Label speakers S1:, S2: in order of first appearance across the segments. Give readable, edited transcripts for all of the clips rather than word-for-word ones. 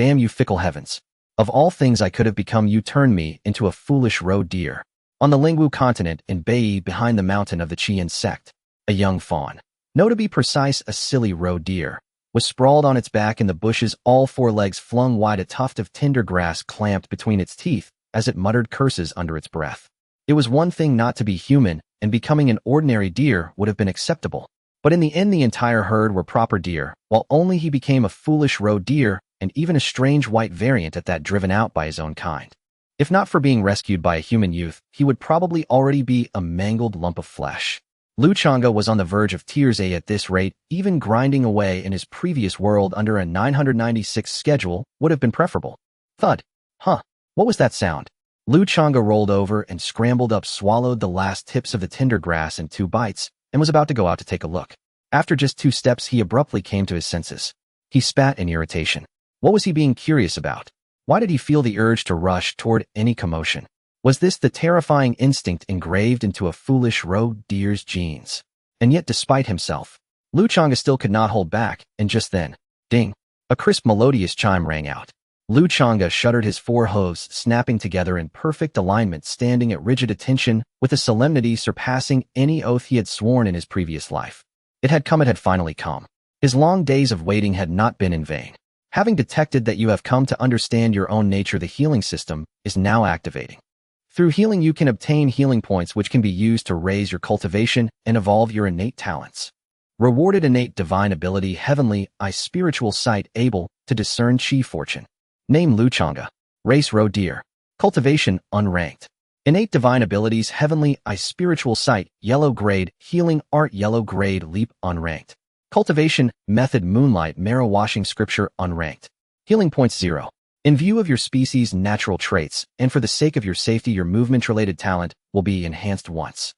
S1: Damn you fickle heavens. Of all things I could have become, you turned me into a foolish roe deer. On the Lingwu continent in Bai behind the mountain of the Qian sect, a young fawn, no to be precise a silly roe deer, was sprawled on its back in the bushes, all four legs flung wide, a tuft of tinder grass clamped between its teeth as it muttered curses under its breath. It was one thing not to be human, and becoming an ordinary deer would have been acceptable. But in the end the entire herd were proper deer, while only he became a foolish roe deer, and even a strange white variant at that, driven out by his own kind. If not for being rescued by a human youth, he would probably already be a mangled lump of flesh. Lu Changge was on the verge of tears at this rate. Even grinding away in his previous world under a 996 schedule would have been preferable. Thud. Huh. What was that sound? Lu Changge rolled over and scrambled up, swallowed the last tips of the tinder grass in 2 bites, and was about to go out to take a look. After just 2 steps, he abruptly came to his senses. He spat in irritation. What was he being curious about? Why did he feel the urge to rush toward any commotion? Was this the terrifying instinct engraved into a foolish roe deer's genes? And yet, despite himself, Lu Changge still could not hold back, and just then, ding, a crisp melodious chime rang out. Lu Changge shuddered, his 4 hooves snapping together in perfect alignment, standing at rigid attention with a solemnity surpassing any oath he had sworn in his previous life. It had come, it had finally come. His long days of waiting had not been in vain. Having detected that you have come to understand your own nature, the healing system is now activating. Through healing you can obtain healing points which can be used to raise your cultivation and evolve your innate talents. Rewarded: innate divine ability, heavenly eye spiritual sight, able to discern chi fortune. Name: Lu Changge. Race: roe deer. Cultivation: unranked. Innate divine abilities: heavenly eye spiritual sight, yellow grade. Healing art, yellow grade. Leap: unranked. Cultivation method: moonlight marrow washing. Scripture: unranked. Healing points: 0. In view of your species' natural traits, and for the sake of your safety, your movement-related talent will be enhanced once.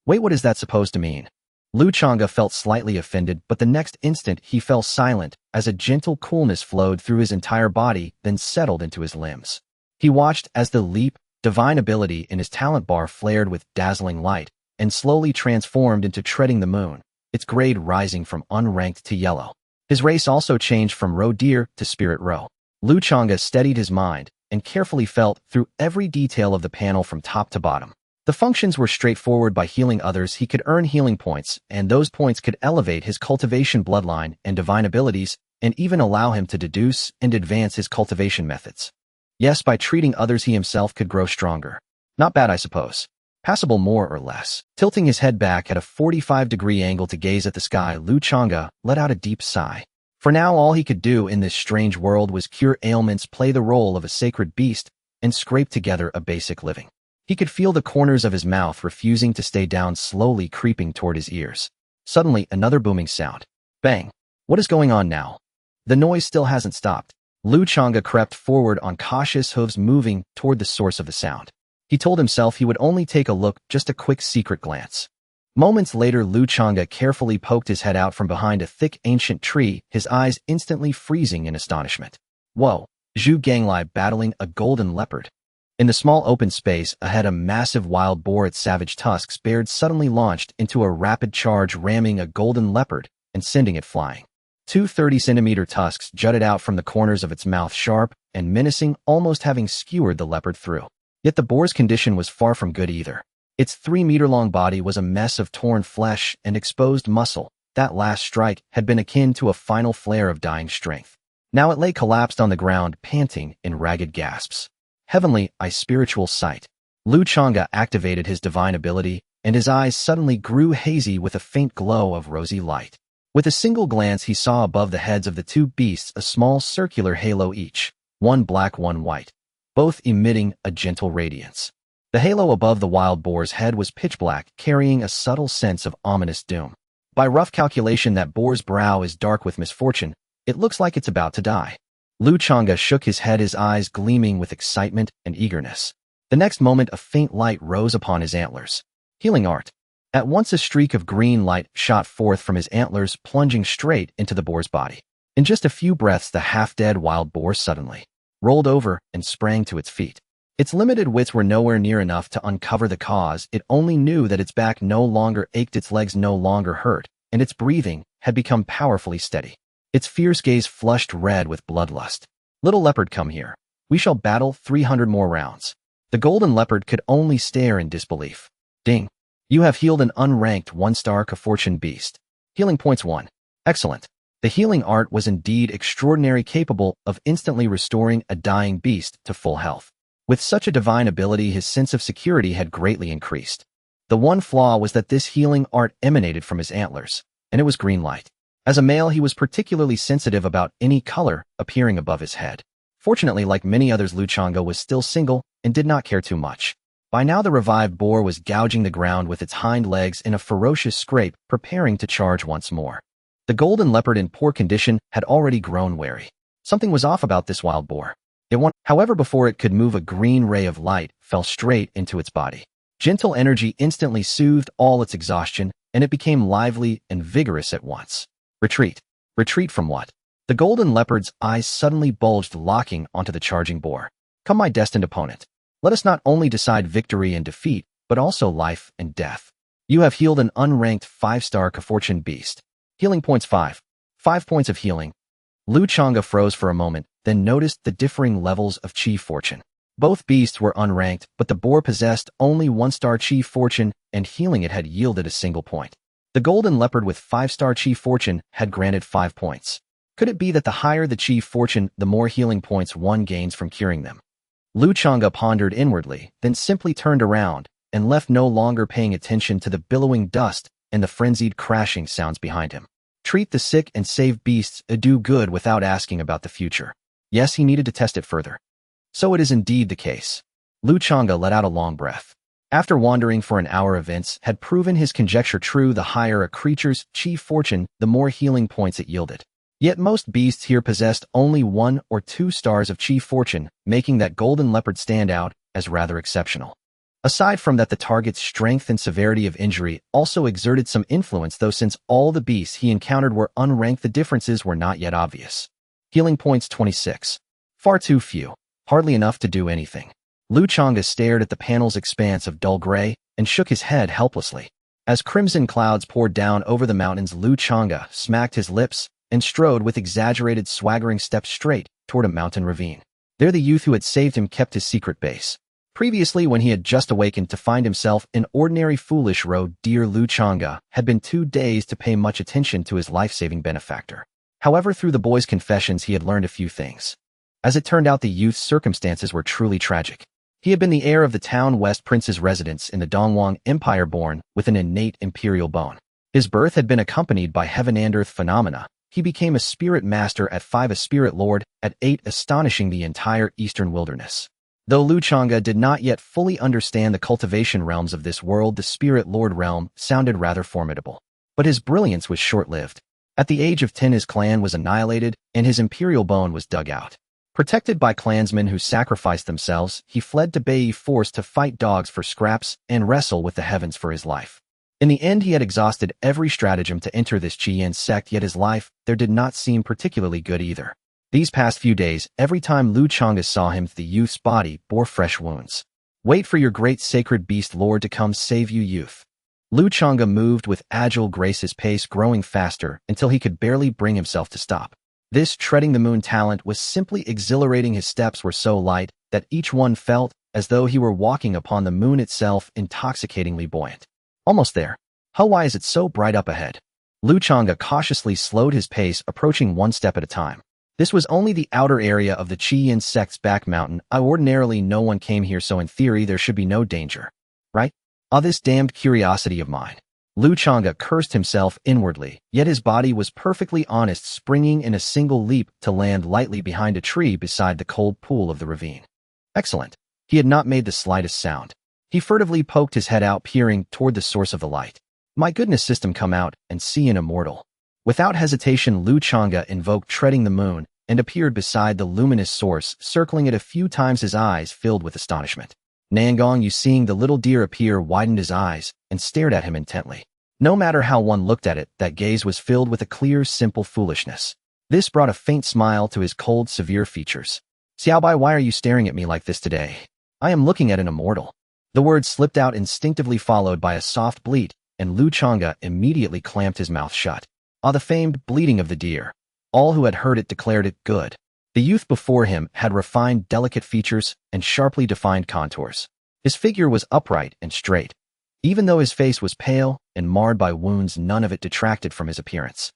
S1: Wait, what is that supposed to mean? Lu Changge felt slightly offended, but the next instant he fell silent as a gentle coolness flowed through his entire body, then settled into his limbs. He watched as the leap divine ability in his talent bar flared with dazzling light and slowly transformed into treading the moon, its grade rising from unranked to yellow. His race also changed from roe deer to spirit roe. Lu Changge steadied his mind and carefully felt through every detail of the panel from top to bottom. The functions were straightforward. By healing others, he could earn healing points, and those points could elevate his cultivation bloodline and divine abilities, and even allow him to deduce and advance his cultivation methods. Yes, by treating others, he himself could grow stronger. Not bad, I suppose. Passable, more or less. Tilting his head back at a 45-degree angle to gaze at the sky, Lu Changge let out a deep sigh. For now, all he could do in this strange world was cure ailments, play the role of a sacred beast, and scrape together a basic living. He could feel the corners of his mouth refusing to stay down, slowly creeping toward his ears. Suddenly, another booming sound. Bang! What is going on now? The noise still hasn't stopped. Lu Changge crept forward on cautious hooves, moving toward the source of the sound. He told himself he would only take a look, just a quick secret glance. Moments later, Lu Changge carefully poked his head out from behind a thick ancient tree, his eyes instantly freezing in astonishment. Whoa! Zhu Ganglai battling a golden leopard. In the small open space ahead, a massive wild boar, its savage tusks bared, suddenly launched into a rapid charge, ramming a golden leopard and sending it flying. 2 30-centimeter tusks jutted out from the corners of its mouth, sharp and menacing, almost having skewered the leopard through. Yet the boar's condition was far from good either. Its 3-meter-long body was a mess of torn flesh and exposed muscle. That last strike had been akin to a final flare of dying strength. Now it lay collapsed on the ground, panting in ragged gasps. Heavenly eye spiritual sight. Lu Changge activated his divine ability, and his eyes suddenly grew hazy with a faint glow of rosy light. With a single glance, he saw above the heads of the 2 beasts a small circular halo, each, one black, one white, both emitting a gentle radiance. The halo above the wild boar's head was pitch black, carrying a subtle sense of ominous doom. By rough calculation, that boar's brow is dark with misfortune. It looks like it's about to die. Lu Changge shook his head, his eyes gleaming with excitement and eagerness. The next moment, a faint light rose upon his antlers. Healing art. At once, a streak of green light shot forth from his antlers, plunging straight into the boar's body. In just a few breaths, the half-dead wild boar suddenly rolled over and sprang to its feet. Its limited wits were nowhere near enough to uncover the cause. It only knew that its back no longer ached, its legs no longer hurt, and its breathing had become powerfully steady. Its fierce gaze flushed red with bloodlust. Little leopard, come here. We shall battle 300 more rounds. The golden leopard could only stare in disbelief. Ding. You have healed an unranked 1-star fortune beast. Healing points 1. Excellent. The healing art was indeed extraordinary, capable of instantly restoring a dying beast to full health. With such a divine ability, his sense of security had greatly increased. The one flaw was that this healing art emanated from his antlers, and it was green light. As a male, he was particularly sensitive about any color appearing above his head. Fortunately, like many others, Lu Changge was still single and did not care too much. By now, the revived boar was gouging the ground with its hind legs in a ferocious scrape, preparing to charge once more. The golden leopard, in poor condition, had already grown wary. Something was off about this wild boar. However, before it could move, a green ray of light fell straight into its body. Gentle energy instantly soothed all its exhaustion, and it became lively and vigorous at once. Retreat. Retreat from what? The golden leopard's eyes suddenly bulged, locking onto the charging boar. Come, my destined opponent. Let us not only decide victory and defeat, but also life and death. You have healed an unranked 5-star fortune beast. Healing points 5. 5 points of healing. Lu Changge froze for a moment, then noticed the differing levels of chi fortune. Both beasts were unranked, but the boar possessed only 1-star chi fortune, and healing it had yielded a single point. The golden leopard with 5-star chi fortune had granted 5 points. Could it be that the higher the chi fortune, the more healing points one gains from curing them? Lu Changge pondered inwardly, then simply turned around and left, no longer paying attention to the billowing dust and the frenzied crashing sounds behind him. Treat the sick and save beasts, do good without asking about the future. Yes, he needed to test it further. So it is indeed the case. Lu Changge let out a long breath. After wandering for an hour, events had proven his conjecture true. The higher a creature's chi fortune, the more healing points it yielded. Yet most beasts here possessed only 1 or 2 stars of chi fortune, making that golden leopard stand out as rather exceptional. Aside from that, the target's strength and severity of injury also exerted some influence, though since all the beasts he encountered were unranked, the differences were not yet obvious. Healing points 26. Far too few. Hardly enough to do anything. Lu Changge stared at the panel's expanse of dull gray and shook his head helplessly. As crimson clouds poured down over the mountains, Lu Changge smacked his lips and strode with exaggerated swaggering steps straight toward a mountain ravine. There the youth who had saved him kept his secret base. Previously, when he had just awakened to find himself in ordinary foolish road, dear Lu Changge had been too dazed to pay much attention to his life-saving benefactor. However, through the boy's confessions, he had learned a few things. As it turned out, the youth's circumstances were truly tragic. He had been the heir of the town West Prince's residence in the Dongwang Empire, born with an innate imperial bone. His birth had been accompanied by heaven and earth phenomena. He became a spirit master at 5, a spirit lord at 8, astonishing the entire Eastern wilderness. Though Lu Changge did not yet fully understand the cultivation realms of this world, the spirit lord realm sounded rather formidable. But his brilliance was short-lived. At the age of 10, his clan was annihilated, and his imperial bone was dug out. Protected by clansmen who sacrificed themselves, he fled to Bai, forced to fight dogs for scraps and wrestle with the heavens for his life. In the end, he had exhausted every stratagem to enter this Qian sect, yet his life there did not seem particularly good either. These past few days, every time Lu Changge saw him, the youth's body bore fresh wounds. Wait for your great sacred beast lord to come save you, youth. Lu Changge moved with agile grace, his pace growing faster until he could barely bring himself to stop. This treading the moon talent was simply exhilarating. His steps were so light that each one felt as though he were walking upon the moon itself, intoxicatingly buoyant. Almost there. How why is it so bright up ahead? Lu Changge cautiously slowed his pace, approaching 1 step at a time. This was only the outer area of the Qian sect's back mountain. Ordinarily no one came here, so in theory there should be no danger. Right? Ah, this damned curiosity of mine. Lu Changge cursed himself inwardly, yet his body was perfectly honest, springing in a single leap to land lightly behind a tree beside the cold pool of the ravine. Excellent. He had not made the slightest sound. He furtively poked his head out, peering toward the source of the light. My goodness, system, come out and see an immortal. Without hesitation, Lu Changge invoked treading the moon and appeared beside the luminous source, circling it a few times, his eyes filled with astonishment. Nangong Yu, seeing the little deer appear, widened his eyes and stared at him intently. No matter how one looked at it, that gaze was filled with a clear, simple foolishness. This brought a faint smile to his cold, severe features. Xiaobai, why are you staring at me like this today? I am looking at an immortal. The words slipped out instinctively, followed by a soft bleat, and Lu Changge immediately clamped his mouth shut. Ah, the famed bleating of the deer. All who had heard it declared it good. The youth before him had refined, delicate features and sharply defined contours. His figure was upright and straight. Even though his face was pale and marred by wounds, none of it detracted from his appearance.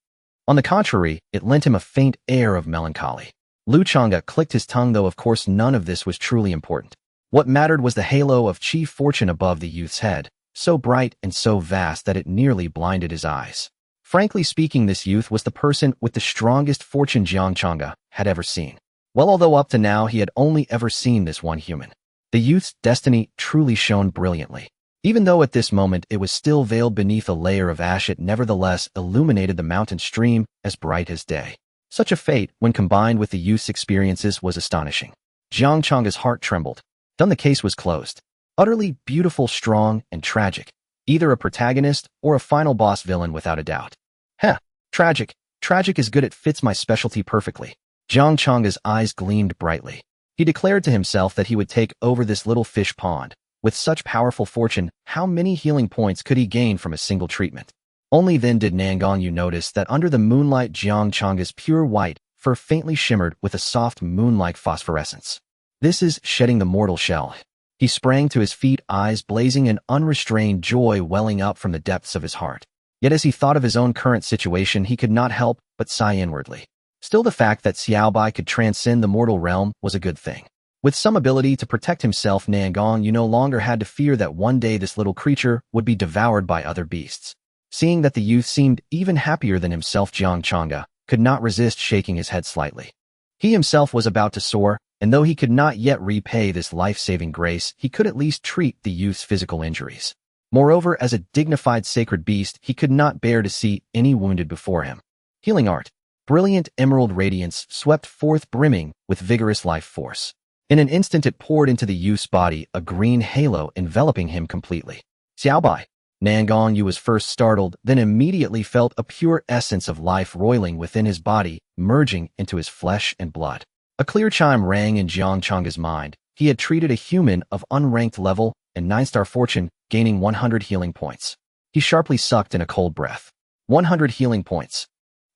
S1: On the contrary, it lent him a faint air of melancholy. Lu Changge clicked his tongue, though of course none of this was truly important. What mattered was the halo of chi fortune above the youth's head, so bright and so vast that it nearly blinded his eyes. Frankly speaking, this youth was the person with the strongest fortune Lu Changge had ever seen. Well, although up to now he had only ever seen this one human. The youth's destiny truly shone brilliantly. Even though at this moment it was still veiled beneath a layer of ash, it nevertheless illuminated the mountain stream as bright as day. Such a fate, when combined with the youth's experiences, was astonishing. Lu Change's heart trembled. Then the case was closed. Utterly beautiful, strong, and tragic. Either a protagonist or a final boss villain without a doubt. Heh, tragic. Tragic is good, it fits my specialty perfectly. Lu Change's eyes gleamed brightly. He declared to himself that he would take over this little fish pond. With such powerful fortune, how many healing points could he gain from a single treatment? Only then did Nangong Yu notice that under the moonlight Lu Change's pure white fur faintly shimmered with a soft moon-like phosphorescence. This is shedding the mortal shell. He sprang to his feet, eyes blazing and unrestrained joy welling up from the depths of his heart. Yet as he thought of his own current situation, he could not help but sigh inwardly. Still, the fact that Xiaobai could transcend the mortal realm was a good thing. With some ability to protect himself, Nangong Yu no longer had to fear that one day this little creature would be devoured by other beasts. Seeing that the youth seemed even happier than himself, Lu Changge could not resist shaking his head slightly. He himself was about to soar, and though he could not yet repay this life-saving grace, he could at least treat the youth's physical injuries. Moreover, as a dignified sacred beast, he could not bear to see any wounded before him. Healing art. Brilliant emerald radiance swept forth, brimming with vigorous life force. In an instant it poured into the youth's body, a green halo enveloping him completely. Xiaobai. Nangong Yu was first startled, then immediately felt a pure essence of life roiling within his body, merging into his flesh and blood. A clear chime rang in Lu Change's mind. He had treated a human of unranked level and 9-star fortune, gaining 100 healing points. He sharply sucked in a cold breath. 100 healing points.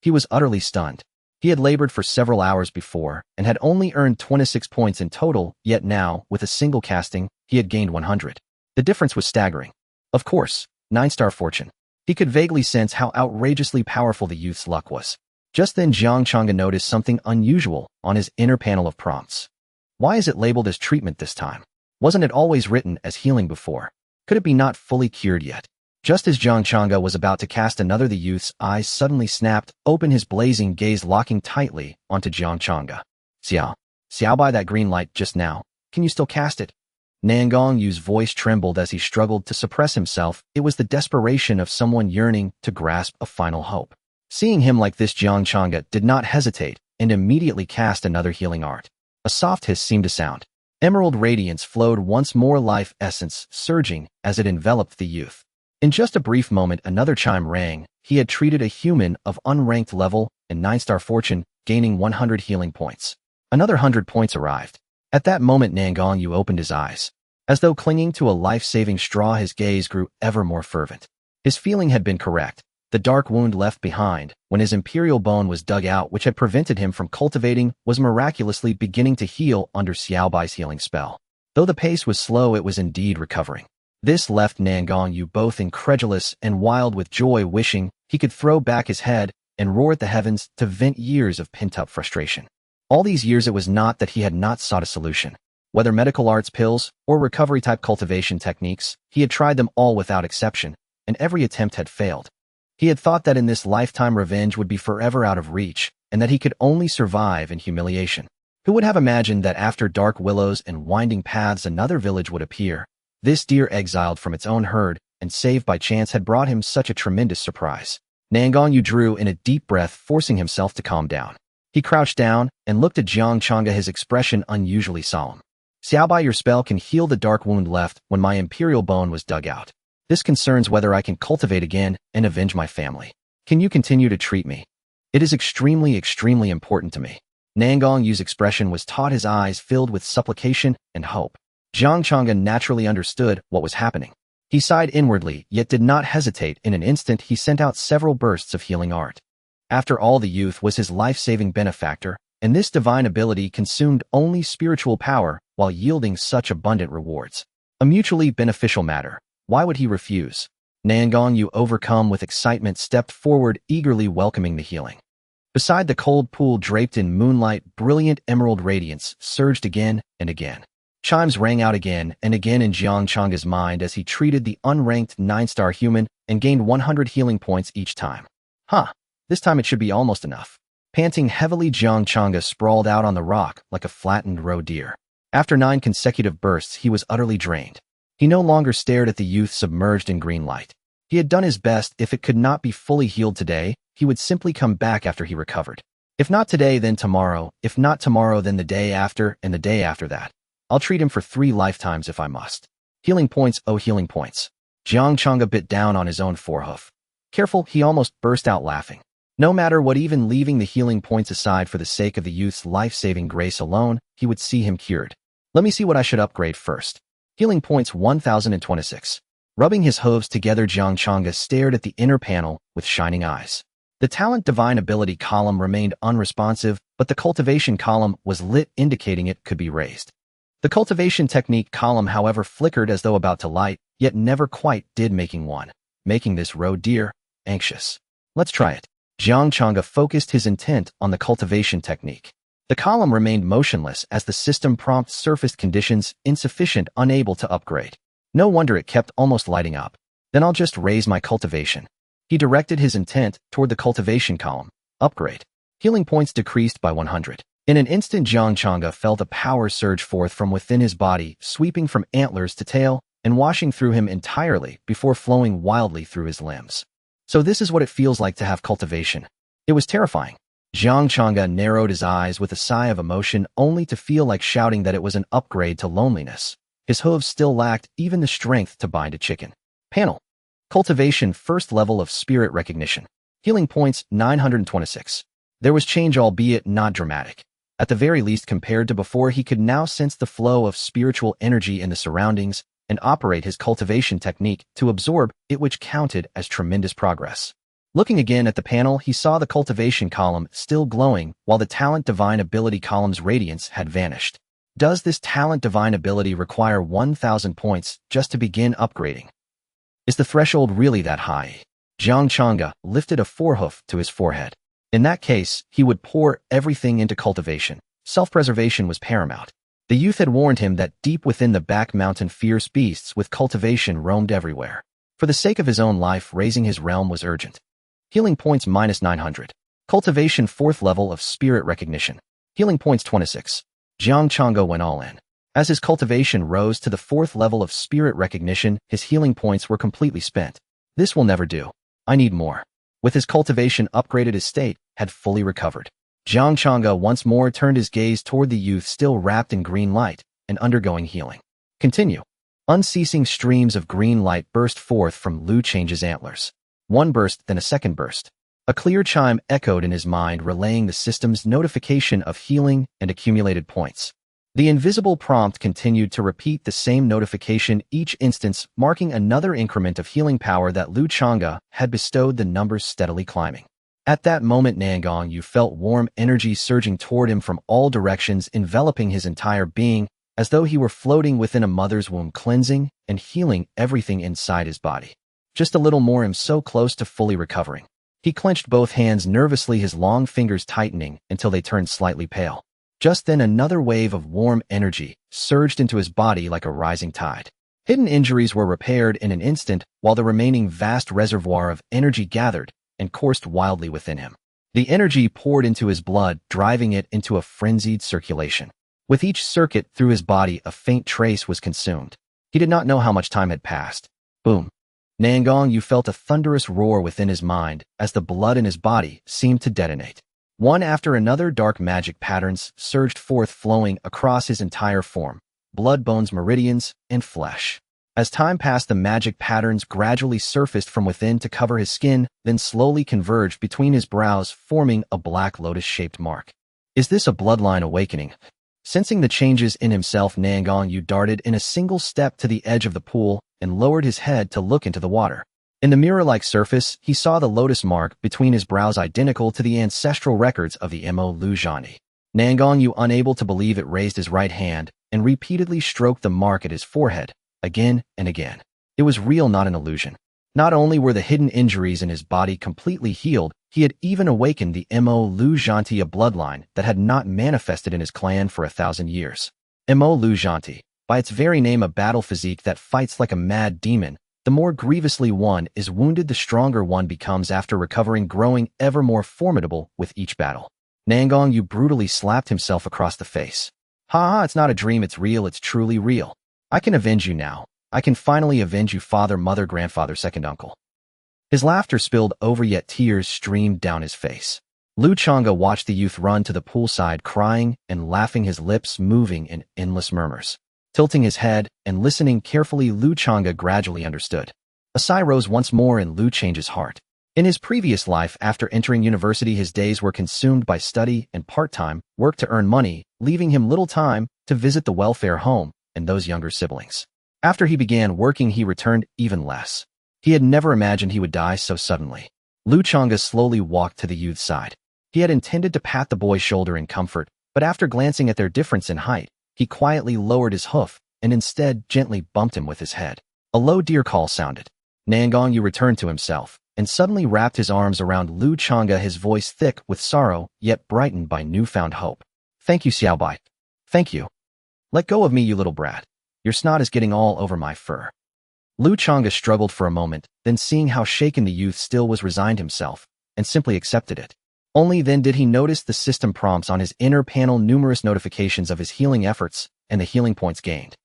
S1: He was utterly stunned. He had labored for several hours before and had only earned 26 points in total, yet now, with a single casting, he had gained 100. The difference was staggering. Of course, 9-star fortune. He could vaguely sense how outrageously powerful the youth's luck was. Just then Lu Changge noticed something unusual on his inner panel of prompts. Why is it labeled as treatment this time? Wasn't it always written as healing before? Could it be not fully cured yet? Just as Lu Changge was about to cast another, the youth's eyes suddenly snapped open, his blazing gaze locking tightly onto Lu Changge. Xiaobai, that green light just now. Can you still cast it? Nangong Yu's voice trembled as he struggled to suppress himself. It was the desperation of someone yearning to grasp a final hope. Seeing him like this, Lu Changge did not hesitate and immediately cast another healing art. A soft hiss seemed to sound. Emerald radiance flowed once more, life essence surging as it enveloped the youth. In just a brief moment, another chime rang. He had treated a human of unranked level and 9-star fortune, gaining 100 healing points. Another 100 points arrived. At that moment, Nangong Yu opened his eyes. As though clinging to a life-saving straw, his gaze grew ever more fervent. His feeling had been correct. The dark wound left behind when his imperial bone was dug out, which had prevented him from cultivating, was miraculously beginning to heal under Xiaobai's healing spell. Though the pace was slow, it was indeed recovering. This left Nangong Yu both incredulous and wild with joy, wishing he could throw back his head and roar at the heavens to vent years of pent-up frustration. All these years it was not that he had not sought a solution. Whether medical arts, pills, or recovery-type cultivation techniques, he had tried them all without exception, and every attempt had failed. He had thought that in this lifetime revenge would be forever out of reach, and that he could only survive in humiliation. Who would have imagined that after dark willows and winding paths another village would appear? This deer, exiled from its own herd and saved by chance, had brought him such a tremendous surprise. Nangong Yu drew in a deep breath, forcing himself to calm down. He crouched down and looked at Lu Changge, his expression unusually solemn. Xiaobai, your spell can heal the dark wound left when my imperial bone was dug out. This concerns whether I can cultivate again and avenge my family. Can you continue to treat me? It is extremely, extremely important to me. Nangong Yu's expression was taut, his eyes filled with supplication and hope. Lu Changge naturally understood what was happening. He sighed inwardly, yet did not hesitate. In an instant, he sent out several bursts of healing art. After all, the youth was his life-saving benefactor, and this divine ability consumed only spiritual power while yielding such abundant rewards. A mutually beneficial matter. Why would he refuse? Nangong Yu, overcome with excitement, stepped forward, eagerly welcoming the healing. Beside the cold pool draped in moonlight, brilliant emerald radiance surged again and again. Chimes rang out again and again in Lu Change's mind as he treated the unranked 9-star human and gained 100 healing points each time. This time it should be almost enough. Panting heavily, Lu Changge sprawled out on the rock like a flattened roe deer. After 9 consecutive bursts, he was utterly drained. He no longer stared at the youth submerged in green light. He had done his best. If it could not be fully healed today, he would simply come back after he recovered. If not today, then tomorrow. If not tomorrow, then the day after, and the day after that. I'll treat him for 3 lifetimes if I must. Healing points, oh healing points. Lu Changge bit down on his own forehoof. Careful, he almost burst out laughing. No matter what, even leaving the healing points aside for the sake of the youth's life-saving grace alone, he would see him cured. Let me see what I should upgrade first. Healing points 1026. Rubbing his hooves together, Lu Changge stared at the inner panel with shining eyes. The talent divine ability column remained unresponsive, but the cultivation column was lit, indicating it could be raised. The cultivation technique column, however, flickered as though about to light, yet never quite did, making this roe deer anxious. Let's try it. Lu Changge focused his intent on the cultivation technique. The column remained motionless as the system prompt surfaced conditions insufficient, unable to upgrade. No wonder it kept almost lighting up. Then I'll just raise my cultivation. He directed his intent toward the cultivation column. Upgrade. Healing points decreased by 100. In an instant, Lu Changge felt a power surge forth from within his body, sweeping from antlers to tail and washing through him entirely before flowing wildly through his limbs. So this is what it feels like to have cultivation. It was terrifying. Lu Changge narrowed his eyes with a sigh of emotion, only to feel like shouting that it was an upgrade to loneliness. His hooves still lacked even the strength to bind a chicken. Panel. Cultivation, first level of spirit recognition. Healing points 926. There was change, albeit not dramatic. At the very least, compared to before, he could now sense the flow of spiritual energy in the surroundings and operate his cultivation technique to absorb it, which counted as tremendous progress. Looking again at the panel, he saw the cultivation column still glowing, while the talent divine ability column's radiance had vanished. Does this talent divine ability require 1,000 points just to begin upgrading? Is the threshold really that high? Lu Changge lifted a forehoof to his forehead. In that case, he would pour everything into cultivation. Self-preservation was paramount. The youth had warned him that deep within the back mountain, fierce beasts with cultivation roamed everywhere. For the sake of his own life, raising his realm was urgent. Healing points -900. Cultivation, 4th level of spirit recognition. Healing points 26. Lu Changge went all in. As his cultivation rose to the 4th level of spirit recognition, his healing points were completely spent. This will never do. I need more. With his cultivation upgraded, his state had fully recovered. Lu Changge once more turned his gaze toward the youth still wrapped in green light and undergoing healing. Continue. Unceasing streams of green light burst forth from Lu Change's antlers. One burst, then a second burst. A clear chime echoed in his mind, relaying the system's notification of healing and accumulated points. The invisible prompt continued to repeat the same notification each instance, marking another increment of healing power that Lu Changge had bestowed, the numbers steadily climbing. At that moment, Nangong Yu felt warm energy surging toward him from all directions, enveloping his entire being, as though he were floating within a mother's womb, cleansing and healing everything inside his body. Just a little more, him so close to fully recovering. He clenched both hands nervously, his long fingers tightening until they turned slightly pale. Just then, another wave of warm energy surged into his body like a rising tide. Hidden injuries were repaired in an instant, while the remaining vast reservoir of energy gathered and coursed wildly within him. The energy poured into his blood, driving it into a frenzied circulation. With each circuit through his body, a faint trace was consumed. He did not know how much time had passed. Boom. Nangong Yu felt a thunderous roar within his mind as the blood in his body seemed to detonate. One after another, dark magic patterns surged forth, flowing across his entire form, blood, bones, meridians, and flesh. As time passed, the magic patterns gradually surfaced from within to cover his skin, then slowly converged between his brows, forming a black lotus-shaped mark. Is this a bloodline awakening? Sensing the changes in himself, Nangong Yu darted in a single step to the edge of the pool and lowered his head to look into the water. In the mirror-like surface, he saw the lotus mark between his brows, identical to the ancestral records of the Mo Lu Changge. Nangong Yu, unable to believe it, raised his right hand and repeatedly stroked the mark at his forehead, again and again. It was real, not an illusion. Not only were the hidden injuries in his body completely healed, he had even awakened the Lu Changge, a bloodline that had not manifested in his clan for 1,000 years. Lu Changge, by its very name, a battle physique that fights like a mad demon. The more grievously one is wounded, the stronger one becomes after recovering, growing ever more formidable with each battle. Nangong Yu brutally slapped himself across the face. Ha ha, it's not a dream, it's real, it's truly real. I can avenge you now. I can finally avenge you, father, mother, grandfather, second uncle. His laughter spilled over, yet tears streamed down his face. Lu Changge watched the youth run to the poolside, crying and laughing, his lips moving in endless murmurs. Tilting his head and listening carefully, Lu Changge gradually understood. A sigh rose once more in Lu Change's heart. In his previous life, after entering university, his days were consumed by study and part-time work to earn money, leaving him little time to visit the welfare home and those younger siblings. After he began working, he returned even less. He had never imagined he would die so suddenly. Lu Changge slowly walked to the youth's side. He had intended to pat the boy's shoulder in comfort, but after glancing at their difference in height, he quietly lowered his hoof and instead gently bumped him with his head. A low deer call sounded. Nangong Yu returned to himself and suddenly wrapped his arms around Lu Changge, his voice thick with sorrow, yet brightened by newfound hope. Thank you, Xiaobai. Thank you. Let go of me, you little brat. Your snot is getting all over my fur. Lu Changge struggled for a moment, then seeing how shaken the youth still was, resigned himself and simply accepted it. Only then did he notice the system prompts on his inner panel, numerous notifications of his healing efforts and the healing points gained.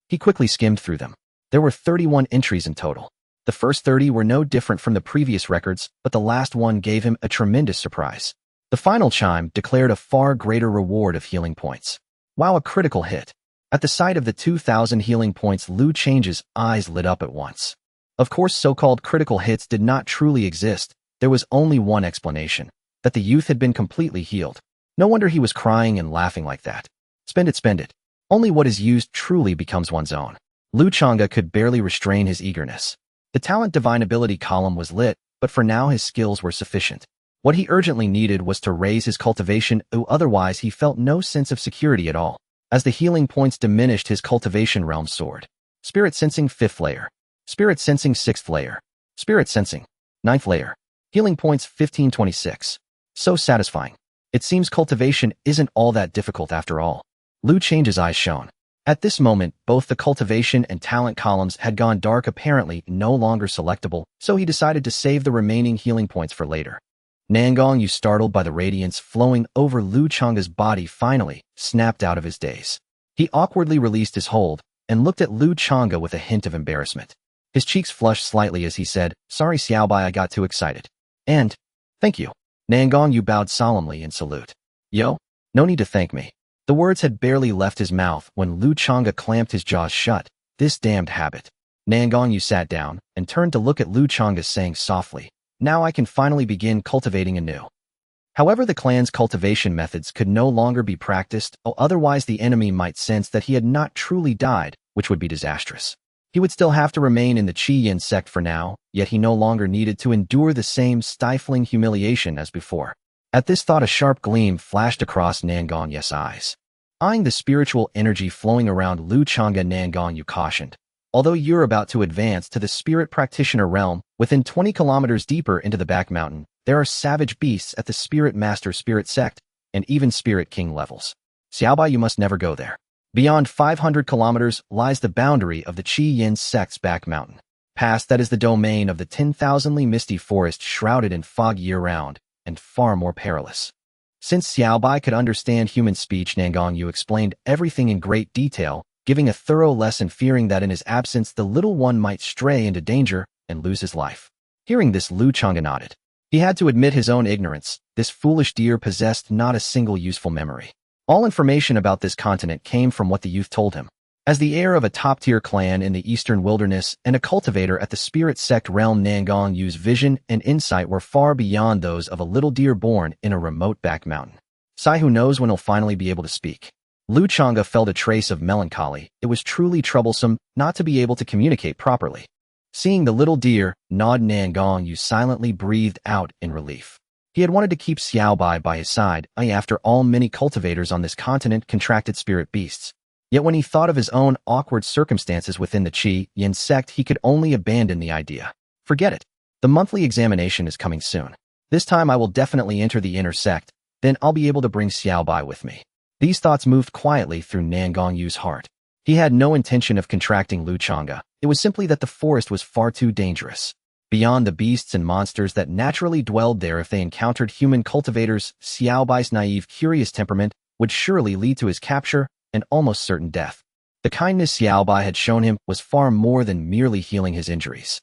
S1: He quickly skimmed through them. There were 31 entries in total. The first 30 were no different from the previous records, but the last one gave him a tremendous surprise. The final chime declared a far greater reward of healing points. Wow, a critical hit. At the sight of the 2,000 healing points, Lu Change's eyes lit up at once. Of course, so-called critical hits did not truly exist. There was only one explanation, that the youth had been completely healed. No wonder he was crying and laughing like that. Spend it, spend it. Only what is used truly becomes one's own. Lu Changge could barely restrain his eagerness. The talent divine ability column was lit, but for now his skills were sufficient. What he urgently needed was to raise his cultivation, otherwise he felt no sense of security at all. As the healing points diminished, his cultivation realm soared. Spirit sensing 5th layer. Spirit sensing 6th layer. Spirit sensing 9th layer. Healing points 1526. So satisfying. It seems cultivation isn't all that difficult after all. Lu Change's eyes shone. At this moment, both the cultivation and talent columns had gone dark, apparently no longer selectable, so he decided to save the remaining healing points for later. Nangong Yu, startled by the radiance flowing over Lu Changge's body, finally snapped out of his daze. He awkwardly released his hold and looked at Lu Changge with a hint of embarrassment. His cheeks flushed slightly as he said, "Sorry, Xiaobai, I got too excited." "And thank you." Nangong Yu bowed solemnly in salute. "Yo, no need to thank me." The words had barely left his mouth when Lu Changge clamped his jaws shut. "This damned habit." Nangong Yu sat down and turned to look at Lu Changge, saying softly, "Now I can finally begin cultivating anew." However, the clan's cultivation methods could no longer be practiced, or otherwise the enemy might sense that he had not truly died, which would be disastrous. He would still have to remain in the Qi Yin sect for now, yet he no longer needed to endure the same stifling humiliation as before. At this thought, a sharp gleam flashed across Nangong Yu's eyes. Eyeing the spiritual energy flowing around Lu Changge, Nangong Yu cautioned, "Although you're about to advance to the spirit practitioner realm, within 20 kilometers deeper into the back mountain, there are savage beasts at the spirit master, spirit sect, and even spirit king levels. Xiaobai, you must never go there. Beyond 500 kilometers lies the boundary of the Qi Yin sect's back mountain. Past that is the domain of the 10,000-li misty forest, shrouded in fog year-round, and far more perilous." Since Xiaobai could understand human speech, Nangong Yu explained everything in great detail, giving a thorough lesson, fearing that in his absence the little one might stray into danger and lose his life. Hearing this, Lu Changge nodded. He had to admit his own ignorance. This foolish deer possessed not a single useful memory. All information about this continent came from what the youth told him. As the heir of a top-tier clan in the Eastern Wilderness and a cultivator at the Spirit Sect realm, Nangong Yu's vision and insight were far beyond those of a little deer born in a remote back mountain. Sigh, who knows when he'll finally be able to speak. Lu Changge felt a trace of melancholy. It was truly troublesome not to be able to communicate properly. Seeing the little deer nod, Nangong Yu silently breathed out in relief. He had wanted to keep Xiaobai by his side, after all many cultivators on this continent contracted spirit beasts. Yet when he thought of his own awkward circumstances within the Qi Yin sect, he could only abandon the idea. Forget it. The monthly examination is coming soon. This time I will definitely enter the inner sect, then I'll be able to bring Xiaobai with me. These thoughts moved quietly through Nangong Yu's heart. He had no intention of contracting Lu Changge. It was simply that the forest was far too dangerous. Beyond the beasts and monsters that naturally dwelled there, if they encountered human cultivators, Xiaobai's naive, curious temperament would surely lead to his capture and almost certain death. The kindness Xiaobai had shown him was far more than merely healing his injuries.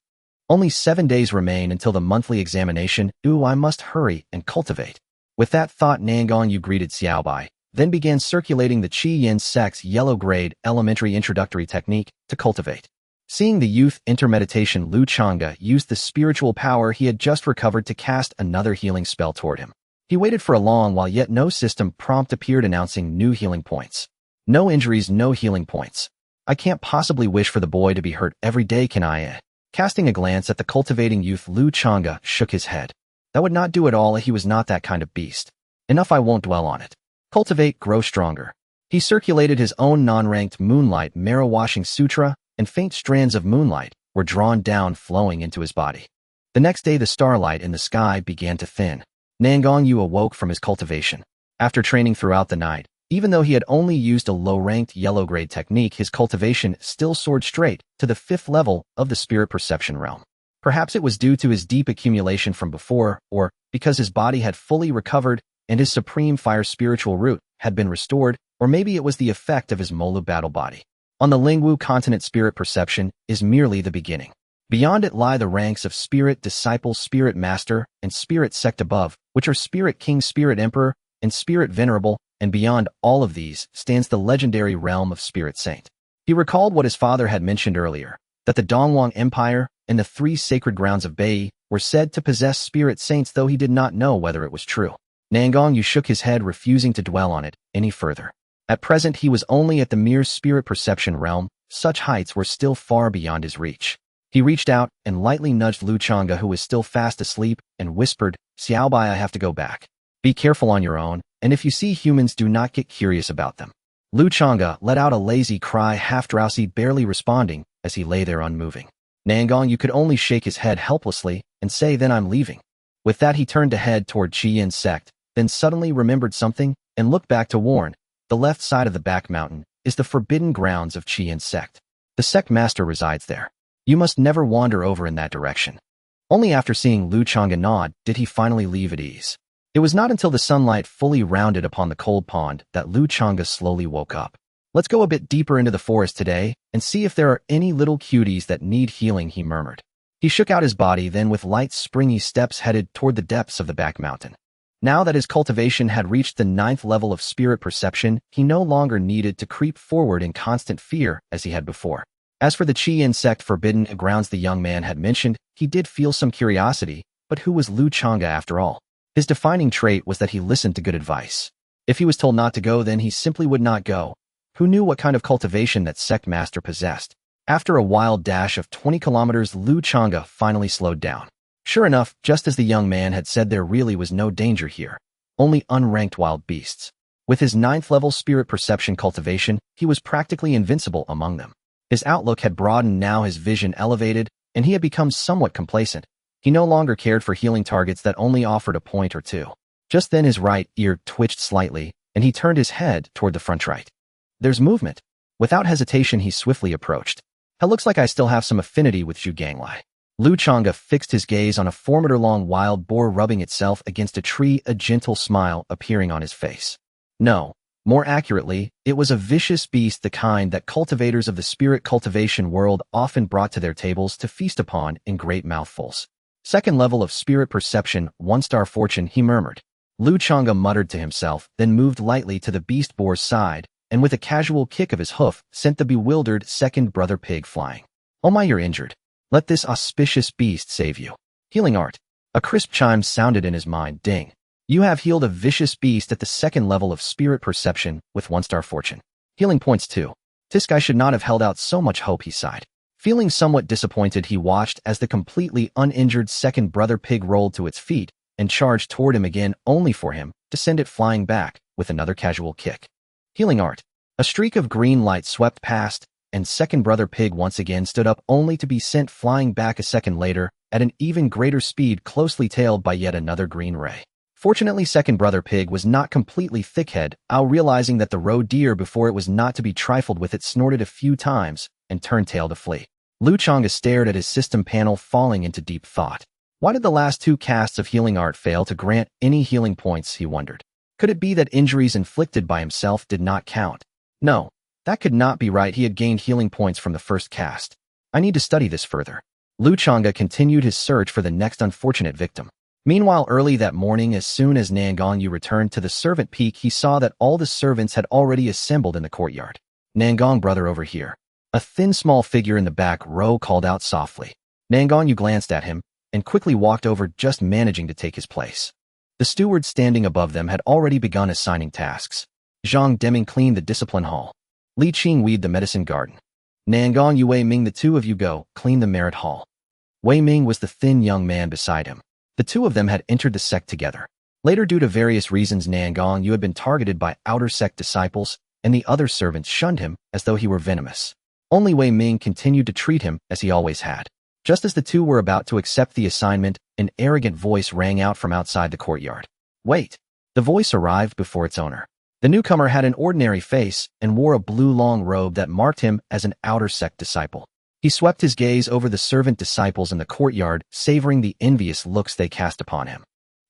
S1: Only 7 days remain until the monthly examination. I must hurry and cultivate. With that thought, Nangong Yu greeted Xiaobai, then began circulating the Qi Yin sect's yellow-grade elementary introductory technique to cultivate. Seeing the youth enter meditation, Lu Changge used the spiritual power he had just recovered to cast another healing spell toward him. He waited for a long while, yet no system prompt appeared announcing new healing points. No injuries, no healing points. I can't possibly wish for the boy to be hurt every day, can I? Casting a glance at the cultivating youth, Lu Changge shook his head. That would not do at all. He was not that kind of beast. Enough, I won't dwell on it. Cultivate, grow stronger. He circulated his own non-ranked Moonlight Marrow Washing Sutra, and faint strands of moonlight were drawn down, flowing into his body. The next day, the starlight in the sky began to thin. Nangong Yu awoke from his cultivation. After training throughout the night, even though he had only used a low-ranked yellow-grade technique, his cultivation still soared straight to the 5th level of the spirit perception realm. Perhaps it was due to his deep accumulation from before, or because his body had fully recovered and his supreme fire spiritual root had been restored, or maybe it was the effect of his Molu battle body. On the Lingwu continent, spirit perception is merely the beginning. Beyond it lie the ranks of spirit disciple, spirit master, and spirit sect above, which are spirit king, spirit emperor, and spirit venerable, and beyond all of these stands the legendary realm of spirit saint. He recalled what his father had mentioned earlier, that the Dongwang Empire and the 3 sacred grounds of Bai were said to possess spirit saints, though he did not know whether it was true. Nangong Yu shook his head, refusing to dwell on it any further. At present, he was only at the mere spirit perception realm. Such heights were still far beyond his reach. He reached out and lightly nudged Lu Changge, who was still fast asleep, and whispered, Xiaobai, I have to go back. Be careful on your own, and if you see humans, do not get curious about them. Lu Changge let out a lazy cry, half drowsy, barely responding, as he lay there unmoving. Nangong Yu could only shake his head helplessly and say, then I'm leaving. With that, he turned to head toward Qi Yin sect, then suddenly remembered something and looked back to warn. The left side of the back mountain is the forbidden grounds of Qi Yin sect. The sect master resides there. You must never wander over in that direction. Only after seeing Lu Changge nod did he finally leave at ease. It was not until the sunlight fully rounded upon the cold pond that Lu Changge slowly woke up. Let's go a bit deeper into the forest today and see if there are any little cuties that need healing, he murmured. He shook out his body, then with light, springy steps headed toward the depths of the back mountain. Now that his cultivation had reached the 9th level of spirit perception, he no longer needed to creep forward in constant fear as he had before. As for the Qi Yin sect forbidden grounds the young man had mentioned, he did feel some curiosity, but who was Lu Changge after all? His defining trait was that he listened to good advice. If he was told not to go, then he simply would not go. Who knew what kind of cultivation that sect master possessed? After a wild dash of 20 kilometers, Lu Changge finally slowed down. Sure enough, just as the young man had said, there really was no danger here. Only unranked wild beasts. With his 9th level spirit perception cultivation, he was practically invincible among them. His outlook had broadened, now his vision elevated, and he had become somewhat complacent. He no longer cared for healing targets that only offered a point or two. Just then his right ear twitched slightly, and he turned his head toward the front right. There's movement. Without hesitation, he swiftly approached. It looks like I still have some affinity with Zhu Ganglai. Lu Changge fixed his gaze on a 4-meter-long wild boar rubbing itself against a tree, a gentle smile appearing on his face. No, more accurately, it was a vicious beast, the kind that cultivators of the spirit cultivation world often brought to their tables to feast upon in great mouthfuls. 2nd level of spirit perception, 1-star fortune, he murmured. Lu Changge muttered to himself, then moved lightly to the beast boar's side, and with a casual kick of his hoof, sent the bewildered 2nd brother pig flying. Oh my, you're injured. Let this auspicious beast save you. Healing art. A crisp chime sounded in his mind. Ding. You have healed a vicious beast at the 2nd level of spirit perception with 1-star fortune. Healing points 2. Tisk, I should not have held out so much hope, he sighed. Feeling somewhat disappointed, he watched as the completely uninjured 2nd brother pig rolled to its feet and charged toward him again only for him to send it flying back with another casual kick. Healing art. A streak of green light swept past, and second brother Pig once again stood up only to be sent flying back a second later at an even greater speed, closely tailed by yet another green ray. Fortunately, second brother Pig was not completely thickhead, realizing that the roe deer before it was not to be trifled with, it snorted a few times and turned tail to flee. Lu Changge stared at his system panel, falling into deep thought. Why did the last two casts of healing art fail to grant any healing points, he wondered. Could it be that injuries inflicted by himself did not count? No, that could not be right. He had gained healing points from the first cast. I need to study this further. Lu Changge continued his search for the next unfortunate victim. Meanwhile, early that morning, as soon as Nangong Yu returned to the servant peak, he saw that all the servants had already assembled in the courtyard. Nangong, brother, over here. A thin, small figure in the back row called out softly. Nangong Yu glanced at him and quickly walked over, just managing to take his place. The steward standing above them had already begun assigning tasks. Zhang Deming cleaned the discipline hall. Li Qing weed the medicine garden. Nangong Yu, Wei Ming, the two of you go clean the merit hall. Wei Ming was the thin young man beside him. The two of them had entered the sect together. Later, due to various reasons, Nangong Yu had been targeted by outer sect disciples, and the other servants shunned him as though he were venomous. Only Wei Ming continued to treat him as he always had. Just as the two were about to accept the assignment, an arrogant voice rang out from outside the courtyard. Wait! The voice arrived before its owner. The newcomer had an ordinary face and wore a blue long robe that marked him as an outer sect disciple. He swept his gaze over the servant disciples in the courtyard, savoring the envious looks they cast upon him.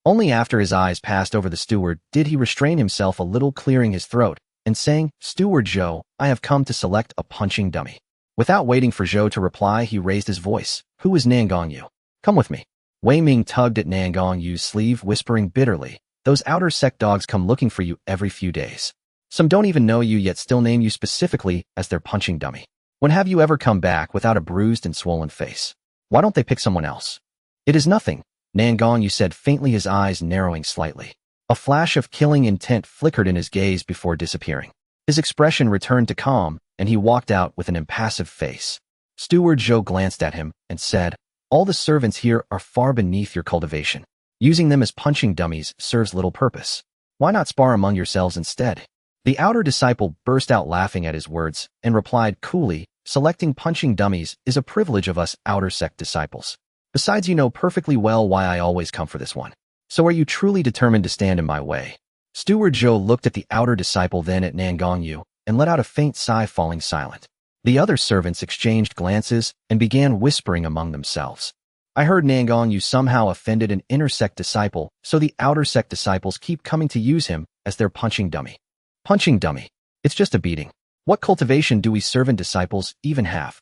S1: Only after his eyes passed over the steward did he restrain himself a little, clearing his throat and saying, "Steward Zhou, I have come to select a punching dummy." Without waiting for Zhou to reply, he raised his voice. "Who is Nangong Yu? Come with me." Wei Ming tugged at Nangong Yu's sleeve, whispering bitterly, "Those outer sect dogs come looking for you every few days. Some don't even know you yet still name you specifically as their punching dummy. When have you ever come back without a bruised and swollen face? Why don't they pick someone else?" "It is nothing," Nangong Yu said faintly, his eyes narrowing slightly. A flash of killing intent flickered in his gaze before disappearing. His expression returned to calm, and he walked out with an impassive face. Steward Zhou glanced at him and said, "All the servants here are far beneath your cultivation. Using them as punching dummies serves little purpose. Why not spar among yourselves instead?" The outer disciple burst out laughing at his words and replied coolly, "Selecting punching dummies is a privilege of us outer sect disciples. Besides, you know perfectly well why I always come for this one. So are you truly determined to stand in my way?" Steward Zhou looked at the outer disciple, then at Nangong Yu, and let out a faint sigh, falling silent. The other servants exchanged glances and began whispering among themselves. "I heard Nangong Yu somehow offended an inner sect disciple, so the outer sect disciples keep coming to use him as their punching dummy." Punching dummy. It's just a beating. What cultivation do we servant disciples even have?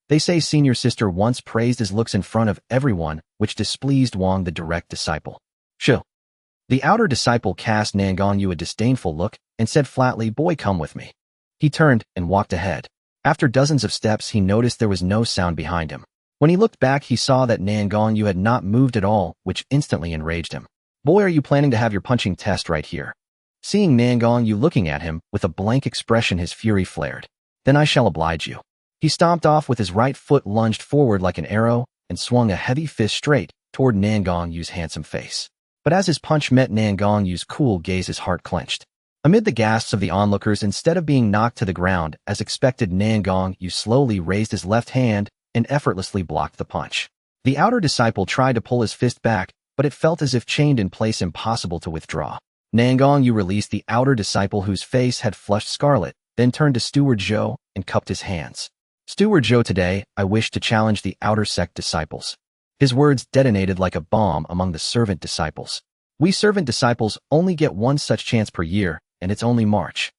S1: They say senior sister once praised his looks in front of everyone, which displeased Wang, the direct disciple. "Shoo." The outer disciple cast Nangong Yu a disdainful look and said flatly, "Boy, come with me." He turned and walked ahead. After dozens of steps, he noticed there was no sound behind him. When he looked back, he saw that Nangong Yu had not moved at all, which instantly enraged him. "Boy, are you planning to have your punching test right here?" Seeing Nangong Yu looking at him with a blank expression, his fury flared. "Then I shall oblige you." He stomped off with his right foot, lunged forward like an arrow, and swung a heavy fist straight toward Nangong Yu's handsome face. But as his punch met Nangong Yu's cool gaze, his heart clenched. Amid the gasps of the onlookers, instead of being knocked to the ground as expected, Nangong Yu slowly raised his left hand and effortlessly blocked the punch. The outer disciple tried to pull his fist back, but it felt as if chained in place, impossible to withdraw. Nangong Yu released the outer disciple, whose face had flushed scarlet, then turned to Steward Zhou and cupped his hands. "Steward Zhou, today I wish to challenge the outer sect disciples." His words detonated like a bomb among the servant disciples. "We servant disciples only get one such chance per year, and it's only March."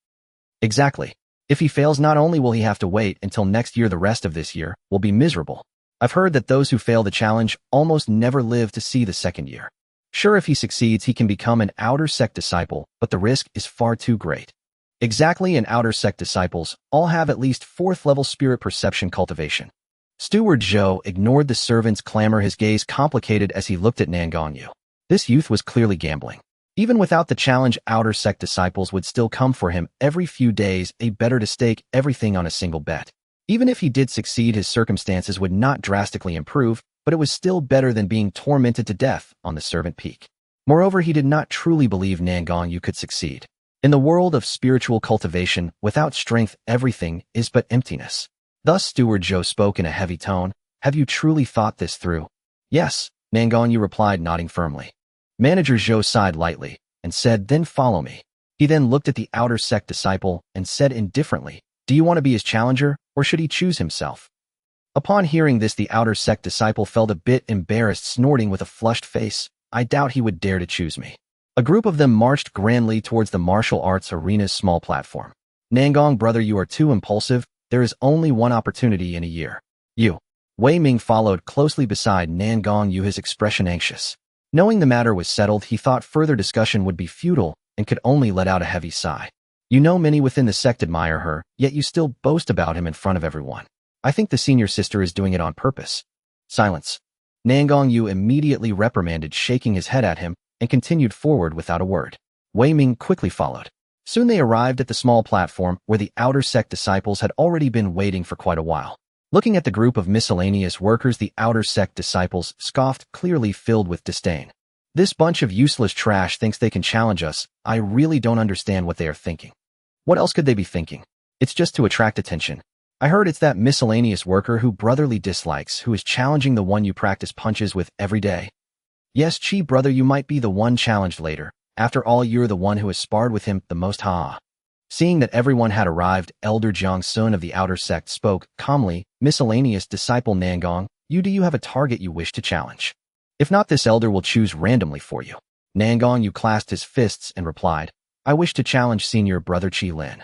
S1: "Exactly. If he fails, not only will he have to wait until next year, the rest of this year will be miserable. I've heard that those who fail the challenge almost never live to see the second year. Sure, if he succeeds, he can become an outer sect disciple, but the risk is far too great." Exactly, and outer sect disciples all have at least 4th level spirit perception cultivation. Steward Zhou ignored the servant's clamor, his gaze complicated as he looked at Nangong Yu. This youth was clearly gambling. Even without the challenge, outer sect disciples would still come for him every few days, better to stake everything on a single bet. Even if he did succeed, his circumstances would not drastically improve, but it was still better than being tormented to death on the servant peak. Moreover, he did not truly believe Nangong Yu could succeed. In the world of spiritual cultivation, without strength, everything is but emptiness. Thus Steward Zhou spoke in a heavy tone. Have you truly thought this through? Yes, Nangong Yu replied, nodding firmly. Manager Zhou sighed lightly and said, then follow me. He then looked at the outer sect disciple and said indifferently, do you want to be his challenger, or should he choose himself? Upon hearing this, the outer sect disciple felt a bit embarrassed, snorting with a flushed face, I doubt he would dare to choose me. A group of them marched grandly towards the martial arts arena's small platform. Nangong, brother, you are too impulsive. There is only one opportunity in a year. You. Wei Ming followed closely beside Nangong Yu, his expression anxious. Knowing the matter was settled, he thought further discussion would be futile and could only let out a heavy sigh. You know many within the sect admire her, yet you still boast about him in front of everyone. I think the senior sister is doing it on purpose. Silence. Nangong Yu immediately reprimanded, shaking his head at him, and continued forward without a word. Wei Ming quickly followed. Soon they arrived at the small platform where the outer sect disciples had already been waiting for quite a while. Looking at the group of miscellaneous workers, the outer sect disciples scoffed, clearly filled with disdain. This bunch of useless trash thinks they can challenge us. I really don't understand what they are thinking. What else could they be thinking? It's just to attract attention. I heard it's that miscellaneous worker who brotherly dislikes who is challenging the one you practice punches with every day. Yes, Chi, brother, you might be the one challenged later. After all, you're the one who has sparred with him the most, ha. Seeing that everyone had arrived, Elder Jiang Sun of the outer sect spoke calmly. Miscellaneous disciple Nangong, do you have a target you wish to challenge? If not, this elder will choose randomly for you. Nangong Yu clasped his fists and replied, I wish to challenge senior brother Qi Lin.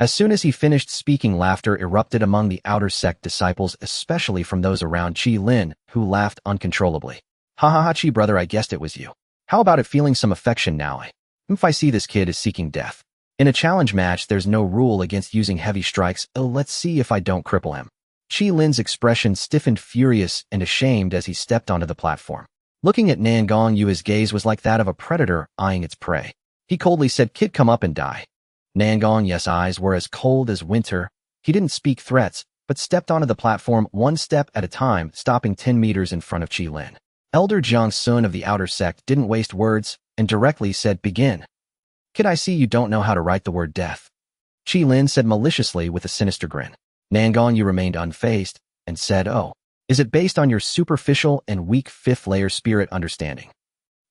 S1: As soon as he finished speaking, laughter erupted among the outer sect disciples, especially from those around Qi Lin, who laughed uncontrollably. Ha ha ha, Qi brother, I guessed it was you. How about it feeling some affection now? If I see this kid is seeking death. In a challenge match, there's no rule against using heavy strikes. Oh, let's see if I don't cripple him. Qi Lin's expression stiffened, furious and ashamed as he stepped onto the platform. Looking at Nangong Yu, his gaze was like that of a predator eyeing its prey. He coldly said, Kid, come up and die. Nangong Yu's eyes were as cold as winter. He didn't speak threats, but stepped onto the platform one step at a time, stopping 10 meters in front of Qi Lin. Elder Jiang Sun of the outer sect didn't waste words and directly said, begin. Kid, I see you don't know how to write the word death. Qi Lin said maliciously with a sinister grin. Nangong Yu remained unfazed and said, oh, is it based on your superficial and weak fifth-layer spirit understanding?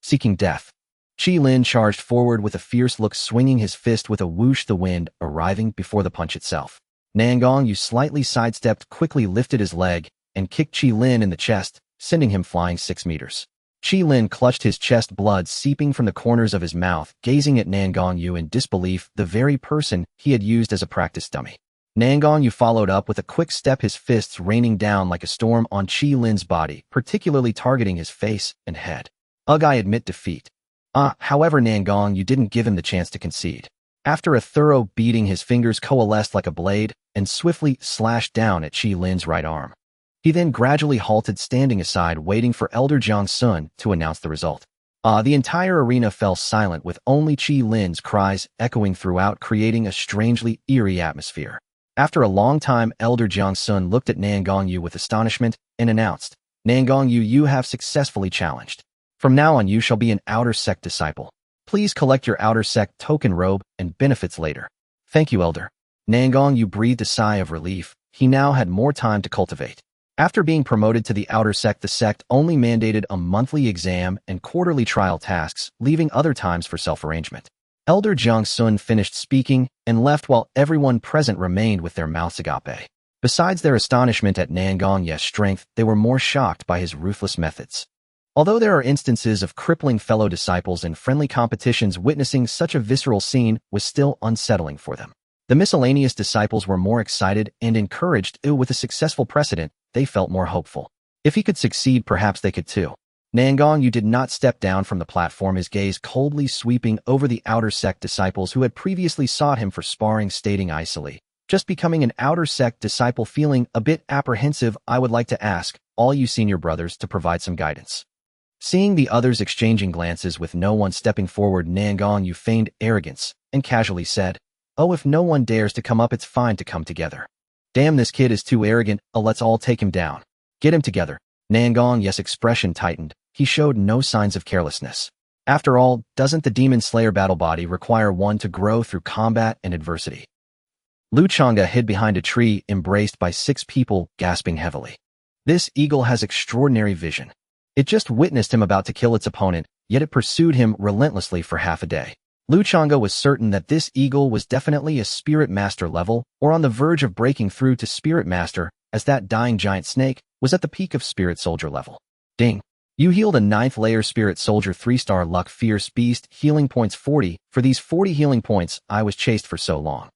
S1: Seeking death. Qi Lin charged forward with a fierce look, swinging his fist with a whoosh, the wind arriving before the punch itself. Nangong Yu slightly sidestepped, quickly lifted his leg, and kicked Qi Lin in the chest, sending him flying 6 meters. Qi Lin clutched his chest, blood seeping from the corners of his mouth, gazing at Nangong Yu in disbelief, the very person he had used as a practice dummy. Nangong Yu followed up with a quick step, his fists raining down like a storm on Qi Lin's body, particularly targeting his face and head. Ugh, I admit defeat. However, Nangong Yu didn't give him the chance to concede. After a thorough beating, his fingers coalesced like a blade and swiftly slashed down at Qi Lin's right arm. He then gradually halted, standing aside, waiting for Elder Jiang Sun to announce the result. The entire arena fell silent, with only Qi Lin's cries echoing throughout, creating a strangely eerie atmosphere. After a long time, Elder Jiang Sun looked at Nangong Yu with astonishment and announced, Nangong Yu, you have successfully challenged. From now on, you shall be an outer sect disciple. Please collect your outer sect token robe and benefits later. Thank you, Elder. Nangong Yu breathed a sigh of relief. He now had more time to cultivate. After being promoted to the outer sect, the sect only mandated a monthly exam and quarterly trial tasks, leaving other times for self-arrangement. Elder Jiang Sun finished speaking and left while everyone present remained with their mouths agape. Besides their astonishment at Nangong Yu's strength, they were more shocked by his ruthless methods. Although there are instances of crippling fellow disciples in friendly competitions, witnessing such a visceral scene was still unsettling for them. The miscellaneous disciples were more excited and encouraged. With a successful precedent, they felt more hopeful. If he could succeed, perhaps they could too. Nangong Yu did not step down from the platform, his gaze coldly sweeping over the outer sect disciples who had previously sought him for sparring, stating icily, just becoming an outer sect disciple, feeling a bit apprehensive. I would like to ask all you senior brothers to provide some guidance. Seeing the others exchanging glances with no one stepping forward, Nangong Yu feigned arrogance and casually said, oh, if no one dares to come up, it's fine to come together. Damn, this kid is too arrogant. Let's all take him down. Get him together. Nangong Yu's expression tightened. He showed no signs of carelessness. After all, doesn't the Demon Slayer battle body require one to grow through combat and adversity? Lu Changge hid behind a tree, embraced by 6 people, gasping heavily. This eagle has extraordinary vision. It just witnessed him about to kill its opponent, yet it pursued him relentlessly for half a day. Lu Changge was certain that this eagle was definitely a Spirit Master level, or on the verge of breaking through to Spirit Master, as that dying giant snake was at the peak of Spirit Soldier level. Ding! You healed a 9th layer Spirit Soldier 3-star luck fierce beast, healing points 40. For these 40 healing points, I was chased for so long.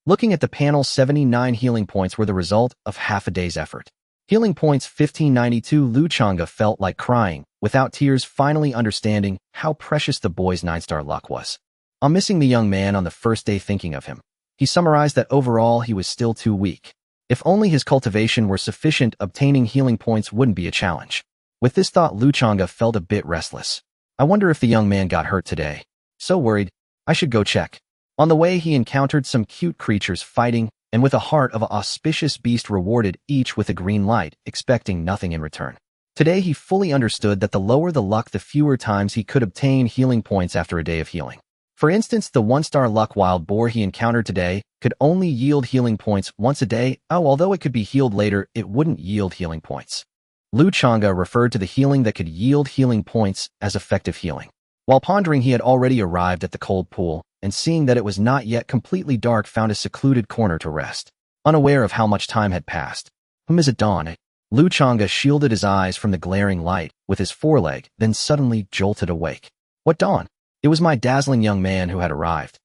S1: Looking at the panel, 79 healing points were the result of half a day's effort. Healing points 1592. Lu Changge felt like crying, without tears, finally understanding how precious the boy's 9-star luck was. I'm missing the young man on the first day thinking of him. He summarized that overall he was still too weak. If only his cultivation were sufficient, obtaining healing points wouldn't be a challenge. With this thought, Lu Changge felt a bit restless. I wonder if the young man got hurt today. So worried, I should go check. On the way, he encountered some cute creatures fighting, and with a heart of an auspicious beast rewarded each with a green light, expecting nothing in return. Today he fully understood that the lower the luck, the fewer times he could obtain healing points after a day of healing. For instance, the 1-star luck wild boar he encountered today could only yield healing points once a day. Although it could be healed later, it wouldn't yield healing points. Lu Changge referred to the healing that could yield healing points as effective healing. While pondering, he had already arrived at the cold pool, and seeing that it was not yet completely dark, found a secluded corner to rest. Unaware of how much time had passed. Is it dawn? Lu Changge shielded his eyes from the glaring light with his foreleg, then suddenly jolted awake. What dawn? It was my dazzling young man who had arrived.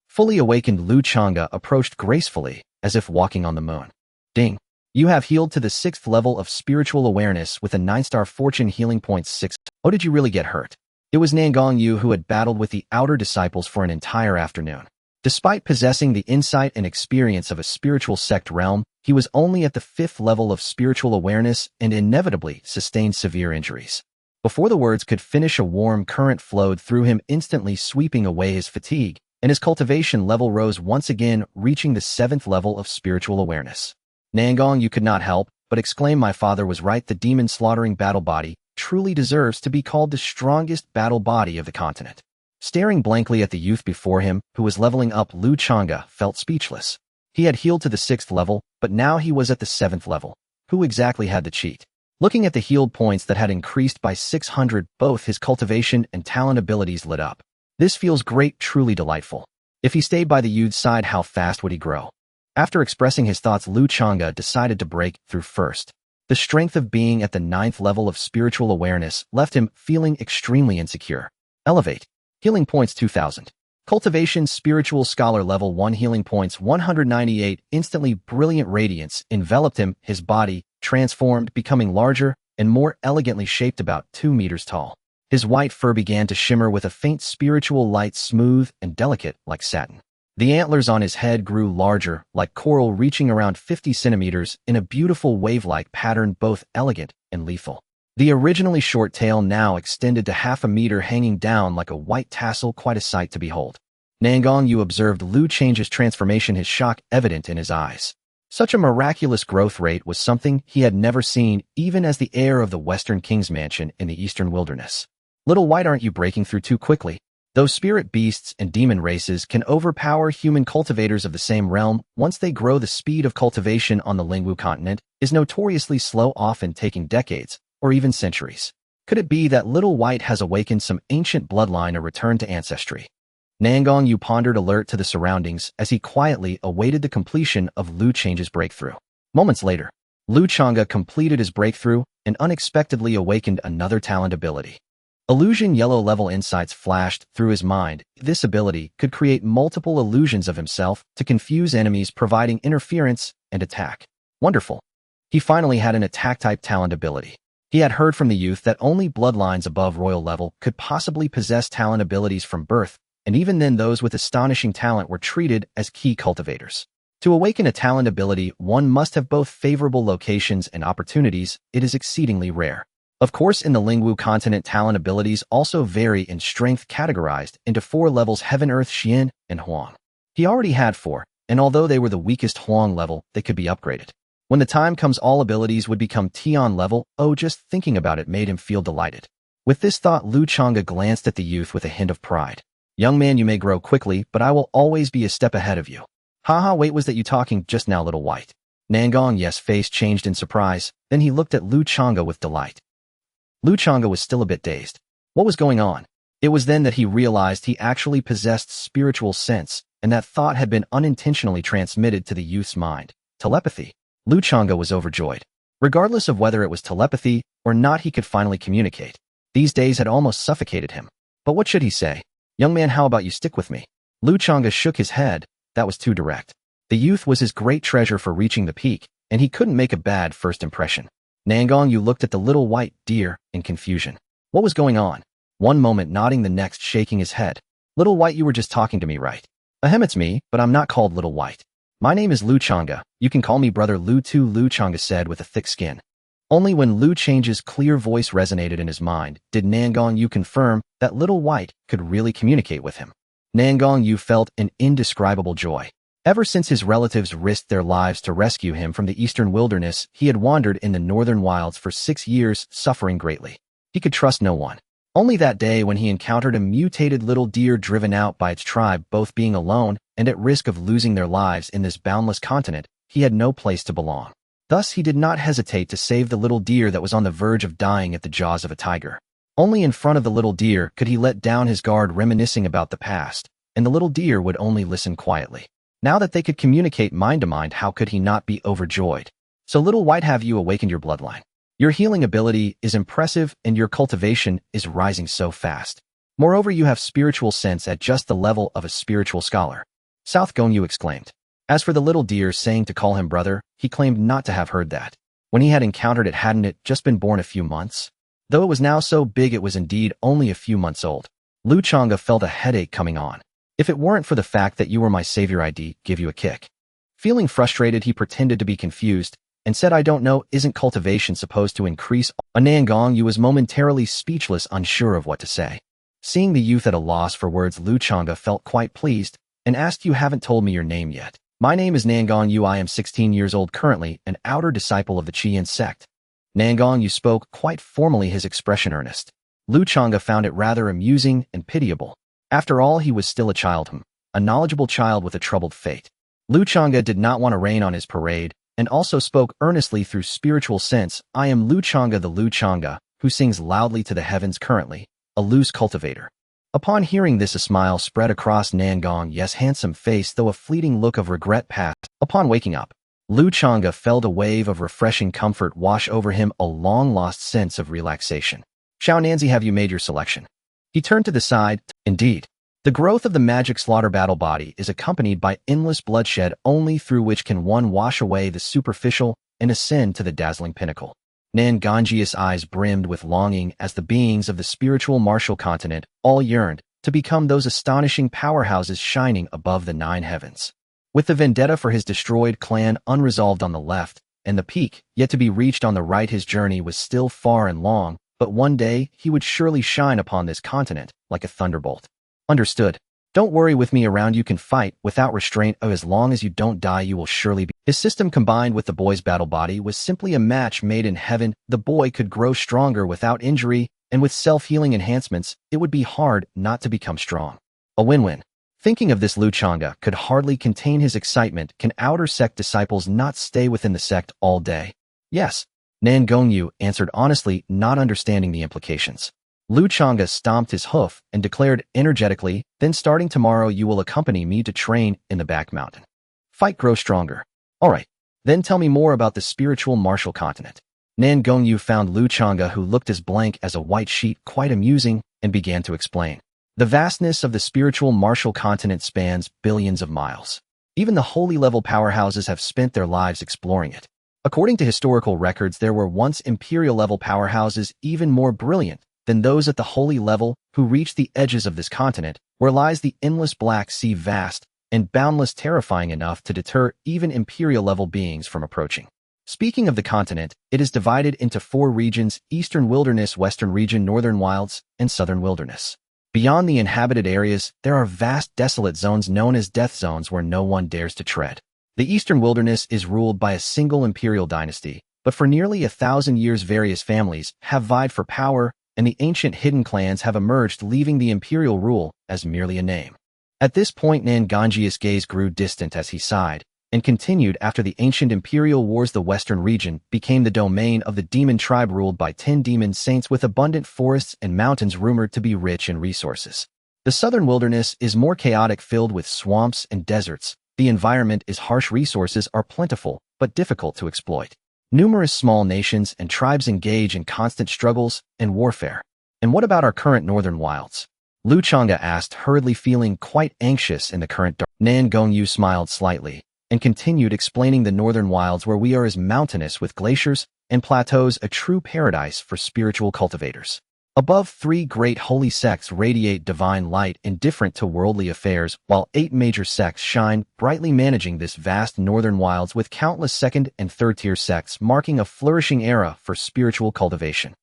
S1: Fully awakened, Lu Changge approached gracefully, as if walking on the moon. Ding! You have healed to the 6th level of spiritual awareness with a 9-star fortune healing points 6. Oh, did you really get hurt? It was Nangong Yu who had battled with the outer disciples for an entire afternoon. Despite possessing the insight and experience of a spiritual sect realm, he was only at the 5th level of spiritual awareness and inevitably sustained severe injuries. Before the words could finish, a warm current flowed through him, instantly sweeping away his fatigue, and his cultivation level rose once again, reaching the 7th level of spiritual awareness. Nangong Yu could not help but exclaim, my father was right, the demon-slaughtering battle body truly deserves to be called the strongest battle body of the continent. Staring blankly at the youth before him, who was leveling up, Lu Changge felt speechless. He had healed to the 6th level, but now he was at the 7th level. Who exactly had the cheat? Looking at the healed points that had increased by 600, both his cultivation and talent abilities lit up. This feels great, truly delightful. If he stayed by the youth's side, how fast would he grow? After expressing his thoughts, Lu Changge decided to break through first. The strength of being at the 9th level of spiritual awareness left him feeling extremely insecure. Elevate. Healing points 2000. Cultivation spiritual scholar level 1 healing points 198. Instantly brilliant radiance enveloped him, his body transformed, becoming larger and more elegantly shaped, about 2 meters tall. His white fur began to shimmer with a faint spiritual light, smooth and delicate like satin. The antlers on his head grew larger, like coral, reaching around 50 centimeters in a beautiful wave-like pattern, both elegant and lethal. The originally short tail now extended to half a meter, hanging down like a white tassel, quite a sight to behold. Nangong Yu observed Lu Change's transformation, his shock evident in his eyes. Such a miraculous growth rate was something he had never seen, even as the heir of the Western King's mansion in the Eastern Wilderness. Little White, aren't you breaking through too quickly? Those spirit beasts and demon races can overpower human cultivators of the same realm once they grow. The speed of cultivation on the Lingwu continent is notoriously slow, often taking decades or even centuries. Could it be that Little White has awakened some ancient bloodline or returned to ancestry? Nangong Yu pondered, alert to the surroundings, as he quietly awaited the completion of Lu Change's breakthrough. Moments later, Lu Changge completed his breakthrough and unexpectedly awakened another talent ability. Illusion yellow level insights flashed through his mind. This ability could create multiple illusions of himself to confuse enemies, providing interference and attack. Wonderful. He finally had an attack-type talent ability. He had heard from the youth that only bloodlines above royal level could possibly possess talent abilities from birth, and even then those with astonishing talent were treated as key cultivators. To awaken a talent ability, one must have both favorable locations and opportunities. It is exceedingly rare. Of course, in the Lingwu continent, talent abilities also vary in strength, categorized into 4 levels: Heaven, Earth, Xian, and Huang. He already had 4, and although they were the weakest Huang level, they could be upgraded. When the time comes, all abilities would become Tian level. Oh, just thinking about it made him feel delighted. With this thought, Lu Changge glanced at the youth with a hint of pride. Young man, you may grow quickly, but I will always be a step ahead of you. Haha, wait, was that you talking just now, little white? Nangong Yu's face changed in surprise, then he looked at Lu Changge with delight. Lu Changge was still a bit dazed. What was going on? It was then that he realized he actually possessed spiritual sense, and that thought had been unintentionally transmitted to the youth's mind. Telepathy. Lu Changge was overjoyed. Regardless of whether it was telepathy or not, he could finally communicate. These days had almost suffocated him. But what should he say? Young man, how about you stick with me? Lu Changge shook his head. That was too direct. The youth was his great treasure for reaching the peak, and he couldn't make a bad first impression. Nangong Yu looked at the little white deer in confusion. What was going on? One moment nodding, the next shaking his head. Little white, you were just talking to me, right? Ahem, it's me, but I'm not called little white. My name is Lu Changge. You can call me brother Lu too, Lu Changge said with a thick skin. Only when Lu Change's clear voice resonated in his mind did Nangong Yu confirm that little white could really communicate with him. Nangong Yu felt an indescribable joy. Ever since his relatives risked their lives to rescue him from the eastern wilderness, he had wandered in the northern wilds for 6 years, suffering greatly. He could trust no one. Only that day when he encountered a mutated little deer driven out by its tribe, both being alone and at risk of losing their lives in this boundless continent, he had no place to belong. Thus, he did not hesitate to save the little deer that was on the verge of dying at the jaws of a tiger. Only in front of the little deer could he let down his guard, reminiscing about the past, and the little deer would only listen quietly. Now that they could communicate mind to mind, how could he not be overjoyed? So little white, have you awakened your bloodline? Your healing ability is impressive and your cultivation is rising so fast. Moreover, you have spiritual sense at just the level of a spiritual scholar. Nangong Yu exclaimed. As for the little deer saying to call him brother, he claimed not to have heard that. When he had encountered it, hadn't it just been born a few months? Though it was now so big, it was indeed only a few months old. Lu Changge felt a headache coming on. If it weren't for the fact that you were my savior, I'd give you a kick. Feeling frustrated, he pretended to be confused and said, I don't know, isn't cultivation supposed to increase? Nangong Yu was momentarily speechless, unsure of what to say. Seeing the youth at a loss for words, Lu Changge felt quite pleased and asked, you haven't told me your name yet. My name is Nangong Yu. I am 16 years old, currently an outer disciple of the Qian sect. Nangong Yu spoke quite formally, his expression earnest. Lu Changge found it rather amusing and pitiable. After all, he was still a child, a knowledgeable child with a troubled fate. Lu Changge did not want to rain on his parade, and also spoke earnestly through spiritual sense. I am Lu Changge, the Lu Changge, who sings loudly to the heavens currently, a loose cultivator. Upon hearing this, a smile spread across Nangong Yu's handsome face, though a fleeting look of regret passed. Upon waking up, Lu Changge felt a wave of refreshing comfort wash over him, a long-lost sense of relaxation. Xiao Nanzi, have you made your selection? He turned to the side. Indeed. The growth of the magic slaughter battle body is accompanied by endless bloodshed, only through which can one wash away the superficial and ascend to the dazzling pinnacle. Nangong Yu's eyes brimmed with longing as the beings of the spiritual martial continent all yearned to become those astonishing powerhouses shining above the 9 heavens. With the vendetta for his destroyed clan unresolved on the left and the peak yet to be reached on the right, his journey was still far and long, but one day he would surely shine upon this continent like a thunderbolt. Understood. Don't worry, with me around you can fight without restraint. Oh, as long as you don't die, you will surely be. His system combined with the boy's battle body was simply a match made in heaven. The boy could grow stronger without injury, and with self-healing enhancements, it would be hard not to become strong. A win-win. Thinking of this, Lu Changge could hardly contain his excitement. Can outer sect disciples not stay within the sect all day? Yes. Nangong Yu answered honestly, not understanding the implications. Lu Changge stomped his hoof and declared energetically, then starting tomorrow you will accompany me to train in the back mountain. Fight, grow stronger. All right, then tell me more about the spiritual martial continent. Nangong Yu found Lu Changge, who looked as blank as a white sheet, quite amusing, and began to explain. The vastness of the spiritual martial continent spans billions of miles. Even the holy level powerhouses have spent their lives exploring it. According to historical records, there were once imperial level powerhouses even more brilliant than those at the holy level who reached the edges of this continent, where lies the endless Black Sea, vast and boundless, terrifying enough to deter even imperial-level beings from approaching. Speaking of the continent, it is divided into 4 regions: Eastern Wilderness, Western Region, Northern Wilds, and Southern Wilderness. Beyond the inhabited areas, there are vast desolate zones known as death zones where no one dares to tread. The Eastern Wilderness is ruled by a single imperial dynasty, but for nearly 1,000 years various families have vied for power and the ancient hidden clans have emerged, leaving the imperial rule as merely a name. At this point, Nangong gaze grew distant as he sighed, and continued. After the ancient imperial wars, the western region became the domain of the demon tribe ruled by 10 demon saints with abundant forests and mountains rumored to be rich in resources. The southern wilderness is more chaotic, filled with swamps and deserts. The environment is harsh, resources are plentiful, but difficult to exploit. Numerous small nations and tribes engage in constant struggles and warfare. And what about our current northern wilds? Lu Changge asked, hurriedly, feeling quite anxious in the current dark. Nangong Yu smiled slightly and continued, explaining the northern wilds where we are is mountainous with glaciers and plateaus, a true paradise for spiritual cultivators. Above, 3 great holy sects radiate divine light, indifferent to worldly affairs, while 8 major sects shine brightly, managing this vast northern wilds with countless second and third-tier sects, marking a flourishing era for spiritual cultivation.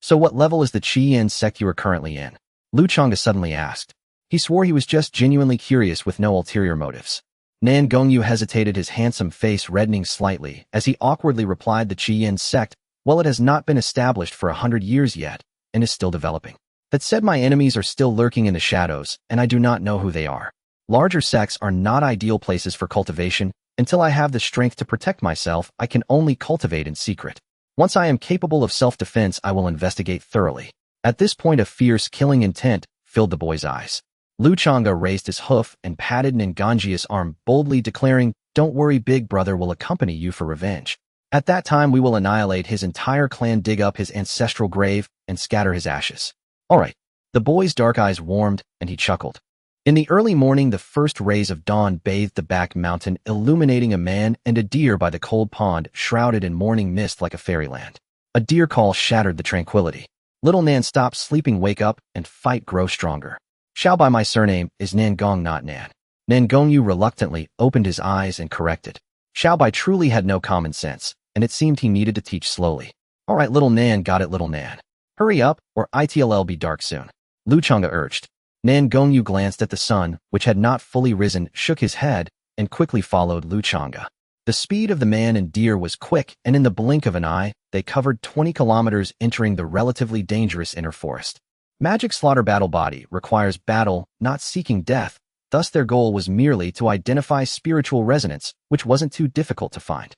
S1: So what level is the Qian sect you are currently in? Lu Changge suddenly asked. He swore he was just genuinely curious with no ulterior motives. Nangong Yu hesitated, his handsome face reddening slightly, as he awkwardly replied, the Qian sect, well, it has not been established for 100 years yet, and is still developing. That said, my enemies are still lurking in the shadows, and I do not know who they are. Larger sects are not ideal places for cultivation. Until I have the strength to protect myself, I can only cultivate in secret. Once I am capable of self-defense, I will investigate thoroughly. At this point, a fierce, killing intent filled the boy's eyes. Lu Changge raised his hoof and patted Nangong's arm, boldly declaring, don't worry, big brother will accompany you for revenge. At that time, we will annihilate his entire clan, dig up his ancestral grave, and scatter his ashes. All right. The boy's dark eyes warmed, and he chuckled. In the early morning, the first rays of dawn bathed the back mountain, illuminating a man and a deer by the cold pond, shrouded in morning mist like a fairyland. A deer call shattered the tranquility. Little Nan, stop sleeping, wake up, and fight, grow stronger. Xiaobai, my surname is Nangong, not Nan. Nangong Yu reluctantly opened his eyes and corrected. Xiaobai truly had no common sense, and it seemed he needed to teach slowly. All right, little Nan, got it, little Nan. Hurry up, or it'll be dark soon. Lu Changge urged. Nangong Yu glanced at the sun, which had not fully risen, shook his head, and quickly followed Lu Changge. The speed of the man and deer was quick, and in the blink of an eye, they covered 20 kilometers, entering the relatively dangerous inner forest. Magic slaughter battle body requires battle, not seeking death. Thus their goal was merely to identify spiritual resonance, which wasn't too difficult to find.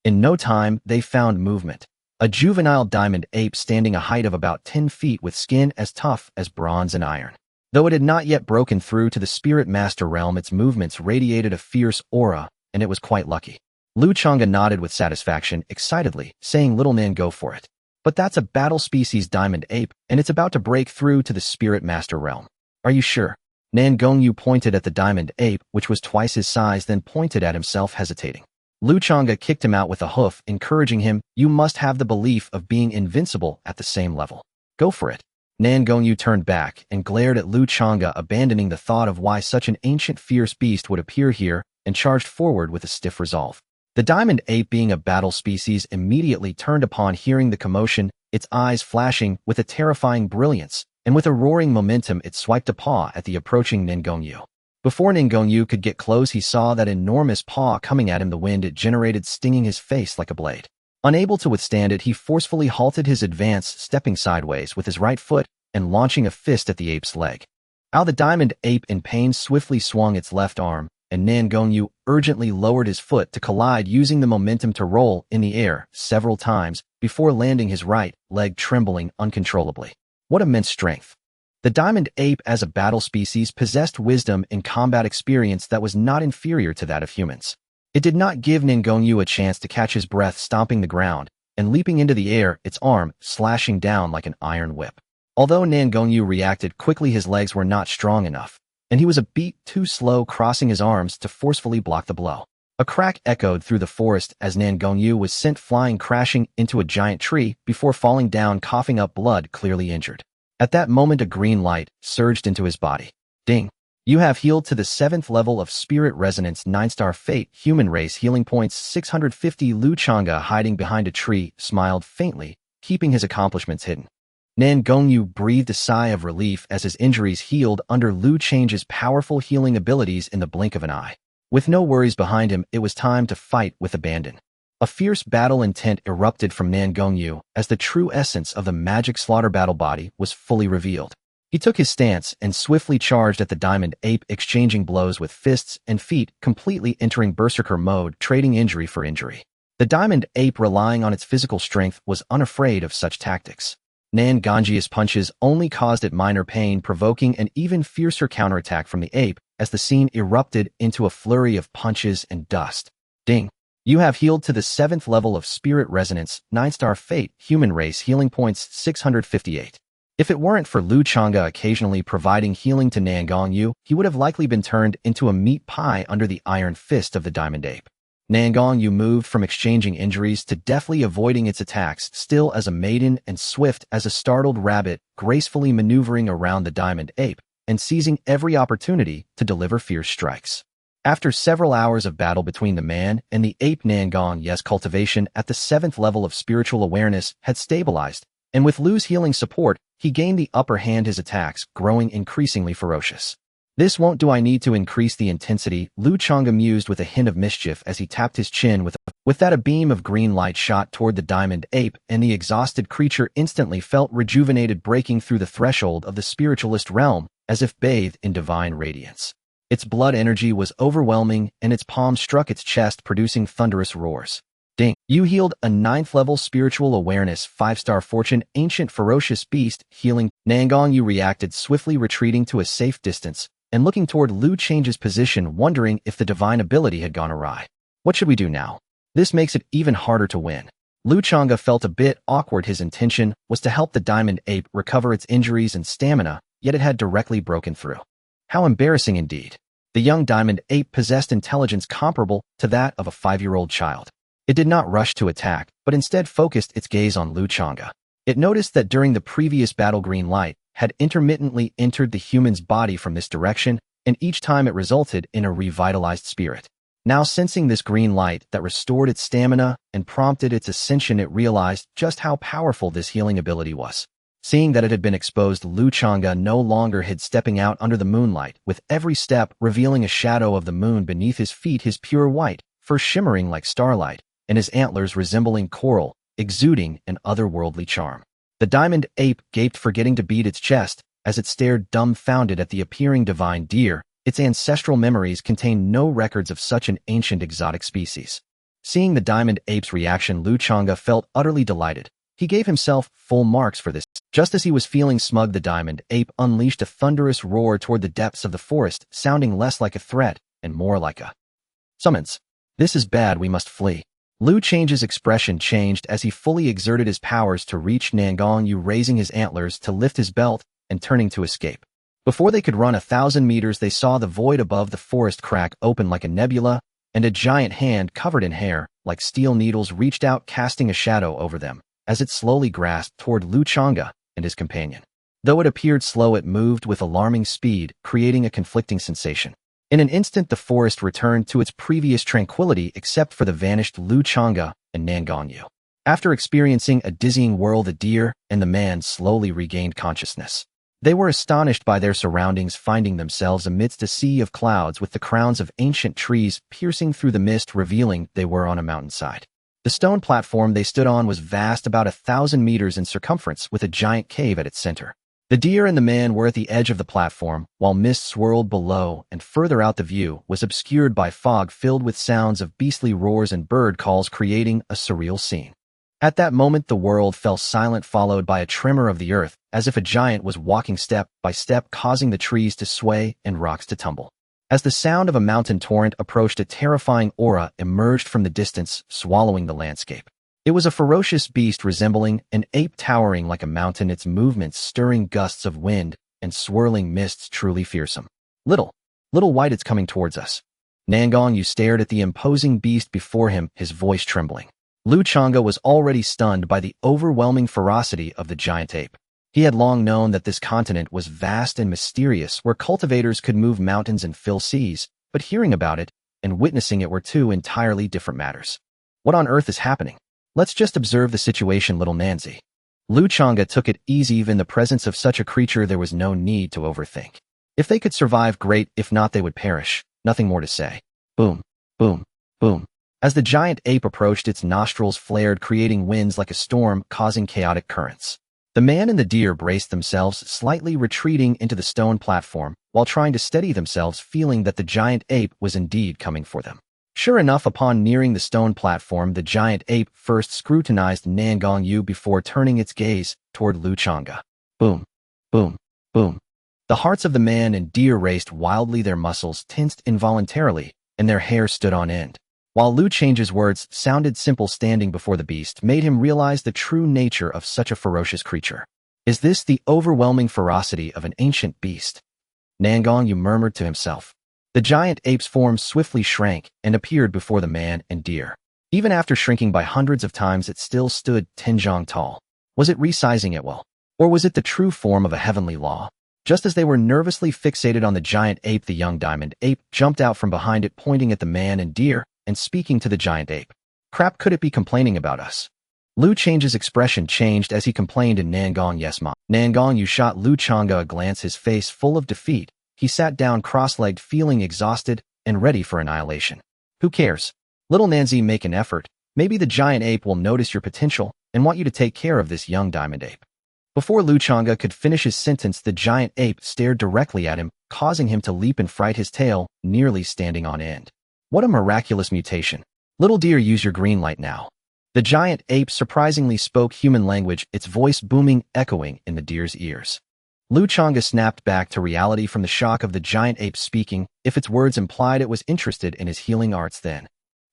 S1: In no time, they found movement. A juvenile diamond ape standing a height of about 10 feet with skin as tough as bronze and iron. Though it had not yet broken through to the spirit master realm, its movements radiated a fierce aura, and it was quite lucky. Lu Changge nodded with satisfaction, excitedly, saying, little Nan, go for it. But that's a battle species diamond ape, and it's about to break through to the spirit master realm. Are you sure? Nangong Yu pointed at the diamond ape, which was twice his size, then pointed at himself, hesitating. Lu Changge kicked him out with a hoof, encouraging him, you must have the belief of being invincible at the same level. Go for it. Nangong Yu turned back and glared at Lu Changge, abandoning the thought of why such an ancient fierce beast would appear here, and charged forward with a stiff resolve. The diamond ape, being a battle species, immediately turned upon hearing the commotion, its eyes flashing with a terrifying brilliance, and with a roaring momentum it swiped a paw at the approaching Nangong Yu. Before Nangong Yu could get close, he saw that enormous paw coming at him. The wind it generated stinging his face like a blade. Unable to withstand it, he forcefully halted his advance, stepping sideways with his right foot and launching a fist at the ape's leg. How the diamond ape in pain swiftly swung its left arm, and Nangong Yu urgently lowered his foot to collide, using the momentum to roll in the air several times before landing, his right leg trembling uncontrollably. What immense strength! The diamond ape, as a battle species, possessed wisdom and combat experience that was not inferior to that of humans. It did not give Nangong Yu a chance to catch his breath, stomping the ground and leaping into the air, its arm slashing down like an iron whip. Although Nangong Yu reacted quickly, his legs were not strong enough, and he was a beat too slow, crossing his arms to forcefully block the blow. A crack echoed through the forest as Nangong Yu was sent flying, crashing into a giant tree before falling down, coughing up blood, clearly injured. At that moment, a green light surged into his body. Ding! You have healed to the 7th level of Spirit Resonance, 9-star Fate, Human Race, healing points 650. Lu Changge, hiding behind a tree, smiled faintly, keeping his accomplishments hidden. Nangong Yu breathed a sigh of relief as his injuries healed under Lu Change's powerful healing abilities in the blink of an eye. With no worries behind him, it was time to fight with abandon. A fierce battle intent erupted from Nangong Yu as the true essence of the magic slaughter battle body was fully revealed. He took his stance and swiftly charged at the diamond ape, exchanging blows with fists and feet, completely entering berserker mode, trading injury for injury. The diamond ape, relying on its physical strength, was unafraid of such tactics. Nangong Yu's punches only caused it minor pain, provoking an even fiercer counterattack from the ape as the scene erupted into a flurry of punches and dust. Ding! You have healed to the 7th level of Spirit Resonance, 9-star Fate, Human Race Healing Points 658. If it weren't for Lu Changge occasionally providing healing to Nangong Yu, he would have likely been turned into a meat pie under the iron fist of the diamond ape. Nangong Yu moved from exchanging injuries to deftly avoiding its attacks, still as a maiden and swift as a startled rabbit, gracefully maneuvering around the diamond ape and seizing every opportunity to deliver fierce strikes. After several hours of battle between the man and the ape, Nangong Yu's cultivation at the 7th level of spiritual awareness had stabilized, and with Lu's healing support, he gained the upper hand, his attacks growing increasingly ferocious. This won't do. I need to increase the intensity, Lu Changge mused with a hint of mischief as he tapped his chin with that. A beam of green light shot toward the diamond ape, and the exhausted creature instantly felt rejuvenated, breaking through the threshold of the spiritualist realm as if bathed in divine radiance. Its blood energy was overwhelming, and its palm struck its chest, producing thunderous roars. Ding! You healed a 9th level spiritual awareness, 5-star fortune, ancient ferocious beast, healing. Nangong Yu reacted, swiftly retreating to a safe distance and looking toward Lu Change's position, wondering if the divine ability had gone awry. What should we do now? This makes it even harder to win. Lu Changge felt a bit awkward. His intention was to help the diamond ape recover its injuries and stamina, yet it had directly broken through. How embarrassing indeed. The young diamond ape possessed intelligence comparable to that of a 5-year-old child. It did not rush to attack, but instead focused its gaze on Lu Changge. It noticed that during the previous battle, green light had intermittently entered the human's body from this direction, and each time it resulted in a revitalized spirit. Now, sensing this green light that restored its stamina and prompted its ascension, it realized just how powerful this healing ability was. Seeing that it had been exposed, Lu Changge no longer hid, stepping out under the moonlight, with every step revealing a shadow of the moon beneath his feet, his pure white fur shimmering like starlight, and his antlers resembling coral, exuding an otherworldly charm. The diamond ape gaped, forgetting to beat its chest, as it stared dumbfounded at the appearing divine deer. Its ancestral memories contained no records of such an ancient exotic species. Seeing the diamond ape's reaction, Lu Changge felt utterly delighted. He gave himself full marks for this. Just as he was feeling smug, the diamond ape unleashed a thunderous roar toward the depths of the forest, sounding less like a threat and more like a summons. This is bad, we must flee. Lu Change's expression changed as he fully exerted his powers to reach Nangong Yu, raising his antlers to lift his belt and turning to escape. Before they could run 1,000 meters, they saw the void above the forest crack open like a nebula, and a giant hand covered in hair, like steel needles, reached out, casting a shadow over them as it slowly grasped toward Lu Changge and his companion. Though it appeared slow, it moved with alarming speed, creating a conflicting sensation. In an instant, the forest returned to its previous tranquility except for the vanished Lu Changge and Nangong Yu. After experiencing a dizzying whirl, the deer and the man slowly regained consciousness. They were astonished by their surroundings, finding themselves amidst a sea of clouds with the crowns of ancient trees piercing through the mist, revealing they were on a mountainside. The stone platform they stood on was vast, about 1,000 meters in circumference, with a giant cave at its center. The deer and the man were at the edge of the platform, while mist swirled below, and further out the view was obscured by fog filled with sounds of beastly roars and bird calls, creating a surreal scene. At that moment, the world fell silent, followed by a tremor of the earth, as if a giant was walking step by step, causing the trees to sway and rocks to tumble. As the sound of a mountain torrent approached, a terrifying aura emerged from the distance, swallowing the landscape. It was a ferocious beast resembling an ape, towering like a mountain, its movements stirring gusts of wind and swirling mists truly fearsome. Little white, it's coming towards us. Nangong Yu stared at the imposing beast before him, his voice trembling. Lu Changge was already stunned by the overwhelming ferocity of the giant ape. He had long known that this continent was vast and mysterious, where cultivators could move mountains and fill seas, but hearing about it and witnessing it were two entirely different matters. What on earth is happening? Let's just observe the situation, little Nancy. Lu Changge took it easy. In the presence of such a creature, there was no need to overthink. If they could survive, great. If not, they would perish. Nothing more to say. Boom, boom, boom. As the giant ape approached, its nostrils flared, creating winds like a storm, causing chaotic currents. The man and the deer braced themselves, slightly retreating into the stone platform, while trying to steady themselves, feeling that the giant ape was indeed coming for them. Sure enough, upon nearing the stone platform, the giant ape first scrutinized Nangong Yu before turning its gaze toward Lu Changge. Boom, boom, boom. The hearts of the man and deer raced wildly, their muscles tensed involuntarily, and their hair stood on end. While Lu Change's words sounded simple, standing before the beast made him realize the true nature of such a ferocious creature. Is this the overwhelming ferocity of an ancient beast? Nangong Yu murmured to himself. The giant ape's form swiftly shrank and appeared before the man and deer. Even after shrinking by hundreds of times, it still stood 10 zhang tall. Was it resizing it well? Or was it the true form of a heavenly law? Just as they were nervously fixated on the giant ape, the young diamond ape jumped out from behind it, pointing at the man and deer and speaking to the giant ape. Crap, could it be complaining about us? Lu Change's expression changed as he complained in Nangong Yes Ma. Nangong Yu shot Lu Changge a glance, his face full of defeat. He sat down cross-legged, feeling exhausted and ready for annihilation. Who cares? Little Nanzi, make an effort. Maybe the giant ape will notice your potential and want you to take care of this young diamond ape. Before Lu Changge could finish his sentence, the giant ape stared directly at him, causing him to leap and fright, his tail nearly standing on end. What a miraculous mutation. Little deer, use your green light now. The giant ape surprisingly spoke human language, its voice booming, echoing in the deer's ears. Lu Changge snapped back to reality from the shock of the giant ape speaking. If its words implied it was interested in his healing arts, then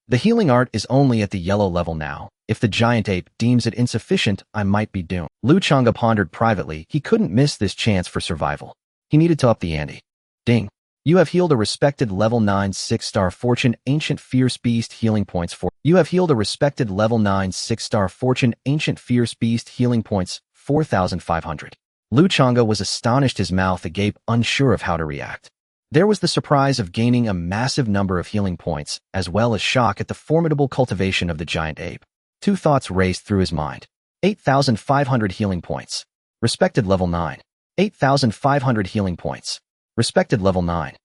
S1: the healing art is only at the yellow level now. If the giant ape deems it insufficient, I might be doomed. Lu Changge pondered privately. He couldn't miss this chance for survival. He needed to up the ante. Ding. You have healed a respected level 9 6-star fortune ancient fierce beast healing points for. You have healed a respected level 9 6-star fortune ancient fierce beast healing points 4,500. Lu Changge was astonished, his mouth agape, unsure of how to react. There was the surprise of gaining a massive number of healing points, as well as shock at the formidable cultivation of the giant ape. Two thoughts raced through his mind. 8,500 healing points. Respected level 9. 8,500 healing points. Respected level 9.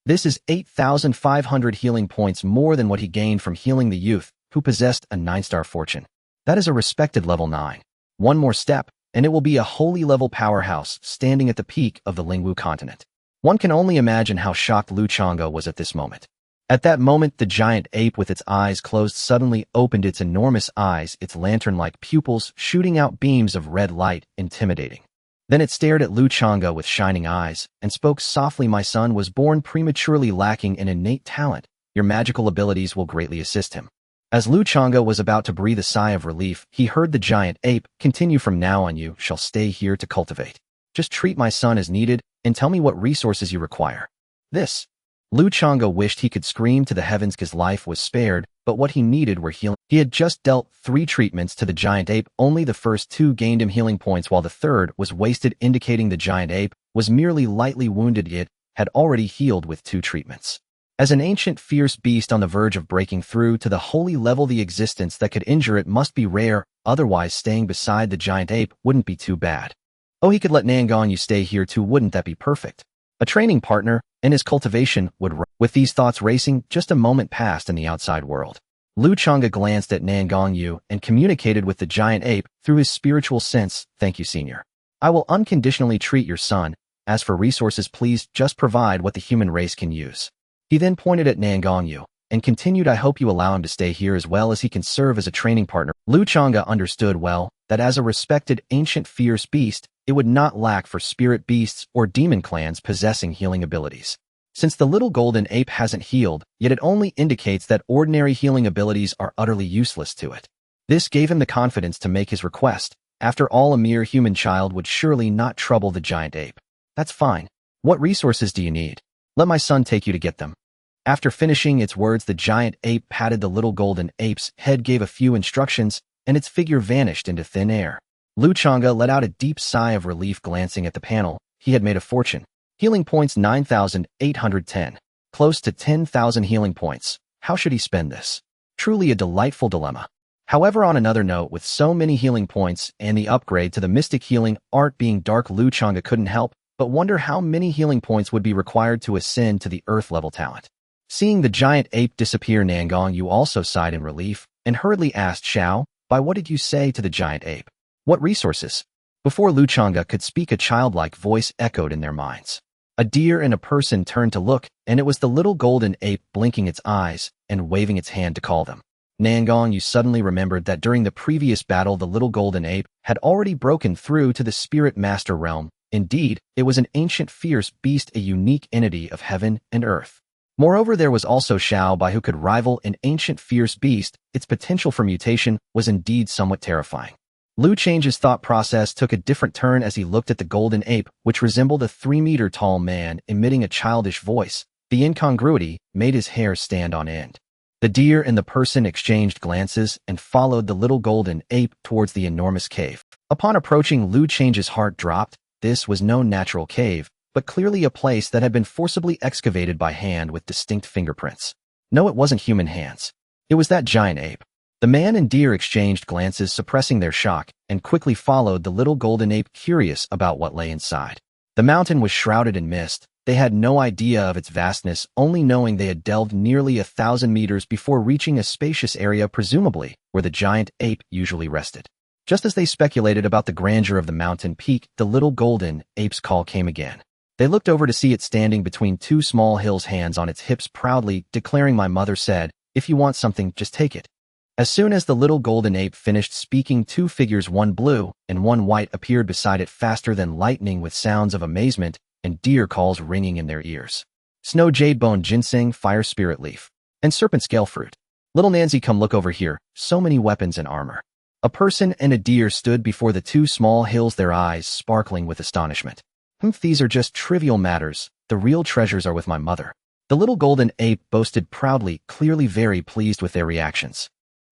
S1: This is 8,500 healing points more than what he gained from healing the youth, who possessed a 9-star fortune. That is a respected level 9. One more step, and it will be a holy level powerhouse standing at the peak of the Lingwu continent. One can only imagine how shocked Lu Changge was at this moment. At that moment, the giant ape, with its eyes closed, suddenly opened its enormous eyes, its lantern-like pupils shooting out beams of red light, intimidating. Then it stared at Lu Changge with shining eyes and spoke softly. My son was born prematurely, lacking in innate talent. Your magical abilities will greatly assist him. As Lu Changge was about to breathe a sigh of relief, he heard the giant ape continue, from now on you shall stay here to cultivate. Just treat my son as needed and tell me what resources you require. This. Lu Changge wished he could scream to the heavens, his life was spared, but what he needed were healing. He had just dealt 3 treatments to the giant ape. Only the first 2 gained him healing points, while the third was wasted, indicating the giant ape was merely lightly wounded, yet had already healed with 2 treatments. As an ancient fierce beast on the verge of breaking through to the holy level, the existence that could injure it must be rare, otherwise staying beside the giant ape wouldn't be too bad. Oh, he could let Nangong Yu stay here too, wouldn't that be perfect? A training partner and his cultivation would run. With these thoughts racing, just a moment passed in the outside world. Lu Changge glanced at Nangong Yu and communicated with the giant ape through his spiritual sense. Thank you, senior. I will unconditionally treat your son. As for resources, please just provide what the human race can use. He then pointed at Nangong Yu and continued, I hope you allow him to stay here as well as he can serve as a training partner. Lu Changge understood well that as a respected ancient fierce beast, it would not lack for spirit beasts or demon clans possessing healing abilities. Since the little golden ape hasn't healed, yet it only indicates that ordinary healing abilities are utterly useless to it. This gave him the confidence to make his request. After all, a mere human child would surely not trouble the giant ape. That's fine. What resources do you need? Let my son take you to get them. After finishing its words, the giant ape patted the little golden ape's head, gave a few instructions, and its figure vanished into thin air. Lu Changge let out a deep sigh of relief, glancing at the panel. He had made a fortune. Healing points 9,810. Close to 10,000 healing points. How should he spend this? Truly a delightful dilemma. However, on another note, with so many healing points and the upgrade to the mystic healing art being dark, Lu Changge couldn't help but wonder how many healing points would be required to ascend to the earth level talent. Seeing the giant ape disappear, Nangong Yu also sighed in relief and hurriedly asked Xiao, "By what did you say to the giant ape? What resources?" Before Lu Changge could speak, a childlike voice echoed in their minds. A deer and a person turned to look, and it was the little golden ape blinking its eyes and waving its hand to call them. Nangong Yu suddenly remembered that during the previous battle, the little golden ape had already broken through to the spirit master realm. Indeed, it was an ancient fierce beast, a unique entity of heaven and earth. Moreover, there was also Xiao Bai, who could rival an ancient fierce beast. Its potential for mutation was indeed somewhat terrifying. Lu Change's thought process took a different turn as he looked at the golden ape, which resembled a 3-meter-tall man emitting a childish voice. The incongruity made his hair stand on end. The deer and the person exchanged glances and followed the little golden ape towards the enormous cave. Upon approaching, Lu Change's heart dropped. This was no natural cave, but clearly a place that had been forcibly excavated by hand with distinct fingerprints. No, it wasn't human hands. It was that giant ape. The man and deer exchanged glances, suppressing their shock, and quickly followed the little golden ape, curious about what lay inside. The mountain was shrouded in mist. They had no idea of its vastness, only knowing they had delved nearly 1,000 meters before reaching a spacious area, presumably where the giant ape usually rested. Just as they speculated about the grandeur of the mountain peak, the little golden ape's call came again. They looked over to see it standing between two small hills, hands on its hips, proudly declaring, "My mother said, if you want something, just take it." As soon as the little golden ape finished speaking, 2 figures, one blue and one white, appeared beside it faster than lightning, with sounds of amazement and deer calls ringing in their ears. "Snow jade bone, ginseng, fire spirit leaf, and serpent scale fruit. Little Nancy, come look over here. So many weapons and armor." A person and a deer stood before the 2 small hills, their eyes sparkling with astonishment. These are just trivial matters. The real treasures are with my mother." The little golden ape boasted proudly, clearly very pleased with their reactions.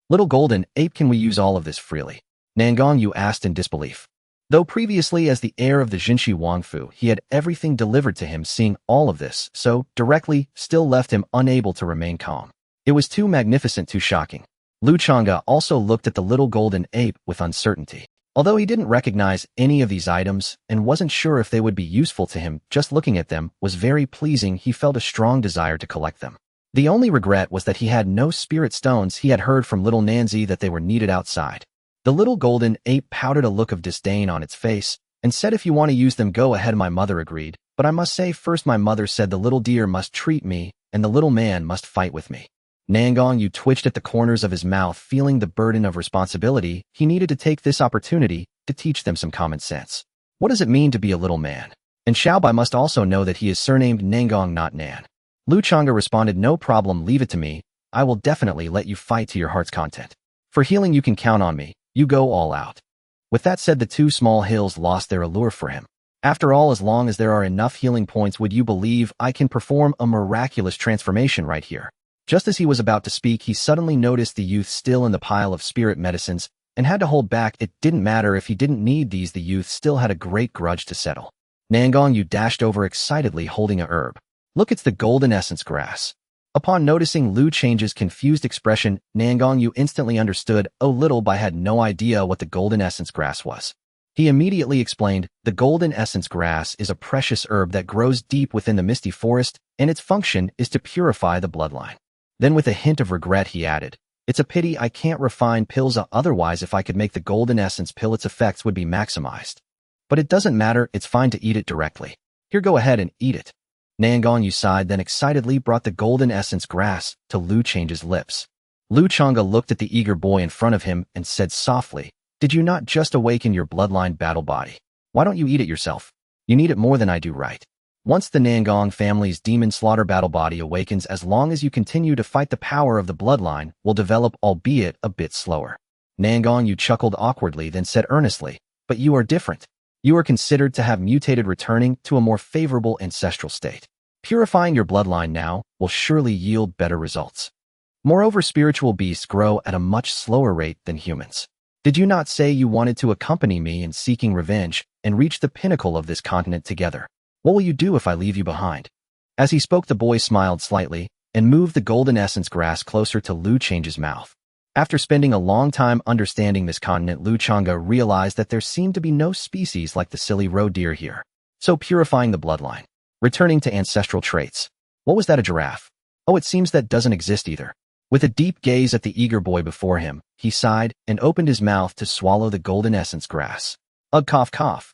S1: "Little golden ape, can we use all of this freely?" Nangong Yu asked in disbelief. Though previously, as the heir of the Jinshi Wangfu, he had everything delivered to him, seeing all of this so directly still left him unable to remain calm. It was too magnificent, too shocking. Lu Changge also looked at the little golden ape with uncertainty. Although he didn't recognize any of these items and wasn't sure if they would be useful to him, just looking at them was very pleasing. He felt a strong desire to collect them. The only regret was that he had no spirit stones. He had heard from little Nancy that they were needed outside. The little golden ape pouted a look of disdain on its face and said, "If you want to use them, go ahead." My mother agreed, "But I must say first, my mother said the little deer must treat me and the little man must fight with me." Nangong Yu twitched at the corners of his mouth, feeling the burden of responsibility. He needed to take this opportunity to teach them some common sense. What does it mean to be a little man? And Xiao Bai must also know that he is surnamed Nangong, not Nan. Lu Changge responded, "No problem, leave it to me. I will definitely let you fight to your heart's content. For healing, you can count on me. You go all out." With that said, the 2 small hills lost their allure for him. After all, as long as there are enough healing points, would you believe I can perform a miraculous transformation right here? Just as he was about to speak, he suddenly noticed the youth still in the pile of spirit medicines and had to hold back. It didn't matter if he didn't need these, the youth still had a great grudge to settle. Nangong Yu dashed over excitedly, holding a herb. "Look, it's the golden essence grass." Upon noticing Lu Change's confused expression, Nangong Yu instantly understood. Little Bai had no idea what the golden essence grass was. He immediately explained, "The golden essence grass is a precious herb that grows deep within the misty forest, and its function is to purify the bloodline." Then with a hint of regret, he added, "It's a pity I can't refine pills, otherwise if I could make the golden essence pill, its effects would be maximized. But it doesn't matter, it's fine to eat it directly. Here, go ahead and eat it." Nangong Yu sighed, then excitedly brought the golden essence grass to Lu Change's lips. Lu Changge looked at the eager boy in front of him and said softly, "Did you not just awaken your bloodline battle body? Why don't you eat it yourself? You need it more than I do, right? Once the Nangong family's demon slaughter battle body awakens, as long as you continue to fight, the power of the bloodline will develop, albeit a bit slower." Nangong Yu chuckled awkwardly, then said earnestly, "But you are different. You are considered to have mutated, returning to a more favorable ancestral state. Purifying your bloodline now will surely yield better results. Moreover, spiritual beasts grow at a much slower rate than humans. Did you not say you wanted to accompany me in seeking revenge and reach the pinnacle of this continent together? What will you do if I leave you behind?" As he spoke, the boy smiled slightly and moved the golden essence grass closer to Lu Change's mouth. After spending a long time understanding this continent, Lu Changge realized that there seemed to be no species like the silly roe deer here. So purifying the bloodline, returning to ancestral traits. What was that, a giraffe? Oh, it seems that doesn't exist either. With a deep gaze at the eager boy before him, he sighed and opened his mouth to swallow the golden essence grass. Ugh, cough, cough.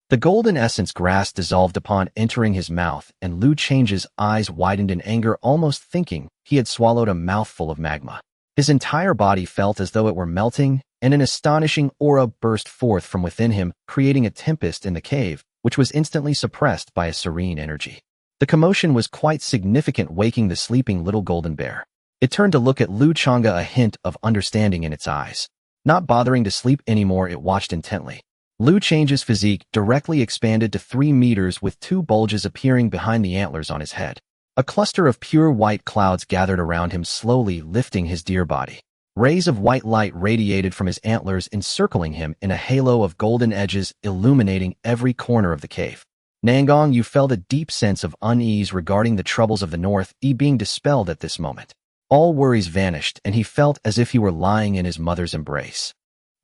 S1: The golden essence grass dissolved upon entering his mouth, and Lu Change's eyes widened in anger, almost thinking he had swallowed a mouthful of magma. His entire body felt as though it were melting, and an astonishing aura burst forth from within him, creating a tempest in the cave, which was instantly suppressed by a serene energy. The commotion was quite significant, waking the sleeping little golden bear. It turned to look at Lu Changge, a hint of understanding in its eyes. Not bothering to sleep anymore, it watched intently. Lu Change's physique directly expanded to 3 meters, with 2 bulges appearing behind the antlers on his head. A cluster of pure white clouds gathered around him, slowly lifting his dear body. Rays of white light radiated from his antlers, encircling him in a halo of golden edges, illuminating every corner of the cave. Nangong Yu felt a deep sense of unease regarding the troubles of the north being dispelled at this moment. All worries vanished, and he felt as if he were lying in his mother's embrace.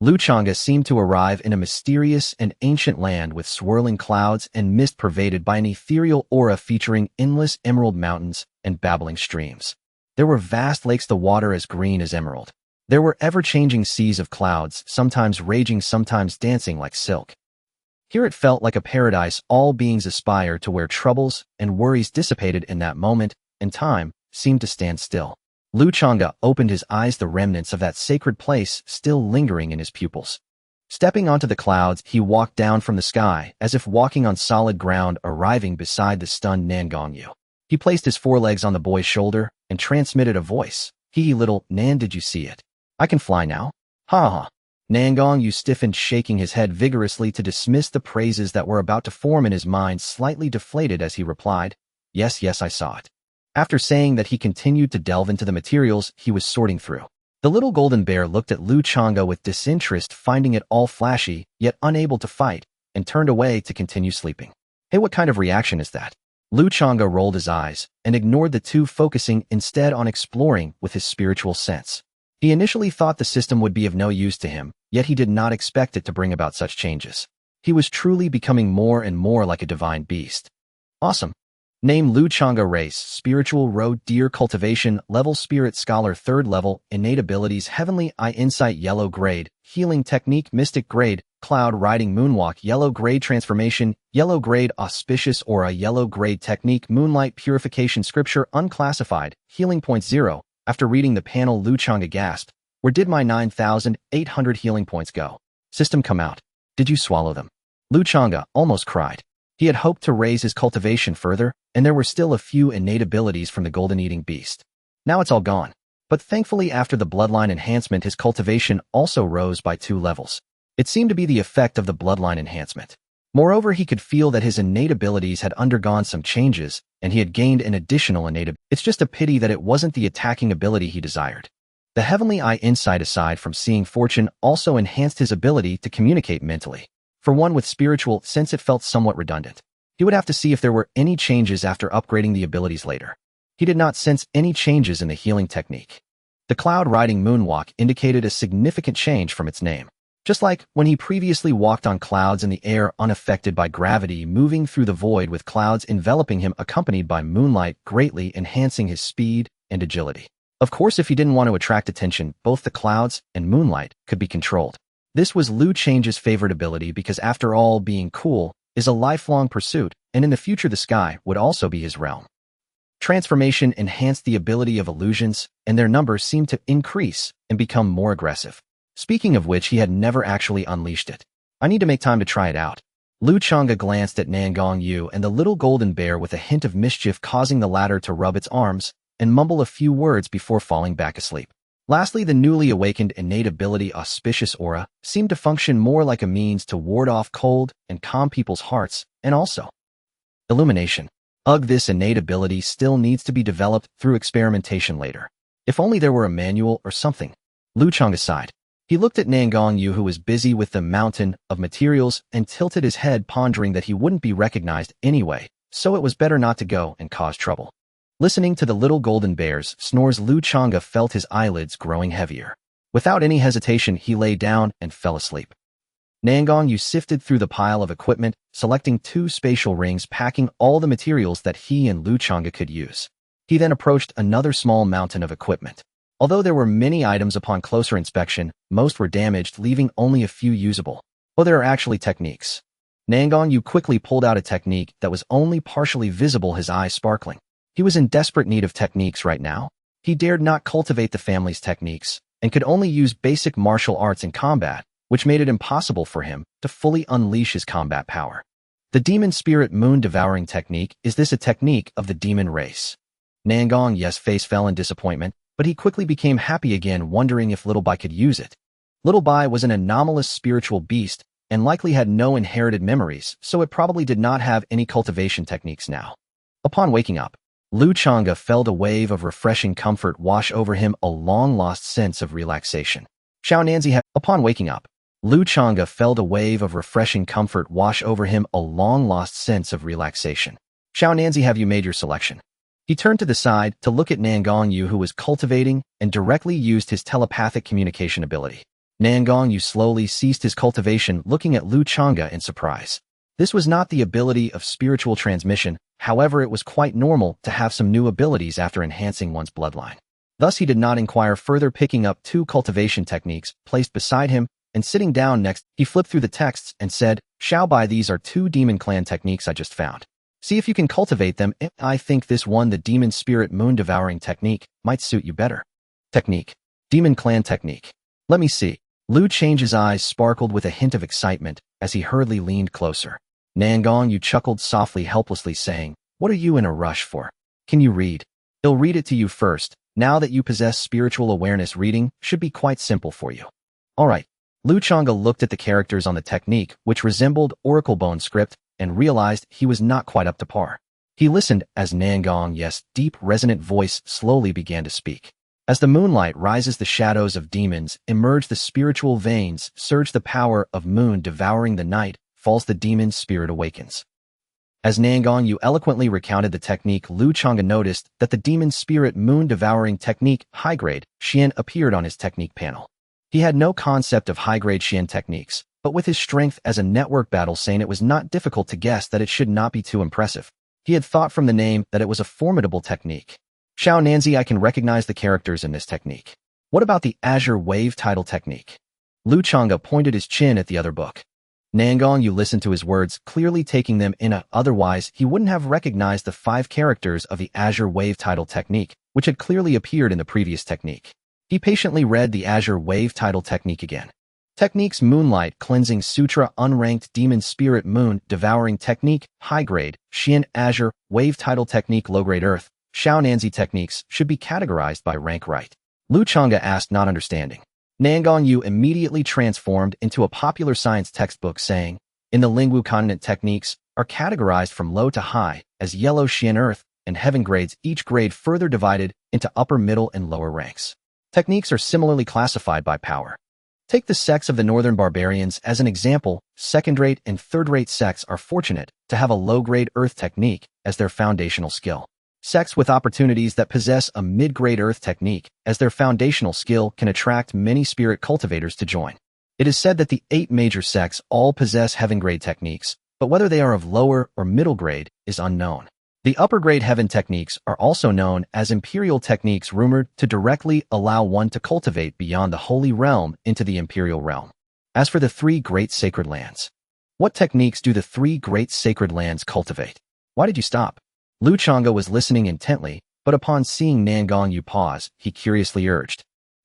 S1: Lu Changge seemed to arrive in a mysterious and ancient land with swirling clouds and mist, pervaded by an ethereal aura featuring endless emerald mountains and babbling streams. There were vast lakes, the water as green as emerald. There were ever-changing seas of clouds, sometimes raging, sometimes dancing like silk. Here it felt like a paradise all beings aspire to, where troubles and worries dissipated in that moment, and time seemed to stand still. Lu Changge opened his eyes, the remnants of that sacred place still lingering in his pupils. Stepping onto the clouds, he walked down from the sky, as if walking on solid ground, arriving beside the stunned Nangong Yu. He placed his forelegs on the boy's shoulder and transmitted a voice. Hee, little Nan, did you see it? I can fly now? Ha ha. Nangong Yu stiffened, shaking his head vigorously to dismiss the praises that were about to form in his mind, slightly deflated as he replied, Yes, I saw it. After saying that, he continued to delve into the materials he was sorting through. The little golden bear looked at Lu Changge with disinterest, finding it all flashy, yet unable to fight, and turned away to continue sleeping. Hey, what kind of reaction is that? Lu Changge rolled his eyes and ignored the two, focusing instead on exploring with his spiritual sense. He initially thought the system would be of no use to him, yet he did not expect it to bring about such changes. He was truly becoming more and more like a divine beast. Awesome. Name: Lu Changge. Race: Spiritual Road Deer. Cultivation level: Spirit Scholar 3rd level. Innate abilities: Heavenly Eye, Insight Yellow grade, Healing Technique Mystic grade, Cloud Riding Moonwalk Yellow grade, Transformation Yellow grade, Auspicious Aura Yellow grade, Technique Moonlight Purification. Scripture unclassified. Healing point 0. After reading the panel, Lu Changge gasped. Where did my 9,800 healing points go? System, come out. Did you swallow them? Lu Changge almost cried. He had hoped to raise his cultivation further, and there were still a few innate abilities from the golden-eating beast. Now it's all gone. But thankfully, after the bloodline enhancement, his cultivation also rose by 2 levels. It seemed to be the effect of the bloodline enhancement. Moreover, he could feel that his innate abilities had undergone some changes, and he had gained an additional innate ability. It's just a pity that it wasn't the attacking ability he desired. The Heavenly Eye Insight, aside from seeing fortune, also enhanced his ability to communicate mentally. For one with spiritual sense, it felt somewhat redundant. He would have to see if there were any changes after upgrading the abilities later. He did not sense any changes in the healing technique. The Cloud Riding Moonwalk indicated a significant change from its name. Just like when he previously walked on clouds in the air, unaffected by gravity, moving through the void with clouds enveloping him, accompanied by moonlight, greatly enhancing his speed and agility. Of course, if he didn't want to attract attention, both the clouds and moonlight could be controlled. This was Lu Change's favorite ability because, after all, being cool is a lifelong pursuit, and in the future the sky would also be his realm. Transformation enhanced the ability of illusions, and their number seemed to increase and become more aggressive. Speaking of which, he had never actually unleashed it. I need to make time to try it out. Lu Changge glanced at Nangong Yu and the little golden bear with a hint of mischief, causing the latter to rub its arms and mumble a few words before falling back asleep. Lastly, the newly awakened innate ability Auspicious Aura seemed to function more like a means to ward off cold and calm people's hearts, and also illumination. Ugh, this innate ability still needs to be developed through experimentation later. If only there were a manual or something. Lu Changge sighed. He looked at Nangong Yu, who was busy with the mountain of materials, and tilted his head, pondering that he wouldn't be recognized anyway, so it was better not to go and cause trouble. Listening to the little golden bear's snores, Lu Changge felt his eyelids growing heavier. Without any hesitation, he lay down and fell asleep. Nangong Yu sifted through the pile of equipment, selecting 2 spatial rings, packing all the materials that he and Lu Changge could use. He then approached another small mountain of equipment. Although there were many items upon closer inspection, most were damaged, leaving only a few usable. Oh, there are actually techniques. Nangong Yu quickly pulled out a technique that was only partially visible, his eyes sparkling. He was in desperate need of techniques right now. He dared not cultivate the family's techniques, and could only use basic martial arts in combat, which made it impossible for him to fully unleash his combat power. The demon spirit moon devouring technique. Is this a technique of the demon race? Nangong Yu's face fell in disappointment, but he quickly became happy again, wondering if Little Bai could use it. Little Bai was an anomalous spiritual beast and likely had no inherited memories, so it probably did not have any cultivation techniques now. Upon waking up, Lu Changge felt a wave of refreshing comfort wash over him, a long-lost sense of relaxation. Upon waking up, Lu Changge felt a wave of refreshing comfort wash over him, a long-lost sense of relaxation. Xiaonanzi, have you made your selection? He turned to the side to look at Nangong Yu, who was cultivating, and directly used his telepathic communication ability. Nangong Yu slowly ceased his cultivation, looking at Lu Changge in surprise. This was not the ability of spiritual transmission, however it was quite normal to have some new abilities after enhancing one's bloodline. Thus he did not inquire further, picking up two cultivation techniques placed beside him, and sitting down next, he flipped through the texts and said, "Xiao Bai, these are two demon clan techniques I just found. See if you can cultivate them. I think this one, the demon spirit moon devouring technique, might suit you better." Technique. Demon clan technique. Let me see. Lu Change's eyes sparkled with a hint of excitement as he hurriedly leaned closer. Nangong Yu chuckled softly, helplessly saying, "What are you in a rush for? Can you read? I'll read it to you first. Now that you possess spiritual awareness, reading should be quite simple for you." All right. Lu Changge looked at the characters on the technique, which resembled Oracle Bone script, and realized he was not quite up to par. He listened as Nangong Yu's deep, resonant voice slowly began to speak. As the moonlight rises, the shadows of demons emerge, the spiritual veins surge, the power of moon devouring the night falls, the demon spirit awakens. As Nangong Yu eloquently recounted the technique, Lu Changge noticed that the demon spirit moon devouring technique, high-grade, Xian, appeared on his technique panel. He had no concept of high-grade Xian techniques, but with his strength as a network battle Sane, it was not difficult to guess that it should not be too impressive. He had thought from the name that it was a formidable technique. Xiaonanzi, I can recognize the characters in this technique. What about the Azure Wave Title technique? Lu Changge pointed his chin at the other book. Nangong Yu listened to his words, clearly taking them in. Otherwise, he wouldn't have recognized the 5 characters of the Azure Wave Title technique, which had clearly appeared in the previous technique. He patiently read the Azure Wave Title technique again. Techniques: Moonlight Cleansing Sutra, Unranked Demon Spirit Moon Devouring Technique, High Grade, Xian. Azure Wave Title Technique, Low Grade Earth. Xiaonanzi techniques should be categorized by rank, right? Lu Changge asked, not understanding. Nangong Yu immediately transformed into a popular science textbook, saying, "In the Lingwu continent, techniques are categorized from low to high as yellow, Xian, Earth, and heaven grades, each grade further divided into upper, middle, and lower ranks. Techniques are similarly classified by power. Take the sects of the Northern Barbarians as an example. Second-rate and third-rate sects are fortunate to have a low-grade Earth technique as their foundational skill. Sects with opportunities that possess a mid-grade Earth technique as their foundational skill can attract many spirit cultivators to join. It is said that the 8 major sects all possess heaven-grade techniques, but whether they are of lower or middle grade is unknown. The upper-grade heaven techniques are also known as imperial techniques, rumored to directly allow one to cultivate beyond the holy realm into the imperial realm. As for the 3 great sacred lands, what techniques do the 3 great sacred lands cultivate? Why did you stop? Lu Changge was listening intently, but upon seeing Nangong Yu pause, he curiously urged.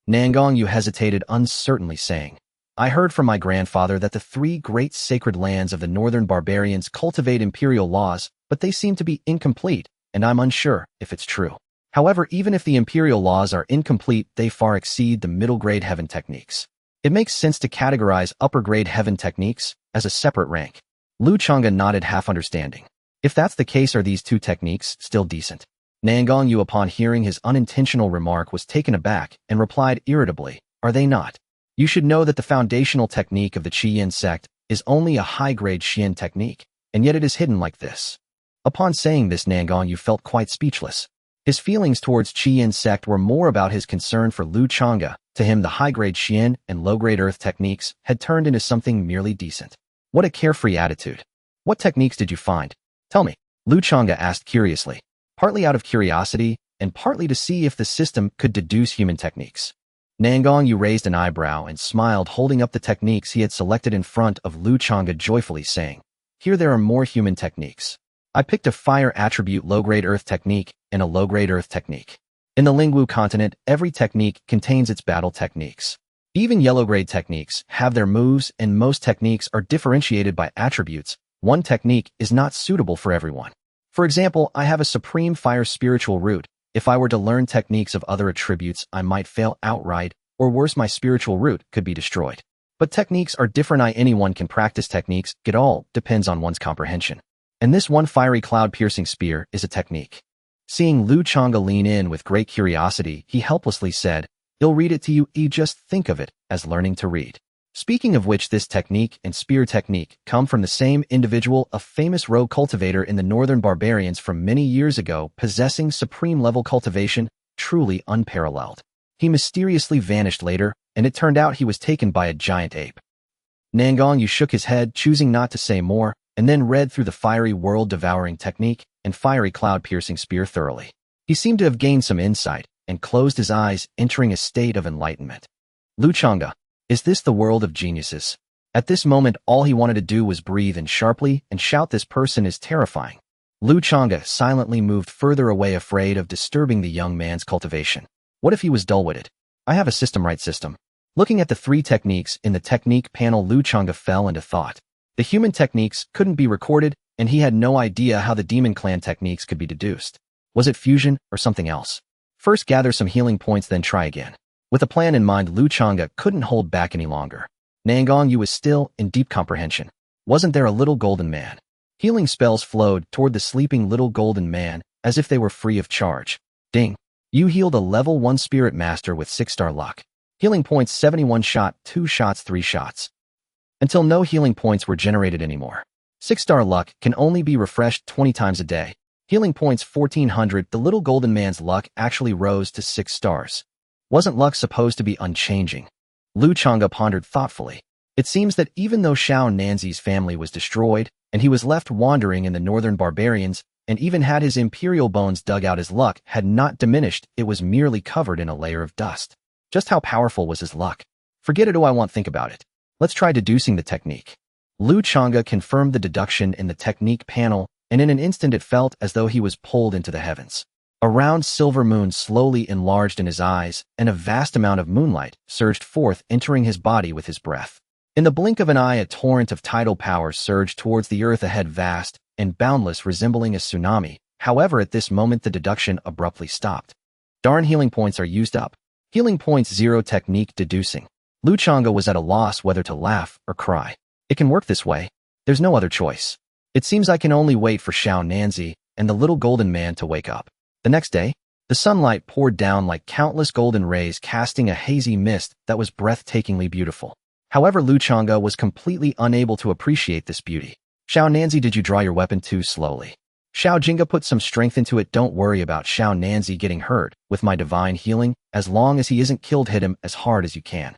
S1: Nangong Yu hesitated uncertainly, saying, "I heard from my grandfather that the 3 great sacred lands of the Northern Barbarians cultivate imperial laws, but they seem to be incomplete, and I'm unsure if it's true. However, even if the imperial laws are incomplete, they far exceed the middle-grade heaven techniques. It makes sense to categorize upper-grade heaven techniques as a separate rank." Lu Changge nodded, half understanding. If that's the case, are these 2 techniques still decent? Nangong Yu, upon hearing his unintentional remark, was taken aback and replied irritably, "Are they not? You should know that the foundational technique of the Qian sect is only a high-grade Qian technique, and yet it is hidden like this." Upon saying this, Nangong Yu felt quite speechless. His feelings towards Qian sect were more about his concern for Lu Changge. To him, the high-grade Qian and low-grade Earth techniques had turned into something merely decent. What a carefree attitude. "What techniques did you find? Tell me," Lu Changge asked curiously. Partly out of curiosity, and partly to see if the system could deduce human techniques. Nangong Yu raised an eyebrow and smiled, holding up the techniques he had selected in front of Lu Changge, joyfully saying, "Here there are more human techniques. I picked a fire attribute low-grade earth technique and a low-grade earth technique. In the Lingwu continent, every technique contains its battle techniques. Even yellow-grade techniques have their moves, and most techniques are differentiated by attributes. One technique is not suitable for everyone. For example, I have a supreme fire spiritual root. If I were to learn techniques of other attributes, I might fail outright, or worse, my spiritual root could be destroyed. But techniques are different. Anyone can practice techniques. It all depends on one's comprehension. And this one fiery cloud-piercing spear is a technique." Seeing Lu Changge lean in with great curiosity, he helplessly said, "I'll read it to you. Just think of it as learning to read." Speaking of which, this technique and spear technique come from the same individual, a famous rogue cultivator in the northern barbarians from many years ago, possessing supreme level cultivation, truly unparalleled. He mysteriously vanished later, and it turned out he was taken by a giant ape. Nangong Yu shook his head, choosing not to say more, and then read through the fiery world-devouring technique and fiery cloud-piercing spear thoroughly. He seemed to have gained some insight, and closed his eyes, entering a state of enlightenment. Lu Changge, is this the world of geniuses? At this moment, all he wanted to do was breathe in sharply and shout, "This person is terrifying." Lu Changge silently moved further away, afraid of disturbing the young man's cultivation. What if he was dull-witted? I have a system, right system. Looking at the three techniques in the technique panel, Lu Changge fell into thought. The human techniques couldn't be recorded, and he had no idea how the demon clan techniques could be deduced. Was it fusion or something else? First gather some healing points, then try again. With a plan in mind, Lu Changge couldn't hold back any longer. Nangong Yu was still in deep comprehension. Wasn't there a little golden man? Healing spells flowed toward the sleeping little golden man as if they were free of charge. Ding. You healed a level 1 spirit master with 6-star luck. Healing points 71 shot, 2 shots, 3 shots. Until no healing points were generated anymore. 6-star luck can only be refreshed 20 times a day. Healing points 1400. The little golden man's luck actually rose to 6 stars. Wasn't luck supposed to be unchanging? Lu Changge pondered thoughtfully. It seems that even though Xiao Nanzi's family was destroyed, and he was left wandering in the northern barbarians, and even had his imperial bones dug out, his luck had not diminished. It was merely covered in a layer of dust. Just how powerful was his luck? Forget it. I won't think about it. Let's try deducing the technique. Lu Changge confirmed the deduction in the technique panel, and in an instant it felt as though he was pulled into the heavens. A round silver moon slowly enlarged in his eyes, and a vast amount of moonlight surged forth, entering his body with his breath. In the blink of an eye, a torrent of tidal power surged towards the earth ahead, vast and boundless, resembling a tsunami. However, at this moment, the deduction abruptly stopped. Darn, healing points are used up. Healing points 0. Technique deducing. Lu Changge was at a loss whether to laugh or cry. It can work this way. There's no other choice. It seems I can only wait for Xiao Nanzi and the little golden man to wake up. The next day, the sunlight poured down like countless golden rays, casting a hazy mist that was breathtakingly beautiful. However, Lu Changge was completely unable to appreciate this beauty. Xiao Nanzi, did you draw your weapon too slowly? Xiao Jinga, put some strength into it. Don't worry about Xiao Nanzi getting hurt. With my divine healing, as long as he isn't killed, hit him as hard as you can.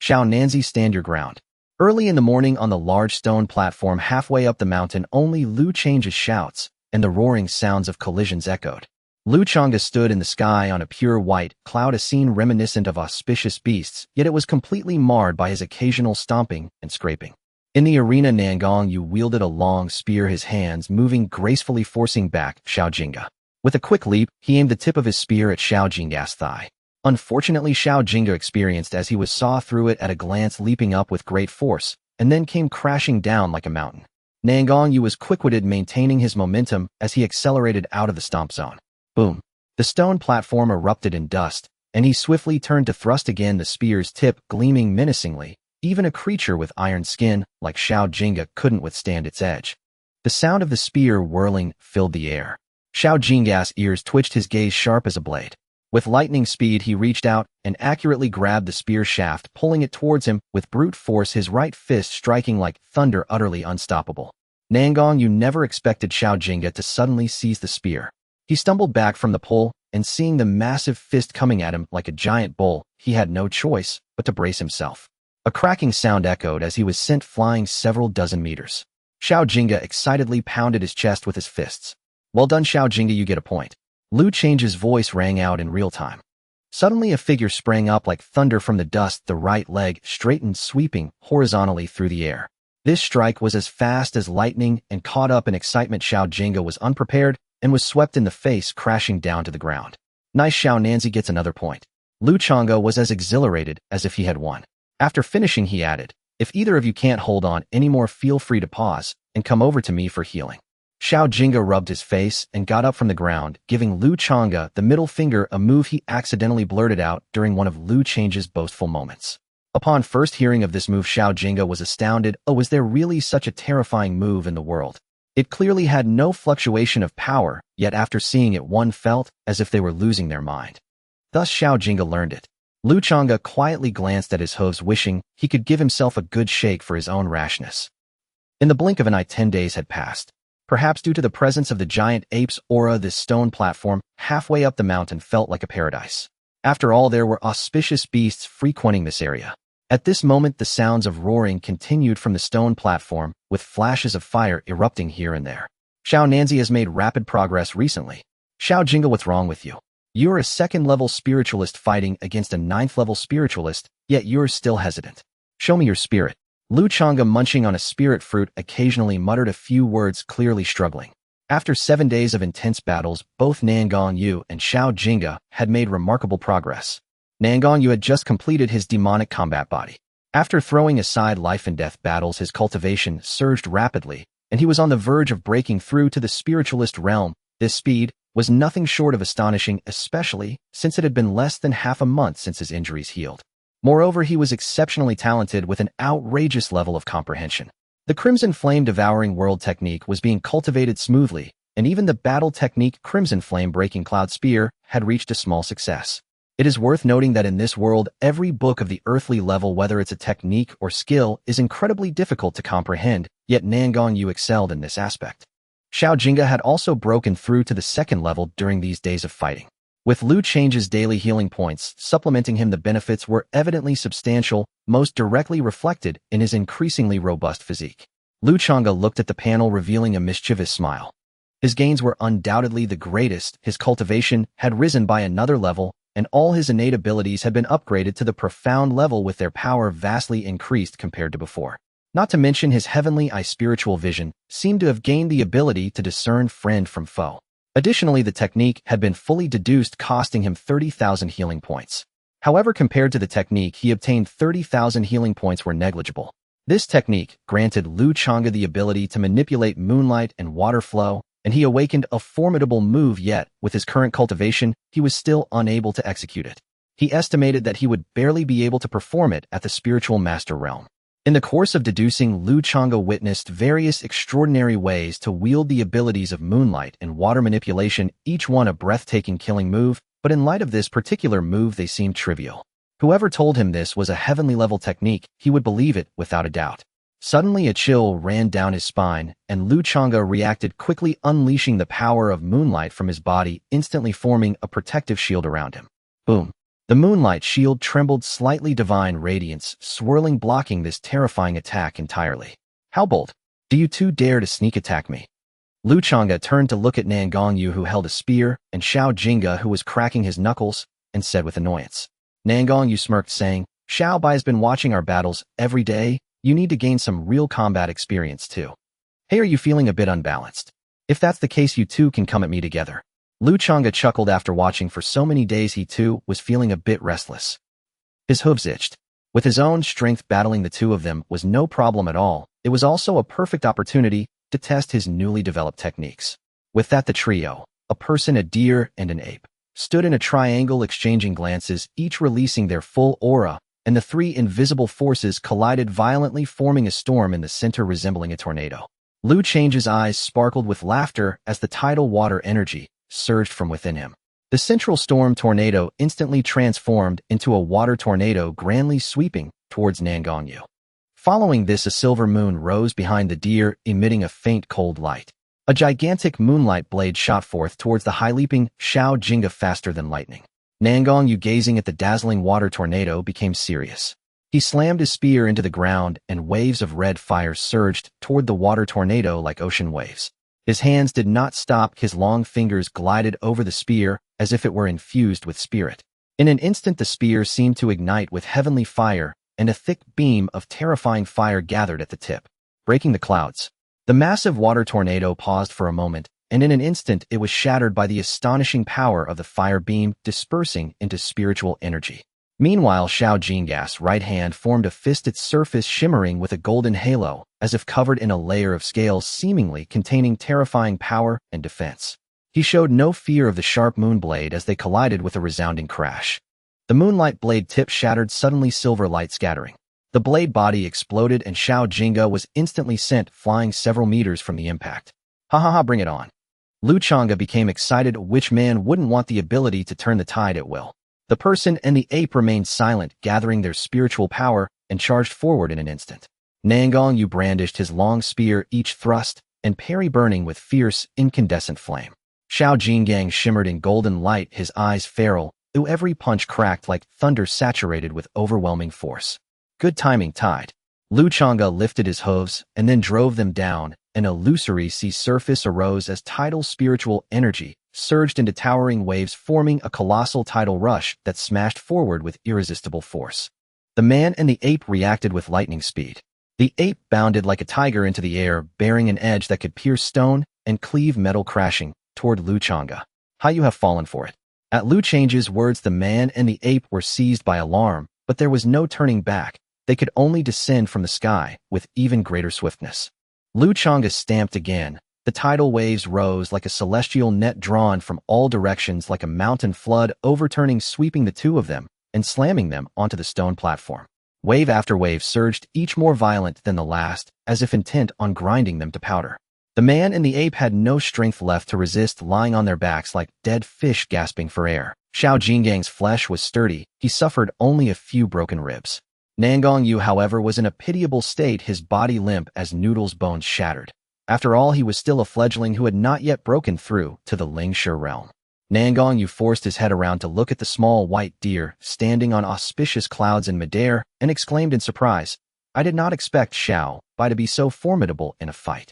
S1: Xiao Nanzi, stand your ground. Early in the morning, on the large stone platform halfway up the mountain, only Lu Change's shouts and the roaring sounds of collisions echoed. Lu Changge stood in the sky on a pure white cloud, a scene reminiscent of auspicious beasts, yet it was completely marred by his occasional stomping and scraping. In the arena, Nangong Yu wielded a long spear, his hands moving gracefully, forcing back Xiao Jinga. With a quick leap, he aimed the tip of his spear at Xiao Jinga's thigh. Unfortunately, Xiao Jinga experienced as he was saw through it at a glance, leaping up with great force, and then came crashing down like a mountain. Nangong Yu was quick-witted, maintaining his momentum as he accelerated out of the stomp zone. Boom! The stone platform erupted in dust, and he swiftly turned to thrust again, the spear's tip gleaming menacingly. Even a creature with iron skin like Xiao Jinga couldn't withstand its edge. The sound of the spear whirling filled the air. Xiao Jinga's ears twitched, his gaze sharp as a blade. With lightning speed, he reached out and accurately grabbed the spear shaft, pulling it towards him with brute force, his right fist striking like thunder, utterly unstoppable. Nangong Yu never expected Xiao Jinga to suddenly seize the spear. He stumbled back from the pull, and seeing the massive fist coming at him like a giant bull, he had no choice but to brace himself. A cracking sound echoed as he was sent flying several dozen meters. Xiao Jinga excitedly pounded his chest with his fists. Well done, Xiao Jinga, you get a point. Lu Change's voice rang out in real time. Suddenly a figure sprang up like thunder from the dust, the right leg straightened, sweeping horizontally through the air. This strike was as fast as lightning, and caught up in excitement, Lu Changge was unprepared and was swept in the face, crashing down to the ground. Nice, Xiao Nanzi gets another point. Lu Changge was as exhilarated as if he had won. After finishing, he added, "If either of you can't hold on anymore, feel free to pause and come over to me for healing." Lu Changge rubbed his face and got up from the ground, giving Lu Changge the middle finger, a move he accidentally blurted out during one of Lu Change's boastful moments. Upon first hearing of this move, Lu Changge was astounded. Oh, was there really such a terrifying move in the world? It clearly had no fluctuation of power, yet after seeing it one felt as if they were losing their mind. Thus Lu Changge learned it. Lu Changge quietly glanced at his hooves, wishing he could give himself a good shake for his own rashness. In the blink of an eye, 10 days had passed. Perhaps due to the presence of the giant ape's aura, this stone platform halfway up the mountain felt like a paradise. After all, there were auspicious beasts frequenting this area. At this moment, the sounds of roaring continued from the stone platform, with flashes of fire erupting here and there. Xiao Nanzi has made rapid progress recently. Lu Changge, what's wrong with you? You're a second-level spiritualist fighting against a 9th-level spiritualist, yet you're still hesitant. Show me your spirit. Lu Changge, munching on a spirit fruit, occasionally muttered a few words, clearly struggling. After 7 days of intense battles, both Nangong Yu and Lu Changge had made remarkable progress. Nangong Yu had just completed his demonic combat body. After throwing aside life-and-death battles, his cultivation surged rapidly, and he was on the verge of breaking through to the spiritualist realm. This speed was nothing short of astonishing, especially since it had been less than half a month since his injuries healed. Moreover, he was exceptionally talented with an outrageous level of comprehension. The Crimson Flame Devouring World technique was being cultivated smoothly, and even the battle technique Crimson Flame Breaking Cloud Spear had reached a small success. It is worth noting that in this world, every book of the earthly level, whether it's a technique or skill, is incredibly difficult to comprehend, yet Nangong Yu excelled in this aspect. Lu Changge had also broken through to the 2nd level during these days of fighting. With Lu Change's daily healing points supplementing him, the benefits were evidently substantial, most directly reflected in his increasingly robust physique. Lu Changge looked at the panel, revealing a mischievous smile. His gains were undoubtedly the greatest. His cultivation had risen by another level, and all his innate abilities had been upgraded to the profound level, with their power vastly increased compared to before. Not to mention his heavenly eye spiritual vision seemed to have gained the ability to discern friend from foe. Additionally, the technique had been fully deduced, costing him 30,000 healing points. However, compared to the technique he obtained, 30,000 healing points were negligible. This technique granted Lu Changge the ability to manipulate moonlight and water flow, and he awakened a formidable move, yet, with his current cultivation, he was still unable to execute it. He estimated that he would barely be able to perform it at the spiritual master realm. In the course of deducing, Lu Changge witnessed various extraordinary ways to wield the abilities of moonlight and water manipulation, each one a breathtaking killing move, but in light of this particular move they seemed trivial. Whoever told him this was a heavenly level technique, he would believe it without a doubt. Suddenly a chill ran down his spine, and Lu Changge reacted quickly, unleashing the power of moonlight from his body, instantly forming a protective shield around him. Boom! The moonlight shield trembled, slightly divine radiance swirling, blocking this terrifying attack entirely. How bold! Do you two dare to sneak attack me? Lu Changge turned to look at Nangong Yu, who held a spear, and Lu Changge, who was cracking his knuckles, and said with annoyance. Nangong Yu smirked, saying, "Xiao Bai has been watching our battles every day. You need to gain some real combat experience too. Hey, are you feeling a bit unbalanced? If that's the case, you two can come at me together." Lu Changge chuckled. After watching for so many days, he too was feeling a bit restless. His hooves itched. With his own strength, battling the two of them was no problem at all. It was also a perfect opportunity to test his newly developed techniques. With that, the trio, a person, a deer, and an ape, stood in a triangle, exchanging glances, each releasing their full aura, and the 3 invisible forces collided violently, forming a storm in the center resembling a tornado. Lu Change's eyes sparkled with laughter as the tidal water energy surged from within him. The central storm tornado instantly transformed into a water tornado, grandly sweeping towards Nangong Yu. Following this, a silver moon rose behind the deer, emitting a faint cold light. A gigantic moonlight blade shot forth towards the high-leaping Lu Changge faster than lightning. Nangong Yu, gazing at the dazzling water tornado, became serious. He slammed his spear into the ground, and waves of red fire surged toward the water tornado like ocean waves. His hands did not stop. His long fingers glided over the spear as if it were infused with spirit. In an instant the spear seemed to ignite with heavenly fire, and a thick beam of terrifying fire gathered at the tip, breaking the clouds. The massive water tornado paused for a moment, and in an instant it was shattered by the astonishing power of the fire beam dispersing into spiritual energy. Meanwhile, Xiao Jing's right hand formed a fist, its surface shimmering with a golden halo, as if covered in a layer of scales seemingly containing terrifying power and defense. He showed no fear of the sharp moon blade as they collided with a resounding crash. The moonlight blade tip shattered, suddenly silver light scattering. The blade body exploded and Xiao Jingge was instantly sent flying several meters from the impact. Ha ha ha, bring it on. Lu Changge became excited. Which man wouldn't want the ability to turn the tide at will? The person and the ape remained silent, gathering their spiritual power, and charged forward in an instant. Nangong Yu brandished his long spear, each thrust and parry burning with fierce, incandescent flame. Xiao Jingge shimmered in golden light, his eyes feral, though every punch cracked like thunder saturated with overwhelming force. Good timing, tide. Lu Changge lifted his hooves and then drove them down. An illusory sea surface arose as tidal spiritual energy surged into towering waves, forming a colossal tidal rush that smashed forward with irresistible force. The man and the ape reacted with lightning speed. The ape bounded like a tiger into the air, bearing an edge that could pierce stone and cleave metal, crashing toward Lu Changge. How you have fallen for it. At Lu Change's words, the man and the ape were seized by alarm, but there was no turning back. They could only descend from the sky with even greater swiftness. Lu Changge stamped again. The tidal waves rose like a celestial net drawn from all directions, like a mountain flood, overturning, sweeping the two of them and slamming them onto the stone platform. Wave after wave surged, each more violent than the last, as if intent on grinding them to powder. The man and the ape had no strength left to resist, lying on their backs like dead fish gasping for air. Xiao Jing's flesh was sturdy. He suffered only a few broken ribs. Nangong Yu, however, was in a pitiable state, his body limp as Noodle's bones shattered. After all, he was still a fledgling who had not yet broken through to the Lingwu Realm. Nangong Yu forced his head around to look at the small white deer standing on auspicious clouds in midair and exclaimed in surprise, "I did not expect Xiao Bai to be so formidable in a fight."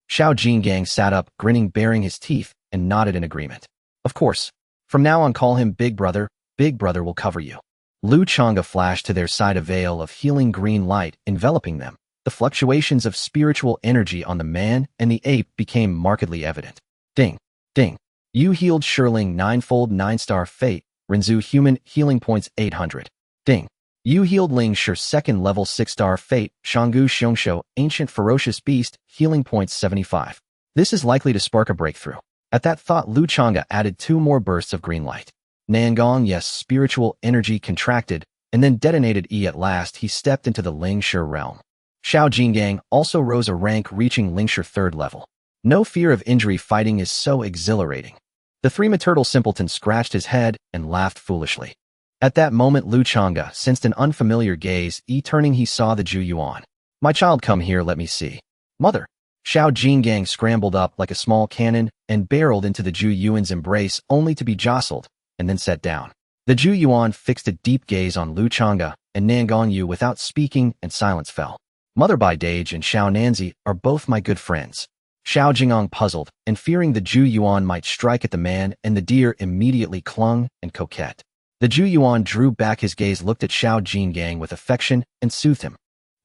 S1: Xiao Jingge sat up, grinning, baring his teeth, and nodded in agreement. "Of course. From now on, call him Big Brother. Big Brother will cover you." Lu Changge flashed to their side, a veil of healing green light enveloping them. The fluctuations of spiritual energy on the man and the ape became markedly evident. Ding, ding. You healed Shirling ninefold, 9-star fate. Renzu human healing points 800. Ding. You healed Ling Shi second level 6-star fate. Shanggu Xiongshou ancient ferocious beast healing points 75. This is likely to spark a breakthrough. At that thought, Lu Changge added 2 more bursts of green light. Nangong Yu's spiritual energy contracted and then detonated. At last he stepped into the Lingwu Realm. Xiao Jingge also rose a rank, reaching Lingwu 3rd level. No fear of injury, fighting is so exhilarating. The three-turtle simpleton scratched his head and laughed foolishly. At that moment, Lu Changge sensed an unfamiliar gaze. Turning, he saw the Ju Yuan. "My child, come here, let me see." "Mother." Xiao Jingge scrambled up like a small cannon and barreled into the Ju Yuan's embrace, only to be jostled and then set down. The Ju Yuan fixed a deep gaze on Lu Changge and Nangong Yu without speaking, and silence fell. "Mother Bai Dage and Xiao Nanzi are both my good friends." Xiao Jingong, puzzled and fearing the Ju Yuan might strike at the man and the deer, immediately clung and coquette. The Ju Yuan drew back his gaze, looked at Xiao Jingge with affection, and soothed him.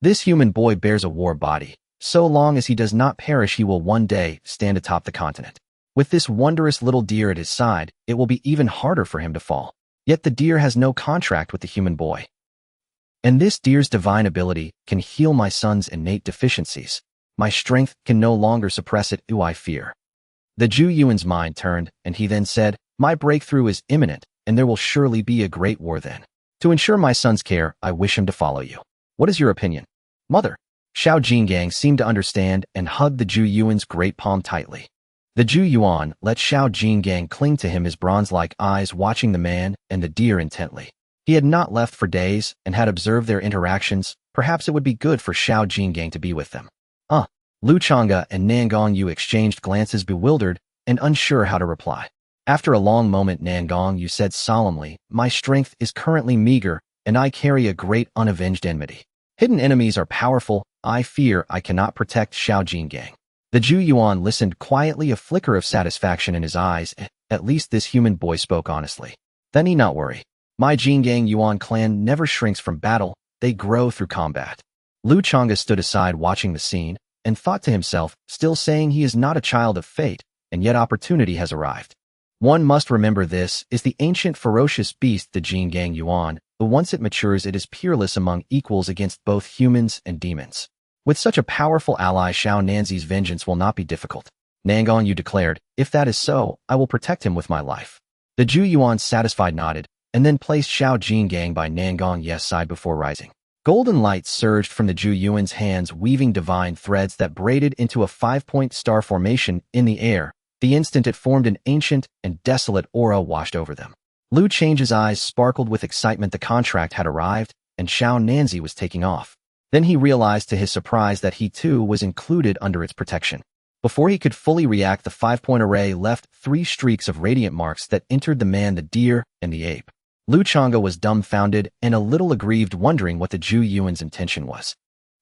S1: "This human boy bears a war body. So long as he does not perish, he will one day stand atop the continent. With this wondrous little deer at his side, it will be even harder for him to fall. Yet the deer has no contract with the human boy. And this deer's divine ability can heal my son's innate deficiencies. My strength can no longer suppress it. I fear." The Ju Yuan's mind turned, and he then said, "My breakthrough is imminent, and there will surely be a great war then. To ensure my son's care, I wish him to follow you. What is your opinion?" "Mother." Xiao Jingge seemed to understand and hugged the Ju Yuan's great palm tightly. The Ju Yuan let Xiao Jingge cling to him, his bronze-like eyes watching the man and the deer intently. He had not left for days and had observed their interactions. Perhaps it would be good for Xiao Jingge to be with them. Lu Changge and Nangong Yu exchanged glances, bewildered and unsure how to reply. After a long moment, Nangong Yu said solemnly, "My strength is currently meager, and I carry a great unavenged enmity. Hidden enemies are powerful. I fear I cannot protect Xiao Jingge." The Ju Yuan listened quietly, a flicker of satisfaction in his eyes. At least this human boy spoke honestly. Then he not worry. My Jinggang Yuan clan never shrinks from battle, they grow through combat. Lu Changge stood aside watching the scene, and thought to himself, still saying he is not a child of fate, and yet opportunity has arrived. One must remember this is the ancient ferocious beast, the Jinggang Yuan, but once it matures it is peerless among equals against both humans and demons. With such a powerful ally, Xiao Nanzi's vengeance will not be difficult. Nangong Yu declared, if that is so, I will protect him with my life. The Ju Yuan satisfied nodded, and then placed Xiao Jinggang by Nangong Yu's side before rising. Golden light surged from the Ju Yuan's hands, weaving divine threads that braided into a 5-point star formation in the air. The instant it formed, an ancient and desolate aura washed over them. Lu Change's eyes sparkled with excitement. The contract had arrived, and Xiao Nanzi was taking off. Then he realized to his surprise that he too was included under its protection. Before he could fully react, the 5-point array left 3 streaks of radiant marks that entered the man, the deer, and the ape. Lu Changge was dumbfounded and a little aggrieved, wondering what the Ju Yuan's intention was.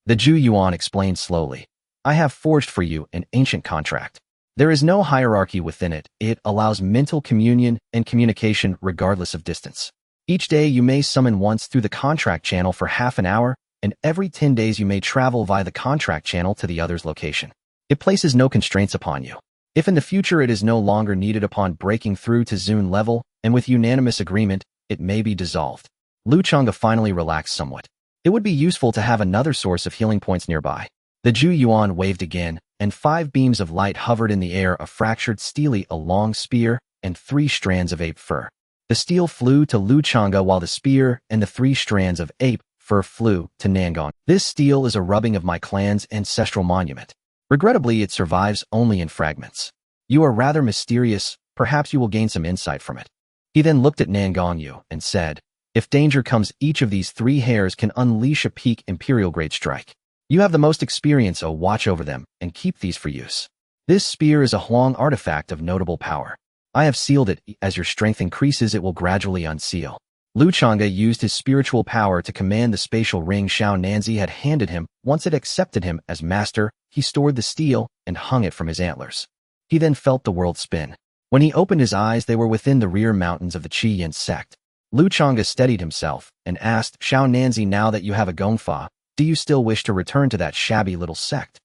S1: The Ju Yuan explained slowly, I have forged for you an ancient contract. There is no hierarchy within it. It allows mental communion and communication regardless of distance. Each day you may summon once through the contract channel for half an hour, and every 10 days you may travel via the contract channel to the other's location. It places no constraints upon you. If in the future it is no longer needed upon breaking through to Zune level, and with unanimous agreement, it may be dissolved. Lu Changge finally relaxed somewhat. It would be useful to have another source of healing points nearby. The Ju Yuan waved again, and 5 beams of light hovered in the air, a fractured steely, a long spear, and 3 strands of ape fur. The steel flew to Lu Changge while the spear and the 3 strands of ape fur flew to Nangong. This steel is a rubbing of my clan's ancestral monument. Regrettably, it survives only in fragments. You are rather mysterious, perhaps you will gain some insight from it. He then looked at Nangong Yu and said, if danger comes, each of these 3 hairs can unleash a peak imperial grade strike. You have the most experience, so watch over them and keep these for use. This spear is a Huang artifact of notable power. I have sealed it. As your strength increases, it will gradually unseal. Lu Changge used his spiritual power to command the spatial ring Xiao Nanzi had handed him. Once it accepted him as master, he stored the steel and hung it from his antlers. He then felt the world spin. When he opened his eyes, they were within the rear mountains of the Qian sect. Lu Changge steadied himself and asked, Xiao Nanzi, now that you have a gongfa, do you still wish to return to that shabby little sect?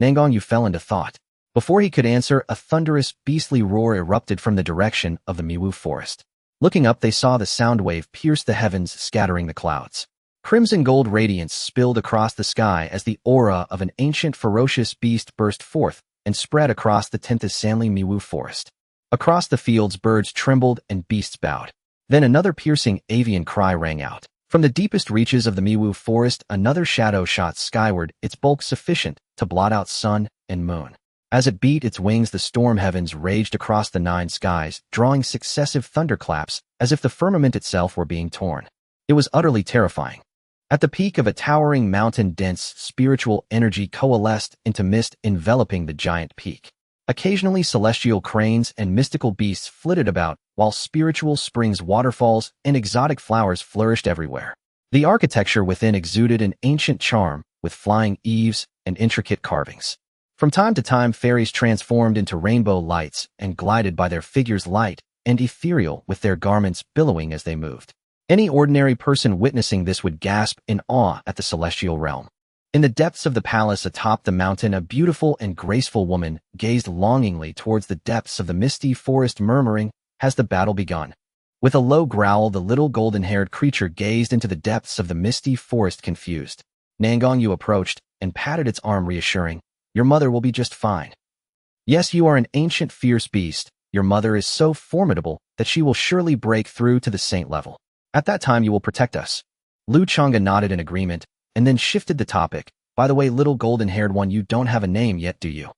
S1: Nangong Yu fell into thought. Before he could answer, a thunderous, beastly roar erupted from the direction of the Miwu forest. Looking up, they saw the sound wave pierce the heavens, scattering the clouds. Crimson gold radiance spilled across the sky as the aura of an ancient ferocious beast burst forth and spread across the 10th Sanli Miwu forest. Across the fields, birds trembled and beasts bowed. Then another piercing avian cry rang out. From the deepest reaches of the Miwu forest, another shadow shot skyward, its bulk sufficient to blot out sun and moon. As it beat its wings, the storm heavens raged across the 9 skies, drawing successive thunderclaps as if the firmament itself were being torn. It was utterly terrifying. At the peak of a towering mountain, dense spiritual energy coalesced into mist enveloping the giant peak. Occasionally celestial cranes and mystical beasts flitted about, while spiritual springs, waterfalls, and exotic flowers flourished everywhere. The architecture within exuded an ancient charm, with flying eaves and intricate carvings. From time to time, fairies transformed into rainbow lights and glided by, their figures light and ethereal, with their garments billowing as they moved. Any ordinary person witnessing this would gasp in awe at the celestial realm. In the depths of the palace atop the mountain, a beautiful and graceful woman gazed longingly towards the depths of the misty forest, murmuring, has the battle begun? With a low growl, the little golden-haired creature gazed into the depths of the misty forest, confused. Nangong Yu approached and patted its arm, reassuring, your mother will be just fine. Yes, you are an ancient fierce beast. Your mother is so formidable that she will surely break through to the saint level. At that time you will protect us. Lu Changge nodded in agreement, and then shifted the topic. By the way, little golden-haired one, you don't have a name yet, do you?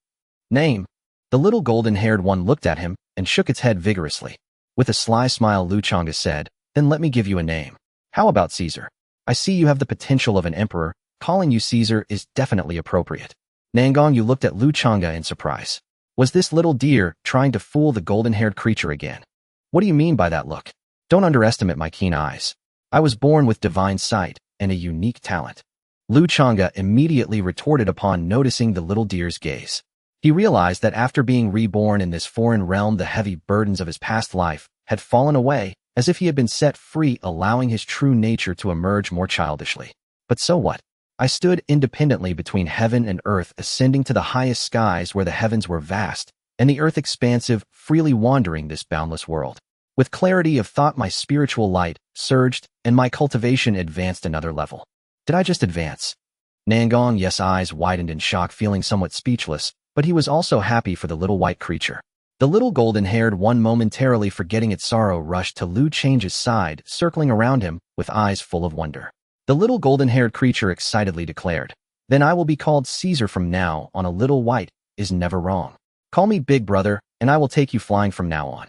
S1: Name? The little golden-haired one looked at him and shook its head vigorously. With a sly smile, Lu Changge said, then let me give you a name. How about Caesar? I see you have the potential of an emperor. Calling you Caesar is definitely appropriate. Nangong Yu looked at Lu Changge in surprise. Was this little deer trying to fool the golden-haired creature again? What do you mean by that look? Don't underestimate my keen eyes. I was born with divine sight and a unique talent. Lu Changge immediately retorted upon noticing the little deer's gaze. He realized that after being reborn in this foreign realm, the heavy burdens of his past life had fallen away, as if he had been set free, allowing his true nature to emerge more childishly. But so what? I stood independently between heaven and earth, ascending to the highest skies where the heavens were vast, and the earth expansive, freely wandering this boundless world. With clarity of thought, my spiritual light surged, and my cultivation advanced another level. Did I just advance? Nangong Yu's eyes widened in shock, feeling somewhat speechless, but he was also happy for the little white creature. The little golden-haired one, momentarily forgetting its sorrow, rushed to Lu Change's side, circling around him with eyes full of wonder. The little golden-haired creature excitedly declared, "Then I will be called Caesar from now on. A little white is never wrong. Call me Big Brother, and I will take you flying from now on."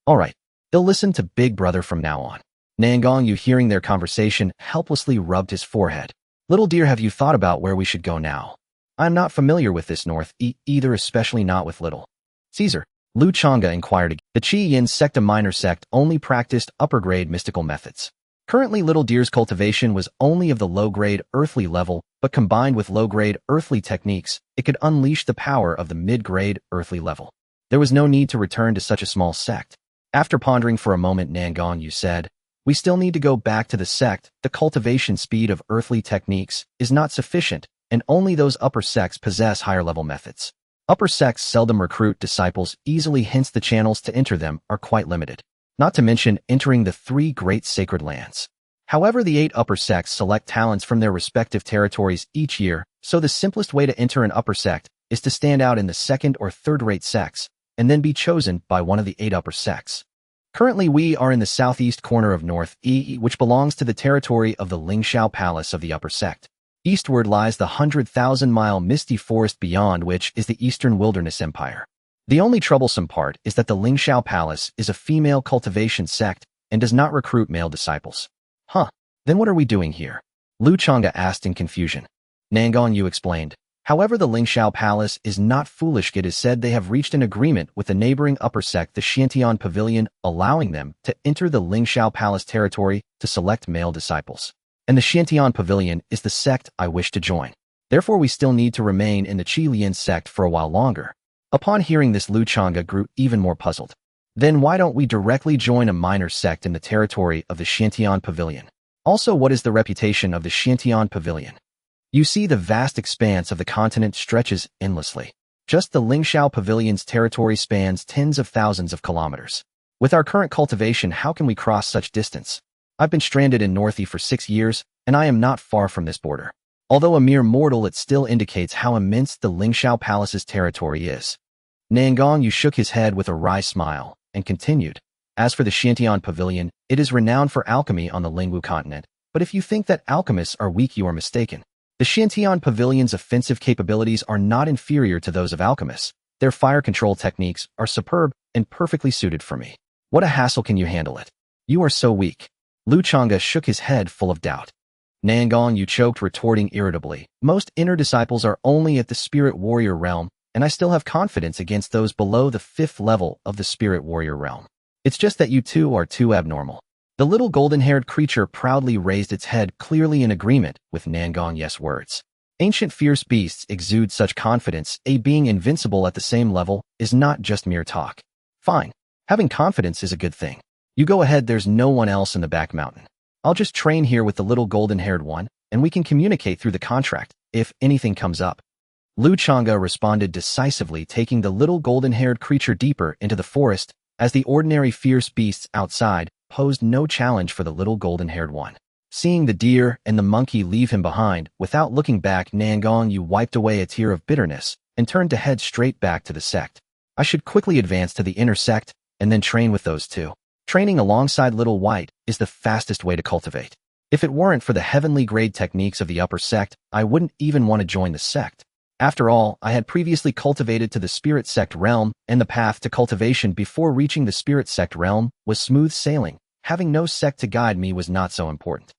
S1: "All right, they'll listen to Big Brother from now on." Nangong Yu, hearing their conversation, helplessly rubbed his forehead. "Little dear, have you thought about where we should go now? I am not familiar with this north either, especially not with little Caesar." Lu Changge inquired again. The Qi Yin sect, a minor sect, only practiced upper-grade mystical methods. Currently, Little Deer's cultivation was only of the low-grade earthly level, but combined with low-grade earthly techniques, it could unleash the power of the mid-grade earthly level. There was no need to return to such a small sect. After pondering for a moment, Nangong Yu said, "We still need to go back to the sect. The cultivation speed of earthly techniques is not sufficient, and only those upper sects possess higher-level methods. Upper sects seldom recruit disciples easily, hence the channels to enter them are quite limited. Not to mention entering the 3 great sacred lands. However, the 8 upper sects select talents from their respective territories each year, so the simplest way to enter an upper sect is to stand out in the second or third-rate sects, and then be chosen by one of the 8 upper sects. Currently, we are in the southeast corner of North E, which belongs to the territory of the Lingwu Palace of the upper sect. Eastward lies the 100,000-mile misty forest, beyond which is the Eastern Wilderness Empire. The only troublesome part is that the Lingwu Palace is a female cultivation sect and does not recruit male disciples." "Huh, then what are we doing here?" Lu Changge asked in confusion. Nangong Yu explained, "However, the Lingwu Palace is not foolish. It is said they have reached an agreement with the neighboring upper sect, the Xiantian Pavilion, allowing them to enter the Lingwu Palace territory to select male disciples. And the Xiantian Pavilion is the sect I wish to join. Therefore, we still need to remain in the Qi Lian sect for a while longer." Upon hearing this, Lu Changge grew even more puzzled. "Then why don't we directly join a minor sect in the territory of the Xiantian Pavilion? Also, what is the reputation of the Xiantian Pavilion? You see, the vast expanse of the continent stretches endlessly. Just the Lingwu Pavilion's territory spans tens of thousands of kilometers. With our current cultivation, how can we cross such distance? I've been stranded in North E for 6 years, and I am not far from this border. Although a mere mortal, it still indicates how immense the Lingwu Palace's territory is." Nangong Yu shook his head with a wry smile and continued, "As for the Xiantian Pavilion, it is renowned for alchemy on the Lingwu continent, but if you think that alchemists are weak, you are mistaken. The Xiantian Pavilion's offensive capabilities are not inferior to those of alchemists. Their fire control techniques are superb and perfectly suited for me. What a hassle! Can you handle it? You are so weak." Lu Changge shook his head, full of doubt. Nangong Yu choked, retorting irritably, "Most inner disciples are only at the spirit warrior realm, and I still have confidence against those below the 5th level of the spirit warrior realm. It's just that you two are too abnormal." The little golden-haired creature proudly raised its head, clearly in agreement with Nangong Yu's words. Ancient fierce beasts exude such confidence. Being invincible at the same level is not just mere talk. Fine. Having confidence is a good thing. You go ahead, there's no one else in the back mountain. I'll just train here with the little golden-haired one, and we can communicate through the contract, if anything comes up." Lu Changge responded decisively, taking the little golden-haired creature deeper into the forest, as the ordinary fierce beasts outside posed no challenge for the little golden-haired one. Seeing the deer and the monkey leave him behind, without looking back, Nangong Yu wiped away a tear of bitterness and turned to head straight back to the sect. "I should quickly advance to the inner sect and then train with those two. Training alongside Little White is the fastest way to cultivate. If it weren't for the heavenly grade techniques of the upper sect, I wouldn't even want to join the sect. After all, I had previously cultivated to the spirit sect realm, and the path to cultivation before reaching the spirit sect realm was smooth sailing. Having no sect to guide me was not so important."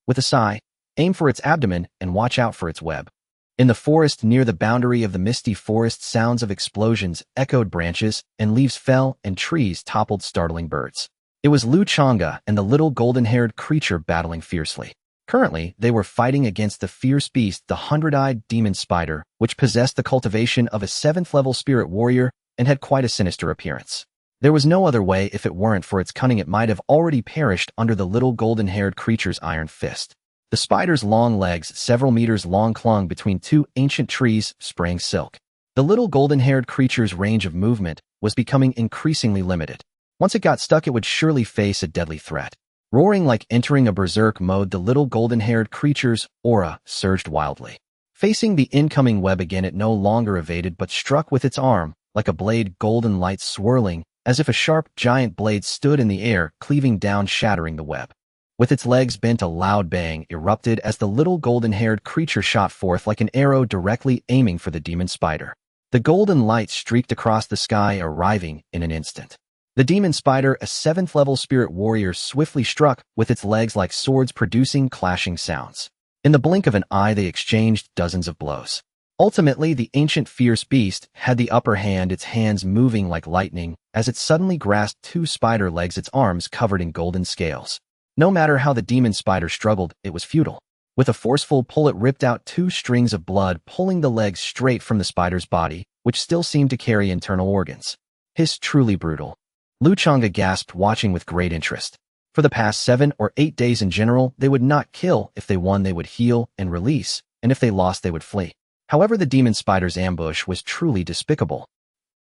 S1: With a sigh, "Aim for its abdomen and watch out for its web." In the forest near the boundary of the misty forest, sounds of explosions echoed, branches and leaves fell, and trees toppled, startling birds. It was Lu Changge and the little golden-haired creature battling fiercely. Currently, they were fighting against the fierce beast, the 100-eyed demon spider, which possessed the cultivation of a 7th-level spirit warrior and had quite a sinister appearance. There was no other way. If it weren't for its cunning, it might have already perished under the little golden-haired creature's iron fist. The spider's long legs, several meters long, clung between two ancient trees, spraying silk. The little golden-haired creature's range of movement was becoming increasingly limited. Once it got stuck, it would surely face a deadly threat. Roaring like entering a berserk mode, the little golden-haired creature's aura surged wildly. Facing the incoming web again, it no longer evaded but struck with its arm, like a blade, golden light swirling, as if a sharp, giant blade stood in the air, cleaving down, shattering the web. With its legs bent, a loud bang erupted as the little golden-haired creature shot forth like an arrow, directly aiming for the demon spider. The golden light streaked across the sky, arriving in an instant. The demon spider, a 7th-level spirit warrior, swiftly struck, with its legs like swords producing clashing sounds. In the blink of an eye, they exchanged dozens of blows. Ultimately, the ancient fierce beast had the upper hand, its hands moving like lightning as it suddenly grasped two spider legs, its arms covered in golden scales. No matter how the demon spider struggled, it was futile. With a forceful pull, it ripped out two strings of blood, pulling the legs straight from the spider's body, which still seemed to carry internal organs. Hiss, truly brutal. Lu Changge gasped, watching with great interest. For the past 7 or 8 days in general, they would not kill. If they won, they would heal and release, and if they lost, they would flee. However, the demon spider's ambush was truly despicable.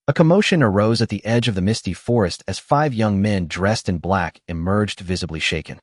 S1: A commotion arose at the edge of the misty forest as 5 young men dressed in black emerged, visibly shaken.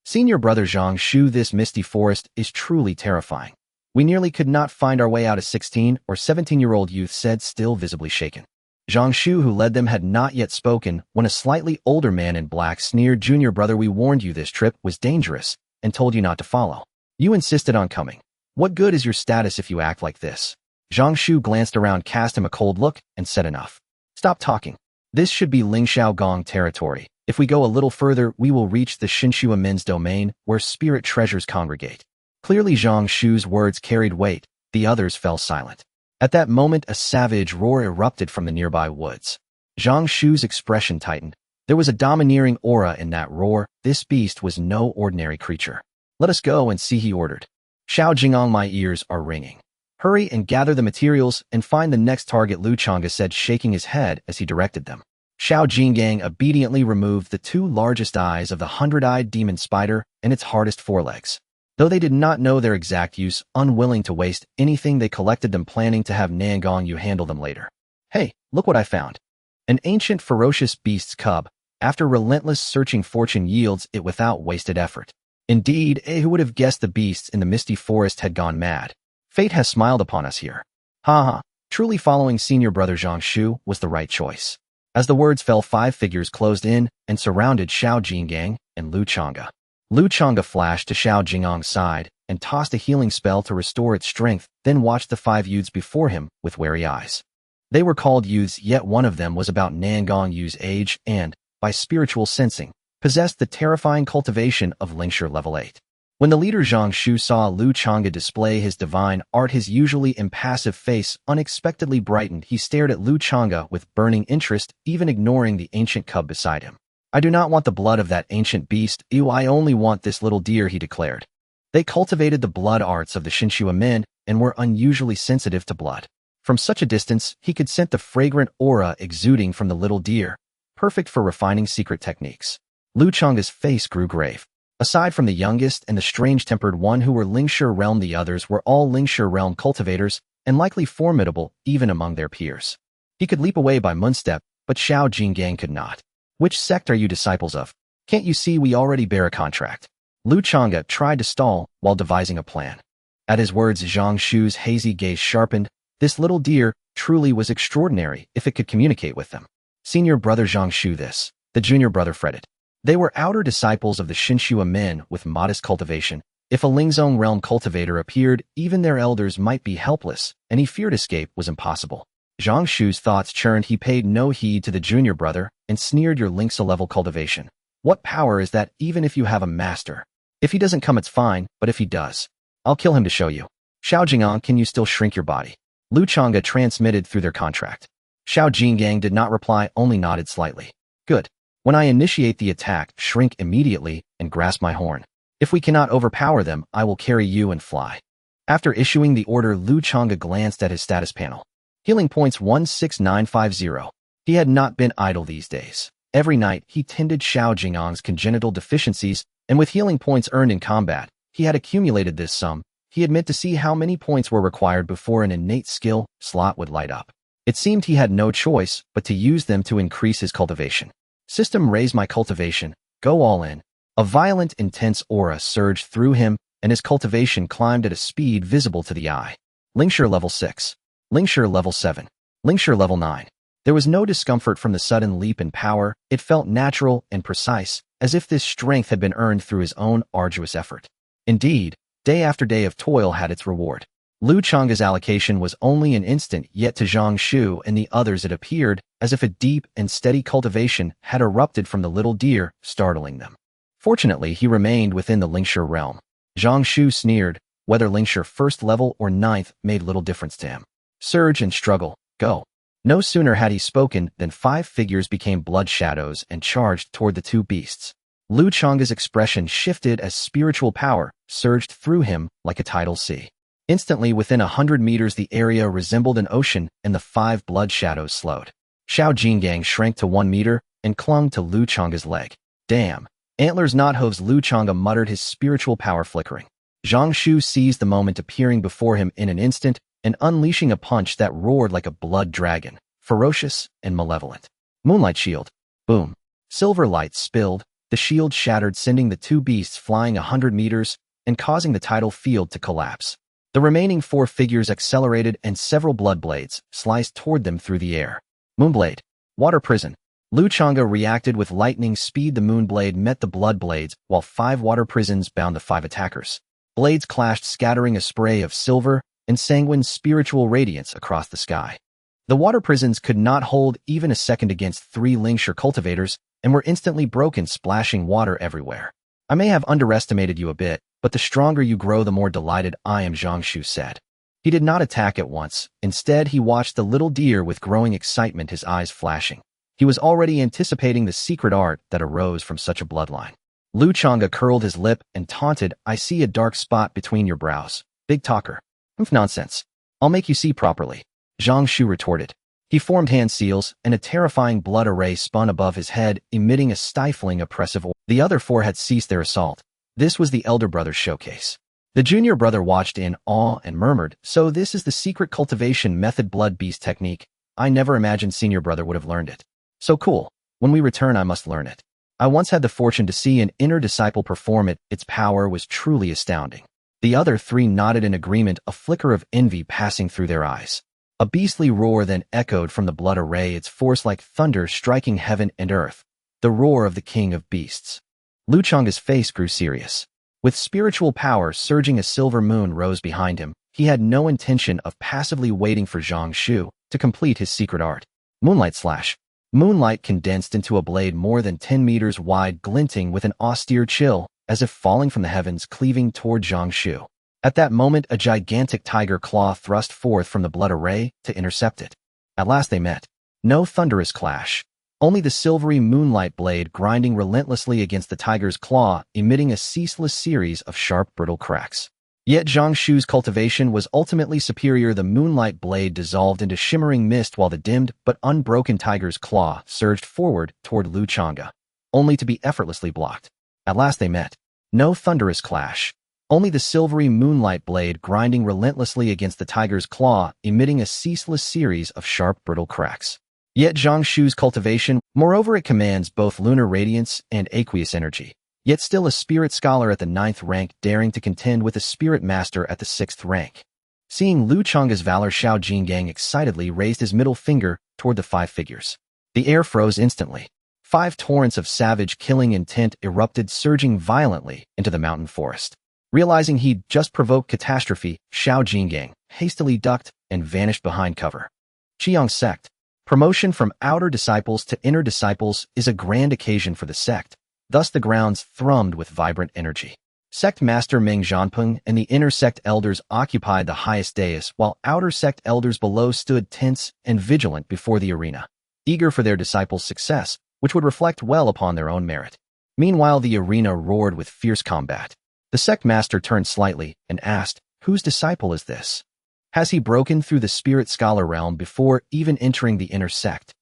S1: Senior brother Zhang Shu, this misty forest is truly terrifying. We nearly could not find our way out, a 16 or 17-year-old youth said, still visibly shaken. Zhang Shu, who led them, had not yet spoken when a slightly older man in black sneered, "Junior brother, we warned you this trip was dangerous and told you not to follow. You insisted on coming. What good is your status if you act like this?" Zhang Shu glanced around, cast him a cold look, and said, "Enough. Stop talking. This should be Lingxiao Gong territory. If we go a little further, we will reach the Xinshua men's domain, where spirit treasures congregate." Clearly, Zhang Shu's words carried weight. The others fell silent. At that moment, a savage roar erupted from the nearby woods. Zhang Shu's expression tightened. There was a domineering aura in that roar. This beast was no ordinary creature. "Let us go and see," he ordered. "Xiao Jingong, my ears are ringing. Hurry and gather the materials and find the next target," Lu Changge said, shaking his head as he directed them. Xiao Jinggang obediently removed the 2 largest eyes of the 100-eyed demon spider and its hardest forelegs. Though they did not know their exact use, unwilling to waste anything, they collected them, planning to have Nangong Yu handle them later. "Hey, look what I found." An ancient ferocious beast's cub. After relentless searching, fortune yields it without wasted effort. Indeed, who would have guessed the beasts in the misty forest had gone mad? Fate has smiled upon us here. Ha ha. Truly, following senior brother Zhang Shu was the right choice. As the words fell, 5 figures closed in and surrounded Xiao Jinggang and Lu Changge. Lu Changge flashed to Xiao Jingong's side and tossed a healing spell to restore its strength, then watched the 5 youths before him with wary eyes. They were called youths, yet one of them was about Nangong Yu's age and, by spiritual sensing, possessed the terrifying cultivation of Lingxia level 8. When the leader Zhang Shu saw Lu Changge display his divine art, his usually impassive face unexpectedly brightened. He stared at Lu Changge with burning interest, even ignoring the ancient cub beside him. "I do not want the blood of that ancient beast. I only want this little deer," he declared. They cultivated the blood arts of the Xinshua men and were unusually sensitive to blood. From such a distance, he could scent the fragrant aura exuding from the little deer, perfect for refining secret techniques. Lu Changge's face grew grave. Aside from the youngest and the strange-tempered one who were Lingwu Realm, the others were all Lingwu Realm cultivators and likely formidable even among their peers. He could leap away by moonstep, but Xiao Jinggang could not. "Which sect are you disciples of? Can't you see we already bear a contract?" Lu Changge tried to stall while devising a plan. At his words, Zhang Shu's hazy gaze sharpened. This little deer truly was extraordinary if it could communicate with them. "Senior brother Zhang Shu, this," the junior brother fretted. They were outer disciples of the Xinshua men with modest cultivation. If a Lingzong Realm cultivator appeared, even their elders might be helpless, and he feared escape was impossible. Zhang Shu's thoughts churned. He paid no heed to the junior brother and sneered, "Your Lingxa level cultivation. What power is that even if you have a master? If he doesn't come, it's fine, but if he does, I'll kill him to show you. Xiao Jingong, can you still shrink your body?" Lu Changge transmitted through their contract. Xiao Jinggang did not reply, only nodded slightly. "Good. When I initiate the attack, shrink immediately and grasp my horn." If we cannot overpower them, I will carry you and fly. After issuing the order, Lu Changge glanced at his status panel. Healing points 16950. He had not been idle these days. Every night, he tended Xiao Jingang's congenital deficiencies, and with healing points earned in combat, he had accumulated this sum. He had meant to see how many points were required before an innate skill slot would light up. It seemed he had no choice but to use them to increase his cultivation. System, raise my cultivation. Go all in. A violent, intense aura surged through him, and his cultivation climbed at a speed visible to the eye. Lingshi level 6. Lingshi level 7. Lingshi level 9. There was no discomfort from the sudden leap in power. It felt natural and precise, as if this strength had been earned through his own arduous effort. Indeed, day after day of toil had its reward. Lu Changge's allocation was only an instant, yet to Zhang Shu and the others it appeared as if a deep and steady cultivation had erupted from the little deer, startling them. Fortunately, he remained within the Lingshi realm. Zhang Shu sneered. Whether Lingshi first level or 9th made little difference to him. Surge and struggle, go. No sooner had he spoken than 5 figures became blood shadows and charged toward the 2 beasts. Lu Changge's expression shifted as spiritual power surged through him like a tidal sea. Instantly, within 100 meters, the area resembled an ocean, and the 5 blood shadows slowed. Xiao Jinggang shrank to 1 meter and clung to Lu Changge's leg. Damn. Antlers not hooves. Lu Changge muttered, his spiritual power flickering. Zhang Shu seized the moment, appearing before him in an instant and unleashing a punch that roared like a blood dragon, ferocious and malevolent. Moonlight shield. Boom. Silver light spilled. The shield shattered, sending the 2 beasts flying 100 meters and causing the tidal field to collapse. The remaining 4 figures accelerated and several blood blades sliced toward them through the air. Moonblade. Water prison. Lu Changge reacted with lightning speed. The moonblade met the blood blades, while 5 water prisons bound the 5 attackers. Blades clashed, scattering a spray of silver and sanguine spiritual radiance across the sky. The water prisons could not hold even a second against 3 Lingshi cultivators and were instantly broken, splashing water everywhere. I may have underestimated you a bit, but the stronger you grow, the more delighted I am, Zhang Shu said. He did not attack at once. Instead, he watched the little deer with growing excitement, his eyes flashing. He was already anticipating the secret art that arose from such a bloodline. Lu Changge curled his lip and taunted, I see a dark spot between your brows. Big talker. Nonsense. I'll make you see properly. Zhang Shu retorted. He formed hand seals, and a terrifying blood array spun above his head, emitting a stifling, oppressive aura. The other 4 had ceased their assault. This was the elder brother's showcase. The junior brother watched in awe and murmured, so this is the secret cultivation method, blood beast technique. I never imagined senior brother would have learned it. So cool. When we return, I must learn it. I once had the fortune to see an inner disciple perform it. Its power was truly astounding. The other 3 nodded in agreement, a flicker of envy passing through their eyes. A beastly roar then echoed from the blood array, its force like thunder striking heaven and earth. The roar of the king of beasts. Lu Changge's face grew serious. With spiritual power surging, a silver moon rose behind him. He had no intention of passively waiting for Zhang Shu to complete his secret art. Moonlight slash. Moonlight condensed into a blade more than 10 meters wide, glinting with an austere chill, as if falling from the heavens, cleaving toward Zhang Shu. At that moment, a gigantic tiger claw thrust forth from the blood array to intercept it. At last they met. No thunderous clash. Only the silvery moonlight blade grinding relentlessly against the tiger's claw, emitting a ceaseless series of sharp, brittle cracks. Yet Zhang Shu's cultivation was ultimately superior. The moonlight blade dissolved into shimmering mist while the dimmed but unbroken tiger's claw surged forward toward Lu Changge, only to be effortlessly blocked. At last they met. No thunderous clash. Only the silvery moonlight blade grinding relentlessly against the tiger's claw, emitting a ceaseless series of sharp, brittle cracks. Yet Zhang Shu's cultivation, moreover, it commands both lunar radiance and aqueous energy. Yet still a spirit scholar at the 9th rank daring to contend with a spirit master at the 6th rank. Seeing Lu Changge's valor, Xiao Jinggang excitedly raised his middle finger toward the 5 figures. The air froze instantly. 5 torrents of savage killing intent erupted, surging violently into the mountain forest. Realizing he'd just provoked catastrophe, Xiao Jinggang hastily ducked and vanished behind cover. Qiang sect. Promotion from outer disciples to inner disciples is a grand occasion for the sect. Thus the grounds thrummed with vibrant energy. Sect Master Meng Zhanpeng and the inner sect elders occupied the highest dais, while outer sect elders below stood tense and vigilant before the arena, eager for their disciples' success, which would reflect well upon their own merit. Meanwhile, the arena roared with fierce combat. The sect master turned slightly and asked, "Whose disciple is this? Has he broken through the spirit scholar realm before even entering the inner sect?"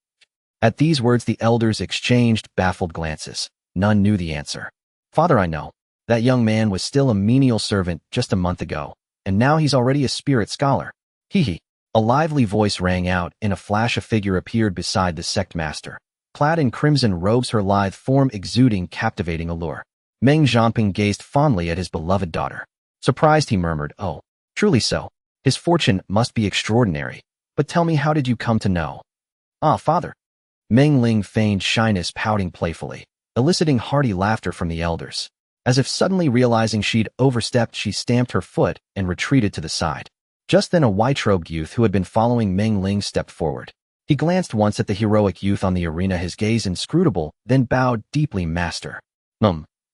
S1: At these words the elders exchanged baffled glances. None knew the answer. "Father, I know. That young man was still a menial servant just a month ago, and now he's already a spirit scholar. Hee hee." A lively voice rang out. In a flash a figure appeared beside the sect master, clad in crimson robes, her lithe form exuding captivating allure. Meng Zhanping gazed fondly at his beloved daughter. Surprised, he murmured, "Oh, truly so. His fortune must be extraordinary. But tell me, how did you come to know?" "Ah, father." Meng Ling feigned shyness, pouting playfully, eliciting hearty laughter from the elders. As if suddenly realizing she'd overstepped, she stamped her foot and retreated to the side. Just then a white-robed youth who had been following Meng Ling stepped forward. He glanced once at the heroic youth on the arena, his gaze inscrutable, then bowed deeply. "Master.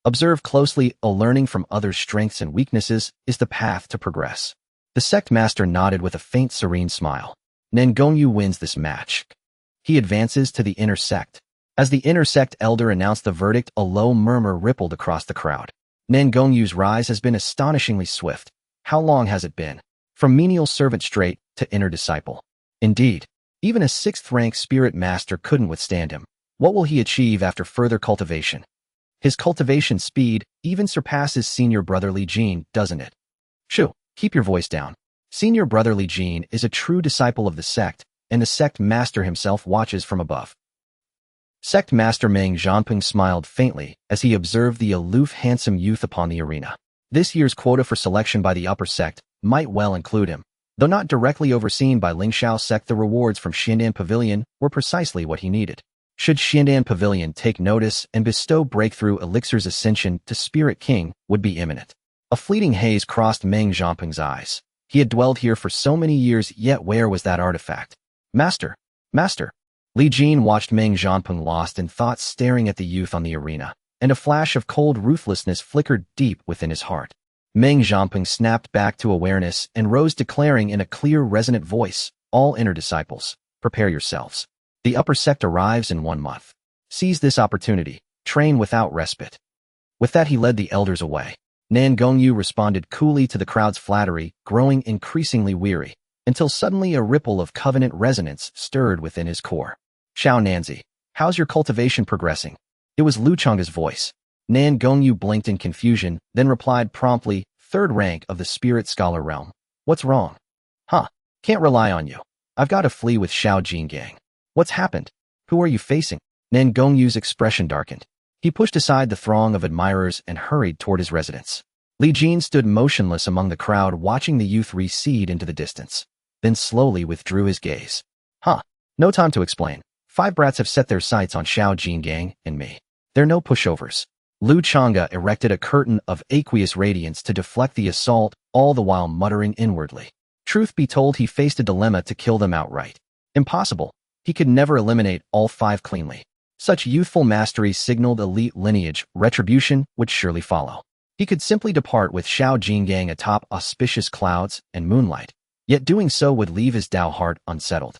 S1: Observe closely. A learning from others' strengths and weaknesses is the path to progress." The sect master nodded with a faint serene smile. "Nangong Yu wins this match. He advances to the inner sect." As the inner sect elder announced the verdict, a low murmur rippled across the crowd. "Nangong Yu's rise has been astonishingly swift. How long has it been? From menial servant straight to inner disciple. Indeed, even a 6th-rank spirit master couldn't withstand him. What will he achieve after further cultivation? His cultivation speed even surpasses senior brother Li Jin, doesn't it?" "Shoo, keep your voice down. Senior brother Li Jin is a true disciple of the sect, and the sect master himself watches from above." Sect master Meng Zhanping smiled faintly as he observed the aloof, handsome youth upon the arena. This year's quota for selection by the upper sect might well include him. Though not directly overseen by Lingshao sect, the rewards from Xiandan Pavilion were precisely what he needed. Should Xiandan Pavilion take notice and bestow breakthrough elixirs, ascension to Spirit King would be imminent. A fleeting haze crossed Meng Zhanping's eyes. He had dwelled here for so many years, yet where was that artifact? "Master! Master!" Li Jin watched Meng Zhanping, lost in thought, staring at the youth on the arena, and a flash of cold ruthlessness flickered deep within his heart. Meng Zhanping snapped back to awareness and rose, declaring in a clear, resonant voice, "All inner disciples, prepare yourselves. The upper sect arrives in 1 month. Seize this opportunity. Train without respite." With that he led the elders away. Nangong Yu responded coolly to the crowd's flattery, growing increasingly weary, until suddenly a ripple of covenant resonance stirred within his core. "Xiao Nanzi, how's your cultivation progressing?" It was Lu Changge's voice. Nangong Yu blinked in confusion, then replied promptly, "3rd rank of the spirit scholar realm. What's wrong?" "Huh, can't rely on you. I've got to flee with Xiao Jinggang." "What's happened? Who are you facing?" Nangong Yu's expression darkened. He pushed aside the throng of admirers and hurried toward his residence. Li Jin stood motionless among the crowd, watching the youth recede into the distance, then slowly withdrew his gaze. "Huh, no time to explain. 5 brats have set their sights on Xiao Jinggang and me. They're no pushovers." Lu Changge erected a curtain of aqueous radiance to deflect the assault, all the while muttering inwardly. Truth be told, he faced a dilemma: to kill them outright. Impossible. He could never eliminate all 5 cleanly. Such youthful mastery signaled elite lineage. Retribution would surely follow. He could simply depart with Xiao Jinggang atop auspicious clouds and moonlight, yet doing so would leave his Dao heart unsettled.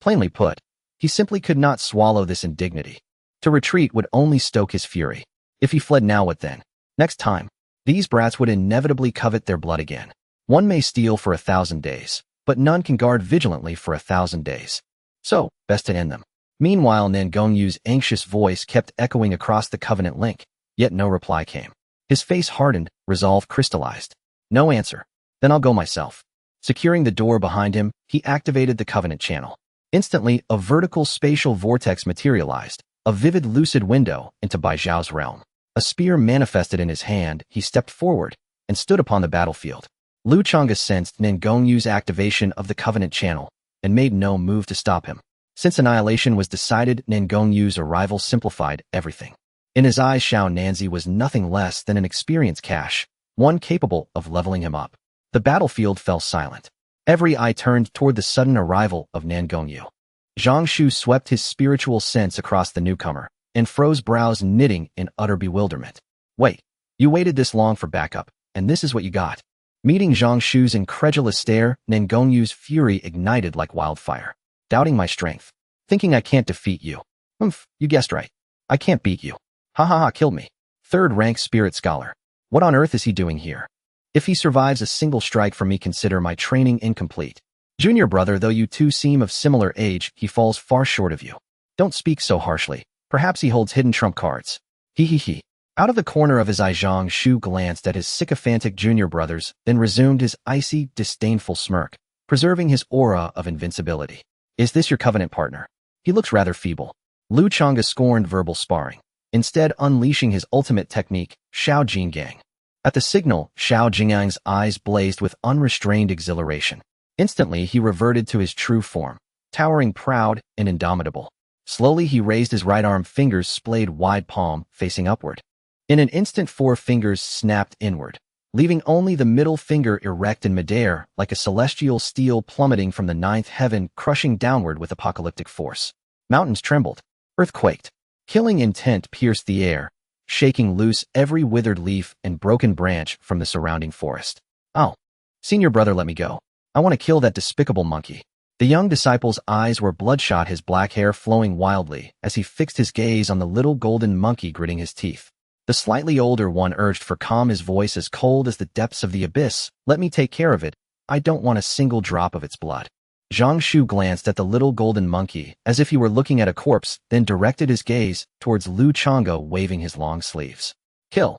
S1: Plainly put, he simply could not swallow this indignity. To retreat would only stoke his fury. If he fled now, what then? Next time, these brats would inevitably covet their blood again. One may steal for 1,000 days, but none can guard vigilantly for 1,000 days. So, best to end them. Meanwhile, Nangong Yu's anxious voice kept echoing across the covenant link, yet no reply came. His face hardened, resolve crystallized. "No answer. Then I'll go myself." Securing the door behind him, he activated the covenant channel. Instantly, a vertical spatial vortex materialized, a vivid, lucid window into Baijiao's realm. A spear manifested in his hand. He stepped forward and stood upon the battlefield. Lu Changge sensed Nangong Yu's activation of the covenant channel and made no move to stop him. Since annihilation was decided, Nangong Yu's arrival simplified everything. In his eyes, Xiao Nanzi was nothing less than an experience cache, one capable of leveling him up. The battlefield fell silent. Every eye turned toward the sudden arrival of Nangong Yu. Zhang Shu swept his spiritual sense across the newcomer and froze, brows knitting in utter bewilderment. "Wait, you waited this long for backup, and this is what you got?" Meeting Zhang Shu's incredulous stare, Nangong Yu's fury ignited like wildfire. "Doubting my strength, thinking I can't defeat you. You guessed right. I can't beat you. Ha ha ha, killed me. 3rd rank spirit scholar. What on earth is he doing here? If he survives a single strike from me, consider my training incomplete. Junior brother, though you two seem of similar age, he falls far short of you. Don't speak so harshly. Perhaps he holds hidden trump cards. He. Out of the corner of his eye, Zhang Shu glanced at his sycophantic junior brothers, then resumed his icy, disdainful smirk, preserving his aura of invincibility. Is this your covenant partner? He looks rather feeble. Lu Changge scorned verbal sparring, instead unleashing his ultimate technique, Xiao Jinggang. At the signal, Xiao Jingyang's eyes blazed with unrestrained exhilaration. Instantly, he reverted to his true form, towering proud and indomitable. Slowly, he raised his right arm, fingers splayed wide palm, facing upward. In an instant, 4 fingers snapped inward, leaving only the middle finger erect in midair, like a celestial steel plummeting from the 9th heaven, crushing downward with apocalyptic force. Mountains trembled. Earth quaked. Killing intent pierced the air, shaking loose every withered leaf and broken branch from the surrounding forest. Oh, senior brother, let me go. I want to kill that despicable monkey. The young disciple's eyes were bloodshot, his black hair flowing wildly as he fixed his gaze on the little golden monkey, gritting his teeth. The slightly older one urged for calm, his voice as cold as the depths of the abyss. Let me take care of it. I don't want a single drop of its blood. Zhang Shu glanced at the little golden monkey as if he were looking at a corpse, then directed his gaze towards Lu Changge, waving his long sleeves. Kill.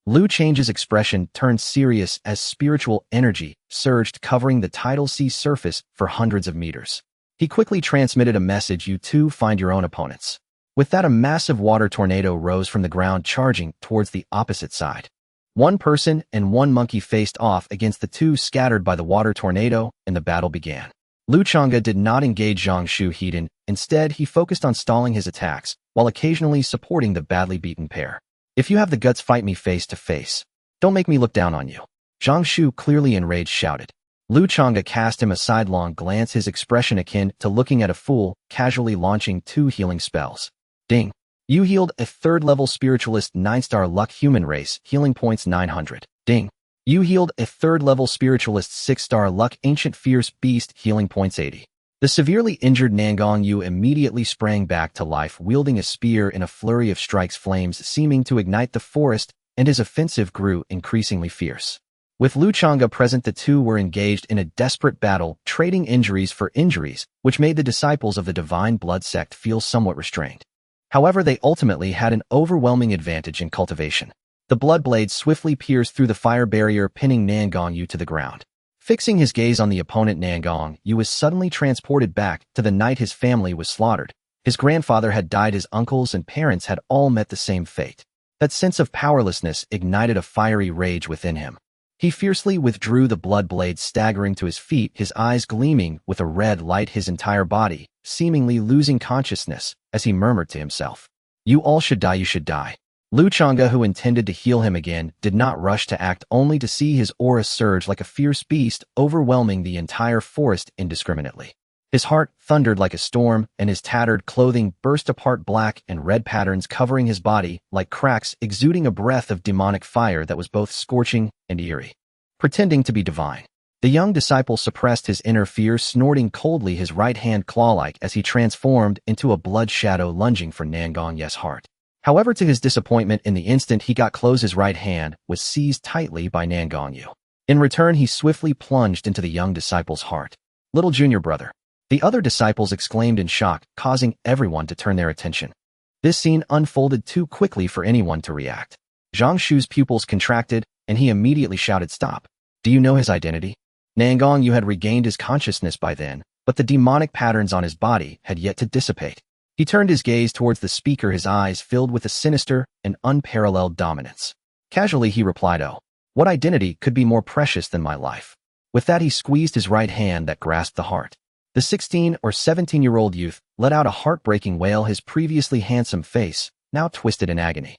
S1: Lu Change's expression turned serious as spiritual energy surged, covering the tidal sea surface for hundreds of meters. He quickly transmitted a message: you two find your own opponents. With that, a massive water tornado rose from the ground, charging towards the opposite side. 1 person and 1 monkey faced off against the 2 scattered by the water tornado, and the battle began. Lu Changge did not engage Zhang Shu heat-in. Instead, he focused on stalling his attacks, while occasionally supporting the badly beaten pair. If you have the guts, fight me face to face. Don't make me look down on you. Zhang Shu, clearly enraged, shouted. Lu Changge cast him a sidelong glance, his expression akin to looking at a fool, casually launching 2 healing spells. Ding. You healed a 3rd-level spiritualist, 9-star luck, human race, healing points 900. Ding. You healed a 3rd-level spiritualist, 6-star luck, ancient fierce beast, healing points 80. The severely injured Nangong Yu immediately sprang back to life, wielding a spear in a flurry of strikes, flames seeming to ignite the forest, and his offensive grew increasingly fierce. With Lu Changge present, the two were engaged in a desperate battle, trading injuries for injuries, which made the disciples of the Divine Blood sect feel somewhat restrained. However, they ultimately had an overwhelming advantage in cultivation. The blood blade swiftly pierced through the fire barrier, pinning Nangong Yu to the ground. Fixing his gaze on the opponent, Nangong Yu was suddenly transported back to the night his family was slaughtered. His grandfather had died, his uncles and parents had all met the same fate. That sense of powerlessness ignited a fiery rage within him. He fiercely withdrew the blood blade, staggering to his feet, his eyes gleaming with a red light, his entire body seemingly losing consciousness as he murmured to himself. You all should die, you should die. Lu Changge, who intended to heal him again, did not rush to act, only to see his aura surge like a fierce beast, overwhelming the entire forest indiscriminately. His heart thundered like a storm, and his tattered clothing burst apart, black and red patterns covering his body like cracks, exuding a breath of demonic fire that was both scorching and eerie. Pretending to be divine, the young disciple suppressed his inner fear, snorting coldly, his right hand claw-like as he transformed into a blood shadow, lunging for Nangong Yu's heart. However, to his disappointment, in the instant he got close, his right hand was seized tightly by Nangong Yu. In return, he swiftly plunged into the young disciple's heart. Little junior brother. The other disciples exclaimed in shock, causing everyone to turn their attention. This scene unfolded too quickly for anyone to react. Zhang Shu's pupils contracted, and he immediately shouted, "Stop! Do you know his identity?" Nangong Yu had regained his consciousness by then, but the demonic patterns on his body had yet to dissipate. He turned his gaze towards the speaker, his eyes filled with a sinister and unparalleled dominance. Casually he replied, "Oh, what identity could be more precious than my life?" With that, he squeezed his right hand that grasped the heart. The 16 or 17-year-old youth let out a heartbreaking wail, his previously handsome face now twisted in agony.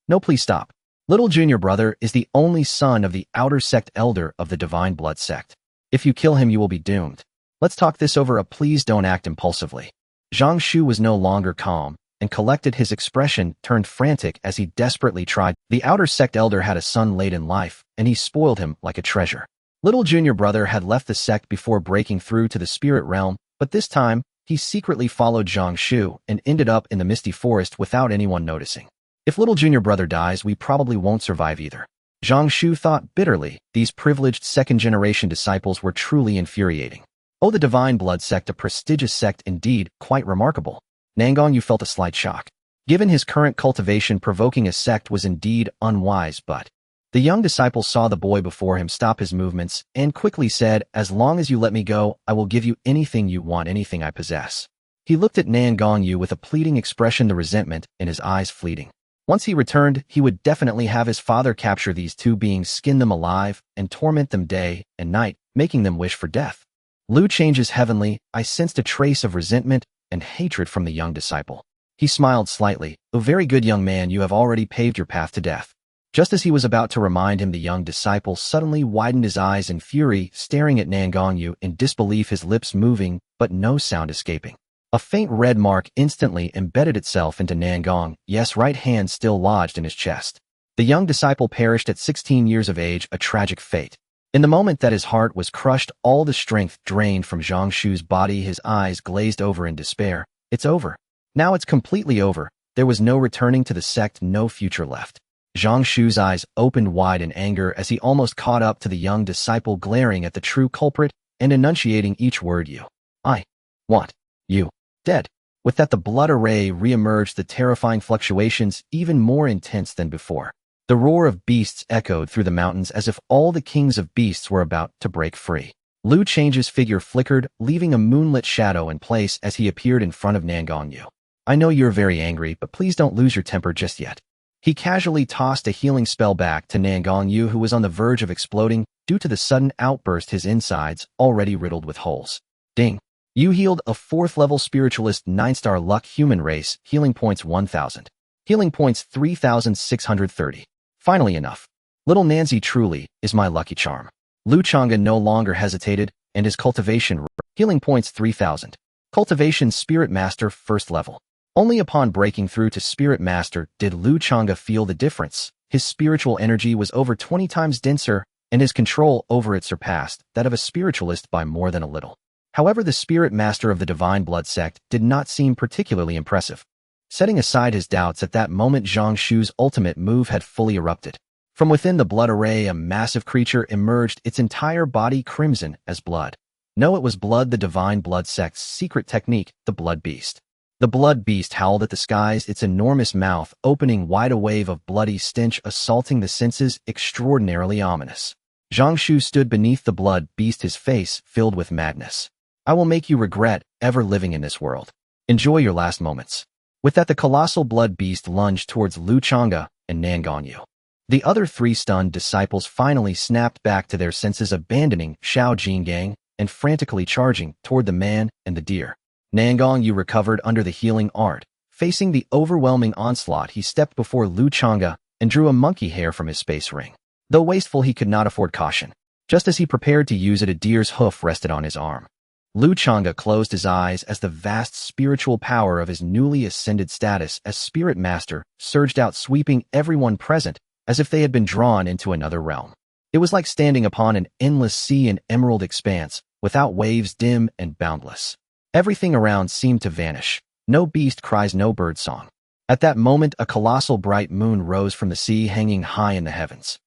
S1: "No, please stop. Little junior brother is the only son of the outer sect elder of the Divine Blood sect. If you kill him, you will be doomed. Let's talk this over. Please don't act impulsively." Zhang Shu was no longer calm and collected, his expression turned frantic as he desperately tried. The outer sect elder had a son late in life, and he spoiled him like a treasure. Little junior brother had left the sect before breaking through to the spirit realm, but this time, he secretly followed Zhang Shu and ended up in the misty forest without anyone noticing. If little junior brother dies, we probably won't survive either. Zhang Shu thought bitterly. These privileged second-generation disciples were truly infuriating. Oh, the divine blood sect, a prestigious sect indeed, quite remarkable. Nangong Yu felt a slight shock. Given his current cultivation, provoking a sect was indeed unwise, but the young disciple saw the boy before him stop his movements and quickly said, "As long as you let me go, I will give you anything you want, anything I possess." He looked at Nangong Yu with a pleading expression, the resentment in his eyes fleeting. Once he returned, he would definitely have his father capture these two beings, skin them alive, and torment them day and night, making them wish for death. Lu Change's heavenly, I sensed a trace of resentment and hatred from the young disciple. He smiled slightly. "Oh, very good, young man, you have already paved your path to death." Just as he was about to remind him, the young disciple suddenly widened his eyes in fury, staring at Nangong Yu in disbelief, his lips moving, but no sound escaping. A faint red mark instantly embedded itself into Nangong Yu's right hand, still lodged in his chest. The young disciple perished at 16 years of age, a tragic fate. In the moment that his heart was crushed, all the strength drained from Zhang Shu's body, his eyes glazed over in despair. It's over. Now it's completely over. There was no returning to the sect, no future left. Zhang Shu's eyes opened wide in anger as he almost caught up to the young disciple, glaring at the true culprit and enunciating each word, "You. I want you dead." With that, the blood array re-emerged, the terrifying fluctuations even more intense than before. The roar of beasts echoed through the mountains as if all the kings of beasts were about to break free. Lu Change's figure flickered, leaving a moonlit shadow in place as he appeared in front of Nangong Yu. "I know you're very angry, but please don't lose your temper just yet." He casually tossed a healing spell back to Nangong Yu, who was on the verge of exploding due to the sudden outburst, his insides already riddled with holes. Ding. You healed a 4th-level spiritualist, 9-star luck, human race, healing points 1,000. Healing points 3,630. Finally enough. Little Nancy truly is my lucky charm. Lu Changge no longer hesitated, and his cultivation healing points 3,000. Cultivation Spirit Master, 1st level. Only upon breaking through to Spirit Master did Lu Changge feel the difference. His spiritual energy was over 20 times denser, and his control over it surpassed that of a spiritualist by more than a little. However, the Spirit Master of the Divine Blood Sect did not seem particularly impressive. Setting aside his doubts, at that moment Zhang Shu's ultimate move had fully erupted. From within the blood array, a massive creature emerged, its entire body crimson as blood. No, it was blood, the Divine Blood Sect's secret technique, the Blood Beast. The Blood Beast howled at the skies, its enormous mouth opening wide, a wave of bloody stench assaulting the senses, extraordinarily ominous. Zhang Shu stood beneath the Blood Beast, his face filled with madness. "I will make you regret ever living in this world. Enjoy your last moments." With that, the colossal Blood Beast lunged towards Lu Changge and Nangong Yu. The other 3 stunned disciples finally snapped back to their senses, abandoning Xiao Jinggang and frantically charging toward the man and the deer. Nangong Yu recovered under the healing art. Facing the overwhelming onslaught, he stepped before Lu Changge and drew a monkey hair from his space ring. Though wasteful, he could not afford caution. Just as he prepared to use it, a deer's hoof rested on his arm. Lu Changge closed his eyes as the vast spiritual power of his newly ascended status as Spirit Master surged out, sweeping everyone present as if they had been drawn into another realm. It was like standing upon an endless sea, an emerald expanse, without waves, dim and boundless. Everything around seemed to vanish. No beast cries, no bird song. At that moment, a colossal bright moon rose from the sea, hanging high in the heavens.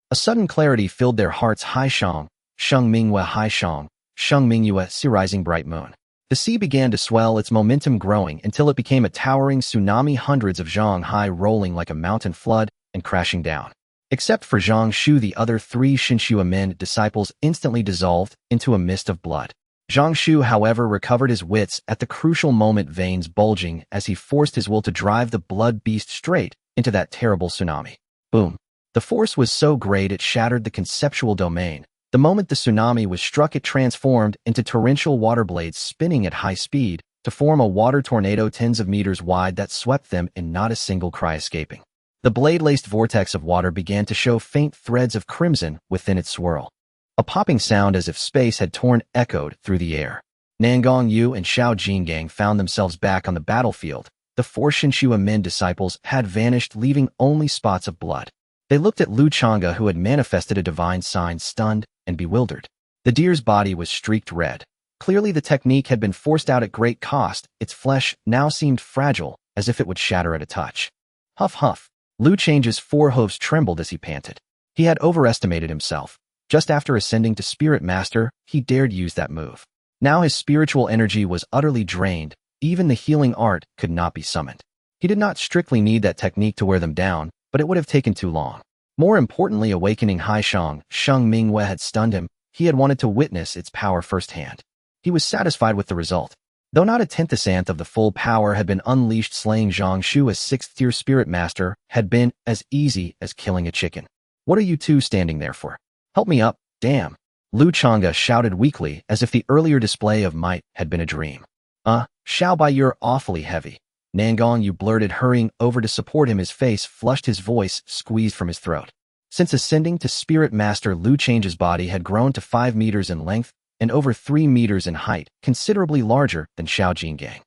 S1: A sudden clarity filled their hearts. Hai Shang, Sheng Mingyue, Hai Shang, Sheng Mingyue, sea rising bright moon. The sea began to swell, its momentum growing until it became a towering tsunami, hundreds of zhang high, rolling like a mountain flood and crashing down. Except for Zhang Shu, the other 3 Shinshu disciples instantly dissolved into a mist of blood. Zhang Shu, however, recovered his wits at the crucial moment, veins bulging as he forced his will to drive the blood beast straight into that terrible tsunami. Boom. The force was so great it shattered the conceptual domain. The moment the tsunami was struck, it transformed into torrential water blades spinning at high speed to form a water tornado tens of meters wide that swept them in, not a single cry escaping. The blade-laced vortex of water began to show faint threads of crimson within its swirl. A popping sound as if space had torn echoed through the air. Nangong Yu and Xiao Jinggang found themselves back on the battlefield. The 4 Shinshu disciples had vanished, leaving only spots of blood. They looked at Lu Changge, who had manifested a divine sign, stunned and bewildered. The deer's body was streaked red. Clearly the technique had been forced out at great cost. Its flesh now seemed fragile, as if it would shatter at a touch. Huff huff. Lu Change's 4 hooves trembled as he panted. He had overestimated himself. Just after ascending to Spirit Master, he dared use that move. Now his spiritual energy was utterly drained. Even the healing art could not be summoned. He did not strictly need that technique to wear them down, but it would have taken too long. More importantly, awakening Sheng Mingwei had stunned him. He had wanted to witness its power firsthand. He was satisfied with the result. Though not a tenth of the full power had been unleashed, slaying Zhang Shu as 6th-tier Spirit Master had been as easy as killing a chicken. What are you two standing there for? Help me up, damn. Lu Changge shouted weakly, as if the earlier display of might had been a dream. Xiao Bai, you're awfully heavy. Nangong Yu blurted, hurrying over to support him. His face flushed, his voice squeezed from his throat. Since ascending to Spirit Master, Lu Change's body had grown to 5 meters in length and over 3 meters in height, considerably larger than Xiao Jinggang.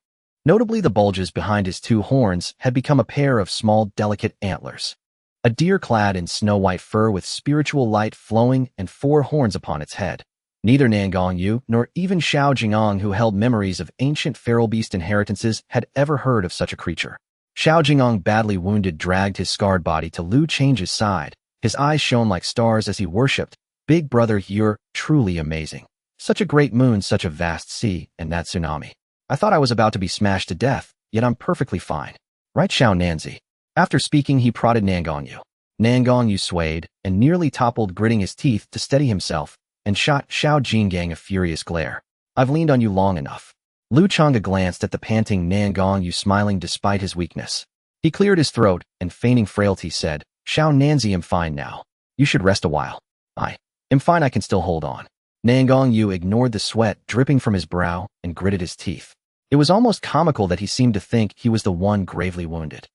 S1: Notably, the bulges behind his 2 horns had become a pair of small, delicate antlers. A deer clad in snow-white fur with spiritual light flowing and 4 horns upon its head. Neither Nangong Yu nor even Xiao Jingong, who held memories of ancient feral beast inheritances, had ever heard of such a creature. Xiao Jingong, badly wounded, dragged his scarred body to Lu Change's side. His eyes shone like stars as he worshipped. Big brother, you're truly amazing. Such a great moon, such a vast sea, and that tsunami. I thought I was about to be smashed to death, yet I'm perfectly fine. Right, Xiao Nanzi? After speaking, he prodded Nangong Yu. Nangong Yu swayed and nearly toppled, gritting his teeth to steady himself, and shot Xiao Jinggang a furious glare. I've leaned on you long enough. Lu Changge glanced at the panting Nangong Yu, smiling despite his weakness. He cleared his throat and, feigning frailty, said, Xiao Nanzi, I'm fine now. You should rest a while. I am fine, I can still hold on. Nangong Yu ignored the sweat dripping from his brow and gritted his teeth. It was almost comical that he seemed to think he was the one gravely wounded.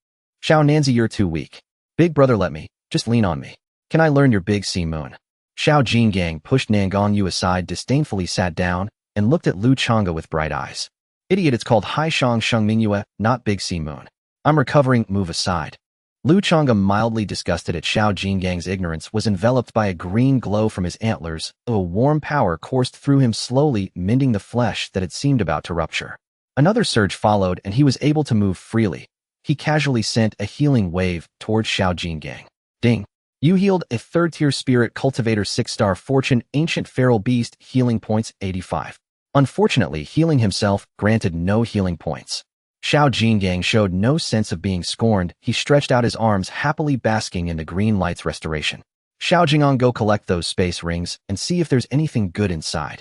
S1: Xiao Nanzi, you're too weak. Big brother, let me. Just lean on me. Can I learn your big sea moon? Xiao Jinggang pushed Nangong Yu aside, disdainfully sat down, and looked at Lu Changge with bright eyes. Idiot, it's called Sheng Mingwei, not Big Sea Moon. I'm recovering, move aside. Lu Changge, mildly disgusted at Xiao Jinggang's ignorance, was enveloped by a green glow from his antlers. A warm power coursed through him, slowly mending the flesh that had seemed about to rupture. Another surge followed, and he was able to move freely. He casually sent a healing wave towards Xiao Jinggang. Ding. You healed a 3rd-tier Spirit Cultivator 6-star Fortune Ancient Feral Beast, healing points 85. Unfortunately, healing himself granted no healing points. Xiao Jinggang showed no sense of being scorned. He stretched out his arms, happily basking in the green light's restoration. Xiao Jingong, go collect those space rings and see if there's anything good inside.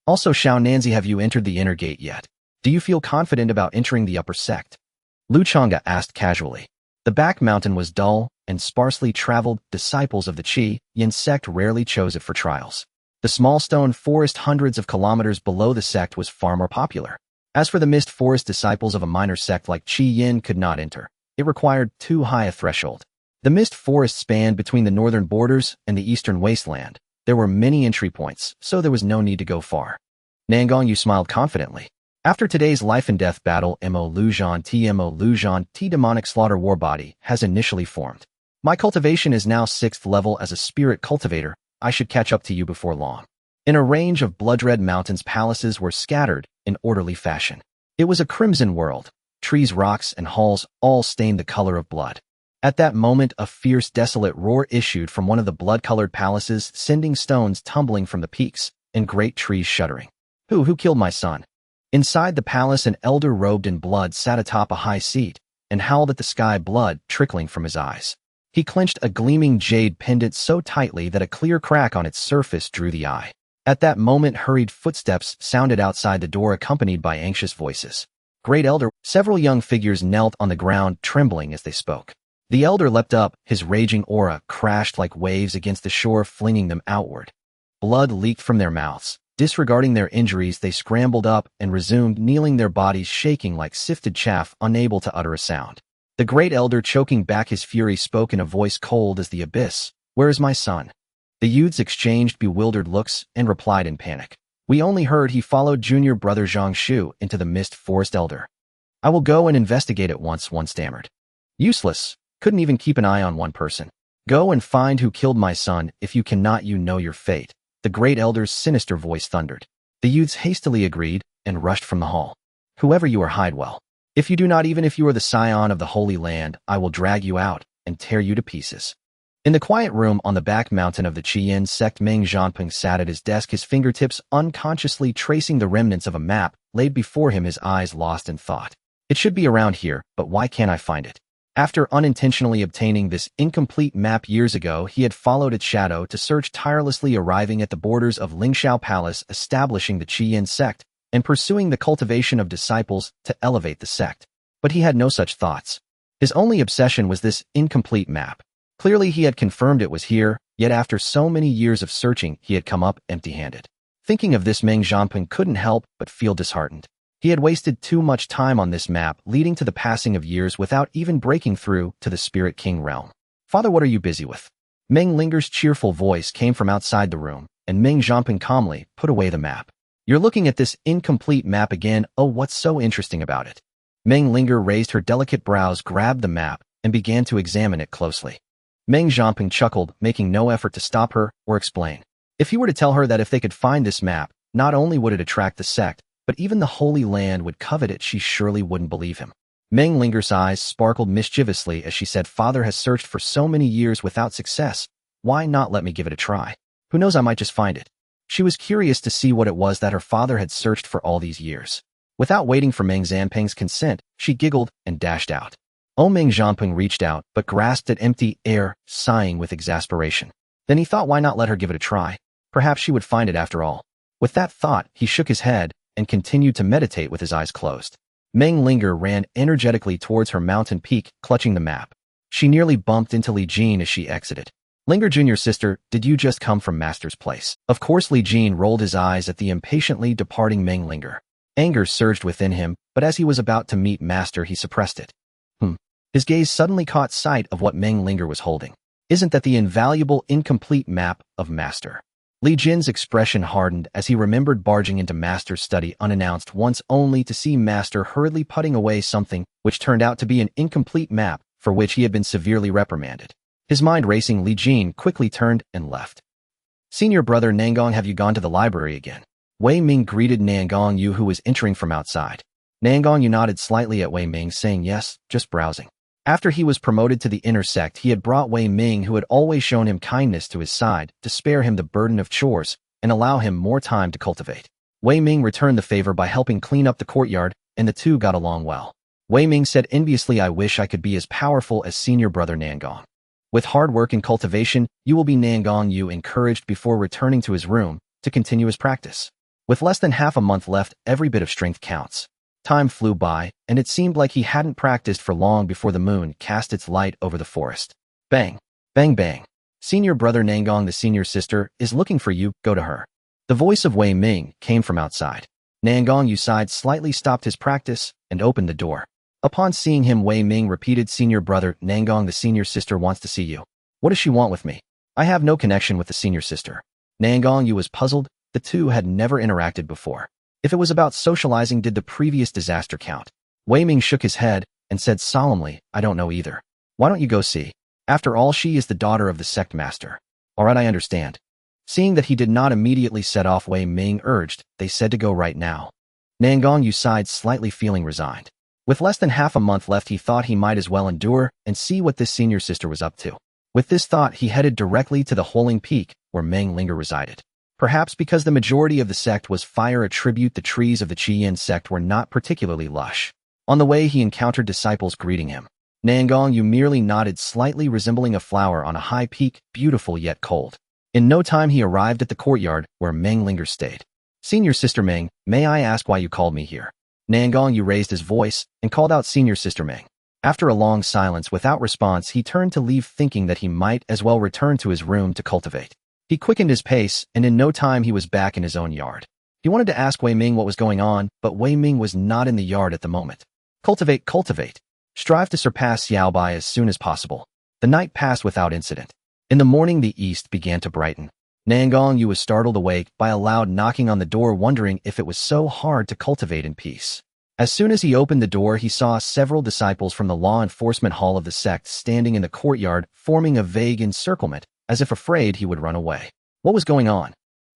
S1: Also, Xiao Nanzi, have you entered the inner gate yet? Do you feel confident about entering the upper sect? Lu Changge asked casually. The back mountain was dull and sparsely traveled. Disciples of the Qi Yin sect rarely chose it for trials. The small stone forest hundreds of kilometers below the sect was far more popular. As for the mist forest, disciples of a minor sect like Qi Yin could not enter. It required too high a threshold. The mist forest spanned between the northern borders and the Eastern Wasteland. There were many entry points, so there was no need to go far. Nangong Yu smiled confidently. After today's life-and-death battle, Lu Zhan T demonic slaughter war body has initially formed. My cultivation is now 6th level as a spirit cultivator. I should catch up to you before long. In a range of blood-red mountains, palaces were scattered in orderly fashion. It was a crimson world. Trees, rocks, and halls all stained the color of blood. At that moment, a fierce, desolate roar issued from one of the blood-colored palaces, sending stones tumbling from the peaks and great trees shuddering. Who killed my son? Inside the palace, an elder robed in blood sat atop a high seat and howled at the sky, blood trickling from his eyes. He clenched a gleaming jade pendant so tightly that a clear crack on its surface drew the eye. At that moment, hurried footsteps sounded outside the door, accompanied by anxious voices. Great Elder. Several young figures knelt on the ground, trembling as they spoke. The elder leapt up, his raging aura crashed like waves against the shore, flinging them outward. Blood leaked from their mouths. Disregarding their injuries, they scrambled up and resumed kneeling, their bodies shaking like sifted chaff, unable to utter a sound. The great elder, choking back his fury, spoke in a voice cold as the abyss. Where is my son? The youths exchanged bewildered looks and replied in panic. We only heard he followed junior brother Zhang Shu into the mist forest. Elder. I will go and investigate at once, one stammered. Useless. Couldn't even keep an eye on one person. Go and find who killed my son. If you cannot, you know your fate. The great elder's sinister voice thundered. The youths hastily agreed and rushed from the hall. Whoever you are, hide well. If you do not, even if you are the scion of the Holy Land, I will drag you out and tear you to pieces. In the quiet room on the back mountain of the Qian sect, Meng Zhanping sat at his desk, his fingertips unconsciously tracing the remnants of a map laid before him, his eyes lost in thought. It should be around here, but why can't I find it? After unintentionally obtaining this incomplete map years ago, he had followed its shadow to search tirelessly, arriving at the borders of Lingshao Palace, establishing the Qian sect, and pursuing the cultivation of disciples to elevate the sect. But he had no such thoughts. His only obsession was this incomplete map. Clearly he had confirmed it was here, yet after so many years of searching, he had come up empty-handed. Thinking of this, Meng Zhanping couldn't help but feel disheartened. He had wasted too much time on this map, leading to the passing of years without even breaking through to the Spirit King realm. Father, what are you busy with? Meng Linger's cheerful voice came from outside the room, and Meng Zhanping calmly put away the map. You're looking at this incomplete map again? Oh, what's so interesting about it? Meng Linger raised her delicate brows, grabbed the map, and began to examine it closely. Meng Zhanping chuckled, making no effort to stop her or explain. If he were to tell her that if they could find this map, not only would it attract the sect, but even the Holy Land would covet it, she surely wouldn't believe him. Meng Linger's eyes sparkled mischievously as she said, Father has searched for so many years without success. Why not let me give it a try? Who knows, I might just find it. She was curious to see what it was that her father had searched for all these years. Without waiting for Meng Zhanping's consent, she giggled and dashed out. Meng Zhanping reached out, but grasped at empty air, sighing with exasperation. Then he thought, why not let her give it a try? Perhaps she would find it after all. With that thought, he shook his head and continued to meditate with his eyes closed. Meng Linger ran energetically towards her mountain peak, clutching the map. She nearly bumped into Li Jin as she exited. Linger Jr.'s sister, did you just come from Master's place? Of course. Li Jin rolled his eyes at the impatiently departing Meng Linger. Anger surged within him, but as he was about to meet Master, he suppressed it. His gaze suddenly caught sight of what Meng Linger was holding. Isn't that the invaluable incomplete map of Master? Li Jin's expression hardened as he remembered barging into Master's study unannounced once, only to see Master hurriedly putting away something which turned out to be an incomplete map for which he had been severely reprimanded. His mind racing, Li Jin quickly turned and left. Senior brother Nangong, have you gone to the library again? Wei Ming greeted Nangong Yu, who was entering from outside. Nangong Yu nodded slightly at Wei Ming, saying yes, just browsing. After he was promoted to the inner sect, he had brought Wei Ming, who had always shown him kindness, to his side to spare him the burden of chores and allow him more time to cultivate. Wei Ming returned the favor by helping clean up the courtyard, and the two got along well. Wei Ming said enviously, I wish I could be as powerful as senior brother Nangong. With hard work and cultivation, you will be. Nangong Yu encouraged before returning to his room to continue his practice. With less than half a month left, every bit of strength counts. Time flew by, and it seemed like he hadn't practiced for long before the moon cast its light over the forest. Bang! Bang bang! Senior brother Nangong, the senior sister, is looking for you, go to her. The voice of Wei Ming came from outside. Nangong Yu sighed slightly, stopped his practice, and opened the door. Upon seeing him, Wei Ming repeated, Senior brother Nangong, the senior sister wants to see you. What does she want with me? I have no connection with the senior sister. Nangong Yu was puzzled. The two had never interacted before. If it was about socializing, did the previous disaster count? Wei Ming shook his head and said solemnly, I don't know either. Why don't you go see? After all, she is the daughter of the sect master. All right, I understand. Seeing that he did not immediately set off, Wei Ming urged, they said to go right now. Nangong Yu sighed slightly, feeling resigned. With less than half a month left, he thought he might as well endure and see what this senior sister was up to. With this thought, he headed directly to the Holing Peak where Meng Linger resided. Perhaps because the majority of the sect was fire attribute, the trees of the Qian sect were not particularly lush. On the way, he encountered disciples greeting him. Nangong Yu merely nodded slightly, resembling a flower on a high peak, beautiful yet cold. In no time, he arrived at the courtyard where Meng Linger stayed. Senior Sister Meng, may I ask why you called me here? Nangong Yu raised his voice and called out Senior Sister Meng. After a long silence without response, he turned to leave, thinking that he might as well return to his room to cultivate. He quickened his pace, and in no time he was back in his own yard. He wanted to ask Wei Ming what was going on, but Wei Ming was not in the yard at the moment. Cultivate, cultivate. Strive to surpass Xiaobai as soon as possible. The night passed without incident. In the morning, the east began to brighten. Nangong Yu was startled awake by a loud knocking on the door, wondering if it was so hard to cultivate in peace. As soon as he opened the door, he saw several disciples from the law enforcement hall of the sect standing in the courtyard, forming a vague encirclement, as if afraid he would run away. What was going on?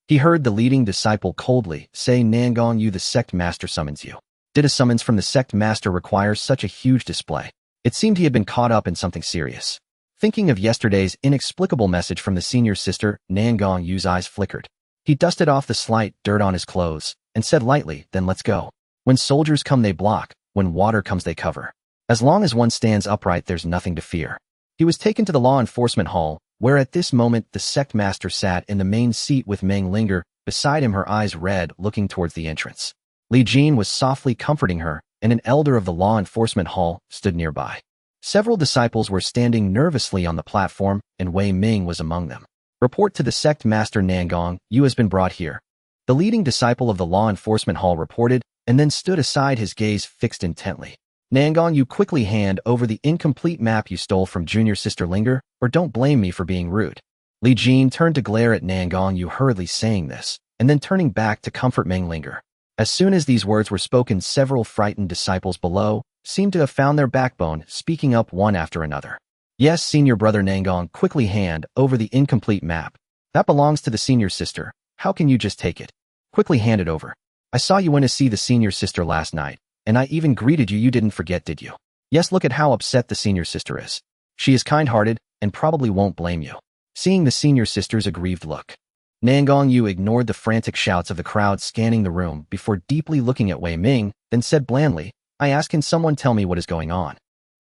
S1: He heard the leading disciple coldly say, Nangong Yu, the sect master summons you. Did a summons from the sect master require such a huge display? It seemed he had been caught up in something serious. Thinking of yesterday's inexplicable message from the senior sister, Nangong Yu's eyes flickered. He dusted off the slight dirt on his clothes and said lightly, then let's go. When soldiers come they block, when water comes they cover. As long as one stands upright there's nothing to fear. He was taken to the law enforcement hall, where at this moment the sect master sat in the main seat with Meng Linger beside him, her eyes red, looking towards the entrance. Li Jin was softly comforting her, and an elder of the law enforcement hall stood nearby. Several disciples were standing nervously on the platform, and Wei Ming was among them. Report to the sect master Nangong Yu has been brought here. The leading disciple of the law enforcement hall reported, and then stood aside, his gaze fixed intently. Nangong Yu, quickly hand over the incomplete map you stole from junior sister Linger, or don't blame me for being rude. Li Jin turned to glare at Nangong Yu, hurriedly saying this, and then turning back to comfort Meng Linger. As soon as these words were spoken, several frightened disciples below seemed to have found their backbone, speaking up one after another. Yes, senior brother Nangong, quickly hand over the incomplete map. That belongs to the senior sister. How can you just take it? Quickly hand it over. I saw you went to see the senior sister last night, and I even greeted you. You didn't forget, did you? Yes, look at how upset the senior sister is. She is kind-hearted and probably won't blame you. Seeing the senior sister's aggrieved look, Nangong Yu ignored the frantic shouts of the crowd scanning the room before deeply looking at Wei Ming, then said blandly, I ask, can someone tell me what is going on?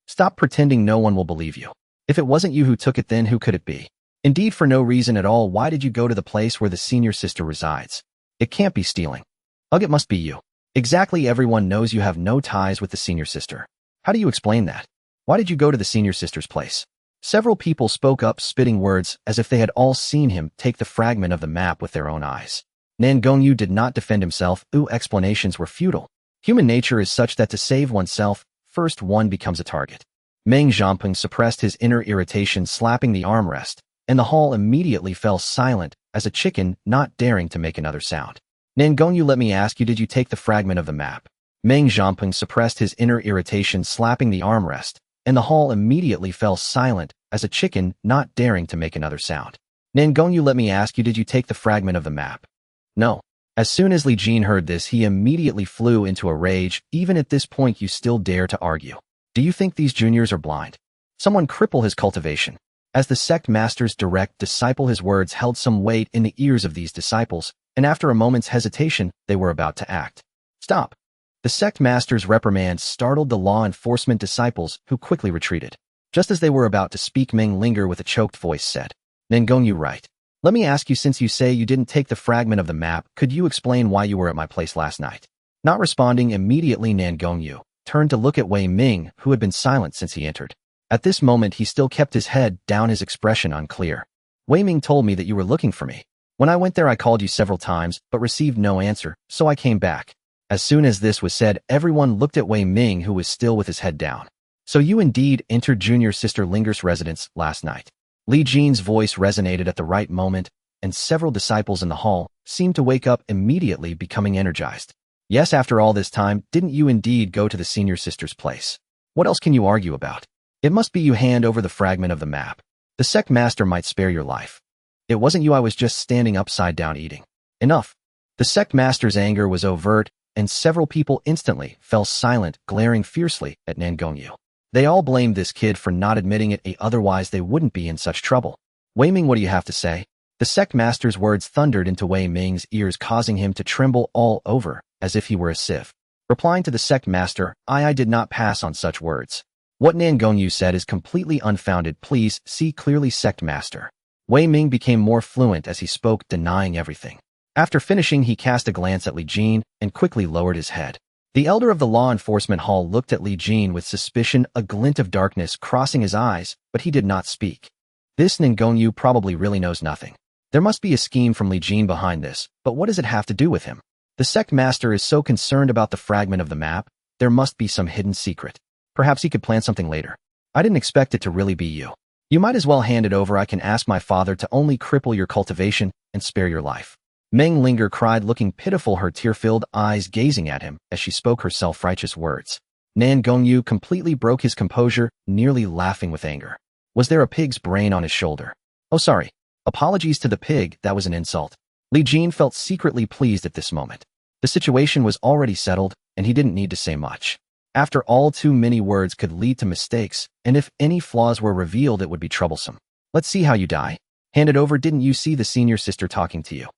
S1: Stop pretending no one will believe you. If it wasn't you who took it, then who could it be? Indeed, for no reason at all, why did you go to the place where the senior sister resides? It can't be stealing. Ugh, it must be you. Exactly, everyone knows you have no ties with the senior sister. How do you explain that? Why did you go to the senior sister's place? Several people spoke up, spitting words as if they had all seen him take the fragment of the map with their own eyes. Nangong Yu did not defend himself. Explanations were futile. Human nature is such that to save oneself, first one becomes a target. Meng Zhamping suppressed his inner irritation, slapping the armrest, and the hall immediately fell silent as a chicken, not daring to make another sound. Nangong Yu, let me ask you, did you take the fragment of the map? Meng Zhamping suppressed his inner irritation, slapping the armrest, and the hall immediately fell silent as a chicken, not daring to make another sound. Nangong Yu, let me ask you, did you take the fragment of the map? No. As soon as Li Jin heard this, he immediately flew into a rage. Even at this point, you still dare to argue. Do you think these juniors are blind? Someone cripple his cultivation. As the sect master's direct disciple, his words held some weight in the ears of these disciples, and after a moment's hesitation, they were about to act. Stop! The sect master's reprimand startled the law enforcement disciples, who quickly retreated. Just as they were about to speak, Meng Linger with a choked voice said, Nangong Yu, right. Let me ask you, since you say you didn't take the fragment of the map, could you explain why you were at my place last night? Not responding immediately, Nangong Yu turned to look at Wei Ming, who had been silent since he entered. At this moment, he still kept his head down, his expression unclear. Wei Ming told me that you were looking for me. When I went there, I called you several times, but received no answer, so I came back. As soon as this was said, everyone looked at Wei Ming, who was still with his head down. So you indeed entered junior sister Linger's residence last night. Li Jin's voice resonated at the right moment, and several disciples in the hall seemed to wake up immediately, becoming energized. Yes, after all this time, didn't you indeed go to the senior sister's place? What else can you argue about? It must be you. Hand over the fragment of the map. The sect master might spare your life. It wasn't you. I was just standing upside down eating. Enough. The sect master's anger was overt, and several people instantly fell silent, glaring fiercely at Nangong Yu. They all blamed this kid for not admitting it, otherwise they wouldn't be in such trouble. Wei Ming, what do you have to say? The sect master's words thundered into Wei Ming's ears, causing him to tremble all over, as if he were a sieve. Replying to the sect master, I did not pass on such words. What Nangong Yu said is completely unfounded. Please see clearly, sect master. Wei Ming became more fluent as he spoke, denying everything. After finishing, he cast a glance at Li Jin and quickly lowered his head. The elder of the law enforcement hall looked at Li Jin with suspicion, a glint of darkness crossing his eyes, but he did not speak. This Nangong Yu probably really knows nothing. There must be a scheme from Li Jin behind this, but what does it have to do with him? The sect master is so concerned about the fragment of the map, there must be some hidden secret. Perhaps he could plan something later. I didn't expect it to really be you. You might as well hand it over. I can ask my father to only cripple your cultivation and spare your life. Meng Linger cried, looking pitiful, her tear-filled eyes gazing at him as she spoke her self-righteous words. Nangong Yu completely broke his composure, nearly laughing with anger. Was there a pig's brain on his shoulder? Oh, sorry. Apologies to the pig, that was an insult. Li Jin felt secretly pleased at this moment. The situation was already settled, and he didn't need to say much. After all, too many words could lead to mistakes, and if any flaws were revealed, it would be troublesome. Let's see how you die. Hand it over. Didn't you see the senior sister talking to you?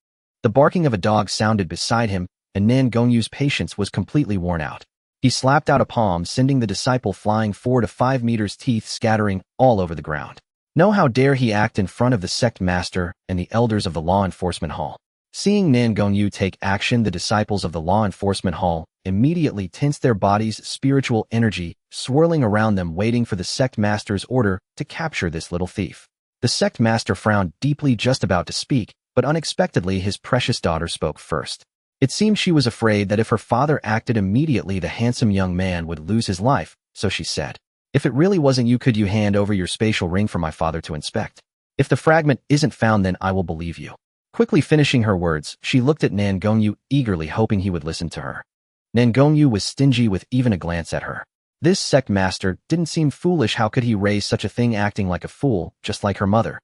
S1: The barking of a dog sounded beside him, and Nangong Yu's patience was completely worn out. He slapped out a palm, sending the disciple flying 4 to 5 meters, teeth scattering all over the ground. No, how dare he act in front of the sect master and the elders of the law enforcement hall. Seeing Nangong Yu take action, the disciples of the law enforcement hall immediately tensed their bodies, spiritual energy swirling around them, waiting for the sect master's order to capture this little thief. The sect master frowned deeply, just about to speak, but unexpectedly his precious daughter spoke first. It seemed she was afraid that if her father acted immediately, the handsome young man would lose his life, so she said, "If it really wasn't you, could you hand over your spatial ring for my father to inspect? If the fragment isn't found, then I will believe you." Quickly finishing her words, she looked at Nangong Yu eagerly, hoping he would listen to her. Nangong Yu was stingy with even a glance at her. This sect master didn't seem foolish. How could he raise such a thing, acting like a fool, just like her mother?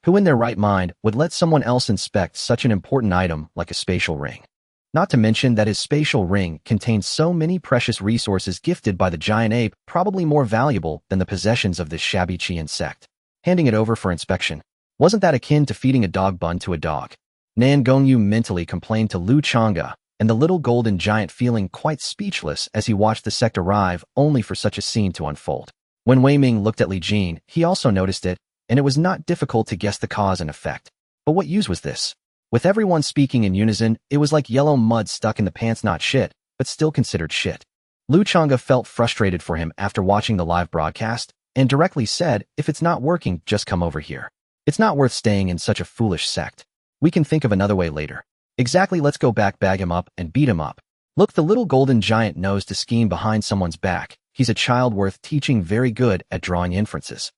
S1: Who in their right mind would let someone else inspect such an important item like a spatial ring? Not to mention that his spatial ring contained so many precious resources gifted by the giant ape, probably more valuable than the possessions of this shabby Qian sect. Handing it over for inspection. Wasn't that akin to feeding a dog bun to a dog? Nangong Yu mentally complained to Lu Changge, and the little golden giant feeling quite speechless as he watched the sect arrive, only for such a scene to unfold. When Wei Ming looked at Li Jin, he also noticed it, and it was not difficult to guess the cause and effect. But what use was this? With everyone speaking in unison, it was like yellow mud stuck in the pants. Not shit, but still considered shit. Lu Changge felt frustrated for him after watching the live broadcast, and directly said, "If it's not working, just come over here. It's not worth staying in such a foolish sect. We can think of another way later." "Exactly, let's go back, bag him up, and beat him up." Look, the little golden giant knows to scheme behind someone's back. He's a child worth teaching, very good at drawing inferences.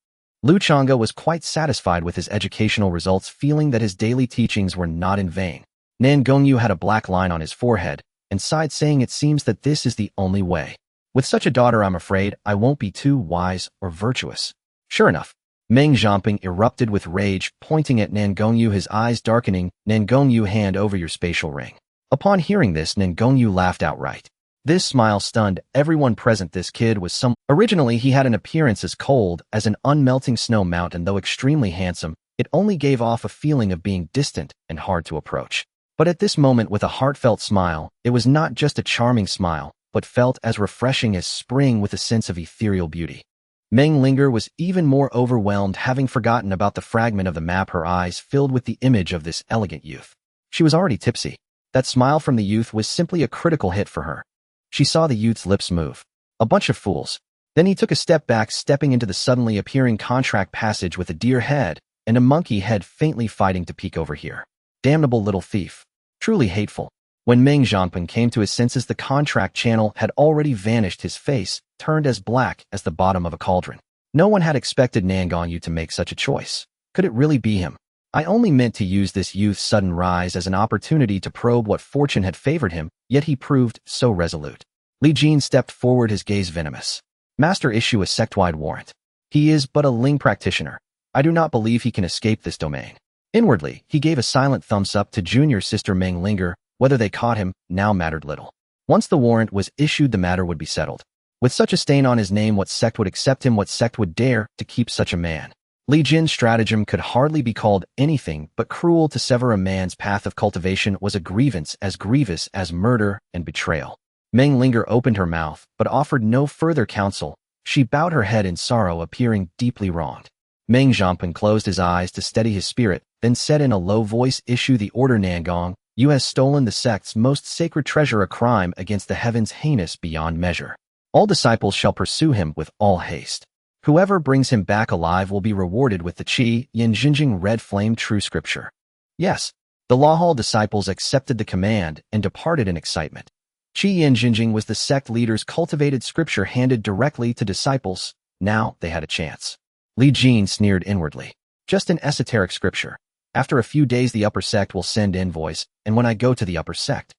S1: Lu Changge was quite satisfied with his educational results, feeling that his daily teachings were not in vain. Nangong Yu had a black line on his forehead, and sighed, saying, "It seems that this is the only way. With such a daughter, I'm afraid I won't be too wise or virtuous." Sure enough, Meng Zhamping erupted with rage, pointing at Nangong Yu, his eyes darkening. "Nangong Yu, hand over your spatial ring." Upon hearing this, Nangong Yu laughed outright. This smile stunned everyone present. This kid was Originally, he had an appearance as cold as an unmelting snow mountain. Though extremely handsome, it only gave off a feeling of being distant and hard to approach. But at this moment, with a heartfelt smile, it was not just a charming smile, but felt as refreshing as spring, with a sense of ethereal beauty. Meng Linger was even more overwhelmed, having forgotten about the fragment of the map, her eyes filled with the image of this elegant youth. She was already tipsy. That smile from the youth was simply a critical hit for her. She saw the youth's lips move. A bunch of fools. Then he took a step back, stepping into the suddenly appearing contract passage with a deer head and a monkey head faintly fighting to peek over here. Damnable little thief. Truly hateful. When Meng Zhamping came to his senses, the contract channel had already vanished. His face turned as black as the bottom of a cauldron. No one had expected Nangong Yu to make such a choice. Could it really be him? I only meant to use this youth's sudden rise as an opportunity to probe what fortune had favored him, yet he proved so resolute. Li Jin stepped forward, his gaze venomous. "Master, issue a sect-wide warrant. He is but a Ling practitioner. I do not believe he can escape this domain." Inwardly, he gave a silent thumbs up to junior sister Meng Linger. Whether they caught him now mattered little. Once the warrant was issued, the matter would be settled. With such a stain on his name, what sect would accept him? What sect would dare to keep such a man? Li Jin's stratagem could hardly be called anything but cruel. To sever a man's path of cultivation was a grievance as grievous as murder and betrayal. Meng Linger opened her mouth, but offered no further counsel. She bowed her head in sorrow, appearing deeply wronged. Meng Zhamping closed his eyes to steady his spirit, then said in a low voice, "Issue the order, Nangong. You has stolen the sect's most sacred treasure, a crime against the heavens heinous beyond measure. All disciples shall pursue him with all haste. Whoever brings him back alive will be rewarded with the Qi Yin Jinjing red flame true scripture." Yes, the Law Hall disciples accepted the command and departed in excitement. Qi Yin Jinjing was the sect leader's cultivated scripture handed directly to disciples. Now they had a chance. Li Jin sneered inwardly. "Just an esoteric scripture. After a few days the upper sect will send invoice, and when I go to the upper sect."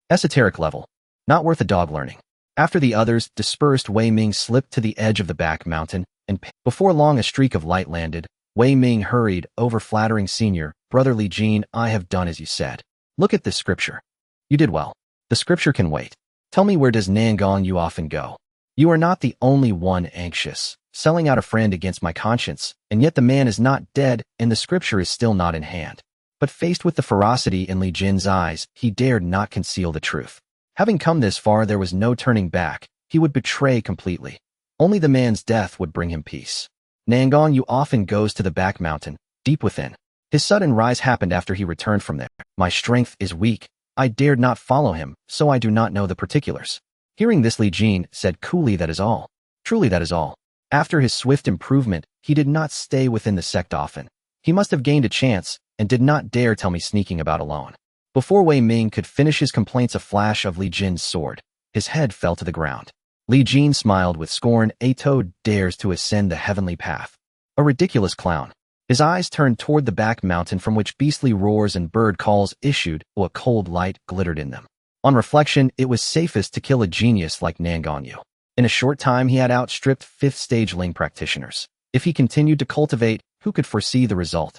S1: Esoteric level. Not worth a dog learning. After the others dispersed, Wei Ming slipped to the edge of the back mountain, and before long a streak of light landed. Wei Ming hurried over, flattering, "Senior, Brother Li Jin, I have done as you said. Look at this scripture." "You did well. The scripture can wait." Tell me, where does Nangong Yu often go? You are not the only one anxious, selling out a friend against my conscience, and yet the man is not dead and the scripture is still not in hand. But faced with the ferocity in Li Jin's eyes, he dared not conceal the truth. Having come this far, there was no turning back. He would betray completely. Only the man's death would bring him peace. Nangong Yu often goes to the back mountain, deep within. His sudden rise happened after he returned from there. My strength is weak. I dared not follow him, so I do not know the particulars. Hearing this, Li Jin said coolly, that is all. Truly, that is all. After his swift improvement, he did not stay within the sect often. He must have gained a chance and did not dare tell me sneaking about alone. Before Wei Ming could finish his complaints, a flash of Li Jin's sword. His head fell to the ground. Li Jin smiled with scorn. A toad dares to ascend the heavenly path. A ridiculous clown. His eyes turned toward the back mountain from which beastly roars and bird calls issued, while a cold light glittered in them. On reflection, it was safest to kill a genius like Nangong Yu. In a short time, he had outstripped 5th-stage Ling practitioners. If he continued to cultivate, who could foresee the result?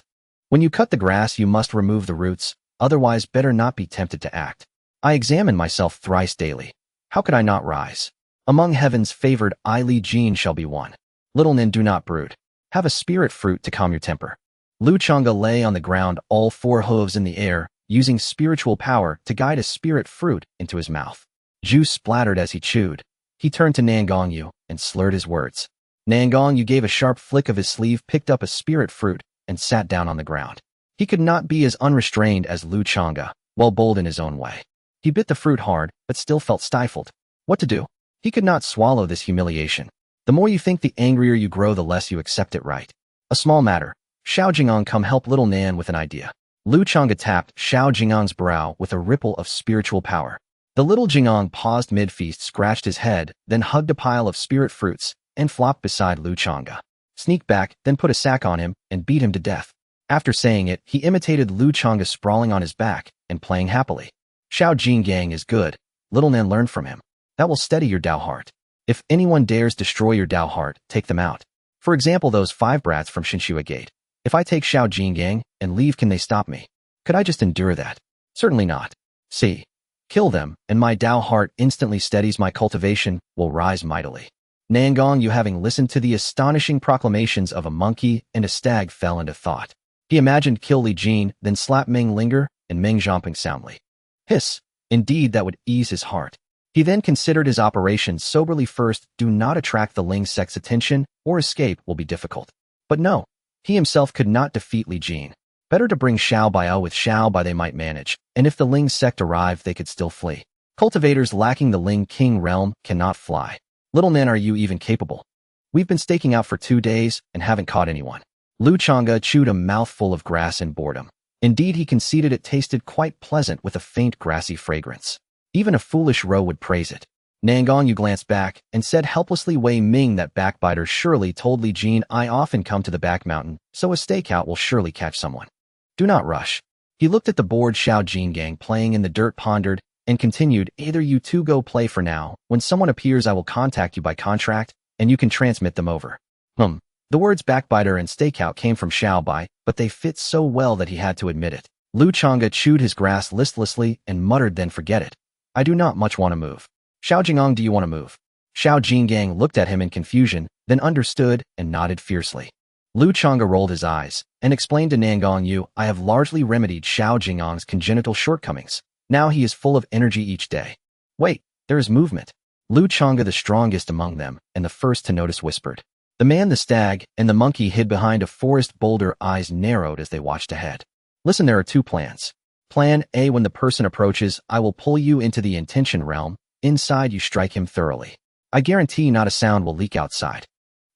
S1: When you cut the grass, you must remove the roots, otherwise better not be tempted to act. I examine myself thrice daily. How could I not rise? Among heaven's favored, I, Li Jin, shall be one. Little Nin, do not brood. Have a spirit fruit to calm your temper. Lu Changge lay on the ground, all 4 hooves in the air, using spiritual power to guide a spirit fruit into his mouth. Juice splattered as he chewed. He turned to Nangong Yu and slurred his words. Nangong Yu gave a sharp flick of his sleeve, picked up a spirit fruit, and sat down on the ground. He could not be as unrestrained as Lu Changge, well bold in his own way. He bit the fruit hard, but still felt stifled. What to do? He could not swallow this humiliation. The more you think, the angrier you grow, the less you accept it right. A small matter. Xiao Jingong, come help little Nan with an idea. Lu Changge tapped Xiao Jingong's brow with a ripple of spiritual power. The little Jingong paused mid-feast, scratched his head, then hugged a pile of spirit fruits, and flopped beside Lu Changge. Sneaked back, then put a sack on him, and beat him to death. After saying it, he imitated Lu Changge sprawling on his back, and playing happily. Xiao Jingong is good. Little Nan learned from him. That will steady your Dao heart. If anyone dares destroy your Dao heart, take them out. For example, those 5 brats from Shinshua Gate. If I take Xiao Jingong and leave, can they stop me? Could I just endure that? Certainly not. See. Kill them, and my Dao heart instantly steadies. My cultivation will rise mightily. Nangong Yu, having listened to the astonishing proclamations of a monkey and a stag, fell into thought. He imagined kill Li Jin, then slap Meng Linger, and Meng jumping soundly. Hiss. Indeed, that would ease his heart. He then considered his operations soberly. First, do not attract the Ling sect's attention, or escape will be difficult. But no, he himself could not defeat Li Jin. Better to bring Xiao Bai. With Xiao Bai they might manage, and if the Ling sect arrived, they could still flee. Cultivators lacking the Ling King realm cannot fly. Little Nan, are you even capable? We've been staking out for 2 days and haven't caught anyone. Lu Changge chewed a mouthful of grass in boredom. Indeed, he conceded it tasted quite pleasant with a faint grassy fragrance. Even a foolish roe would praise it. Nangong Yu glanced back and said helplessly, Wei Ming, that backbiter surely told Li Jin I often come to the back mountain, so a stakeout will surely catch someone. Do not rush. He looked at the bored Xiao Jingong playing in the dirt, pondered, and continued, either you two go play for now. When someone appears, I will contact you by contract, and you can transmit them over. The words backbiter and stakeout came from Xiao Bai, but they fit so well that he had to admit it. Lu Changge chewed his grass listlessly and muttered, then forget it. I do not much want to move. Xiao Jingong, do you want to move? Xiao Jingong looked at him in confusion, then understood and nodded fiercely. Lu Changge rolled his eyes and explained to Nangong Yu, I have largely remedied Xiao Jingong's congenital shortcomings. Now he is full of energy each day. Wait, there is movement. Lu Changge, the strongest among them and the first to notice, whispered. The man, the stag, and the monkey hid behind a forest boulder. Eyes narrowed as they watched ahead. Listen, there are 2 plans. Plan A, when the person approaches, I will pull you into the intention realm. Inside, you strike him thoroughly. I guarantee not a sound will leak outside.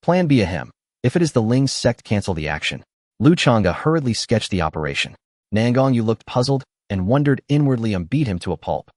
S1: Plan B, a him. If it is the Ling sect, cancel the action. Lu Changge hurriedly sketched the operation. Nangong Yu looked puzzled and wondered inwardly and beat him to a pulp.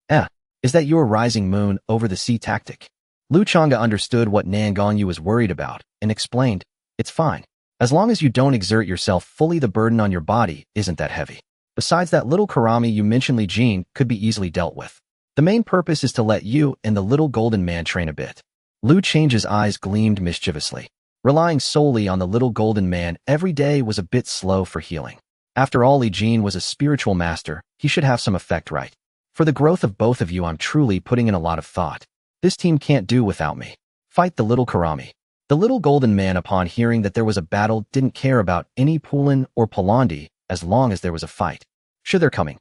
S1: Is that your rising moon over the sea tactic? Lu Changge understood what Nangong Yu was worried about and explained, it's fine. As long as you don't exert yourself fully, the burden on your body isn't that heavy. Besides, that little Karami you mentioned, Li Jin, could be easily dealt with. The main purpose is to let you and the little golden man train a bit. Lu Change's eyes gleamed mischievously. Relying solely on the little golden man every day was a bit slow for healing. After all, Li Jin was a spiritual master. He should have some effect, right? For the growth of both of you, I'm truly putting in a lot of thought. This team can't do without me. Fight the little Karami. The little golden man, upon hearing that there was a battle, didn't care about any Pulin or Palandi as long as there was a fight. Sure, they're coming.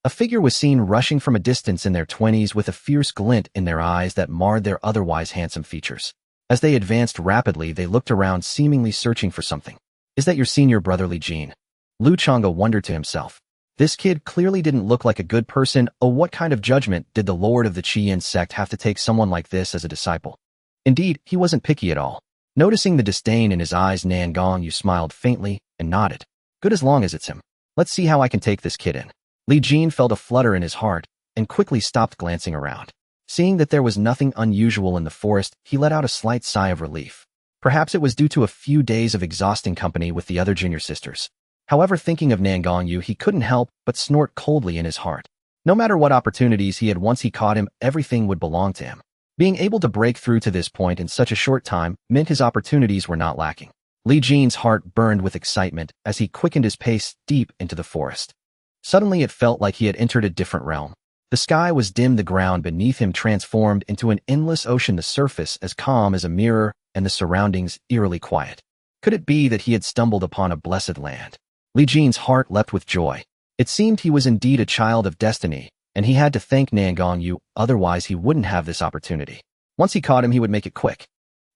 S1: A figure was seen rushing from a distance in their 20s with a fierce glint in their eyes that marred their otherwise handsome features. As they advanced rapidly, they looked around, seemingly searching for something. Is that your senior brother Li Jin? Lu Changge wondered to himself. This kid clearly didn't look like a good person. Oh, what kind of judgment did the lord of the Qian sect have to take someone like this as a disciple? Indeed, he wasn't picky at all. Noticing the disdain in his eyes, Nangong Yu smiled faintly and nodded. Good, as long as it's him. Let's see how I can take this kid in. Li Jin felt a flutter in his heart and quickly stopped glancing around. Seeing that there was nothing unusual in the forest, he let out a slight sigh of relief. Perhaps it was due to a few days of exhausting company with the other junior sisters. However, thinking of Nangong Yu, he couldn't help but snort coldly in his heart. No matter what opportunities he had once he caught him, everything would belong to him. Being able to break through to this point in such a short time meant his opportunities were not lacking. Li Jin's heart burned with excitement as he quickened his pace deep into the forest. Suddenly it felt like he had entered a different realm. The sky was dim, the ground beneath him transformed into an endless ocean, the surface as calm as a mirror and the surroundings eerily quiet. Could it be that he had stumbled upon a blessed land? Li Jin's heart leapt with joy. It seemed he was indeed a child of destiny, and he had to thank Nangong Yu, otherwise he wouldn't have this opportunity. Once he caught him, he would make it quick.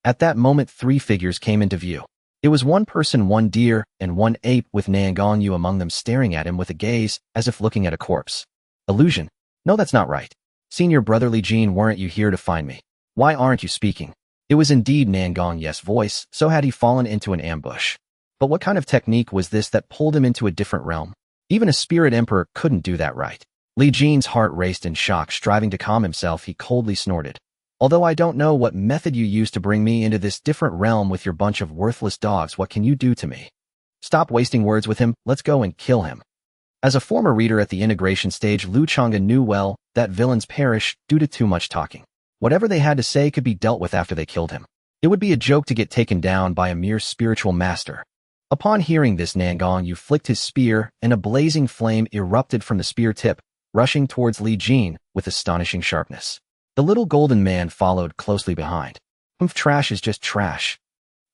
S1: At that moment, three figures came into view. It was one person, one deer, and one ape, with Nangong Yu among them, staring at him with a gaze as if looking at a corpse. Illusion? No, that's not right. Senior brother Li Jin, weren't you here to find me? Why aren't you speaking? It was indeed Nangong Yu's voice, so had he fallen into an ambush. But what kind of technique was this that pulled him into a different realm? Even a spirit emperor couldn't do that right. Li Jin's heart raced in shock. Striving to calm himself, he coldly snorted. Although I don't know what method you used to bring me into this different realm with your bunch of worthless dogs, what can you do to me? Stop wasting words with him, let's go and kill him. As a former reader at the integration stage, Lu Changge knew well that villains perish due to too much talking. Whatever they had to say could be dealt with after they killed him. It would be a joke to get taken down by a mere spiritual master. Upon hearing this, Nangong Yu flicked his spear, and a blazing flame erupted from the spear tip, rushing towards Li Jin with astonishing sharpness. The little golden man followed closely behind. Trash is just trash.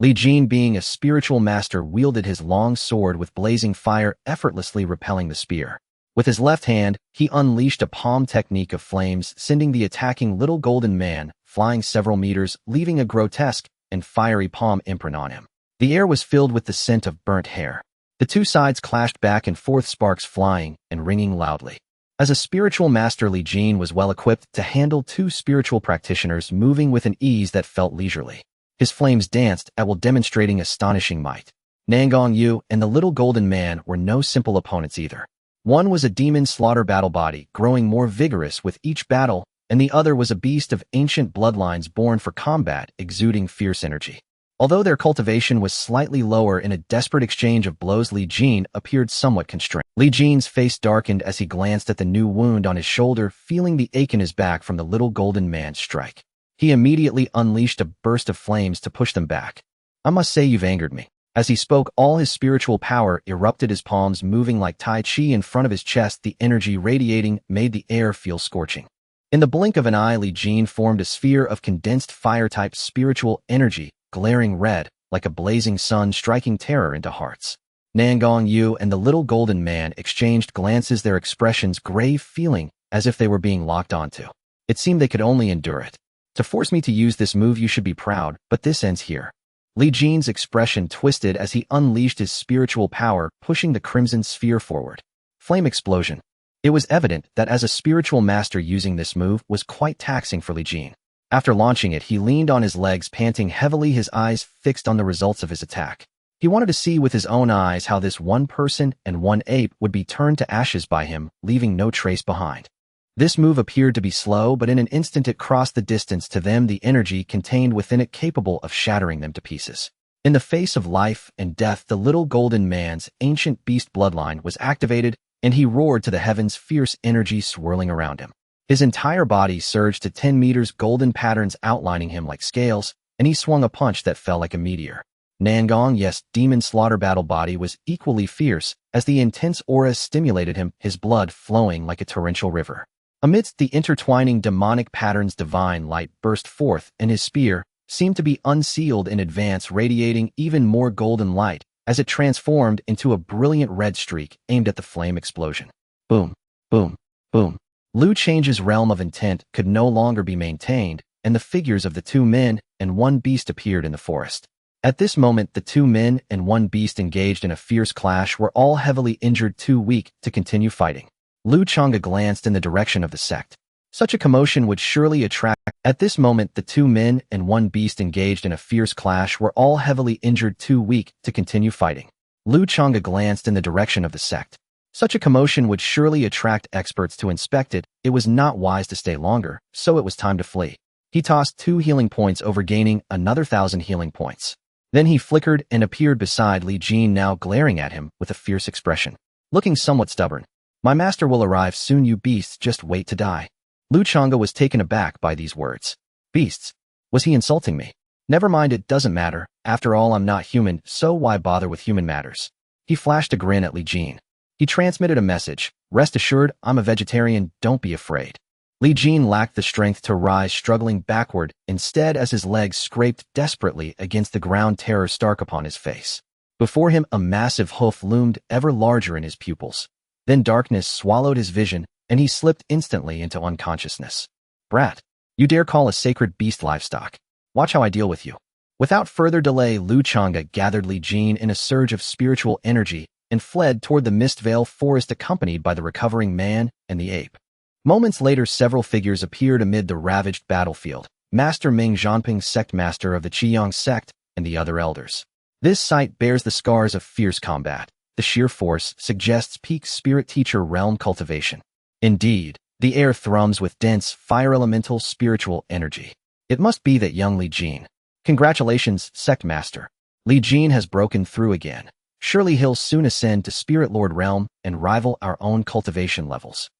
S1: Li Jin, being a spiritual master, wielded his long sword with blazing fire, effortlessly repelling the spear. With his left hand, he unleashed a palm technique of flames, sending the attacking little golden man flying several meters, leaving a grotesque and fiery palm imprint on him. The air was filled with the scent of burnt hair. The two sides clashed back and forth, sparks flying and ringing loudly. As a spiritual master, Li Jin was well equipped to handle two spiritual practitioners, moving with an ease that felt leisurely. His flames danced at will, demonstrating astonishing might. Nangong Yu and the little golden man were no simple opponents either. One was a demon slaughter battle body, growing more vigorous with each battle, and the other was a beast of ancient bloodlines born for combat, exuding fierce energy. Although their cultivation was slightly lower, in a desperate exchange of blows, Li Jin appeared somewhat constrained. Li Jin's face darkened as he glanced at the new wound on his shoulder, feeling the ache in his back from the little golden man's strike. He immediately unleashed a burst of flames to push them back. I must say, you've angered me. As he spoke, all his spiritual power erupted, his palms moving like Tai Chi in front of his chest. The energy radiating made the air feel scorching. In the blink of an eye, Li Jin formed a sphere of condensed fire-type spiritual energy, glaring red, like a blazing sun, striking terror into hearts. Nangong Yu and the little golden man exchanged glances, their expressions grave, feeling as if they were being locked onto. It seemed they could only endure it. To force me to use this move, you should be proud, but this ends here. Li Jin's expression twisted as he unleashed his spiritual power, pushing the crimson sphere forward. Flame explosion. It was evident that as a spiritual master, using this move was quite taxing for Li Jin. After launching it, he leaned on his legs, panting heavily, his eyes fixed on the results of his attack. He wanted to see with his own eyes how this one person and one ape would be turned to ashes by him, leaving no trace behind. This move appeared to be slow, but in an instant it crossed the distance to them, the energy contained within it capable of shattering them to pieces. In the face of life and death, the little golden man's ancient beast bloodline was activated, and he roared to the heavens, fierce energy swirling around him. His entire body surged to 10 meters, golden patterns outlining him like scales, and he swung a punch that fell like a meteor. Nangong Yu's demon slaughter battle body was equally fierce as the intense aura stimulated him, his blood flowing like a torrential river. Amidst the intertwining demonic patterns, divine light burst forth, and his spear seemed to be unsealed in advance, radiating even more golden light as it transformed into a brilliant red streak aimed at the flame explosion. Boom, boom, boom. Lu Change's realm of intent could no longer be maintained, and the figures of the two men and one beast appeared in the forest. At this moment, the two men and one beast engaged in a fierce clash were all heavily injured, too weak to continue fighting. Lu Changge glanced in the direction of the sect. Such a commotion would surely attract. At this moment, the two men and one beast engaged in a fierce clash were all heavily injured, too weak to continue fighting. Lu Changge glanced in the direction of the sect. Such a commotion would surely attract experts to inspect it. It was not wise to stay longer, so it was time to flee. He tossed 2 healing points over, gaining another 1,000 healing points. Then he flickered and appeared beside Li Jin, now glaring at him with a fierce expression. Looking somewhat stubborn. "My master will arrive soon, you beasts, just wait to die." Lu Changge was taken aback by these words. Beasts? Was he insulting me? Never mind, it doesn't matter. After all, I'm not human, so why bother with human matters? He flashed a grin at Li Jin. He transmitted a message. Rest assured, I'm a vegetarian, don't be afraid. Li Jin lacked the strength to rise, struggling backward, instead as his legs scraped desperately against the ground, terror stark upon his face. Before him, a massive hoof loomed ever larger in his pupils. Then darkness swallowed his vision, and he slipped instantly into unconsciousness. Brat, you dare call a sacred beast livestock? Watch how I deal with you. Without further delay, Lu Changge gathered Li Jin in a surge of spiritual energy and fled toward the Mist Veil forest, accompanied by the recovering man and the ape. Moments later, several figures appeared amid the ravaged battlefield. Master Ming Zhanping, sect master of the Qiyang sect, and the other elders. This sight bears the scars of fierce combat. The sheer force suggests peak spirit teacher realm cultivation. Indeed, the air thrums with dense, fire-elemental spiritual energy. It must be that young Li Jin. Congratulations, sect master. Li Jin has broken through again. Surely he'll soon ascend to Spirit Lord realm and rival our own cultivation levels.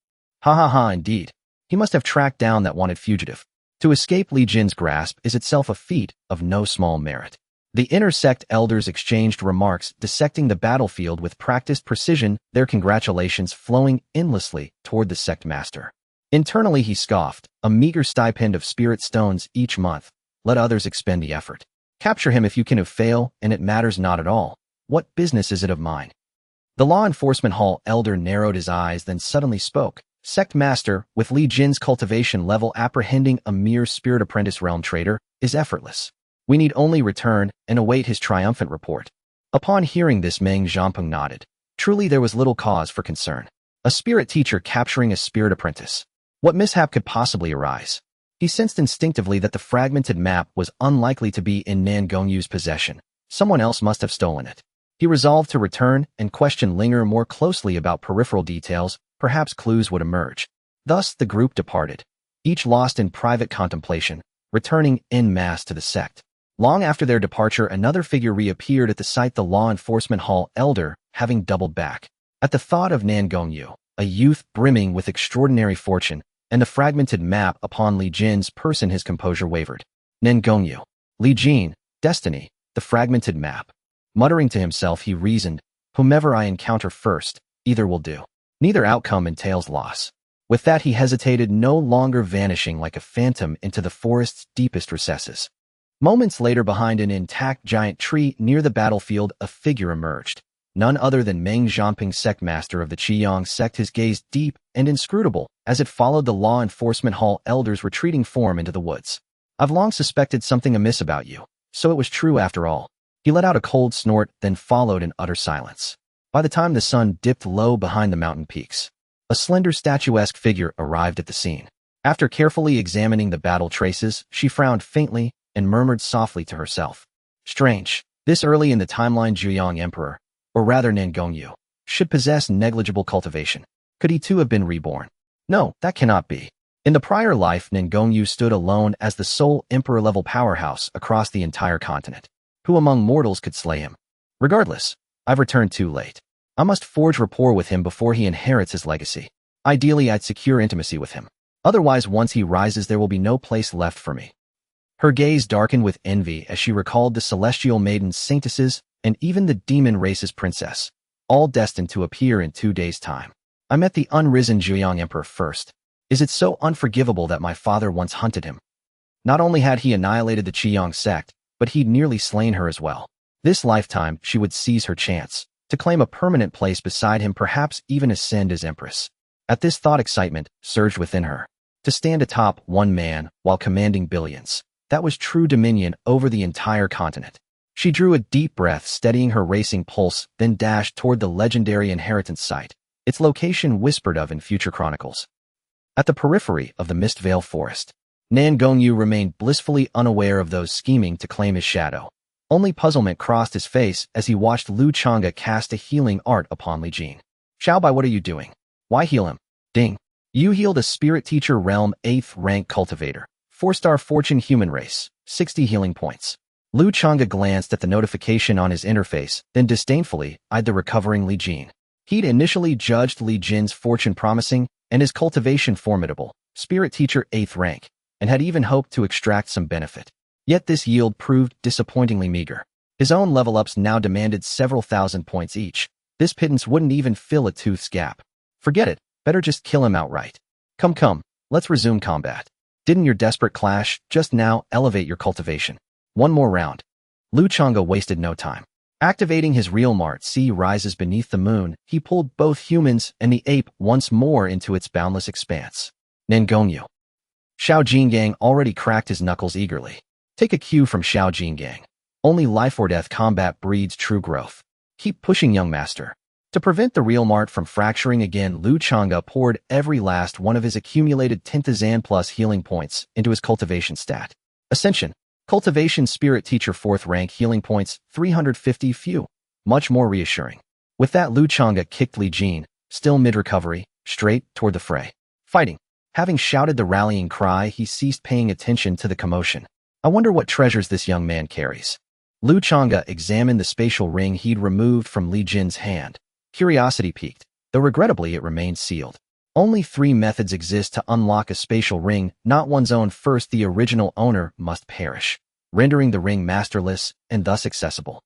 S1: Ha ha ha, indeed. He must have tracked down that wanted fugitive. To escape Li Jin's grasp is itself a feat of no small merit. The inter-sect elders exchanged remarks, dissecting the battlefield with practiced precision, their congratulations flowing endlessly toward the sect master. Internally he scoffed, a meager stipend of spirit stones each month. Let others expend the effort. Capture him if you can, fail, and it matters not at all. What business is it of mine? The law enforcement hall elder narrowed his eyes, then suddenly spoke. Sect master, with Li Jin's cultivation level, apprehending a mere spirit apprentice realm trader is effortless. We need only return and await his triumphant report. Upon hearing this, Ming Zhanping nodded. Truly there was little cause for concern. A spirit teacher capturing a spirit apprentice. What mishap could possibly arise? He sensed instinctively that the fragmented map was unlikely to be in Nangong Yu's possession. Someone else must have stolen it. He resolved to return and question Linger more closely about peripheral details. Perhaps clues would emerge. Thus the group departed, each lost in private contemplation, returning en masse to the sect. Long after their departure, another figure reappeared at the site, the law enforcement hall elder, having doubled back. At the thought of Nangong Yu, a youth brimming with extraordinary fortune, and the fragmented map upon Li Jin's person, his composure wavered. Nangong Yu, Li Jin, destiny, the fragmented map. Muttering to himself, he reasoned, whomever I encounter first, either will do. Neither outcome entails loss. With that, he hesitated, no longer vanishing like a phantom into the forest's deepest recesses. Moments later, behind an intact giant tree near the battlefield, a figure emerged. None other than Ming Zhanping, sect master of the Qiyang sect, his gaze deep and inscrutable as it followed the law enforcement hall elder's retreating form into the woods. I've long suspected something amiss about you, so it was true after all. He let out a cold snort, then followed in utter silence. By the time the sun dipped low behind the mountain peaks, a slender statuesque figure arrived at the scene. After carefully examining the battle traces, she frowned faintly and murmured softly to herself. Strange, this early in the timeline Zhuyang Emperor, or rather Nangong Yu, should possess negligible cultivation. Could he too have been reborn? No, that cannot be. In the prior life, Nangong Yu stood alone as the sole emperor-level powerhouse across the entire continent. Who among mortals could slay him? Regardless, I've returned too late. I must forge rapport with him before he inherits his legacy. Ideally, I'd secure intimacy with him. Otherwise, once he rises, there will be no place left for me. Her gaze darkened with envy as she recalled the celestial maidens, saintesses, and even the demon race's princess, all destined to appear in 2 days' time. I met the unrisen Zhuyang Emperor first. Is it so unforgivable that my father once hunted him? Not only had he annihilated the Qiyang sect, but he'd nearly slain her as well. This lifetime, she would seize her chance to claim a permanent place beside him, perhaps even ascend as empress. At this thought, excitement surged within her. To stand atop one man while commanding billions, that was true dominion over the entire continent. She drew a deep breath, steadying her racing pulse, then dashed toward the legendary inheritance site, its location whispered of in future chronicles. At the periphery of the Mist Veil forest, Nangong Yu remained blissfully unaware of those scheming to claim his shadow. Only puzzlement crossed his face as he watched Lu Changge cast a healing art upon Li Jin. Xiaobai, what are you doing? Why heal him? Ding. You healed a Spirit Teacher Realm 8th rank cultivator. 4-star fortune human race. 60 healing points. Lu Changge glanced at the notification on his interface, then disdainfully eyed the recovering Li Jin. He'd initially judged Li Jin's fortune promising and his cultivation formidable, Spirit Teacher 8th rank, and had even hoped to extract some benefit. Yet this yield proved disappointingly meager. His own level-ups now demanded several thousand points each. This pittance wouldn't even fill a tooth's gap. Forget it, better just kill him outright. Come, let's resume combat. Didn't your desperate clash just now elevate your cultivation? One more round. Lu Changge wasted no time. Activating his Realm Art Sea Rises Beneath the Moon, he pulled both humans and the ape once more into its boundless expanse. Nangong Yu. Xiao Jingang already cracked his knuckles eagerly. Take a cue from Xiao Jingang. Only life or death combat breeds true growth. Keep pushing, young master. To prevent the Realm Art from fracturing again, Lu Changge poured every last one of his accumulated Tintazan plus healing points into his cultivation stat. Ascension. Cultivation Spirit Teacher 4th rank healing points, 350 few. Much more reassuring. With that, Lu Changge kicked Li Jin, still mid-recovery, straight toward the fray. Fighting. Having shouted the rallying cry, he ceased paying attention to the commotion. I wonder what treasures this young man carries. Lu Changge examined the spatial ring he'd removed from Li Jin's hand. Curiosity piqued, though regrettably it remained sealed. Only 3 methods exist to unlock a spatial ring, not one's own. First, the original owner must perish, rendering the ring masterless and thus accessible.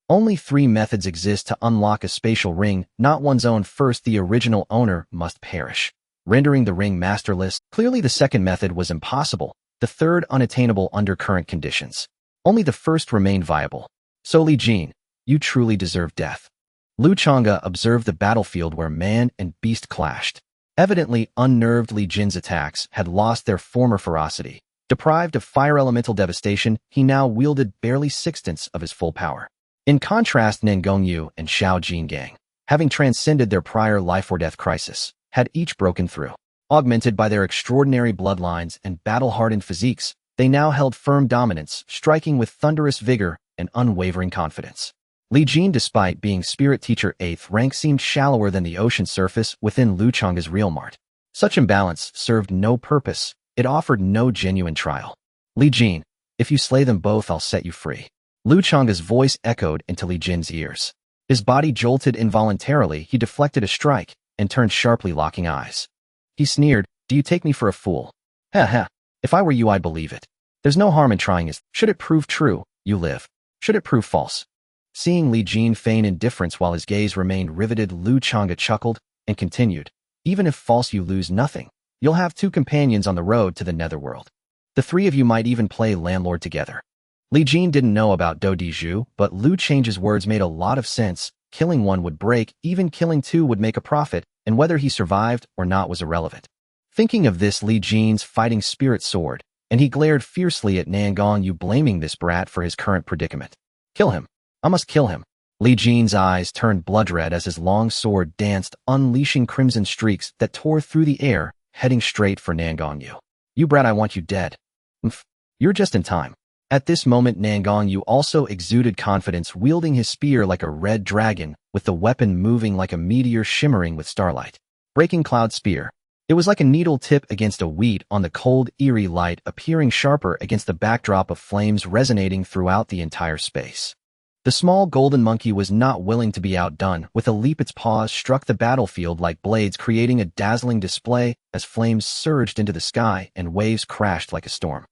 S1: Only 3 methods exist to unlock a spatial ring, not one's own. First, the original owner must perish, rendering the ring masterless. Clearly the second method was impossible, the third unattainable under current conditions. Only the first remained viable. So Li Jin, you truly deserve death. Lu Changge observed the battlefield where man and beast clashed. Evidently unnerved, Li Jin's attacks had lost their former ferocity. Deprived of fire elemental devastation, he now wielded barely 1/6 of his full power. In contrast, Nangong Yu and Xiao Jingang, having transcended their prior life-or-death crisis, had each broken through. Augmented by their extraordinary bloodlines and battle-hardened physiques, they now held firm dominance, striking with thunderous vigor and unwavering confidence. Li Jin, despite being Spirit Teacher 8th rank, seemed shallower than the ocean surface within Lu Changge's Realm Art. Such imbalance served no purpose. It offered no genuine trial. Li Jin, if you slay them both, I'll set you free. Lu Changge's voice echoed into Li Jin's ears. His body jolted involuntarily. He deflected a strike and turned sharply, locking eyes. He sneered, do you take me for a fool? Ha. If I were you, I'd believe it. There's no harm in trying. Should it prove true, you live. Should it prove false? Seeing Li Jin feign indifference while his gaze remained riveted, Lu Changge chuckled and continued, even if false, you lose nothing. You'll have 2 companions on the road to the netherworld. The 3 of you might even play landlord together. Li Jin didn't know about Do Diju, but Lu Changge's words made a lot of sense. Killing one would break, even killing 2 would make a profit, and whether he survived or not was irrelevant. Thinking of this, Li Jin's fighting spirit soared, and he glared fiercely at Nangong Yu, blaming this brat for his current predicament. Kill him. I must kill him. Li Jin's eyes turned blood-red as his long sword danced, unleashing crimson streaks that tore through the air, heading straight for Nangong Yu. You brat, I want you dead. You're just in time. At this moment, Nangong Yu also exuded confidence, wielding his spear like a red dragon, with the weapon moving like a meteor shimmering with starlight. Breaking Cloud Spear. It was like a needle tip against a wheat on the cold, eerie light, appearing sharper against the backdrop of flames resonating throughout the entire space. The small golden monkey was not willing to be outdone. With a leap, its paws struck the battlefield like blades, creating a dazzling display as flames surged into the sky and waves crashed like a storm.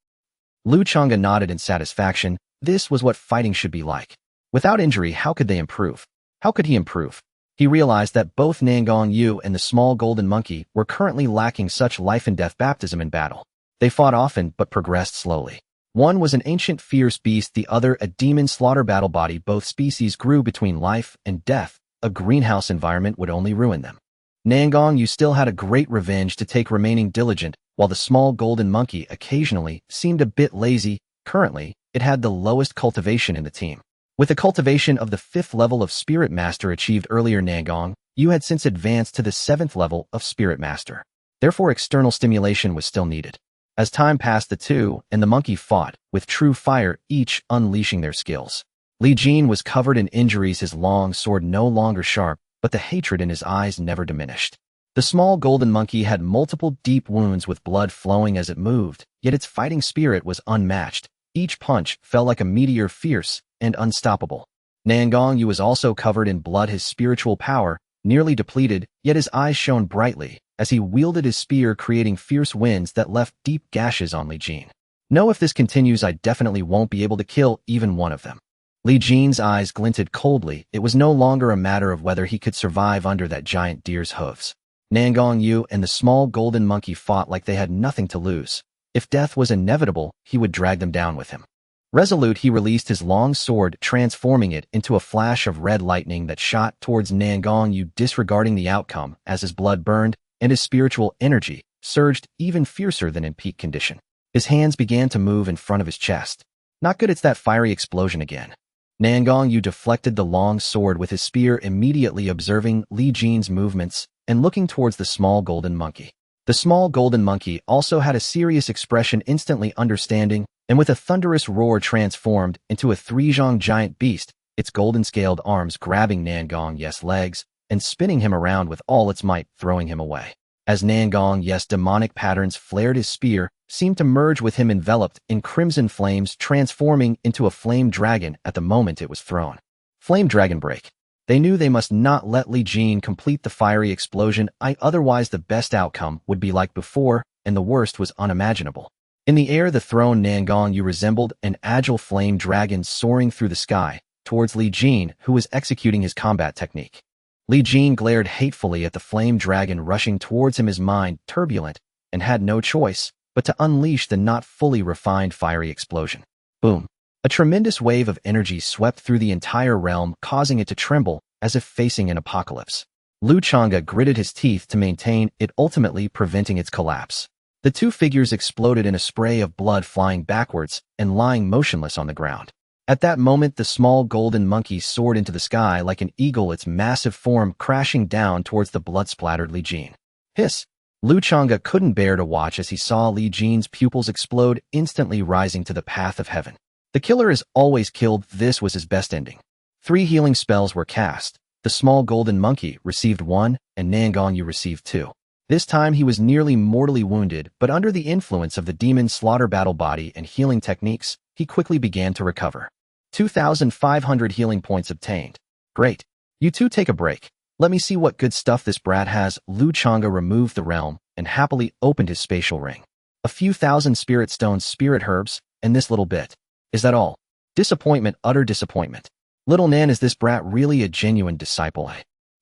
S1: Lu Changge nodded in satisfaction. This was what fighting should be like. Without injury, how could they improve? How could he improve? He realized that both Nangong Yu and the small golden monkey were currently lacking such life-and-death baptism in battle. They fought often but progressed slowly. One was an ancient fierce beast, the other a demon slaughter battle body. Both species grew between life and death. A greenhouse environment would only ruin them. Nangong Yu still had a great revenge to take, remaining diligent, while the small golden monkey occasionally seemed a bit lazy. Currently, it had the lowest cultivation in the team. With the cultivation of the 5th level of Spirit Master achieved earlier, Nangong Yu had since advanced to the 7th level of Spirit Master. Therefore, external stimulation was still needed. As time passed, the two and the monkey fought with true fire, each unleashing their skills. Li Jin was covered in injuries, his long sword no longer sharp, but the hatred in his eyes never diminished. The small golden monkey had multiple deep wounds with blood flowing as it moved, yet its fighting spirit was unmatched. Each punch fell like a meteor, fierce and unstoppable. Nangong Yu was also covered in blood, his spiritual power nearly depleted, yet his eyes shone brightly as he wielded his spear, creating fierce winds that left deep gashes on Li Jin. No, if this continues, I definitely won't be able to kill even one of them. Li Jin's eyes glinted coldly. It was no longer a matter of whether he could survive under that giant deer's hooves. Nangong Yu and the small golden monkey fought like they had nothing to lose. If death was inevitable, he would drag them down with him. Resolute, he released his long sword, transforming it into a flash of red lightning that shot towards Nangong Yu, disregarding the outcome as his blood burned and his spiritual energy surged even fiercer than in peak condition. His hands began to move in front of his chest. Not good, it's that fiery explosion again. Nangong Yu deflected the long sword with his spear, immediately observing Li Jin's movements and looking towards the small golden monkey. The small golden monkey also had a serious expression, instantly understanding, and with a thunderous roar transformed into a 3-zhong giant beast, its golden-scaled arms grabbing Nangong Yu's legs and spinning him around with all its might, throwing him away. As Nangong Yu's demonic patterns flared, his spear seemed to merge with him, enveloped in crimson flames, transforming into a flame dragon at the moment it was thrown. Flame dragon break. They knew they must not let Li Jin complete the fiery explosion, otherwise the best outcome would be like before, and the worst was unimaginable. In the air, the thrown Nangong Yu resembled an agile flame dragon soaring through the sky towards Li Jin, who was executing his combat technique. Li Jin glared hatefully at the flame dragon rushing towards him, his mind turbulent, and had no choice but to unleash the not fully refined fiery explosion. Boom! A tremendous wave of energy swept through the entire realm, causing it to tremble as if facing an apocalypse. Lu Changge gritted his teeth to maintain it, ultimately preventing its collapse. The two figures exploded in a spray of blood, flying backwards and lying motionless on the ground. At that moment, the small golden monkey soared into the sky like an eagle, its massive form crashing down towards the blood-splattered Li Jin. Hiss! Lu Changge couldn't bear to watch as he saw Li Jin's pupils explode, instantly rising to the path of heaven. The killer is always killed. This was his best ending. 3 healing spells were cast. The small golden monkey received 1, and Nangong Yu received 2. This time he was nearly mortally wounded, but under the influence of the demon slaughter battle body and healing techniques, he quickly began to recover. 2,500 healing points obtained. Great. You two take a break. Let me see what good stuff this brat has. Lu Changge removed the realm and happily opened his spatial ring. A few thousand spirit stones, spirit herbs, and this little bit. Is that all? Disappointment, utter disappointment. Little Nan, is this brat really a genuine disciple?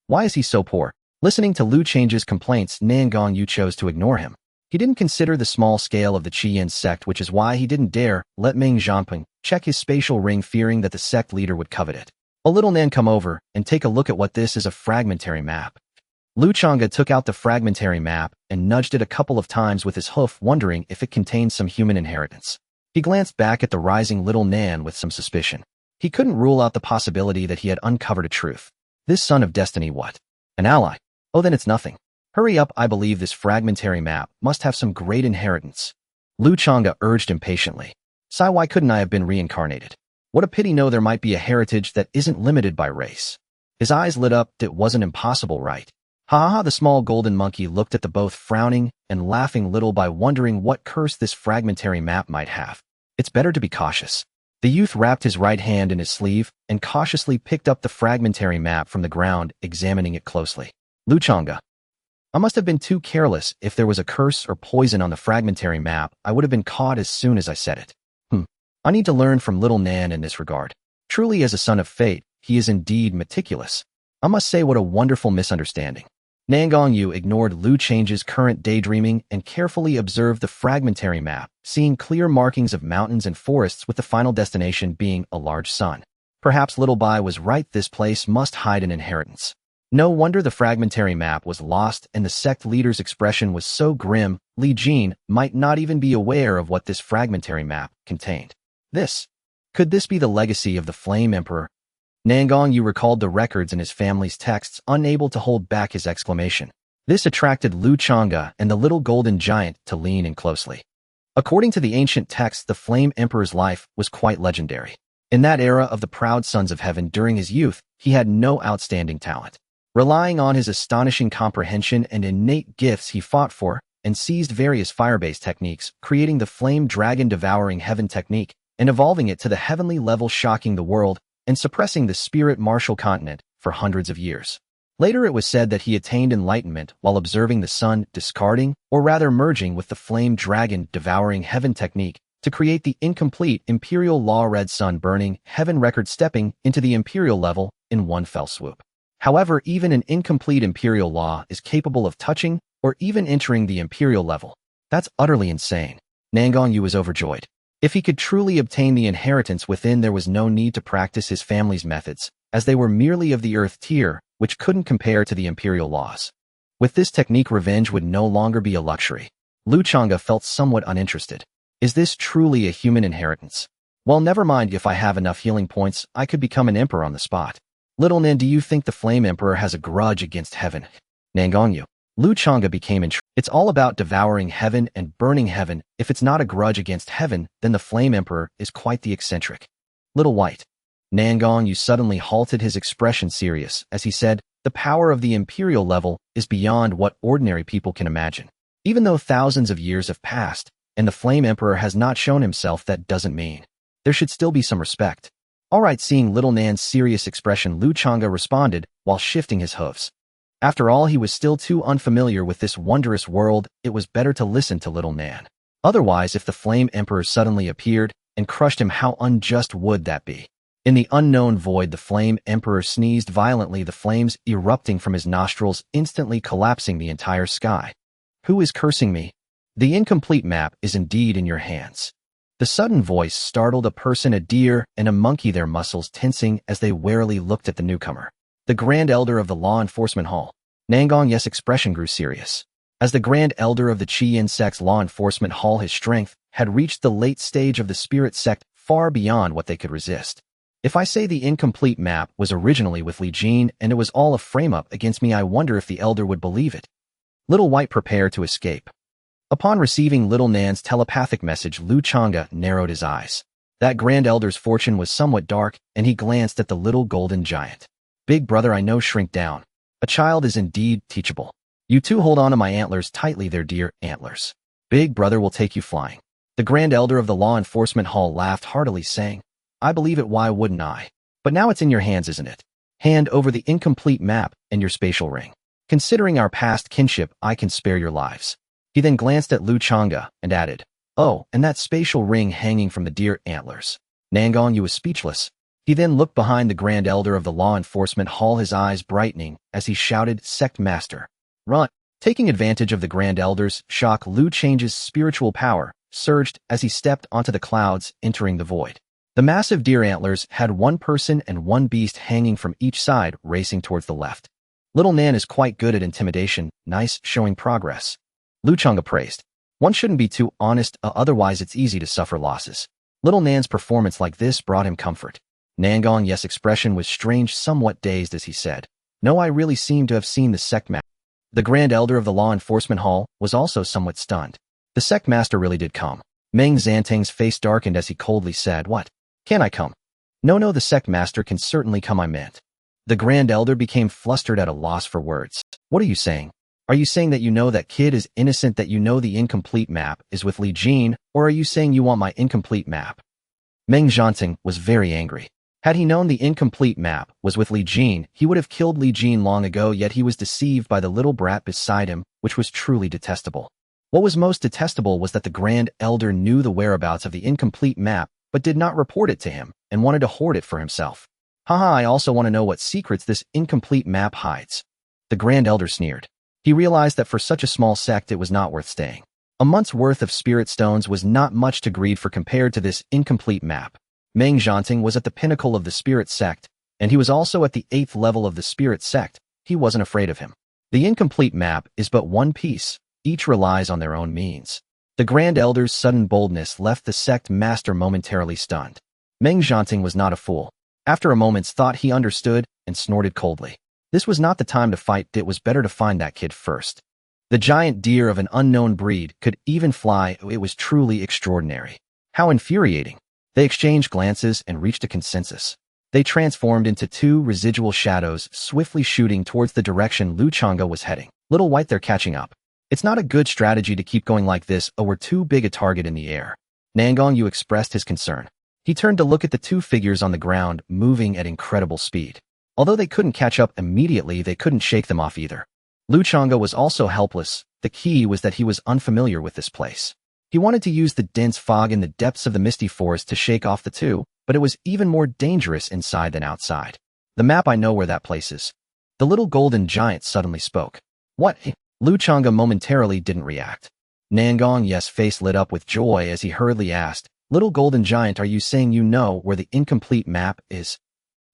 S1: Why is he so poor? Listening to Lu Change's complaints, Nangong Yu chose to ignore him. He didn't consider the small scale of the Qian sect, which is why he didn't dare let Ming Zhanping check his spatial ring, fearing that the sect leader would covet it. A little Nan, come over and take a look at what this is. A fragmentary map. Lu Changge took out the fragmentary map and nudged it a couple of times with his hoof, wondering if it contained some human inheritance. He glanced back at the rising little Nan with some suspicion. He couldn't rule out the possibility that he had uncovered a truth. This son of destiny, what? An ally? Oh, then it's nothing. Hurry up, I believe this fragmentary map must have some great inheritance. Lu Changge urged impatiently. Sai, why couldn't I have been reincarnated? What a pity. No, there might be a heritage that isn't limited by race. His eyes lit up. It wasn't impossible, right? Ha ha ha. The small golden monkey looked at the both, frowning and laughing little by wondering what curse this fragmentary map might have. It's better to be cautious. The youth wrapped his right hand in his sleeve and cautiously picked up the fragmentary map from the ground, examining it closely. Lu Changge. I must have been too careless. If there was a curse or poison on the fragmentary map, I would have been caught as soon as I said it. I need to learn from little Nan in this regard. Truly, as a son of fate, he is indeed meticulous. I must say what a wonderful misunderstanding. Nangong Yu ignored Lu Change's current daydreaming and carefully observed the fragmentary map, seeing clear markings of mountains and forests with the final destination being a large sun. Perhaps Little Bai was right, this place must hide an inheritance. No wonder the fragmentary map was lost and the sect leader's expression was so grim. Li Jin might not even be aware of what this fragmentary map contained. Could this be the legacy of the Flame Emperor? Nangong Yu recalled the records in his family's texts, unable to hold back his exclamation. This attracted Lu Changge and the little golden giant to lean in closely. According to the ancient texts, the Flame Emperor's life was quite legendary. In that era of the proud sons of heaven during his youth, he had no outstanding talent. Relying on his astonishing comprehension and innate gifts, he fought for and seized various fire-based techniques, creating the Flame Dragon Devouring Heaven technique and evolving it to the heavenly level, shocking the world and suppressing the spirit martial continent for hundreds of years. Later it was said that he attained enlightenment while observing the sun, discarding, or rather merging with the Flame Dragon Devouring Heaven technique to create the incomplete Imperial Law Red Sun Burning Heaven record, stepping into the Imperial level in one fell swoop. However, even an incomplete Imperial Law is capable of touching or even entering the Imperial level. That's utterly insane. Nangong Yu was overjoyed. If he could truly obtain the inheritance within, there was no need to practice his family's methods, as they were merely of the earth tier, which couldn't compare to the imperial laws. With this technique, revenge would no longer be a luxury. Lu Changge felt somewhat uninterested. Is this truly a human inheritance? Well, never mind, if I have enough healing points, I could become an emperor on the spot. Little Nan, do you think the Flame Emperor has a grudge against heaven? Nangong Yu. Lu Changge became intrigued. It's all about devouring heaven and burning heaven. If it's not a grudge against heaven, then the Flame Emperor is quite the eccentric. Little White. Nangong Yu suddenly halted, his expression serious, as he said, the power of the imperial level is beyond what ordinary people can imagine. Even though thousands of years have passed, and the Flame Emperor has not shown himself, that doesn't mean there should still be some respect. All right, seeing Little Nan's serious expression, Lu Changge responded while shifting his hooves. After all, he was still too unfamiliar with this wondrous world. It was better to listen to Little Nan. Otherwise, if the Flame Emperor suddenly appeared and crushed him, how unjust would that be? In the unknown void, the Flame Emperor sneezed violently, the flames erupting from his nostrils, instantly collapsing the entire sky. Who is cursing me? The incomplete map is indeed in your hands. The sudden voice startled a person, a deer, and a monkey, their muscles tensing as they warily looked at the newcomer. The Grand Elder of the Law Enforcement Hall. Nangong Yu's expression grew serious. As the Grand Elder of the Qian sect's Law Enforcement Hall, his strength had reached the late stage of the Spirit sect, far beyond what they could resist. If I say the incomplete map was originally with Li Jin and it was all a frame-up against me, I wonder if the Elder would believe it. Little White prepared to escape. Upon receiving Little Nan's telepathic message, Lu Changge narrowed his eyes. That Grand Elder's fortune was somewhat dark, and he glanced at the little golden giant. Big brother, I know, shrink down. A child is indeed teachable. You two hold on to my antlers tightly, their dear antlers. Big brother will take you flying. The Grand Elder of the Law Enforcement Hall laughed heartily, saying, I believe it, why wouldn't I? But now it's in your hands, isn't it? Hand over the incomplete map and your spatial ring. Considering our past kinship, I can spare your lives. He then glanced at Lu Changge and added, oh, and that spatial ring hanging from the deer antlers. Nangong Yu was speechless. He then looked behind the Grand Elder of the Law Enforcement Hall, his eyes brightening as he shouted, Sect Master, run! Taking advantage of the Grand Elder's shock, Lu Change's spiritual power surged as he stepped onto the clouds, entering the void. The massive deer antlers had one person and one beast hanging from each side, racing towards the left. Little Nan is quite good at intimidation, nice, showing progress. Lu Changge praised. One shouldn't be too honest, otherwise it's easy to suffer losses. Little Nan's performance like this brought him comfort. Nangong Yu's expression was strange, somewhat dazed as he said, no, I really seem to have seen the sect master. The Grand Elder of the Law Enforcement Hall was also somewhat stunned. The sect master really did come. Meng Zantang's face darkened as he coldly said, what? Can I come? No, the sect master can certainly come, I meant. The Grand Elder became flustered at a loss for words. What are you saying? Are you saying that you know that kid is innocent, that you know the incomplete map is with Li Jin, or are you saying you want my incomplete map? Meng Zantang was very angry. Had he known the incomplete map was with Li Jin, he would have killed Li Jin long ago, yet he was deceived by the little brat beside him, which was truly detestable. What was most detestable was that the Grand Elder knew the whereabouts of the incomplete map, but did not report it to him, and wanted to hoard it for himself. Haha, I also want to know what secrets this incomplete map hides. The Grand Elder sneered. He realized that for such a small sect it was not worth staying. A month's worth of spirit stones was not much to greed for compared to this incomplete map. Meng Jianting was at the pinnacle of the spirit sect, and he was also at the 8th level of the spirit sect. He wasn't afraid of him. The incomplete map is but one piece. Each relies on their own means. The Grand Elder's sudden boldness left the sect master momentarily stunned. Meng Jianting was not a fool. After a moment's thought he understood and snorted coldly. This was not the time to fight, it was better to find that kid first. The giant deer of an unknown breed could even fly, it was truly extraordinary. How infuriating. They exchanged glances and reached a consensus. They transformed into two residual shadows, swiftly shooting towards the direction Lu Changge was heading. Little White, they're catching up. It's not a good strategy to keep going like this, or we're too big a target in the air. Nangong Yu expressed his concern. He turned to look at the two figures on the ground, moving at incredible speed. Although they couldn't catch up immediately, they couldn't shake them off either. Lu Changge was also helpless. The key was that he was unfamiliar with this place. He wanted to use the dense fog in the depths of the misty forest to shake off the two, but it was even more dangerous inside than outside. The map, I know where that place is. The little golden giant suddenly spoke. What? Lu Changge momentarily didn't react. Nangong Yu's face lit up with joy as he hurriedly asked, Little golden giant, are you saying you know where the incomplete map is?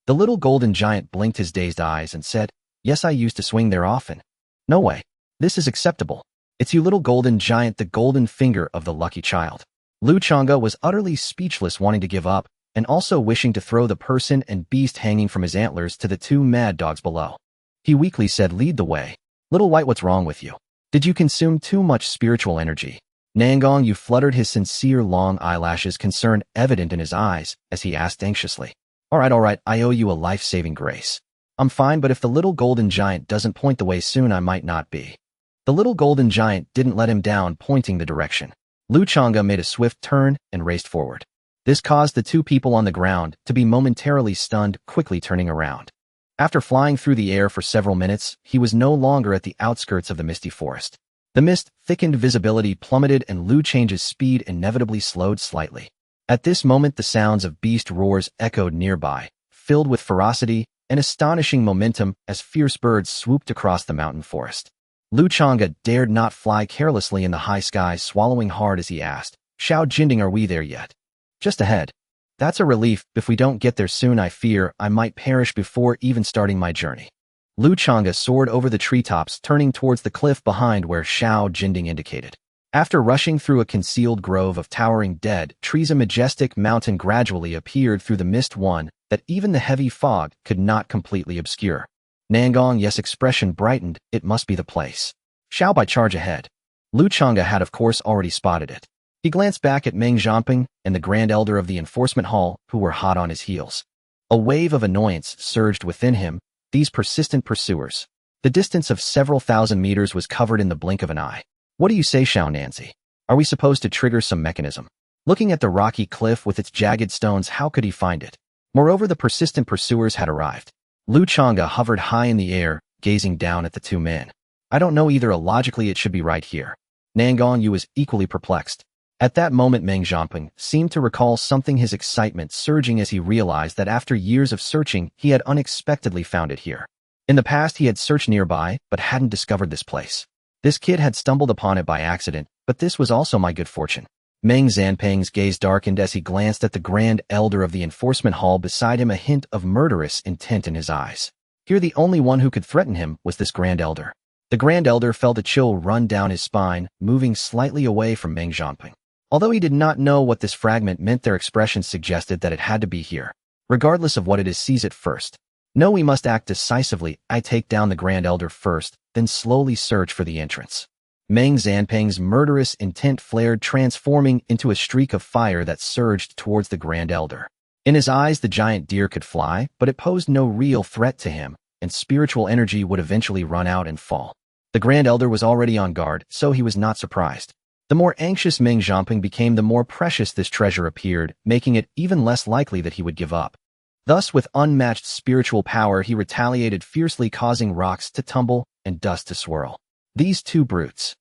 S1: The little golden giant blinked his dazed eyes and said, Yes, I used to swing there often. No way. This is acceptable. It's you, little golden giant, the golden finger of the lucky child. Lu Changge was utterly speechless, wanting to give up, and also wishing to throw the person and beast hanging from his antlers to the two mad dogs below. He weakly said, Lead the way. Little White, what's wrong with you? Did you consume too much spiritual energy? Nangong Yu fluttered his sincere long eyelashes, concern evident in his eyes, as he asked anxiously. All right, I owe you a life-saving grace. I'm fine, but if the little golden giant doesn't point the way soon, I might not be. The little golden giant didn't let him down, pointing the direction. Lu Changge made a swift turn and raced forward. This caused the two people on the ground to be momentarily stunned, quickly turning around. After flying through the air for several minutes, he was no longer at the outskirts of the misty forest. The mist thickened, visibility plummeted, and Lu Change's speed inevitably slowed slightly. At this moment, the sounds of beast roars echoed nearby, filled with ferocity and astonishing momentum as fierce birds swooped across the mountain forest. Lu Changge dared not fly carelessly in the high sky, swallowing hard as he asked, Xiao Jinding, are we there yet? Just ahead. That's a relief. If we don't get there soon, I fear I might perish before even starting my journey. Lu Changge soared over the treetops, turning towards the cliff behind where Xiao Jinding indicated. After rushing through a concealed grove of towering dead trees, a majestic mountain gradually appeared through the mist, one that even the heavy fog could not completely obscure. Nangong Yu's expression brightened. It must be the place. Xiao Bai, charge ahead. Lu Changge had of course already spotted it. He glanced back at Meng Jianting and the Grand Elder of the Enforcement Hall, who were hot on his heels. A wave of annoyance surged within him. These persistent pursuers. The distance of several thousand meters was covered in the blink of an eye. What do you say, Xiao Nanzi? Are we supposed to trigger some mechanism? Looking at the rocky cliff with its jagged stones, how could he find it? Moreover, the persistent pursuers had arrived. Lu Changge hovered high in the air, gazing down at the two men. I don't know either. Logically, it should be right here. Nangong Yu was equally perplexed. At that moment, Meng Jianting seemed to recall something, his excitement surging as he realized that after years of searching, he had unexpectedly found it here. In the past, he had searched nearby, but hadn't discovered this place. This kid had stumbled upon it by accident, but this was also my good fortune. Meng Jianting's gaze darkened as he glanced at the Grand Elder of the Enforcement Hall beside him, a hint of murderous intent in his eyes. Here, the only one who could threaten him was this Grand Elder. The Grand Elder felt a chill run down his spine, moving slightly away from Meng Jianting. Although he did not know what this fragment meant, their expressions suggested that it had to be here. Regardless of what it is, seize it first. No, we must act decisively. I take down the Grand Elder first, then slowly search for the entrance. Meng Jianting's murderous intent flared, transforming into a streak of fire that surged towards the Grand Elder. In his eyes, the giant deer could fly, but it posed no real threat to him, and spiritual energy would eventually run out and fall. The Grand Elder was already on guard, so he was not surprised. The more anxious Meng Jianting became, the more precious this treasure appeared, making it even less likely that he would give up. Thus, with unmatched spiritual power, he retaliated fiercely, causing rocks to tumble and dust to swirl. These two brutes.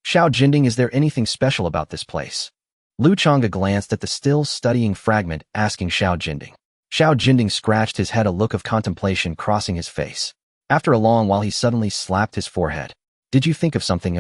S1: Xiao Jinding, is there anything special about this place? Lu Changge glanced at the still studying fragment, asking Xiao Jinding. Xiao Jinding scratched his head, a look of contemplation crossing his face. After a long while he suddenly slapped his forehead. Did you think of something,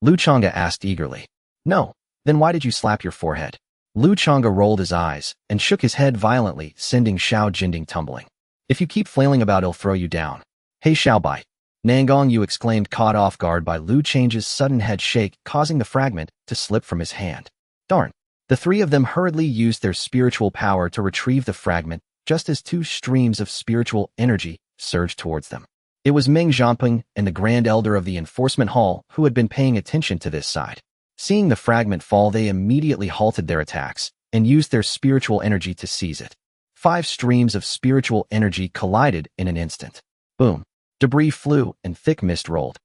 S1: Lu Changge asked eagerly. No. Then why did you slap your forehead? Lu Changge rolled his eyes and shook his head violently, sending Xiao Jinding tumbling. If you keep flailing about, he'll throw you down. Hey Xiaobai! Nangong Yu exclaimed, caught off guard by Lu Change's sudden head shake, causing the fragment to slip from his hand. Darn. The three of them hurriedly used their spiritual power to retrieve the fragment, just as two streams of spiritual energy surged towards them. It was Meng Zhanping and the Grand Elder of the Enforcement Hall who had been paying attention to this side. Seeing the fragment fall, they immediately halted their attacks and used their spiritual energy to seize it. 5 streams of spiritual energy collided in an instant. Boom. Debris flew and thick mist rolled.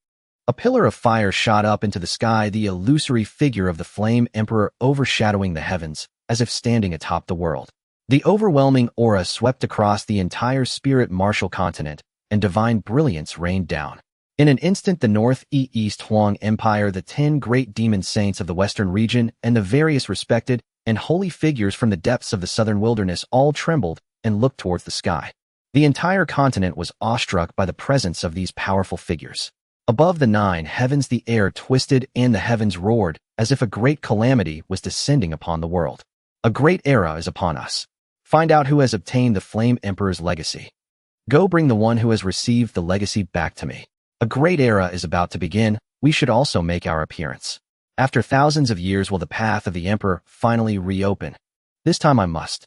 S1: A pillar of fire shot up into the sky, the illusory figure of the Flame Emperor overshadowing the heavens, as if standing atop the world. The overwhelming aura swept across the entire spirit martial continent, and divine brilliance rained down. In an instant, the North-East Huang Empire, the 10 great demon saints of the western region, and the various respected and holy figures from the depths of the southern wilderness all trembled and looked towards the sky. The entire continent was awestruck by the presence of these powerful figures. Above the 9 heavens the air twisted and the heavens roared, as if a great calamity was descending upon the world. A great era is upon us. Find out who has obtained the Flame Emperor's legacy. Go bring the one who has received the legacy back to me. A great era is about to begin. We should also make our appearance. After thousands of years will the path of the Emperor finally reopen. This time I must.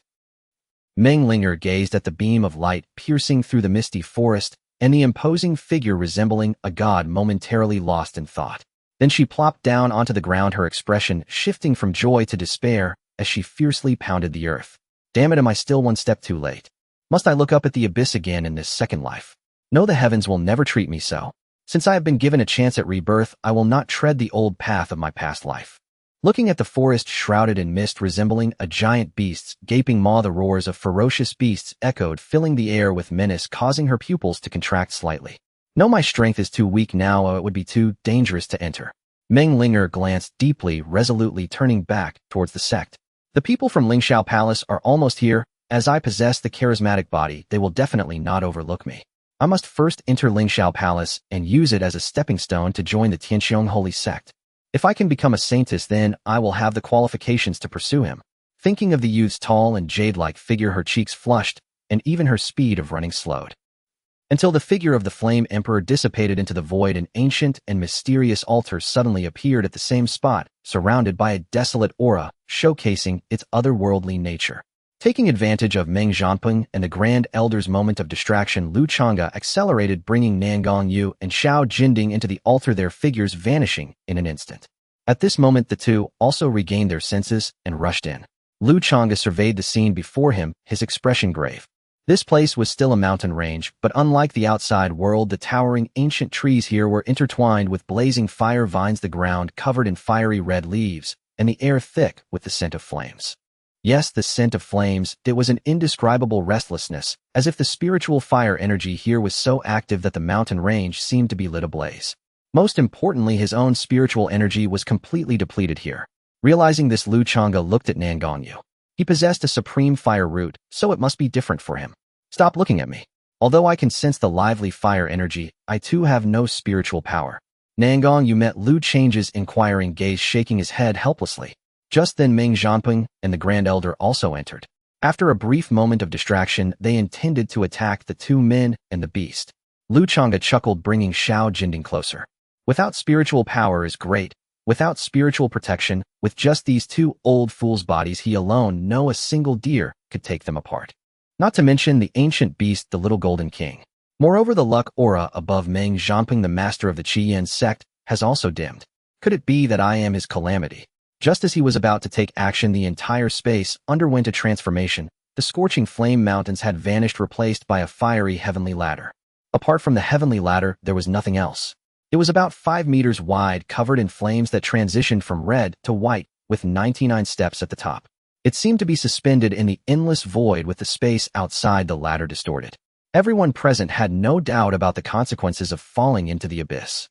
S1: Meng Linger gazed at the beam of light piercing through the misty forest and the imposing figure resembling a god, momentarily lost in thought. Then she plopped down onto the ground, her expression shifting from joy to despair as she fiercely pounded the earth. Damn it, am I still one step too late? Must I look up at the abyss again in this second life? No, the heavens will never treat me so. Since I have been given a chance at rebirth, I will not tread the old path of my past life. Looking at the forest shrouded in mist resembling a giant beast's gaping maw, the roars of ferocious beasts echoed, filling the air with menace, causing her pupils to contract slightly. No, my strength is too weak now, it would be too dangerous to enter. Meng Linger glanced deeply, resolutely turning back towards the sect. The people from Lingxiao Palace are almost here. As I possess the charismatic body, they will definitely not overlook me. I must first enter Lingxiao Palace and use it as a stepping stone to join the Tianqiong Holy Sect. If I can become a saintess, then I will have the qualifications to pursue him. Thinking of the youth's tall and jade-like figure, her cheeks flushed, and even her speed of running slowed. Until the figure of the Flame Emperor dissipated into the void, an ancient and mysterious altar suddenly appeared at the same spot, surrounded by a desolate aura, showcasing its otherworldly nature. Taking advantage of Meng Zhanping and the Grand Elder's moment of distraction, Lu Changge accelerated, bringing Nangong Yu and Xiao Jinding into the altar, their figures vanishing in an instant. At this moment, the two also regained their senses and rushed in. Lu Changge surveyed the scene before him, his expression grave. This place was still a mountain range, but unlike the outside world, the towering ancient trees here were intertwined with blazing fire vines, the ground covered in fiery red leaves, and the air thick with the scent of flames. Yes, the scent of flames. It was an indescribable restlessness, as if the spiritual fire energy here was so active that the mountain range seemed to be lit ablaze. Most importantly, his own spiritual energy was completely depleted here. Realizing this, Lu Changge looked at Nangong Yu. He possessed a supreme fire root, so it must be different for him. Stop looking at me. Although I can sense the lively fire energy, I too have no spiritual power. Nangong Yu met Lu Change's inquiring gaze, shaking his head helplessly. Just then Meng Zhanping and the Grand Elder also entered. After a brief moment of distraction, they intended to attack the two men and the beast. Lu Changge chuckled, bringing Xiao Jinding closer. Without spiritual power is great. Without spiritual protection, with just these two old fools' bodies, he alone, no a single deer could take them apart. Not to mention the ancient beast, the little golden king. Moreover, the luck aura above Meng Zhanping, the master of the Qian sect, has also dimmed. Could it be that I am his calamity? Just as he was about to take action, the entire space underwent a transformation. The scorching flame mountains had vanished, replaced by a fiery heavenly ladder. Apart from the heavenly ladder, there was nothing else. It was about 5 meters wide, covered in flames that transitioned from red to white, with 99 steps at the top. It seemed to be suspended in the endless void, with the space outside the ladder distorted. Everyone present had no doubt about the consequences of falling into the abyss.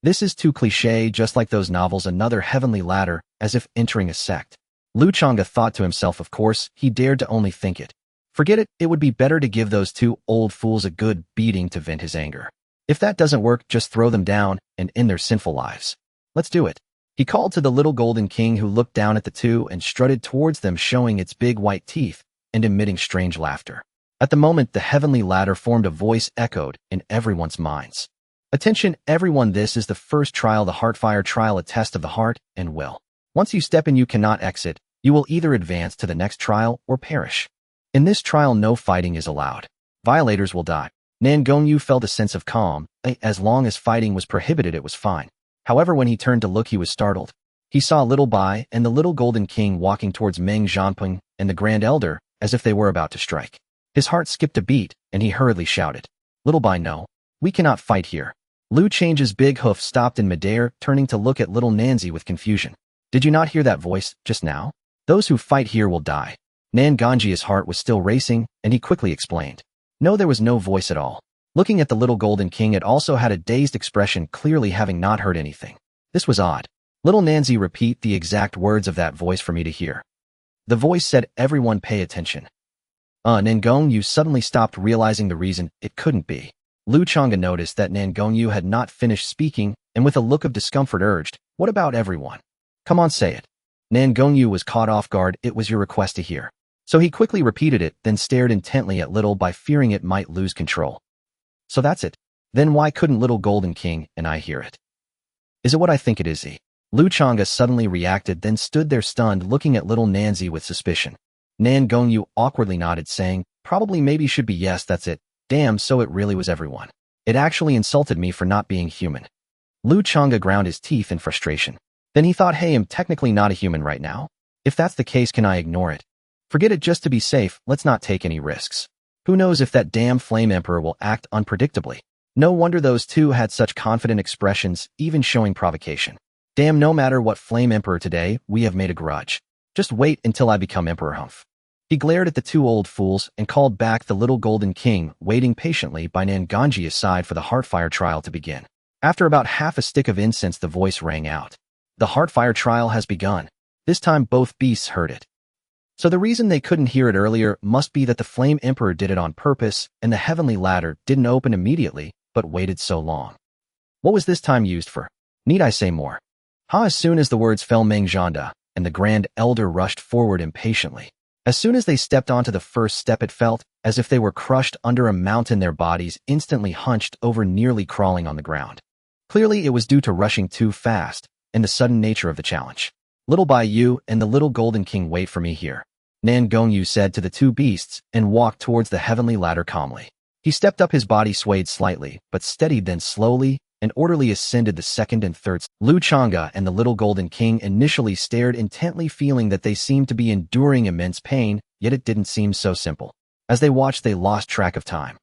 S1: This is too cliché, just like those novels. Another heavenly ladder, as if entering a sect. Lu Changge thought to himself. Of course, he dared to only think it. Forget it, it would be better to give those two old fools a good beating to vent his anger. If that doesn't work, just throw them down and end their sinful lives. Let's do it. He called to the little golden king, who looked down at the two and strutted towards them, showing its big white teeth and emitting strange laughter. At the moment, the heavenly ladder formed, a voice echoed in everyone's minds. Attention, everyone, this is the first trial, the Heartfire trial, a test of the heart and will. Once you step in, you cannot exit. You will either advance to the next trial or perish. In this trial, no fighting is allowed. Violators will die. Nangong Yu felt a sense of calm. As long as fighting was prohibited, it was fine. However, when he turned to look, he was startled. He saw Little Bai and the little golden king walking towards Meng Zhanping and the Grand Elder as if they were about to strike. His heart skipped a beat, and he hurriedly shouted, "Little Bai, no. We cannot fight here." Lu Change's big hoof stopped in midair, turning to look at little Nanzi with confusion. "Did you not hear that voice just now? Those who fight here will die." Nangong's heart was still racing, and he quickly explained. No, there was no voice at all. Looking at the little golden king, it also had a dazed expression, clearly having not heard anything. This was odd. Little Nanzi, repeat the exact words of that voice for me to hear. The voice said, "Everyone pay attention." Nangong Yu suddenly stopped, realizing the reason. It couldn't be. Lu Changge noticed that Nangong Yu had not finished speaking, and with a look of discomfort urged, "What about everyone? Come on, say it." Nangong Yu was caught off guard. It was your request to hear. So he quickly repeated it, then stared intently at Little Bai, fearing it might lose control. So that's it. Then why couldn't Little Golden King and I hear it? Is it what I think it is? Lu Changge suddenly reacted, then stood there stunned, looking at little Nanzi with suspicion. Nangong Yu awkwardly nodded, saying, "Probably, maybe, should be yes, that's it. Damn, so it really was everyone. It actually insulted me for not being human." Lu Changge ground his teeth in frustration. Then he thought, hey, I'm technically not a human right now. If that's the case, can I ignore it? Forget it, just to be safe, let's not take any risks. Who knows if that damn Flame Emperor will act unpredictably. No wonder those two had such confident expressions, even showing provocation. Damn, no matter what Flame Emperor today, we have made a grudge. Just wait until I become Emperor Humph. He glared at the two old fools and called back the little golden king, waiting patiently by Nangong's side for the Heartfire trial to begin. After about half a stick of incense, the voice rang out. The Heartfire trial has begun. This time both beasts heard it. So the reason they couldn't hear it earlier must be that the Flame Emperor did it on purpose, and the heavenly ladder didn't open immediately, but waited so long. What was this time used for? Need I say more? As soon as the words fell, Meng Zhanping and the Grand Elder rushed forward impatiently. As soon as they stepped onto the first step, it felt as if they were crushed under a mountain, their bodies instantly hunched over, nearly crawling on the ground. Clearly, it was due to rushing too fast and the sudden nature of the challenge. Little Bai, you and the little golden king wait for me here, Nangong Yu said to the two beasts, and walked towards the heavenly ladder calmly. He stepped up, his body swayed slightly, but steadied, then slowly and orderly ascended the second and third. Lu Changge and the little golden king initially stared intently, feeling that they seemed to be enduring immense pain, yet it didn't seem so simple. As they watched, they lost track of time.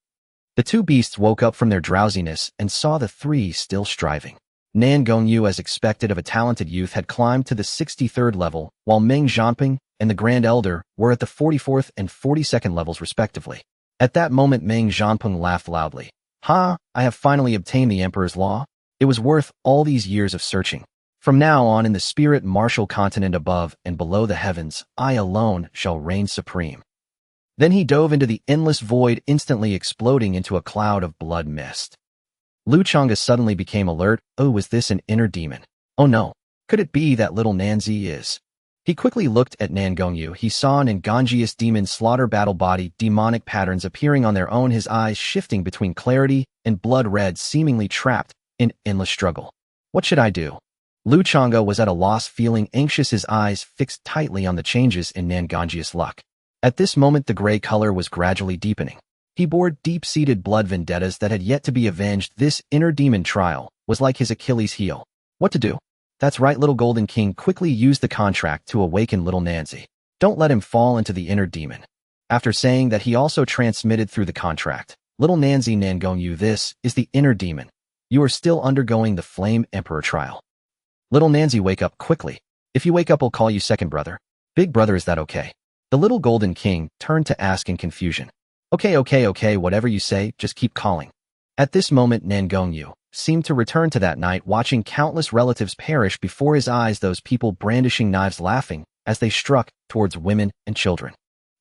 S1: The two beasts woke up from their drowsiness and saw the three still striving. Nangong Yu, as expected of a talented youth, had climbed to the 63rd level, while Meng Zhanping and the Grand Elder were at the 44th and 42nd levels respectively. At that moment, Meng Zhanping laughed loudly. I have finally obtained the Emperor's Law. It was worth all these years of searching. From now on, in the spirit martial continent above and below the heavens, I alone shall reign supreme. Then he dove into the endless void, instantly exploding into a cloud of blood mist. Lu Changge suddenly became alert. Oh, was this an inner demon? Oh no. Could it be that little Nanzi is? He quickly looked at Nangong Yu. He saw an Nangong's demon slaughter battle body, demonic patterns appearing on their own, his eyes shifting between clarity and blood red, seemingly trapped in endless struggle. What should I do? Lu Changge was at a loss, feeling anxious, his eyes fixed tightly on the changes in Nangong's luck. At this moment, the gray color was gradually deepening. He bore deep-seated blood vendettas that had yet to be avenged. This inner demon trial was like his Achilles heel. What to do? That's right, little golden king quickly used the contract to awaken little Nanzi. Don't let him fall into the inner demon. After saying that, he also transmitted through the contract. Little Nanzi, Nangong Yu, this is the inner demon. You are still undergoing the Flame Emperor trial. Little Nanzi, wake up quickly. If you wake up, I'll call you second brother. Big brother, is that okay? The little golden king turned to ask in confusion. Okay, whatever you say, just keep calling. At this moment, Nangong Yu seemed to return to that night, watching countless relatives perish before his eyes, those people brandishing knives, laughing as they struck towards women and children.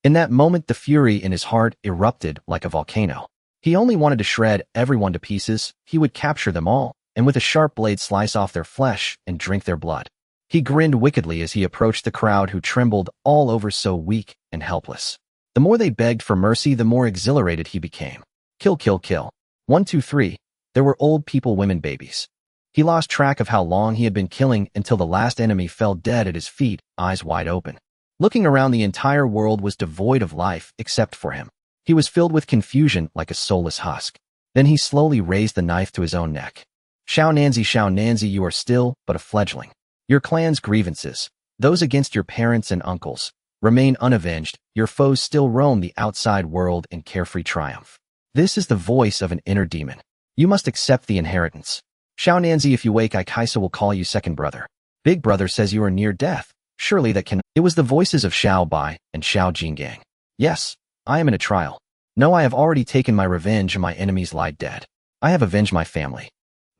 S1: In that moment, the fury in his heart erupted like a volcano. He only wanted to shred everyone to pieces. He would capture them all, and with a sharp blade slice off their flesh and drink their blood. He grinned wickedly as he approached the crowd who trembled all over so weak and helpless. The more they begged for mercy, the more exhilarated he became. Kill, kill, kill. 1, 2, 3. There were old people, women, babies. He lost track of how long he had been killing until the last enemy fell dead at his feet, eyes wide open. Looking around, the entire world was devoid of life except for him. He was filled with confusion like a soulless husk. Then he slowly raised the knife to his own neck. Xiao Nanzi, you are still but a fledgling. Your clan's grievances, those against your parents and uncles, remain unavenged. Your foes still roam the outside world in carefree triumph. This is the voice of an inner demon. You must accept the inheritance. Xiao Nanzi, if you wake, Kaisa will call you second brother. Big brother says you are near death. Surely that can— It was the voices of Xiao Bai and Xiao Jinggang. Yes, I am in a trial. No, I have already taken my revenge and my enemies lie dead. I have avenged my family.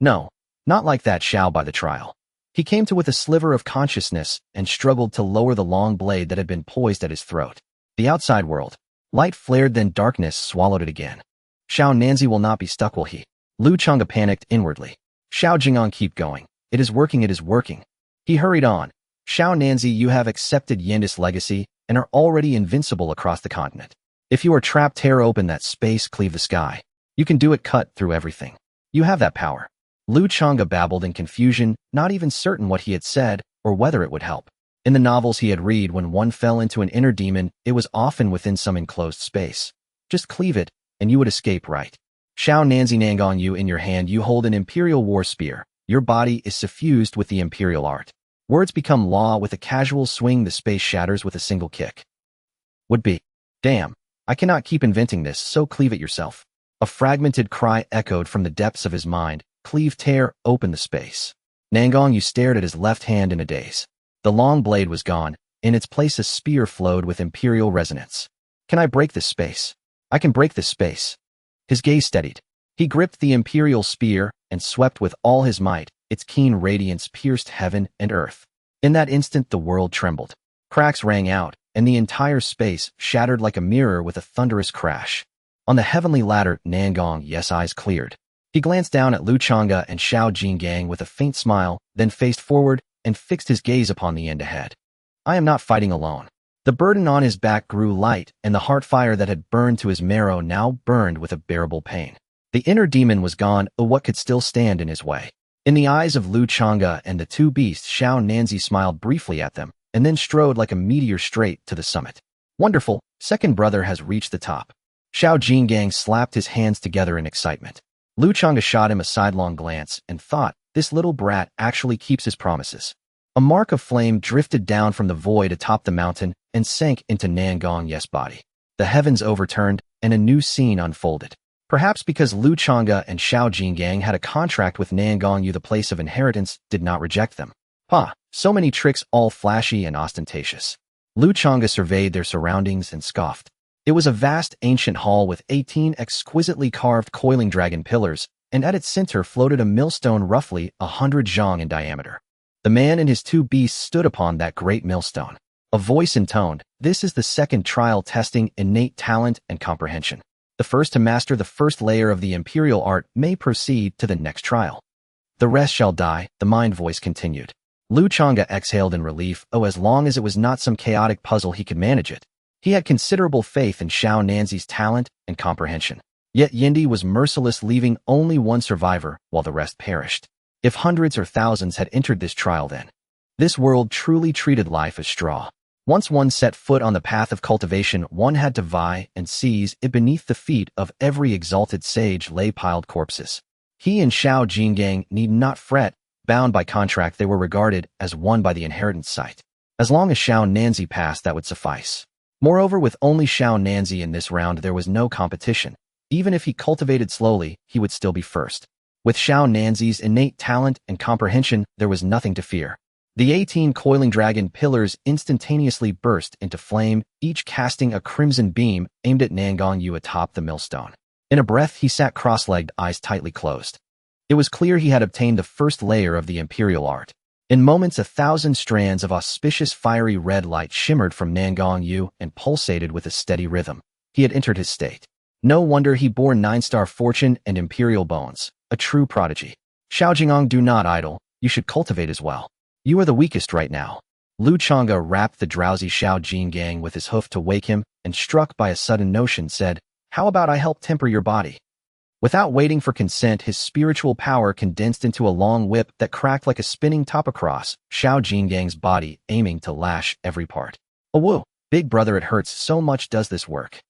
S1: No, not like that. Xiao Bai the trial. He came to with a sliver of consciousness and struggled to lower the long blade that had been poised at his throat. The outside world. Light flared, then darkness swallowed it again. Xiao Nanzi will not be stuck, will he? Lu Changge panicked inwardly. Xiao Jinggang, keep going. It is working, it is working. He hurried on. Xiao Nanzi, you have accepted Yanda's legacy and are already invincible across the continent. If you are trapped, tear open that space, cleave the sky. You can do it, cut through everything. You have that power. Lu Changge babbled in confusion, not even certain what he had said or whether it would help. In the novels he had read, when one fell into an inner demon, it was often within some enclosed space. Just cleave it, and you would escape, right? Xiao Nanzi, Nangong Yu, in your hand you hold an imperial war spear. Your body is suffused with the imperial art. Words become law with a casual swing. The space shatters with a single kick. Would be. Damn, I cannot keep inventing this, so cleave it yourself. A fragmented cry echoed from the depths of his mind. Cleave, tear open the space. Nangong Yu stared at his left hand in a daze. The long blade was gone. In its place a spear flowed with imperial resonance. Can I break this space? I can break this space. His gaze steadied. He gripped the imperial spear and swept with all his might. Its keen radiance pierced heaven and earth. In that instant the world trembled. Cracks rang out, and the entire space shattered like a mirror with a thunderous crash. On the heavenly ladder, Nangong Yu's eyes cleared. He glanced down at Lu Changge and Xiao Jinggang with a faint smile, then faced forward and fixed his gaze upon the end ahead. I am not fighting alone. The burden on his back grew light, and the heart fire that had burned to his marrow now burned with a bearable pain. The inner demon was gone, but what could still stand in his way? In the eyes of Lu Changge and the two beasts, Xiao Nanzi smiled briefly at them, and then strode like a meteor straight to the summit. Wonderful, second brother has reached the top. Xiao Jinggang slapped his hands together in excitement. Lu Changge shot him a sidelong glance and thought, this little brat actually keeps his promises. A mark of flame drifted down from the void atop the mountain and sank into Nangong Yu's body. The heavens overturned, and a new scene unfolded. Perhaps because Lu Changge and Xiao Jinggang had a contract with Nangong Yu, the place of inheritance did not reject them. So many tricks, all flashy and ostentatious. Lu Changge surveyed their surroundings and scoffed. It was a vast ancient hall with 18 exquisitely carved coiling dragon pillars, and at its center floated a millstone roughly 100 zhang in diameter. The man and his two beasts stood upon that great millstone. A voice intoned, this is the second trial, testing innate talent and comprehension. The first to master the first layer of the imperial art may proceed to the next trial. The rest shall die, the mind voice continued. Lu Changge exhaled in relief. As long as it was not some chaotic puzzle, he could manage it. He had considerable faith in Xiao Nanzi's talent and comprehension. Yet Yindi was merciless, leaving only one survivor while the rest perished. If hundreds or thousands had entered this trial, then this world truly treated life as straw. Once one set foot on the path of cultivation, one had to vie and seize it. Beneath the feet of every exalted sage lay piled corpses. He and Xiao Jinggang need not fret. Bound by contract, they were regarded as one by the inheritance site. As long as Xiao Nanzi passed, that would suffice. Moreover, with only Xiao Nanzi in this round, there was no competition. Even if he cultivated slowly, he would still be first. With Xiao Nanzi's innate talent and comprehension, there was nothing to fear. The 18 coiling dragon pillars instantaneously burst into flame, each casting a crimson beam aimed at Nangong Yu atop the millstone. In a breath, he sat cross-legged, eyes tightly closed. It was clear he had obtained the first layer of the imperial art. In moments, 1,000 strands of auspicious fiery red light shimmered from Nangong Yu and pulsated with a steady rhythm. He had entered his state. No wonder he bore 9-star fortune and imperial bones, a true prodigy. Xiaojingong, do not idle, you should cultivate as well. You are the weakest right now. Lu Changge rapped the drowsy Xiaojinggang with his hoof to wake him, and struck by a sudden notion said, how about I help temper your body? Without waiting for consent, his spiritual power condensed into a long whip that cracked like a spinning top across Xiaojingang's body, aiming to lash every part. Oh woo, big brother, it hurts so much, does this work?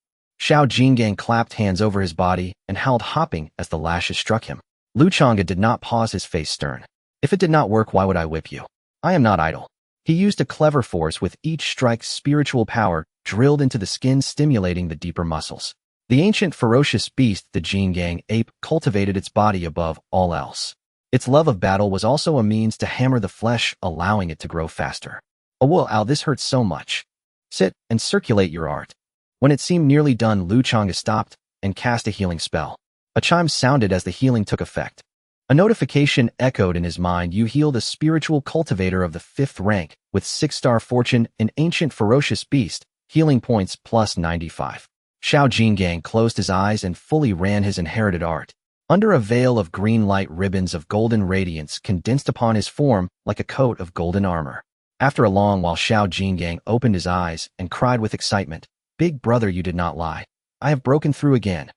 S1: Xiaojinggang clapped hands over his body and howled, hopping as the lashes struck him. Lu Changge did not pause, his face stern. If it did not work, why would I whip you? I am not idle. He used a clever force with each strike, spiritual power drilled into the skin, stimulating the deeper muscles. The ancient ferocious beast, the Jingang ape, cultivated its body above all else. Its love of battle was also a means to hammer the flesh, allowing it to grow faster. Oh whoa, ow, this hurts so much. Sit and circulate your art. When it seemed nearly done, Lu Changge stopped and cast a healing spell. A chime sounded as the healing took effect. A notification echoed in his mind. You healed a spiritual cultivator of the 5th rank with 6-star fortune, an ancient ferocious beast, healing points plus 95. Xiaojinggang closed his eyes and fully ran his inherited art. Under a veil of green light, ribbons of golden radiance condensed upon his form like a coat of golden armor. After a long while, Xiaojinggang opened his eyes and cried with excitement, big brother, you did not lie. I have broken through again.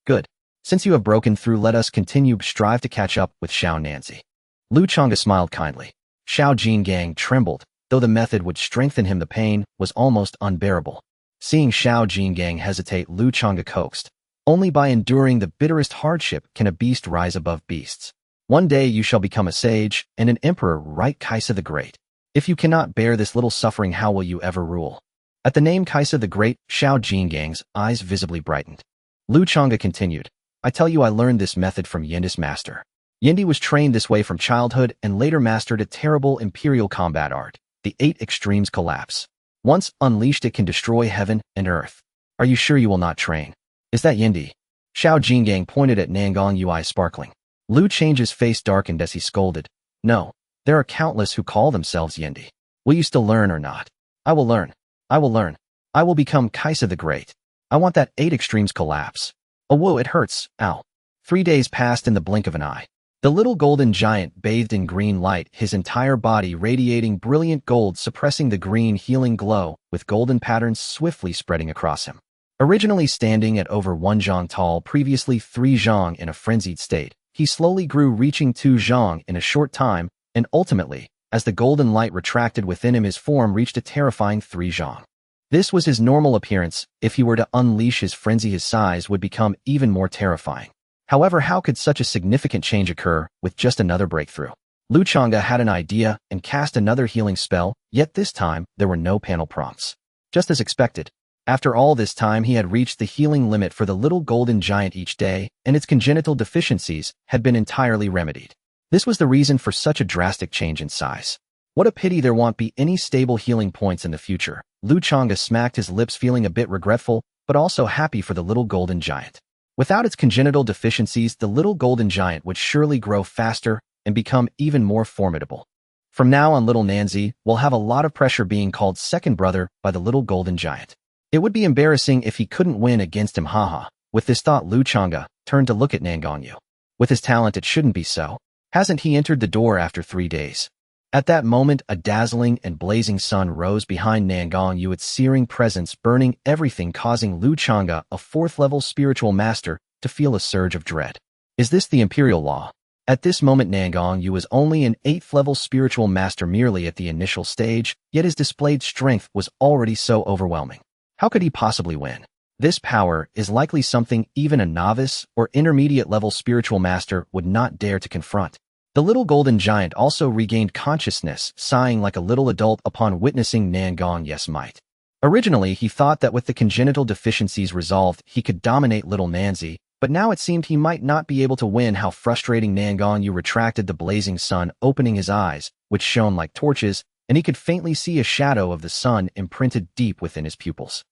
S1: Good. Since you have broken through, let us continue. Strive to catch up with Xiao Nanzi. Lu Changge smiled kindly. Xiaojinggang trembled, though the method would strengthen him. The pain was almost unbearable. Seeing Xiaojinggang hesitate, Lu Changge coaxed. Only by enduring the bitterest hardship can a beast rise above beasts. One day you shall become a sage and an emperor, right, Kaisa the Great? If you cannot bear this little suffering, how will you ever rule? At the name Kaisa the Great, Xiaojinggang's eyes visibly brightened. Lu Changge continued, I tell you, I learned this method from Yendi's master. Yendi was trained this way from childhood and later mastered a terrible imperial combat art, the 8 extremes collapse. Once unleashed, it can destroy heaven and earth. Are you sure you will not train? Is that Yendi? Xiaojinggang pointed at Nangong Yu, eyes sparkling. Lu Change's face darkened as he scolded. No, there are countless who call themselves Yendi. Will you still learn or not? I will learn. I will learn. I will become Kaisa the Great. I want that 8 extremes collapse. Oh whoa, it hurts, ow. 3 days passed in the blink of an eye. The little golden giant bathed in green light, his entire body radiating brilliant gold, suppressing the green healing glow, with golden patterns swiftly spreading across him. Originally standing at over 1 zhang tall, previously 3 zhang, in a frenzied state, he slowly grew, reaching 2 zhang in a short time, and ultimately, as the golden light retracted within him, his form reached a terrifying 3 zhang. This was his normal appearance. If he were to unleash his frenzy, his size would become even more terrifying. However, how could such a significant change occur with just another breakthrough? Lu Changge had an idea and cast another healing spell, yet this time there were no panel prompts. Just as expected, after all this time he had reached the healing limit for the little golden giant each day, and its congenital deficiencies had been entirely remedied. This was the reason for such a drastic change in size. What a pity there won't be any stable healing points in the future. Lu Changge smacked his lips, feeling a bit regretful, but also happy for the little golden giant. Without its congenital deficiencies, the little golden giant would surely grow faster and become even more formidable. From now on, little Nanzi will have a lot of pressure being called second brother by the little golden giant. It would be embarrassing if he couldn't win against him, haha. With this thought, Lu Changge turned to look at Nangong Yu. With his talent, it shouldn't be so. Hasn't he entered the door after 3 days? At that moment, a dazzling and blazing sun rose behind Nangong Yu, its searing presence burning everything, causing Lu Changge, a 4th-level spiritual master, to feel a surge of dread. Is this the imperial law? At this moment, Nangong Yu was only an 8th-level spiritual master, merely at the initial stage, yet his displayed strength was already so overwhelming. How could he possibly win? This power is likely something even a novice or intermediate-level spiritual master would not dare to confront. The little golden giant also regained consciousness, sighing like a little adult upon witnessing Nangong Yu's might. Originally, he thought that with the congenital deficiencies resolved, he could dominate little Nanzi, but now it seemed he might not be able to win. How frustrating! Nangong Yu retracted the blazing sun, opening his eyes, which shone like torches, and he could faintly see a shadow of the sun imprinted deep within his pupils.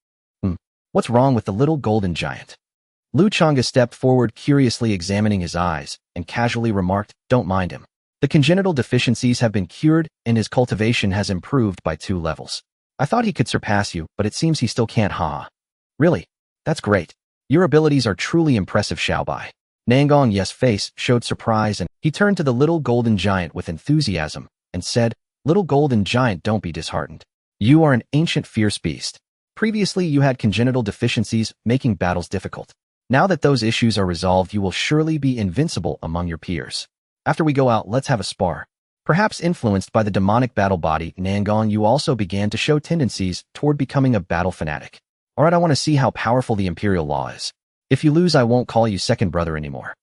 S1: What's wrong with the little golden giant? Lu Changge stepped forward, curiously examining his eyes, and casually remarked, don't mind him. The congenital deficiencies have been cured and his cultivation has improved by 2 levels. I thought he could surpass you, but it seems he still can't, huh? Really? That's great. Your abilities are truly impressive, Xiaobai. Nangong Yu's face showed surprise and he turned to the little golden giant with enthusiasm and said, "Little golden giant, don't be disheartened. You are an ancient fierce beast. Previously you had congenital deficiencies making battles difficult. Now that those issues are resolved, you will surely be invincible among your peers. After we go out, let's have a spar." Perhaps influenced by the demonic battle body, Nangong Yu also began to show tendencies toward becoming a battle fanatic. Alright, I want to see how powerful the imperial law is. If you lose, I won't call you second brother anymore.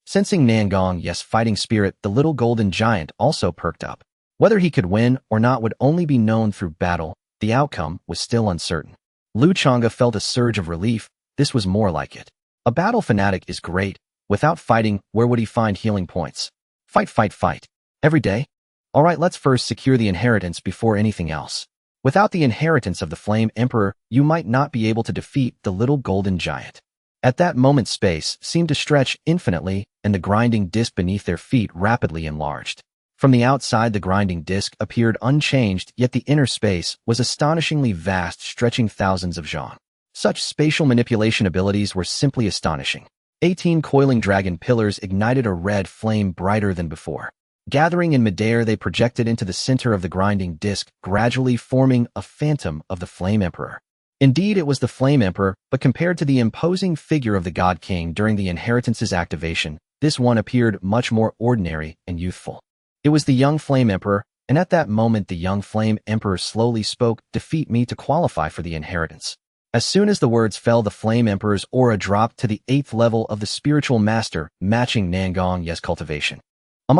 S1: Sensing Nangong Yu's fighting spirit, the little golden giant also perked up. Whether he could win or not would only be known through battle. The outcome was still uncertain. Lu Changge felt a surge of relief. This was more like it. A battle fanatic is great. Without fighting, where would he find healing points? Fight, fight, fight. Every day? Alright, let's first secure the inheritance before anything else. Without the inheritance of the Flame Emperor, you might not be able to defeat the little golden giant. At that moment, space seemed to stretch infinitely, and the grinding disc beneath their feet rapidly enlarged. From the outside, the grinding disc appeared unchanged, yet the inner space was astonishingly vast, stretching thousands of zhang. Such spatial manipulation abilities were simply astonishing. 18 coiling dragon pillars ignited a red flame brighter than before. Gathering in midair, they projected into the center of the grinding disc, gradually forming a phantom of the Flame Emperor. Indeed, it was the Flame Emperor, but compared to the imposing figure of the God King during the inheritance's activation, this one appeared much more ordinary and youthful. It was the young Flame Emperor, and at that moment the young Flame Emperor slowly spoke, "Defeat me to qualify for the inheritance." As soon as the words fell, the Flame Emperor's aura dropped to the 8th level of the spiritual master, matching Nangong Yu's cultivation.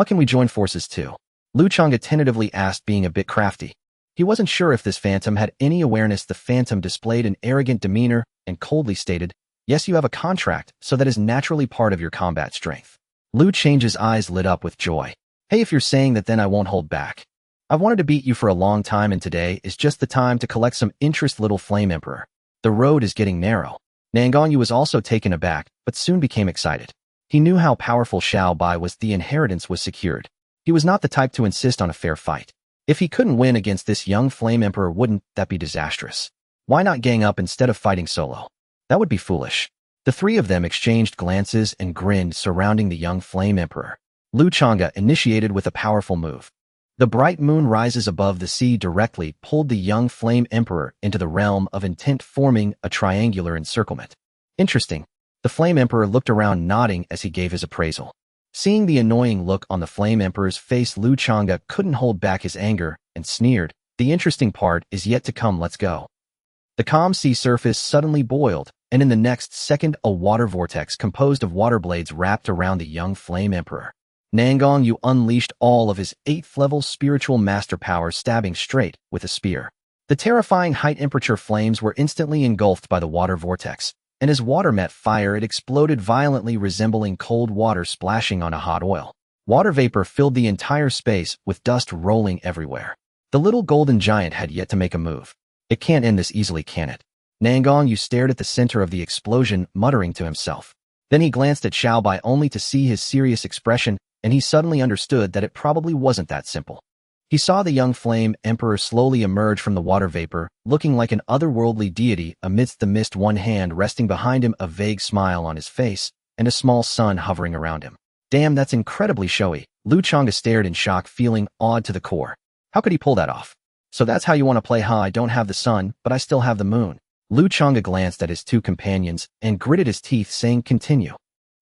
S1: Can we join forces too? Lu Changge tentatively asked, being a bit crafty. He wasn't sure if this phantom had any awareness. The phantom displayed an arrogant demeanor and coldly stated, "Yes, you have a contract, so that is naturally part of your combat strength." Lu Change's eyes lit up with joy. "Hey, if you're saying that, then I won't hold back. I've wanted to beat you for a long time, and today is just the time to collect some interest, little Flame Emperor. The road is getting narrow." Nangong Yu was also taken aback, but soon became excited. He knew how powerful Xiaobai was. The inheritance was secured. He was not the type to insist on a fair fight. If he couldn't win against this young Flame Emperor, wouldn't that be disastrous? Why not gang up instead of fighting solo? That would be foolish. The three of them exchanged glances and grinned, surrounding the young Flame Emperor. Lu Changge initiated with a powerful move. The bright moon rises above the sea directly pulled the young Flame Emperor into the realm of intent, forming a triangular encirclement. Interesting. The Flame Emperor looked around, nodding as he gave his appraisal. Seeing the annoying look on the Flame Emperor's face, Lu Changge couldn't hold back his anger and sneered, "The interesting part is yet to come, let's go." The calm sea surface suddenly boiled, and in the next second a water vortex composed of water blades wrapped around the young Flame Emperor. Nangong Yu unleashed all of his 8th-level spiritual master power, stabbing straight with a spear. The terrifying high-temperature flames were instantly engulfed by the water vortex, and as water met fire, it exploded violently, resembling cold water splashing on a hot oil. Water vapor filled the entire space, with dust rolling everywhere. The little golden giant had yet to make a move. It can't end this easily, can it? Nangong Yu stared at the center of the explosion, muttering to himself. Then he glanced at Xiaobai, only to see his serious expression, and he suddenly understood that it probably wasn't that simple. He saw the young Flame Emperor slowly emerge from the water vapor, looking like an otherworldly deity amidst the mist, one hand resting behind him, a vague smile on his face, and a small sun hovering around him. Damn, that's incredibly showy. Lu Changge stared in shock, feeling awed to the core. How could he pull that off? So that's how you want to play, huh? I don't have the sun, but I still have the moon. Lu Changge glanced at his two companions and gritted his teeth, saying, "Continue."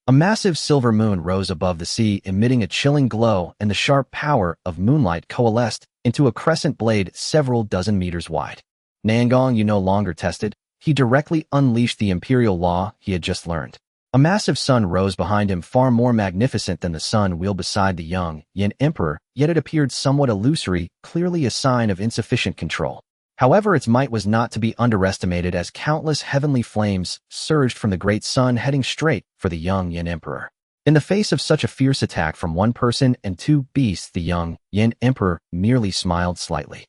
S1: A massive silver moon rose above the sea, emitting a chilling glow, and the sharp power of moonlight coalesced into a crescent blade several dozen meters wide. Nangong Yu no longer tested. He directly unleashed the imperial law he had just learned. A massive sun rose behind him, far more magnificent than the sun wheel beside the young Yin Emperor, yet it appeared somewhat illusory, clearly a sign of insufficient control. However, its might was not to be underestimated, as countless heavenly flames surged from the great sun, heading straight for the young Yin Emperor. In the face of such a fierce attack from one person and two beasts, the young Yin Emperor merely smiled slightly.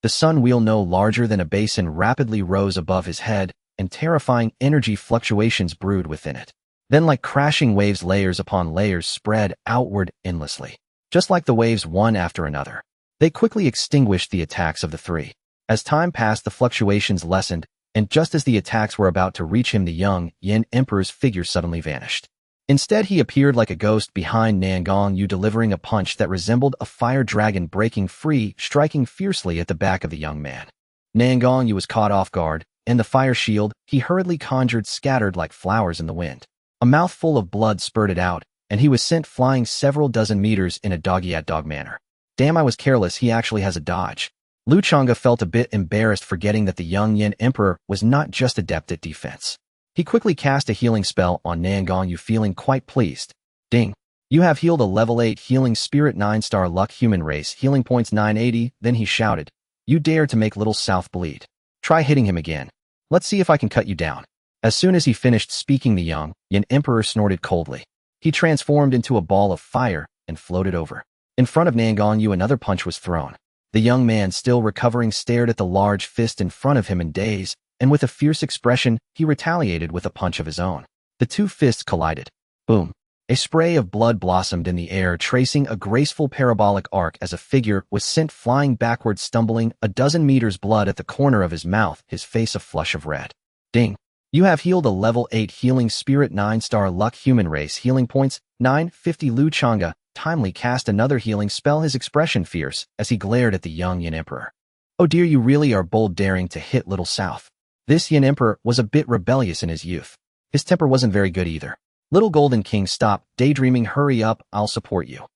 S1: The sun wheel, no larger than a basin, rapidly rose above his head, and terrifying energy fluctuations brewed within it. Then, like crashing waves, layers upon layers spread outward endlessly. just like the waves one after another. They quickly extinguished the attacks of the three. As time passed, the fluctuations lessened, and just as the attacks were about to reach him, the young Yin Emperor's figure suddenly vanished. Instead, he appeared like a ghost behind Nangong Yu, delivering a punch that resembled a fire dragon breaking free, striking fiercely at the back of the young man. Nangong Yu was caught off guard, and the fire shield he hurriedly conjured scattered like flowers in the wind. A mouthful of blood spurted out, and he was sent flying several dozen meters in a dog-eat-dog manner. Damn, I was careless. He actually has a dodge. Lu Changge felt a bit embarrassed, forgetting that the young Yin Emperor was not just adept at defense. He quickly cast a healing spell on Nangong Yu, feeling quite pleased. Ding! You have healed a level 8 healing spirit 9-star luck human race, healing points 980. Then he shouted, "You dare to make Little South bleed? Try hitting him again. Let's see if I can cut you down." As soon as he finished speaking, the young Yin Emperor snorted coldly. He transformed into a ball of fire and floated over. In front of Nangong Yu, another punch was thrown. The young man, still recovering, stared at the large fist in front of him in daze, and with a fierce expression, he retaliated with a punch of his own. The two fists collided. Boom! A spray of blood blossomed in the air, tracing a graceful parabolic arc as a figure was sent flying backward, stumbling a dozen meters, blood at the corner of his mouth, his face a flush of red. Ding! You have healed a level 8 healing spirit 9-star luck human race, healing points 950. Lu Changge timely cast another healing spell, his expression fierce as he glared at the young Yin Emperor. Oh dear, you really are bold, daring to hit Little South. This Yin Emperor was a bit rebellious in his youth. His temper wasn't very good either. Little Golden King stopped, daydreaming. Hurry up, I'll support you.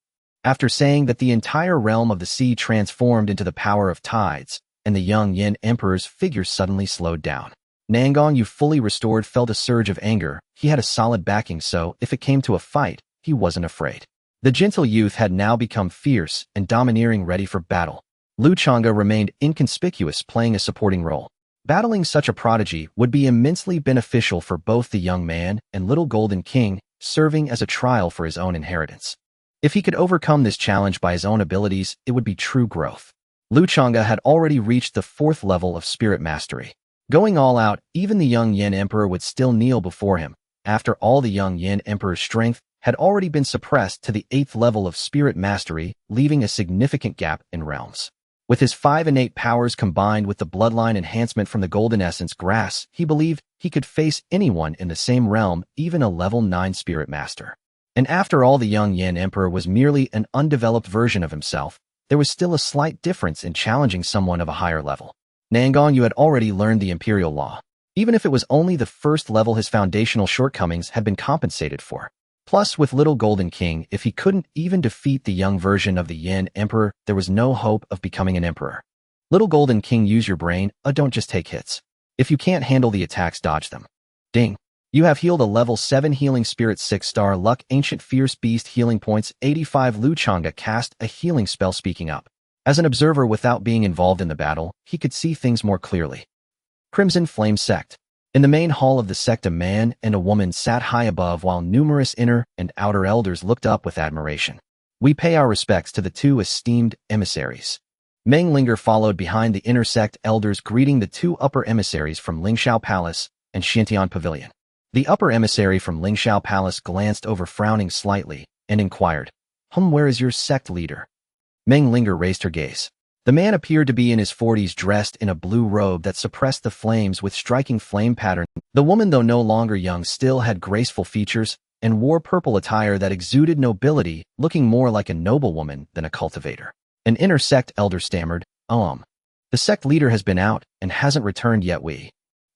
S1: After saying that, the entire realm of the sea transformed into the power of tides, and the young Yin Emperor's figure suddenly slowed down. Nangong Yu, fully restored, felt a surge of anger. He had a solid backing, so if it came to a fight, he wasn't afraid. The gentle youth had now become fierce and domineering, ready for battle. Lu Changge remained inconspicuous, playing a supporting role. Battling such a prodigy would be immensely beneficial for both the young man and Little Golden King, serving as a trial for his own inheritance. If he could overcome this challenge by his own abilities, it would be true growth. Lu Changge had already reached the 4th level of spirit mastery. Going all out, even the young Yin Emperor would still kneel before him. After all, the young Yin Emperor's strength had already been suppressed to the 8th level of spirit mastery, leaving a significant gap in realms. With his 5 innate powers combined with the bloodline enhancement from the golden essence grass, he believed he could face anyone in the same realm, even a level 9 spirit master. And after all, the young Yin Emperor was merely an undeveloped version of himself. There was still a slight difference in challenging someone of a higher level. Nangong Yu had already learned the imperial law. Even if it was only the 1st level, his foundational shortcomings had been compensated for. Plus, with Little Golden King, if he couldn't even defeat the young version of the Yin Emperor, there was no hope of becoming an emperor. Little Golden King, use your brain, don't just take hits. If you can't handle the attacks, dodge them. Ding! You have healed a level 7 healing spirit 6-star luck ancient fierce beast, healing points 85. Lu Changge cast a healing spell, speaking up. As an observer without being involved in the battle, he could see things more clearly. Crimson Flame Sect. In the main hall of the sect, a man and a woman sat high above, while numerous inner and outer elders looked up with admiration. We pay our respects to the 2 esteemed emissaries. Meng Linger followed behind the inner sect elders, greeting the 2 upper emissaries from Lingshao Palace and Xintian Pavilion. The upper emissary from Lingshao Palace glanced over, frowning slightly, and inquired, Where is your sect leader?" Meng Linger raised her gaze. The man appeared to be in his 40s, dressed in a blue robe that suppressed the flames with striking flame pattern. The woman, though no longer young, still had graceful features and wore purple attire that exuded nobility, looking more like a noblewoman than a cultivator. An inner sect elder stammered, The sect leader has been out and hasn't returned yet.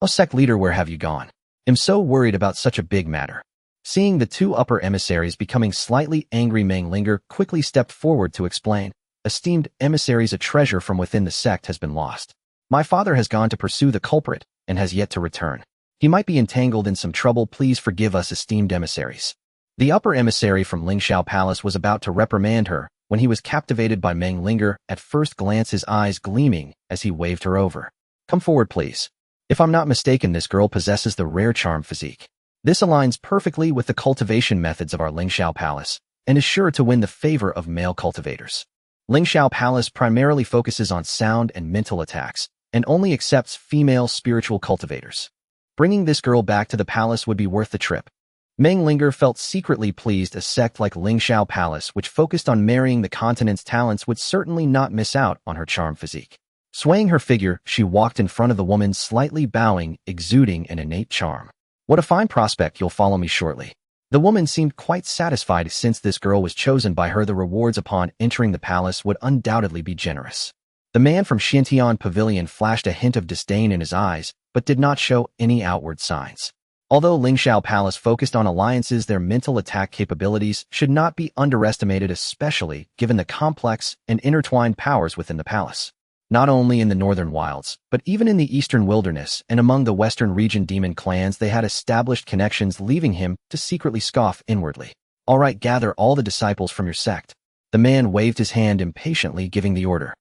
S1: Sect leader, where have you gone? I'm so worried about such a big matter." Seeing the 2 upper emissaries becoming slightly angry, Meng Linger quickly stepped forward to explain. "Esteemed emissaries, a treasure from within the sect has been lost. My father has gone to pursue the culprit and has yet to return. He might be entangled in some trouble. Please forgive us, esteemed emissaries." The upper emissary from Lingshao Palace was about to reprimand her when he was captivated by Meng Linger. At first glance, his eyes gleaming as he waved her over. "Come forward, please. If I'm not mistaken, this girl possesses the rare charm physique. This aligns perfectly with the cultivation methods of our Lingshao Palace and is sure to win the favor of male cultivators. Lingshao Palace primarily focuses on sound and mental attacks and only accepts female spiritual cultivators. Bringing this girl back to the palace would be worth the trip." Meng Linger felt secretly pleased a sect like Lingshao Palace, which focused on marrying the continent's talents, would certainly not miss out on her charm physique. Swaying her figure, she walked in front of the woman, slightly bowing, exuding an innate charm. What a fine prospect, you'll follow me shortly. The woman seemed quite satisfied since this girl was chosen by her. The rewards upon entering the palace would undoubtedly be generous. The man from Xintian Pavilion flashed a hint of disdain in his eyes, but did not show any outward signs. Although Lingshao Palace focused on alliances, their mental attack capabilities should not be underestimated, especially given the complex and intertwined powers within the palace. Not only in the northern wilds, but even in the eastern wilderness and among the western region demon clans, they had established connections, leaving him to secretly scoff inwardly. All right, gather all the disciples from your sect. The man waved his hand impatiently, giving the order.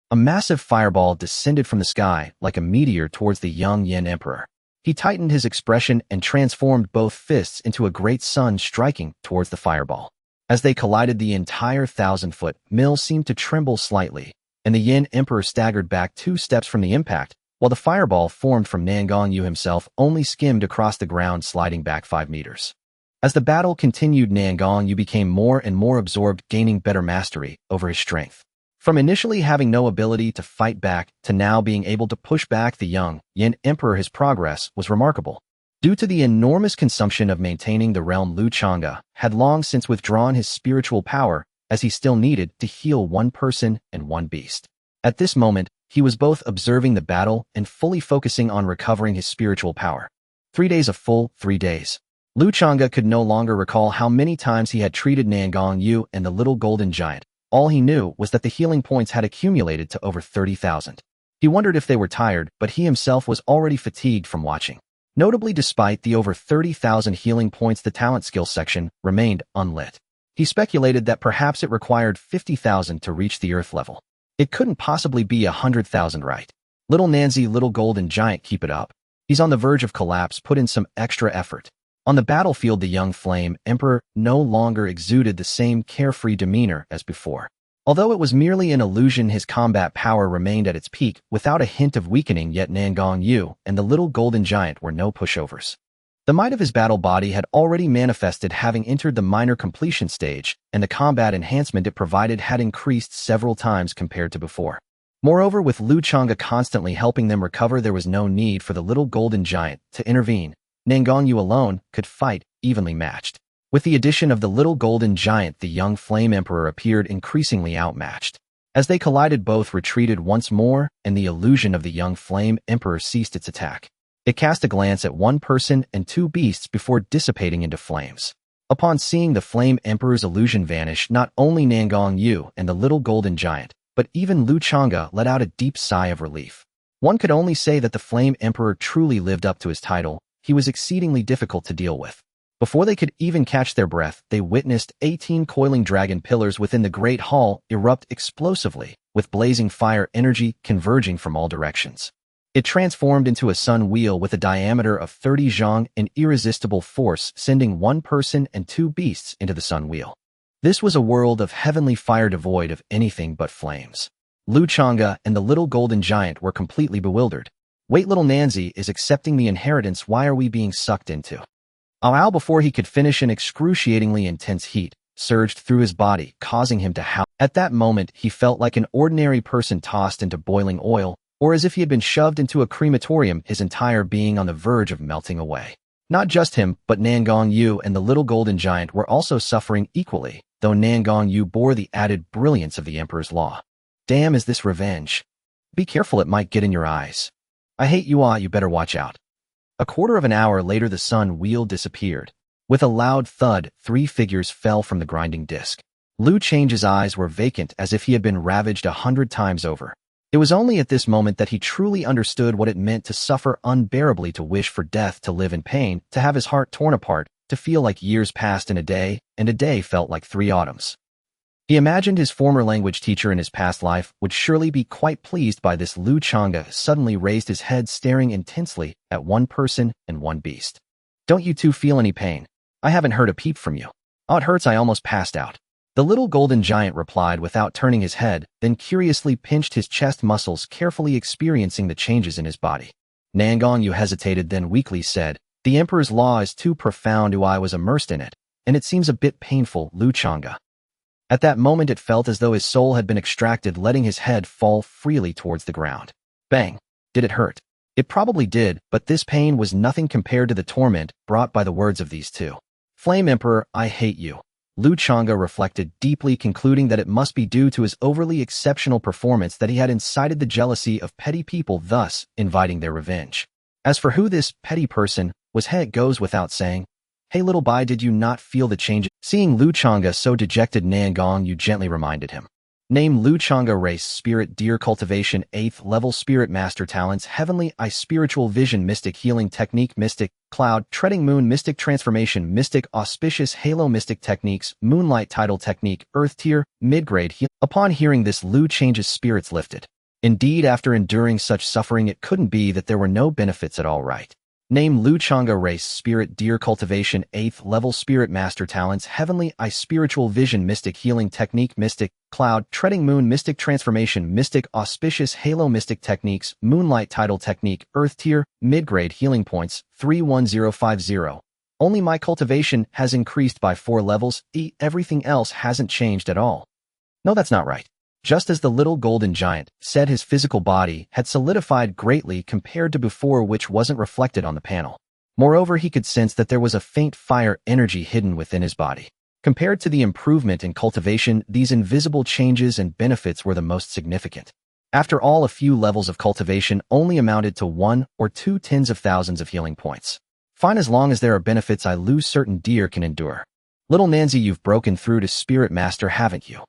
S1: A massive fireball descended from the sky like a meteor towards the young Yin Emperor. He tightened his expression and transformed both fists into a great sun, striking towards the fireball. As they collided, the entire 1,000-foot mill seemed to tremble slightly, and the Yin Emperor staggered back 2 steps from the impact, while the fireball formed from Nangong Yu himself only skimmed across the ground, sliding back 5 meters. As the battle continued, Nangong Yu became more and more absorbed, gaining better mastery over his strength. From initially having no ability to fight back to now being able to push back the young Yin Emperor, his progress was remarkable. Due to the enormous consumption of maintaining the realm, Lu Changge had long since withdrawn his spiritual power, as he still needed to heal 1 person and 1 beast. At this moment, he was both observing the battle and fully focusing on recovering his spiritual power. 3 days, a full 3 days. Lu Changge could no longer recall how many times he had treated Nangong Yu and the little golden giant. All he knew was that the healing points had accumulated to over 30,000. He wondered if they were tired, but he himself was already fatigued from watching. Notably, despite the over 30,000 healing points, the talent skill section remained unlit. He speculated that perhaps it required 50,000 to reach the earth level. It couldn't possibly be 100,000, right? Little Nancy, little golden giant, keep it up. He's on the verge of collapse, put in some extra effort. On the battlefield, the young Flame Emperor no longer exuded the same carefree demeanor as before. Although it was merely an illusion, his combat power remained at its peak, without a hint of weakening, yet Nangong Yu and the little golden giant were no pushovers. The might of his battle body had already manifested, having entered the minor completion stage, and the combat enhancement it provided had increased several times compared to before. Moreover, with Lu Changge constantly helping them recover, there was no need for the little golden giant to intervene. Nangong Yu alone could fight, evenly matched. With the addition of the little golden giant, the young Flame Emperor appeared increasingly outmatched. As they collided, both retreated once more, and the illusion of the young Flame Emperor ceased its attack. It cast a glance at 1 person and 2 beasts before dissipating into flames. Upon seeing the Flame Emperor's illusion vanish, not only Nangong Yu and the little golden giant, but even Lu Changge let out a deep sigh of relief. One could only say that the Flame Emperor truly lived up to his title. He was exceedingly difficult to deal with. Before they could even catch their breath, they witnessed 18 coiling dragon pillars within the great hall erupt explosively, with blazing fire energy converging from all directions. It transformed into a sun wheel with a diameter of 30 zhang, an irresistible force sending 1 person and 2 beasts into the sun wheel. This was a world of heavenly fire devoid of anything but flames. Lu Changge and the little golden giant were completely bewildered. Wait, little Nancy is accepting the inheritance. Why are we being sucked into? Ao, before he could finish, an excruciatingly intense heat surged through his body, causing him to howl. At that moment, he felt like an ordinary person tossed into boiling oil, or as if he had been shoved into a crematorium, his entire being on the verge of melting away. Not just him, but Nangong Yu and the little golden giant were also suffering equally, though Nangong Yu bore the added brilliance of the Emperor's law. Damn, is this revenge? Be careful, it might get in your eyes. I hate you, you better watch out. A quarter of an hour later, the sun wheel disappeared. With a loud thud, 3 figures fell from the grinding disc. Lu Change's eyes were vacant, as if he had been ravaged 100 times over. It was only at this moment that he truly understood what it meant to suffer unbearably, to wish for death, to live in pain, to have his heart torn apart, to feel like years passed in a day, and a day felt like 3 autumns. He imagined his former language teacher in his past life would surely be quite pleased by this. Lu Changge suddenly raised his head, staring intensely at 1 person and 1 beast. Don't you 2 feel any pain? I haven't heard a peep from you. Oh, it hurts, I almost passed out. The little golden giant replied without turning his head, then curiously pinched his chest muscles, carefully experiencing the changes in his body. Nangong Yu hesitated, then weakly said, The Emperor's law is too profound I was immersed in it, and it seems a bit painful, Lu Changge. At that moment it felt as though his soul had been extracted, letting his head fall freely towards the ground. Bang! Did it hurt? It probably did, but this pain was nothing compared to the torment brought by the words of these two. Flame Emperor, I hate you. Lu Changge reflected deeply, concluding that it must be due to his overly exceptional performance that he had incited the jealousy of petty people, thus inviting their revenge. As for who this petty person was, it goes without saying. Hey little boy, did you not feel the change? Seeing Lu Changge so dejected, Nangong Yu gently reminded him. Name Lu Changge, race spirit, deer cultivation, 8th level spirit master talents, heavenly eye, spiritual vision, mystic healing technique, mystic cloud treading moon, mystic transformation, mystic auspicious halo, mystic techniques, moonlight tidal technique, earth tier, mid-grade heal. Upon hearing this, Lu Change's spirits lifted. Indeed, after enduring such suffering, it couldn't be that there were no benefits at all, right? Name Lu Changge, race spirit, deer cultivation, 8th level spirit master talents, heavenly eye, spiritual vision, mystic healing technique, mystic cloud treading moon, mystic transformation, mystic auspicious halo, mystic techniques, moonlight tidal technique, earth tier, mid-grade healing points, 31050. Only my cultivation has increased by 4 levels, everything else hasn't changed at all. No, that's not right. Just as the little golden giant said, his physical body had solidified greatly compared to before, which wasn't reflected on the panel. Moreover, he could sense that there was a faint fire energy hidden within his body. Compared to the improvement in cultivation, these invisible changes and benefits were the most significant. After all, a few levels of cultivation only amounted to 1 or 2 tens of thousands of healing points. Fine, as long as there are benefits I lose, certain deer can endure. Little Nanzi, you've broken through to Spirit Master, haven't you?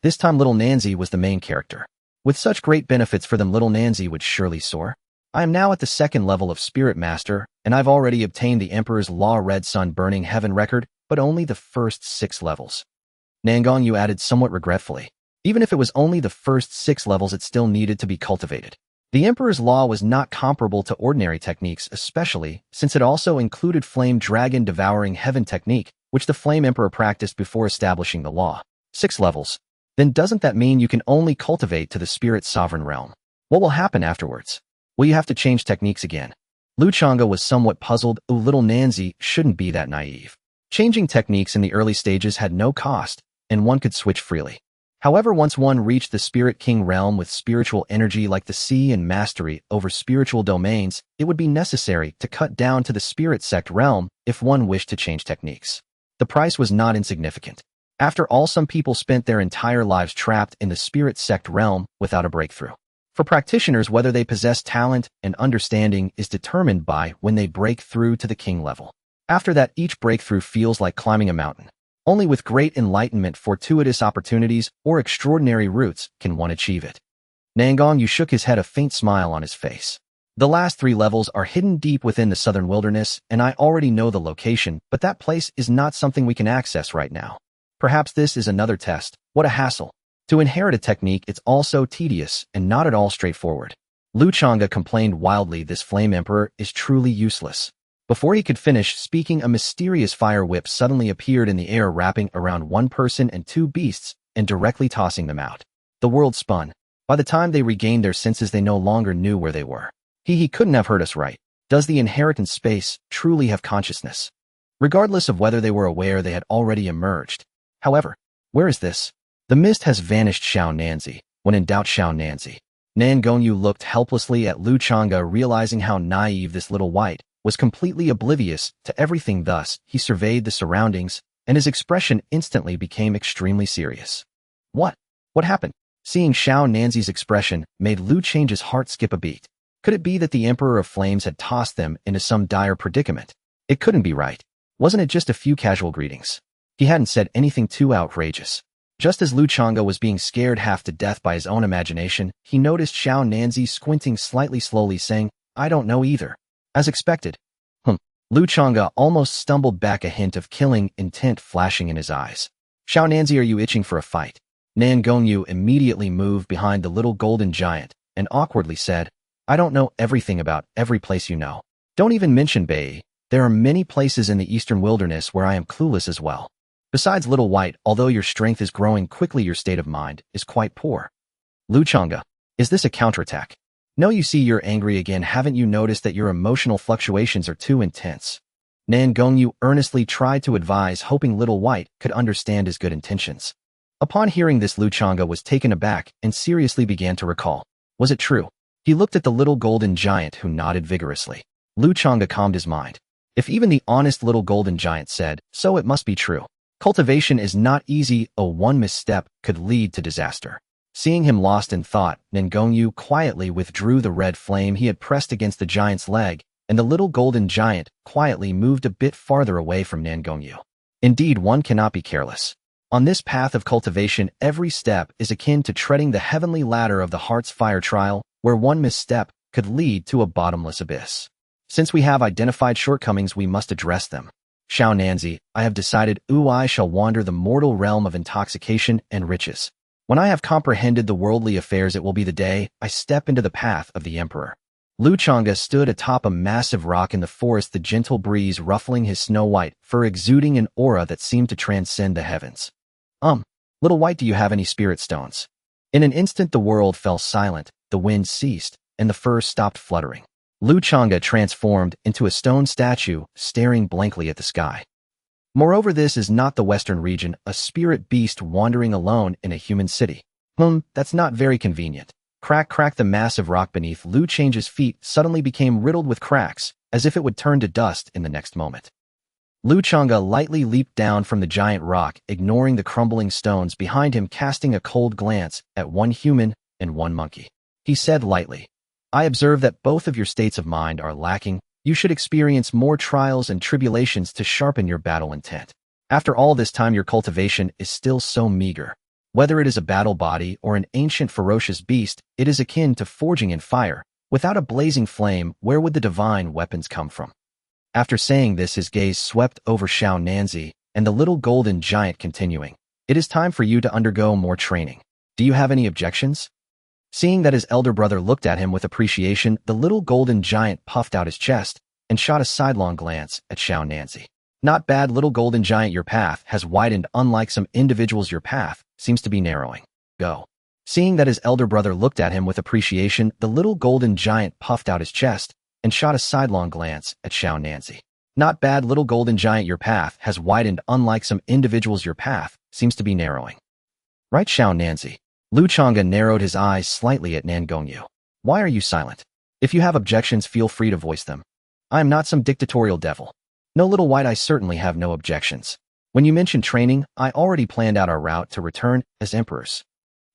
S1: This time Little Nanzi was the main character. With such great benefits for them, Little Nanzi would surely soar. I am now at the 2nd level of Spirit Master, and I've already obtained the Emperor's Law Red Sun Burning Heaven record, but only the first 6 levels. Nangong Yu added somewhat regretfully. Even if it was only the first 6 levels, it still needed to be cultivated. The Emperor's Law was not comparable to ordinary techniques, especially since it also included Flame Dragon Devouring Heaven technique, which the Flame Emperor practiced before establishing the law. 6 levels. Then doesn't that mean you can only cultivate to the Spirit Sovereign Realm? What will happen afterwards? Will you have to change techniques again? Lu Changge was somewhat puzzled. Little Nanzi shouldn't be that naive. Changing techniques in the early stages had no cost, and one could switch freely. However, once one reached the Spirit King realm with spiritual energy like the sea and mastery over spiritual domains, it would be necessary to cut down to the Spirit Sect realm if one wished to change techniques. The price was not insignificant. After all, some people spent their entire lives trapped in the Spirit Sect realm without a breakthrough. For practitioners, whether they possess talent and understanding is determined by when they break through to the king level. After that, each breakthrough feels like climbing a mountain. Only with great enlightenment, fortuitous opportunities, or extraordinary routes can one achieve it. Nangong Yu shook his head, a faint smile on his face. The last 3 levels are hidden deep within the southern wilderness, and I already know the location, but that place is not something we can access right now. Perhaps this is another test. What a hassle. To inherit a technique, it's also tedious and not at all straightforward. Lu Changge complained wildly, this Flame Emperor is truly useless. Before he could finish speaking, a mysterious fire whip suddenly appeared in the air, wrapping around 1 person and 2 beasts and directly tossing them out. The world spun. By the time they regained their senses, they no longer knew where they were. He couldn't have hurt us, right? Does the inheritance space truly have consciousness? Regardless of whether they were aware, they had already emerged. However, where is this? The mist has vanished, Xiao Nanzi. When in doubt, Xiao Nanzi. Nangong Yu looked helplessly at Lu Changge, realizing how naive this little white was, completely oblivious to everything. Thus, he surveyed the surroundings, and his expression instantly became extremely serious. What? What happened? Seeing Xiao Nanzi's expression made Lu Change's heart skip a beat. Could it be that the Emperor of Flames had tossed them into some dire predicament? It couldn't be right. Wasn't it just a few casual greetings? He hadn't said anything too outrageous. Just as Lu Changge was being scared half to death by his own imagination, he noticed Xiao Nanzi squinting slightly, slowly saying, I don't know either. As expected. Lu Changge almost stumbled back, a hint of killing intent flashing in his eyes. Xiao Nanzi, are you itching for a fight? Nangong Yu immediately moved behind the little golden giant and awkwardly said, I don't know everything about every place you know. Don't even mention Bai. There are many places in the Eastern Wilderness where I am clueless as well. Besides, Little White, although your strength is growing quickly, your state of mind is quite poor. Lu Changge, is this a counterattack? No, you see, you're angry again. Haven't you noticed that your emotional fluctuations are too intense? Nangong Yu earnestly tried to advise, hoping Little White could understand his good intentions. Upon hearing this, Lu Changge was taken aback and seriously began to recall. Was it true? He looked at the little golden giant, who nodded vigorously. Lu Changge calmed his mind. If even the honest little golden giant said so, it must be true. Cultivation is not easy. One misstep could lead to disaster. Seeing him lost in thought, Nangong Yu quietly withdrew the red flame he had pressed against the giant's leg, and the little golden giant quietly moved a bit farther away from Nangong Yu. Indeed, one cannot be careless. On this path of cultivation, every step is akin to treading the heavenly ladder of the heart's fire trial, where one misstep could lead to a bottomless abyss. Since we have identified shortcomings, we must address them. Xiao Nanzi, I have decided I shall wander the mortal realm of intoxication and riches. When I have comprehended the worldly affairs, it will be the day I step into the path of the emperor. Lu Changge stood atop a massive rock in the forest, the gentle breeze ruffling his snow-white fur, exuding an aura that seemed to transcend the heavens. Little White, do you have any spirit stones? In an instant the world fell silent, the wind ceased, and the fur stopped fluttering. Lu Changge transformed into a stone statue, staring blankly at the sky. Moreover, this is not the western region, a spirit beast wandering alone in a human city. That's not very convenient. Crack, crack. The massive rock beneath Lu Change's feet suddenly became riddled with cracks, as if it would turn to dust in the next moment. Lu Changge lightly leaped down from the giant rock, ignoring the crumbling stones behind him, casting a cold glance at one human and one monkey. He said lightly, I observe that both of your states of mind are lacking. You should experience more trials and tribulations to sharpen your battle intent. After all this time, your cultivation is still so meager. Whether it is a battle body or an ancient ferocious beast, it is akin to forging in fire. Without a blazing flame, where would the divine weapons come from? After saying this, his gaze swept over Xiao Nanzi and the little golden giant, continuing, It is time for you to undergo more training. Do you have any objections? Seeing that his elder brother looked at him with appreciation, the little golden giant puffed out his chest and shot a sidelong glance at Xiao Nanzi. Not bad, little golden giant, your path has widened. Unlike some individuals, your path seems to be narrowing. Go. Seeing that his elder brother looked at him with appreciation, the little golden giant puffed out his chest and shot a sidelong glance at Xiao Nanzi. Not bad, little golden giant, your path has widened. Unlike some individuals, your path seems to be narrowing. Right, Xiao Nanzi. Lu Changge narrowed his eyes slightly at Nangong Yu. Why are you silent? If you have objections, feel free to voice them. I am not some dictatorial devil. No, Little White, I certainly have no objections. When you mentioned training, I already planned out our route to return as emperors.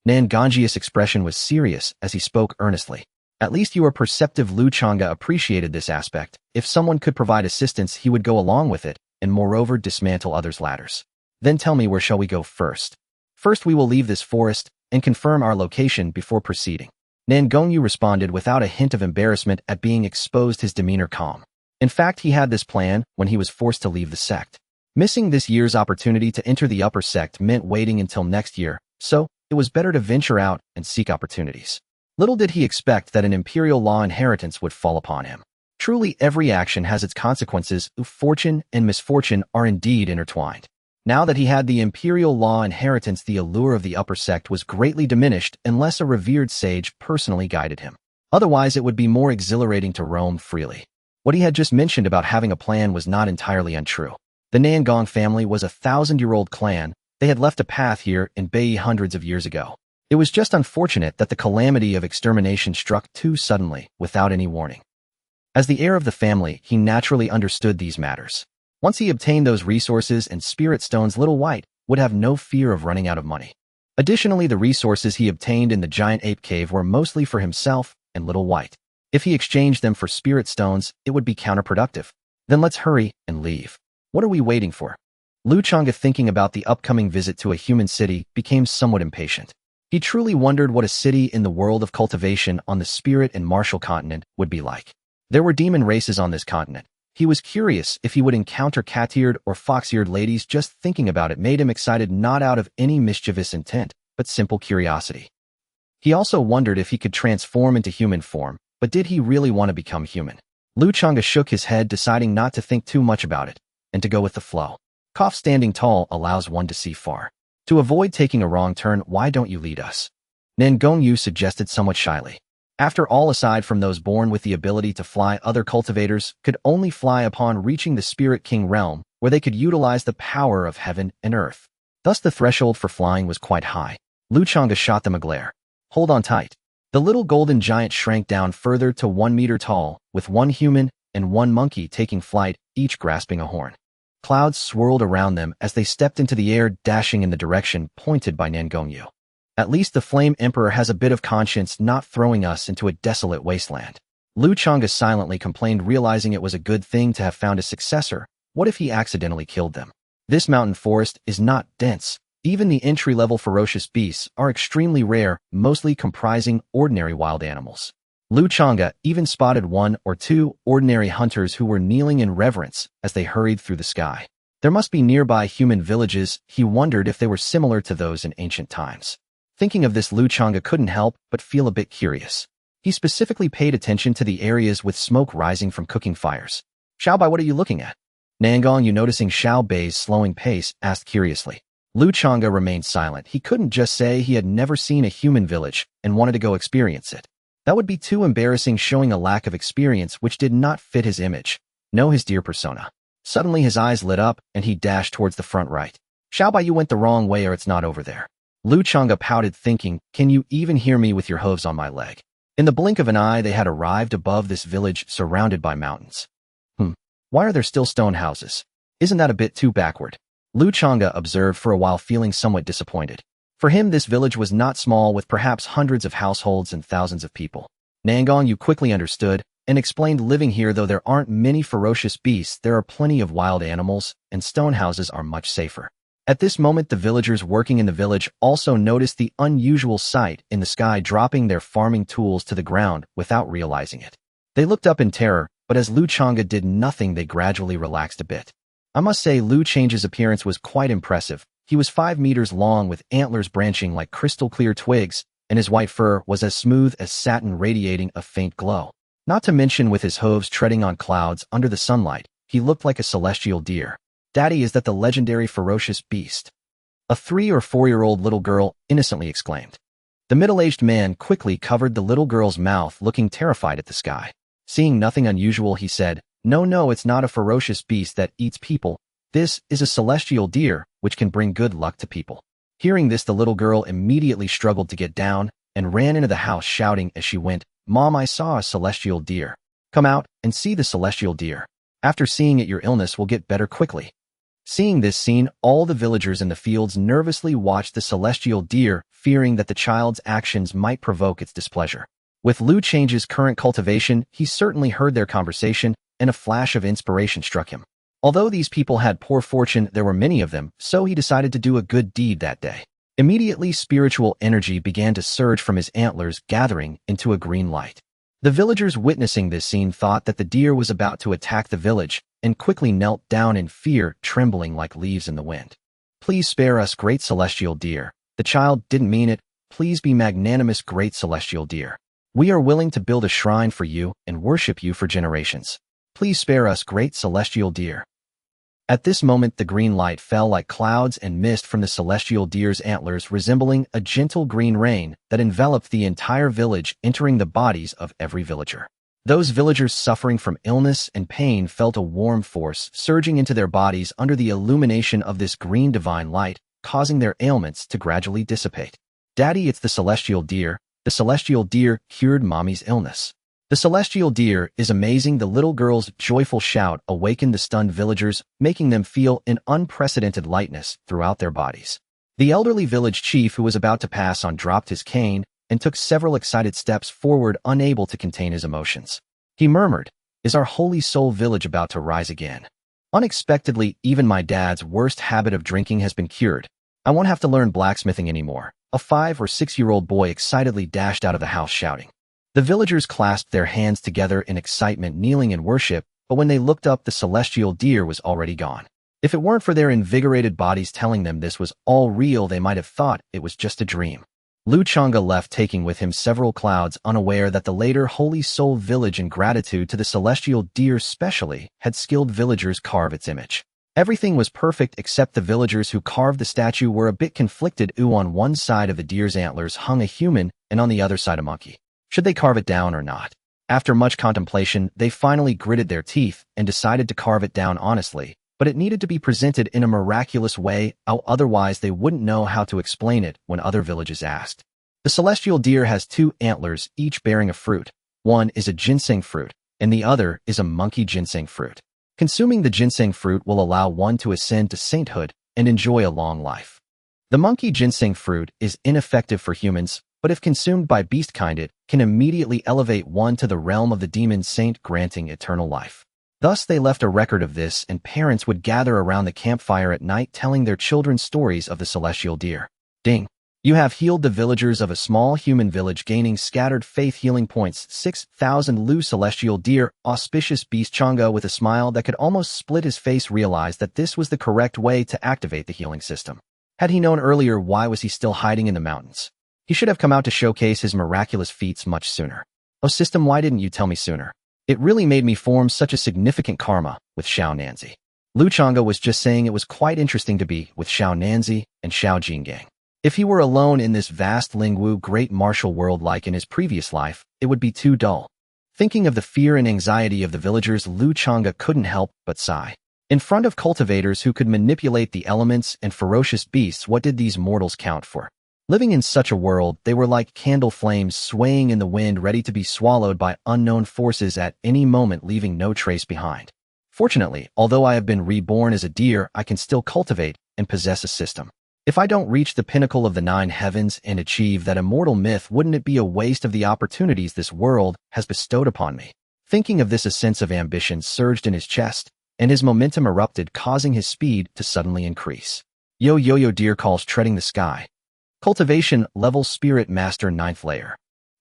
S1: Nangong Yu's expression was serious as he spoke earnestly. At least you are perceptive. Lu Changge appreciated this aspect. If someone could provide assistance, he would go along with it, and moreover dismantle others' ladders. Then tell me, where shall we go first? First, we will leave this forest and confirm our location before proceeding. Nangong Yu responded without a hint of embarrassment at being exposed, his demeanor calm. In fact, he had this plan when he was forced to leave the sect. Missing this year's opportunity to enter the upper sect meant waiting until next year, so it was better to venture out and seek opportunities. Little did he expect that an imperial law inheritance would fall upon him. Truly, every action has its consequences. Fortune and misfortune are indeed intertwined. Now that he had the imperial law inheritance, the allure of the upper sect was greatly diminished unless a revered sage personally guided him. Otherwise, it would be more exhilarating to roam freely. What he had just mentioned about having a plan was not entirely untrue. The Nangong family was a 1,000-year-old clan. They had left a path here in Bai hundreds of years ago. It was just unfortunate that the calamity of extermination struck too suddenly, without any warning. As the heir of the family, he naturally understood these matters. Once he obtained those resources and spirit stones, Little White would have no fear of running out of money. Additionally, the resources he obtained in the giant ape cave were mostly for himself and Little White. If he exchanged them for spirit stones, it would be counterproductive. Then let's hurry and leave. What are we waiting for? Lu Changge, thinking about the upcoming visit to a human city, became somewhat impatient. He truly wondered what a city in the world of cultivation on the spirit and martial continent would be like. There were demon races on this continent. He was curious if he would encounter cat-eared or fox-eared ladies. Just thinking about it made him excited, not out of any mischievous intent, but simple curiosity. He also wondered if he could transform into human form, but did he really want to become human? Lu Changge shook his head, deciding not to think too much about it, and to go with the flow. Standing tall allows one to see far. To avoid taking a wrong turn, why don't you lead us? Nangong Yu suggested somewhat shyly. After all, aside from those born with the ability to fly, other cultivators could only fly upon reaching the Spirit King realm, where they could utilize the power of heaven and earth. Thus the threshold for flying was quite high. Lu Changge shot them a glare. Hold on tight. The little golden giant shrank down further to 1 meter tall, with one human and one monkey taking flight, each grasping a horn. Clouds swirled around them as they stepped into the air, dashing in the direction pointed by Nangong Yu. At least the Flame Emperor has a bit of conscience, not throwing us into a desolate wasteland. Lu Changge silently complained, realizing it was a good thing to have found a successor. What if he accidentally killed them? This mountain forest is not dense. Even the entry-level ferocious beasts are extremely rare, mostly comprising ordinary wild animals. Lu Changge even spotted 1 or 2 ordinary hunters who were kneeling in reverence as they hurried through the sky. There must be nearby human villages. He wondered if they were similar to those in ancient times. Thinking of this, Lu Changge couldn't help but feel a bit curious. He specifically paid attention to the areas with smoke rising from cooking fires. Xiaobai, what are you looking at? Nangong Yu, noticing Xiaobai's slowing pace, asked curiously. Lu Changge remained silent. He couldn't just say he had never seen a human village and wanted to go experience it. That would be too embarrassing, showing a lack of experience which did not fit his image. No, his dear persona. Suddenly his eyes lit up and he dashed towards the front right. Xiaobai, you went the wrong way, or it's not over there. Lu Changge pouted, thinking, can you even hear me with your hooves on my leg? In the blink of an eye, they had arrived above this village surrounded by mountains. Why are there still stone houses? Isn't that a bit too backward? Lu Changge observed for a while, feeling somewhat disappointed. For him, this village was not small, with perhaps hundreds of households and thousands of people. Nangong Yu quickly understood and explained, living here, though there aren't many ferocious beasts, there are plenty of wild animals, and stone houses are much safer. At this moment, the villagers working in the village also noticed the unusual sight in the sky, dropping their farming tools to the ground without realizing it. They looked up in terror, but as Lu Changge did nothing, they gradually relaxed a bit. I must say, Lu Change's appearance was quite impressive. He was 5 meters long, with antlers branching like crystal-clear twigs, and his white fur was as smooth as satin, radiating a faint glow. Not to mention, with his hooves treading on clouds under the sunlight, he looked like a celestial deer. Daddy, is that the legendary ferocious beast? A 3 or 4-year-old little girl innocently exclaimed. The middle-aged man quickly covered the little girl's mouth, looking terrified at the sky. Seeing nothing unusual, he said, No, it's not a ferocious beast that eats people. This is a celestial deer, which can bring good luck to people. Hearing this, the little girl immediately struggled to get down and ran into the house, shouting as she went, Mom, I saw a celestial deer. Come out and see the celestial deer. After seeing it, your illness will get better quickly. Seeing this scene, all the villagers in the fields nervously watched the celestial deer, fearing that the child's actions might provoke its displeasure. With Lu Change's current cultivation, he certainly heard their conversation, and a flash of inspiration struck him. Although these people had poor fortune, there were many of them, so he decided to do a good deed that day. Immediately, spiritual energy began to surge from his antlers, gathering into a green light. The villagers witnessing this scene thought that the deer was about to attack the village, and quickly knelt down in fear, trembling like leaves in the wind. Please spare us, great celestial deer. The child didn't mean it. Please be magnanimous, great celestial deer. We are willing to build a shrine for you and worship you for generations. Please spare us, great celestial deer. At this moment, the green light fell like clouds and mist from the celestial deer's antlers, resembling a gentle green rain that enveloped the entire village, entering the bodies of every villager. Those villagers suffering from illness and pain felt a warm force surging into their bodies under the illumination of this green divine light, causing their ailments to gradually dissipate. Daddy, it's the celestial deer. The celestial deer cured Mommy's illness. The celestial deer is amazing. The little girl's joyful shout awakened the stunned villagers, making them feel an unprecedented lightness throughout their bodies. The elderly village chief, who was about to pass on, dropped his cane and took several excited steps forward, unable to contain his emotions. He murmured, Is our holy soul village about to rise again? Unexpectedly, even my dad's worst habit of drinking has been cured. I won't have to learn blacksmithing anymore. A 5 or 6-year-old boy excitedly dashed out of the house, shouting. The villagers clasped their hands together in excitement, kneeling in worship, but when they looked up, the celestial deer was already gone. If it weren't for their invigorated bodies telling them this was all real, they might have thought it was just a dream. Lu Changge left, taking with him several clouds, unaware that the later Holy Soul Village, in gratitude to the celestial deer specially, had skilled villagers carve its image. Everything was perfect except the villagers who carved the statue were a bit conflicted. On one side of the deer's antlers hung a human, and on the other side a monkey. Should they carve it down or not? After much contemplation, they finally gritted their teeth and decided to carve it down honestly, but it needed to be presented in a miraculous way, otherwise they wouldn't know how to explain it when other villages asked. The celestial deer has 2 antlers, each bearing a fruit. One is a ginseng fruit, and the other is a monkey ginseng fruit. Consuming the ginseng fruit will allow one to ascend to sainthood and enjoy a long life. The monkey ginseng fruit is ineffective for humans, but if consumed by beastkind it can immediately elevate one to the realm of the demon saint, granting eternal life. Thus they left a record of this, and parents would gather around the campfire at night telling their children stories of the celestial deer. Ding! You have healed the villagers of a small human village, gaining scattered faith healing points. 6,000 Lu celestial deer. Auspicious Beast Changge, with a smile that could almost split his face, realized that this was the correct way to activate the healing system. Had he known earlier, why was he still hiding in the mountains? He should have come out to showcase his miraculous feats much sooner. Oh system, why didn't you tell me sooner? It really made me form such a significant karma with Xiao Nanzi. Lu Changge was just saying it was quite interesting to be with Xiao Nanzi and Xiao Jinggang. If he were alone in this vast Lingwu great martial world like in his previous life, it would be too dull. Thinking of the fear and anxiety of the villagers, Lu Changge couldn't help but sigh. In front of cultivators who could manipulate the elements and ferocious beasts, what did these mortals count for? Living in such a world, they were like candle flames swaying in the wind, ready to be swallowed by unknown forces at any moment, leaving no trace behind. Fortunately, although I have been reborn as a deer, I can still cultivate and possess a system. If I don't reach the pinnacle of the 9 heavens and achieve that immortal myth, wouldn't it be a waste of the opportunities this world has bestowed upon me? Thinking of this, a sense of ambition surged in his chest, and his momentum erupted, causing his speed to suddenly increase. Yo-yo-yo, deer calls treading the sky. Cultivation level Spirit Master 9th layer.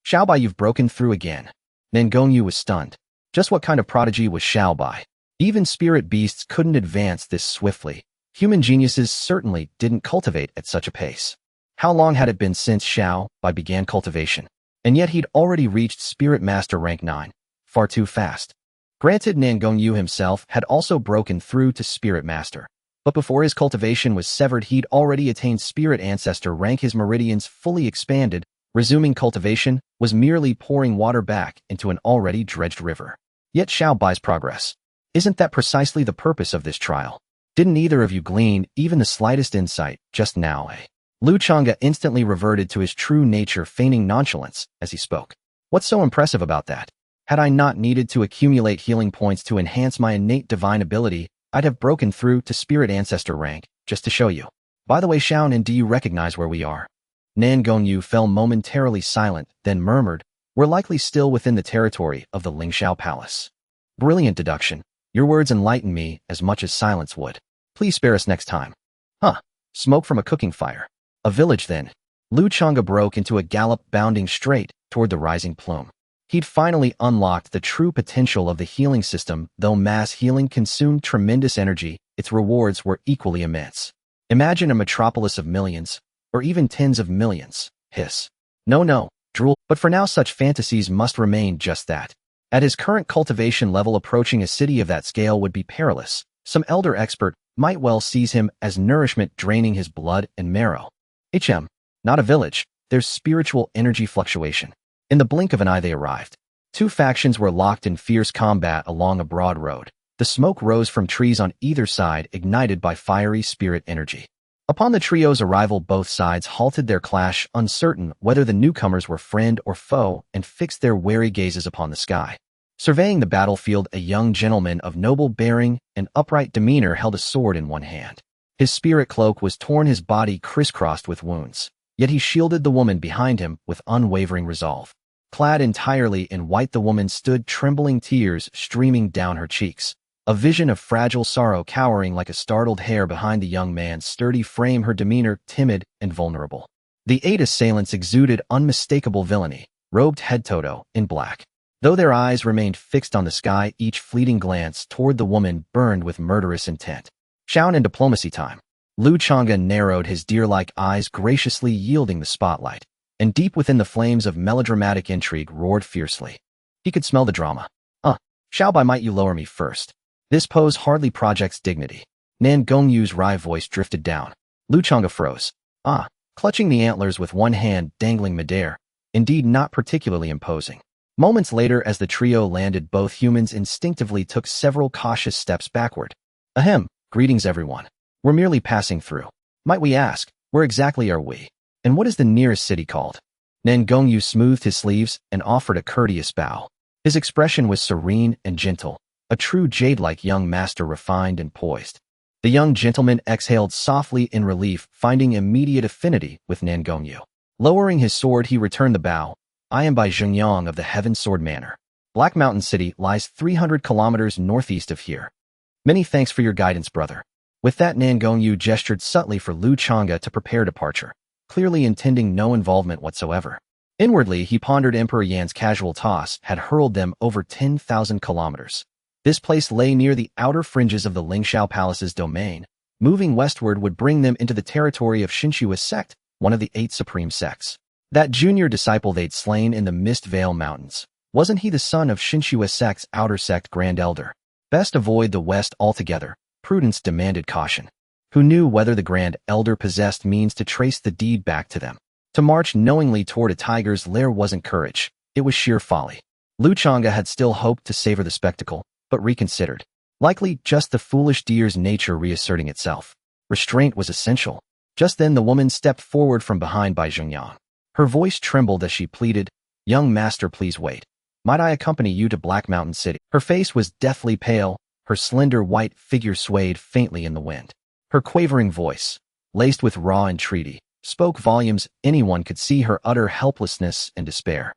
S1: Xiaobai, you've broken through again. Nangong Yu was stunned. Just what kind of prodigy was Xiaobai? Even spirit beasts couldn't advance this swiftly. Human geniuses certainly didn't cultivate at such a pace. How long had it been since Xiaobai began cultivation? And yet he'd already reached Spirit Master rank 9. Far too fast. Granted, Nangong Yu himself had also broken through to Spirit Master. But before his cultivation was severed, he'd already attained Spirit Ancestor rank. His meridians fully expanded. Resuming cultivation was merely pouring water back into an already dredged river. Yet Xiaobai's progress. Isn't that precisely the purpose of this trial? Didn't either of you glean even the slightest insight just now, eh? Lu Changge instantly reverted to his true nature, feigning nonchalance as he spoke. What's so impressive about that? Had I not needed to accumulate healing points to enhance my innate divine ability, I'd have broken through to Spirit Ancestor rank, just to show you. By the way, Xiaonan, do you recognize where we are? Nangong Yu fell momentarily silent, then murmured, we're likely still within the territory of the Lingshao Palace. Brilliant deduction. Your words enlighten me as much as silence would. Please spare us next time. Huh. Smoke from a cooking fire. A village then. Lu Changge broke into a gallop, bounding straight toward the rising plume. He'd finally unlocked the true potential of the healing system. Though mass healing consumed tremendous energy, its rewards were equally immense. Imagine a metropolis of millions, or even tens of millions. Hiss. No, drool. But for now, such fantasies must remain just that. At his current cultivation level, approaching a city of that scale would be perilous. Some elder expert might well seize him as nourishment, draining his blood and marrow. Not a village. There's spiritual energy fluctuation. In the blink of an eye they arrived. 2 factions were locked in fierce combat along a broad road. The smoke rose from trees on either side, ignited by fiery spirit energy. Upon the trio's arrival, both sides halted their clash, uncertain whether the newcomers were friend or foe, and fixed their wary gazes upon the sky. Surveying the battlefield, a young gentleman of noble bearing and upright demeanor held a sword in one hand. His spirit cloak was torn, his body crisscrossed with wounds. Yet he shielded the woman behind him with unwavering resolve. Clad entirely in white, the woman stood, trembling, tears streaming down her cheeks. A vision of fragile sorrow cowering like a startled hare behind the young man's sturdy frame, her demeanor timid and vulnerable. The 8 assailants exuded unmistakable villainy, robed head to toe in black. Though their eyes remained fixed on the sky, each fleeting glance toward the woman burned with murderous intent. Xiaonan, diplomacy time. Lu Changge narrowed his deer-like eyes, graciously yielding the spotlight, and deep within the flames of melodramatic intrigue roared fiercely. He could smell the drama. Xiaobai, might you lower me first? This pose hardly projects dignity. Nangong Yu's wry voice drifted down. Lu Changge froze. Clutching the antlers with one hand dangling midair, indeed not particularly imposing. Moments later, as the trio landed, both humans instinctively took several cautious steps backward. Ahem, greetings everyone. We're merely passing through. Might we ask, where exactly are we? And what is the nearest city called? Nangong Yu smoothed his sleeves and offered a courteous bow. His expression was serene and gentle, a true jade-like young master, refined and poised. The young gentleman exhaled softly in relief, finding immediate affinity with Nangong Yu. Lowering his sword, he returned the bow. I am by Zhengyang of the Heaven Sword Manor. Black Mountain City lies 300 kilometers northeast of here. Many thanks for your guidance, brother. With that, Nangong Yu gestured subtly for Lu Changge to prepare departure, clearly intending no involvement whatsoever. Inwardly, he pondered Emperor Yan's casual toss had hurled them over 10,000 kilometers. This place lay near the outer fringes of the Lingshao Palace's domain. Moving westward would bring them into the territory of Shinshua's sect, one of the 8 supreme sects. That junior disciple they'd slain in the Mist Vale Mountains. Wasn't he the son of Shinshua's sect's outer sect Grand Elder? Best avoid the west altogether. Prudence demanded caution. Who knew whether the Grand Elder possessed means to trace the deed back to them? To march knowingly toward a tiger's lair wasn't courage. It was sheer folly. Lu Changge had still hoped to savor the spectacle, but reconsidered. Likely just the foolish deer's nature reasserting itself. Restraint was essential. Just then the woman stepped forward from behind by Zhengyang. Her voice trembled as she pleaded, "Young master, please wait. Might I accompany you to Black Mountain City?" Her face was deathly pale, her slender white figure swayed faintly in the wind. Her quavering voice, laced with raw entreaty, spoke volumes. Anyone could see her utter helplessness and despair.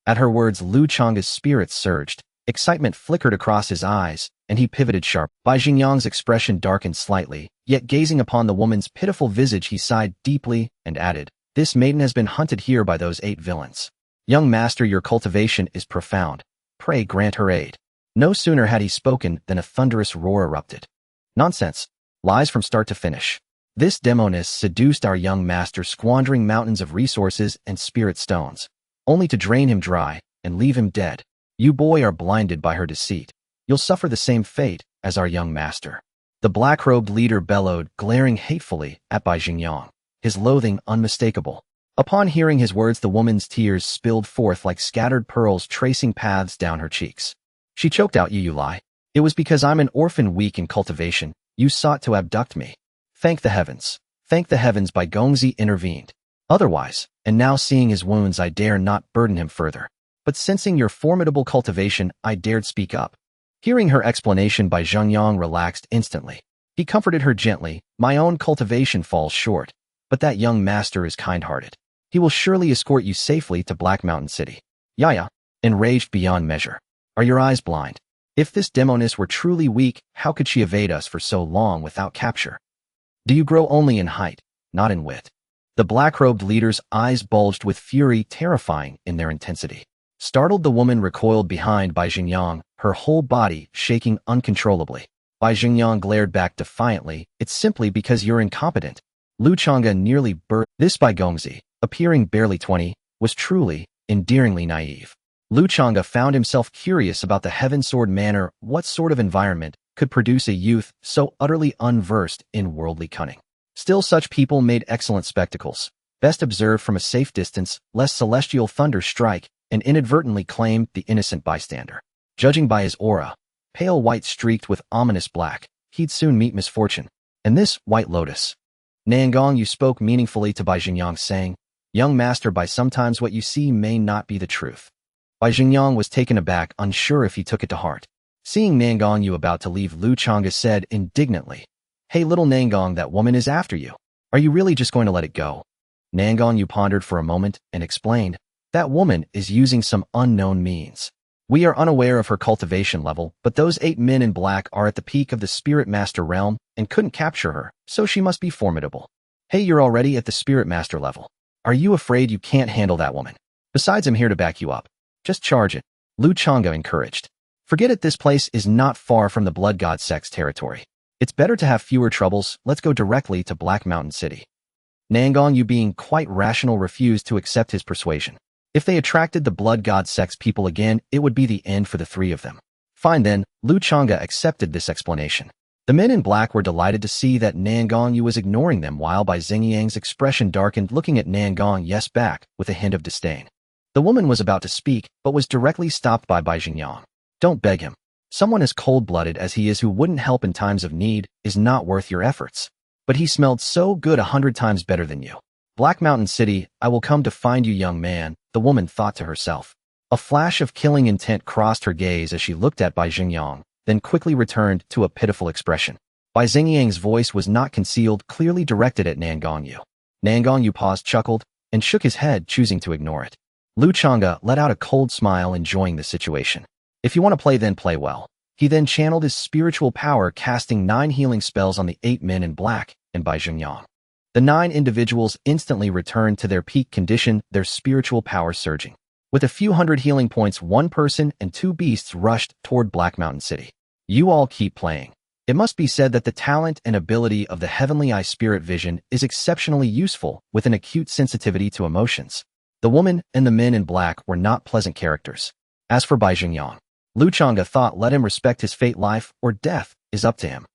S1: At her words, Lu Changge's spirits surged. Excitement flickered across his eyes, and he pivoted sharp. Bai Xingyang's expression darkened slightly, yet gazing upon the woman's pitiful visage he sighed deeply and added, "This maiden has been hunted here by those 8 villains. Young master, your cultivation is profound. Pray grant her aid." No sooner had he spoken than a thunderous roar erupted. Nonsense. Lies from start to finish. This demoness seduced our young master, squandering mountains of resources and spirit stones, only to drain him dry and leave him dead. You boy are blinded by her deceit. You'll suffer the same fate as our young master. The black-robed leader bellowed, glaring hatefully at Bai Xingyang, his loathing unmistakable. Upon hearing his words, the woman's tears spilled forth like scattered pearls, tracing paths down her cheeks. She choked out, "You lie. It was because I'm an orphan weak in cultivation. You sought to abduct me. Thank the heavens. Thank the heavens," Bai Gongzi intervened. "Otherwise, and now seeing his wounds, I dare not burden him further. But sensing your formidable cultivation, I dared speak up." Hearing her explanation, Bai Zhengyang relaxed instantly. He comforted her gently, "My own cultivation falls short, but that young master is kind-hearted. He will surely escort you safely to Black Mountain City." Yaya, enraged beyond measure. "Are your eyes blind? If this demoness were truly weak, how could she evade us for so long without capture? Do you grow only in height, not in wit?" The black-robed leader's eyes bulged with fury, terrifying in their intensity. Startled, the woman recoiled behind Bai Xingyang, her whole body shaking uncontrollably. Bai Xingyang glared back defiantly, "It's simply because you're incompetent." Lu Changge nearly burst. This Bai Gongzi, appearing barely 20, was truly, endearingly naive. Lu Changge found himself curious about the Heaven Sword Manor. What sort of environment could produce a youth so utterly unversed in worldly cunning? Still, such people made excellent spectacles, best observed from a safe distance, lest celestial thunder strike and inadvertently claim the innocent bystander. Judging by his aura, pale white streaked with ominous black, he'd soon meet misfortune. And this White Lotus. Nangong Yu spoke meaningfully to Bai Xingyang, saying, "Young master, by sometimes what you see may not be the truth." Bai Xingyang was taken aback, unsure if he took it to heart. Seeing Nangong Yu about to leave, Lu Changge said indignantly, "Hey little Nangong, that woman is after you. Are you really just going to let it go?" Nangong Yu pondered for a moment and explained, "That woman is using some unknown means. We are unaware of her cultivation level, but those 8 men in black are at the peak of the Spirit Master realm and couldn't capture her, so she must be formidable." "Hey, you're already at the Spirit Master level. Are you afraid you can't handle that woman? Besides, I'm here to back you up. Just charge it," Lu Changge encouraged. "Forget it, this place is not far from the Blood God sect's territory. It's better to have fewer troubles. Let's go directly to Black Mountain City." Nangong Yu, being quite rational, refused to accept his persuasion. If they attracted the Blood God sect's people again, it would be the end for the 3 of them. Fine then, Lu Changge accepted this explanation. The men in black were delighted to see that Nangong Yu was ignoring them, while Bai Xingyang's expression darkened, looking at Nangong Yu's back with a hint of disdain. The woman was about to speak, but was directly stopped by Xingyang. Don't beg him. Someone as cold-blooded as he is who wouldn't help in times of need is not worth your efforts. But he smelled so good 100 times better than you. Black Mountain City, I will come to find you, young man, the woman thought to herself. A flash of killing intent crossed her gaze as she looked at Bai Xingyang, then quickly returned to a pitiful expression. Bai Xingyang's voice was not concealed, clearly directed at Nangong Yu. Nangong Yu paused, chuckled, and shook his head, choosing to ignore it. Lu Changge let out a cold smile, enjoying the situation. If you want to play, then play well. He then channeled his spiritual power, casting 9 healing spells on the 8 men in black and Bai Xingyang. The 9 individuals instantly returned to their peak condition, their spiritual power surging. With a few hundred healing points, 1 person and 2 beasts rushed toward Black Mountain City. You all keep playing. It must be said that the talent and ability of the Heavenly Eye Spirit Vision is exceptionally useful, with an acute sensitivity to emotions. The woman and the men in black were not pleasant characters. As for Bai Xingyang, Lu Changge thought, let him respect his fate. Life or death is up to him.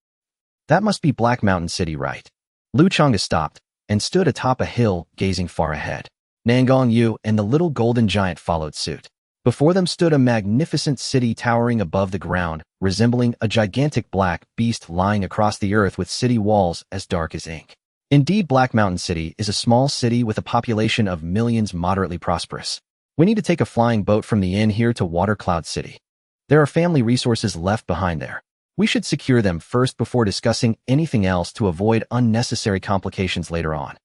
S1: That must be Black Mountain City, right? Lu Changge stopped and stood atop a hill, gazing far ahead. Nangong Yu and the little golden giant followed suit. Before them stood a magnificent city towering above the ground, resembling a gigantic black beast lying across the earth with city walls as dark as ink. Indeed, Black Mountain City is a small city with a population of millions, moderately prosperous. We need to take a flying boat from the inn here to Water Cloud City. There are family resources left behind there. We should secure them first before discussing anything else to avoid unnecessary complications later on.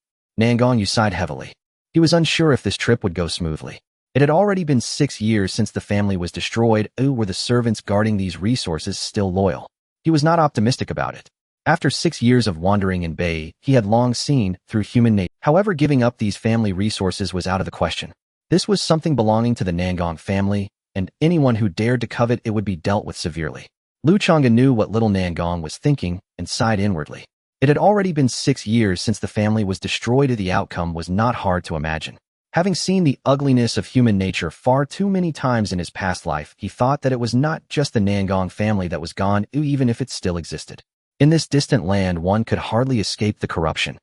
S1: Nangong Yu sighed heavily. He was unsure if this trip would go smoothly. It had already been 6 years since the family was destroyed. Were the servants guarding these resources still loyal? He was not optimistic about it. After 6 years of wandering in Bai, he had long seen through human nature. However, giving up these family resources was out of the question. This was something belonging to the Nangong family, and anyone who dared to covet it would be dealt with severely. Lu Changge knew what little Nangong was thinking and sighed inwardly. It had already been 6 years since the family was destroyed. The outcome was not hard to imagine. Having seen the ugliness of human nature far too many times in his past life, he thought that it was not just the Nangong family that was gone, even if it still existed. In this distant land, one could hardly escape the corruption.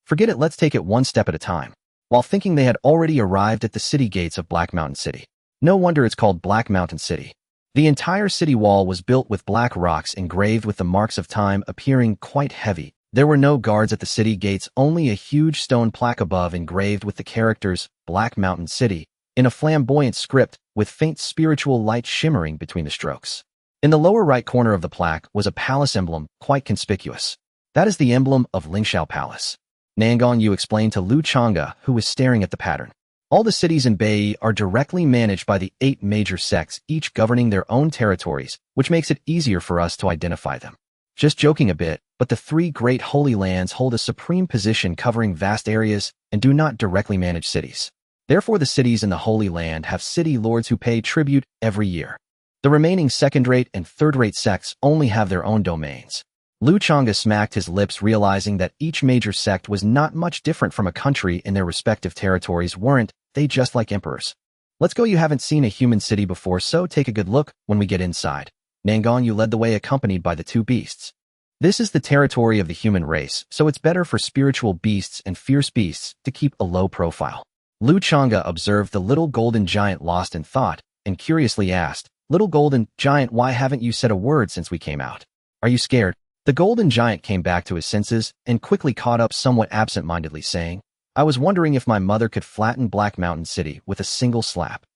S1: Forget it, let's take it one step at a time. While thinking, they had already arrived at the city gates of Black Mountain City. No wonder it's called Black Mountain City. The entire city wall was built with black rocks engraved with the marks of time, appearing quite heavy. There were no guards at the city gates, only a huge stone plaque above engraved with the characters Black Mountain City in a flamboyant script with faint spiritual light shimmering between the strokes. In the lower right corner of the plaque was a palace emblem, quite conspicuous. That is the emblem of Lingshao Palace. Nangong Yu explained to Lu Changge, who was staring at the pattern. All the cities in Bai are directly managed by the 8 major sects, each governing their own territories, which makes it easier for us to identify them. Just joking a bit, but the 3 great holy lands hold a supreme position, covering vast areas and do not directly manage cities. Therefore, the cities in the Holy Land have city lords who pay tribute every year. The remaining second-rate and third-rate sects only have their own domains. Lu Changge smacked his lips, realizing that each major sect was not much different from a country in their respective territories. Weren't they just like emperors? Let's go. You haven't seen a human city before, so take a good look when we get inside. Nangong Yu led the way, accompanied by the 2 beasts. This is the territory of the human race, so it's better for spiritual beasts and fierce beasts to keep a low profile. Lu Changge observed the little golden giant, lost in thought, and curiously asked, Little golden giant, why haven't you said a word since we came out? Are you scared? The golden giant came back to his senses and quickly caught up, somewhat absent-mindedly, saying, I was wondering if my mother could flatten Black Mountain City with a single slap.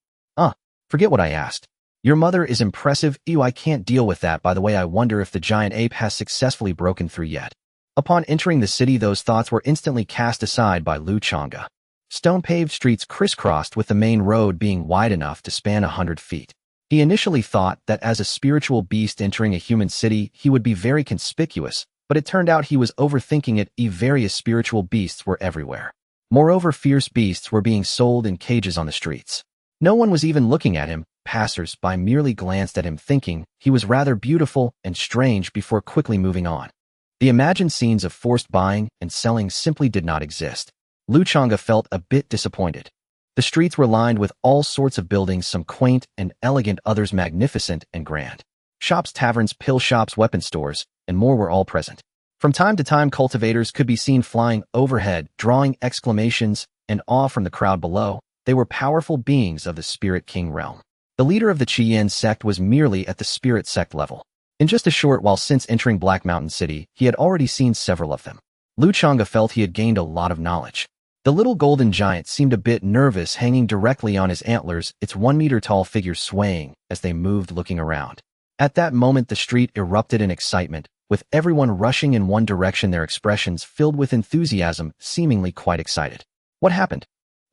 S1: Forget what I asked. Your mother is impressive. Ew, I can't deal with that. By the way, I wonder if the giant ape has successfully broken through yet. Upon entering the city, those thoughts were instantly cast aside by Lu Changge. Stone-paved streets crisscrossed, with the main road being wide enough to span 100 feet. He initially thought that as a spiritual beast entering a human city, he would be very conspicuous, but it turned out he was overthinking it. Various spiritual beasts were everywhere. Moreover, fierce beasts were being sold in cages on the streets. No one was even looking at him. Passers-by merely glanced at him, thinking he was rather beautiful and strange before quickly moving on. The imagined scenes of forced buying and selling simply did not exist. Lu Changge felt a bit disappointed. The streets were lined with all sorts of buildings, some quaint and elegant, others magnificent and grand. Shops, taverns, pill shops, weapon stores, and more were all present. From time to time, cultivators could be seen flying overhead, drawing exclamations and awe from the crowd below. they were powerful beings of the Spirit King realm. The leader of the Qian sect was merely at the Spirit sect level. In just a short while since entering Black Mountain City, he had already seen several of them. Lu Changge felt he had gained a lot of knowledge. The little golden giant seemed a bit nervous, hanging directly on his antlers, its 1-meter-tall figure swaying as they moved, looking around. At that moment, the street erupted in excitement, with everyone rushing in one direction, their expressions filled with enthusiasm, seemingly quite excited. What happened?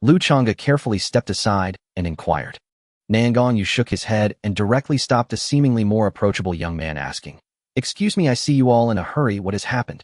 S1: Lu Changge carefully stepped aside and inquired. Nangong Yu shook his head and directly stopped a seemingly more approachable young man, asking, "Excuse me, I see you all in a hurry. What has happened?"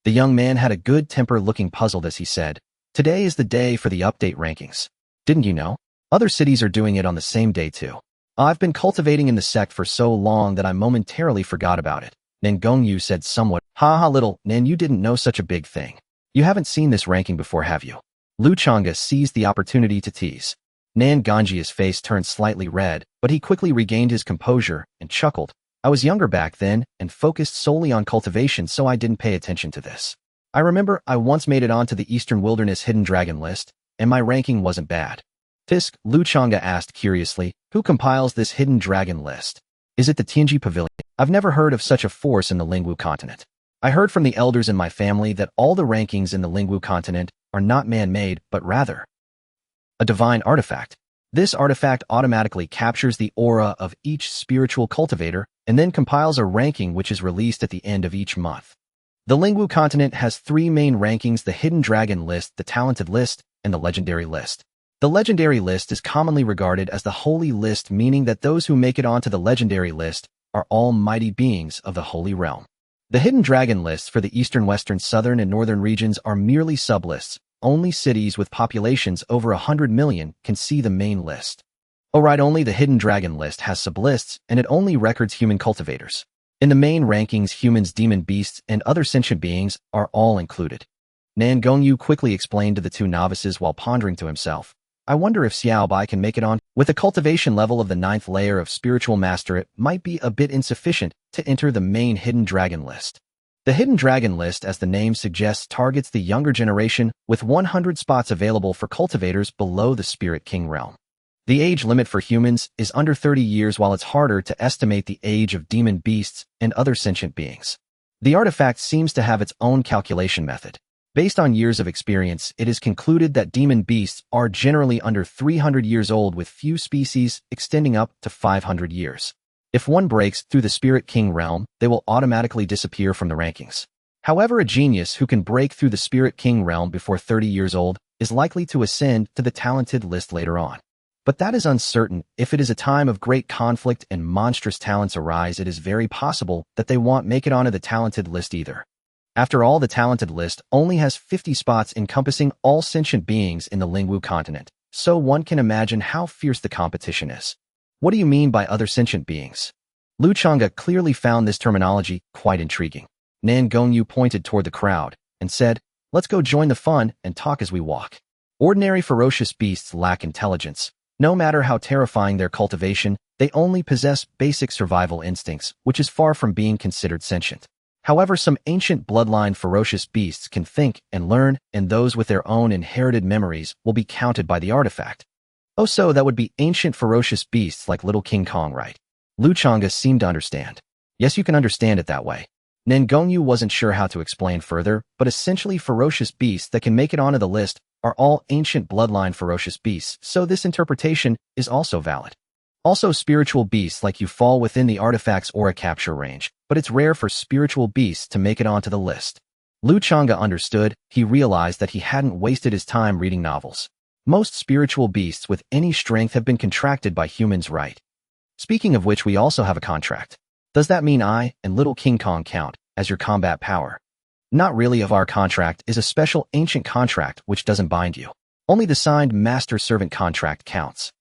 S1: The young man had a good temper, looking puzzled as he said, "Today is the day for the update rankings. Didn't you know? Other cities are doing it on the same day too. I've been cultivating in the sect for so long that I momentarily forgot about it." Nangong Yu said somewhat, "Ha, little Nan, you didn't know such a big thing. You haven't seen this ranking before, have you?" Lu Changge seized the opportunity to tease. Nangong Yu's face turned slightly red, but he quickly regained his composure and chuckled. "I was younger back then and focused solely on cultivation, so I didn't pay attention to this. I remember I once made it onto the Eastern Wilderness Hidden Dragon list, and my ranking wasn't bad." "Tisk," Lu Changge asked curiously, "who compiles this Hidden Dragon list? Is it the Tianji Pavilion? I've never heard of such a force in the Lingwu continent. I heard from the elders in my family that all the rankings in the Lingwu continent are not man-made, but rather a divine artifact. This artifact automatically captures the aura of each spiritual cultivator and then compiles a ranking which is released at the end of each month. The Lingwu continent has 3 main rankings: the Hidden Dragon list, the Talented list, and the Legendary list. The Legendary list is commonly regarded as the Holy list, meaning that those who make it onto the Legendary list are all mighty beings of the Holy Realm. The Hidden Dragon lists for the Eastern, Western, Southern, and Northern regions are merely sublists. Only cities with populations over 100 million can see the main list. Alright, only the Hidden Dragon list has sublists, and it only records human cultivators. In the main rankings, humans, demon beasts, and other sentient beings are all included. Nangong Yu quickly explained to the 2 novices while pondering to himself, "I wonder if Xiao Bai can make it on. With a cultivation level of the 9th layer of spiritual master, it might be a bit insufficient to enter the main Hidden Dragon list." The Hidden Dragon list, as the name suggests, targets the younger generation, with 100 spots available for cultivators below the Spirit King realm. The age limit for humans is under 30 years, while it's harder to estimate the age of demon beasts and other sentient beings. The artifact seems to have its own calculation method. Based on years of experience, it is concluded that demon beasts are generally under 300 years old, with few species extending up to 500 years. If one breaks through the Spirit King realm, they will automatically disappear from the rankings. However, a genius who can break through the Spirit King realm before 30 years old is likely to ascend to the Talented list later on. But that is uncertain. If it is a time of great conflict and monstrous talents arise, it is very possible that they won't make it onto the Talented list either. After all, the Talented list only has 50 spots encompassing all sentient beings in the Lingwu continent, so one can imagine how fierce the competition is. "What do you mean by other sentient beings?" Lu Changge clearly found this terminology quite intriguing. Nangong Yu pointed toward the crowd and said, "Let's go join the fun and talk as we walk." Ordinary ferocious beasts lack intelligence. No matter how terrifying their cultivation, they only possess basic survival instincts, which is far from being considered sentient. However, some ancient bloodline ferocious beasts can think and learn, and those with their own inherited memories will be counted by the artifact. "Oh, so that would be ancient ferocious beasts like Little King Kong, right?" Lu Changge seemed to understand. "Yes, you can understand it that way." Nangong Yu wasn't sure how to explain further, but essentially ferocious beasts that can make it onto the list are all ancient bloodline ferocious beasts, so this interpretation is also valid. Also, spiritual beasts like you fall within the artifact's aura capture range, but it's rare for spiritual beasts to make it onto the list. Lu Changge understood. He realized that he hadn't wasted his time reading novels. Most spiritual beasts with any strength have been contracted by humans, right? Speaking of which, we also have a contract. Does that mean I and Little King Kong count as your combat power? Not really. Of our contract is a special ancient contract which doesn't bind you. Only the signed master-servant contract counts.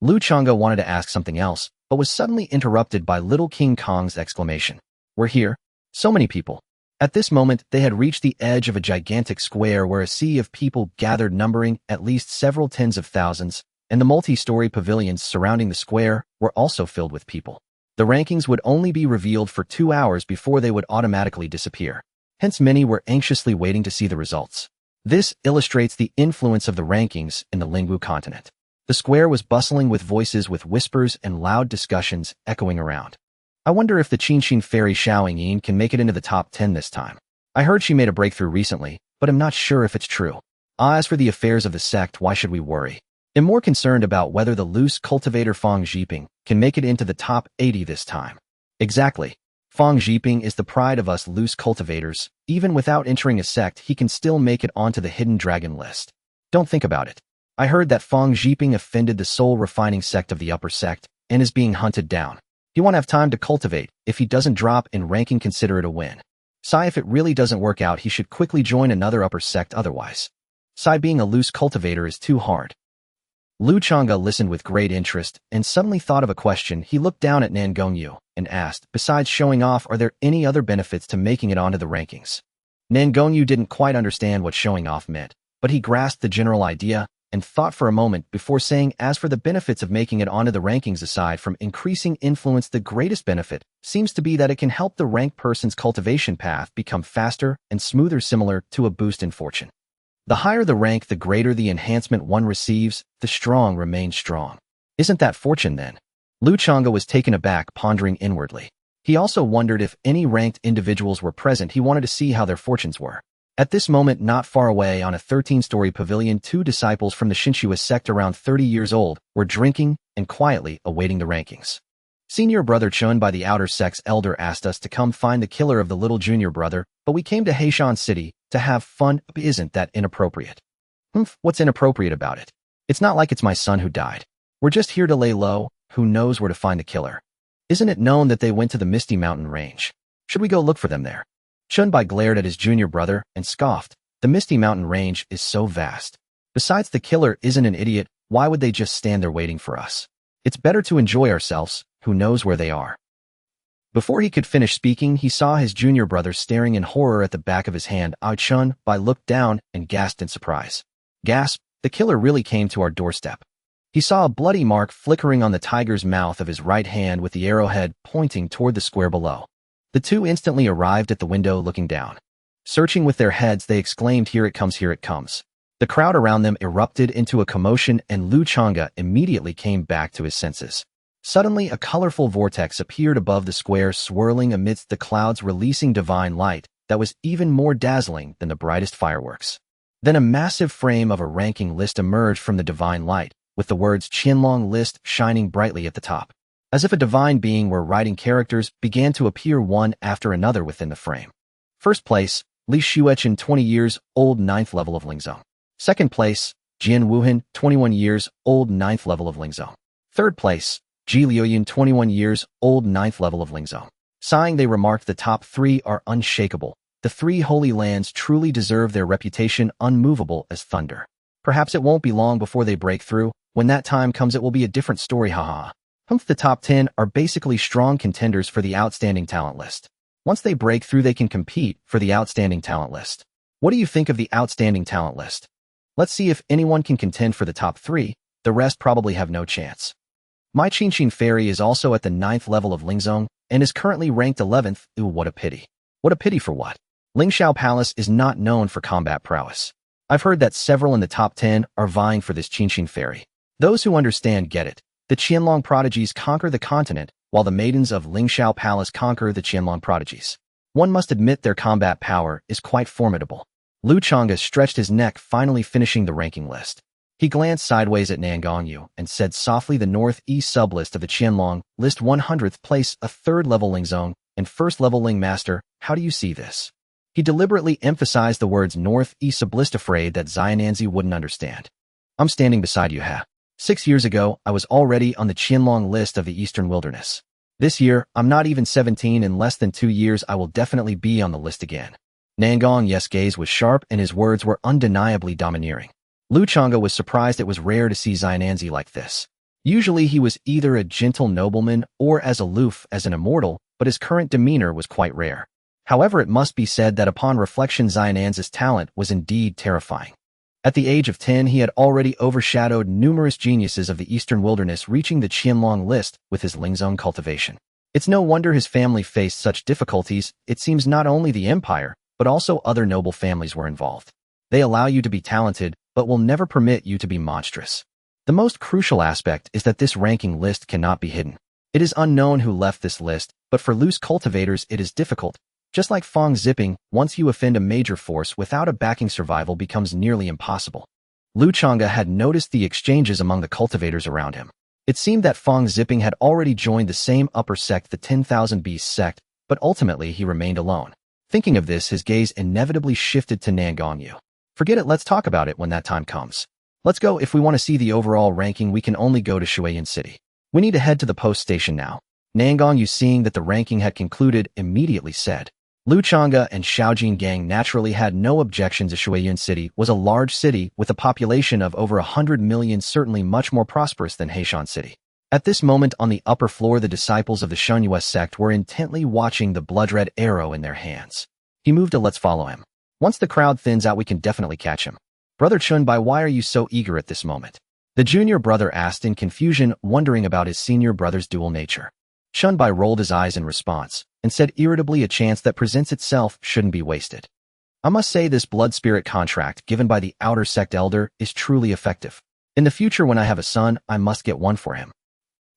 S1: Lu Changge wanted to ask something else, but was suddenly interrupted by Little King Kong's exclamation. "We're here. So many people." At this moment, they had reached the edge of a gigantic square where a sea of people gathered, numbering at least several tens of thousands, and the multi-story pavilions surrounding the square were also filled with people. The rankings would only be revealed for 2 hours before they would automatically disappear. Hence, many were anxiously waiting to see the results. This illustrates the influence of the rankings in the Lingwu continent. The square was bustling with voices with whispers and loud discussions echoing around. I wonder if the Qingxin fairy Xiao Yin can make it into the top 10 this time. I heard she made a breakthrough recently, but I'm not sure if it's true. As for the affairs of the sect, why should we worry? I'm more concerned about whether the loose cultivator Fang Zhiping can make it into the top 80 this time. Exactly. Fang Zhiping is the pride of us loose cultivators. Even without entering a sect, he can still make it onto the hidden dragon list. Don't think about it. I heard that Fang Zhiping offended the soul refining sect of the upper sect and is being hunted down. He won't have time to cultivate. If he doesn't drop in ranking, consider it a win. Sai, if it really doesn't work out, he should quickly join another upper sect otherwise. Sai, being a loose cultivator is too hard. Lu Changge listened with great interest and suddenly thought of a question. He looked down at Nangong Yu and asked, besides showing off, are there any other benefits to making it onto the rankings? Nangong Yu didn't quite understand what showing off meant, but he grasped the general idea and thought for a moment before saying, as for the benefits of making it onto the rankings, aside from increasing influence, the greatest benefit seems to be that it can help the ranked person's cultivation path become faster and smoother, similar to a boost in fortune. The higher the rank, the greater the enhancement one receives. The strong remain strong. Isn't that fortune then? Lu Changge was taken aback, pondering inwardly. He also wondered if any ranked individuals were present. He wanted to see how their fortunes were. At this moment, not far away on a 13-story pavilion, 2 disciples from the Xinshua sect around 30 years old were drinking and quietly awaiting the rankings. Senior brother Chun by the outer sect's elder asked us to come find the killer of the little junior brother, but we came to Heishan City to have fun. Isn't that inappropriate? What's inappropriate about it? It's not like it's my son who died. We're just here to lay low. Who knows where to find the killer? Isn't it known that they went to the Misty Mountain Range? Should we go look for them there? Chunbai glared at his junior brother and scoffed. The Misty Mountain Range is so vast. Besides, the killer isn't an idiot. Why would they just stand there waiting for us? It's better to enjoy ourselves. Who knows where they are? Before he could finish speaking, he saw his junior brother staring in horror at the back of his hand. Chunbai looked down and gasped in surprise. Gasp! The killer really came to our doorstep. He saw a bloody mark flickering on the tiger's mouth of his right hand with the arrowhead pointing toward the square below. The two instantly arrived at the window, looking down. Searching with their heads, they exclaimed, "Here it comes, here it comes." The crowd around them erupted into a commotion, and Lu Changge immediately came back to his senses. Suddenly, a colorful vortex appeared above the square, swirling amidst the clouds, releasing divine light that was even more dazzling than the brightest fireworks. Then a massive frame of a ranking list emerged from the divine light, with the words Qianlong List shining brightly at the top. As if a divine being were writing, characters began to appear one after another within the frame. First place, Li Shuechen, 20 years old, 9th level of Lingzong. Second place, Jian Wuhan, 21 years old, 9th level of Lingzong. Third place, Ji Liuyan, 21 years old, 9th level of Lingzong. Sighing, they remarked, the top 3 are unshakable. The 3 holy lands truly deserve their reputation, unmovable as thunder. Perhaps it won't be long before they break through. When that time comes, it will be a different story, haha. The top 10 are basically strong contenders for the outstanding talent list. Once they break through, they can compete for the outstanding talent list. What do you think of the outstanding talent list? Let's see if anyone can contend for the top 3. The rest probably have no chance. My Qingxin fairy is also at the 9th level of Lingzong and is currently ranked 11th. Ooh, what a pity. What a pity for what? Lingxiao Palace is not known for combat prowess. I've heard that several in the top 10 are vying for this Qingxin fairy. Those who understand get it. The Qianlong prodigies conquer the continent, while the maidens of Lingxiao Palace conquer the Qianlong prodigies. One must admit their combat power is quite formidable. Lu Changge stretched his neck, finally finishing the ranking list. He glanced sideways at Nangong Yu and said softly, the northeast sublist of the Qianlong list, 100th place, a 3rd level Lingzong and 1st level Ling Master. How do you see this? He deliberately emphasized the words northeast sublist, afraid that Xiananzi wouldn't understand. I'm standing beside you, ha. 6 years ago, I was already on the Qianlong list of the Eastern Wilderness. This year, I'm not even 17. In less than 2 years, I will definitely be on the list again. Nangong Yu's gaze was sharp and his words were undeniably domineering. Lu Changge was surprised. It was rare to see Xiananzi like this. Usually he was either a gentle nobleman or as aloof as an immortal, but his current demeanor was quite rare. However, it must be said that upon reflection, Xiananzi's talent was indeed terrifying. At the age of 10, he had already overshadowed numerous geniuses of the Eastern Wilderness, reaching the Qianlong list with his Lingzong cultivation. It's no wonder his family faced such difficulties. It seems not only the empire, but also other noble families were involved. They allow you to be talented, but will never permit you to be monstrous. The most crucial aspect is that this ranking list cannot be hidden. It is unknown who left this list, but for loose cultivators it is difficult. Just like Fong zipping, once you offend a major force without a backing, survival becomes nearly impossible. Lu Changge had noticed the exchanges among the cultivators around him. It seemed that Fong zipping had already joined the same upper sect, the 10,000 Beasts sect, but ultimately he remained alone. Thinking of this, his gaze inevitably shifted to Nangong Yu. Forget it, let's talk about it when that time comes. Let's go. If we want to see the overall ranking, we can only go to Shuiyan City. We need to head to the post station now. Nangong Yu, seeing that the ranking had concluded, immediately said. Lu Changge and Xiaojin Gang naturally had no objections. Shuiyan City was a large city with a population of over 100 million, certainly much more prosperous than Heishan City. At this moment on the upper floor, the disciples of the Shunyue sect were intently watching the blood-red arrow in their hands. He moved. Let's follow him. Once the crowd thins out, we can definitely catch him. Brother Chunbai, why are you so eager at this moment? The junior brother asked in confusion, wondering about his senior brother's dual nature. Chunbai rolled his eyes in response and said irritably, a chance that presents itself shouldn't be wasted. I must say this blood spirit contract given by the outer sect elder is truly effective. In the future when I have a son, I must get one for him.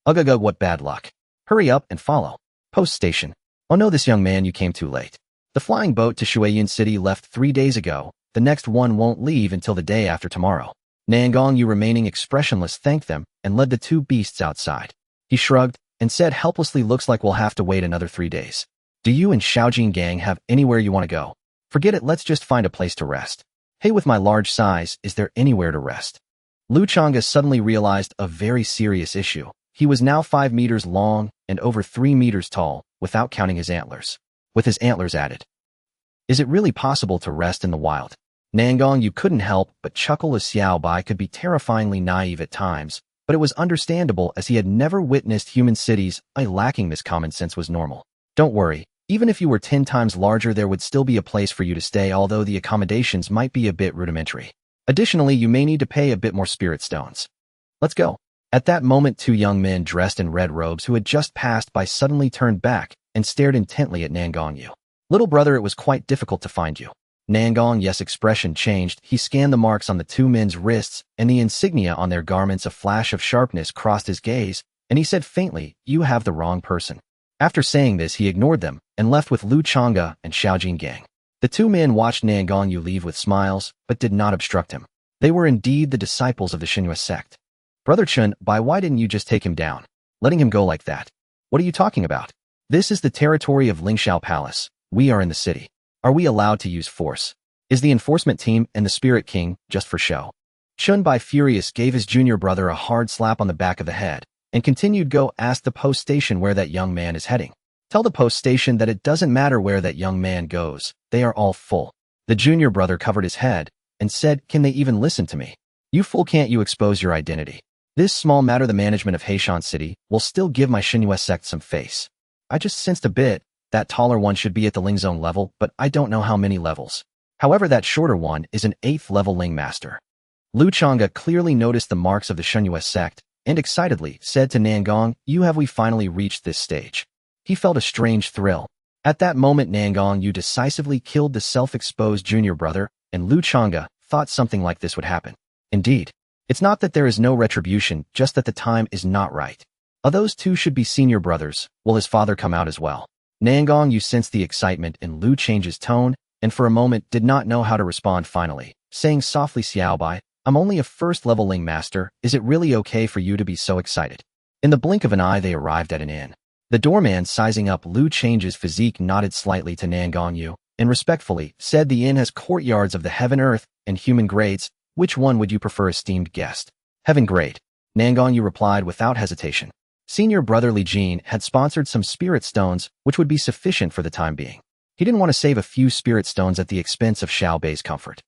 S1: Ugh, what bad luck. Hurry up and follow. Post station. Oh no, this young man, you came too late. The flying boat to Shuiyan City left 3 days ago. The next one won't leave until the day after tomorrow. Nangong Yu, remaining expressionless, thanked them and led the two beasts outside. He shrugged and said helplessly, looks like we'll have to wait another 3 days. Do you and Xiaojin Gang have anywhere you want to go? Forget it, let's just find a place to rest. Hey, with my large size, is there anywhere to rest? Lu Changge suddenly realized a very serious issue. He was now 5 meters long and over 3 meters tall, without counting his antlers. With his antlers added. Is it really possible to rest in the wild? Nangong Yu couldn't help but chuckle, as Xiao Bai could be terrifyingly naive at times, but it was understandable as he had never witnessed human cities. Lacking this common sense was normal. Don't worry, even if you were 10 times larger, there would still be a place for you to stay, although the accommodations might be a bit rudimentary. Additionally, you may need to pay a bit more spirit stones. Let's go. At that moment, 2 young men dressed in red robes who had just passed by suddenly turned back and stared intently at Nangong Yu. Little brother, it was quite difficult to find you. Nangong Yu's expression changed. He scanned the marks on the 2 men's wrists and the insignia on their garments. A flash of sharpness crossed his gaze, and he said faintly, you have the wrong person. After saying this, he ignored them and left with Lu Changge and Xiaojin Gang. The 2 men watched Nangong Yu leave with smiles, but did not obstruct him. They were indeed the disciples of the Shunyue sect. Brother Chun, why didn't you just take him down? Letting him go like that. What are you talking about? This is the territory of Lingshao Palace. We are in the city. Are we allowed to use force? Is the enforcement team and the Spirit King just for show? Chunbai, furious, gave his junior brother a hard slap on the back of the head and continued, go ask the post station where that young man is heading. Tell the post station that it doesn't matter where that young man goes. They are all full. The junior brother covered his head and said, can they even listen to me? You fool, can't you expose your identity? This small matter, the management of Heishan City, will still give my Shunyue sect some face. I just sensed a bit. That taller one should be at the Ling Zone level, but I don't know how many levels. However, that shorter one is an 8th level Ling Master. Lu Changge clearly noticed the marks of the Shunyue sect and excitedly said to Nangong, have we finally reached this stage? He felt a strange thrill. At that moment, Nangong Yu decisively killed the self-exposed junior brother, and Lu Changge thought something like this would happen. Indeed, it's not that there is no retribution, just that the time is not right. Those 2 should be senior brothers. Will his father come out as well? Nangong Yu sensed the excitement in Lu Change's tone, and for a moment did not know how to respond, finally, saying softly, Xiaobai, I'm only a 1st level Ling Master. Is it really okay for you to be so excited? In the blink of an eye, they arrived at an inn. The doorman, sizing up Lu Change's physique, nodded slightly to Nangong Yu and respectfully said, the inn has courtyards of the heaven, earth, and human grades. Which one would you prefer, esteemed guest? Heaven grade. Nangong Yu replied without hesitation. Senior brother Li Jin had sponsored some spirit stones, which would be sufficient for the time being. He didn't want to save a few spirit stones at the expense of Xiao Bei's comfort.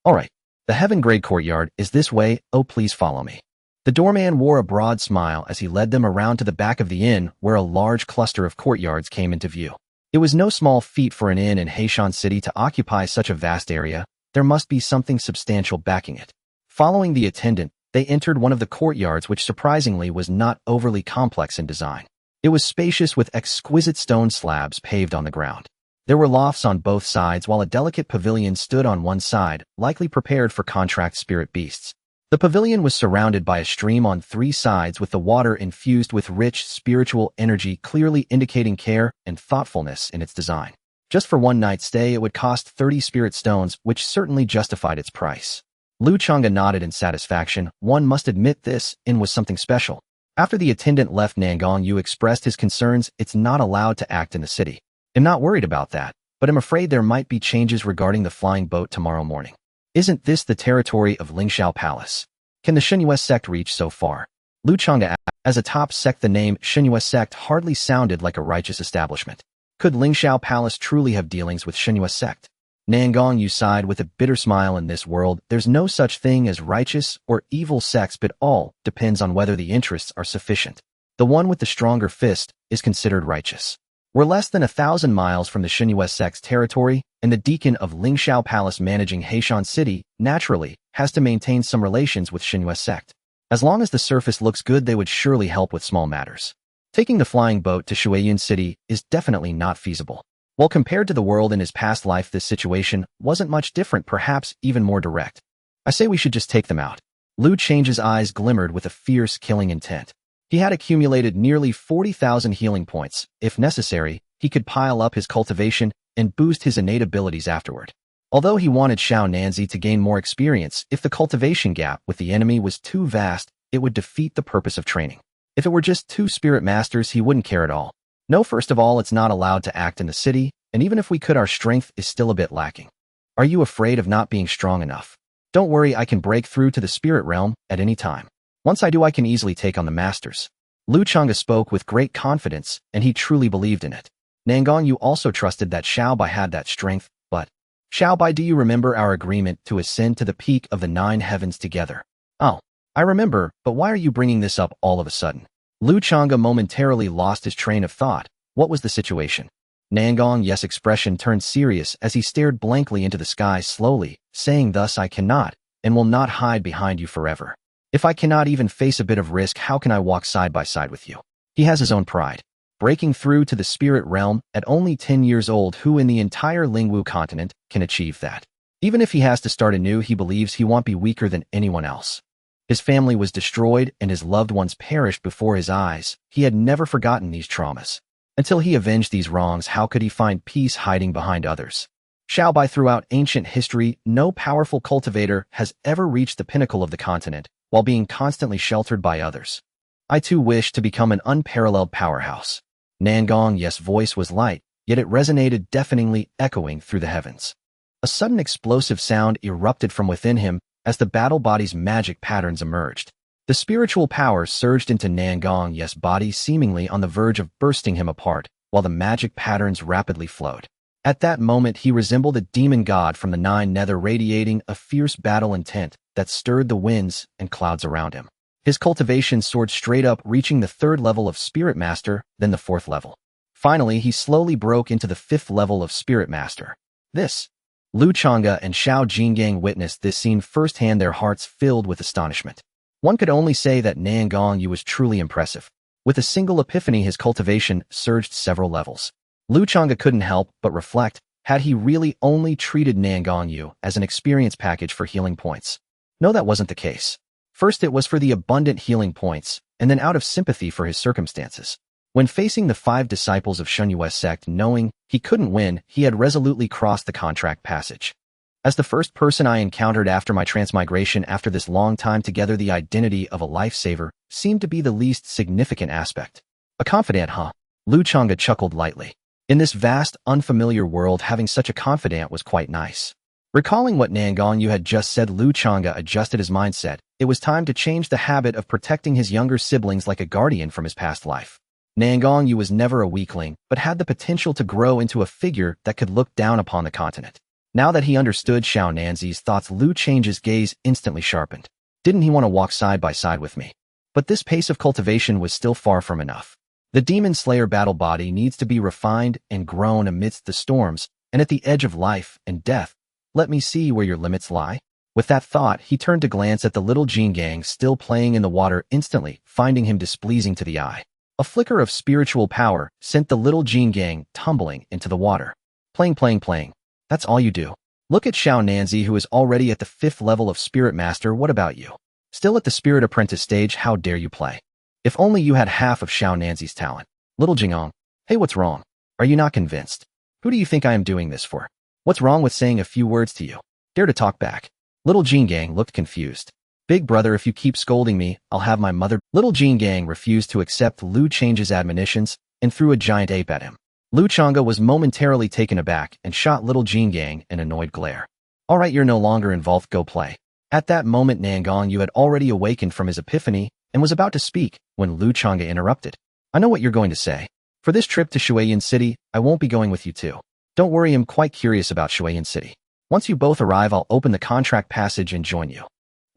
S1: All right, the heaven grade courtyard is this way. Oh, please follow me. The doorman wore a broad smile as he led them around to the back of the inn, where a large cluster of courtyards came into view. It was no small feat for an inn in Heishan City to occupy such a vast area. There must be something substantial backing it. Following the attendant, they entered one of the courtyards, which surprisingly was not overly complex in design. It was spacious with exquisite stone slabs paved on the ground. There were lofts on both sides, while a delicate pavilion stood on one side, likely prepared for contract spirit beasts. The pavilion was surrounded by a stream on 3 sides with the water infused with rich spiritual energy, clearly indicating care and thoughtfulness in its design. Just for one night's stay, it would cost 30 spirit stones, which certainly justified its price. Lu Changge nodded in satisfaction. One must admit this inn was something special. After the attendant left, Nangong Yu expressed his concerns. It's not allowed to act in the city. I'm not worried about that, but I'm afraid there might be changes regarding the flying boat tomorrow morning. Isn't this the territory of Lingshao Palace? Can the Shenyue sect reach so far? Lu Changge asked. As a top sect, the name Shenyue sect hardly sounded like a righteous establishment. Could Lingshao Palace truly have dealings with Shenyue sect? Nangong Yu sighed with a bitter smile. In this world, there's no such thing as righteous or evil sects, but all depends on whether the interests are sufficient. The one with the stronger fist is considered righteous. We're less than 1,000 miles from the Shenyue sect's territory, and the deacon of Lingshao Palace managing Heishan City, naturally, has to maintain some relations with Shenyue sect. As long as the surface looks good, they would surely help with small matters. Taking the flying boat to Shuiyun City is definitely not feasible. While compared to the world in his past life, this situation wasn't much different, perhaps even more direct. I say we should just take them out. Lu Change's eyes glimmered with a fierce killing intent. He had accumulated nearly 40,000 healing points. If necessary, he could pile up his cultivation and boost his innate abilities afterward. Although he wanted Xiao Nanzi to gain more experience, if the cultivation gap with the enemy was too vast, it would defeat the purpose of training. If it were just 2 spirit masters, he wouldn't care at all. No, first of all, it's not allowed to act in the city, and even if we could, our strength is still a bit lacking. Are you afraid of not being strong enough? Don't worry, I can break through to the spirit realm at any time. Once I do, I can easily take on the masters. Lu Changge spoke with great confidence, and he truly believed in it. Nangong Yu also trusted that Xiao Bai had that strength, but Xiao Bai, do you remember our agreement to ascend to the peak of the 9 heavens together? Oh, I remember, but why are you bringing this up all of a sudden? Lu Changge momentarily lost his train of thought. What was the situation? Nangong Yu's expression turned serious as he stared blankly into the sky, slowly, saying, thus I cannot, and will not hide behind you forever. If I cannot even face a bit of risk, how can I walk side by side with you? He has his own pride. Breaking through to the spirit realm at only 10 years old, who in the entire Lingwu continent can achieve that? Even if he has to start anew, he believes he won't be weaker than anyone else. His family was destroyed and his loved ones perished before his eyes. He had never forgotten these traumas. Until he avenged these wrongs, how could he find peace hiding behind others? Xiao Bai, throughout ancient history, no powerful cultivator has ever reached the pinnacle of the continent while being constantly sheltered by others. I too wish to become an unparalleled powerhouse. Nangong Yu's voice was light, yet it resonated deafeningly, echoing through the heavens. A sudden explosive sound erupted from within him as the battle body's magic patterns emerged. The spiritual power surged into Nangong Yu's body, seemingly on the verge of bursting him apart, while the magic patterns rapidly flowed. At that moment, he resembled a demon god from the 9 nether, radiating a fierce battle intent that stirred the winds and clouds around him. His cultivation soared straight up, reaching the 3rd level of Spirit Master, then the 4th level. Finally, he slowly broke into the 5th level of Spirit Master. Lu Changge and Xiao Jingang witnessed this scene firsthand, their hearts filled with astonishment. One could only say that Nangong Yu was truly impressive. With a single epiphany, his cultivation surged several levels. Lu Changge couldn't help but reflect, had he really only treated Nangong Yu as an experience package for healing points? No, that wasn't the case. First, it was for the abundant healing points, and then out of sympathy for his circumstances. When facing the 5 disciples of Shenyue sect, knowing he couldn't win, he had resolutely crossed the contract passage. As the first person I encountered after my transmigration, after this long time together, the identity of a lifesaver seemed to be the least significant aspect. A confidant, huh? Lu Changge chuckled lightly. In this vast, unfamiliar world, having such a confidant was quite nice. Recalling what Nangong Yu had just said, Lu Changge adjusted his mindset. It was time to change the habit of protecting his younger siblings like a guardian from his past life. Nangong Yu was never a weakling, but had the potential to grow into a figure that could look down upon the continent. Now that he understood Xiao Nanzi's thoughts, Lu Change's gaze instantly sharpened. Didn't he want to walk side by side with me? But this pace of cultivation was still far from enough. The Demon Slayer battle body needs to be refined and grown amidst the storms, and at the edge of life and death. Let me see where your limits lie. With that thought, he turned to glance at the little Jingang still playing in the water, instantly finding him displeasing to the eye. A flicker of spiritual power sent the little Jingang tumbling into the water. Playing. That's all you do. Look at Xiao Nanzi, who is already at the 5th level of Spirit Master. What about you? Still at the spirit apprentice stage, how dare you play? If only you had half of Xiao Nanzi's talent. Little Jingong, hey, what's wrong? Are you not convinced? Who do you think I am doing this for? What's wrong with saying a few words to you? Dare to talk back. Little Jingong looked confused. Big brother, if you keep scolding me, I'll have my mother. Little Jingong refused to accept Lu Change's admonitions and threw a giant ape at him. Lu Changge was momentarily taken aback and shot Little Jingong an annoyed glare. All right, you're no longer involved, go play. At that moment, Nangong Yu had already awakened from his epiphany and was about to speak when Lu Changge interrupted. I know what you're going to say. For this trip to Shuiyan City, I won't be going with you too. Don't worry, I'm quite curious about Shuiyan City. Once you both arrive, I'll open the contract passage and join you.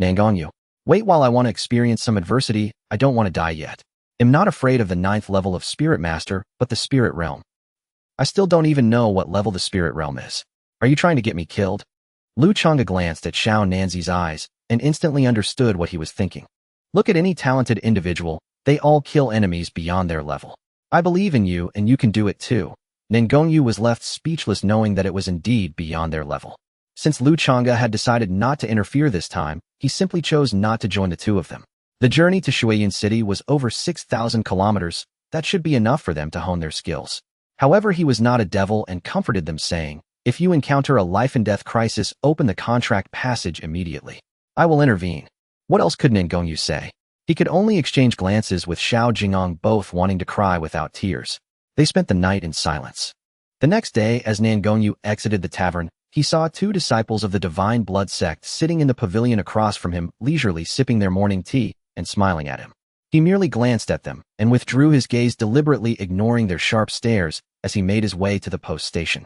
S1: Nangong Yu, wait, while I want to experience some adversity, I don't want to die yet. I'm not afraid of the 9th level of Spirit Master, but the Spirit Realm. I still don't even know what level the Spirit Realm is. Are you trying to get me killed? Lu Changge glanced at Xiao Nanzi's eyes and instantly understood what he was thinking. Look at any talented individual, they all kill enemies beyond their level. I believe in you and you can do it too. Nangong Yu was left speechless knowing that it was indeed beyond their level. Since Lu Changge had decided not to interfere this time, he simply chose not to join the two of them. The journey to Shuiyan City was over 6,000 kilometers. That should be enough for them to hone their skills. However, he was not a devil and comforted them, saying, if you encounter a life-and-death crisis, open the contract passage immediately. I will intervene. What else could Nangong Yu say? He could only exchange glances with Xiao Jingong, both wanting to cry without tears. They spent the night in silence. The next day, as Nangong Yu exited the tavern, he saw 2 disciples of the Divine Blood sect sitting in the pavilion across from him, leisurely sipping their morning tea and smiling at him. He merely glanced at them and withdrew his gaze, deliberately ignoring their sharp stares as he made his way to the post station.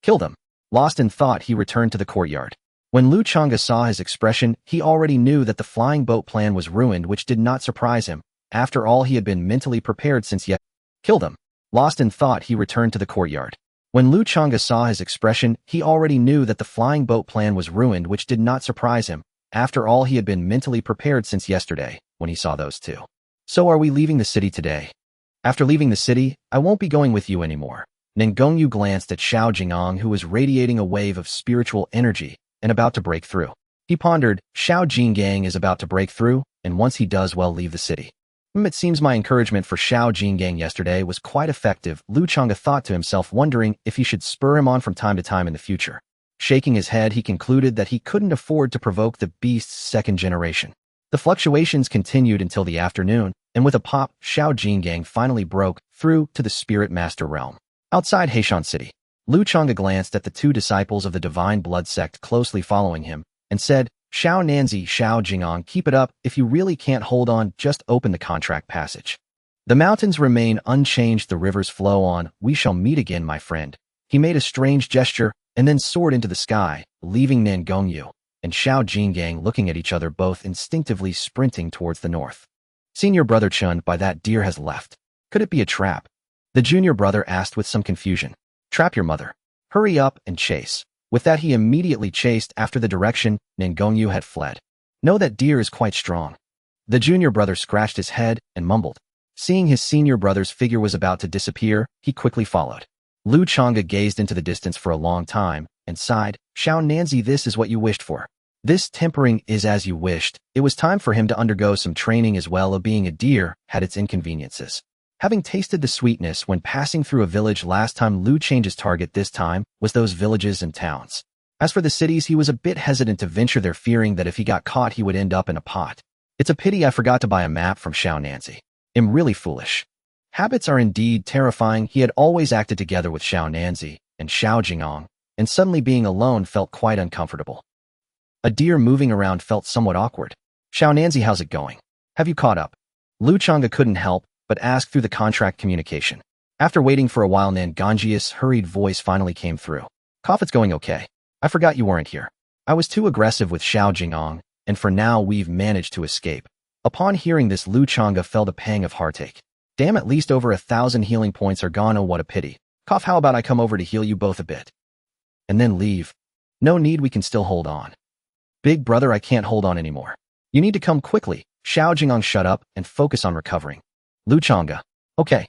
S1: Kill them. Lost in thought, he returned to the courtyard. When Lu Changge saw his expression, he already knew that the flying boat plan was ruined, which did not surprise him. After all, he had been mentally prepared since yet. Kill them. Lost in thought, he returned to the courtyard. When Lu Changge saw his expression, he already knew that the flying boat plan was ruined, which did not surprise him. After all, he had been mentally prepared since yesterday, when he saw those 2. So are we leaving the city today? After leaving the city, I won't be going with you anymore. Nangong Yu glanced at Xiao Jingong, who was radiating a wave of spiritual energy and about to break through. He pondered, Xiao Jingong is about to break through, and once he does, well, leave the city. It seems my encouragement for Xiao Jingong yesterday was quite effective, Lu Changge thought to himself, wondering if he should spur him on from time to time in the future. Shaking his head, he concluded that he couldn't afford to provoke the beast's 2nd generation. The fluctuations continued until the afternoon, and with a pop, Xiao Jingong finally broke through to the Spirit Master realm. Outside Heishan City, Lu Changge glanced at the 2 disciples of the Divine Blood sect closely following him and said, Xiao Nanzi, Xiao Jingong, keep it up. If you really can't hold on, just open the contract passage. The mountains remain unchanged, the rivers flow on. We shall meet again, my friend. He made a strange gesture and then soared into the sky, leaving Nangong Yu and Xiao Jingong looking at each other, both instinctively sprinting towards the north. Senior brother Chun, by that deer has left. Could it be a trap? The junior brother asked with some confusion. Trap your mother. Hurry up and chase. With that, he immediately chased after the direction Nangong Yu had fled. No, that deer is quite strong. The junior brother scratched his head and mumbled. Seeing his senior brother's figure was about to disappear, he quickly followed. Lu Changge gazed into the distance for a long time and sighed. Xiao Nanzi, this is what you wished for. This tempering is as you wished. It was time for him to undergo some training as well, of being a deer had its inconveniences. Having tasted the sweetness when passing through a village last time, Lu Change's target this time was those villages and towns. As for the cities, he was a bit hesitant to venture there, fearing that if he got caught, he would end up in a pot. It's a pity I forgot to buy a map from Xiao Nanzi. I'm really foolish. Habits are indeed terrifying. He had always acted together with Xiao Nanzi and Xiao Jingong, and suddenly being alone felt quite uncomfortable. A deer moving around felt somewhat awkward. Xiao Nanzi, how's it going? Have you caught up? Lu Changge couldn't help but asked through the contract communication. After waiting for a while, Nangong Yu's hurried voice finally came through. Cough, it's going okay. I forgot you weren't here. I was too aggressive with Xiao Jingong, and for now we've managed to escape. Upon hearing this, Lu Changge felt a pang of heartache. Damn, at least over 1,000 healing points are gone. Oh, what a pity. Cough, how about I come over to heal you both a bit? And then leave. No need, we can still hold on. Big brother, I can't hold on anymore. You need to come quickly. Xiao Jingong, shut up and focus on recovering. Lu Changge. Okay.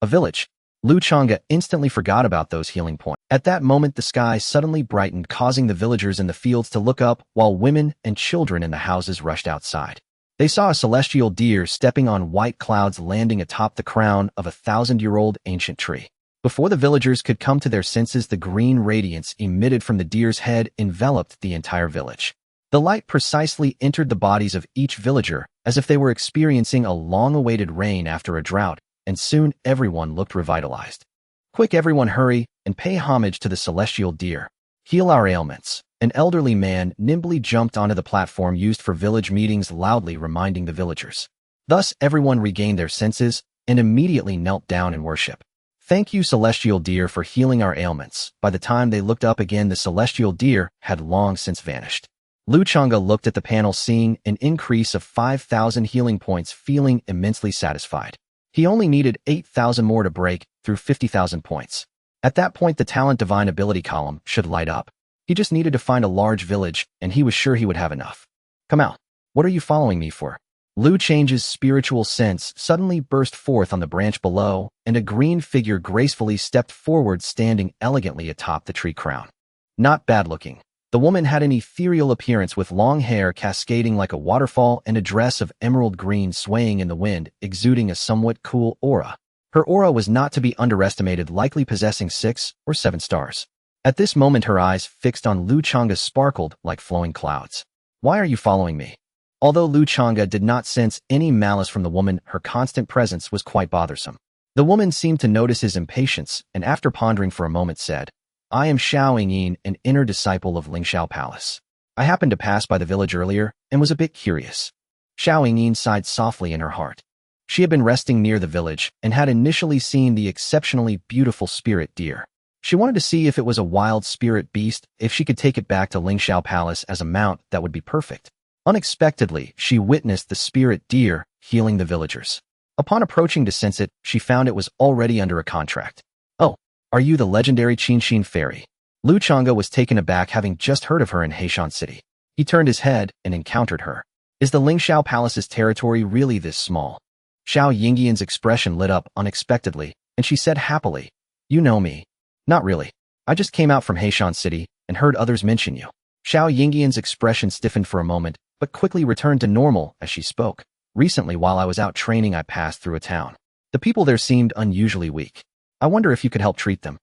S1: A village. Lu Changge instantly forgot about those healing points. At that moment, the sky suddenly brightened, causing the villagers in the fields to look up, while women and children in the houses rushed outside. They saw a celestial deer stepping on white clouds, landing atop the crown of a 1,000-year-old ancient tree. Before the villagers could come to their senses, the green radiance emitted from the deer's head enveloped the entire village. The light precisely entered the bodies of each villager, as if they were experiencing a long-awaited rain after a drought, and soon everyone looked revitalized. Quick, everyone, hurry and pay homage to the celestial deer. Heal our ailments. An elderly man nimbly jumped onto the platform used for village meetings, loudly reminding the villagers. Thus, everyone regained their senses and immediately knelt down in worship. Thank you, celestial deer, for healing our ailments. By the time they looked up again, the celestial deer had long since vanished. Lu Changge looked at the panel, seeing an increase of 5,000 healing points, feeling immensely satisfied. He only needed 8,000 more to break through 50,000 points. At that point, the talent divine ability column should light up. He just needed to find a large village, and he was sure he would have enough. Come out. What are you following me for? Lu Change's spiritual sense suddenly burst forth on the branch below, and a green figure gracefully stepped forward, standing elegantly atop the tree crown. Not bad looking. The woman had an ethereal appearance, with long hair cascading like a waterfall and a dress of emerald green swaying in the wind, exuding a somewhat cool aura. Her aura was not to be underestimated, likely possessing 6 or 7 stars. At this moment, her eyes fixed on Lu Changge sparkled like flowing clouds. Why are you following me? Although Lu Changge did not sense any malice from the woman, her constant presence was quite bothersome. The woman seemed to notice his impatience, and after pondering for a moment said, I am Xiao Yingyin, an inner disciple of Lingshao Palace. I happened to pass by the village earlier and was a bit curious. Xiao Yingyin sighed softly in her heart. She had been resting near the village and had initially seen the exceptionally beautiful spirit deer. She wanted to see if it was a wild spirit beast, if she could take it back to Lingshao Palace as a mount that would be perfect. Unexpectedly, she witnessed the spirit deer healing the villagers. Upon approaching to sense it, she found it was already under a contract. Oh, are you the legendary Qinshin fairy? Lu Changge was taken aback, having just heard of her in Heishan City. He turned his head and encountered her. Is the Lingshao Palace's territory really this small? Xiao Yingyian's expression lit up unexpectedly, and she said happily, You know me. Not really. I just came out from Heishan City and heard others mention you. Xiao Yingyian's expression stiffened for a moment, but quickly returned to normal as she spoke. Recently, while I was out training, I passed through a town. The people there seemed unusually weak. I wonder if you could help treat them.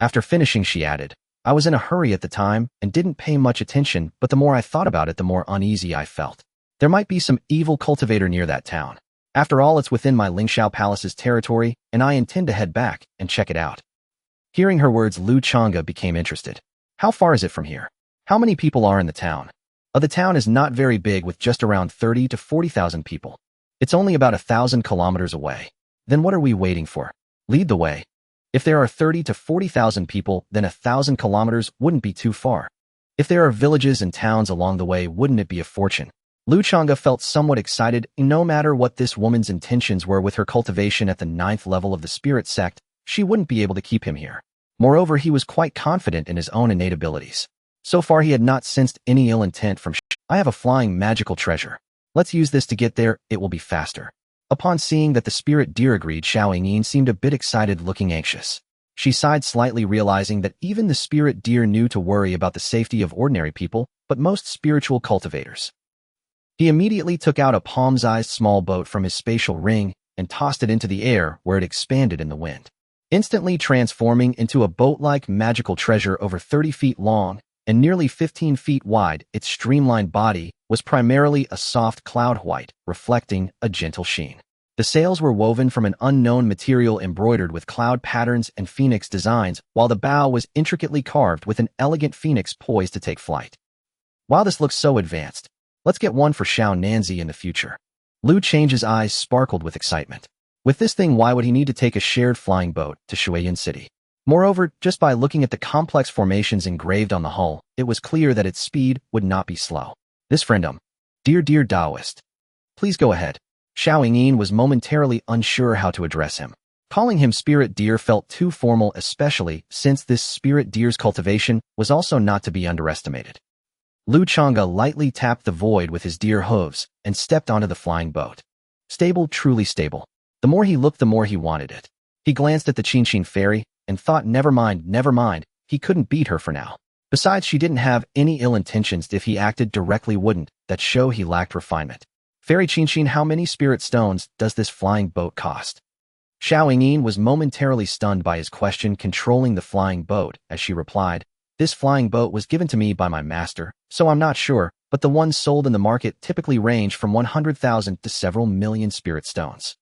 S1: After finishing, she added, I was in a hurry at the time and didn't pay much attention, but the more I thought about it, the more uneasy I felt. There might be some evil cultivator near that town. After all, it's within my Lingshao Palace's territory, and I intend to head back and check it out. Hearing her words, Lu Changge became interested. How far is it from here? How many people are in the town? The town is not very big, with just around 30 to 40,000 people. It's only about 1,000 kilometers away. Then what are we waiting for? Lead the way. If there are 30 to 40,000 people, then 1,000 kilometers wouldn't be too far. If there are villages and towns along the way, wouldn't it be a fortune? Lu Changge felt somewhat excited. No matter what this woman's intentions were with her cultivation at the 9th level of the spirit sect, she wouldn't be able to keep him here. Moreover, he was quite confident in his own innate abilities. So far, he had not sensed any ill intent from I have a flying magical treasure. Let's use this to get there, it will be faster. Upon seeing that the spirit deer agreed, Xiao Yingyin seemed a bit excited, looking anxious. She sighed slightly, realizing that even the spirit deer knew to worry about the safety of ordinary people, but most spiritual cultivators. He immediately took out a palm-sized small boat from his spatial ring and tossed it into the air, where it expanded in the wind. Instantly transforming into a boat-like magical treasure over 30 feet long and nearly 15 feet wide, its streamlined body was primarily a soft cloud white, reflecting a gentle sheen. The sails were woven from an unknown material embroidered with cloud patterns and phoenix designs, while the bow was intricately carved with an elegant phoenix poised to take flight. Wow, this looks so advanced. Let's get one for Xiao Nanzi in the future. Lu Change's eyes sparkled with excitement. With this thing, why would he need to take a shared flying boat to Shuiyan City? Moreover, just by looking at the complex formations engraved on the hull, it was clear that its speed would not be slow. This friendum. Dear Taoist. Please go ahead. Xiao Yingyin was momentarily unsure how to address him. Calling him spirit deer felt too formal, especially since this spirit deer's cultivation was also not to be underestimated. Lu Changge lightly tapped the void with his deer hooves and stepped onto the flying boat. Stable, truly stable. The more he looked, the more he wanted it. He glanced at the Qingqing fairy and thought, never mind, he couldn't beat her for now. Besides, she didn't have any ill intentions. If he acted directly, wouldn't that show he lacked refinement? Fairy Qingqing, how many spirit stones does this flying boat cost? Xiao Yingyin was momentarily stunned by his question, controlling the flying boat, as she replied, "This flying boat was given to me by my master, so I'm not sure, but the ones sold in the market typically range from 100,000 to several million spirit stones."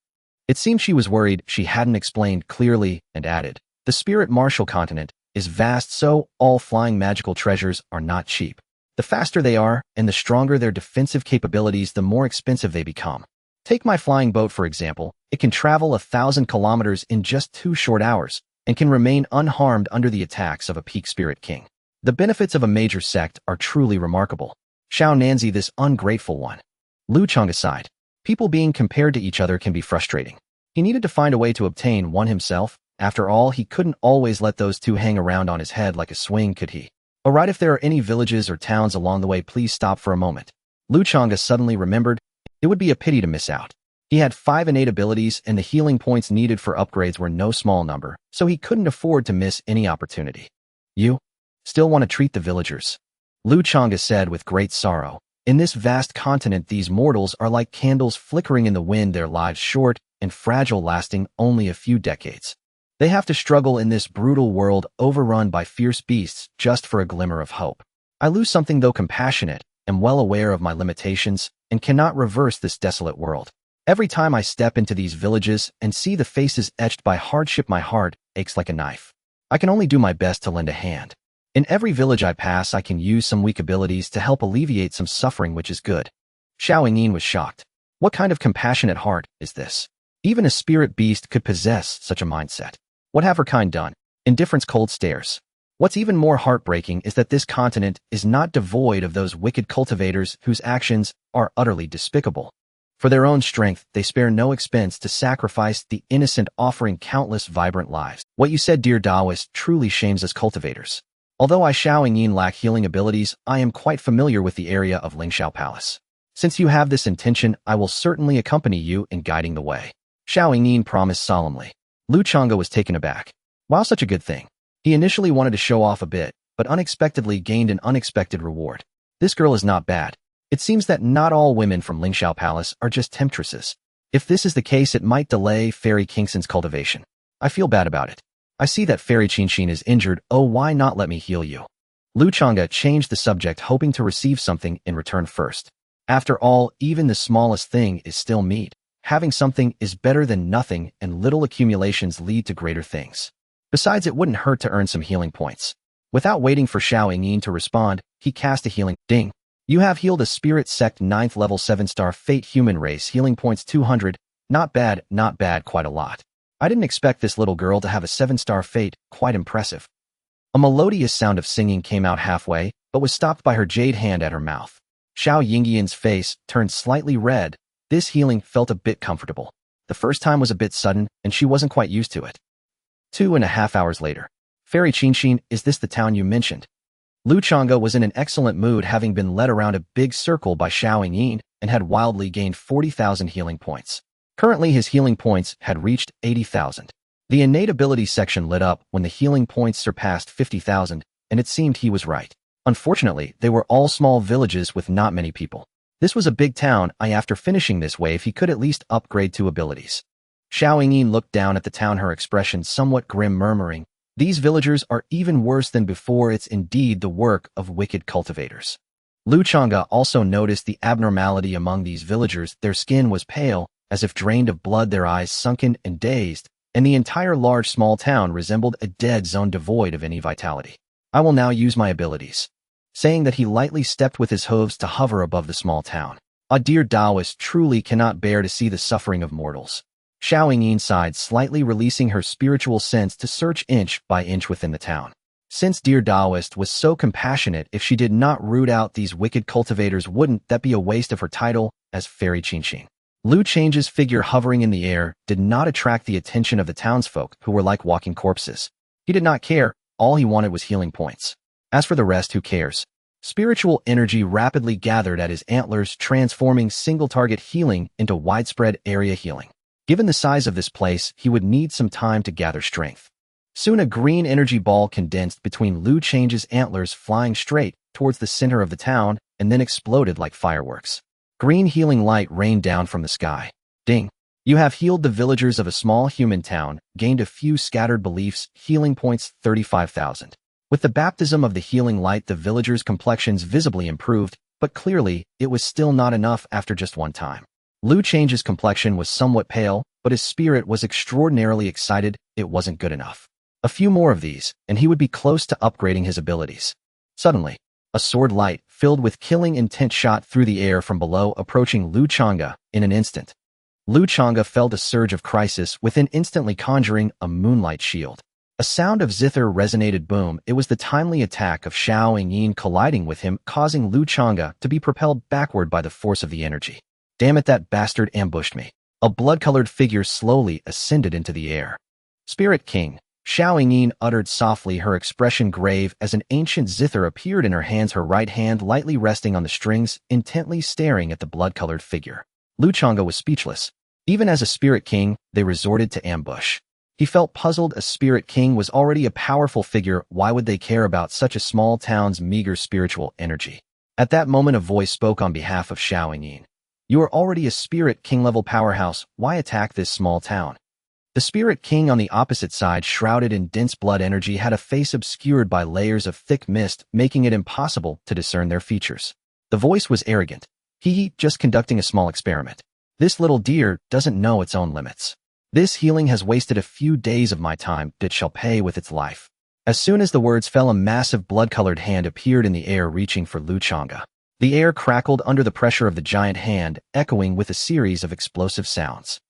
S1: It seemed she was worried she hadn't explained clearly, and added, "The spirit martial continent is vast, so all flying magical treasures are not cheap. The faster they are, and the stronger their defensive capabilities, the more expensive they become. Take my flying boat, for example. It can travel 1,000 kilometers in just 2 short hours, and can remain unharmed under the attacks of a peak spirit king. The benefits of a major sect are truly remarkable. Xiao Nanzi, this ungrateful one." Lu Changge sighed. People being compared to each other can be frustrating. He needed to find a way to obtain one himself. After all, he couldn't always let those two hang around on his head like a swing, could he? "Alright, if there are any villages or towns along the way, please stop for a moment." Lu Changge suddenly remembered it would be a pity to miss out. He had 5 innate abilities, and the healing points needed for upgrades were no small number, so he couldn't afford to miss any opportunity. "You still want to treat the villagers?" Lu Changge said with great sorrow. "In this vast continent, these mortals are like candles flickering in the wind, their lives short and fragile, lasting only a few decades. They have to struggle in this brutal world overrun by fierce beasts just for a glimmer of hope. I lose something, though compassionate, am well aware of my limitations, and cannot reverse this desolate world. Every time I step into these villages and see the faces etched by hardship, my heart aches like a knife. I can only do my best to lend a hand. In every village I pass, I can use some weak abilities to help alleviate some suffering, which is good." Xiao Yingyin was shocked. What kind of compassionate heart is this? Even a spirit beast could possess such a mindset. What have her kind done? Indifference, cold stares. What's even more heartbreaking is that this continent is not devoid of those wicked cultivators whose actions are utterly despicable. For their own strength, they spare no expense to sacrifice the innocent, offering countless vibrant lives. What you said, dear Taoist, truly shames us cultivators. Although I, Xiao Yingyin, lack healing abilities, I am quite familiar with the area of Lingshao Palace. Since you have this intention, I will certainly accompany you in guiding the way," Xiao Yingyin promised solemnly. Lu Changge was taken aback. Wow, such a good thing. He initially wanted to show off a bit, but unexpectedly gained an unexpected reward. This girl is not bad. It seems that not all women from Lingshao Palace are just temptresses. If this is the case, it might delay Fairy Kingston's cultivation. I feel bad about it. I see that Fairy Qingqing is injured. Oh, why not let me heal you? Lu Changge changed the subject, hoping to receive something in return first. After all, even the smallest thing is still meat. Having something is better than nothing, and little accumulations lead to greater things. Besides, it wouldn't hurt to earn some healing points. Without waiting for Xiao Yingyin to respond, he cast a healing ding. You have healed a spirit sect 9th level 7-star fate human race, healing points 200. Not bad, quite a lot. I didn't expect this little girl to have a 7-star fate, quite impressive. A melodious sound of singing came out halfway, but was stopped by her jade hand at her mouth. Xiao Yingyian's face turned slightly red. This healing felt a bit comfortable. The first time was a bit sudden, and she wasn't quite used to it. 2.5 hours later. Fairy Qingqing, is this the town you mentioned? Lu Changge was in an excellent mood, having been led around a big circle by Xiao Yingyin and had wildly gained 40,000 healing points. Currently, his healing points had reached 80,000. The innate ability section lit up when the healing points surpassed 50,000, and it seemed he was right. Unfortunately, they were all small villages with not many people. This was a big town. After finishing this wave, he could at least upgrade 2 abilities. Xiao Yingyin looked down at the town, her expression somewhat grim, murmuring, "These villagers are even worse than before. It's indeed the work of wicked cultivators." Lu Changge also noticed the abnormality among these villagers. Their skin was pale, as if drained of blood, their eyes sunken and dazed, and the entire small town resembled a dead zone devoid of any vitality. "I will now use my abilities," saying that he lightly stepped with his hooves to hover above the small town. "A dear Taoist truly cannot bear to see the suffering of mortals." Xiao Yingyin sighed slightly, releasing her spiritual sense to search inch by inch within the town. Since dear Taoist was so compassionate, if she did not root out these wicked cultivators, wouldn't that be a waste of her title as Fairy Qingqing? Lu Change's figure hovering in the air did not attract the attention of the townsfolk, who were like walking corpses. He did not care. All he wanted was healing points. As for the rest, who cares? Spiritual energy rapidly gathered at his antlers, transforming single-target healing into widespread area healing. Given the size of this place, he would need some time to gather strength. Soon a green energy ball condensed between Lu Change's antlers, flying straight towards the center of the town and then exploded like fireworks. Green healing light rained down from the sky. Ding! You have healed the villagers of a small human town, gained a few scattered beliefs, healing points 35,000. With the baptism of the healing light, the villagers' complexions visibly improved, but clearly, it was still not enough after just one time. Lu Change's complexion was somewhat pale, but his spirit was extraordinarily excited. It wasn't good enough. A few more of these, and he would be close to upgrading his abilities. Suddenly, a sword light, filled with killing intent, shot through the air from below, approaching Lu Changge in an instant. Lu Changge felt a surge of crisis within, instantly conjuring a moonlight shield. A sound of zither resonated. Boom! It was the timely attack of Xiao Yingyin colliding with him, causing Lu Changge to be propelled backward by the force of the energy. Damn it, that bastard ambushed me. A blood-colored figure slowly ascended into the air. Spirit King, Xiao Yingyin uttered softly, her expression grave as an ancient zither appeared in her hands, her right hand lightly resting on the strings, intently staring at the blood-colored figure. Lu Changge was speechless. Even as a Spirit King, they resorted to ambush. He felt puzzled. A Spirit King was already a powerful figure. Why would they care about such a small town's meager spiritual energy? At that moment, a voice spoke on behalf of Xiao Yingyin. You are already a Spirit King-level powerhouse. Why attack this small town? The Spirit King on the opposite side, shrouded in dense blood energy, had a face obscured by layers of thick mist, making it impossible to discern their features. The voice was arrogant. Just conducting a small experiment. This little deer doesn't know its own limits. This healing has wasted a few days of my time. It shall pay with its life. As soon as the words fell, a massive blood-colored hand appeared in the air, reaching for Lu Changge. The air crackled under the pressure of the giant hand, echoing with a series of explosive sounds.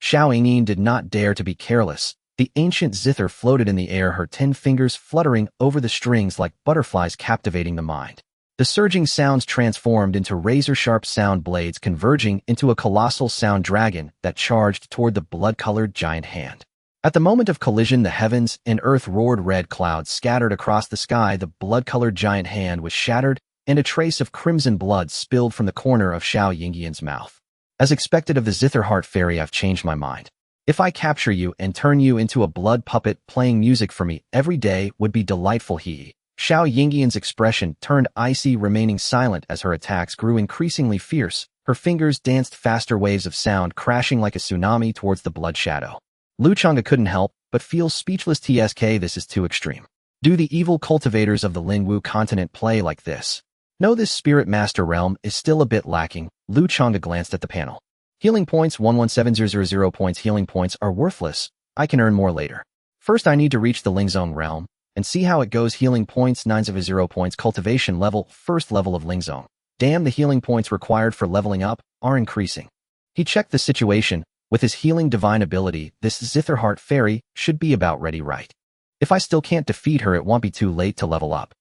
S1: Xiao Yingyin did not dare to be careless. The ancient zither floated in the air, her 10 fingers fluttering over the strings like butterflies, captivating the mind. The surging sounds transformed into razor-sharp sound blades, converging into a colossal sound dragon that charged toward the blood-colored giant hand. At the moment of collision, the heavens and earth roared, red clouds scattered across the sky, the blood-colored giant hand was shattered, and a trace of crimson blood spilled from the corner of Xiao Yingyin's mouth. As expected of the Zither Heart Fairy, I've changed my mind. If I capture you and turn you into a blood puppet, playing music for me every day would be delightful. Xiao Yingyin's expression turned icy, remaining silent as her attacks grew increasingly fierce. Her fingers danced faster, waves of sound crashing like a tsunami towards the blood shadow. Lu Changge couldn't help but feel speechless. This is too extreme. Do the evil cultivators of the Lingwu continent play like this? No, this Spirit Master realm is still a bit lacking. Lu Changge glanced at the panel. Healing points 117000 points. Healing points are worthless. I can earn more later. First, I need to reach the Lingzong realm and see how it goes. Healing points 900 points. Cultivation level, first level of Lingzong. Damn, the healing points required for leveling up are increasing. He checked the situation. With his healing divine ability, this Zither Heart Fairy should be about ready, right? If I still can't defeat her, it won't be too late to level up.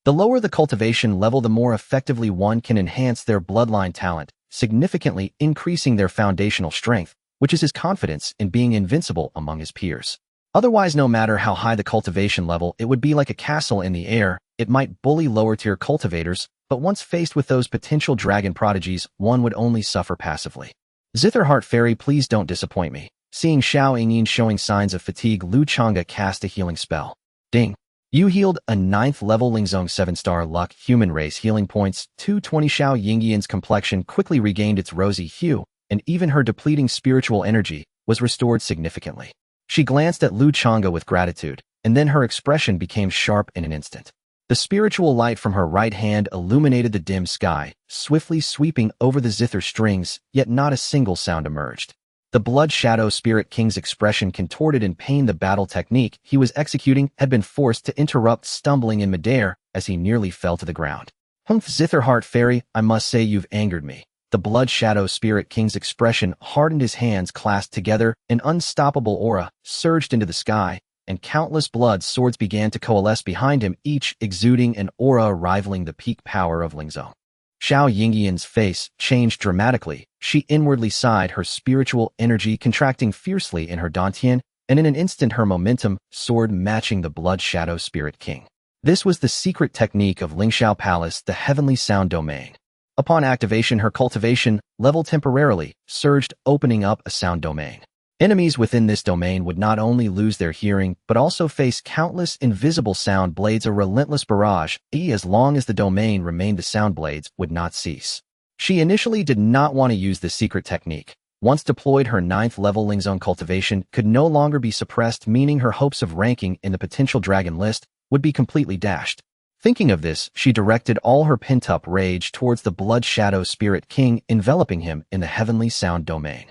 S1: The lower the cultivation level, the more effectively one can enhance their bloodline talent, significantly increasing their foundational strength, which is his confidence in being invincible among his peers. Otherwise, no matter how high the cultivation level, it would be like a castle in the air. It might bully lower-tier cultivators, but once faced with those potential dragon prodigies, one would only suffer passively. Zither Heart Fairy, please don't disappoint me. Seeing Xiao Yingyin showing signs of fatigue, Lu Changge cast a healing spell. Ding! You healed a 9th level Lingzong 7-star luck human race. Healing points 220. Xiao Yingyin's complexion quickly regained its rosy hue, and even her depleting spiritual energy was restored significantly. She glanced at Lu Changge with gratitude, and then her expression became sharp in an instant. The spiritual light from her right hand illuminated the dim sky, swiftly sweeping over the zither strings, yet not a single sound emerged. The Blood Shadow Spirit King's expression contorted in pain. The battle technique he was executing had been forced to interrupt, stumbling in midair as he nearly fell to the ground. Humph, Zither Heart Fairy, I must say you've angered me. The Blood Shadow Spirit King's expression hardened, his hands clasped together, an unstoppable aura surged into the sky, and countless blood swords began to coalesce behind him, each exuding an aura rivaling the peak power of Lingzong. Xiao Yingyin's face changed dramatically. She inwardly sighed, her spiritual energy contracting fiercely in her dantian, and in an instant her momentum soared, matching the Blood Shadow Spirit King. This was the secret technique of Lingshao Palace, the Heavenly Sound Domain. Upon activation, her cultivation level temporarily surged, opening up a sound domain. Enemies within this domain would not only lose their hearing, but also face countless invisible sound blades, a relentless barrage, as long as the domain remained the sound blades would not cease. She initially did not want to use this secret technique. Once deployed, her 9th level Lingwu cultivation could no longer be suppressed, meaning her hopes of ranking in the potential dragon list would be completely dashed. Thinking of this, she directed all her pent-up rage towards the Blood Shadow Spirit King, enveloping him in the heavenly sound domain.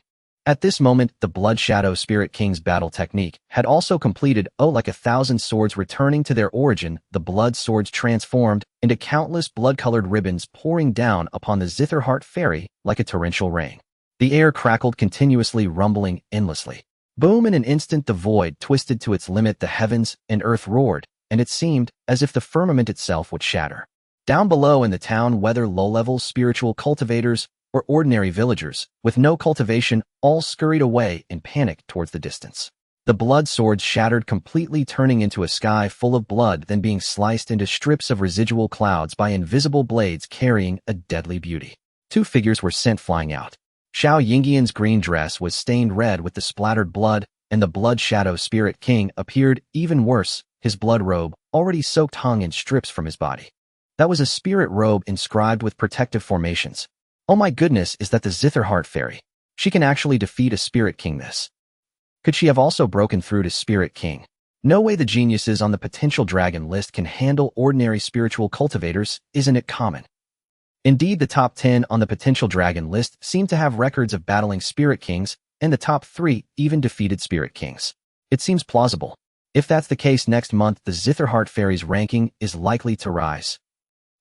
S1: At this moment, the Blood Shadow Spirit King's battle technique had also completed. Like 1,000 swords returning to their origin, the blood swords transformed into countless blood-colored ribbons, pouring down upon the Zitherheart Fairy like a torrential rain. The air crackled continuously, rumbling endlessly. Boom! In an instant, the void twisted to its limit, the heavens and earth roared, and it seemed as if the firmament itself would shatter. Down below in the town, whether low-level spiritual cultivators or ordinary villagers, with no cultivation, all scurried away in panic towards the distance. The blood swords shattered completely, turning into a sky full of blood, then being sliced into strips of residual clouds by invisible blades carrying a deadly beauty. 2 figures were sent flying out. Xiao Yingyan's green dress was stained red with the splattered blood, and the Blood Shadow Spirit King appeared even worse. His blood robe, already soaked, hung in strips from his body. That was a spirit robe inscribed with protective formations. Oh my goodness, is that the Zitherheart Fairy? She can actually defeat a Spirit King. This. Could she have also broken through to Spirit King? No way. The geniuses on the potential dragon list can handle ordinary spiritual cultivators, isn't it common? Indeed, the top 10 on the potential dragon list seem to have records of battling Spirit Kings, and the top 3 even defeated Spirit Kings. It seems plausible. If that's the case, next month the Zitherheart Fairy's ranking is likely to rise.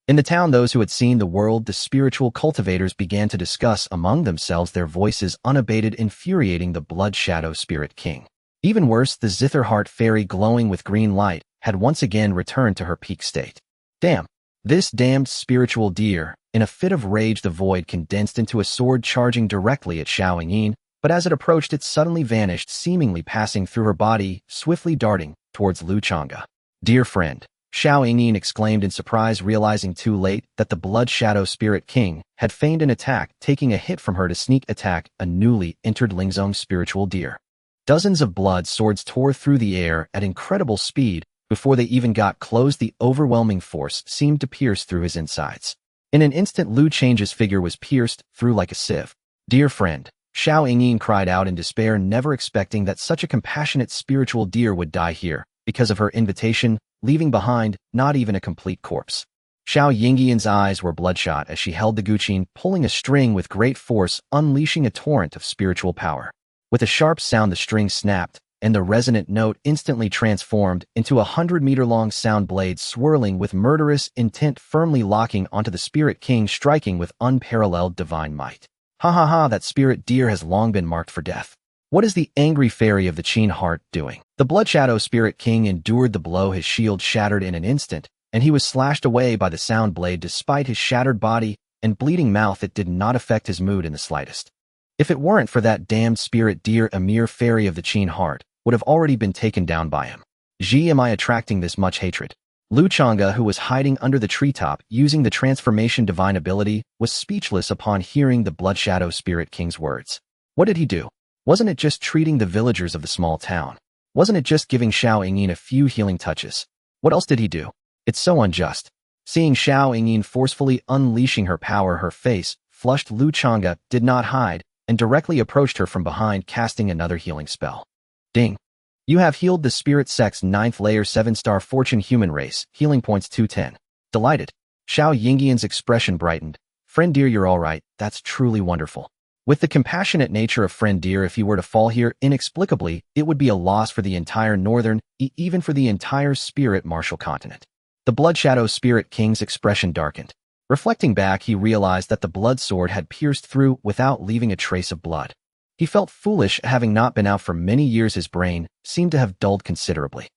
S1: In the town, those who had seen the world, the spiritual cultivators, began to discuss among themselves, their voices unabated, infuriating the Blood Shadow Spirit King. Even worse, the Zitherheart Fairy, glowing with green light, had once again returned to her peak state. Damn! This damned spiritual deer! In a fit of rage, the void condensed into a sword, charging directly at Xiao Yingyan, but as it approached, it suddenly vanished, seemingly passing through her body, swiftly darting towards Lu Changge. Dear friend! Xiao Yingyan exclaimed in surprise, realizing too late that the Blood Shadow Spirit King had feigned an attack, taking a hit from her to sneak attack a newly entered Lingzong spiritual deer. Dozens of blood swords tore through the air at incredible speed. Before they even got close, the overwhelming force seemed to pierce through his insides. In an instant, Lu Changge's figure was pierced through like a sieve. Dear friend! Xiao Yingyan cried out in despair, never expecting that such a compassionate spiritual deer would die here, because of her invitation, leaving behind not even a complete corpse. Xiao Yingyan's eyes were bloodshot as she held the guqin, pulling a string with great force, unleashing a torrent of spiritual power. With a sharp sound, the string snapped, and the resonant note instantly transformed into 100-meter-long sound blade, swirling with murderous intent, firmly locking onto the Spirit King, striking with unparalleled divine might. Ha ha ha! That spirit deer has long been marked for death. What is the angry fairy of the Qin heart doing? The Blood Shadow Spirit King endured the blow. His shield shattered in an instant, and he was slashed away by the sound blade. Despite his shattered body and bleeding mouth, it did not affect his mood in the slightest. If it weren't for that damned spirit deer, a mere fairy of the Qin heart would have already been taken down by him. Gee, am I attracting this much hatred? Lu Changge, who was hiding under the treetop using the transformation divine ability, was speechless upon hearing the Blood Shadow Spirit King's words. What did he do? Wasn't it just treating the villagers of the small town? Wasn't it just giving Xiao Yingyan a few healing touches? What else did he do? It's so unjust. Seeing Xiao Yingyan forcefully unleashing her power, her face flushed. Lu Changge did not hide and directly approached her from behind, casting another healing spell. Ding! You have healed the Spirit Sect's 9th layer 7-star fortune human race, healing points 210. Delighted. Xiao Yingyan's expression brightened. Friend dear, you're alright, that's truly wonderful. With the compassionate nature of friend dear, if he were to fall here inexplicably, it would be a loss for the entire northern, even for the entire spirit martial continent. The Blood Shadow Spirit King's expression darkened. Reflecting back, he realized that the blood sword had pierced through without leaving a trace of blood. He felt foolish, having not been out for many years. His brain seemed to have dulled considerably.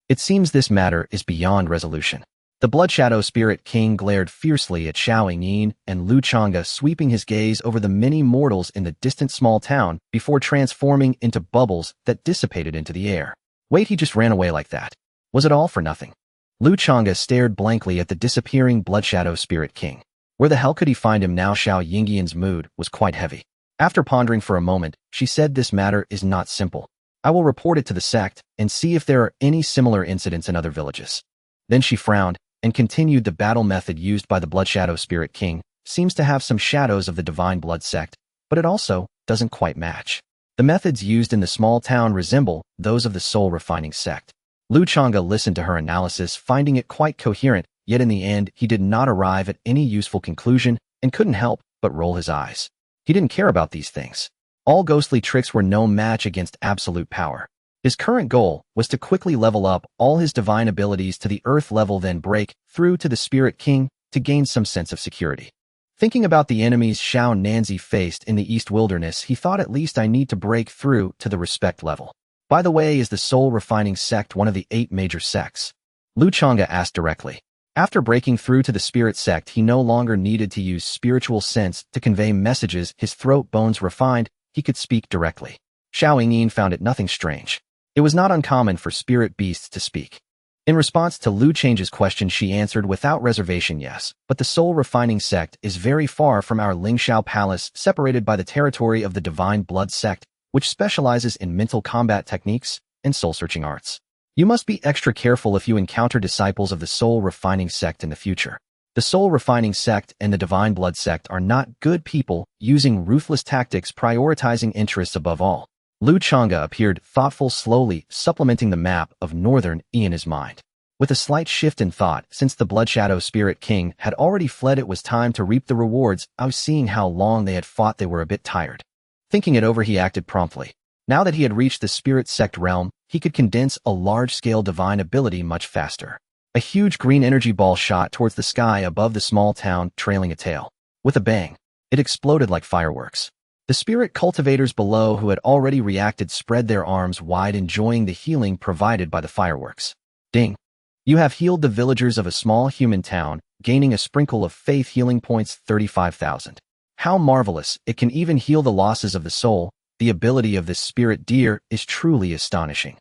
S1: It seems this matter is beyond resolution. The Blood Shadow Spirit King glared fiercely at Xiao Yingyan and Lu Changge, sweeping his gaze over the many mortals in the distant small town before transforming into bubbles that dissipated into the air. Wait, he just ran away like that. Was it all for nothing? Lu Changge stared blankly at the disappearing Blood Shadow Spirit King. Where the hell could he find him now? Xiao Yingyan's mood was quite heavy. After pondering for a moment, she said this matter is not simple. I will report it to the sect and see if there are any similar incidents in other villages. Then she frowned and continued. The battle method used by the Blood Shadow Spirit King seems to have some shadows of the Divine Blood sect, but it also doesn't quite match. The methods used in the small town resemble those of the soul refining sect. Lu Changge listened to her analysis, finding it quite coherent, yet in the end he did not arrive at any useful conclusion and couldn't help but roll his eyes. He didn't care about these things. All ghostly tricks were no match against absolute power. His current goal was to quickly level up all his divine abilities to the earth level, then break through to the Spirit King to gain some sense of security. Thinking about the enemies Xiao Nanzi faced in the East Wilderness, he thought, at least I need to break through to the respect level. By the way, is the soul refining sect one of the 8 major sects? Lu Changge asked directly. After breaking through to the spirit sect, he no longer needed to use spiritual sense to convey messages. His throat bones refined, he could speak directly. Xiao Yingyin found it nothing strange. It was not uncommon for spirit beasts to speak. In response to Lu Change's question, she answered without reservation, yes, but the soul refining sect is very far from our Lingshao Palace, separated by the territory of the Divine Blood sect, which specializes in mental combat techniques and soul-searching arts. You must be extra careful if you encounter disciples of the soul refining sect in the future. The soul refining sect and the Divine Blood sect are not good people, using ruthless tactics, prioritizing interests above all. Lu Changge appeared thoughtful, slowly supplementing the map of Northern in his mind. With a slight shift in thought, since the Blood Shadow Spirit King had already fled, it was time to reap the rewards. I was seeing how long they had fought. They were a bit tired. Thinking it over, he acted promptly. Now that he had reached the spirit sect realm, he could condense a large-scale divine ability much faster. A huge green energy ball shot towards the sky above the small town, trailing a tail. With a bang, it exploded like fireworks. The spirit cultivators below, who had already reacted, spread their arms wide, enjoying the healing provided by the fireworks. Ding! You have healed the villagers of a small human town, gaining a sprinkle of faith healing points, 35,000. How marvelous! It can even heal the losses of the soul. The ability of this spirit deer is truly astonishing.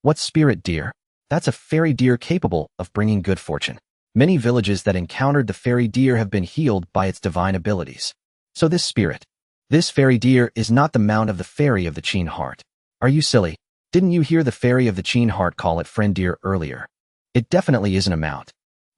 S1: What spirit deer? That's a fairy deer capable of bringing good fortune. Many villages that encountered the fairy deer have been healed by its divine abilities. So this fairy deer is not the mount of the fairy of the Qin heart. Are you silly? Didn't you hear the fairy of the Qin heart call it friend deer earlier? It definitely isn't a mount.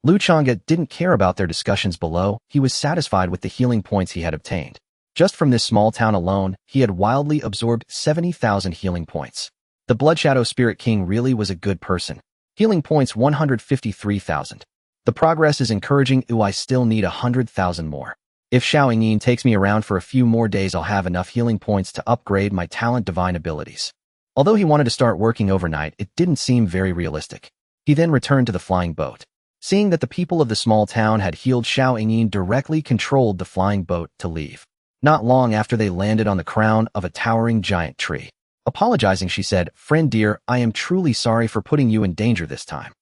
S1: Lu Changge didn't care about their discussions below. He was satisfied with the healing points he had obtained. Just from this small town alone, he had wildly absorbed 70,000 healing points. The Blood Shadow Spirit King really was a good person. Healing points 153,000. The progress is encouraging. I still need 100,000 more. If Xiao Yingyin takes me around for a few more days, I'll have enough healing points to upgrade my talent divine abilities. Although he wanted to start working overnight, it didn't seem very realistic. He then returned to the flying boat. Seeing that the people of the small town had healed, Xiao Yingyin directly controlled the flying boat to leave. Not long after, they landed on the crown of a towering giant tree. Apologizing, she said, "Friend dear, I am truly sorry for putting you in danger this time."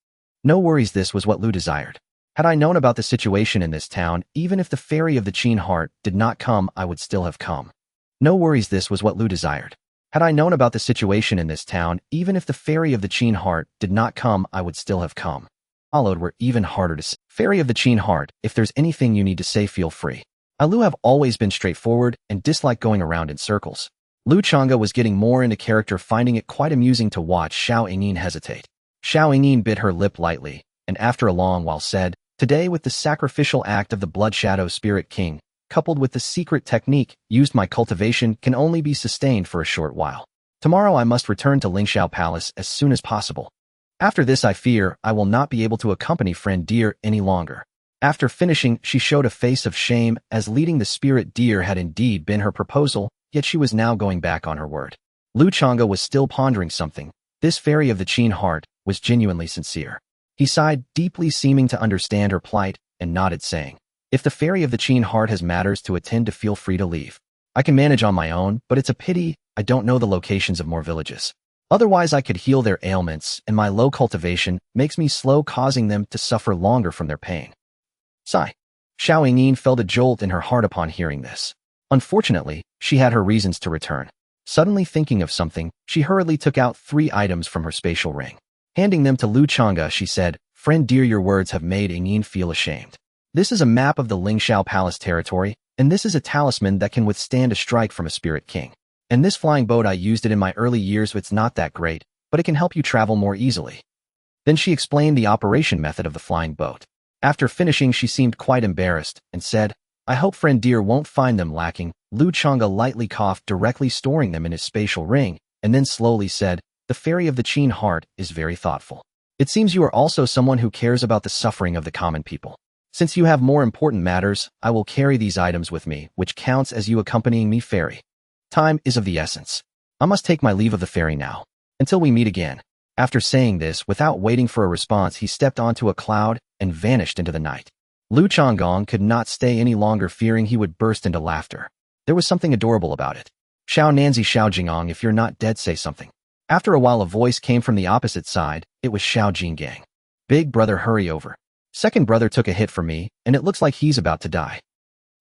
S1: No worries, this was what Lu desired. Had I known about the situation in this town, even if the fairy of the Qin heart did not come, I would still have come. No worries, this was what Lu desired. Had I known about the situation in this town, even if the fairy of the Qin heart did not come, I would still have come. Followed were even harder to say. Fairy of the Qin heart, if there's anything you need to say, feel free. Lu have always been straightforward and dislike going around in circles. Lu Changge was getting more into character, finding it quite amusing to watch Xiao Yingyin hesitate. Xiao Yingyin bit her lip lightly, and after a long while said, "Today, with the sacrificial act of the Blood Shadow Spirit King, coupled with the secret technique used, my cultivation can only be sustained for a short while. Tomorrow I must return to Lingshao Palace as soon as possible. After this, I fear I will not be able to accompany friend deer any longer." After finishing, she showed a face of shame, as leading the spirit deer had indeed been her proposal, yet she was now going back on her word. Lu Changge was still pondering something. This fairy of the Qin heart was genuinely sincere. He sighed deeply, seeming to understand her plight, and nodded, saying, "If the fairy of the Qin heart has matters to attend to, feel free to leave. I can manage on my own, but it's a pity I don't know the locations of more villages. Otherwise I could heal their ailments, and my low cultivation makes me slow, causing them to suffer longer from their pain." Sigh. Xiao Yingyin felt a jolt in her heart upon hearing this. Unfortunately, she had her reasons to return. Suddenly thinking of something, she hurriedly took out 3 items from her spatial ring. Handing them to Lu Changge, she said, "Friend dear, your words have made Yingyin feel ashamed. This is a map of the Lingshao Palace territory. And this is a talisman that can withstand a strike from a spirit king. And this flying boat, I used it in my early years, it's not that great, but it can help you travel more easily. Then she explained the operation method of the flying boat. After finishing, she seemed quite embarrassed and said, I hope friend dear won't find them lacking. Lu Changge lightly coughed, directly storing them in his spatial ring, and then slowly said, the fairy of the Qin heart is very thoughtful. It seems you are also someone who cares about the suffering of the common people. Since you have more important matters, I will carry these items with me, which counts as you accompanying me, fairy. Time is of the essence. I must take my leave of the fairy now. Until we meet again. After saying this, without waiting for a response, he stepped onto a cloud and vanished into the night. Lu Changge could not stay any longer, fearing he would burst into laughter. There was something adorable about it. Xiao Nanzi, Xiao Jingong, if you're not dead, say something. After a while, a voice came from the opposite side. It was Xiao Jinggang. Big brother, hurry over. Second brother took a hit from me, and it looks like he's about to die.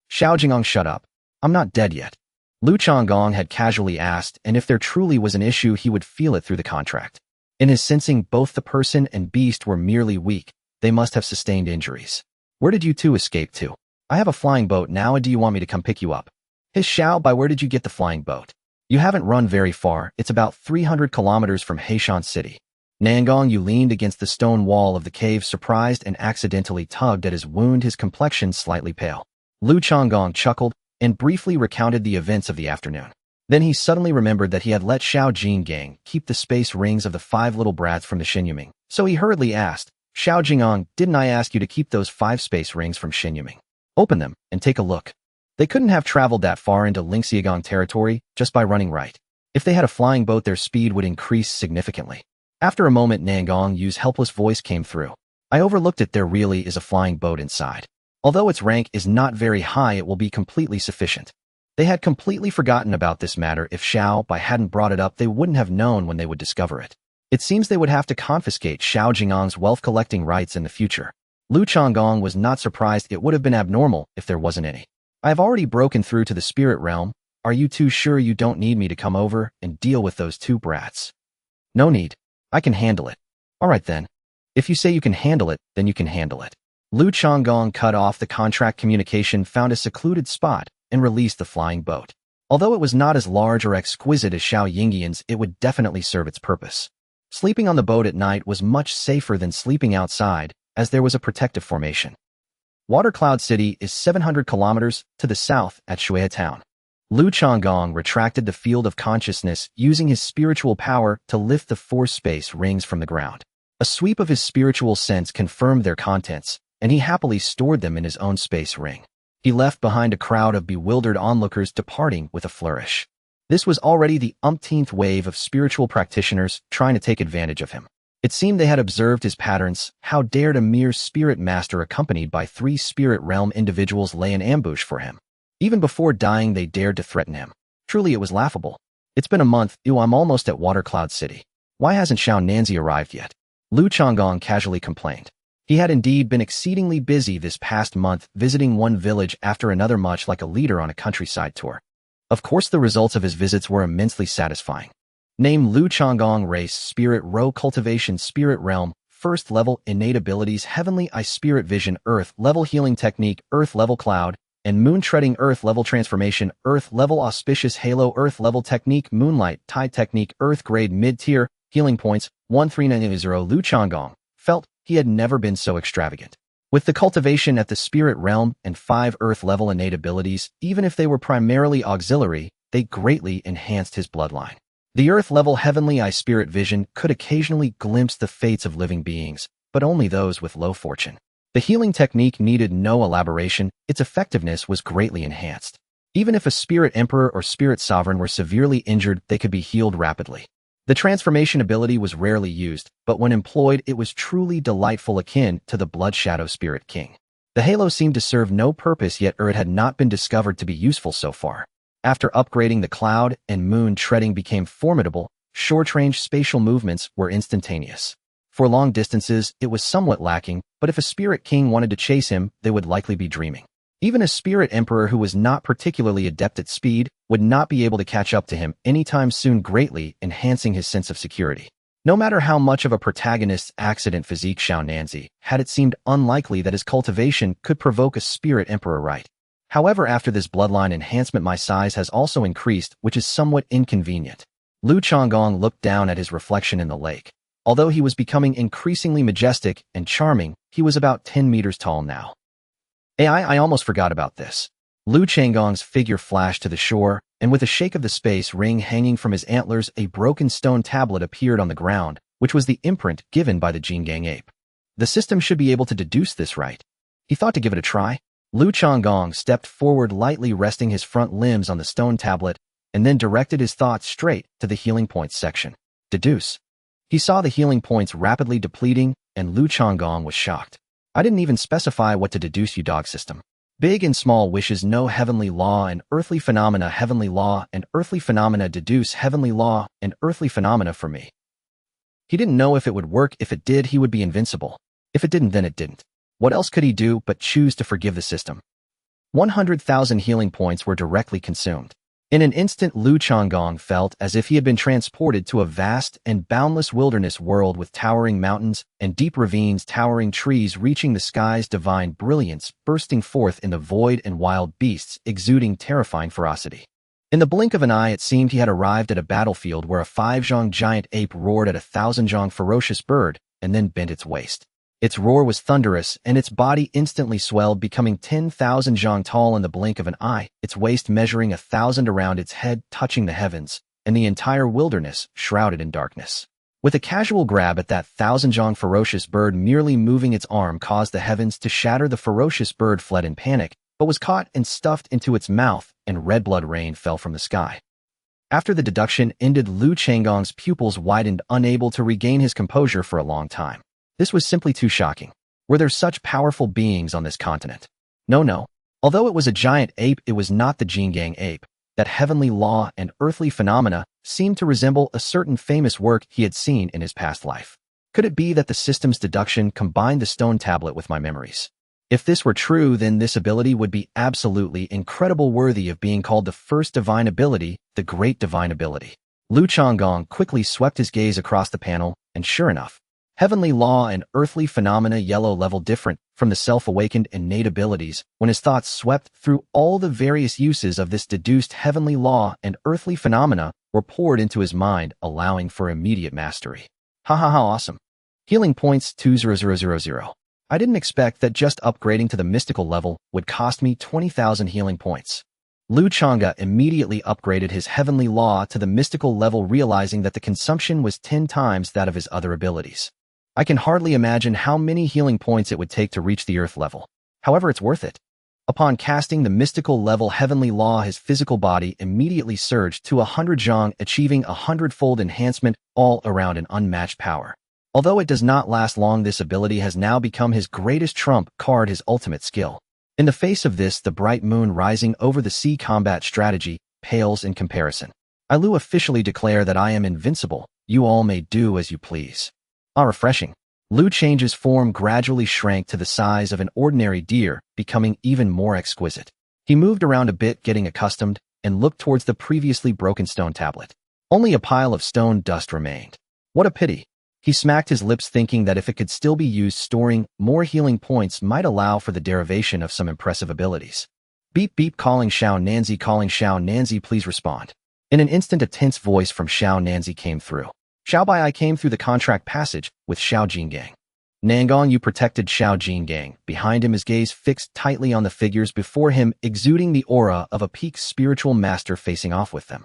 S1: Xiao Jingong, shut up. I'm not dead yet. Lu Changge had casually asked, and if there truly was an issue, he would feel it through the contract. In his sensing, both the person and beast were merely weak. They must have sustained injuries. Where did you two escape to? I have a flying boat now, and do you want me to come pick you up? His Xiao, by where did you get the flying boat? You haven't run very far. It's about 300 kilometers from Heishan City. Nangong Yu leaned against the stone wall of the cave, surprised, and accidentally tugged at his wound, his complexion slightly pale. Lu Changge chuckled and briefly recounted the events of the afternoon. Then he suddenly remembered that he had let Xiao Jinggang keep the space rings of the 5 little brats from the Xinyuming. So he hurriedly asked, Xiao Jingong, didn't I ask you to keep those 5 space rings from Xinyuming? Open them and take a look. They couldn't have traveled that far into Lingxiagang territory just by running right. If they had a flying boat, their speed would increase significantly. After a moment, Nangong Yu's helpless voice came through. I overlooked it. There really is a flying boat inside. Although its rank is not very high, it will be completely sufficient. They had completely forgotten about this matter. If Xiao Bai hadn't brought it up, they wouldn't have known when they would discover it. It seems they would have to confiscate Xiao Jingang's wealth-collecting rights in the future. Lu Changge was not surprised. It would have been abnormal if there wasn't any. I have already broken through to the spirit realm. Are you too sure you don't need me to come over and deal with those 2 brats? No need. I can handle it. All right then. If you say you can handle it, then you can handle it. Lu Changge cut off the contract communication, found a secluded spot, and released the flying boat. Although it was not as large or exquisite as Xiao Yingyan's, it would definitely serve its purpose. Sleeping on the boat at night was much safer than sleeping outside, as there was a protective formation. Water Cloud City is 700 kilometers to the south at Shueia Town. Lu Changge retracted the field of consciousness, using his spiritual power to lift the 4 space rings from the ground. A sweep of his spiritual sense confirmed their contents, and he happily stored them in his own space ring. He left behind a crowd of bewildered onlookers, departing with a flourish. This was already the umpteenth wave of spiritual practitioners trying to take advantage of him. It seemed they had observed his patterns. How dared a mere spirit master accompanied by 3 spirit realm individuals lay in ambush for him? Even before dying, they dared to threaten him. Truly, it was laughable. It's been a month. I'm almost at Water Cloud City. Why hasn't Xiao Nanzi arrived yet? Lu Changge casually complained. He had indeed been exceedingly busy this past month, visiting one village after another, much like a leader on a countryside tour. Of course, the results of his visits were immensely satisfying. Name: Lu Changge, race Spirit, Row Cultivation, Spirit Realm, First Level, Innate Abilities, Heavenly Eye, Spirit Vision, Earth Level, Healing Technique, Earth Level, Cloud and Moon Treading, Earth Level, Transformation, Earth Level, Auspicious Halo, Earth Level Technique, Moonlight, Tide Technique, Earth Grade, Mid-Tier, Healing Points, 1390. Lu Changge felt he had never been so extravagant. With the cultivation at the Spirit Realm and 5 Earth Level innate abilities, even if they were primarily auxiliary, they greatly enhanced his bloodline. The Earth Level Heavenly Eye Spirit Vision could occasionally glimpse the fates of living beings, but only those with low fortune. The healing technique needed no elaboration. Its effectiveness was greatly enhanced. Even if a Spirit Emperor or Spirit Sovereign were severely injured, they could be healed rapidly. The transformation ability was rarely used, but when employed, it was truly delightful, akin to the Blood Shadow Spirit King. The halo seemed to serve no purpose yet, or it had not been discovered to be useful so far. After upgrading, the cloud and moon treading became formidable. Short-range spatial movements were instantaneous. For long distances, it was somewhat lacking, but if a Spirit King wanted to chase him, they would likely be dreaming. Even a Spirit Emperor who was not particularly adept at speed would not be able to catch up to him anytime soon, greatly enhancing his sense of security. No matter how much of a protagonist's accident physique Xiao Nanzi had, it seemed unlikely that his cultivation could provoke a Spirit Emperor right. However, after this bloodline enhancement my size has also increased, which is somewhat inconvenient. Lu Changge looked down at his reflection in the lake. Although he was becoming increasingly majestic and charming, he was about 10 meters tall now. I almost forgot about this. Lu Changge's figure flashed to the shore, and with a shake of the space ring hanging from his antlers, a broken stone tablet appeared on the ground, which was the imprint given by the Jinggang ape. The system should be able to deduce this, right? He thought to give it a try. Lu Changge stepped forward, lightly resting his front limbs on the stone tablet, and then directed his thoughts straight to the healing points section. Deduce. He saw the healing points rapidly depleting, and Lu Changge was shocked. I didn't even specify what to deduce, you dog system. Big and small wishes know heavenly law and earthly phenomena, heavenly law and earthly phenomena, deduce heavenly law and earthly phenomena for me. He didn't know if it would work. If it did, he would be invincible. If it didn't, then it didn't. What else could he do but choose to forgive the system? 100,000 healing points were directly consumed. In an instant, Lu Changge felt as if he had been transported to a vast and boundless wilderness world with towering mountains and deep ravines, towering trees reaching the sky's divine brilliance, bursting forth in the void, and wild beasts exuding terrifying ferocity. In the blink of an eye, it seemed he had arrived at a battlefield where a 5-zhang giant ape roared at a 1,000-zhang ferocious bird and then bent its waist. Its roar was thunderous, and its body instantly swelled, becoming 10,000 zhang tall in the blink of an eye, its waist measuring 1,000 around its head, touching the heavens, and the entire wilderness shrouded in darkness. With a casual grab at that 1,000 zhang ferocious bird, merely moving its arm caused the heavens to shatter. The ferocious bird fled in panic, but was caught and stuffed into its mouth, and red blood rain fell from the sky. After the deduction ended, Lu Changge's pupils widened, unable to regain his composure for a long time. This was simply too shocking. Were there such powerful beings on this continent? No. Although it was a giant ape, it was not the Jinggang ape. That heavenly law and earthly phenomena seemed to resemble a certain famous work he had seen in his past life. Could it be that the system's deduction combined the stone tablet with my memories? If this were true, then this ability would be absolutely incredible, worthy of being called the first divine ability, the great divine ability. Lu Changge quickly swept his gaze across the panel, and sure enough, heavenly law and earthly phenomena, yellow level, different from the self-awakened innate abilities. When his thoughts swept through, all the various uses of this deduced heavenly law and earthly phenomena were poured into his mind, allowing for immediate mastery. Awesome. Healing points 20000. I didn't expect that just upgrading to the mystical level would cost me 20,000 healing points. Lu Changge immediately upgraded his heavenly law to the mystical level, realizing that the consumption was 10 times that of his other abilities. I can hardly imagine how many healing points it would take to reach the earth level. However, it's worth it. Upon casting the mystical level heavenly law, his physical body immediately surged to 100 zhang, achieving 100-fold enhancement, all around an unmatched power. Although it does not last long, this ability has now become his greatest trump card, his ultimate skill. In the face of this, the bright moon rising over the sea combat strategy pales in comparison. I Lu officially declare that I am invincible. You all may do as you please. Refreshing. Lu Change's form gradually shrank to the size of an ordinary deer, becoming even more exquisite. He moved around a bit, getting accustomed, and looked towards the previously broken stone tablet. Only a pile of stone dust remained. What a pity. He smacked his lips, thinking that if it could still be used, storing more healing points might allow for the derivation of some impressive abilities. Beep beep, calling Xiao Nanzi, calling Xiao Nanzi, please respond. In an instant, a tense voice from Xiao Nanzi came through. Xiao Bai came through the contract passage with Xiao Jinggang. Nangong Yu protected Xiao Jinggang. Behind him, his gaze fixed tightly on the figures before him, exuding the aura of a peak spiritual master facing off with them.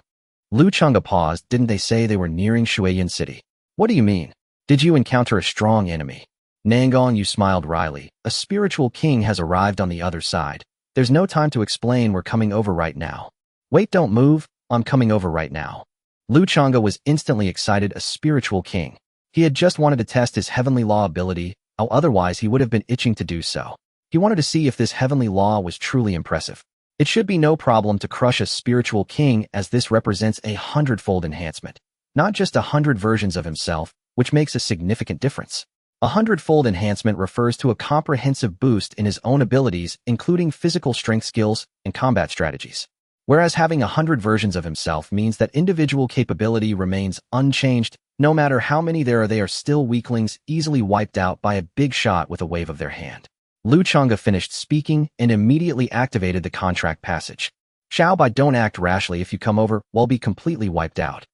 S1: Lu Changge paused. Didn't they say they were nearing Shuiyan City? What do you mean? Did you encounter a strong enemy? Nangong Yu smiled wryly. A spiritual king has arrived on the other side. There's no time to explain. We're coming over right now. Wait, don't move. I'm coming over right now. Lu Changge was instantly excited. A spiritual king. He had just wanted to test his heavenly law ability, otherwise he would have been itching to do so. He wanted to see if this heavenly law was truly impressive. It should be no problem to crush a spiritual king, as this represents a 100-fold enhancement. Not just 100 versions of himself, which makes a significant difference. A 100-fold enhancement refers to a comprehensive boost in his own abilities, including physical strength skills and combat strategies. Whereas having 100 versions of himself means that individual capability remains unchanged. No matter how many there are, they are still weaklings, easily wiped out by a big shot with a wave of their hand. Lu Changge finished speaking and immediately activated the contract passage. Xiaobai, don't act rashly. If you come over, we'll be completely wiped out.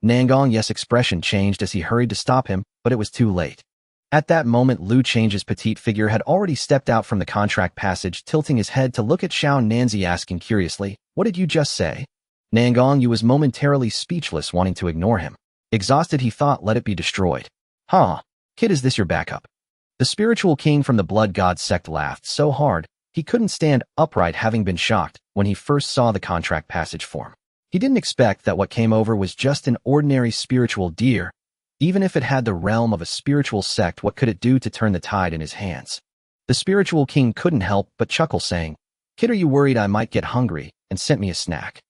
S1: Nangong Yu's expression changed as he hurried to stop him, but it was too late. At that moment, Lu Change's petite figure had already stepped out from the contract passage, tilting his head to look at Xiao Nanzi, asking curiously, "What did you just say?" Nangong Yu was momentarily speechless, wanting to ignore him. Exhausted, he thought, let it be destroyed. "Huh? Kid, is this your backup?" The spiritual king from the blood god sect laughed so hard, he couldn't stand upright, having been shocked when he first saw the contract passage form. He didn't expect that what came over was just an ordinary spiritual deer. Even if it had the realm of a spiritual sect, what could it do to turn the tide in his hands? The spiritual king couldn't help but chuckle, saying, "Kid, are you worried I might get hungry?" and sent me a snack.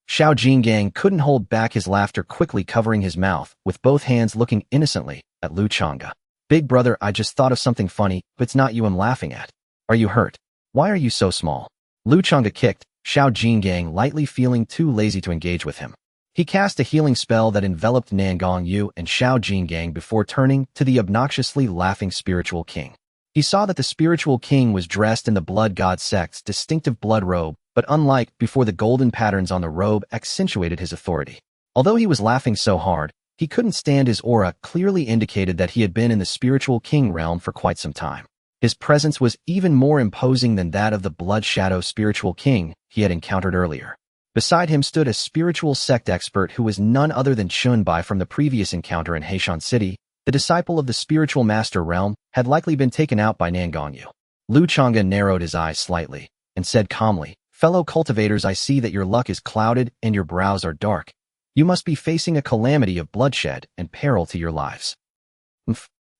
S1: Xiao Jinggang couldn't hold back his laughter, quickly covering his mouth, with both hands looking innocently at Lu Changge. "Big brother, I just thought of something funny, but it's not you I'm laughing at. Are you hurt? Why are you so small?" Lu Changge kicked Xiao Jinggang lightly, feeling too lazy to engage with him. He cast a healing spell that enveloped Nangong Yu and Xiao Jinggang before turning to the obnoxiously laughing spiritual king. He saw that the spiritual king was dressed in the blood god sect's distinctive blood robe, but unlike before, the golden patterns on the robe accentuated his authority. Although he was laughing so hard, he couldn't stand his aura, clearly indicated that he had been in the spiritual king realm for quite some time. His presence was even more imposing than that of the blood shadow spiritual king he had encountered earlier. Beside him stood a spiritual sect expert who was none other than Chunbai from the previous encounter in Heishan City. The disciple of the spiritual master realm had likely been taken out by Nangong Yu. Lu Changge narrowed his eyes slightly and said calmly, "Fellow cultivators, I see that your luck is clouded and your brows are dark. You must be facing a calamity of bloodshed and peril to your lives.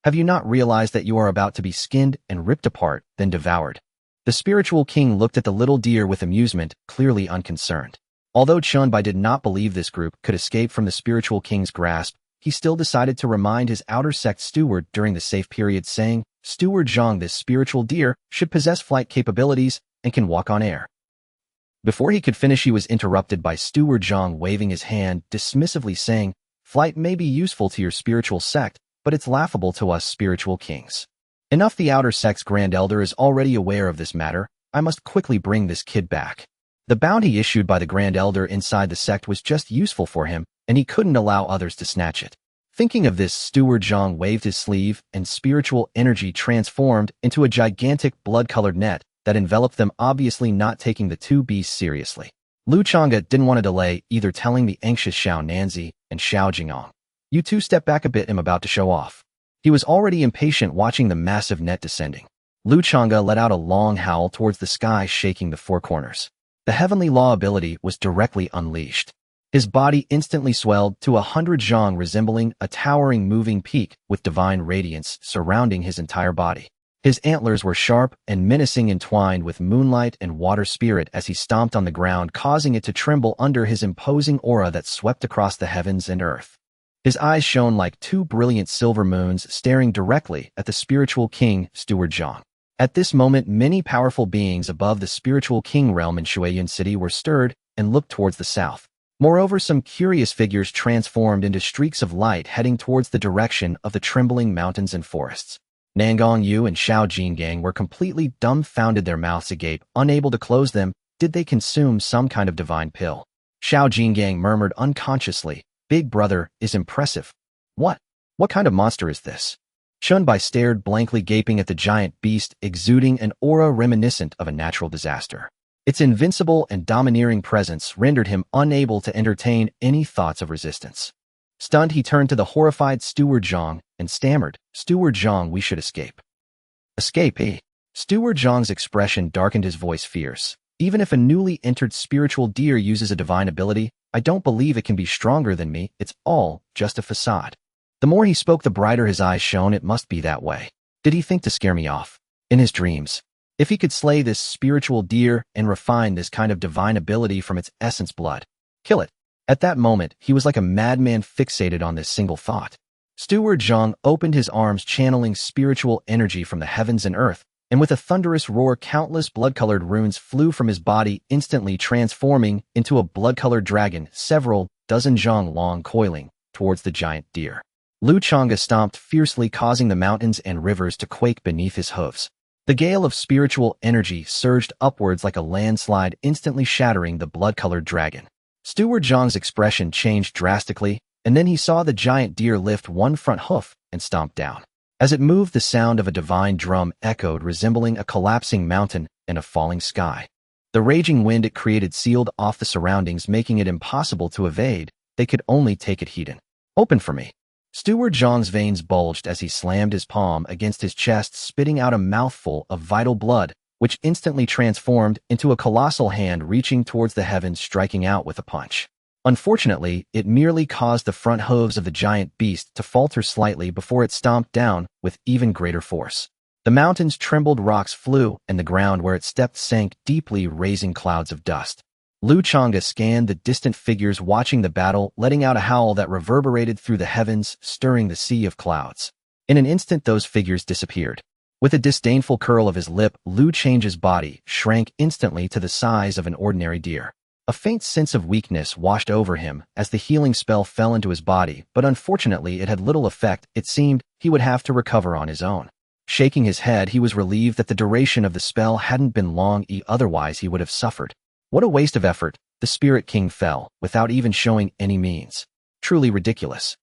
S1: Have you not realized that you are about to be skinned and ripped apart, then devoured?" The spiritual king looked at the little deer with amusement, clearly unconcerned. Although Chunbai did not believe this group could escape from the spiritual king's grasp, he still decided to remind his outer sect steward during the safe period, saying, "Steward Zhang, this spiritual deer should possess flight capabilities and can walk on air." Before he could finish, he was interrupted by Steward Zhang waving his hand dismissively, saying, "Flight may be useful to your spiritual sect, but it's laughable to us spiritual kings. Enough, the outer sect's grand elder is already aware of this matter. I must quickly bring this kid back." The bounty issued by the grand elder inside the sect was just useful for him, and he couldn't allow others to snatch it. Thinking of this, Steward Zhang waved his sleeve, and spiritual energy transformed into a gigantic blood-colored net that enveloped them, obviously not taking the two beasts seriously. Lu Changge didn't want to delay, either telling the anxious Xiao Nanzi and Xiao Jingang, "You two step back a bit, I'm about to show off." He was already impatient watching the massive net descending. Lu Changge let out a long howl towards the sky, shaking the four corners. The heavenly law ability was directly unleashed. His body instantly swelled to 100 zhang, resembling a towering moving peak with divine radiance surrounding his entire body. His antlers were sharp and menacing, entwined with moonlight and water spirit as he stomped on the ground, causing it to tremble under his imposing aura that swept across the heavens and earth. His eyes shone like two brilliant silver moons, staring directly at the spiritual king, Steward Zhang. At this moment, many powerful beings above the spiritual king realm in Shuiyun City were stirred and looked towards the south. Moreover, some curious figures transformed into streaks of light, heading towards the direction of the trembling mountains and forests. Nangong Yu and Xiao Jinggang were completely dumbfounded, their mouths agape, unable to close them. Did they consume some kind of divine pill? Xiao Jinggang murmured unconsciously, "Big brother is impressive. What kind of monster is this?" Chunbai stared blankly, gaping at the giant beast, exuding an aura reminiscent of a natural disaster. Its invincible and domineering presence rendered him unable to entertain any thoughts of resistance. Stunned, he turned to the horrified Steward Zhang and stammered, "Steward Zhang, we should escape." "Escape, eh?" Steward Zhang's expression darkened, his voice fierce. "Even if a newly entered spiritual deer uses a divine ability, I don't believe it can be stronger than me. It's all just a facade." The more he spoke, the brighter his eyes shone. It must be that way. Did he think to scare me off? In his dreams. If he could slay this spiritual deer and refine this kind of divine ability from its essence blood, kill it. At that moment, he was like a madman, fixated on this single thought. Steward Zhang opened his arms, channeling spiritual energy from the heavens and earth, and with a thunderous roar, countless blood-colored runes flew from his body, instantly transforming into a blood-colored dragon, several dozen zhang long, coiling towards the giant deer. Lu Changge stomped fiercely, causing the mountains and rivers to quake beneath his hooves. The gale of spiritual energy surged upwards like a landslide, instantly shattering the blood-colored dragon. Steward Zhang's expression changed drastically, and then he saw the giant deer lift one front hoof and stomp down. As it moved, the sound of a divine drum echoed, resembling a collapsing mountain and a falling sky. The raging wind it created sealed off the surroundings, making it impossible to evade. They could only take it heeded. "Open for me." Steward Zhang's veins bulged as he slammed his palm against his chest, spitting out a mouthful of vital blood, which instantly transformed into a colossal hand reaching towards the heavens, striking out with a punch. Unfortunately, it merely caused the front hooves of the giant beast to falter slightly before it stomped down with even greater force. The mountains trembled, rocks flew, and the ground where it stepped sank deeply, raising clouds of dust. Lu Changge scanned the distant figures, watching the battle, letting out a howl that reverberated through the heavens, stirring the sea of clouds. In an instant, those figures disappeared. With a disdainful curl of his lip, Lu Change's body shrank instantly to the size of an ordinary deer. A faint sense of weakness washed over him as the healing spell fell into his body, but unfortunately it had little effect. It seemed he would have to recover on his own. Shaking his head, he was relieved that the duration of the spell hadn't been long, otherwise he would have suffered. What a waste of effort. The Spirit King fell, without even showing any means. Truly ridiculous.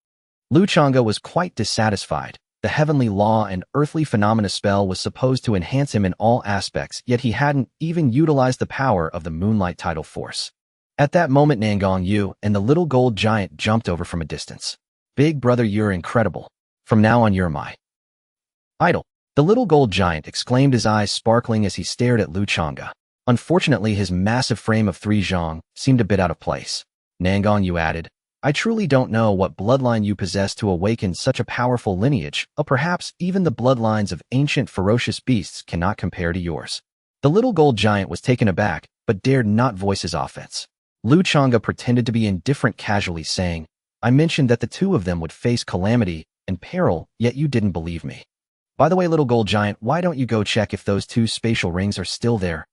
S1: Lu Changge was quite dissatisfied. The heavenly law and earthly phenomena spell was supposed to enhance him in all aspects, yet he hadn't even utilized the power of the moonlight tidal force. At that moment, Nangong Yu and the little gold giant jumped over from a distance. "Big brother, you're incredible. From now on, you're my idol." The little gold giant exclaimed, his eyes sparkling as he stared at Lu Changge. Unfortunately, his massive frame of 3 zhang seemed a bit out of place. Nangong Yu added, "I truly don't know what bloodline you possess to awaken such a powerful lineage, or perhaps even the bloodlines of ancient ferocious beasts cannot compare to yours." The little gold giant was taken aback, but dared not voice his offense. Lu Changge pretended to be indifferent, casually saying, "I mentioned that the two of them would face calamity and peril, yet you didn't believe me. By the way, little gold giant, why don't you go check if those 2 spatial rings are still there?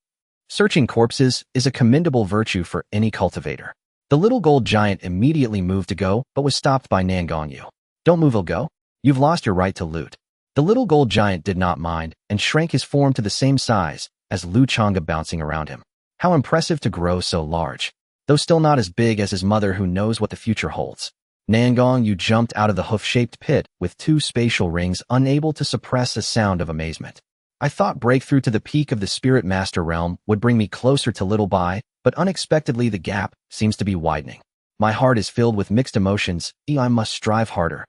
S1: Searching corpses is a commendable virtue for any cultivator." The little gold giant immediately moved to go, but was stopped by Nangong Yu. "Don't move, or go. You've lost your right to loot." The little gold giant did not mind, and shrank his form to the same size as Lu Changge, bouncing around him. How impressive to grow so large. Though still not as big as his mother, who knows what the future holds. Nangong Yu jumped out of the hoof-shaped pit with 2 spatial rings, unable to suppress a sound of amazement. "I thought breakthrough to the peak of the Spirit Master realm would bring me closer to Little Bai, but unexpectedly the gap seems to be widening. My heart is filled with mixed emotions. I must strive harder."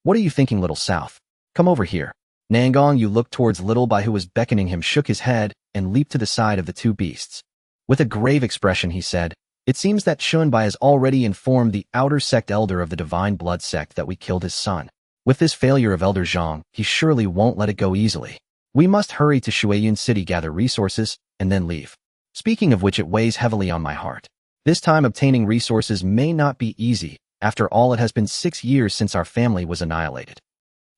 S1: "What are you thinking, Little South? Come over here." Nangong Yu looked towards Little Bai, who was beckoning him, shook his head, and leaped to the side of the 2 beasts. With a grave expression, he said, "It seems that Chun Bai has already informed the outer sect elder of the divine blood sect that we killed his son. With this failure of Elder Zhang, he surely won't let it go easily. We must hurry to Shuiyun City, gather resources, and then leave. Speaking of which, it weighs heavily on my heart. This time obtaining resources may not be easy. After all, it has been 6 years since our family was annihilated."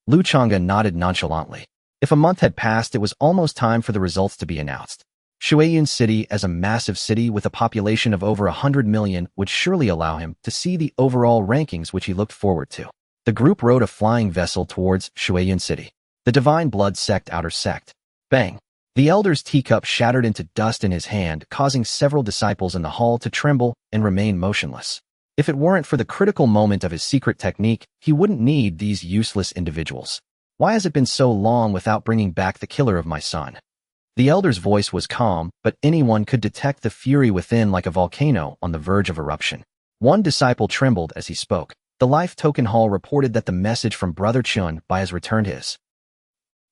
S1: Lu Changge nodded nonchalantly. If a month had passed, it was almost time for the results to be announced. Shuiyun City, as a massive city with a population of over 100 million, would surely allow him to see the overall rankings, which he looked forward to. The group rode a flying vessel towards Shuiyun City. The Divine Blood Sect, Outer Sect. Bang! The elder's teacup shattered into dust in his hand, causing several disciples in the hall to tremble and remain motionless. If it weren't for the critical moment of his secret technique, he wouldn't need these useless individuals. "Why has it been so long without bringing back the killer of my son?" The elder's voice was calm, but anyone could detect the fury within, like a volcano on the verge of eruption. One disciple trembled as he spoke. The Life Token Hall reported that the message from Brother Chun Bai has returned. His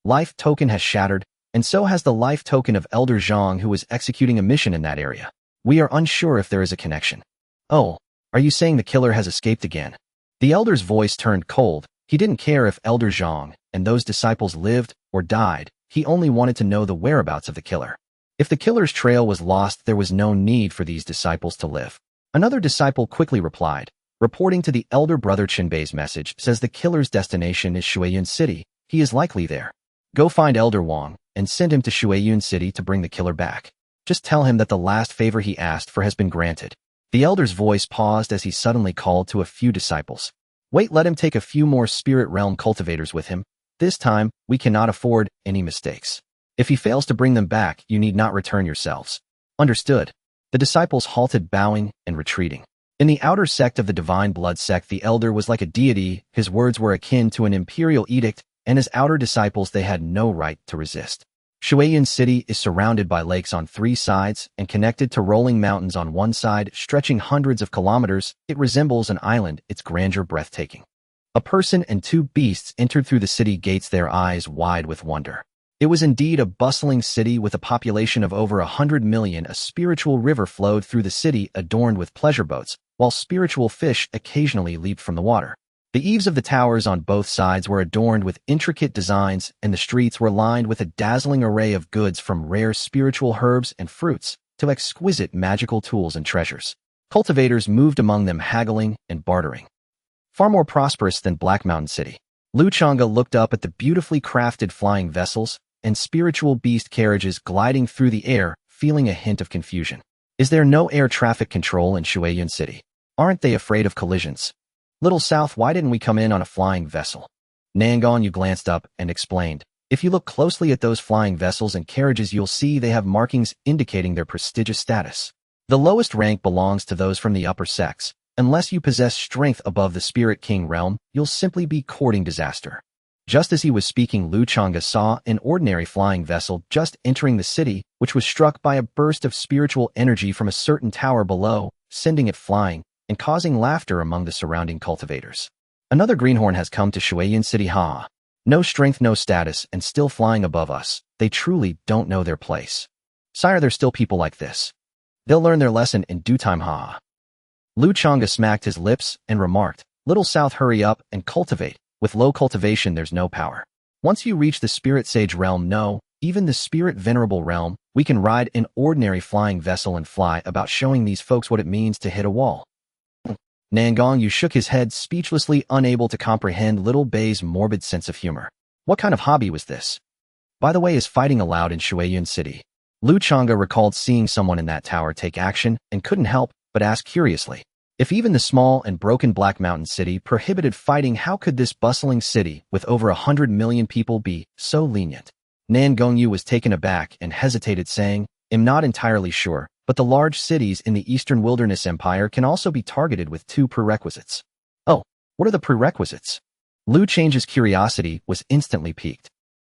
S1: life token has shattered, and so has the life token of Elder Zhang, who was executing a mission in that area. We are unsure if there is a connection. "Oh, are you saying the killer has escaped again?" The elder's voice turned cold. He didn't care if Elder Zhang and those disciples lived or died. He only wanted to know the whereabouts of the killer. If the killer's trail was lost, there was no need for these disciples to live. Another disciple quickly replied, reporting to the elder brother Chenbei's message says the killer's destination is Shuiyun City. He is likely there. Go find Elder Wang and send him to Shuiyun City to bring the killer back. Just tell him that the last favor he asked for has been granted. The elder's voice paused as he suddenly called to a few disciples. Wait, let him take a few more Spirit Realm cultivators with him. This time, we cannot afford any mistakes. If he fails to bring them back, you need not return yourselves. Understood. The disciples halted, bowing and retreating. In the outer sect of the divine blood sect, the elder was like a deity. His words were akin to an imperial edict, and as outer disciples they had no right to resist. Shuiyun City is surrounded by lakes on 3 sides and connected to rolling mountains on one side, stretching hundreds of kilometers. It resembles an island, its grandeur breathtaking. A person and 2 beasts entered through the city gates, their eyes wide with wonder. It was indeed a bustling city with a population of over 100 million. A spiritual river flowed through the city adorned with pleasure boats, while spiritual fish occasionally leaped from the water. The eaves of the towers on both sides were adorned with intricate designs, and the streets were lined with a dazzling array of goods from rare spiritual herbs and fruits to exquisite magical tools and treasures. Cultivators moved among them, haggling and bartering. Far more prosperous than Black Mountain City. Lu Changge looked up at the beautifully crafted flying vessels and spiritual beast carriages gliding through the air, feeling a hint of confusion. Is there no air traffic control in Shuiyun City? Aren't they afraid of collisions? Little South, why didn't we come in on a flying vessel? Nangong Yu glanced up and explained, if you look closely at those flying vessels and carriages, you'll see they have markings indicating their prestigious status. The lowest rank belongs to those from the upper sects. Unless you possess strength above the Spirit King realm, you'll simply be courting disaster. Just as he was speaking, Lu Changge saw an ordinary flying vessel just entering the city, which was struck by a burst of spiritual energy from a certain tower below, sending it flying and causing laughter among the surrounding cultivators. Another greenhorn has come to Shuiyun City, ha. No strength, no status, and still flying above us. They truly don't know their place. Sire, there's still people like this. They'll learn their lesson in due time, ha. Lu Changge smacked his lips and remarked, Little South, hurry up and cultivate. With low cultivation, there's no power. Once you reach the Spirit Sage realm, no, even the Spirit Venerable realm, we can ride an ordinary flying vessel and fly about, showing these folks what it means to hit a wall. Nangong Yu shook his head, speechlessly unable to comprehend Little Bei's morbid sense of humor. What kind of hobby was this? By the way, is fighting allowed in Shuiyun City? Lu Changge recalled seeing someone in that tower take action and couldn't help but ask curiously. If even the small and broken Black Mountain City prohibited fighting, how could this bustling city with over 100 million people be so lenient? Nangong Yu was taken aback and hesitated, saying, I'm not entirely sure, but the large cities in the Eastern Wilderness Empire can also be targeted with 2 prerequisites. Oh, what are the prerequisites? Lu Change's curiosity was instantly piqued.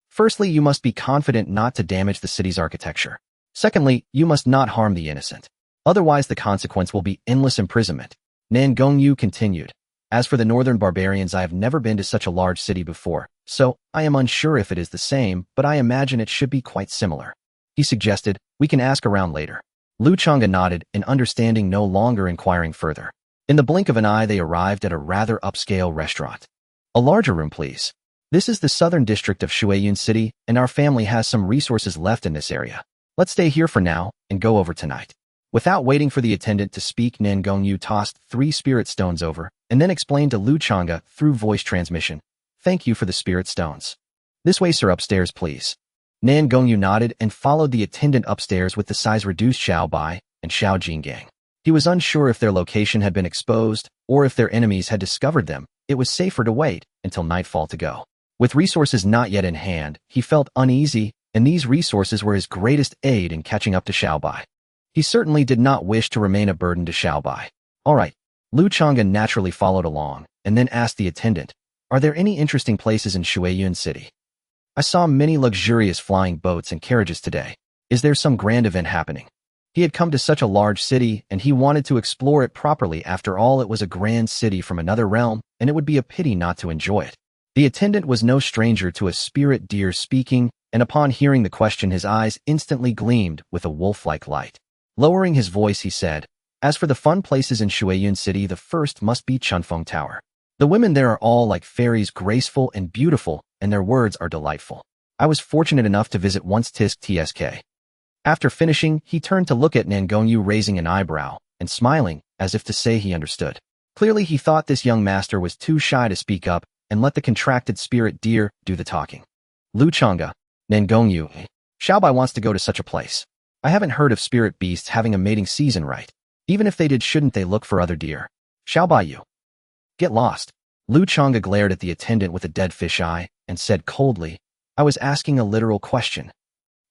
S1: Firstly, you must be confident not to damage the city's architecture. Secondly, you must not harm the innocent. Otherwise, the consequence will be endless imprisonment. Nangong Yu continued. As for the northern barbarians, I have never been to such a large city before, so I am unsure if it is the same, but I imagine it should be quite similar. He suggested, we can ask around later. Lu Changge nodded, in understanding, no longer inquiring further. In the blink of an eye, they arrived at a rather upscale restaurant. A larger room, please. This is the southern district of Shuiyun City, and our family has some resources left in this area. Let's stay here for now and go over tonight. Without waiting for the attendant to speak, Nangong Yu tossed 3 spirit stones over and then explained to Lu Changge through voice transmission, Thank you for the spirit stones. This way, sir, upstairs, please. Nangong Yu nodded and followed the attendant upstairs with the size-reduced Xiao Bai and Xiao Jinggang. He was unsure if their location had been exposed or if their enemies had discovered them. It was safer to wait until nightfall to go. With resources not yet in hand, he felt uneasy, and these resources were his greatest aid in catching up to Xiao Bai. He certainly did not wish to remain a burden to Xiao Bai. All right. Lu Changge naturally followed along and then asked the attendant, Are there any interesting places in Shuiyun City? I saw many luxurious flying boats and carriages today. Is there some grand event happening? He had come to such a large city, and he wanted to explore it properly. After all, it was a grand city from another realm, and it would be a pity not to enjoy it. The attendant was no stranger to a spirit deer speaking, and upon hearing the question, his eyes instantly gleamed with a wolf-like light. Lowering his voice, he said, As for the fun places in Shuiyun City, the first must be Chunfeng Tower. The women there are all like fairies, graceful and beautiful, and their words are delightful. I was fortunate enough to visit once. Tisk tsk. After finishing, he turned to look at Nangong Yu, raising an eyebrow and smiling as if to say he understood. Clearly, he thought this young master was too shy to speak up and let the contracted spirit deer do the talking. Lu Changge, Nangong Yu, Xiao Bai wants to go to such a place. I haven't heard of spirit beasts having a mating season, right? Even if they did, shouldn't they look for other deer? Xiao Bai, you get lost. Lu Changge glared at the attendant with a dead fish eye and said coldly, I was asking a literal question.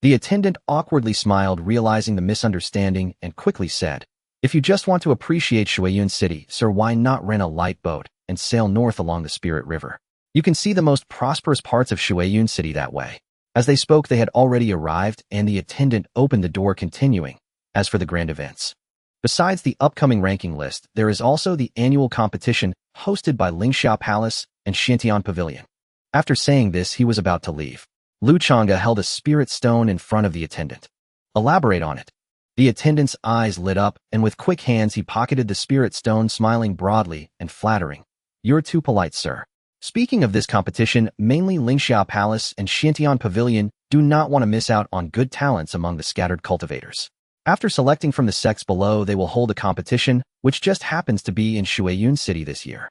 S1: The attendant awkwardly smiled, realizing the misunderstanding, and quickly said, "If you just want to appreciate Shuiyun City, sir, why not rent a light boat and sail north along the Spirit River? You can see the most prosperous parts of Shuiyun City that way." As they spoke, they had already arrived, and the attendant opened the door, continuing, "As for the grand events, besides the upcoming ranking list, there is also the annual competition hosted by Lingsha Palace and Xintian Pavilion." After saying this, he was about to leave. Lu Changge held a spirit stone in front of the attendant. "Elaborate on it." The attendant's eyes lit up, and with quick hands he pocketed the spirit stone, smiling broadly and flattering. "You're too polite, sir. Speaking of this competition, mainly Lingsha Palace and Xintian Pavilion do not want to miss out on good talents among the scattered cultivators. After selecting from the sects below, they will hold a competition, which just happens to be in Shuiyun City this year.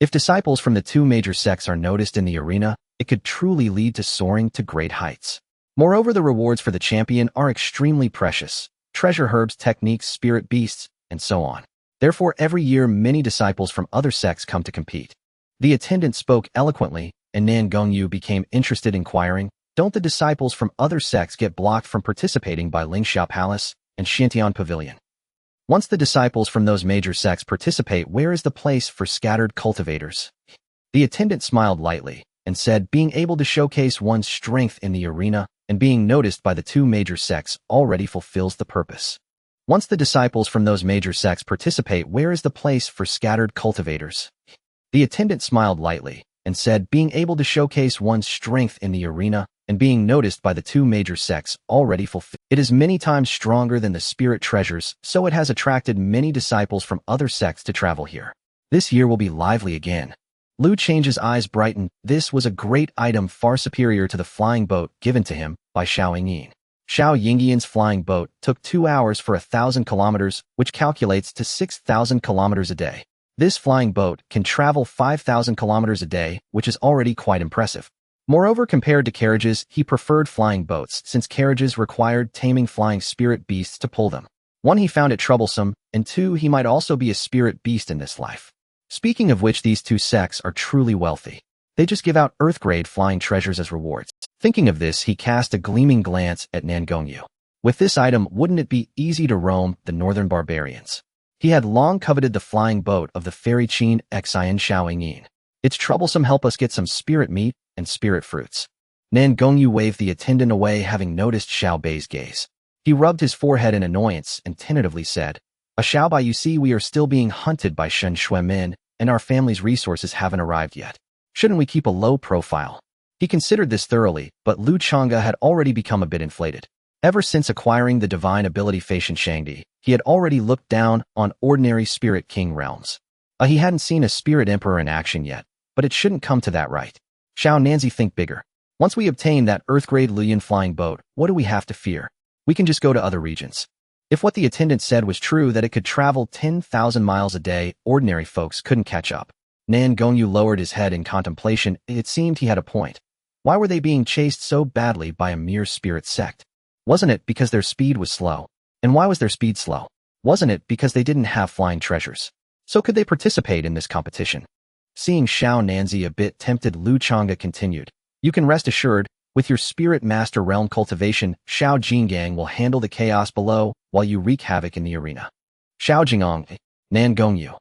S1: If disciples from the two major sects are noticed in the arena, it could truly lead to soaring to great heights. Moreover, the rewards for the champion are extremely precious: treasure herbs, techniques, spirit beasts, and so on. Therefore, every year many disciples from other sects come to compete. The attendant spoke eloquently, and Nangong Yu became interested, inquiring, "Don't the disciples from other sects get blocked from participating by Lingsha Palace and Xintian Pavilion? Once the disciples from those major sects participate, where is the place for scattered cultivators?" The attendant smiled lightly and said, "Being able to showcase one's strength in the arena and being noticed by the two major sects already fulfills the purpose. Once the disciples from those major sects participate, where is the place for scattered cultivators?" The attendant smiled lightly and said, "Being able to showcase one's strength in the arena and being noticed by the two major sects already fulfills. It is many times stronger than the spirit treasures, so it has attracted many disciples from other sects to travel here. This year will be lively again." Lu Change's eyes brightened. This was a great item, far superior to the flying boat given to him by Xiao Yingyan. Xiao Yingyan's flying boat took 2 hours for 1,000 kilometers, which calculates to 6,000 kilometers a day. This flying boat can travel 5,000 kilometers a day, which is already quite impressive. Moreover, compared to carriages, he preferred flying boats, since carriages required taming flying spirit beasts to pull them. 1, he found it troublesome, and 2, he might also be a spirit beast in this life. Speaking of which, these two sects are truly wealthy. They just give out Earth-grade flying treasures as rewards. Thinking of this, he cast a gleaming glance at Nangong Yu. With this item, wouldn't it be easy to roam the northern barbarians? He had long coveted the flying boat of the fairy Qin Xian Xiaoyingyan. It's troublesome. Help us get some spirit meat and spirit fruits. Nangong Yu waved the attendant away, having noticed Xiao Bei's gaze. He rubbed his forehead in annoyance and tentatively said, "Xiao Bei, you see, we are still being hunted by Shen Xuemin, and our family's resources haven't arrived yet. Shouldn't we keep a low profile?" He considered this thoroughly, but Lu Changge had already become a bit inflated. Ever since acquiring the divine ability Lu Changge, he had already looked down on ordinary spirit king realms. He hadn't seen a spirit emperor in action yet, but it shouldn't come to that, right? Xiao Nanzi, think bigger. Once we obtain that Earth-grade Luyan flying boat, what do we have to fear? We can just go to other regions. If what the attendant said was true, that it could travel 10,000 miles a day, ordinary folks couldn't catch up. Nangong Yu lowered his head in contemplation. It seemed he had a point. Why were they being chased so badly by a mere spirit sect? Wasn't it because their speed was slow? And why was their speed slow? Wasn't it because they didn't have flying treasures? So could they participate in this competition? Seeing Xiao Nanzi a bit tempted, Lu Changge continued, "You can rest assured, with your spirit master realm cultivation, Xiao Jinggang will handle the chaos below while you wreak havoc in the arena." Xiao Jingong, Nangong Yu.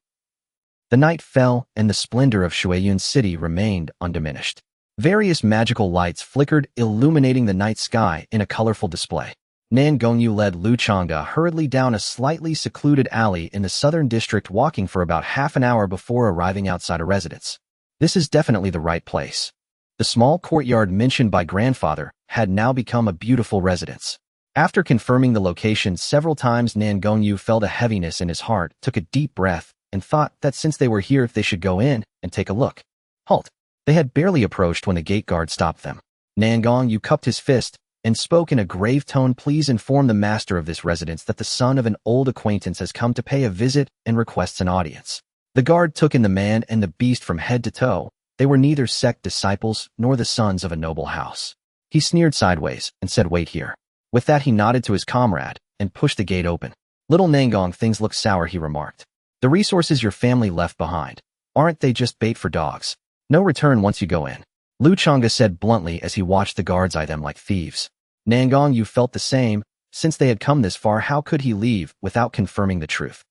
S1: The night fell, and the splendor of Shuiyun City remained undiminished. Various magical lights flickered, illuminating the night sky in a colorful display. Nangong Yu led Lu Changge hurriedly down a slightly secluded alley in the southern district, walking for about half an hour before arriving outside a residence. This is definitely the right place. The small courtyard mentioned by grandfather had now become a beautiful residence. After confirming the location several times, Nangong Yu felt a heaviness in his heart, took a deep breath, and thought that since they were here, they should go in and take a look. Halt! They had barely approached when the gate guard stopped them. Nangong Yu cupped his fist and spoke in a grave tone, "Please inform the master of this residence that the son of an old acquaintance has come to pay a visit and requests an audience." The guard took in the man and the beast from head to toe. They were neither sect disciples nor the sons of a noble house. He sneered sideways and said, "Wait here." With that, he nodded to his comrade and pushed the gate open. "Little Nangong, things look sour," he remarked. "The resources your family left behind, aren't they just bait for dogs? No return once you go in." Lu Changge said bluntly as he watched the guards eye them like thieves. Nangong Yu felt the same. Since they had come this far, how could he leave without confirming the truth?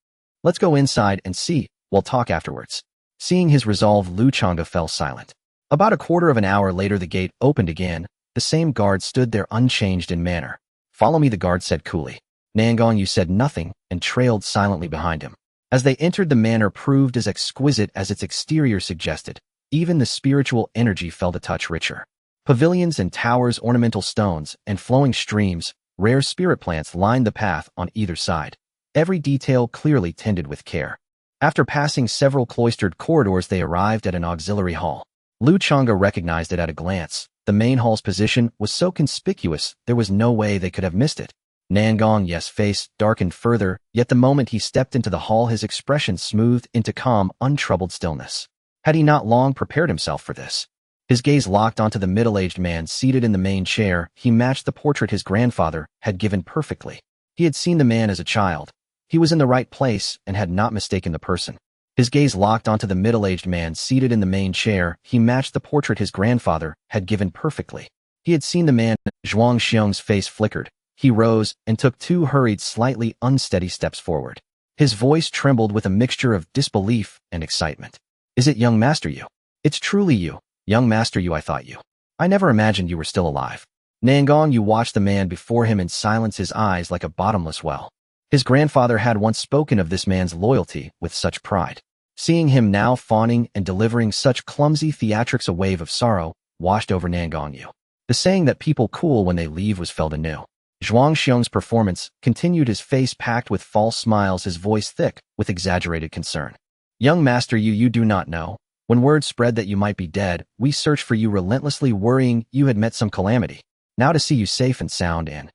S1: Let's go inside and see. We'll talk afterwards. Seeing his resolve, Lu Changge fell silent. About a quarter of an hour later, the gate opened again. The same guard stood there unchanged in manner. Follow me, the guard said coolly. Nangong Yu said nothing and trailed silently behind him. As they entered, the manor proved as exquisite as its exterior suggested. Even the spiritual energy felt a touch richer. Pavilions and towers, ornamental stones, and flowing streams, rare spirit plants lined the path on either side. Every detail clearly tended with care. After passing several cloistered corridors, they arrived at an auxiliary hall. Lu Changge recognized it at a glance. The main hall's position was so conspicuous, there was no way they could have missed it. Nangong Yu's face darkened further, yet the moment he stepped into the hall, his expression smoothed into calm, untroubled stillness. Had he not long prepared himself for this? His gaze locked onto the middle-aged man seated in the main chair. He matched the portrait his grandfather had given perfectly. He had seen the man as a child. He was in the right place and had not mistaken the person. His gaze locked onto the middle-aged man seated in the main chair. He matched the portrait his grandfather had given perfectly. He had seen the man. Zhuang Xiong's face flickered. He rose and took 2 hurried, slightly unsteady steps forward. His voice trembled with a mixture of disbelief and excitement. Is it young Master Yu? It's truly you. Young Master Yu, I thought you. I never imagined you were still alive. Nangong Yu watched the man before him in silence, his eyes like a bottomless well. His grandfather had once spoken of this man's loyalty with such pride. Seeing him now fawning and delivering such clumsy theatrics, a wave of sorrow washed over Nangong Yu. The saying that people cool when they leave was felt anew. Zhuang Xiong's performance continued, his face packed with false smiles, his voice thick with exaggerated concern. Young Master Yu, you do not know. When word spread that you might be dead, we searched for you relentlessly, worrying you had met some calamity. Now to see you safe and sound and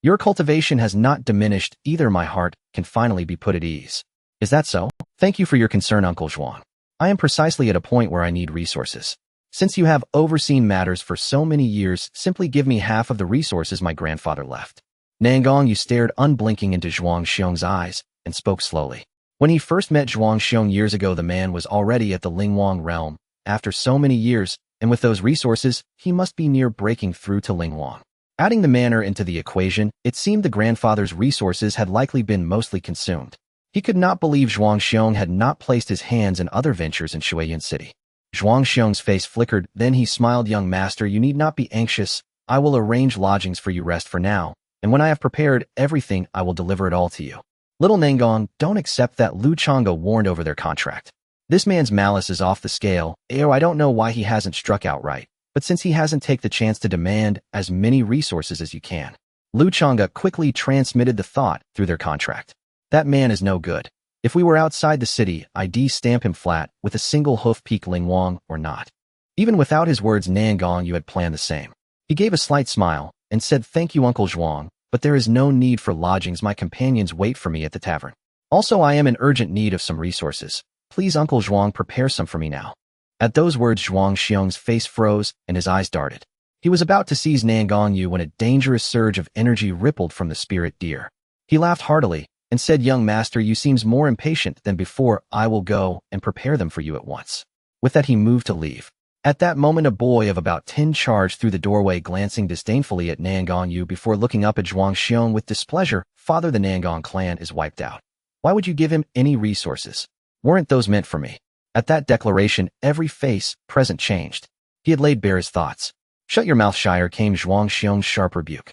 S1: your cultivation has not diminished either, my heart can finally be put at ease. Is that so? Thank you for your concern, Uncle Zhuang. I am precisely at a point where I need resources. Since you have overseen matters for so many years, simply give me half of the resources my grandfather left. Nangong Yu stared unblinking into Zhuang Xiong's eyes and spoke slowly. When he first met Zhuang Xiong years ago, the man was already at the Lingwu Realm. After so many years, and with those resources, he must be near breaking through to Lingwu. Adding the manor into the equation, it seemed the grandfather's resources had likely been mostly consumed. He could not believe Zhuang Xiong had not placed his hands in other ventures in Shuiyan City. Zhuang Xiong's face flickered, then he smiled. Young master, you need not be anxious. I will arrange lodgings for you. Rest for now, and when I have prepared everything, I will deliver it all to you. Little Nangong, don't accept that, Lu Changge warned over their contract. This man's malice is off the scale. I don't know why he hasn't struck outright, but since he hasn't taken the chance to demand as many resources as you can. Lu Changge quickly transmitted the thought through their contract. That man is no good. If we were outside the city, I'd stamp him flat with a single hoof, peak Lingwu or not. Even without his words, Nangong Yu had planned the same. He gave a slight smile and said, thank you, Uncle Zhuang, but there is no need for lodgings. My companions wait for me at the tavern. Also, I am in urgent need of some resources. Please, Uncle Zhuang, prepare some for me now. At those words, Zhuang Xiong's face froze and his eyes darted. He was about to seize Nangong Yu when a dangerous surge of energy rippled from the spirit deer. He laughed heartily and said, young master, you seems more impatient than before. I will go and prepare them for you at once. With that, he moved to leave. At that moment, a boy of about 10 charged through the doorway, glancing disdainfully at Nangong Yu before looking up at Zhuang Xiong with displeasure. Father, the Nangong clan is wiped out. Why would you give him any resources? Weren't those meant for me? At that declaration, every face present changed. He had laid bare his thoughts. Shut your mouth, Shire, came Zhuang Xiong's sharp rebuke.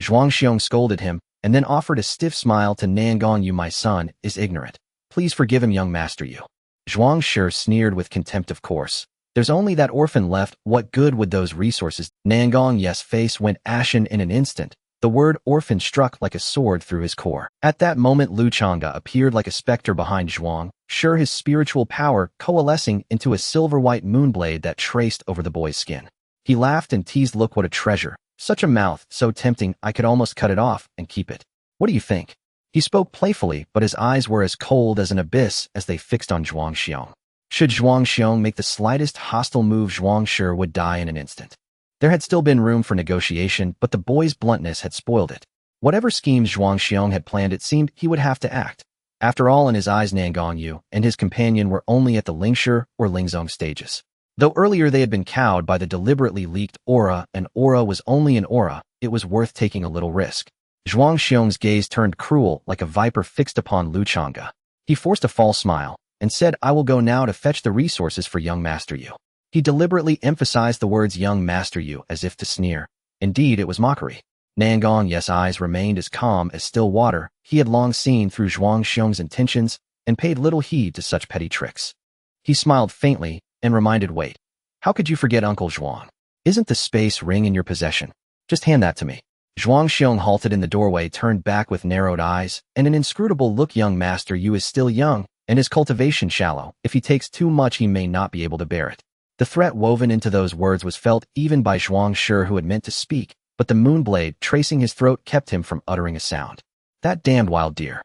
S1: Zhuang Xiong scolded him and then offered a stiff smile to Nangong Yu. My son is ignorant. Please forgive him, young Master Yu. Zhuang Shi sneered with contempt. Of course. There's only that orphan left. What good would those resources? Nangong Yu's face went ashen in an instant. The word orphan struck like a sword through his core. At that moment, Lu Changge appeared like a specter behind Zhuang, sure his spiritual power coalescing into a silver-white moonblade that traced over the boy's skin. He laughed and teased, look what a treasure. Such a mouth, so tempting, I could almost cut it off and keep it. What do you think? He spoke playfully, but his eyes were as cold as an abyss as they fixed on Zhuang Xiong. Should Zhuang Xiong make the slightest hostile move, Zhuang Shi would die in an instant. There had still been room for negotiation, but the boy's bluntness had spoiled it. Whatever schemes Zhuang Xiong had planned, it seemed he would have to act. After all, in his eyes, Nangong Yu and his companion were only at the Lingshi or Lingzong stages. Though earlier they had been cowed by the deliberately leaked aura, and aura was only an aura, it was worth taking a little risk. Zhuang Xiong's gaze turned cruel like a viper fixed upon Lu Changge. He forced a false smile and said, "I will go now to fetch the resources for young Master Yu." He deliberately emphasized the words young Master Yu as if to sneer. Indeed, it was mockery. Nangong Yu's eyes remained as calm as still water. He had long seen through Zhuang Xiong's intentions and paid little heed to such petty tricks. He smiled faintly and reminded, "Wait, how could you forget Uncle Zhuang? Isn't the space ring in your possession? Just hand that to me." Zhuang Xiong halted in the doorway, turned back with narrowed eyes and an inscrutable look. Young Master Yu is still young, and his cultivation shallow. If he takes too much, he may not be able to bear it. The threat woven into those words was felt even by Zhuang Shi, who had meant to speak, but the moonblade tracing his throat kept him from uttering a sound. "That damned wild deer."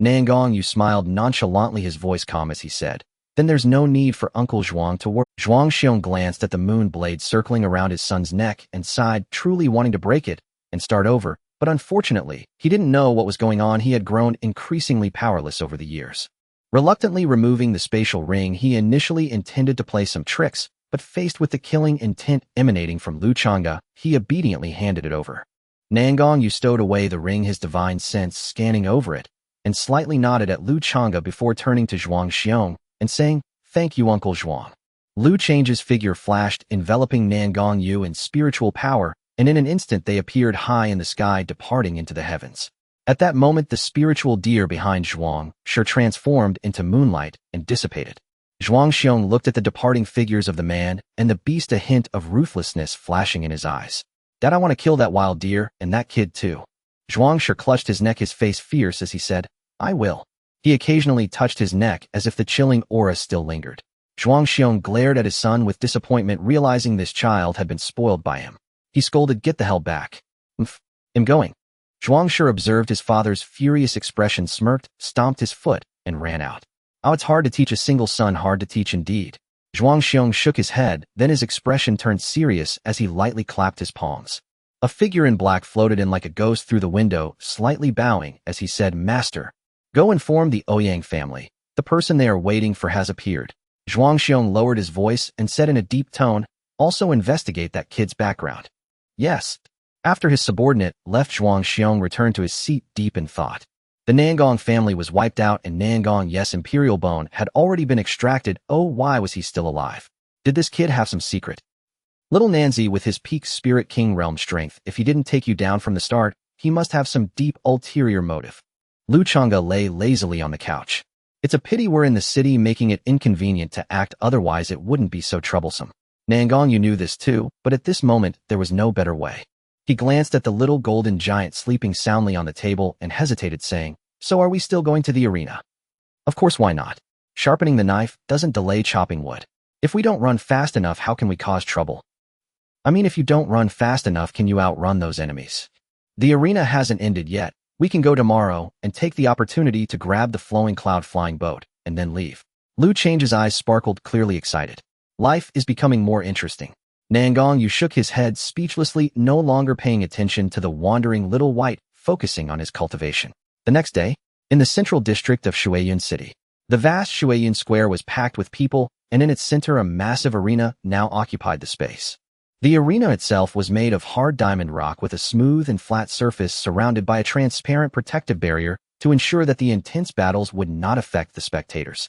S1: Nangong Yu smiled nonchalantly, his voice calm as he said, "Then there's no need for Uncle Zhuang to worry." Zhuang Xiong glanced at the moonblade circling around his son's neck and sighed, truly wanting to break it and start over, but unfortunately, he didn't know what was going on. He had grown increasingly powerless over the years. Reluctantly removing the spatial ring, he initially intended to play some tricks, but faced with the killing intent emanating from Lu Changge, he obediently handed it over. Nangong Yu stowed away the ring, his divine sense scanning over it, and slightly nodded at Lu Changge before turning to Zhuang Xiong and saying, "Thank you, Uncle Zhuang." Lu Change's figure flashed, enveloping Nangong Yu in spiritual power, and in an instant they appeared high in the sky, departing into the heavens. At that moment, the spiritual deer behind Zhuang Shi transformed into moonlight and dissipated. Zhuang Xiong looked at the departing figures of the man and the beast, a hint of ruthlessness flashing in his eyes. "Dad, I want to kill that wild deer and that kid too." Zhuang Shi clutched his neck, his face fierce as he said, "I will." He occasionally touched his neck as if the chilling aura still lingered. Zhuang Xiong glared at his son with disappointment, realizing this child had been spoiled by him. He scolded, "Get the hell back. I'm going." Zhuang Shi observed his father's furious expression, smirked, stomped his foot, and ran out. "Oh, it's hard to teach a single son, hard to teach indeed." Zhuang Xiong shook his head, then his expression turned serious as he lightly clapped his palms. A figure in black floated in like a ghost through the window, slightly bowing as he said, "Master, go inform the Ouyang family. The person they are waiting for has appeared." Zhuang Xiong lowered his voice and said in a deep tone, "Also investigate that kid's background." "Yes." After his subordinate left, Zhuang Xiong returned to his seat deep in thought. The Nangong family was wiped out and Nangong Yu's imperial bone had already been extracted. Oh, why was he still alive? Did this kid have some secret? Little Nanzi, with his peak spirit king realm strength, if he didn't take you down from the start, he must have some deep ulterior motive. Lu Changge lay lazily on the couch. "It's a pity we're in the city, making it inconvenient to act, otherwise it wouldn't be so troublesome." Nangong Yu knew this too, but at this moment there was no better way. He glanced at the little golden giant sleeping soundly on the table and hesitated, saying, "So are we still going to the arena?" "Of course, why not? Sharpening the knife doesn't delay chopping wood. If we don't run fast enough, how can we cause trouble? I mean, if you don't run fast enough, can you outrun those enemies? The arena hasn't ended yet. We can go tomorrow and take the opportunity to grab the flowing cloud flying boat and then leave." Lu Change's eyes sparkled, clearly excited. Life is becoming more interesting. Nangong Yu shook his head speechlessly, no longer paying attention to the wandering little wight, focusing on his cultivation. The next day, in the central district of Shuiyun City, the vast Shuiyun Square was packed with people, and in its center a massive arena now occupied the space. The arena itself was made of hard diamond rock with a smooth and flat surface surrounded by a transparent protective barrier to ensure that the intense battles would not affect the spectators.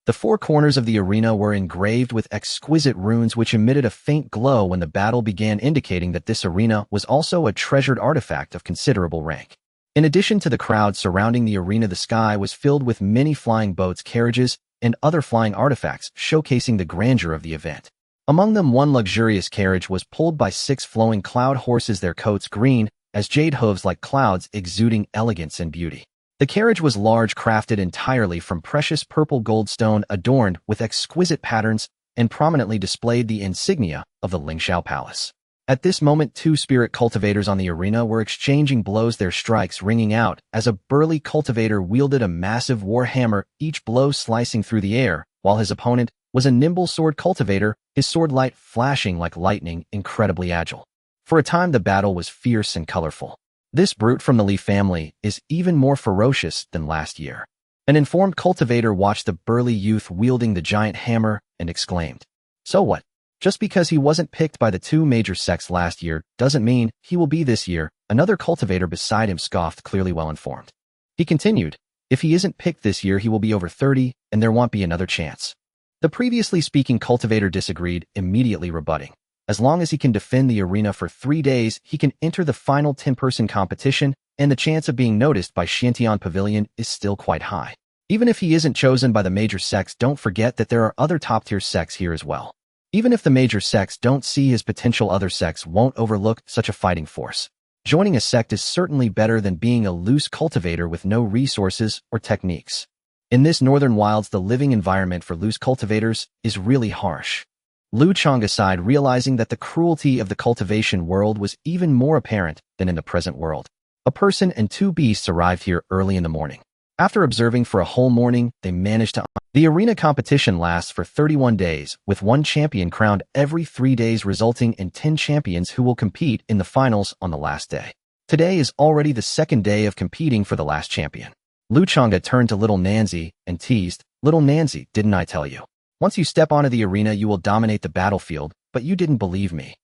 S1: The four corners of the arena were engraved with exquisite runes which emitted a faint glow when the battle began, indicating that this arena was also a treasured artifact of considerable rank. In addition to the crowd surrounding the arena, the sky was filled with many flying boats, carriages, and other flying artifacts, showcasing the grandeur of the event. Among them, one luxurious carriage was pulled by 6 flowing cloud horses, their coats green as jade, hooves like clouds, exuding elegance and beauty. The carriage was large, crafted entirely from precious purple goldstone, adorned with exquisite patterns, and prominently displayed the insignia of the Lingshao Palace. At this moment, 2 spirit cultivators on the arena were exchanging blows, their strikes ringing out as a burly cultivator wielded a massive war hammer, each blow slicing through the air, while his opponent was a nimble sword cultivator, his sword light flashing like lightning, incredibly agile. For a time, the battle was fierce and colorful. This brute from the Li family is even more ferocious than last year. An informed cultivator watched the burly youth wielding the giant hammer and exclaimed, "So what? Just because he wasn't picked by the two major sects last year doesn't mean he will be this year, another cultivator beside him scoffed, clearly well informed. He continued, if he isn't picked this year he will be over 30 and there won't be another chance. The previously speaking cultivator disagreed, immediately rebutting. As long as he can defend the arena for 3 days, he can enter the final 10-person competition, and the chance of being noticed by Xiantian Pavilion is still quite high. Even if he isn't chosen by the major sects, don't forget that there are other top-tier sects here as well. Even if the major sects don't see his potential, other sects won't overlook such a fighting force. Joining a sect is certainly better than being a loose cultivator with no resources or techniques. In this northern wilds, the living environment for loose cultivators is really harsh. Lu Changge sighed, realizing that the cruelty of the cultivation world was even more apparent than in the present world. A person and 2 beasts arrived here early in the morning. After observing for a whole morning, they managed to... The arena competition lasts for 31 days, with 1 champion crowned every 3 days, resulting in 10 champions who will compete in the finals on the last day. Today is already the 2nd day of competing for the last champion. Lu Changge turned to little Nanzi and teased, "Little Nanzi, didn't I tell you? Once you step onto the arena you will dominate the battlefield, but you didn't believe me.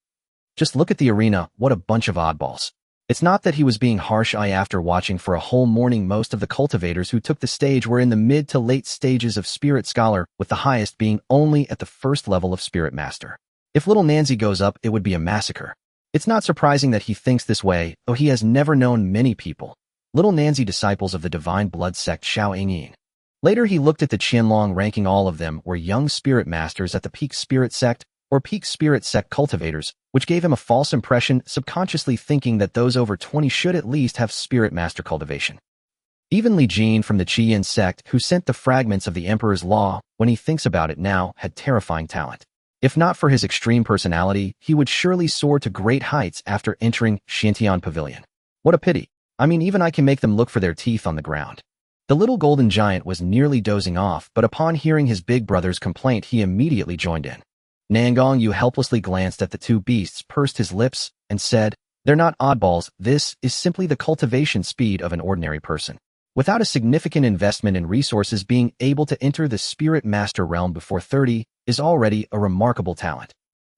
S1: Just look at the arena, what a bunch of oddballs." It's not that he was being harsh. After watching for a whole morning, most of the cultivators who took the stage were in the mid to late stages of Spirit Scholar, with the highest being only at the 1st level of Spirit Master. If little Nanzi goes up, it would be a massacre. It's not surprising that he thinks this way, though he has never known many people. Little Nanzi disciples of the Divine Blood sect Xiao Yingyin. Later he looked at the Qianlong ranking. All of them were young Spirit Masters at the Peak Spirit sect, or Peak Spirit sect cultivators, which gave him a false impression, subconsciously thinking that those over 20 should at least have Spirit Master cultivation. Even Li Jin from the Qian sect, who sent the fragments of the Emperor's Law, when he thinks about it now, had terrifying talent. If not for his extreme personality, he would surely soar to great heights after entering Xiantian Pavilion. What a pity. I mean, even I can make them look for their teeth on the ground. The little golden giant was nearly dozing off, but upon hearing his big brother's complaint he immediately joined in. Nangong Yu helplessly glanced at the 2 beasts, pursed his lips, and said, "They're not oddballs, this is simply the cultivation speed of an ordinary person. Without a significant investment in resources, being able to enter the Spirit Master realm before 30 is already a remarkable talent.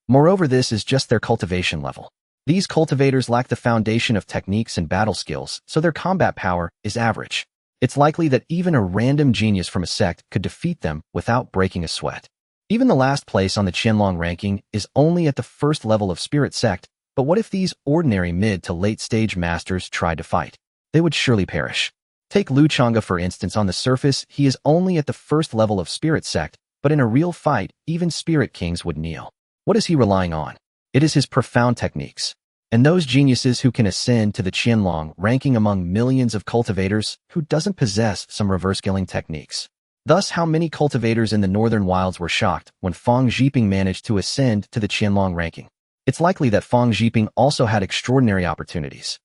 S1: Moreover, this is just their cultivation level. These cultivators lack the foundation of techniques and battle skills, so their combat power is average. It's likely that even a random genius from a sect could defeat them without breaking a sweat. Even the last place on the Qianlong ranking is only at the 1st level of Spirit sect, but what if these ordinary mid to late stage masters tried to fight? They would surely perish. Take Lu Changge for instance. On the surface, he is only at the 1st level of Spirit sect, but in a real fight, even Spirit Kings would kneel. What is he relying on? It is his profound techniques. And those geniuses who can ascend to the Qianlong ranking among millions of cultivators, who doesn't possess some reverse skilling techniques? Thus, how many cultivators in the northern wilds were shocked when Fang Zhiping managed to ascend to the Qianlong ranking. It's likely that Fang Zhiping also had extraordinary opportunities.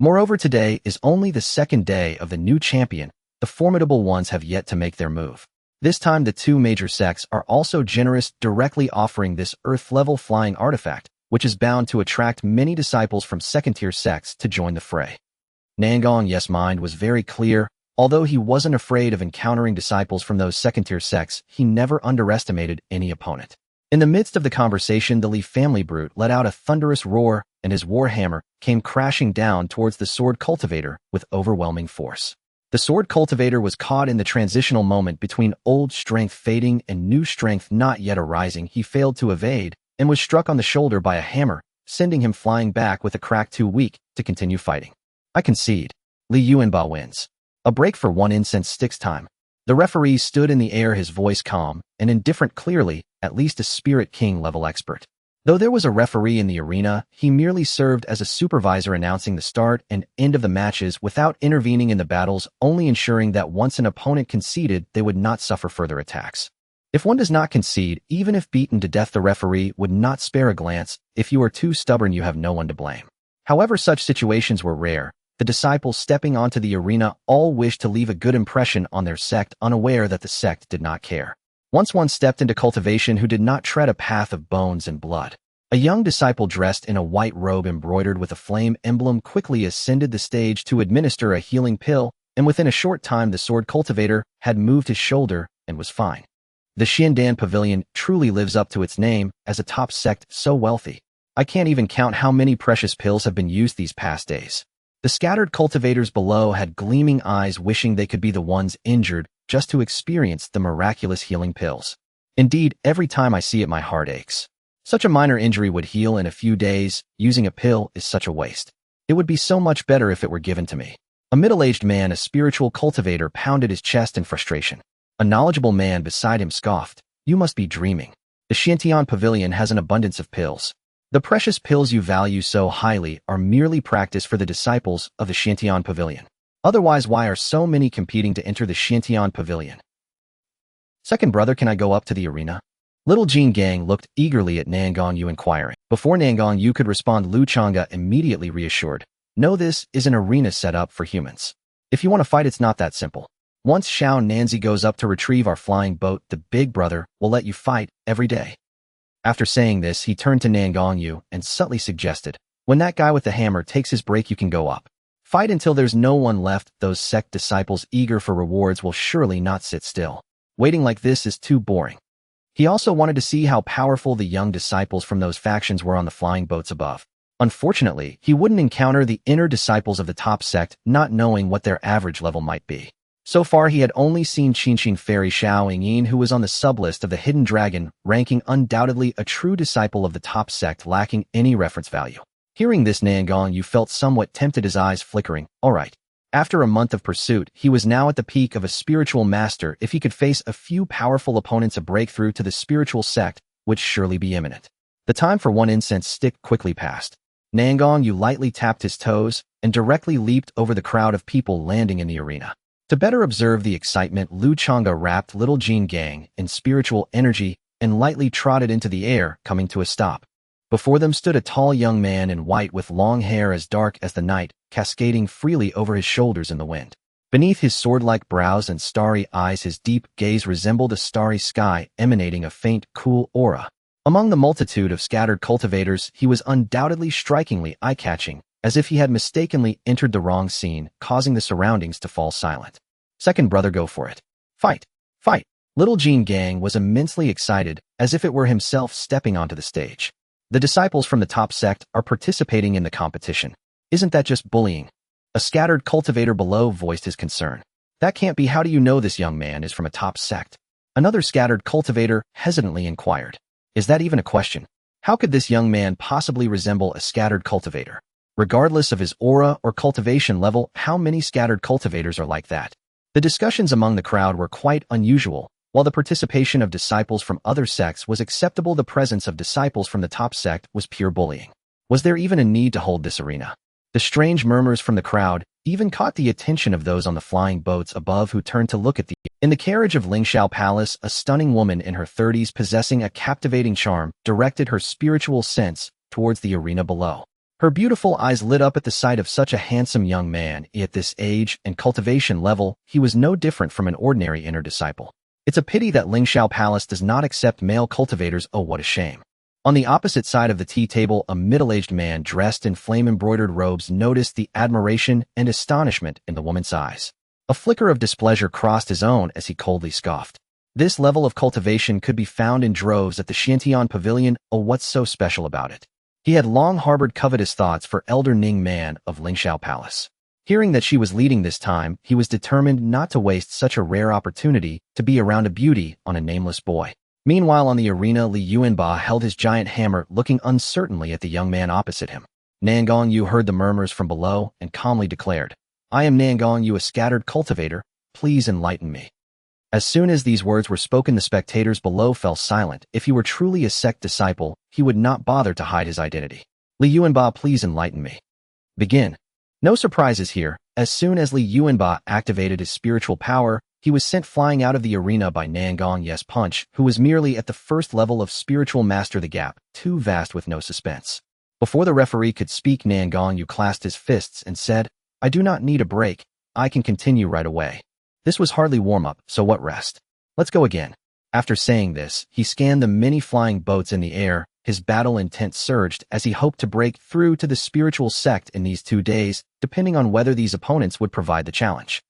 S1: Moreover, today is only the 2nd day of the new champion. The formidable ones have yet to make their move. This time the 2 major sects are also generous, directly offering this Earth-level flying artifact, which is bound to attract many disciples from 2nd-tier sects to join the fray. Nangong Yu's mind was very clear. Although he wasn't afraid of encountering disciples from those 2nd-tier sects, he never underestimated any opponent. In the midst of the conversation, the Li family brute let out a thunderous roar, and his warhammer came crashing down towards the sword cultivator with overwhelming force. The sword cultivator was caught in the transitional moment between old strength fading and new strength not yet arising. He failed to evade, and was struck on the shoulder by a hammer, sending him flying back with a crack too weak to continue fighting. I concede. Li Yuanba wins. A break for 1 incense sticks time. The referee stood in the air, his voice calm and indifferent, clearly at least a Spirit King level expert. Though there was a referee in the arena, he merely served as a supervisor, announcing the start and end of the matches without intervening in the battles, only ensuring that once an opponent conceded, they would not suffer further attacks. If one does not concede, even if beaten to death, the referee would not spare a glance. If you are too stubborn, you have no one to blame. However, such situations were rare. The disciples stepping onto the arena all wished to leave a good impression on their sect, unaware that the sect did not care. Once one stepped into cultivation who did not tread a path of bones and blood. A young disciple dressed in a white robe embroidered with a flame emblem quickly ascended the stage to administer a healing pill, and within a short time the sword cultivator had moved his shoulder and was fine. The Xiandan Pavilion truly lives up to its name as a top sect so wealthy. I can't even count how many precious pills have been used these past days. The scattered cultivators below had gleaming eyes wishing they could be the ones injured just to experience the miraculous healing pills. Indeed, every time I see it my heart aches. Such a minor injury would heal in a few days. Using a pill is such a waste. It would be so much better if it were given to me. A middle-aged man, a spiritual cultivator, pounded his chest in frustration. A knowledgeable man beside him scoffed, "You must be dreaming. The Xiantian Pavilion has an abundance of pills. The precious pills you value so highly are merely practice for the disciples of the Xiantian Pavilion. Otherwise, why are so many competing to enter the Xiantian Pavilion?" "Second brother, can I go up to the arena?" Little Jean Gang looked eagerly at Nangong Yu, inquiring. Before Nangong Yu could respond, Lu Changge immediately reassured, "No, this is an arena set up for humans. If you want to fight, it's not that simple. Once Xiao Nanzi goes up to retrieve our flying boat, the big brother will let you fight every day." After saying this, he turned to Nangong Yu and subtly suggested, "When that guy with the hammer takes his break, you can go up. Fight until there's no one left. Those sect disciples eager for rewards will surely not sit still. Waiting like this is too boring." He also wanted to see how powerful the young disciples from those factions were on the flying boats above. Unfortunately, he wouldn't encounter the inner disciples of the top sect, not knowing what their average level might be. So far, he had only seen Qingqing Fairy Xiao Yingyin, who was on the sublist of the Hidden Dragon, ranking undoubtedly a true disciple of the top sect, lacking any reference value. Hearing this, Nangong Yu felt somewhat tempted, his eyes flickering. All right. After a month of pursuit, he was now at the peak of a spiritual master. If he could face a few powerful opponents, a breakthrough to the spiritual sect would surely be imminent. The time for one incense stick quickly passed. Nangong Yu lightly tapped his toes and directly leaped over the crowd of people landing in the arena. To better observe the excitement, Lu Changge wrapped little Jean Gang in spiritual energy and lightly trotted into the air, coming to a stop. Before them stood a tall young man in white with long hair as dark as the night, cascading freely over his shoulders in the wind. Beneath his sword-like brows and starry eyes, his deep gaze resembled a starry sky, emanating a faint, cool aura. Among the multitude of scattered cultivators, he was undoubtedly strikingly eye-catching, as if he had mistakenly entered the wrong scene, causing the surroundings to fall silent. "Second brother, go for it. Fight! Fight!" Little Jean Gang was immensely excited, as if it were himself stepping onto the stage. "The disciples from the top sect are participating in the competition. Isn't that just bullying?" A scattered cultivator below voiced his concern. "That can't be. How do you know this young man is from a top sect?" Another scattered cultivator hesitantly inquired. "Is that even a question? How could this young man possibly resemble a scattered cultivator? Regardless of his aura or cultivation level, how many scattered cultivators are like that?" The discussions among the crowd were quite unusual. While the participation of disciples from other sects was acceptable, the presence of disciples from the top sect was pure bullying. Was there even a need to hold this arena? The strange murmurs from the crowd even caught the attention of those on the flying boats above, who turned to look at the... In the carriage of Lingshao Palace, a stunning woman in her 30s, possessing a captivating charm, directed her spiritual sense towards the arena below. Her beautiful eyes lit up at the sight of such a handsome young man. At this age and cultivation level, he was no different from an ordinary inner disciple. It's a pity that Lingshao Palace does not accept male cultivators. Oh, what a shame. On the opposite side of the tea table, a middle-aged man dressed in flame-embroidered robes noticed the admiration and astonishment in the woman's eyes. A flicker of displeasure crossed his own as he coldly scoffed. This level of cultivation could be found in droves at the Xiantian Pavilion. Oh, what's so special about it? He had long harbored covetous thoughts for Elder Ning Man of Lingshao Palace. Hearing that she was leading this time, he was determined not to waste such a rare opportunity to be around a beauty on a nameless boy. Meanwhile, on the arena, Li Yuanba held his giant hammer, looking uncertainly at the young man opposite him. Nangong Yu heard the murmurs from below and calmly declared, "I am Nangong Yu, a scattered cultivator. Please enlighten me." As soon as these words were spoken, the spectators below fell silent. If he were truly a sect disciple, he would not bother to hide his identity. "Li Yuanba, please enlighten me." "Begin." No surprises here. As soon as Li Yuanba activated his spiritual power, he was sent flying out of the arena by Nangong Yu's punch, who was merely at the first level of spiritual master, the gap too vast with no suspense. Before the referee could speak, Nangong Yu clasped his fists and said, "I do not need a break. I can continue right away. This was hardly warm-up, so what rest? Let's go again." After saying this, he scanned the many flying boats in the air. His battle intent surged as he hoped to break through to the spiritual sect in these 2 days, depending on whether these opponents would provide the challenge.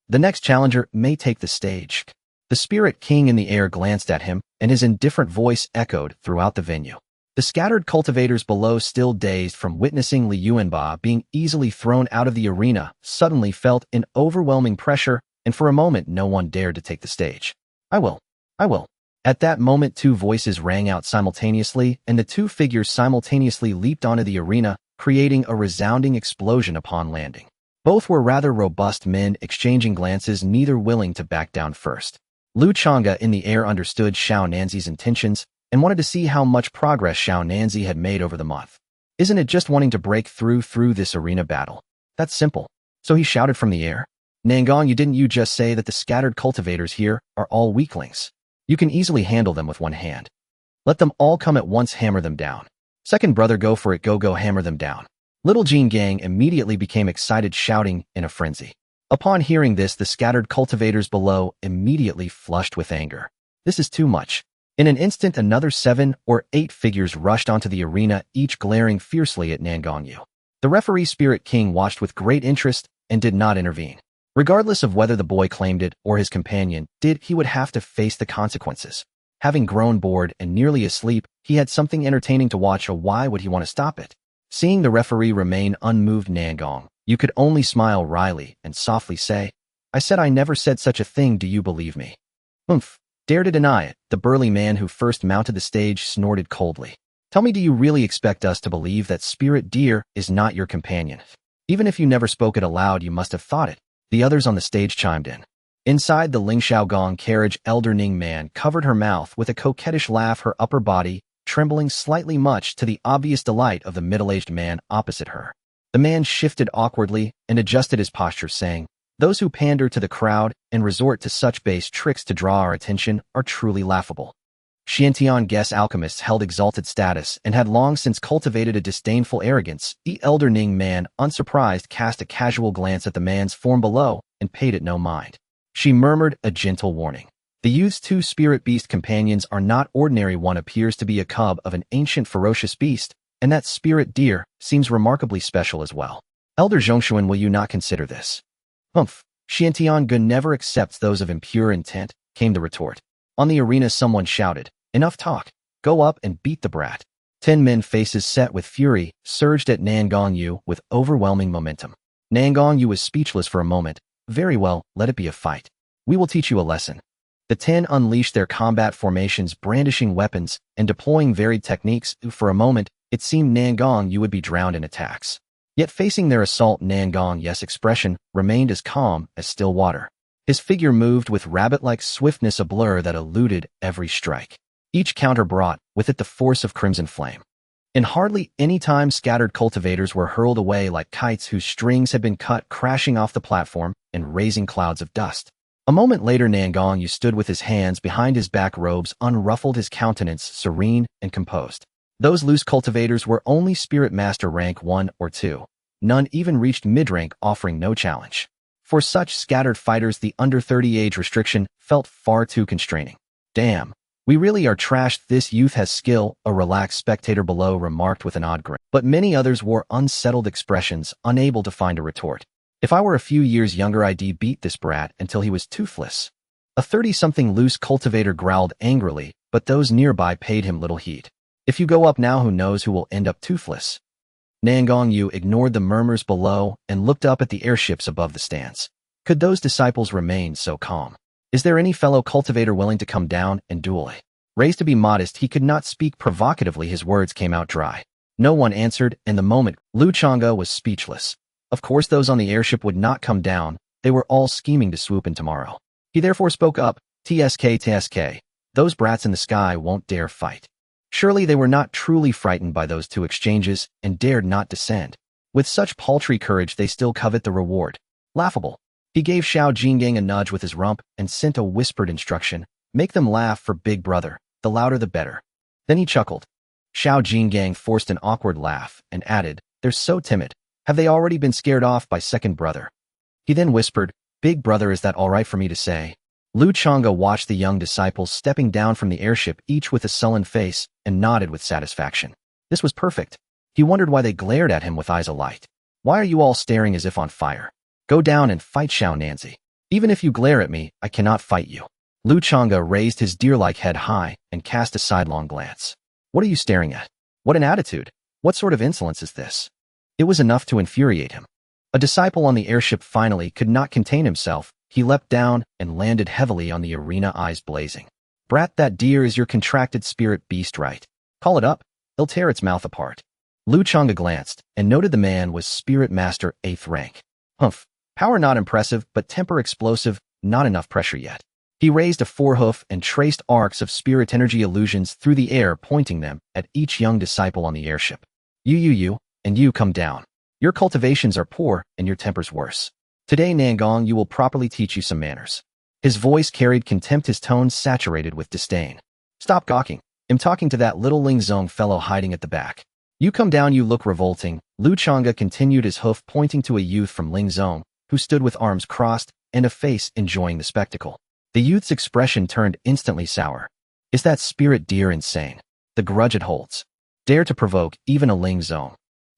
S1: The next challenger may take the stage. The spirit king in the air glanced at him, and his indifferent voice echoed throughout the venue. The scattered cultivators below, still dazed from witnessing Liu Yuanba being easily thrown out of the arena, suddenly felt an overwhelming pressure, and for a moment no one dared to take the stage. I will. I will. At that moment 2 voices rang out simultaneously, and the 2 figures simultaneously leaped onto the arena, creating a resounding explosion upon landing. Both were rather robust men, exchanging glances, neither willing to back down first. Lu Changge in the air understood Xiao Nanzi's intentions and wanted to see how much progress Xiao Nanzi had made over the month. Isn't it just wanting to break through this arena battle? That's simple. So he shouted from the air. Nangong Yu, didn't you just say that the scattered cultivators here are all weaklings? You can easily handle them with one hand. Let them all come at once, hammer them down. Second brother, go for it, go hammer them down. Little Gang immediately became excited, shouting in a frenzy. Upon hearing this, the scattered cultivators below immediately flushed with anger. This is too much. In an instant, another 7 or 8 figures rushed onto the arena, each glaring fiercely at Nangong Yu. The referee Spirit King watched with great interest and did not intervene. Regardless of whether the boy claimed it or his companion did, he would have to face the consequences. Having grown bored and nearly asleep, he had something entertaining to watch, so why would he want to stop it? Seeing the referee remain unmoved, Nangong Yu could only smile wryly and softly say, I said I never said such a thing, do you believe me? Oomph. Dare to deny it, the burly man who first mounted the stage snorted coldly. Tell me, do you really expect us to believe that Spirit Deer is not your companion? Even if you never spoke it aloud, you must have thought it. The others on the stage chimed in. Inside the Ling Shaogong carriage, Elder Ning Man covered her mouth with a coquettish laugh, her upper body trembling slightly, much to the obvious delight of the middle-aged man opposite her. The man shifted awkwardly and adjusted his posture, saying, Those who pander to the crowd and resort to such base tricks to draw our attention are truly laughable. Xiantian guess alchemists held exalted status and had long since cultivated a disdainful arrogance. The Elder Ning Man, unsurprised, cast a casual glance at the man's form below and paid it no mind. She murmured a gentle warning. The youth's 2 spirit beast companions are not ordinary. One appears to be a cub of an ancient ferocious beast, and that spirit deer seems remarkably special as well. Elder Zhongshuan, will you not consider this? Humph. Xiantian Gun never accepts those of impure intent, came the retort. On the arena someone shouted, Enough talk. Go up and beat the brat. 10 men, faces set with fury, surged at Nangong Yu with overwhelming momentum. Nangong Yu was speechless for a moment. Very well, let it be a fight. We will teach you a lesson. The 10 unleashed their combat formations, brandishing weapons and deploying varied techniques. For a moment, it seemed Nangong Yu would be drowned in attacks. Yet facing their assault, Nangong Yu's expression remained as calm as still water. His figure moved with rabbit-like swiftness, a blur that eluded every strike. Each counter brought with it the force of crimson flame. In hardly any time, scattered cultivators were hurled away like kites whose strings had been cut, crashing off the platform and raising clouds of dust. A moment later, Nangong Yu stood with his hands behind his back, robes unruffled, his countenance serene and composed. Those loose cultivators were only Spirit Master rank 1 or 2. None even reached mid-rank, offering no challenge. For such scattered fighters, the under 30 age restriction felt far too constraining. Damn, we really are trashed. This youth has skill, a relaxed spectator below remarked with an odd grin. But many others wore unsettled expressions, unable to find a retort. If I were a few years younger, I'd beat this brat until he was toothless. A 30-something loose cultivator growled angrily, but those nearby paid him little heed. If you go up now, who knows who will end up toothless? Nangong Yu ignored the murmurs below and looked up at the airships above the stands. Could those disciples remain so calm? Is there any fellow cultivator willing to come down and duel? Raised to be modest, he could not speak provocatively. His words came out dry. No one answered, and the moment, Lu Changge was speechless. Of course, those on the airship would not come down. They were all scheming to swoop in tomorrow. He therefore spoke up, TSK, those brats in the sky won't dare fight. Surely they were not truly frightened by those 2 exchanges and dared not descend. With such paltry courage, they still covet the reward. Laughable. He gave Xiao Jinggang a nudge with his rump and sent a whispered instruction, make them laugh for big brother, the louder the better. Then he chuckled. Xiao Jinggang forced an awkward laugh and added, they're so timid. Have they already been scared off by second brother? He then whispered, Big brother, is that all right for me to say? Lu Changge watched the young disciples stepping down from the airship, each with a sullen face, and nodded with satisfaction. This was perfect. He wondered why they glared at him with eyes alight. Why are you all staring as if on fire? Go down and fight Xiao Nanzi. Even if you glare at me, I cannot fight you. Lu Changge raised his deer-like head high and cast a sidelong glance. What are you staring at? What an attitude! What sort of insolence is this? It was enough to infuriate him. A disciple on the airship finally could not contain himself. He leapt down and landed heavily on the arena, eyes blazing. Brat, that deer is your contracted spirit beast, right? Call it up. He'll tear its mouth apart. Lu Changge glanced and noted the man was Spirit Master 8th rank. Humph. Power not impressive, but temper explosive, not enough pressure yet. He raised a forehoof and traced arcs of spirit energy illusions through the air, pointing them at each young disciple on the airship. You, and you come down. Your cultivations are poor and your temper's worse. Today, Nangong Yu will properly teach you some manners. His voice carried contempt, his tone saturated with disdain. Stop gawking. I'm talking to that little Lingzong fellow hiding at the back. You come down, you look revolting. Lu Changge continued, his hoof pointing to a youth from Lingzong, who stood with arms crossed and a face enjoying the spectacle. The youth's expression turned instantly sour. Is that spirit deer insane? The grudge it holds. Dare to provoke even a Lingzong.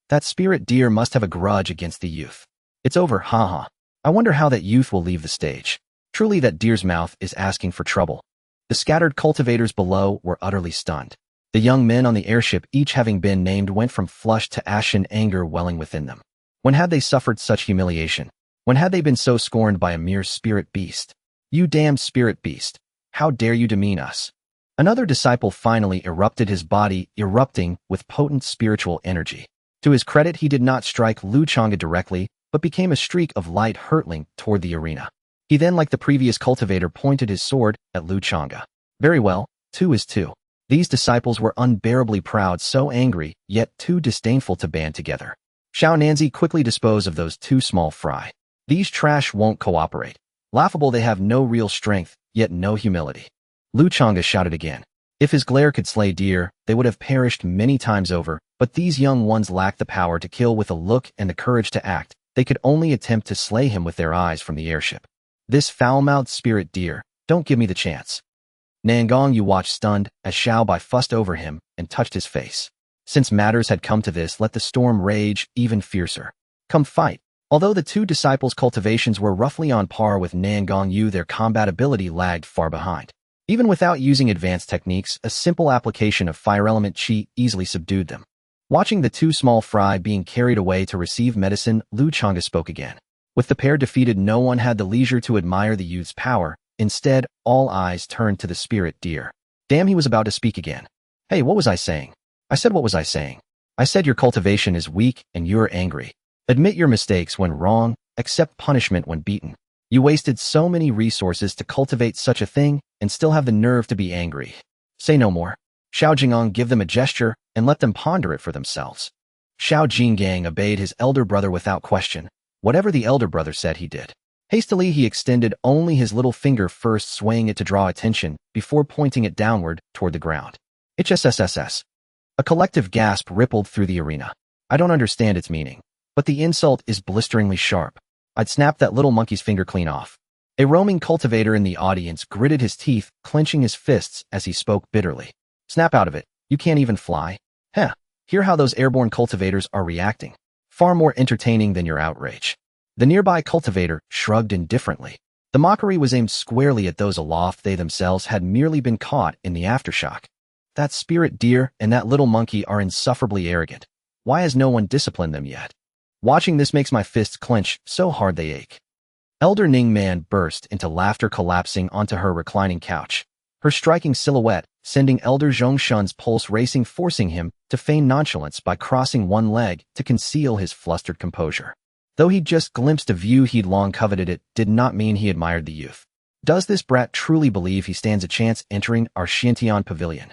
S1: That spirit deer must have a grudge against the youth. It's over, haha. I wonder how that youth will leave the stage. Truly, that deer's mouth is asking for trouble. The scattered cultivators below were utterly stunned. The young men on the airship, each having been named, went from flushed to ashen, anger welling within them. When had they suffered such humiliation? When had they been so scorned by a mere spirit beast? You damned spirit beast! How dare you demean us? Another disciple finally erupted, his body erupting with potent spiritual energy. To his credit, he did not strike Lu Changge directly, but became a streak of light hurtling toward the arena. He then, like the previous cultivator, pointed his sword at Lu Changge. Very well, 2 is 2. These disciples were unbearably proud, so angry, yet too disdainful to band together. Xiao Nanzi, quickly dispose of those 2 small fry. These trash won't cooperate. Laughable, they have no real strength, yet no humility. Lu Changge shouted again. If his glare could slay deer, they would have perished many times over, but these young ones lack the power to kill with a look and the courage to act. They could only attempt to slay him with their eyes from the airship. This foul-mouthed spirit deer, don't give me the chance. Nangong Yu watched stunned as Xiao Bai fussed over him and touched his face. Since matters had come to this, let the storm rage even fiercer. Come fight. Although the 2 disciples' cultivations were roughly on par with Nangong Yu, their combat ability lagged far behind. Even without using advanced techniques, a simple application of fire element chi easily subdued them. Watching the 2 small fry being carried away to receive medicine, Lu Changge spoke again. With the pair defeated, no one had the leisure to admire the youth's power. Instead, all eyes turned to the spirit deer. Damn, he was about to speak again. Hey, what was I saying? What was I saying? I said your cultivation is weak and you're angry. Admit your mistakes when wrong, accept punishment when beaten. You wasted so many resources to cultivate such a thing and still have the nerve to be angry. Say no more. Xiao Jingong, give them a gesture and let them ponder it for themselves. Xiao Jinggang obeyed his elder brother without question. Whatever the elder brother said, he did. Hastily, he extended only his little finger, first swaying it to draw attention, before pointing it downward toward the ground. HSSSS. A collective gasp rippled through the arena. I don't understand its meaning, but the insult is blisteringly sharp. I'd snap that little monkey's finger clean off. A roaming cultivator in the audience gritted his teeth, clenching his fists as he spoke bitterly. Snap out of it. You can't even fly. Heh. Hear how those airborne cultivators are reacting. Far more entertaining than your outrage. The nearby cultivator shrugged indifferently. The mockery was aimed squarely at those aloft. They themselves had merely been caught in the aftershock. That spirit deer and that little monkey are insufferably arrogant. Why has no one disciplined them yet? Watching this makes my fists clench so hard they ache. Elder Ning Man burst into laughter, collapsing onto her reclining couch. Her striking silhouette sending Elder Zhongshan's pulse racing, forcing him to feign nonchalance by crossing one leg to conceal his flustered composure. Though he'd just glimpsed a view he'd long coveted, it did not mean he admired the youth. Does this brat truly believe he stands a chance entering our Xiantian pavilion?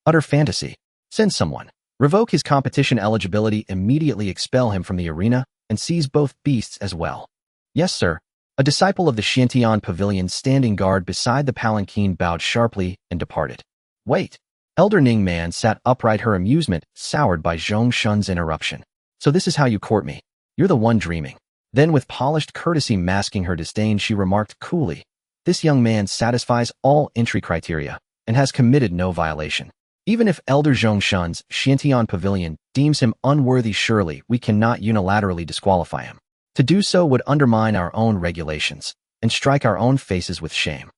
S1: Utter fantasy. Send someone. Revoke his competition eligibility, immediately expel him from the arena, and seize both beasts as well. Yes, sir. A disciple of the Xiantian pavilion standing guard beside the palanquin bowed sharply and departed. Wait. Elder Ning Man sat upright, her amusement soured by Zhongshan's interruption. So this is how you court me. You're the one dreaming. Then, with polished courtesy masking her disdain, she remarked coolly, this young man satisfies all entry criteria and has committed no violation. Even if Elder Zhongshan's Xiantian pavilion deems him unworthy, surely we cannot unilaterally disqualify him. To do so would undermine our own regulations and strike our own faces with shame.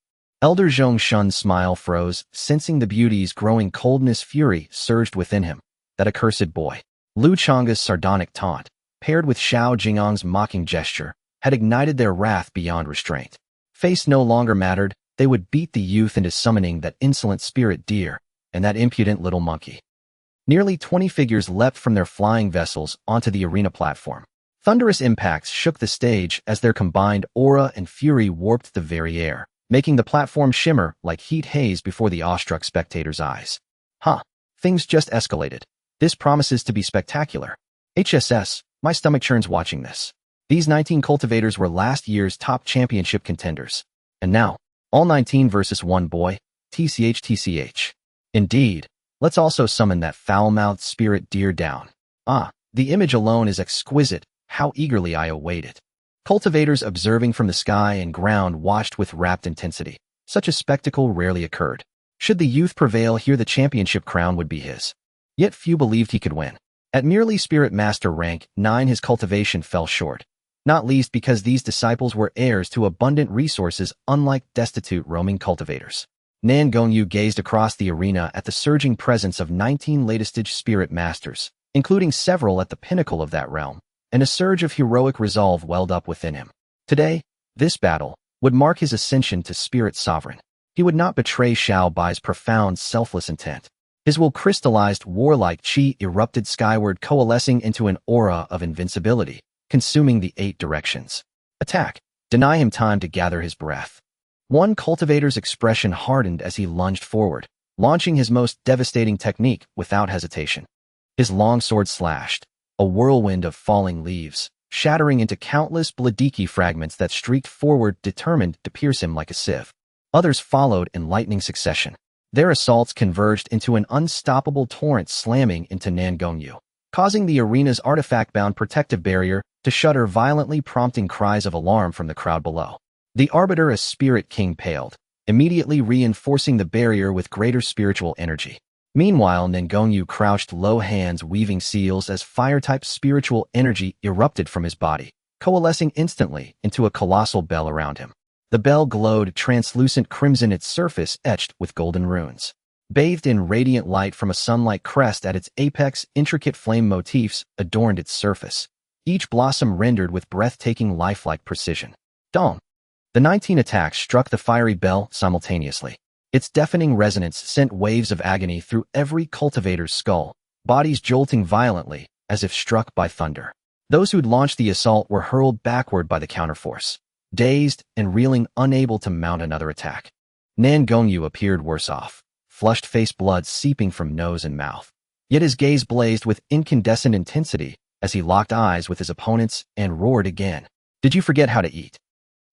S1: Elder Zhongshan's smile froze, sensing the beauty's growing coldness. Fury surged within him. That accursed boy. Lu Changge's sardonic taunt, paired with Xiao Jingang's mocking gesture, had ignited their wrath beyond restraint. Face no longer mattered. They would beat the youth into summoning that insolent spirit deer and that impudent little monkey. Nearly 20 figures leapt from their flying vessels onto the arena platform. Thunderous impacts shook the stage as their combined aura and fury warped the very air, making the platform shimmer like heat haze before the awestruck spectators' eyes. Things just escalated. This promises to be spectacular. HSS, my stomach churns watching this. These 19 cultivators were last year's top championship contenders. And now, all 19 versus one boy, TCH. Indeed, let's also summon that foul-mouthed spirit deer down. The image alone is exquisite. How eagerly I await it. Cultivators observing from the sky and ground watched with rapt intensity. Such a spectacle rarely occurred. Should the youth prevail here, the championship crown would be his. Yet few believed he could win. At merely Spirit Master rank 9, his cultivation fell short. Not least because these disciples were heirs to abundant resources, unlike destitute roaming cultivators. Nangong Yu gazed across the arena at the surging presence of 19 latest-stage Spirit Masters, including several at the pinnacle of that realm, and a surge of heroic resolve welled up within him. Today, this battle would mark his ascension to Spirit Sovereign. He would not betray Xiao Bai's profound, selfless intent. His will crystallized warlike chi erupted skyward, coalescing into an aura of invincibility, consuming the 8 directions. Attack. Deny him time to gather his breath. One cultivator's expression hardened as he lunged forward, launching his most devastating technique without hesitation. His long sword slashed, a whirlwind of falling leaves, shattering into countless bladiki fragments that streaked forward, determined to pierce him like a sieve. Others followed in lightning succession. Their assaults converged into an unstoppable torrent, slamming into Nangong Yu, causing the arena's artifact-bound protective barrier to shudder violently, prompting cries of alarm from the crowd below. The Arbiter, a spirit king, paled, immediately reinforcing the barrier with greater spiritual energy. Meanwhile, Nangong Yu crouched low, hands weaving seals as fire-type spiritual energy erupted from his body, coalescing instantly into a colossal bell around him. The bell glowed translucent crimson, its surface etched with golden runes. Bathed in radiant light from a sunlight crest at its apex, intricate flame motifs adorned its surface, each blossom rendered with breathtaking lifelike precision. Dong! The 19 attacks struck the fiery bell simultaneously. Its deafening resonance sent waves of agony through every cultivator's skull, bodies jolting violently as if struck by thunder. Those who'd launched the assault were hurled backward by the counterforce, dazed and reeling, unable to mount another attack. Nangong Yu appeared worse off, flushed face, blood seeping from nose and mouth. Yet his gaze blazed with incandescent intensity as he locked eyes with his opponents and roared again. Did you forget how to eat?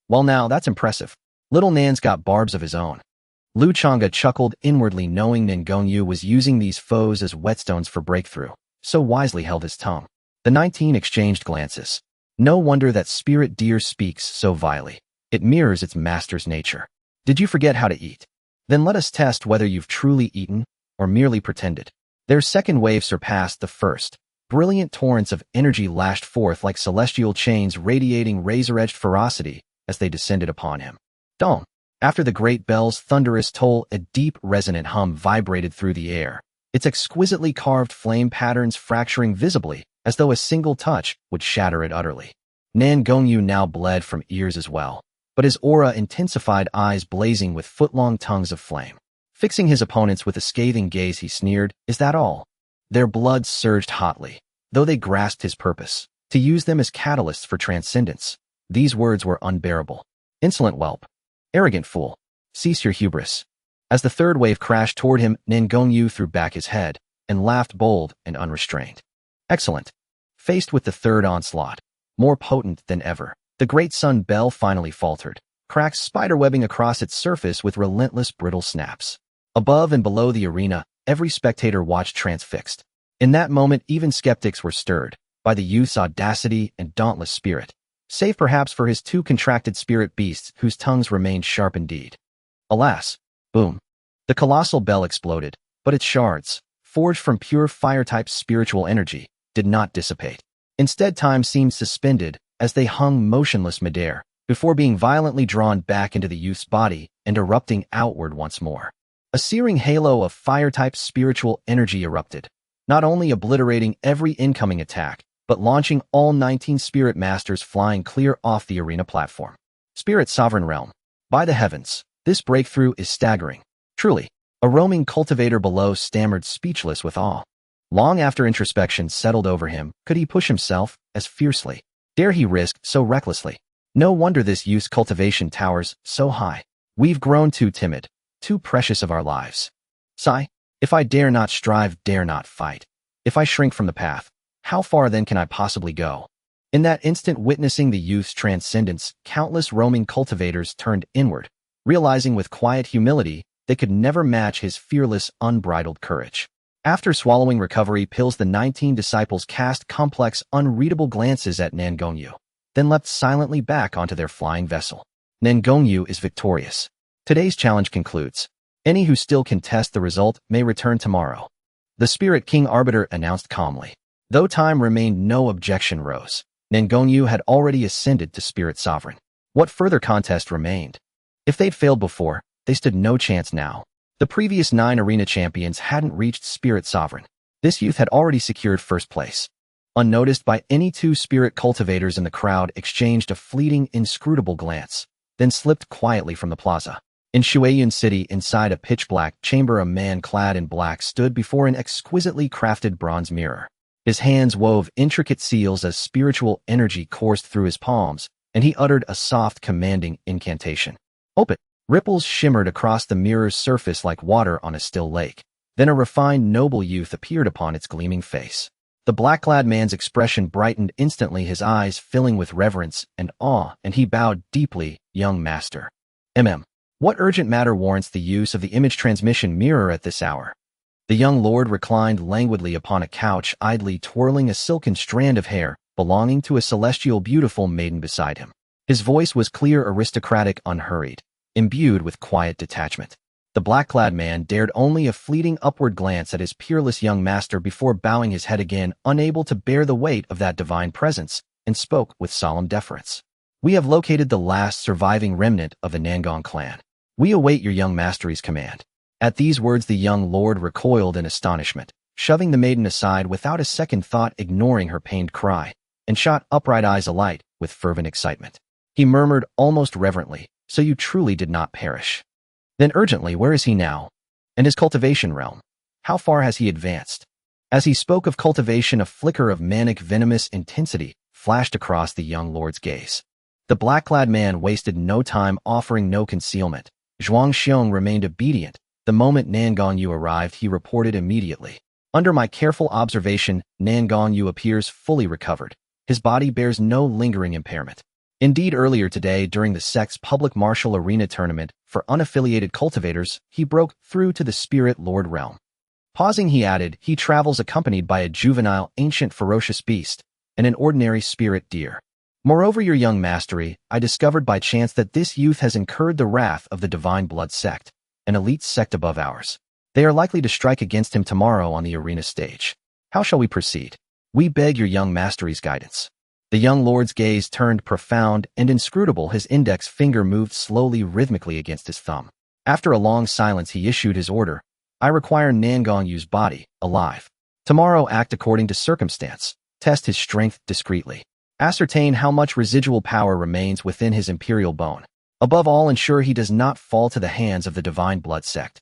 S1: Well, now that's impressive. Little Nan's got barbs of his own. Lu Changge chuckled inwardly, knowing Nangong Yu was using these foes as whetstones for breakthrough, so wisely held his tongue. The 19 exchanged glances. No wonder that spirit deer speaks so vilely. It mirrors its master's nature. Did you forget how to eat? Then let us test whether you've truly eaten or merely pretended. Their second wave surpassed the first. Brilliant torrents of energy lashed forth like celestial chains, radiating razor-edged ferocity as they descended upon him. Dong! After the great bell's thunderous toll, a deep, resonant hum vibrated through the air, its exquisitely carved flame patterns fracturing visibly, as though a single touch would shatter it utterly. Nangong Yu now bled from ears as well, but his aura intensified, eyes blazing with foot-long tongues of flame. Fixing his opponents with a scathing gaze, he sneered, "Is that all?" Their blood surged hotly, though they grasped his purpose, to use them as catalysts for transcendence. These words were unbearable. "Insolent whelp. Arrogant fool. Cease your hubris." As the third wave crashed toward him, Nangong Yu threw back his head and laughed, bold and unrestrained. Excellent. Faced with the third onslaught, more potent than ever, the great sun bell finally faltered, cracks spiderwebbing across its surface with relentless, brittle snaps. Above and below the arena, every spectator watched transfixed. In that moment, even skeptics were stirred by the youth's audacity and dauntless spirit, save perhaps for his 2 contracted spirit beasts whose tongues remained sharp indeed. Alas! Boom! The colossal bell exploded, but its shards, forged from pure fire-type spiritual energy, did not dissipate. Instead, time seemed suspended as they hung motionless midair, before being violently drawn back into the youth's body and erupting outward once more. A searing halo of fire-type spiritual energy erupted, not only obliterating every incoming attack, but launching all 19 spirit masters flying clear off the arena platform. Spirit Sovereign Realm. By the heavens, this breakthrough is staggering. Truly, a roaming cultivator below stammered speechless with awe. Long after introspection settled over him, could he push himself as fiercely? Dare he risk so recklessly? No wonder this youth's cultivation towers so high. We've grown too timid, too precious of our lives. Sigh, if I dare not strive, dare not fight. If I shrink from the path, how far then can I possibly go? In that instant witnessing the youth's transcendence, countless roaming cultivators turned inward, realizing with quiet humility they could never match his fearless, unbridled courage. After swallowing recovery pills, the 19 disciples cast complex, unreadable glances at Nangong Yu, then leapt silently back onto their flying vessel. Nangong Yu is victorious. Today's challenge concludes. Any who still contest the result may return tomorrow. The Spirit King Arbiter announced calmly. Though time remained, no objection rose. Nangong Yu had already ascended to Spirit Sovereign. What further contest remained? If they'd failed before, they stood no chance now. The previous 9 arena champions hadn't reached Spirit Sovereign. This youth had already secured first place. Unnoticed by any 2 spirit cultivators in the crowd, exchanged a fleeting, inscrutable glance, then slipped quietly from the plaza. In Shuiyun City, inside a pitch-black chamber, a man clad in black stood before an exquisitely crafted bronze mirror. His hands wove intricate seals as spiritual energy coursed through his palms, and he uttered a soft, commanding incantation. Open! Ripples shimmered across the mirror's surface like water on a still lake. Then a refined, noble youth appeared upon its gleaming face. The black-clad man's expression brightened instantly, his eyes filling with reverence and awe, and he bowed deeply. Young master. What urgent matter warrants the use of the image transmission mirror at this hour? The young lord reclined languidly upon a couch, idly twirling a silken strand of hair belonging to a celestial beautiful maiden beside him. His voice was clear, aristocratic, unhurried, imbued with quiet detachment. The black-clad man dared only a fleeting upward glance at his peerless young master before bowing his head again, unable to bear the weight of that divine presence, and spoke with solemn deference. We have located the last surviving remnant of the Nangong clan. We await your young mastery's command. At these words, the young lord recoiled in astonishment, shoving the maiden aside without a second thought, ignoring her pained cry, and shot upright eyes alight with fervent excitement. He murmured almost reverently, "So you truly did not perish." Then urgently, "Where is he now? And his cultivation realm? How far has he advanced?" As he spoke of cultivation, a flicker of manic, venomous intensity flashed across the young lord's gaze. The black-clad man wasted no time, offering no concealment. Zhuang Xiong remained obedient. The moment Nangong Yu arrived, he reported immediately. Under my careful observation, Nangong Yu appears fully recovered. His body bears no lingering impairment. Indeed, earlier today, during the sect's public martial arena tournament for unaffiliated cultivators, he broke through to the Spirit Lord realm. Pausing, he added, he travels accompanied by a juvenile, ancient, ferocious beast and an ordinary spirit deer. Moreover, your young mastery, I discovered by chance that this youth has incurred the wrath of the Divine Blood sect, an elite sect above ours. They are likely to strike against him tomorrow on the arena stage. How shall we proceed? We beg your young mastery's guidance. The young lord's gaze turned profound and inscrutable. His index finger moved slowly, rhythmically against his thumb. After a long silence, he issued his order. I require Nangong Yu's body, alive. Tomorrow, act according to circumstance. Test his strength discreetly. Ascertain how much residual power remains within his imperial bone. Above all, ensure he does not fall to the hands of the Divine Blood sect.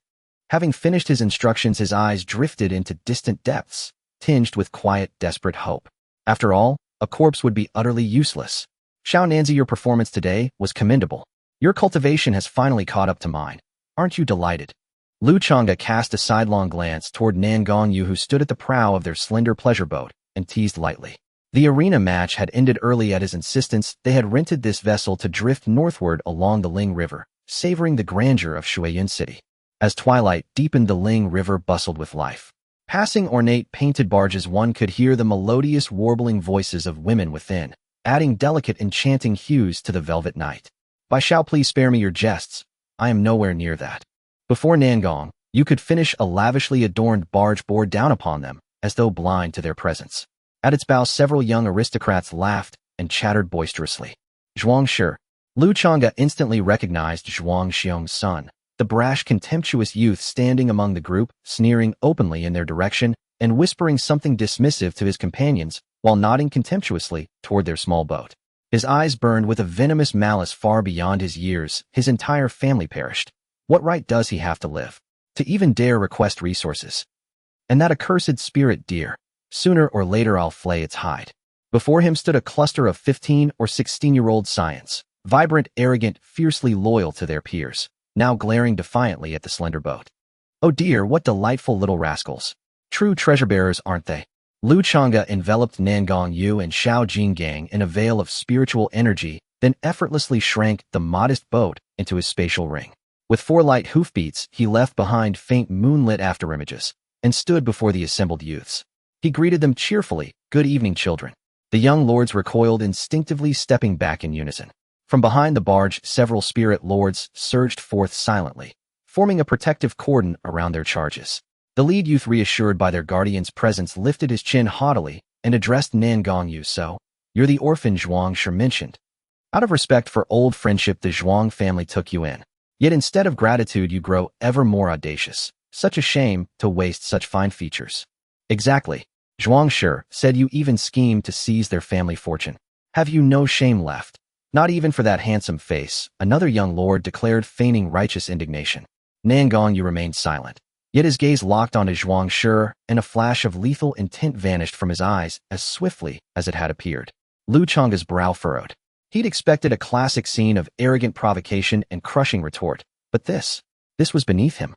S1: Having finished his instructions, his eyes drifted into distant depths, tinged with quiet, desperate hope. After all, a corpse would be utterly useless. Xiao Nanzi, your performance today was commendable. Your cultivation has finally caught up to mine. Aren't you delighted? Lu Changge cast a sidelong glance toward Nangong Yu, who stood at the prow of their slender pleasure boat, and teased lightly. The arena match had ended early. At his insistence, they had rented this vessel to drift northward along the Ling River, savoring the grandeur of Shuiyun City. As twilight deepened, the Ling River bustled with life. Passing ornate painted barges, one could hear the melodious warbling voices of women within, adding delicate enchanting hues to the velvet night. By Xiao, please spare me your jests. I am nowhere near that. Before Nangong, you could finish a lavishly adorned barge bore down upon them, as though blind to their presence. At its bow, several young aristocrats laughed and chattered boisterously. Zhuang Shi, Lu Changge instantly recognized Zhuang Xiong's son, the brash, contemptuous youth standing among the group, sneering openly in their direction and whispering something dismissive to his companions while nodding contemptuously toward their small boat. His eyes burned with a venomous malice far beyond his years. His entire family perished. What right does he have to live? To even dare request resources? And that accursed spirit deer. Sooner or later I'll flay its hide. Before him stood a cluster of 15 or 16-year-old scions, vibrant, arrogant, fiercely loyal to their peers, now glaring defiantly at the slender boat. Oh dear, what delightful little rascals. True treasure-bearers, aren't they? Lu Changge enveloped Nangong Yu and Xiao Jinggang in a veil of spiritual energy, then effortlessly shrank the modest boat into his spatial ring. With 4 light hoofbeats, he left behind faint moonlit afterimages and stood before the assembled youths. He greeted them cheerfully, "Good evening, children." The young lords recoiled, instinctively stepping back in unison. From behind the barge, several spirit lords surged forth silently, forming a protective cordon around their charges. The lead youth, reassured by their guardian's presence, lifted his chin haughtily and addressed Nangong Yu. "So, you're the orphan Zhuang Shi mentioned. Out of respect for old friendship, the Zhuang family took you in. Yet instead of gratitude, you grow ever more audacious. Such a shame to waste such fine features." "Exactly," Zhuang Shi said. "You even schemed to seize their family fortune. Have you no shame left?" "Not even for that handsome face," another young lord declared, feigning righteous indignation. Nangong Yu remained silent. Yet his gaze locked onto Zhuang Shi, and a flash of lethal intent vanished from his eyes as swiftly as it had appeared. Lu Changge's brow furrowed. He'd expected a classic scene of arrogant provocation and crushing retort, but this was beneath him.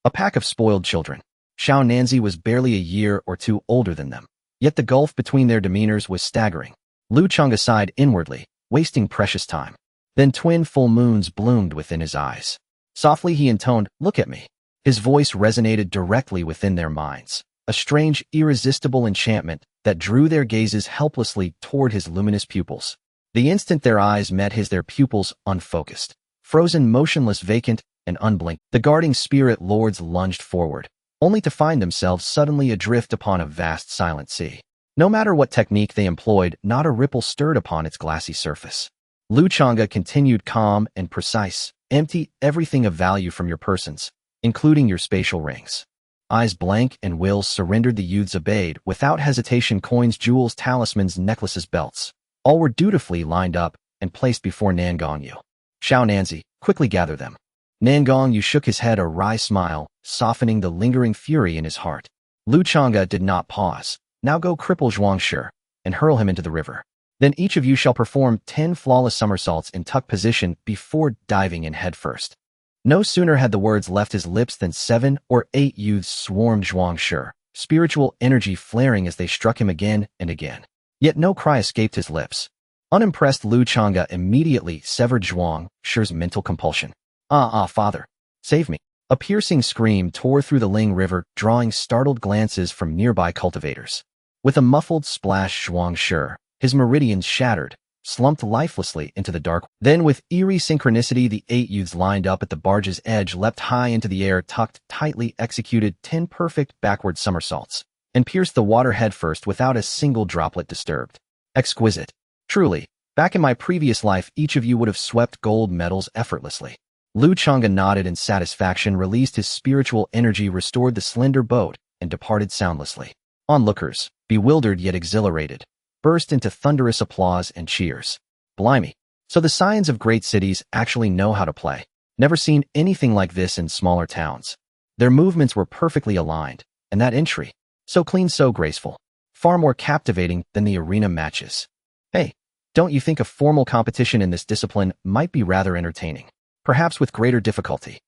S1: A pack of spoiled children. Xiao Nanzi was barely a year or two older than them, yet the gulf between their demeanors was staggering. Lu Changge sighed inwardly, wasting precious time. Then twin full moons bloomed within his eyes. Softly he intoned, "Look at me." His voice resonated directly within their minds, a strange, irresistible enchantment that drew their gazes helplessly toward his luminous pupils. The instant their eyes met his, their pupils unfocused, frozen, motionless, vacant, and unblinked. The guarding spirit lords lunged forward, only to find themselves suddenly adrift upon a vast silent sea. No matter what technique they employed, not a ripple stirred upon its glassy surface. Lu Changge continued, calm and precise, "Empty everything of value from your persons, including your spatial rings." Eyes blank and wills surrendered, the youths obeyed without hesitation. Coins, jewels, talismans, necklaces, belts, all were dutifully lined up and placed before Nangong Yu. "Xiao Nanzi, quickly gather them." Nangong Yu shook his head, a wry smile softening the lingering fury in his heart. Lu Changge did not pause. "Now go cripple Zhuang Shi and hurl him into the river. Then each of you shall perform 10 flawless somersaults in tuck position before diving in headfirst." No sooner had the words left his lips than 7 or 8 youths swarmed Zhuang Shi, spiritual energy flaring as they struck him again and again. Yet no cry escaped his lips. Unimpressed, Lu Changge immediately severed Zhuang Shi's mental compulsion. Father, save me." A piercing scream tore through the Ling River, drawing startled glances from nearby cultivators. With a muffled splash, Zhuang Shi, his meridians shattered, slumped lifelessly into the dark. Then with eerie synchronicity, the 8 youths lined up at the barge's edge leapt high into the air, tucked tightly, executed 10 perfect backward somersaults, and pierced the water headfirst without a single droplet disturbed. Exquisite. Truly, back in my previous life, each of you would have swept gold medals effortlessly. Lu Changge nodded in satisfaction, released his spiritual energy, restored the slender boat, and departed soundlessly. Onlookers, bewildered yet exhilarated, burst into thunderous applause and cheers. Blimey. So the scions of great cities actually know how to play. Never seen anything like this in smaller towns. Their movements were perfectly aligned, and that entry, so clean, so graceful. Far more captivating than the arena matches. Hey, don't you think a formal competition in this discipline might be rather entertaining? Perhaps with greater difficulty.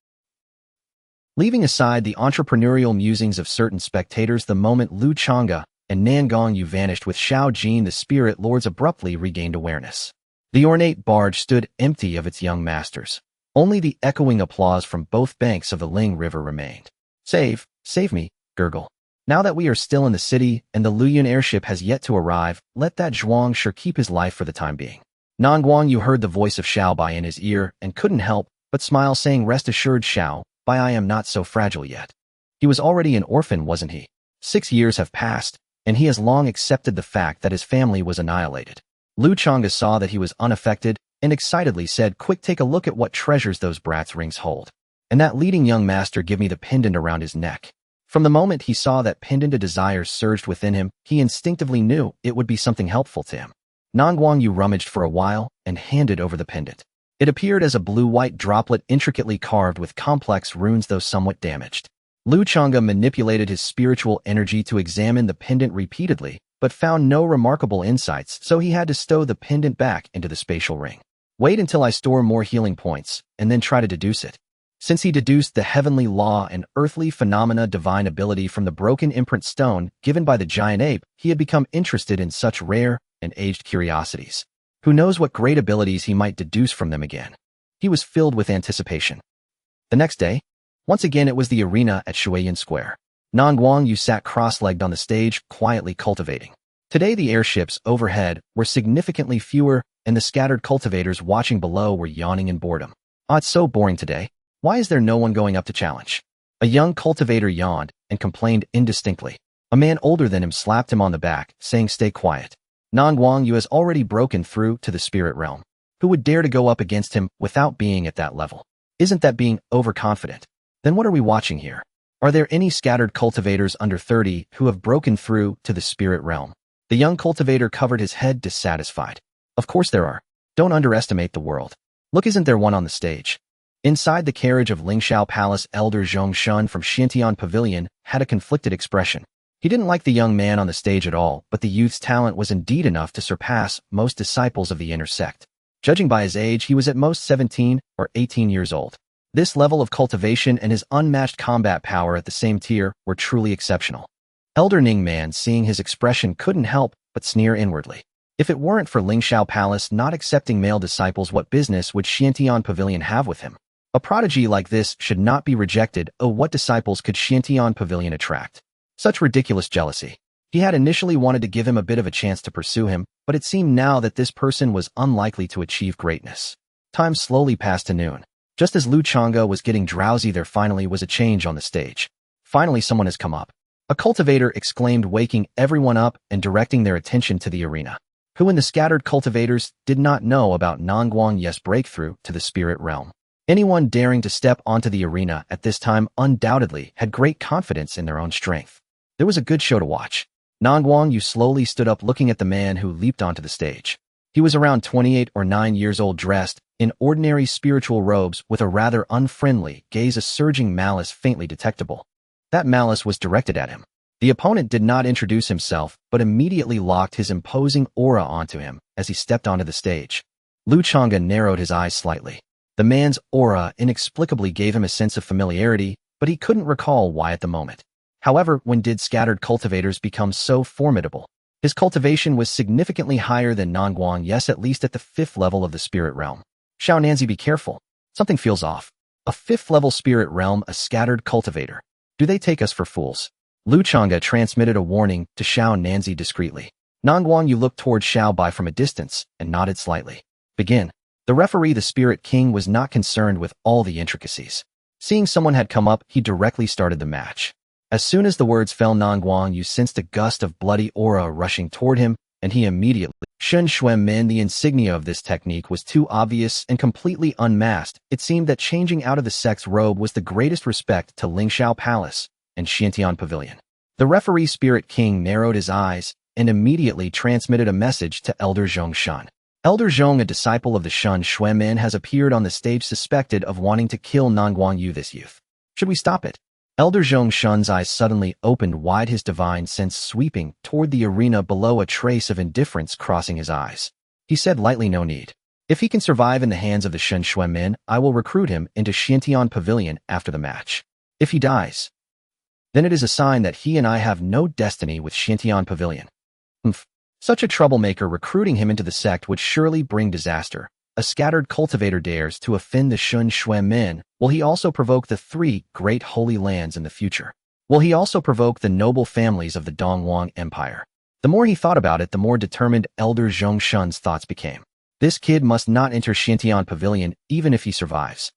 S1: Leaving aside the entrepreneurial musings of certain spectators, the moment Lu Changge and Nangong Yu vanished with Xiao Jin, the spirit lords abruptly regained awareness. The ornate barge stood empty of its young masters. Only the echoing applause from both banks of the Ling River remained. Save me, gurgle. Now that we are still in the city and the Luyun airship has yet to arrive, let that Zhuang Shi keep his life for the time being. Nangong Yu heard the voice of Xiao Bai in his ear and couldn't help but smile, saying, "Rest assured, Xiao Bai, I am not so fragile yet." He was already an orphan, wasn't he? 6 years have passed, and he has long accepted the fact that his family was annihilated. Lu Changge saw that he was unaffected and excitedly said, "Quick, take a look at what treasures those brats' rings hold. And that leading young master give me the pendant around his neck." From the moment he saw that pendant, a desire surged within him. He instinctively knew it would be something helpful to him. Nangong Yu rummaged for a while and handed over the pendant. It appeared as a blue-white droplet intricately carved with complex runes, though somewhat damaged. Lu Changge manipulated his spiritual energy to examine the pendant repeatedly, but found no remarkable insights, so he had to stow the pendant back into the spatial ring. "Wait until I store more healing points, and then try to deduce it." Since he deduced the heavenly law and earthly phenomena divine ability from the broken imprint stone given by the giant ape, he had become interested in such rare and aged curiosities. Who knows what great abilities he might deduce from them again? He was filled with anticipation. The next day, once again it was the arena at Shuiyan Square. Nangong Yu sat cross-legged on the stage, quietly cultivating. Today the airships overhead were significantly fewer, and the scattered cultivators watching below were yawning in boredom. "Oh, it's so boring today. Why is there no one going up to challenge?" A young cultivator yawned and complained indistinctly. A man older than him slapped him on the back, saying, "Stay quiet. Nangong Yu has already broken through to the spirit realm. Who would dare to go up against him without being at that level? Isn't that being overconfident? Then what are we watching here? Are there any scattered cultivators under 30 who have broken through to the spirit realm?" The young cultivator covered his head, dissatisfied. "Of course there are. Don't underestimate the world. Look, isn't there one on the stage?" Inside the carriage of Lingshao Palace, Elder Zhongshan from Xiantian Pavilion had a conflicted expression. He didn't like the young man on the stage at all, but the youth's talent was indeed enough to surpass most disciples of the inner sect. Judging by his age, he was at most 17 or 18 years old. This level of cultivation and his unmatched combat power at the same tier were truly exceptional. Elder Ningman, seeing his expression, couldn't help but sneer inwardly. If it weren't for Lingshao Palace not accepting male disciples, what business would Xiantian Pavilion have with him? A prodigy like this should not be rejected. Oh, what disciples could Xiantian Pavilion attract? Such ridiculous jealousy. He had initially wanted to give him a bit of a chance to pursue him, but it seemed now that this person was unlikely to achieve greatness. Time slowly passed to noon. Just as Lu Changge was getting drowsy, there finally was a change on the stage. "Finally, someone has come up," a cultivator exclaimed, waking everyone up and directing their attention to the arena. Who in the scattered cultivators did not know about Nangong Yu's breakthrough to the spirit realm? Anyone daring to step onto the arena at this time undoubtedly had great confidence in their own strength. There was a good show to watch. Nangong Yu slowly stood up, looking at the man who leaped onto the stage. He was around 28 or 9 years old, dressed in ordinary spiritual robes with a rather unfriendly gaze, a surging malice faintly detectable. That malice was directed at him. The opponent did not introduce himself, but immediately locked his imposing aura onto him as he stepped onto the stage. Lu Changge narrowed his eyes slightly. The man's aura inexplicably gave him a sense of familiarity, but he couldn't recall why at the moment. However, when did scattered cultivators become so formidable? His cultivation was significantly higher than Nangong Yu's, at least at the 5th level of the spirit realm. "Xiao Nanzi, be careful. Something feels off." A 5th level spirit realm, a scattered cultivator. "Do they take us for fools?" Lu Changge transmitted a warning to Xiao Nanzi discreetly. Nangong Yu looked toward Xiao Bai from a distance and nodded slightly. "Begin." The referee, the Spirit King, was not concerned with all the intricacies. Seeing someone had come up, he directly started the match. As soon as the words fell, Nangong Yu sensed a gust of bloody aura rushing toward him, and he immediately Shun Shuem Min. The insignia of this technique was too obvious and completely unmasked. It seemed that changing out of the sect's robe was the greatest respect to Lingshao Palace and Xiantian Pavilion. The referee Spirit King narrowed his eyes and immediately transmitted a message to Elder Zhongshan. Elder Zhong, a disciple of the Shun Shuemin, has appeared on the stage suspected of wanting to kill Nangong Yu, this youth. Should we stop it? Elder Zhongshan's eyes suddenly opened wide, his divine sense sweeping toward the arena below, a trace of indifference crossing his eyes. He said lightly, "No need. If he can survive in the hands of the Shun Shuemin, I will recruit him into Xiantian Pavilion after the match. If he dies, then it is a sign that he and I have no destiny with Xiantian Pavilion." Such a troublemaker recruiting him into the sect would surely bring disaster. A scattered cultivator dares to offend the Shun Shuemin. Will he also provoke the 3 great holy lands in the future? Will he also provoke the noble families of the Dongwang Empire? The more he thought about it, the more determined Elder Zhongshan's thoughts became. This kid must not enter Xiantian Pavilion, even if he survives.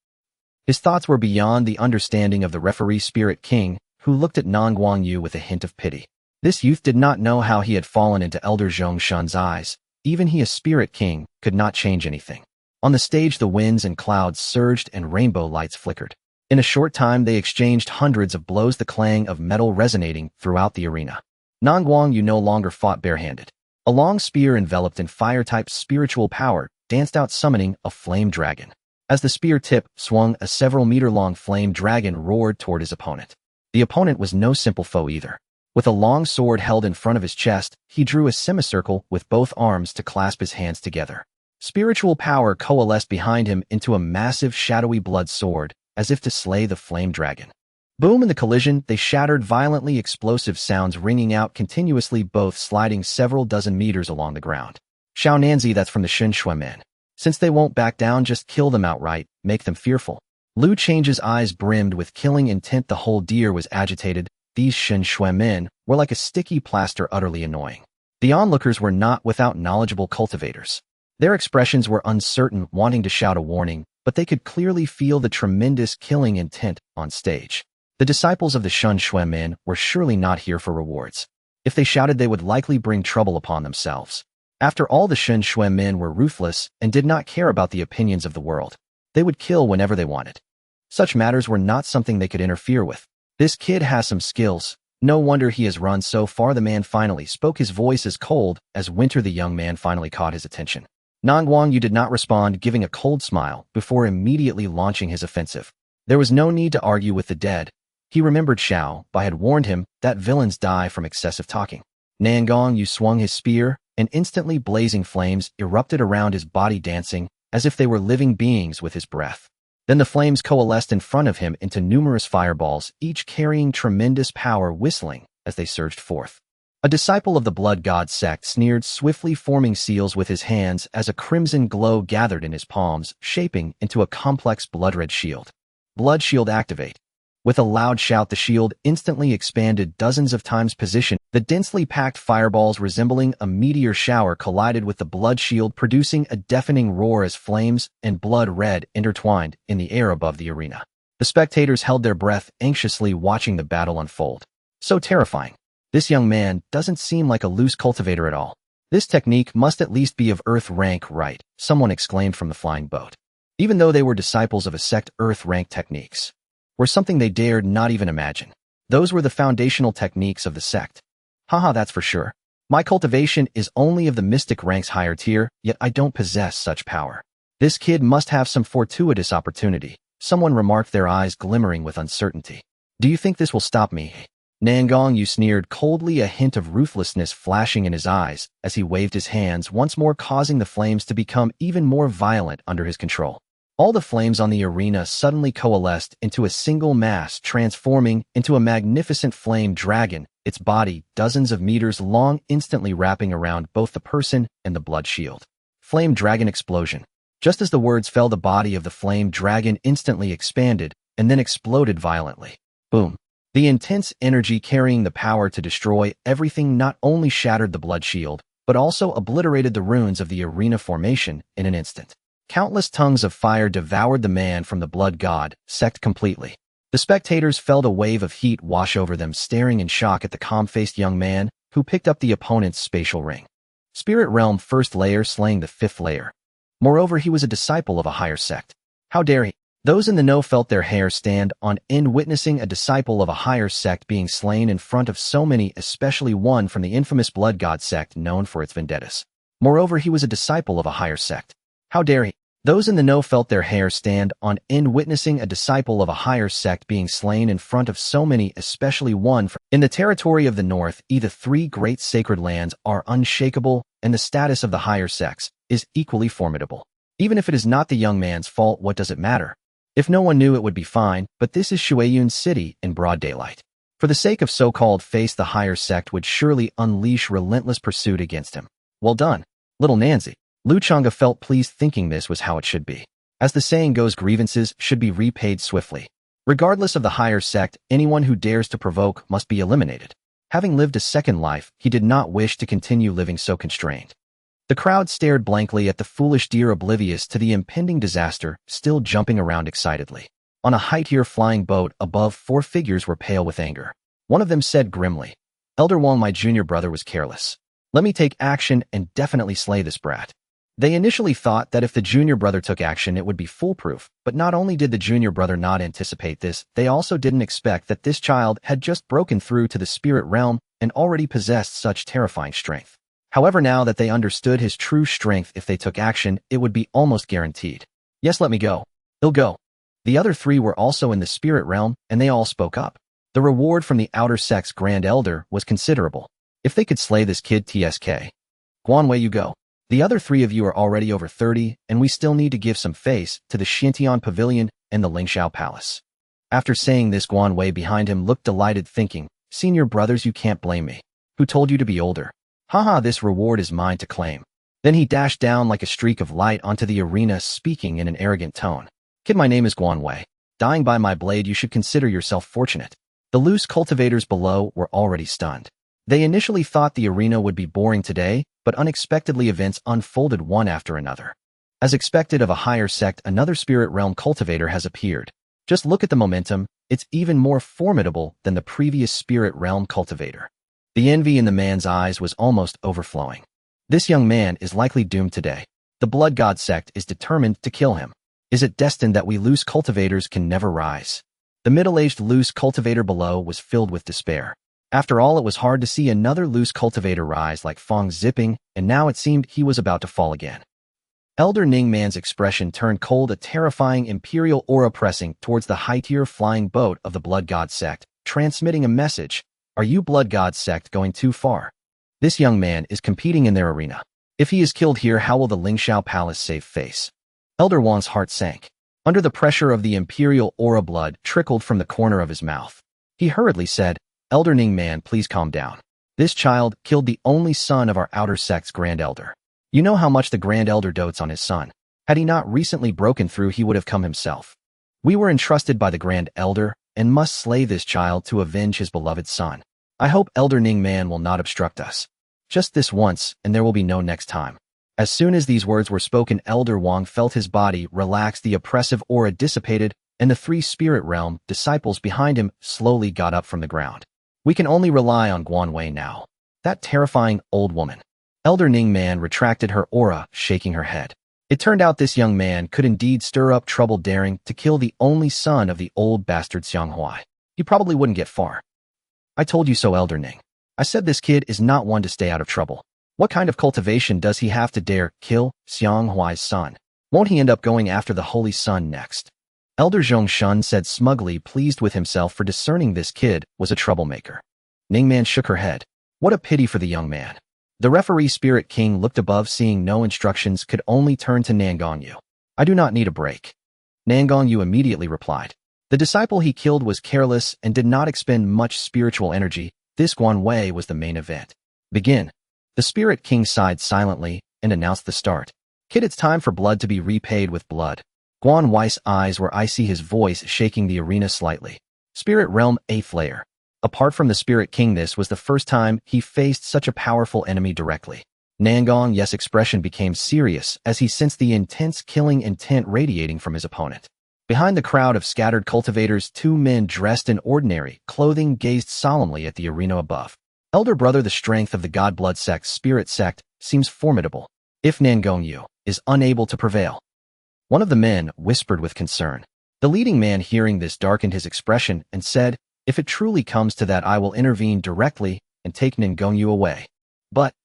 S1: His thoughts were beyond the understanding of the referee Spirit King, who looked at Nangong Yu with a hint of pity. This youth did not know how he had fallen into Elder Zhongshan's eyes, even he, a spirit king, could not change anything. On the stage, the winds and clouds surged and rainbow lights flickered. In a short time, they exchanged hundreds of blows, the clang of metal resonating throughout the arena. Nangong Yu no longer fought barehanded. A long spear enveloped in fire-type spiritual power danced out, summoning a flame dragon. As the spear tip swung, a several-meter-long flame dragon roared toward his opponent. The opponent was no simple foe either. With a long sword held in front of his chest, he drew a semicircle with both arms to clasp his hands together. Spiritual power coalesced behind him into a massive, shadowy blood sword, as if to slay the flame dragon. Boom! In the collision, they shattered violently, explosive sounds ringing out continuously, both sliding several dozen meters along the ground. Xiao Nanzi, that's from the Shen Shui men. Since they won't back down, just kill them outright, make them fearful. Lu Change's eyes brimmed with killing intent. The whole deer was agitated. These Shen Shui men were like a sticky plaster, utterly annoying. The onlookers were not without knowledgeable cultivators. Their expressions were uncertain, wanting to shout a warning, but they could clearly feel the tremendous killing intent on stage. The disciples of the Shen Shui men were surely not here for rewards. If they shouted, they would likely bring trouble upon themselves. After all, the Shen Shui men were ruthless and did not care about the opinions of the world. They would kill whenever they wanted. Such matters were not something they could interfere with. This kid has some skills. No wonder he has run so far. The man finally spoke, his voice as cold as winter. The young man finally caught his attention. Nangong Yu did not respond, giving a cold smile before immediately launching his offensive. There was no need to argue with the dead. He remembered Xiao Bai had warned him that villains die from excessive talking. Nangong Yu swung his spear, and instantly blazing flames erupted around his body, dancing as if they were living beings with his breath. Then the flames coalesced in front of him into numerous fireballs, each carrying tremendous power, whistling as they surged forth. A disciple of the blood god sect sneered, swiftly forming seals with his hands as a crimson glow gathered in his palms, shaping into a complex blood-red shield. Blood shield activate. With a loud shout, the shield instantly expanded dozens of times position. The densely packed fireballs, resembling a meteor shower, collided with the blood shield, producing a deafening roar as flames and blood red intertwined in the air above the arena. The spectators held their breath, anxiously watching the battle unfold. So terrifying. This young man doesn't seem like a loose cultivator at all. This technique must at least be of Earth rank, right? Someone exclaimed from the flying boat. Even though they were disciples of a sect, Earth rank techniques were something they dared not even imagine. Those were the foundational techniques of the sect. Haha, that's for sure. My cultivation is only of the mystic rank's higher tier, yet I don't possess such power. This kid must have some fortuitous opportunity. Someone remarked, their eyes glimmering with uncertainty. Do you think this will stop me? Nangong Yu sneered coldly, a hint of ruthlessness flashing in his eyes as he waved his hands once more, causing the flames to become even more violent under his control. All the flames on the arena suddenly coalesced into a single mass, transforming into a magnificent flame dragon, its body dozens of meters long, instantly wrapping around both the person and the blood shield. Flame dragon explosion. Just as the words fell, the body of the flame dragon instantly expanded and then exploded violently. Boom. The intense energy carrying the power to destroy everything not only shattered the blood shield, but also obliterated the ruins of the arena formation in an instant. Countless tongues of fire devoured the man from the blood god sect completely. The spectators felt a wave of heat wash over them, staring in shock at the calm-faced young man who picked up the opponent's spatial ring. Spirit realm first layer slaying the fifth layer. Moreover, he was a disciple of a higher sect. How dare he? Those in the know felt their hair stand on end, witnessing a disciple of a higher sect being slain in front of so many, especially one from the infamous blood god sect known for its vendettas. Moreover, he was a disciple of a higher sect. How dare he? Those in the know felt their hair stand on end, witnessing a disciple of a higher sect being slain in front of so many, especially one from in the territory of the north. The three great sacred lands are unshakable, and the status of the higher sects is equally formidable. Even if it is not the young man's fault, what does it matter? If no one knew, it would be fine, but this is Shuiyun City in broad daylight. For the sake of so-called face, the higher sect would surely unleash relentless pursuit against him. Well done, little Nanzi. Lu Changge felt pleased, thinking this was how it should be. As the saying goes, grievances should be repaid swiftly. Regardless of the higher sect, anyone who dares to provoke must be eliminated. Having lived a second life, he did not wish to continue living so constrained. The crowd stared blankly at the foolish deer, oblivious to the impending disaster, still jumping around excitedly. On a high-tier flying boat above, 4 figures were pale with anger. One of them said grimly, "Elder Wang, my junior brother was careless. Let me take action and definitely slay this brat. They initially thought that if the junior brother took action it would be foolproof, but not only did the junior brother not anticipate this, they also didn't expect that this child had just broken through to the spirit realm and already possessed such terrifying strength. However, now that they understood his true strength, if they took action, it would be almost guaranteed. Yes, let me go. He'll go. The other three were also in the spirit realm, and they all spoke up. The reward from the outer sect's Grand Elder was considerable. If they could slay this kid TSK. Guanwei, you go. The other three of you are already over 30, and we still need to give some face to the Xintian Pavilion and the Lingshao Palace. After saying this, Guanwei behind him looked delighted, thinking, Senior brothers, you can't blame me. Who told you to be older? Haha, this reward is mine to claim. Then he dashed down like a streak of light onto the arena, speaking in an arrogant tone. Kid, my name is Guanwei. Dying by my blade, you should consider yourself fortunate. The loose cultivators below were already stunned. They initially thought the arena would be boring today, but unexpectedly events unfolded one after another. As expected of a higher sect, another spirit realm cultivator has appeared. Just look at the momentum, it's even more formidable than the previous spirit realm cultivator. The envy in the man's eyes was almost overflowing. This young man is likely doomed today. The Blood God sect is determined to kill him. Is it destined that we loose cultivators can never rise? The middle-aged loose cultivator below was filled with despair. After all, it was hard to see another loose cultivator rise like Fong zipping, and now it seemed he was about to fall again. Elder Ning Man's expression turned cold, a terrifying imperial aura pressing towards the high-tier flying boat of the Blood God sect, transmitting a message. Are you Blood God sect going too far? This young man is competing in their arena. If he is killed here, how will the Lingshao Palace save face? Elder Wang's heart sank. Under the pressure of the imperial aura, blood trickled from the corner of his mouth. He hurriedly said, Elder Ning Man, please calm down. This child killed the only son of our outer sect's Grand Elder. You know how much the Grand Elder dotes on his son. Had he not recently broken through, he would have come himself. We were entrusted by the Grand Elder and must slay this child to avenge his beloved son. I hope Elder Ning Man will not obstruct us. Just this once, and there will be no next time. As soon as these words were spoken, Elder Wang felt his body relax, the oppressive aura dissipated, and the three spirit realm disciples behind him slowly got up from the ground. We can only rely on Guanwei now. That terrifying old woman. Elder Ning Man retracted her aura, shaking her head. It turned out this young man could indeed stir up trouble, daring to kill the only son of the old bastard Xianghuai. He probably wouldn't get far. I told you so, Elder Ning. I said this kid is not one to stay out of trouble. What kind of cultivation does he have to dare kill Xianghuai's son? Won't he end up going after the Holy Sun next? Elder Zhongshan said smugly, pleased with himself for discerning this kid was a troublemaker. Ningman shook her head. What a pity for the young man. The referee Spirit King looked above, seeing no instructions, could only turn to Nangong Yu. I do not need a break. Nangong Yu immediately replied. The disciple he killed was careless and did not expend much spiritual energy. This Guanwei was the main event. Begin. The Spirit King sighed silently and announced the start. Kid, it's time for blood to be repaid with blood. Guanwei's eyes were icy, his voice shaking the arena slightly. Spirit Realm 8th layer. Apart from the Spirit King, this was the first time he faced such a powerful enemy directly. Nangong Yu's expression became serious as he sensed the intense killing intent radiating from his opponent. Behind the crowd of scattered cultivators, two men dressed in ordinary clothing gazed solemnly at the arena above. Elder brother, the strength of the God Blood sect's spirit sect seems formidable. If Nangong Yu is unable to prevail, one of the men whispered with concern. The leading man, hearing this, darkened his expression and said, if it truly comes to that, I will intervene directly and take Nangong Yu away. But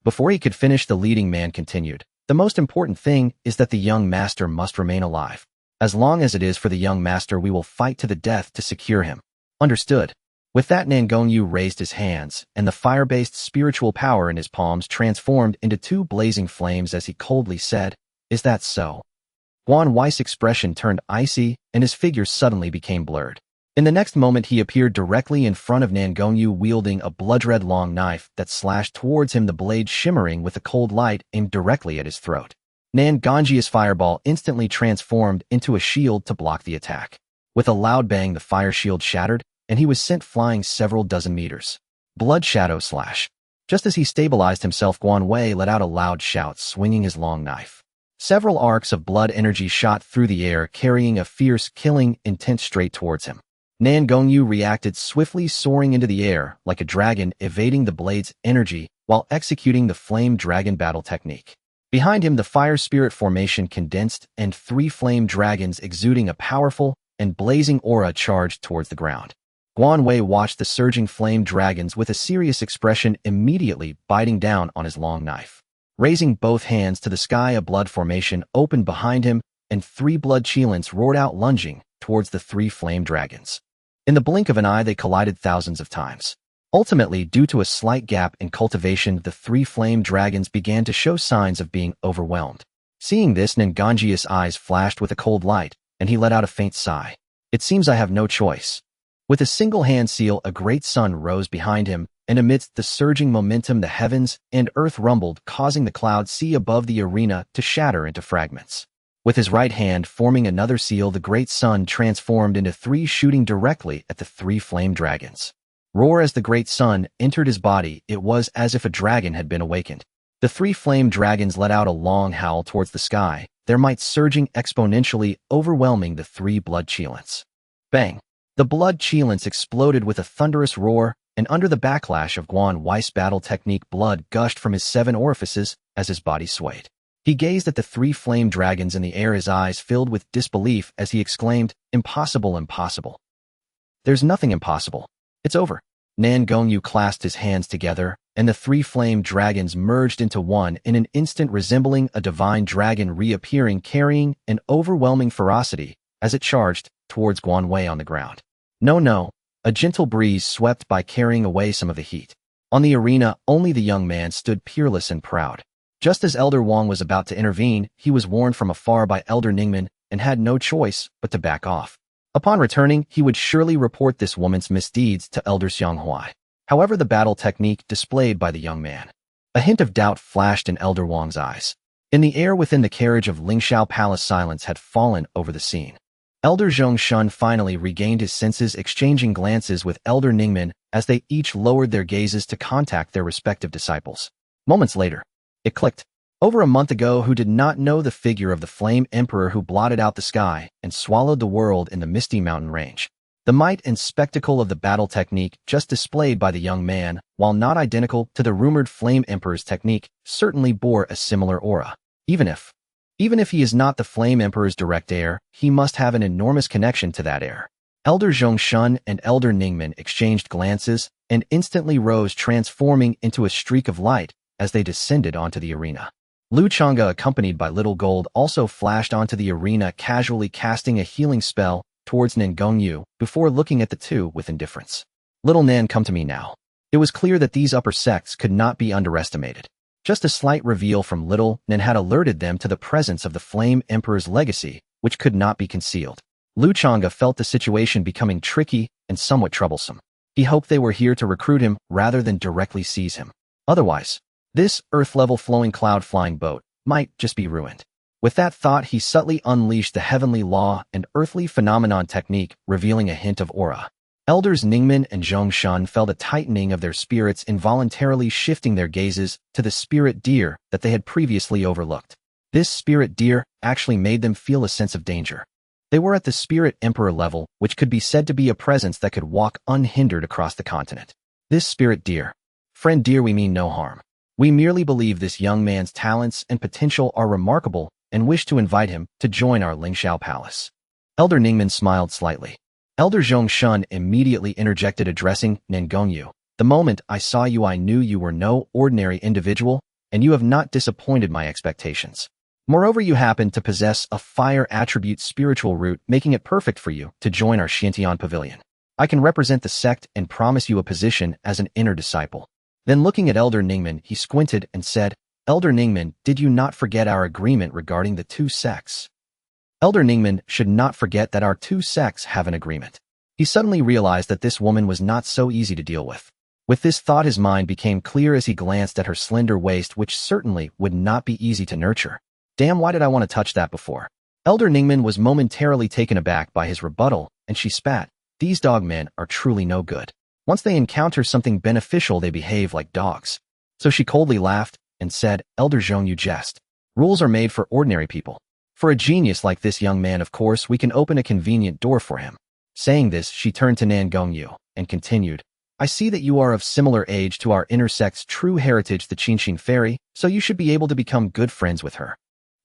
S1: before he could finish, the leading man continued, the most important thing is that the young master must remain alive. As long as it is for the young master, we will fight to the death to secure him. Understood. With that, Nangong Yu raised his hands, and the fire-based spiritual power in his palms transformed into two blazing flames as he coldly said, is that so? Guanwei's expression turned icy, and his figure suddenly became blurred. In the next moment, he appeared directly in front of Nangong Yu, wielding a blood-red long knife that slashed towards him, the blade shimmering with a cold light aimed directly at his throat. Nangong Yu's fireball instantly transformed into a shield to block the attack. With a loud bang, the fire shield shattered, and he was sent flying several dozen meters. Blood shadow slash. Just as he stabilized himself, Guanwei let out a loud shout, swinging his long knife. Several arcs of blood energy shot through the air, carrying a fierce, killing intent straight towards him. Nangong Yu reacted swiftly, soaring into the air like a dragon, evading the blade's energy while executing the flame dragon battle technique. Behind him, the fire spirit formation condensed and 3 flame dragons exuding a powerful and blazing aura charged towards the ground. Guan Wei watched the surging flame dragons with a serious expression, immediately biting down on his long knife. Raising both hands to the sky, a blood formation opened behind him, and 3 blood cheelants roared out, lunging towards the 3 flame dragons. In the blink of an eye, they collided thousands of times. Ultimately, due to a slight gap in cultivation, the 3 flame dragons began to show signs of being overwhelmed. Seeing this, Nangong Yu's eyes flashed with a cold light, and he let out a faint sigh. It seems I have no choice. With a single hand seal, a great sun rose behind him, and amidst the surging momentum, the heavens and earth rumbled, causing the cloud sea above the arena to shatter into fragments. With his right hand forming another seal, the great sun transformed into 3, shooting directly at the 3 flame dragons. Roar as the great sun entered his body, it was as if a dragon had been awakened. The 3 flame dragons let out a long howl towards the sky, their might surging exponentially, overwhelming the 3 blood cheelants. Bang! The blood cheelants exploded with a thunderous roar, and under the backlash of Guan Wei's battle technique, blood gushed from his 7 orifices as his body swayed. He gazed at the 3 flame dragons in the air, his eyes filled with disbelief as he exclaimed, "Impossible, impossible. There's nothing impossible. It's over." Nangong Yu clasped his hands together, and the 3 flame dragons merged into one in an instant, resembling a divine dragon reappearing, carrying an overwhelming ferocity as it charged towards Guan Wei on the ground. No, a gentle breeze swept by, carrying away some of the heat. On the arena, only the young man stood peerless and proud. Just as Elder Wang was about to intervene, he was warned from afar by Elder Ningmen and had no choice but to back off. Upon returning, he would surely report this woman's misdeeds to Elder Xianghuai. However, the battle technique displayed by the young man. A hint of doubt flashed in Elder Wang's eyes. In the air within the carriage of Lingshao Palace, silence had fallen over the scene. Elder Zhongshan finally regained his senses, exchanging glances with Elder Ningmen as they each lowered their gazes to contact their respective disciples. Moments later, it clicked. Over a month ago, who did not know the figure of the Flame Emperor who blotted out the sky and swallowed the world in the misty mountain range? The might and spectacle of the battle technique just displayed by the young man, while not identical to the rumored Flame Emperor's technique, certainly bore a similar aura. Even if he is not the Flame Emperor's direct heir, he must have an enormous connection to that heir. Elder Zhongshan and Elder Ningmen exchanged glances and instantly rose, transforming into a streak of light as they descended onto the arena. Lu Changge, accompanied by Little Gold, also flashed onto the arena, casually casting a healing spell towards Nangong Yu before looking at the two with indifference. "Little Nan, come to me now." It was clear that these upper sects could not be underestimated. Just a slight reveal from Little Nan had alerted them to the presence of the Flame Emperor's legacy, which could not be concealed. Lu Changge felt the situation becoming tricky and somewhat troublesome. He hoped they were here to recruit him rather than directly seize him. Otherwise, this Earth-level flowing cloud-flying boat might just be ruined. With that thought, he subtly unleashed the heavenly law and earthly phenomenon technique, revealing a hint of aura. Elders Ningmen and Zhongshan felt a tightening of their spirits, involuntarily shifting their gazes to the spirit deer that they had previously overlooked. This spirit deer actually made them feel a sense of danger. They were at the spirit emperor level, which could be said to be a presence that could walk unhindered across the continent. This spirit deer. "Friend dear, we mean no harm. We merely believe this young man's talents and potential are remarkable and wish to invite him to join our Lingshao Palace." Elder Ningmen smiled slightly. Elder Zhongshan immediately interjected, addressing Nangong Yu. "The moment I saw you, I knew you were no ordinary individual, and you have not disappointed my expectations. Moreover, you happen to possess a fire attribute spiritual root, making it perfect for you to join our Xintian pavilion. I can represent the sect and promise you a position as an inner disciple." Then looking at Elder Ningmen, he squinted and said, "Elder Ningmen, did you not forget our agreement regarding the 2 sects? Elder Ningmen should not forget that our 2 sects have an agreement." He suddenly realized that this woman was not so easy to deal with. With this thought, his mind became clear as he glanced at her slender waist, which certainly would not be easy to nurture. Damn, why did I want to touch that before? Elder Ningmen was momentarily taken aback by his rebuttal, and she spat. "These dogmen are truly no good. Once they encounter something beneficial, they behave like dogs." So she coldly laughed and said, "Elder Zhong, you jest. Rules are made for ordinary people. For a genius like this young man, of course, we can open a convenient door for him." Saying this, she turned to Nangong Yu and continued, I see that you are of similar age to our intersect's true heritage, the Qingqing fairy, so you should be able to become good friends with her.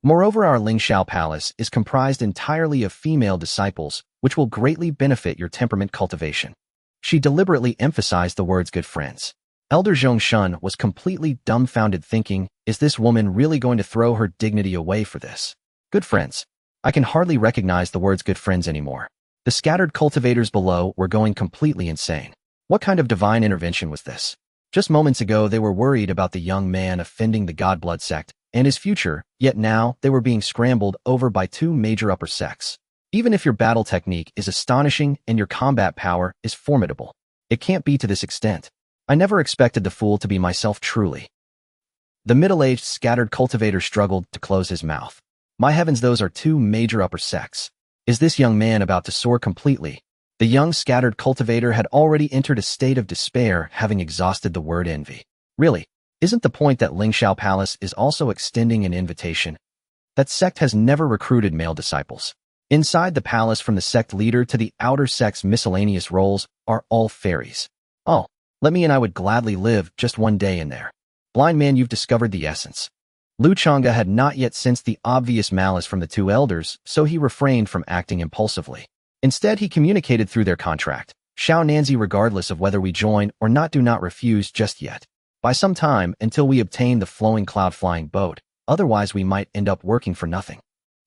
S1: Moreover, our Lingshao Palace is comprised entirely of female disciples, which will greatly benefit your temperament cultivation. She deliberately emphasized the words good friends. Elder Zhongshan was completely dumbfounded, thinking, is this woman really going to throw her dignity away for this? Good friends. I can hardly recognize the words good friends anymore. The scattered cultivators below were going completely insane. What kind of divine intervention was this? Just moments ago they were worried about the young man offending the Godblood sect and his future, yet now they were being scrambled over by two major upper sects. Even if your battle technique is astonishing and your combat power is formidable, it can't be to this extent. I never expected the fool to be myself truly. The middle-aged scattered cultivator struggled to close his mouth. My heavens, those are two major upper sects. Is this young man about to soar completely? The young scattered cultivator had already entered a state of despair, having exhausted the word envy. Really, isn't the point that Lingshao Palace is also extending an invitation? That sect has never recruited male disciples. Inside the palace, from the sect leader to the outer sect's miscellaneous roles, are all fairies. Oh, let me and I would gladly live just one day in there. Blind man, you've discovered the essence. Lu Changge had not yet sensed the obvious malice from the two elders, so he refrained from acting impulsively. Instead, he communicated through their contract. Shao Nanzi, regardless of whether we join or not, do not refuse just yet. By some time, until we obtain the flowing cloud-flying boat, otherwise we might end up working for nothing.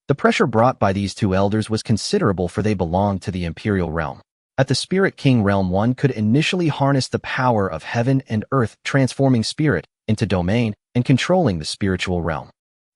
S1: The pressure brought by these two elders was considerable, for they belonged to the imperial realm. At the Spirit King realm, one could initially harness the power of heaven and earth, transforming spirit into domain and controlling the spiritual realm.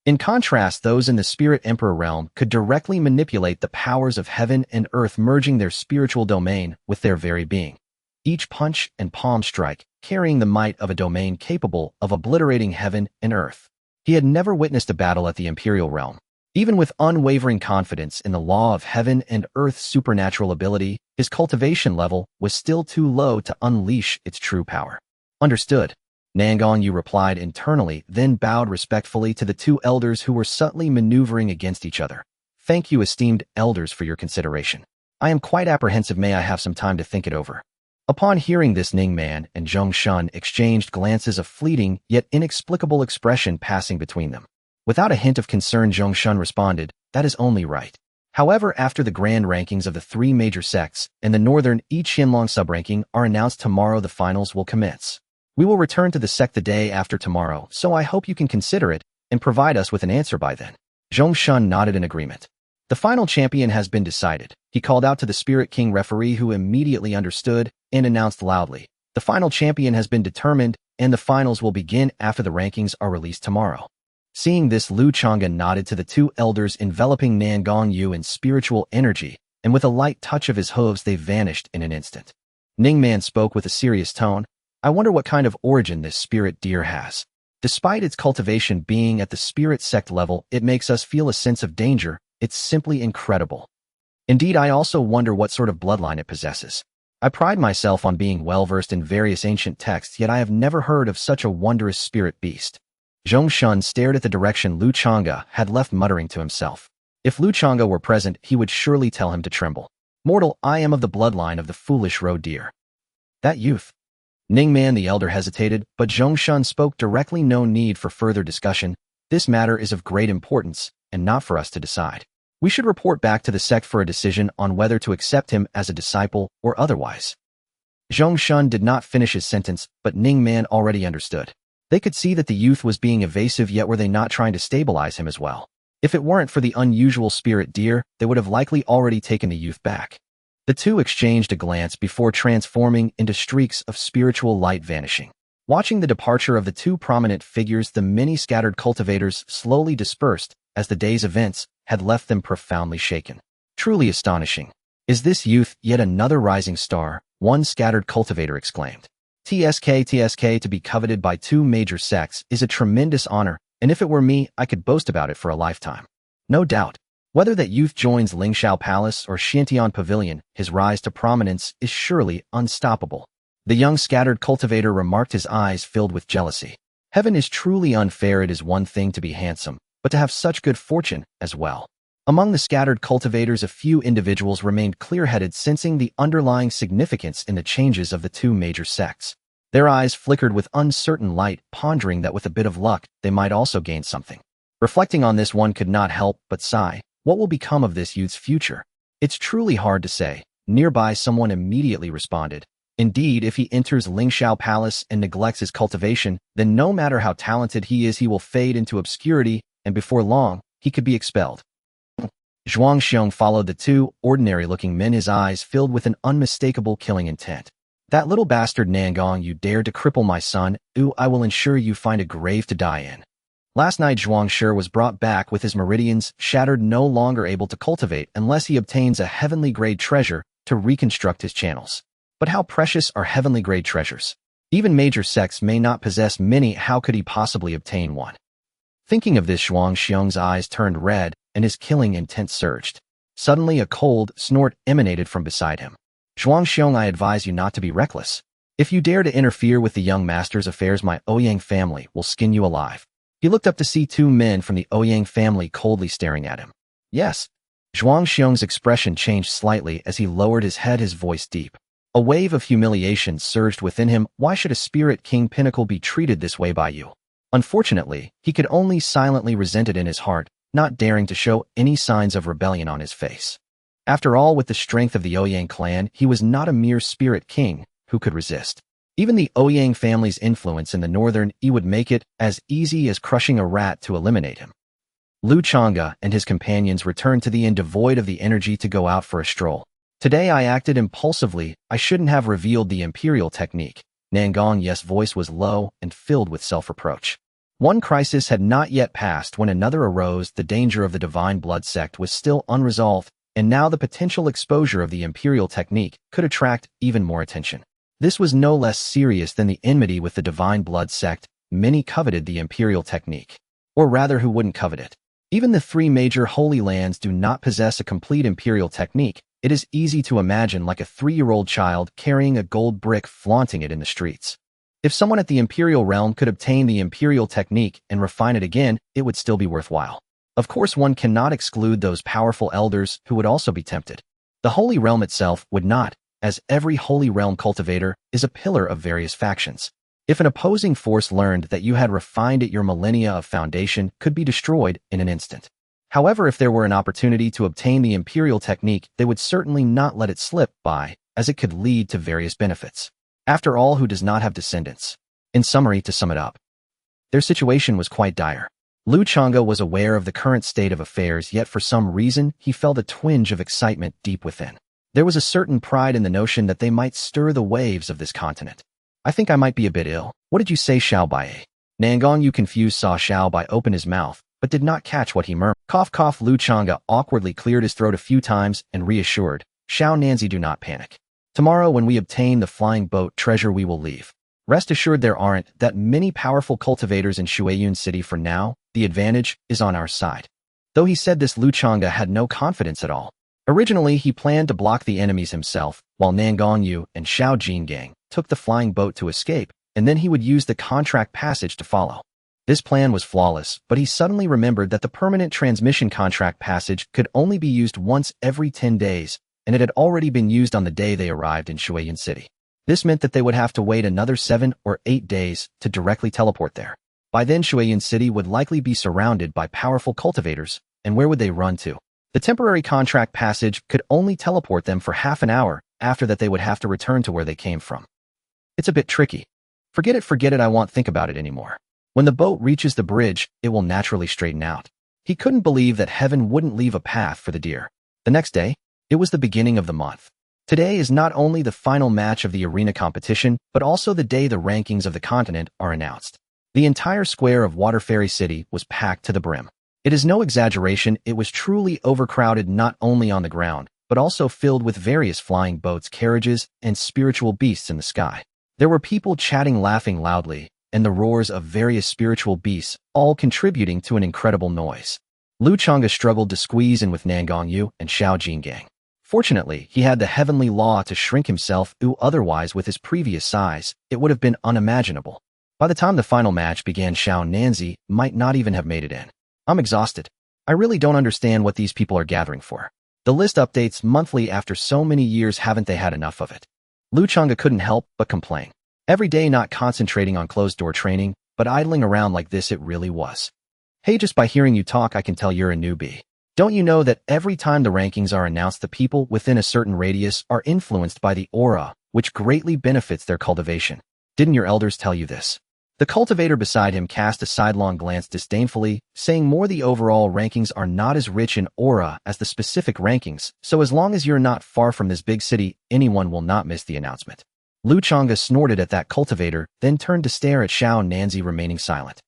S1: In contrast, those in the Spirit Emperor realm could directly manipulate the powers of heaven and earth, merging their spiritual domain with their very being. Each punch and palm strike carrying the might of a domain capable of obliterating heaven and earth. He had never witnessed a battle at the imperial realm. Even with unwavering confidence in the law of heaven and earth's supernatural ability, his cultivation level was still too low to unleash its true power. Understood. Nangong Yu replied internally, then bowed respectfully to the two elders who were subtly maneuvering against each other. Thank you, esteemed elders, for your consideration. I am quite apprehensive. May I have some time to think it over? Upon hearing this, Ningman and Zhongshan exchanged glances, of fleeting yet inexplicable expression passing between them. Without a hint of concern, Zhongshan responded, that is only right. However, after the grand rankings of the three major sects and the northern Yi Qianlong sub-ranking are announced tomorrow, the finals will commence. We will return to the sect the day after tomorrow, so I hope you can consider it and provide us with an answer by then. Zhongshan nodded in agreement. The final champion has been decided. He called out to the Spirit King referee, who immediately understood and announced loudly, the final champion has been determined and the finals will begin after the rankings are released tomorrow. Seeing this, Lu Changge nodded to the two elders, enveloping Nangong Yu in spiritual energy, and with a light touch of his hooves they vanished in an instant. Ningman spoke with a serious tone, I wonder what kind of origin this spirit deer has. Despite its cultivation being at the spirit sect level, it makes us feel a sense of danger. It's simply incredible. Indeed, I also wonder what sort of bloodline it possesses. I pride myself on being well-versed in various ancient texts, yet I have never heard of such a wondrous spirit beast. Zhongshan stared at the direction Lu Changge had left, muttering to himself. If Lu Changge were present, he would surely tell him to tremble. Mortal, I am of the bloodline of the foolish roe deer. That youth. Ningman the elder hesitated, but Zhongshan spoke directly. No need for further discussion. This matter is of great importance, and not for us to decide. We should report back to the sect for a decision on whether to accept him as a disciple or otherwise. Zhongshan did not finish his sentence, but Ningman already understood. They could see that the youth was being evasive, yet were they not trying to stabilize him as well? If it weren't for the unusual spirit deer, they would have likely already taken the youth back. The two exchanged a glance before transforming into streaks of spiritual light, vanishing. Watching the departure of the two prominent figures, the many scattered cultivators slowly dispersed, as the day's events had left them profoundly shaken. Truly astonishing. Is this youth yet another rising star? One scattered cultivator exclaimed. TSK, to be coveted by two major sects is a tremendous honor, and if it were me, I could boast about it for a lifetime. No doubt. Whether that youth joins Lingshao Palace or Xiantian Pavilion, his rise to prominence is surely unstoppable. The young scattered cultivator remarked, his eyes filled with jealousy. Heaven is truly unfair. It is one thing to be handsome, but to have such good fortune as well. Among the scattered cultivators, a few individuals remained clear-headed, sensing the underlying significance in the changes of the two major sects. Their eyes flickered with uncertain light, pondering that with a bit of luck, they might also gain something. Reflecting on this, one could not help but sigh. What will become of this youth's future? It's truly hard to say. Nearby, someone immediately responded. Indeed, if he enters Lingshao Palace and neglects his cultivation, then no matter how talented he is, he will fade into obscurity, and before long, he could be expelled. Zhuang Xiong followed the two ordinary-looking men, his eyes filled with an unmistakable killing intent. That little bastard Nangong Yu dared to cripple my son. I will ensure you find a grave to die in. Last night, Zhuang Shi was brought back with his meridians shattered, no longer able to cultivate unless he obtains a heavenly-grade treasure to reconstruct his channels. But how precious are heavenly-grade treasures? Even major sects may not possess many. How could he possibly obtain one? Thinking of this, Zhuang Xiong's eyes turned red, and his killing intent surged. Suddenly, a cold snort emanated from beside him. Zhuang Xiong, I advise you not to be reckless. If you dare to interfere with the young master's affairs, my Ouyang family will skin you alive. He looked up to see two men from the Ouyang family coldly staring at him. Yes. Zhuang Xiong's expression changed slightly as he lowered his head, his voice deep. A wave of humiliation surged within him. Why should a spirit king pinnacle be treated this way by you? Unfortunately, he could only silently resent it in his heart, not daring to show any signs of rebellion on his face. After all, with the strength of the Ouyang clan, he was not a mere spirit king who could resist. Even the Ouyang family's influence in the northern would make it as easy as crushing a rat to eliminate him. Lu Changge and his companions returned to the inn devoid of the energy to go out for a stroll. Today I acted impulsively. I shouldn't have revealed the imperial technique. Nangong Yu's voice was low and filled with self-reproach. One crisis had not yet passed when another arose. The danger of the divine blood sect was still unresolved, and now the potential exposure of the imperial technique could attract even more attention. This was no less serious than the enmity with the divine blood sect. Many coveted the imperial technique. Or rather, who wouldn't covet it? Even the three major holy lands do not possess a complete imperial technique. It is easy to imagine like a 3-year-old child carrying a gold brick, flaunting it in the streets. If someone at the imperial realm could obtain the imperial technique and refine it again, it would still be worthwhile. Of course, one cannot exclude those powerful elders who would also be tempted. The holy realm itself would not, as every holy realm cultivator is a pillar of various factions. If an opposing force learned that you had refined it, your millennia of foundation could be destroyed in an instant. However, if there were an opportunity to obtain the imperial technique, they would certainly not let it slip by, as it could lead to various benefits. After all, who does not have descendants? In summary, to sum it up, their situation was quite dire. Lu Changge was aware of the current state of affairs, yet for some reason, he felt a twinge of excitement deep within. There was a certain pride in the notion that they might stir the waves of this continent. I think I might be a bit ill. What did you say, Xiao Bai? Nangong Yu, confused, saw Xiao Bai open his mouth, but did not catch what he murmured. Cough, cough. Lu Changge awkwardly cleared his throat a few times and reassured, Xiao Nanzi, do not panic. Tomorrow, when we obtain the flying boat treasure, we will leave. Rest assured, there aren't that many powerful cultivators in Shuiyun City for now. The advantage is on our side. Though he said this, Lu Changge had no confidence at all. Originally, he planned to block the enemies himself, while Nangong Yu and Xiao Jinggang took the flying boat to escape, and then he would use the contract passage to follow. This plan was flawless, but he suddenly remembered that the permanent transmission contract passage could only be used once every 10 days, and it had already been used on the day they arrived in Shuiyun City. This meant that they would have to wait another 7 or 8 days to directly teleport there. By then, Shuiyun City would likely be surrounded by powerful cultivators, and where would they run to? The temporary contract passage could only teleport them for half an hour. After that, they would have to return to where they came from. It's a bit tricky. Forget it, I won't think about it anymore. When the boat reaches the bridge, it will naturally straighten out. He couldn't believe that heaven wouldn't leave a path for the deer. The next day, it was the beginning of the month. Today is not only the final match of the arena competition, but also the day the rankings of the continent are announced. The entire square of Water Fairy City was packed to the brim. It is no exaggeration, it was truly overcrowded, not only on the ground, but also filled with various flying boats, carriages, and spiritual beasts in the sky. There were people chatting, laughing loudly, and the roars of various spiritual beasts, all contributing to an incredible noise. Lu Changge struggled to squeeze in with Nangong Yu and Xiao Jinggang. Fortunately, he had the heavenly law to shrink himself, otherwise with his previous size, it would have been unimaginable. By the time the final match began, Xiao Nanzi might not even have made it in. I'm exhausted. I really don't understand what these people are gathering for. The list updates monthly after so many years, haven't they had enough of it? Lu Changge couldn't help but complain. Every day not concentrating on closed-door training, but idling around like this it really was. Hey, just by hearing you talk I can tell you're a newbie. Don't you know that every time the rankings are announced the people within a certain radius are influenced by the aura, which greatly benefits their cultivation? Didn't your elders tell you this? The cultivator beside him cast a sidelong glance disdainfully, saying more the overall rankings are not as rich in aura as the specific rankings, so as long as you're not far from this big city, anyone will not miss the announcement. Lu Changge snorted at that cultivator, then turned to stare at Xiao Nanzi remaining silent.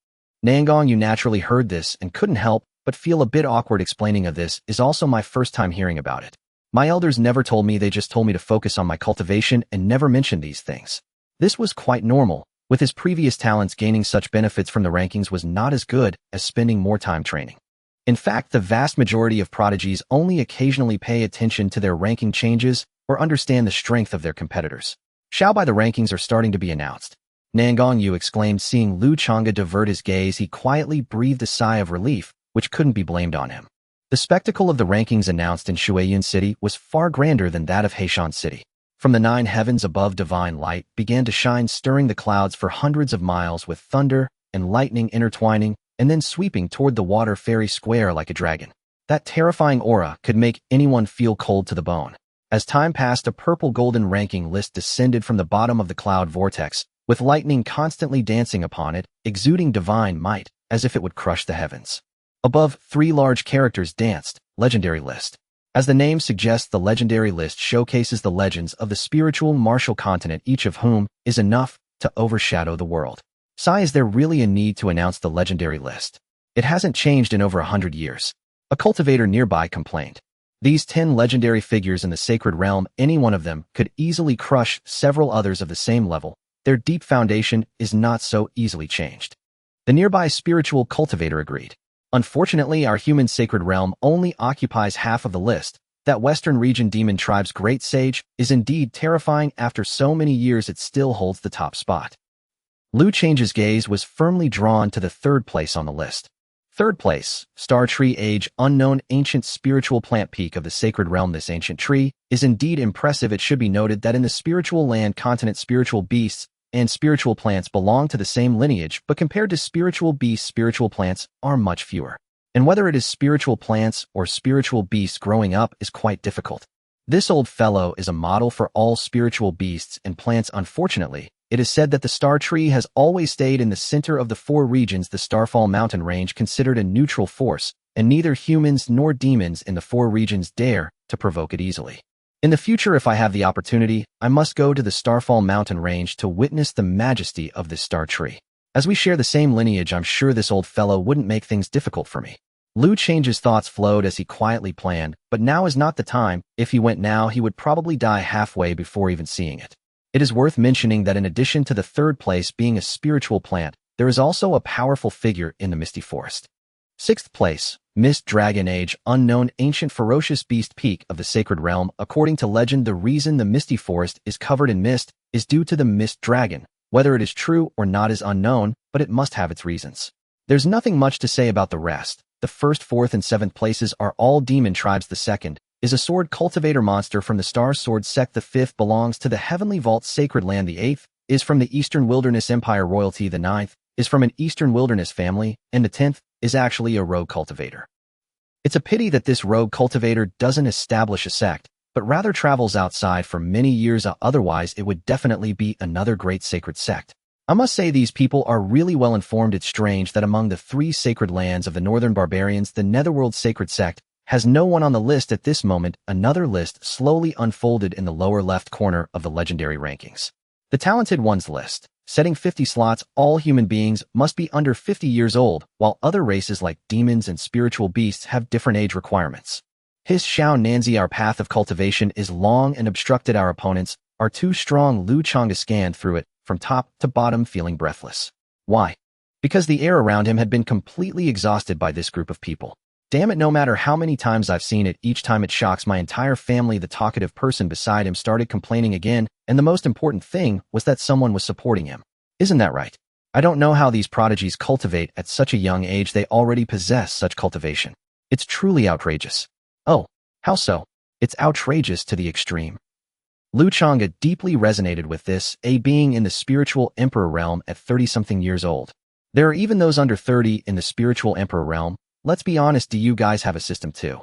S1: Nangong Yu naturally heard this and couldn't help but feel a bit awkward explaining of this is also my first time hearing about it. My elders never told me, they just told me to focus on my cultivation and never mentioned these things. This was quite normal. With his previous talents, gaining such benefits from the rankings was not as good as spending more time training. In fact, the vast majority of prodigies only occasionally pay attention to their ranking changes or understand the strength of their competitors. Xiao by the rankings are starting to be announced. Nangong Yu exclaimed, seeing Lu Changge divert his gaze. He quietly breathed a sigh of relief, which couldn't be blamed on him. The spectacle of the rankings announced in Shuiyun City was far grander than that of Heishan City. From the 9 heavens above, divine light began to shine, stirring the clouds for hundreds of miles with thunder and lightning intertwining and then sweeping toward the water fairy square like a dragon. That terrifying aura could make anyone feel cold to the bone. As time passed, a purple-golden ranking list descended from the bottom of the cloud vortex, with lightning constantly dancing upon it, exuding divine might, as if it would crush the heavens. Above, 3 large characters danced, legendary list. As the name suggests, the legendary list showcases the legends of the spiritual martial continent, each of whom is enough to overshadow the world. Sigh, is there really a need to announce the legendary list? It hasn't changed in over 100 years. A cultivator nearby complained. These 10 legendary figures in the sacred realm, any one of them could easily crush several others of the same level. Their deep foundation is not so easily changed. The nearby spiritual cultivator agreed. Unfortunately, our human sacred realm only occupies half of the list. That western region demon tribe's great sage is indeed terrifying. After so many years it still holds the top spot. Lu Change's gaze was firmly drawn to the 3rd place on the list. 3rd place, Star Tree Age, unknown ancient spiritual plant peak of the sacred realm. This ancient tree is indeed impressive. It should be noted that in the spiritual land continent, spiritual beasts and spiritual plants belong to the same lineage, but compared to spiritual beasts, spiritual plants are much fewer. And whether it is spiritual plants or spiritual beasts growing up is quite difficult. This old fellow is a model for all spiritual beasts and plants. Unfortunately, it is said that the star tree has always stayed in the center of the 4 regions, the Starfall mountain range, considered a neutral force, and neither humans nor demons in the 4 regions dare to provoke it easily. In the future, if I have the opportunity, I must go to the Starfall mountain range to witness the majesty of this star tree. As we share the same lineage, I'm sure this old fellow wouldn't make things difficult for me. Lu Change's thoughts flowed as he quietly planned, but now is not the time. If he went now, he would probably die halfway before even seeing it. It is worth mentioning that in addition to the 3rd place being a spiritual plant, there is also a powerful figure in the Misty Forest. 6th place, Mist Dragon Age, unknown ancient ferocious beast peak of the sacred realm. According to legend, the reason the Misty Forest is covered in mist is due to the Mist Dragon. Whether it is true or not is unknown, but it must have its reasons. There's nothing much to say about the rest. The 1st, 4th, and 7th places are all demon tribes. The 2nd is a sword cultivator monster from the Star Sword sect. The 5th belongs to the Heavenly Vault sacred land. The 8th is from the Eastern Wilderness Empire royalty. The 9th is from an Eastern Wilderness family, and the 10th is actually a rogue cultivator. It's a pity that this rogue cultivator doesn't establish a sect, but rather travels outside for many years. Otherwise, it would definitely be another great sacred sect. I must say these people are really well informed. It's strange that among the 3 sacred lands of the northern barbarians, the Netherworld sacred sect has no one on the list at this moment. Another list slowly unfolded in the lower left corner of the legendary rankings. The talented ones list. Setting 50 slots, all human beings must be under 50 years old, while other races like demons and spiritual beasts have different age requirements. His Xiao Nanzi, our path of cultivation is long and obstructed. Our opponents are too strong. Lu Changge scanned through it, from top to bottom, feeling breathless. Why? Because the air around him had been completely exhausted by this group of people. Damn it, no matter how many times I've seen it, each time it shocks my entire family. The talkative person beside him started complaining again, and the most important thing was that someone was supporting him. Isn't that right? I don't know how these prodigies cultivate at such a young age. They already possess such cultivation. It's truly outrageous. Oh, how so? It's outrageous to the extreme. Lu Changge deeply resonated with this, a being in the spiritual emperor realm at 30-something years old. There are even those under 30 in the spiritual emperor realm. Let's be honest, do you guys have a system too?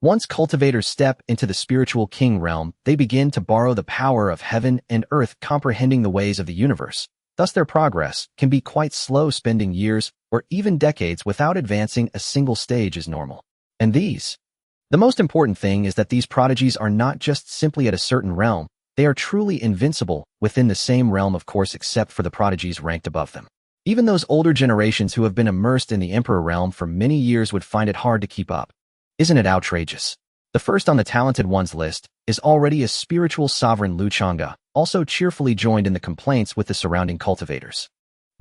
S1: Once cultivators step into the spiritual king realm, they begin to borrow the power of heaven and earth, comprehending the ways of the universe. Thus their progress can be quite slow, spending years or even decades without advancing a single stage is normal. And the most important thing is that these prodigies are not just simply at a certain realm, they are truly invincible within the same realm, of course, except for the prodigies ranked above them. Even those older generations who have been immersed in the emperor realm for many years would find it hard to keep up. Isn't it outrageous? The first on the talented ones list is already a spiritual sovereign. Lu Changge also cheerfully joined in the complaints with the surrounding cultivators.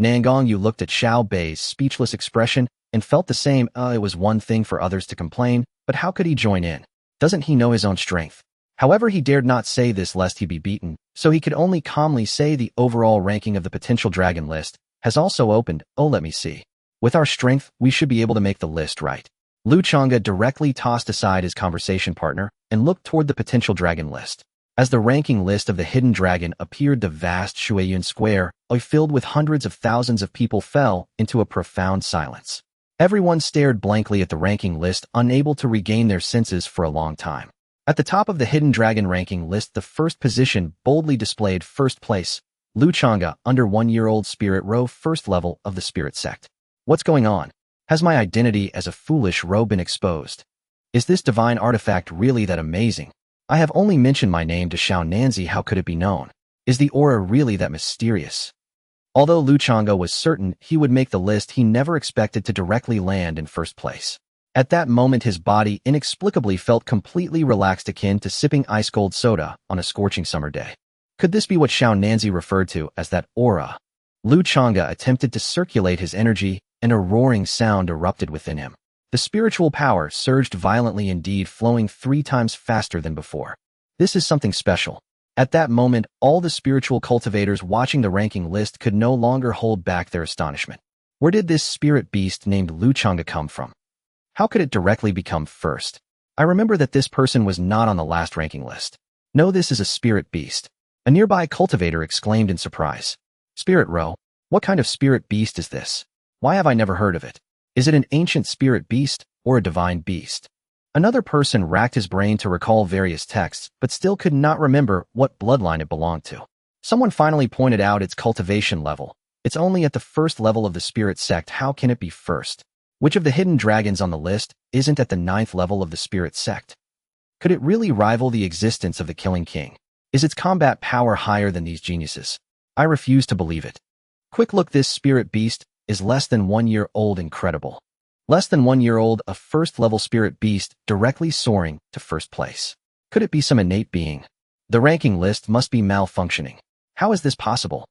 S1: Nangong Yu looked at Xiao Bei's speechless expression and felt the same. It was one thing for others to complain, but how could he join in? Doesn't he know his own strength? However, he dared not say this lest he be beaten, so he could only calmly say the overall ranking of the potential dragon list has also opened. Oh, let me see. With our strength, we should be able to make the list, right? Lu Changge directly tossed aside his conversation partner and looked toward the potential dragon list. As the ranking list of the hidden dragon appeared, the vast Shuiyun Square, filled with hundreds of thousands of people, fell into a profound silence. Everyone stared blankly at the ranking list, unable to regain their senses for a long time. At the top of the hidden dragon ranking list, the first position boldly displayed first place, Lu Changge, under 1-year-old spirit row, first level of the spirit sect. What's going on? Has my identity as a foolish row been exposed? Is this divine artifact really that amazing? I have only mentioned my name to Xiao Nanzi, how could it be known? Is the aura really that mysterious? Although Lu Changge was certain he would make the list, he never expected to directly land in first place. At that moment, his body inexplicably felt completely relaxed, akin to sipping ice-cold soda on a scorching summer day. Could this be what Xiao Nanzi referred to as that aura? Lu Changge attempted to circulate his energy, and a roaring sound erupted within him. The spiritual power surged violently, indeed, flowing 3 times faster than before. This is something special. At that moment, all the spiritual cultivators watching the ranking list could no longer hold back their astonishment. Where did this spirit beast named Lu Changge come from? How could it directly become first? I remember that this person was not on the last ranking list. No, this is a spirit beast. A nearby cultivator exclaimed in surprise. Spirit row? What kind of spirit beast is this? Why have I never heard of it? Is it an ancient spirit beast or a divine beast? Another person racked his brain to recall various texts, but still could not remember what bloodline it belonged to. Someone finally pointed out its cultivation level. It's only at the first level of the spirit sect. How can it be first? Which of the hidden dragons on the list isn't at the 9th level of the spirit sect? Could it really rival the existence of the Killing King? Is its combat power higher than these geniuses? I refuse to believe it. Quick look, this spirit beast is less than 1 year old. Incredible. Less than 1 year old, a first-level spirit beast directly soaring to first place. Could it be some innate being? The ranking list must be malfunctioning. How is this possible?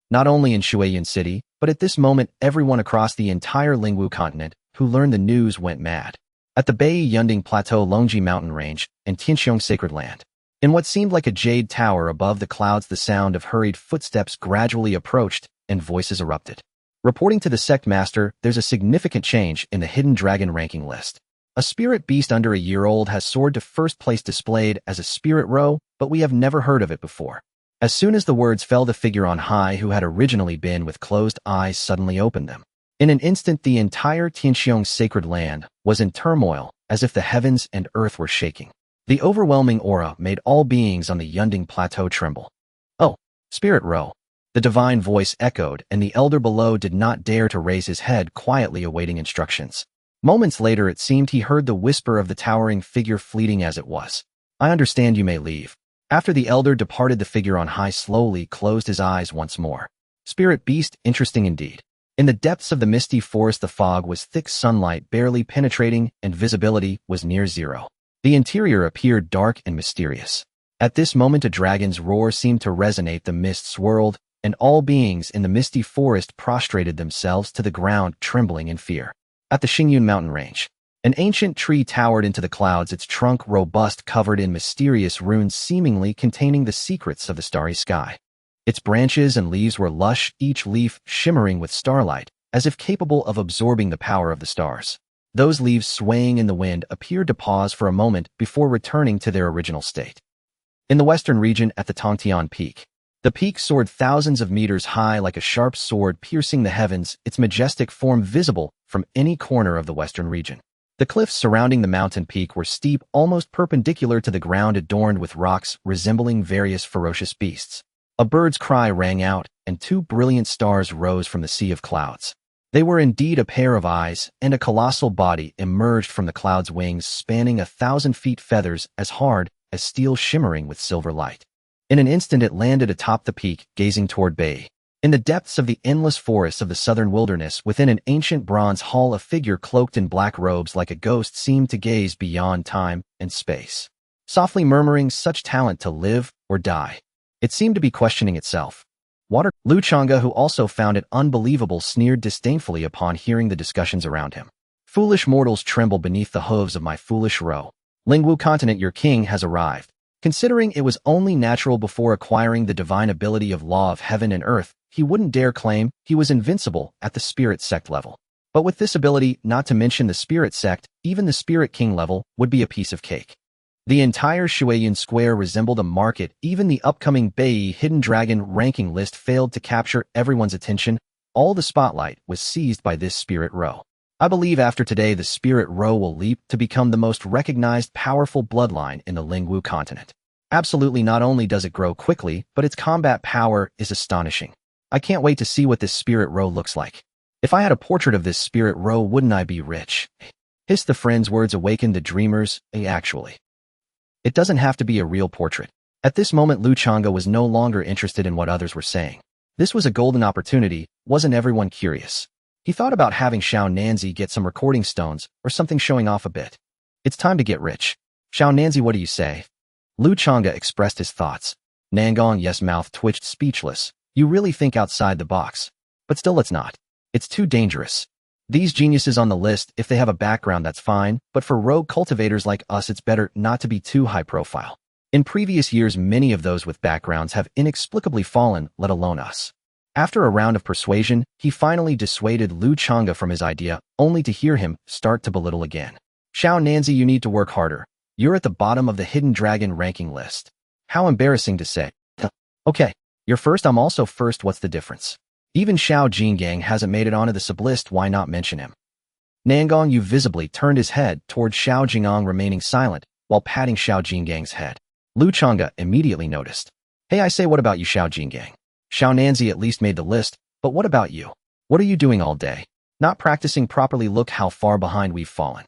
S1: Not only in Shuiyun City, but at this moment everyone across the entire Lingwu continent who learned the news went mad. At the Bai Yunding Plateau, Longji Mountain Range, and Tianxiong Sacred Land. In what seemed like a jade tower above the clouds, the sound of hurried footsteps gradually approached, and voices erupted. Reporting to the sect master, there's a significant change in the hidden dragon ranking list. A spirit beast under 1 year old has soared to first place, displayed as a spirit row, but we have never heard of it before. As soon as the words fell, the figure on high, who had originally been with closed eyes, suddenly opened them. In an instant, the entire Tianxiong Sacred Land was in turmoil, as if the heavens and earth were shaking. The overwhelming aura made all beings on the Yunding Plateau tremble. Oh, spirit row. The divine voice echoed, and the elder below did not dare to raise his head, quietly awaiting instructions. Moments later, it seemed he heard the whisper of the towering figure, fleeting as it was. I understand, you may leave. After the elder departed, the figure on high slowly closed his eyes once more. Spirit beast, interesting indeed. In the depths of the misty forest, the fog was thick, sunlight barely penetrating, and visibility was near zero. The interior appeared dark and mysterious. At this moment, a dragon's roar seemed to resonate. The mist swirled, and all beings in the misty forest prostrated themselves to the ground, trembling in fear. At the Xingyun mountain range, an ancient tree towered into the clouds, its trunk robust, covered in mysterious runes seemingly containing the secrets of the starry sky. Its branches and leaves were lush, each leaf shimmering with starlight, as if capable of absorbing the power of the stars. Those leaves swaying in the wind appeared to pause for a moment before returning to their original state. In the western region at the Tongtian Peak, the peak soared thousands of meters high like a sharp sword piercing the heavens, its majestic form visible from any corner of the western region. The cliffs surrounding the mountain peak were steep, almost perpendicular to the ground, adorned with rocks resembling various ferocious beasts. A bird's cry rang out, and two brilliant stars rose from the sea of clouds. They were indeed a pair of eyes, and a colossal body emerged from the cloud's wings, spanning 1,000 feet, feathers as hard as steel shimmering with silver light. In an instant it landed atop the peak, gazing toward Bei. In the depths of the endless forests of the southern wilderness, within an ancient bronze hall, a figure cloaked in black robes like a ghost seemed to gaze beyond time and space, softly murmuring such talent to live or die. It seemed to be questioning itself. Lu Changge, who also found it unbelievable, sneered disdainfully upon hearing the discussions around him. Foolish mortals tremble beneath the hooves of my foolish roe. Lingwu continent, your king has arrived. Considering it was only natural before acquiring the divine ability of law of heaven and earth, he wouldn't dare claim he was invincible at the spirit sect level. But with this ability, not to mention the spirit sect, even the spirit king level would be a piece of cake. The entire Shuayan Square resembled a market. Even the upcoming Bei Hidden Dragon ranking list failed to capture everyone's attention. All the spotlight was seized by this spirit row. I believe after today the spirit row will leap to become the most recognized powerful bloodline in the Lingwu continent. Absolutely, not only does it grow quickly, but its combat power is astonishing. I can't wait to see what this spirit row looks like. If I had a portrait of this spirit row, wouldn't I be rich? Hissed the friend's words awakened the dreamers. Actually, it doesn't have to be a real portrait. At this moment, Lu Changge was no longer interested in what others were saying. This was a golden opportunity. Wasn't everyone curious? He thought about having Xiao Nanzi get some recording stones or something, showing off a bit. It's time to get rich. Xiao Nanzi, what do you say? Lu Changge expressed his thoughts. Nangong Yu's mouth twitched, speechless. You really think outside the box. But still, let's not. It's too dangerous. These geniuses on the list, if they have a background, that's fine, but for rogue cultivators like us, it's better not to be too high profile. In previous years, many of those with backgrounds have inexplicably fallen, let alone us. After a round of persuasion, he finally dissuaded Lu Changge from his idea, only to hear him start to belittle again. Xiao Nanzi, you need to work harder. You're at the bottom of the Hidden Dragon ranking list. How embarrassing to say. Okay, you're first, I'm also first, what's the difference? Even Xiao Jinggang hasn't made it onto the sublist, why not mention him? Nangong Yu visibly turned his head towards Xiao Jinggang, remaining silent while patting Xiao Jinggang's head. Lu Changge immediately noticed. Hey, I say, what about you, Xiao Jinggang? Xiao Nanzi at least made the list, but what about you? What are you doing all day? Not practicing properly, look how far behind we've fallen.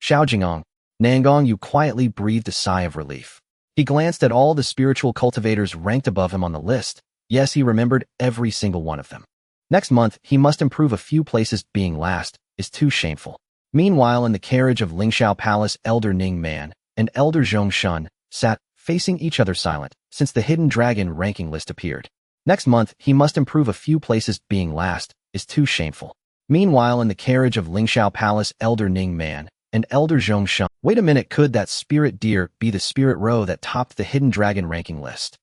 S1: Xiao Jinggang, Nangong Yu quietly breathed a sigh of relief. He glanced at all the spiritual cultivators ranked above him on the list. Yes, he remembered every single one of them. Next month, he must improve a few places. Being last is too shameful. Meanwhile, in the carriage of Lingxiao Palace, Elder Ning Man and Elder Zhong Shun sat facing each other, silent, since the Hidden Dragon ranking list appeared. Next month, he must improve a few places. Being last is too shameful. Meanwhile, in the carriage of Lingxiao Palace, Elder Ning Man and Elder Zhong Shun. Wait a minute, could that spirit deer be the spirit row that topped the Hidden Dragon ranking list?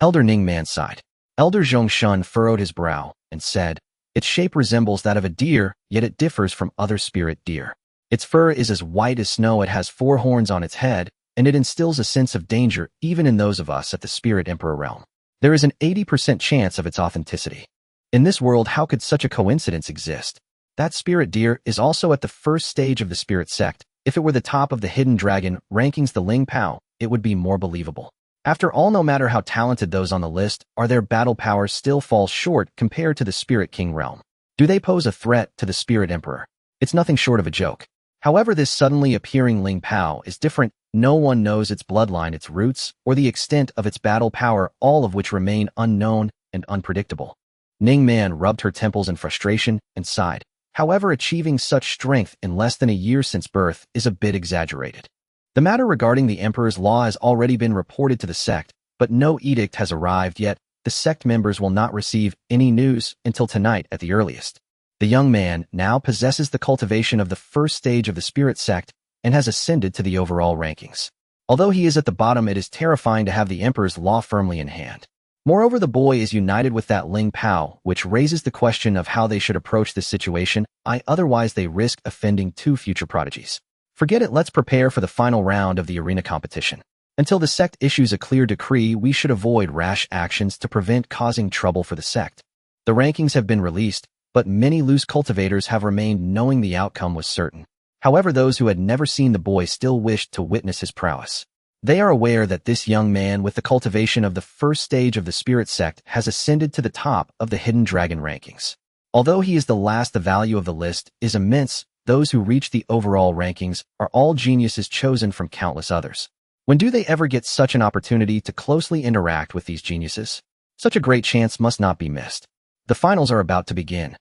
S1: Elder Ning Man sighed. Elder Zhong Shun furrowed his brow and said, its shape resembles that of a deer, yet it differs from other spirit deer. Its fur is as white as snow, it has 4 horns on its head, and it instills a sense of danger even in those of us at the Spirit Emperor realm. There is an 80% chance of its authenticity. In this world, how could such a coincidence exist? That spirit deer is also at the first stage of the spirit sect. If it were the top of the Hidden Dragon rankings, the Ling Pao, it would be more believable. After all, no matter how talented those on the list are, their battle power still falls short compared to the Spirit King realm. Do they pose a threat to the Spirit Emperor? It's nothing short of a joke. However, this suddenly appearing Ling Pao is different. No one knows its bloodline, its roots, or the extent of its battle power, all of which remain unknown and unpredictable. Ning Man rubbed her temples in frustration and sighed. However, achieving such strength in less than a year since birth is a bit exaggerated. The matter regarding the Emperor's law has already been reported to the sect, but no edict has arrived yet. The sect members will not receive any news until tonight at the earliest. The young man now possesses the cultivation of the first stage of the spirit sect and has ascended to the overall rankings. Although he is at the bottom, it is terrifying to have the Emperor's law firmly in hand. Moreover, the boy is united with that Ling Pao, which raises the question of how they should approach this situation. Otherwise they risk offending two future prodigies. Forget it, let's prepare for the final round of the arena competition. Until the sect issues a clear decree, we should avoid rash actions to prevent causing trouble for the sect. The rankings have been released, but many loose cultivators have remained knowing the outcome was certain. However, those who had never seen the boy still wished to witness his prowess. They are aware that this young man with the cultivation of the first stage of the spirit sect has ascended to the top of the hidden dragon rankings. Although he is the last, the value of the list is immense. Those who reach the overall rankings are all geniuses chosen from countless others. When do they ever get such an opportunity to closely interact with these geniuses? Such a great chance must not be missed. The finals are about to begin.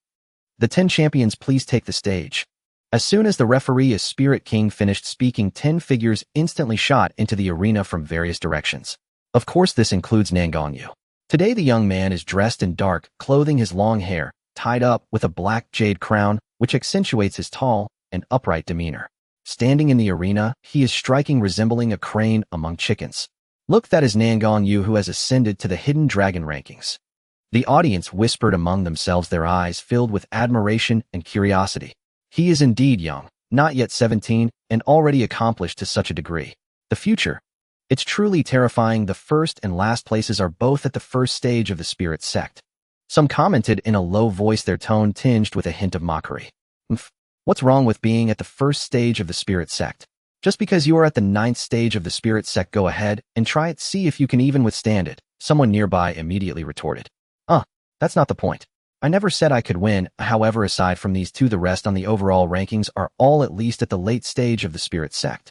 S1: The 10 champions, please take the stage. As soon as the referee is Spirit King finished speaking, 10 figures instantly shot into the arena from various directions. Of course, this includes Nangong Yu. Today the young man is dressed in dark clothing, his long hair tied up with a black jade crown, which accentuates his tall and upright demeanor. Standing in the arena, he is striking, resembling a crane among chickens. Look, that is Nangong Yu, who has ascended to the hidden dragon rankings. The audience whispered among themselves, their eyes filled with admiration and curiosity. He is indeed young, not yet 17, and already accomplished to such a degree. The future. It's truly terrifying. The first and last places are both at the first stage of the spirit sect. Some commented in a low voice, their tone tinged with a hint of mockery. What's wrong with being at the first stage of the spirit sect? Just because you are at the 9th stage of the spirit sect, go ahead and try it, see if you can even withstand it, someone nearby immediately retorted. That's not the point. I never said I could win. However, aside from these two, the rest on the overall rankings are all at least at the late stage of the spirit sect.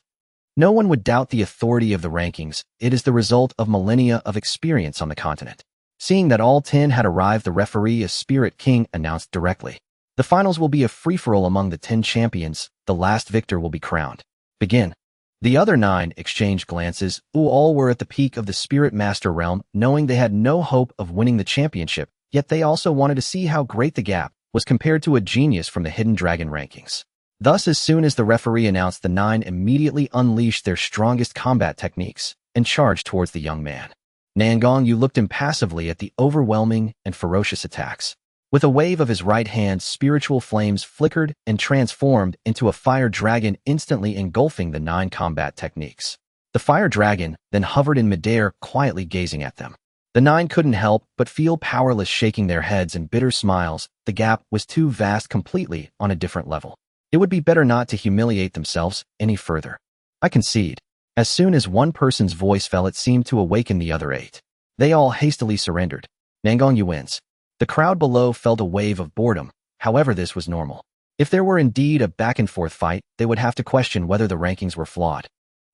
S1: No one would doubt the authority of the rankings. It is the result of millennia of experience on the continent. Seeing that all 10 had arrived, the referee, a Spirit King, announced directly. The finals will be a free-for-all among the 10 champions. The last victor will be crowned. Begin. The other 9 exchanged glances. All were at the peak of the Spirit Master realm, knowing they had no hope of winning the championship. Yet they also wanted to see how great the gap was compared to a genius from the Hidden Dragon rankings. Thus, as soon as the referee announced, the 9 immediately unleashed their strongest combat techniques and charged towards the young man. Nangong Yu looked impassively at the overwhelming and ferocious attacks. With a wave of his right hand, spiritual flames flickered and transformed into a fire dragon, instantly engulfing the 9 combat techniques. The fire dragon then hovered in midair, quietly gazing at them. The 9 couldn't help but feel powerless, shaking their heads in bitter smiles. The gap was too vast, completely on a different level. It would be better not to humiliate themselves any further. I concede. As soon as one person's voice fell, it seemed to awaken the other 8. They all hastily surrendered. Nangong Yu wins. The crowd below felt a wave of boredom. However, this was normal. If there were indeed a back-and-forth fight, they would have to question whether the rankings were flawed.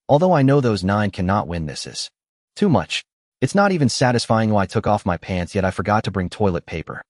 S1: Although I know those 9 cannot win, this is too much. It's not even satisfying. I took off my pants, yet I forgot to bring toilet paper.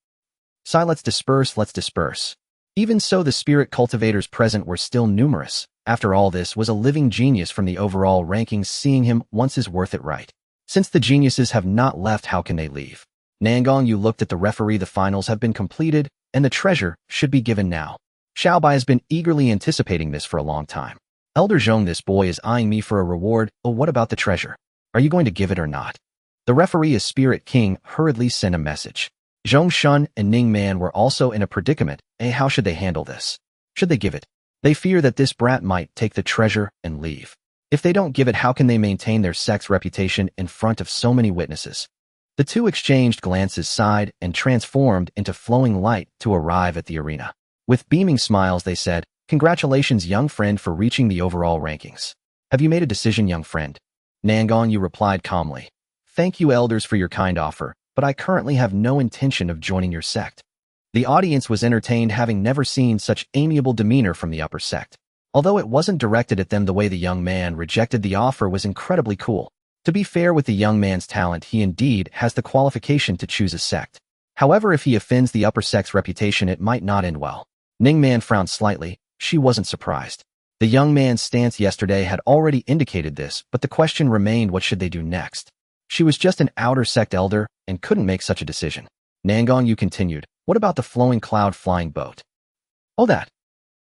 S1: Let's disperse. Even so, the spirit cultivators present were still numerous. After all, this was a living genius from the overall rankings. Seeing him once is worth it, right? Since the geniuses have not left, how can they leave? Nangong Yu looked at the referee. The finals have been completed, and the treasure should be given now. Xiaobai has been eagerly anticipating this for a long time. Elder Zhong, this boy is eyeing me for a reward. What about the treasure? Are you going to give it or not? The referee, a Spirit King, hurriedly sent a message. Zhong Shun and Ning Man were also in a predicament. How should they handle this? Should they give it? They fear that this brat might take the treasure and leave. If they don't give it, how can they maintain their sect's reputation in front of so many witnesses? The two exchanged glances, sighed, and transformed into flowing light to arrive at the arena. With beaming smiles, they said, "Congratulations, young friend, for reaching the overall rankings. Have you made a decision, young friend?" Nangong Yu replied calmly. "Thank you, elders, for your kind offer, but I currently have no intention of joining your sect." The audience was entertained, having never seen such amiable demeanor from the upper sect. Although it wasn't directed at them, the way the young man rejected the offer was incredibly cool. To be fair with the young man's talent, he indeed has the qualification to choose a sect. However, if he offends the upper sect's reputation, it might not end well. Ning Man frowned slightly. She wasn't surprised. The young man's stance yesterday had already indicated this, but the question remained, what should they do next? She was just an outer sect elder and couldn't make such a decision. Nangong Yu continued, "What about the flowing cloud flying boat?" "Oh, that."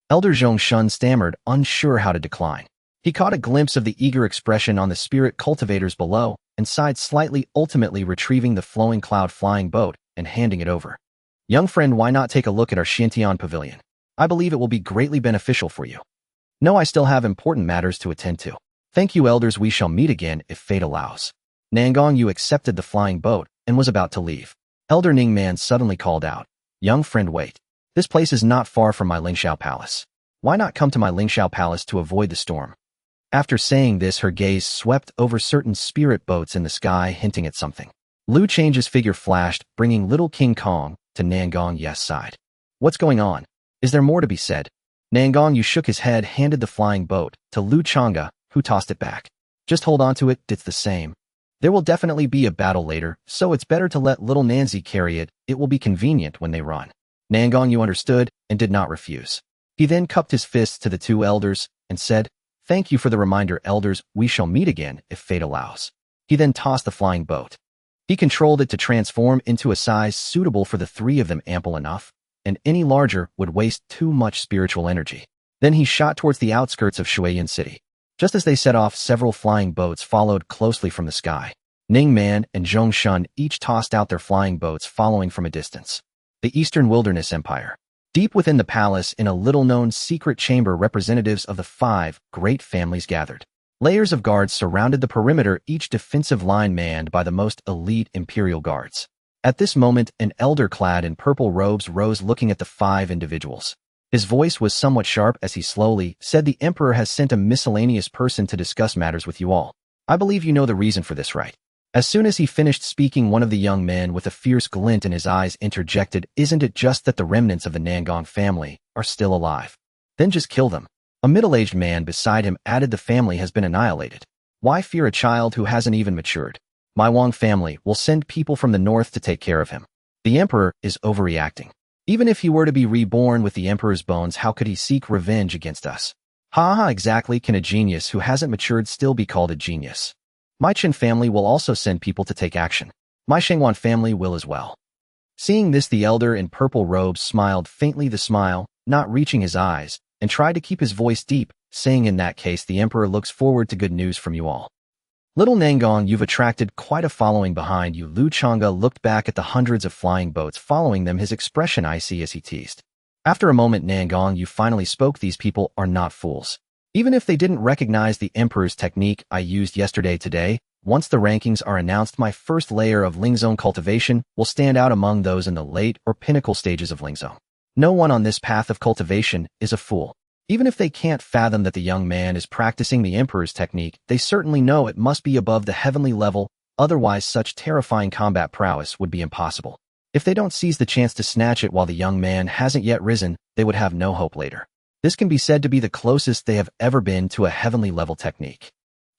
S1: Elder Zhong Shun stammered, unsure how to decline. He caught a glimpse of the eager expression on the spirit cultivators below, and sighed slightly, ultimately retrieving the flowing cloud flying boat and handing it over. Young friend, why not take a look at our Xiantian pavilion? I believe it will be greatly beneficial for you. No, I still have important matters to attend to. Thank you, elders. We shall meet again if fate allows. Nangong Yu accepted the flying boat and was about to leave. Elder Ning Man suddenly called out, young friend, wait. This place is not far from my Lingshao Palace. Why not come to my Lingshao Palace to avoid the storm? After saying this, her gaze swept over certain spirit boats in the sky, hinting at something. Lu Change's figure flashed, bringing little King Kong to Nangong Yu's side. What's going on? Is there more to be said? Nangong Yu shook his head, handed the flying boat to Lu Changge, who tossed it back. Just hold on to it, it's the same. There will definitely be a battle later, so it's better to let little Nancy carry it. It will be convenient when they run. Nangong Yu understood and did not refuse. He then cupped his fists to the two elders and said, thank you for the reminder, elders. We shall meet again if fate allows. He then tossed the flying boat. He controlled it to transform into a size suitable for the three of them, ample enough, and any larger would waste too much spiritual energy. Then he shot towards the outskirts of Shuiyan City. Just as they set off, several flying boats followed closely from the sky. Ning Man and Zhong Shun each tossed out their flying boats, following from a distance. The Eastern Wilderness Empire. Deep within the palace, in a little-known secret chamber, representatives of the 5 great families gathered. Layers of guards surrounded the perimeter, each defensive line manned by the most elite imperial guards. At this moment, an elder clad in purple robes rose, looking at the 5 individuals. His voice was somewhat sharp as he slowly said, the Emperor has sent a miscellaneous person to discuss matters with you all. I believe you know the reason for this, right? As soon as he finished speaking, one of the young men with a fierce glint in his eyes interjected, isn't it just that the remnants of the Nangong family are still alive? Then just kill them. A middle-aged man beside him added, the family has been annihilated. Why fear a child who hasn't even matured? My Wang family will send people from the north to take care of him. The Emperor is overreacting. Even if he were to be reborn with the Emperor's bones, how could he seek revenge against us? Ha, exactly. Can a genius who hasn't matured still be called a genius? My Chen family will also send people to take action. My Shengwan family will as well. Seeing this, the elder in purple robes smiled faintly, the smile not reaching his eyes, and tried to keep his voice deep, saying, in that case, the Emperor looks forward to good news from you all. Little Nangong, you've attracted quite a following behind you. Lu Changge looked back at the hundreds of flying boats following them, his expression icy as he teased. After a moment, Nangong, you finally spoke. These people are not fools. Even if they didn't recognize the Emperor's technique I used today, once the rankings are announced, my first layer of Lingzong cultivation will stand out among those in the late or pinnacle stages of Lingzong. No one on this path of cultivation is a fool. Even if they can't fathom that the young man is practicing the Emperor's technique, they certainly know it must be above the heavenly level, otherwise such terrifying combat prowess would be impossible. If they don't seize the chance to snatch it while the young man hasn't yet risen, they would have no hope later. This can be said to be the closest they have ever been to a heavenly level technique.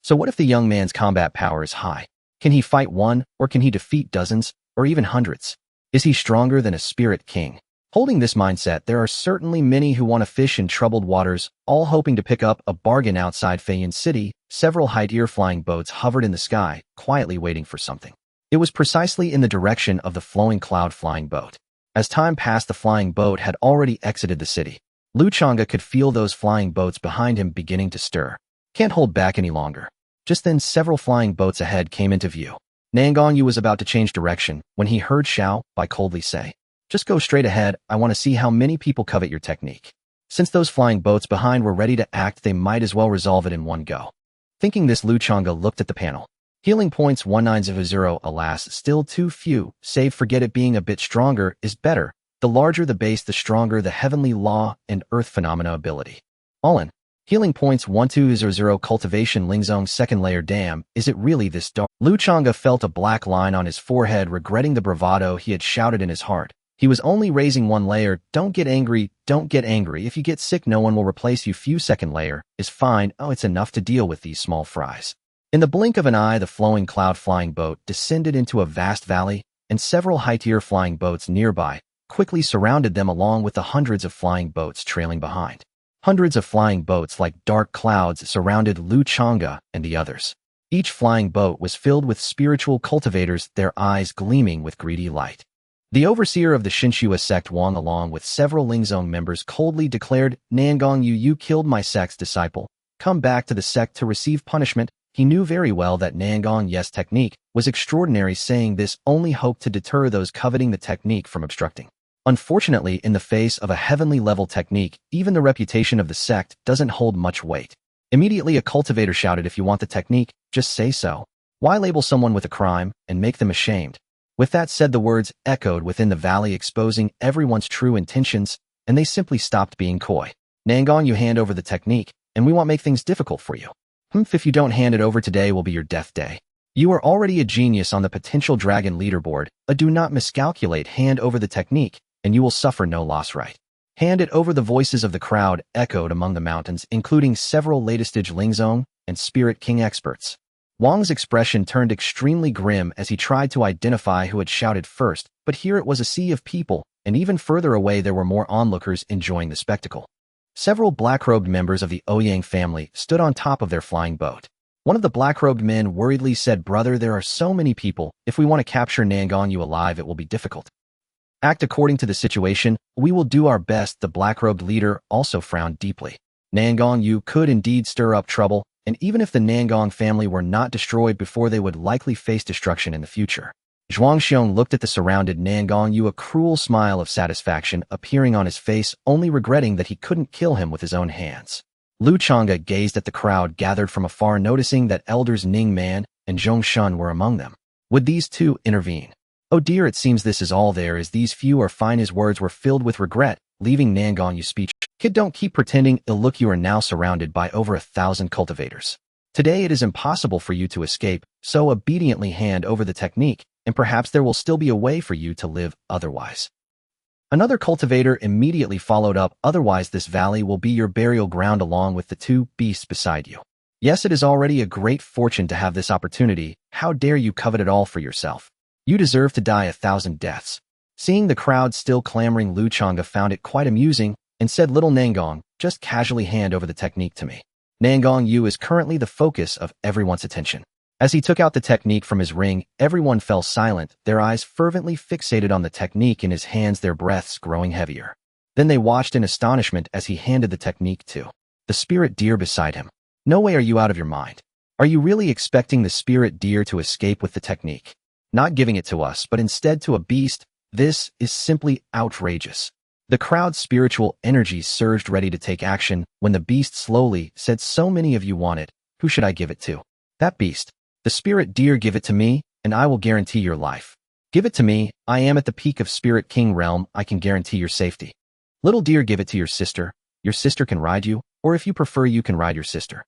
S1: So what if the young man's combat power is high? Can he fight one, or can he defeat dozens, or even hundreds? Is he stronger than a spirit king? Holding this mindset, there are certainly many who want to fish in troubled waters, all hoping to pick up a bargain outside Feiyan City. Several high-tier flying boats hovered in the sky, quietly waiting for something. It was precisely in the direction of the flowing cloud flying boat. As time passed, the flying boat had already exited the city. Lu Changge could feel those flying boats behind him beginning to stir. Can't hold back any longer. Just then, several flying boats ahead came into view. Nangong Yu was about to change direction when he heard Xiao Bai coldly say, just go straight ahead. I want to see how many people covet your technique. Since those flying boats behind were ready to act, they might as well resolve it in one go. Thinking this, Lu Changge looked at the panel. Healing points 1900, alas, still too few. Save forget it, being a bit stronger is better. The larger the base, the stronger the heavenly law and earth phenomena ability. All in. Healing points 1200, cultivation Lingzong second layer. Damn, is it really this dark? Lu Changge felt a black line on his forehead, regretting the bravado he had shouted in his heart. He was only raising one layer. Don't get angry, don't get angry. If you get sick, no one will replace you. Few second layer is fine. Oh, it's enough to deal with these small fries. In the blink of an eye, the flowing cloud flying boat descended into a vast valley, and several high-tier flying boats nearby quickly surrounded them, along with the hundreds of flying boats trailing behind. Hundreds of flying boats like dark clouds surrounded Lu Changge and the others. Each flying boat was filled with spiritual cultivators, their eyes gleaming with greedy light. The overseer of the Shinshua sect, Wang, along with several Lingzong members, coldly declared, Nangong Yu, you killed my sect's disciple. Come back to the sect to receive punishment. He knew very well that Nangong Yu's technique was extraordinary, saying this only hoped to deter those coveting the technique from obstructing. Unfortunately, in the face of a heavenly-level technique, even the reputation of the sect doesn't hold much weight. Immediately, a cultivator shouted, "If you want the technique, just say so. Why label someone with a crime and make them ashamed?" With that said, the words echoed within the valley, exposing everyone's true intentions, and they simply stopped being coy. "Nangong, you hand over the technique, and we won't make things difficult for you. If you don't hand it over, today will be your death day. You are already a genius on the potential dragon leaderboard. Do not miscalculate. Hand over the technique, and you will suffer no loss. Right? Hand it over." The voices of the crowd echoed among the mountains, including several latest-stage Lingzong and Spirit King experts. Wang's expression turned extremely grim as he tried to identify who had shouted first, but here it was a sea of people, and even further away there were more onlookers enjoying the spectacle. Several black-robed members of the Ouyang family stood on top of their flying boat. One of the black-robed men worriedly said, "Brother, there are so many people. If we want to capture Nangong Yu alive, it will be difficult. Act according to the situation. We will do our best." The black-robed leader also frowned deeply. Nangong Yu could indeed stir up trouble, and even if the Nangong family were not destroyed before, they would likely face destruction in the future. Zhuangxiong looked at the surrounded Nangong Yu, a cruel smile of satisfaction appearing on his face, only regretting that he couldn't kill him with his own hands. Lu Changge gazed at the crowd gathered from afar, noticing that elders Ning Man and Zhong Shun were among them. Would these two intervene? "Oh dear, it seems this is all there is. These few are fine." His words were filled with regret, leaving Nangong Yu speechless. "Kid, don't keep pretending. Look, you are now surrounded by over 1,000 cultivators. Today it is impossible for you to escape, so obediently hand over the technique, and perhaps there will still be a way for you to live otherwise." Another cultivator immediately followed up, "Otherwise this valley will be your burial ground along with the two beasts beside you. Yes, it is already a great fortune to have this opportunity. How dare you covet it all for yourself? You deserve to die 1,000 deaths." Seeing the crowd still clamoring, Lu Changge found it quite amusing and said, "Little Nangong, just casually hand over the technique to me." Nangong Yu is currently the focus of everyone's attention. As he took out the technique from his ring, everyone fell silent, their eyes fervently fixated on the technique in his hands, their breaths growing heavier. Then they watched in astonishment as he handed the technique to the spirit deer beside him. "No way, are you out of your mind? Are you really expecting the spirit deer to escape with the technique? Not giving it to us, but instead to a beast? This is simply outrageous." The crowd's spiritual energies surged, ready to take action, when the beast slowly said, "So many of you want it. Who should I give it to?" "That beast. The spirit deer. Give it to me, and I will guarantee your life. Give it to me. I am at the peak of Spirit King realm. I can guarantee your safety." "Little deer, give it to your sister. Your sister can ride you, or if you prefer, you can ride your sister."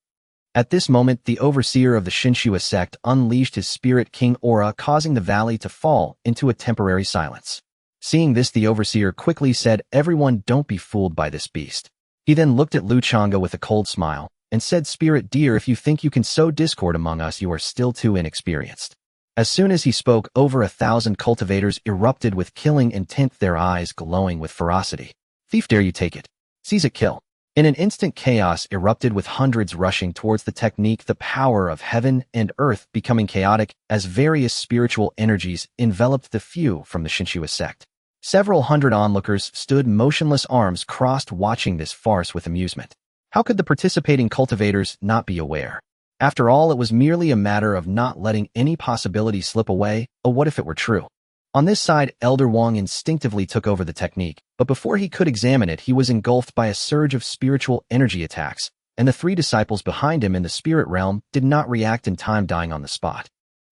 S1: At this moment, the overseer of the Shinshua sect unleashed his Spirit King aura, causing the valley to fall into a temporary silence. Seeing this, the overseer quickly said, "Everyone, don't be fooled by this beast." He then looked at Lu Changge with a cold smile and said, "Spirit deer, if you think you can sow discord among us, you are still too inexperienced." As soon as he spoke, over 1,000 cultivators erupted with killing intent, their eyes glowing with ferocity. "Thief, dare you take it? Seize it, kill." In an instant, chaos erupted with hundreds rushing towards the technique, the power of heaven and earth becoming chaotic as various spiritual energies enveloped the few from the Shinshua sect. Several hundred onlookers stood motionless, arms crossed, watching this farce with amusement. How could the participating cultivators not be aware? After all, it was merely a matter of not letting any possibility slip away. Oh, what if it were true? On this side, Elder Wang instinctively took over the technique, but before he could examine it, he was engulfed by a surge of spiritual energy attacks, and the three disciples behind him in the spirit realm did not react in time, dying on the spot.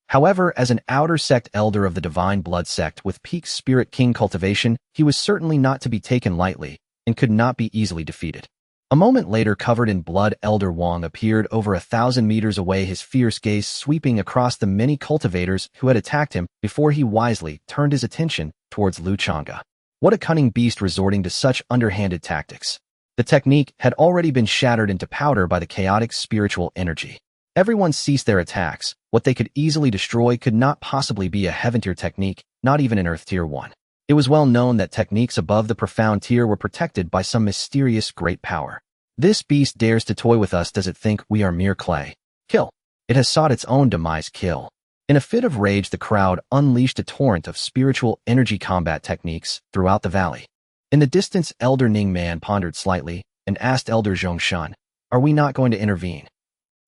S1: However, as an outer sect elder of the Divine Blood sect with peak Spirit King cultivation, he was certainly not to be taken lightly and could not be easily defeated. A moment later, covered in blood, Elder Wang appeared over 1,000 meters away, his fierce gaze sweeping across the many cultivators who had attacked him before he wisely turned his attention towards Lu Changge. What a cunning beast, resorting to such underhanded tactics. The technique had already been shattered into powder by the chaotic spiritual energy. Everyone ceased their attacks. What they could easily destroy could not possibly be a heaven tier technique, not even an earth tier one. It was well known that techniques above the profound tier were protected by some mysterious great power. This beast dares to toy with us. Does it think we are mere clay? Kill. It has sought its own demise. Kill. In a fit of rage, the crowd unleashed a torrent of spiritual energy combat techniques throughout the valley. In the distance, Elder Ning Man pondered slightly and asked Elder Zhongshan, "Are we not going to intervene?"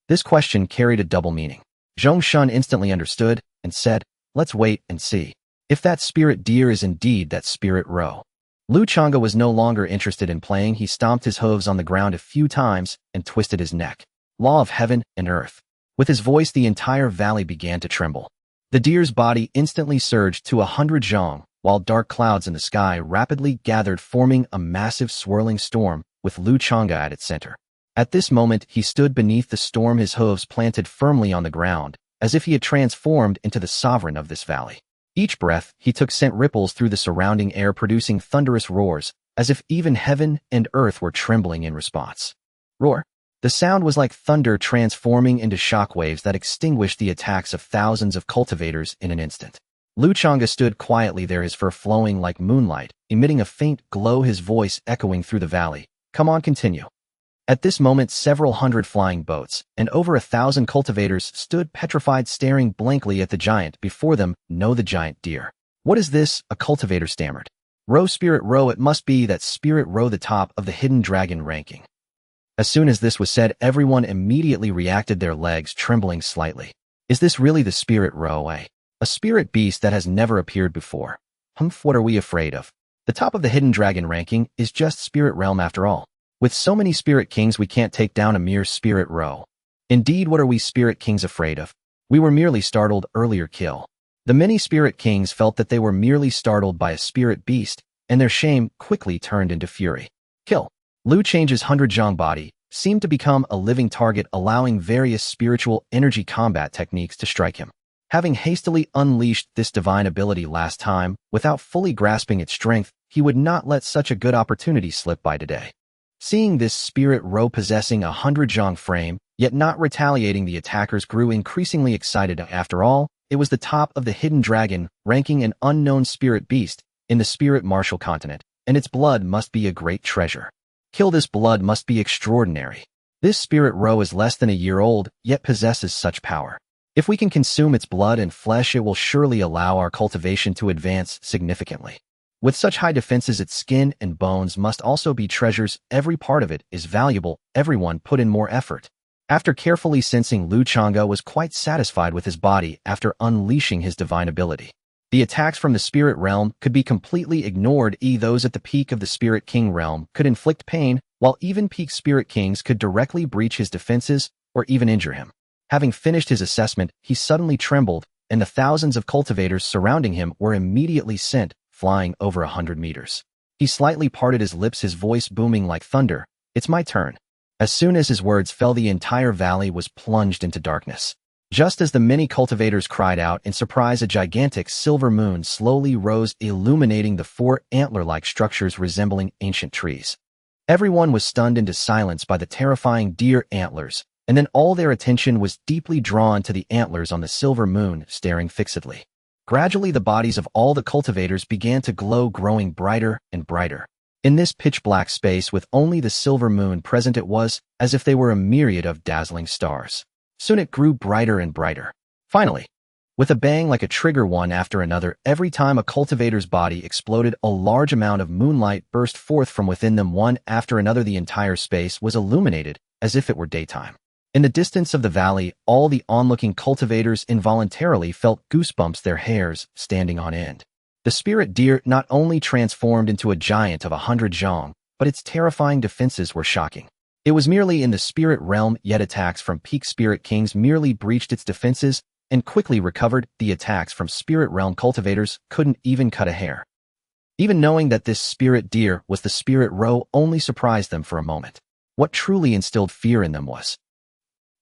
S1: This question carried a double meaning. Zhong Shun instantly understood and said, "Let's wait and see if that spirit deer is indeed that spirit roe." Lu Changge was no longer interested in playing. He stomped his hooves on the ground a few times and twisted his neck. Law of heaven and earth. With his voice, the entire valley began to tremble. The deer's body instantly surged to 100 zhong, while dark clouds in the sky rapidly gathered, forming a massive swirling storm with Lu Changge at its center. At this moment, he stood beneath the storm, his hooves planted firmly on the ground, as if he had transformed into the sovereign of this valley. Each breath he took sent ripples through the surrounding air, producing thunderous roars, as if even heaven and earth were trembling in response. Roar. The sound was like thunder transforming into shockwaves that extinguished the attacks of thousands of cultivators in an instant. Lu Changge stood quietly there, his fur flowing like moonlight, emitting a faint glow, his voice echoing through the valley. "Come on, continue." At this moment, several hundred flying boats and over 1,000 cultivators stood petrified, staring blankly at the giant before them. "No, the giant deer. What is this?" a cultivator stammered. "Roe, spirit roe, it must be that spirit roe, the top of the hidden dragon ranking." As soon as this was said, everyone immediately reacted, their legs trembling slightly. "Is this really the spirit roe, eh? A spirit beast that has never appeared before? What are we afraid of? The top of the hidden dragon ranking is just spirit realm after all. With so many spirit kings, we can't take down a mere spirit roe. Indeed, what are we spirit kings afraid of? We were merely startled earlier. Kill." The many spirit kings felt that they were merely startled by a spirit beast, and their shame quickly turned into fury. Kill. Lu Change's 100 zhong body seemed to become a living target, allowing various spiritual energy combat techniques to strike him. Having hastily unleashed this divine ability last time, without fully grasping its strength, he would not let such a good opportunity slip by today. Seeing this spirit roe possessing 100 zhong frame, yet not retaliating, the attackers grew increasingly excited. After all, it was the top of the hidden dragon, ranking an unknown spirit beast in the spirit martial continent, and its blood must be a great treasure. Kill, this blood must be extraordinary. This spirit roe is less than a year old, yet possesses such power. If we can consume its blood and flesh, it will surely allow our cultivation to advance significantly. With such high defenses, its skin and bones must also be treasures. Every part of it is valuable. Everyone put in more effort. After carefully sensing, Lu Changge was quite satisfied with his body after unleashing his divine ability. The attacks from the spirit realm could be completely ignored. Those at the peak of the spirit king realm could inflict pain, while even peak spirit kings could directly breach his defenses or even injure him. Having finished his assessment, he suddenly trembled, and the thousands of cultivators surrounding him were immediately sent flying over 100 meters. He slightly parted his lips, his voice booming like thunder. "It's my turn." As soon as his words fell, the entire valley was plunged into darkness. Just as the many cultivators cried out in surprise, a gigantic silver moon slowly rose, illuminating the four antler-like structures resembling ancient trees. Everyone was stunned into silence by the terrifying deer antlers, and then all their attention was deeply drawn to the antlers on the silver moon, staring fixedly. Gradually, the bodies of all the cultivators began to glow, growing brighter and brighter. In this pitch-black space with only the silver moon present, it was as if they were a myriad of dazzling stars. Soon it grew brighter and brighter. Finally, with a bang like a trigger one after another, every time a cultivator's body exploded, a large amount of moonlight burst forth from within them. One after another, the entire space was illuminated as if it were daytime. In the distance of the valley, all the onlooking cultivators involuntarily felt goosebumps, their hairs standing on end. The spirit deer not only transformed into a giant of 100 zhong, but its terrifying defenses were shocking. It was merely in the spirit realm, yet attacks from peak spirit kings merely breached its defenses and quickly recovered. The attacks from spirit realm cultivators couldn't even cut a hair. Even knowing that this spirit deer was the spirit roe only surprised them for a moment. What truly instilled fear in them was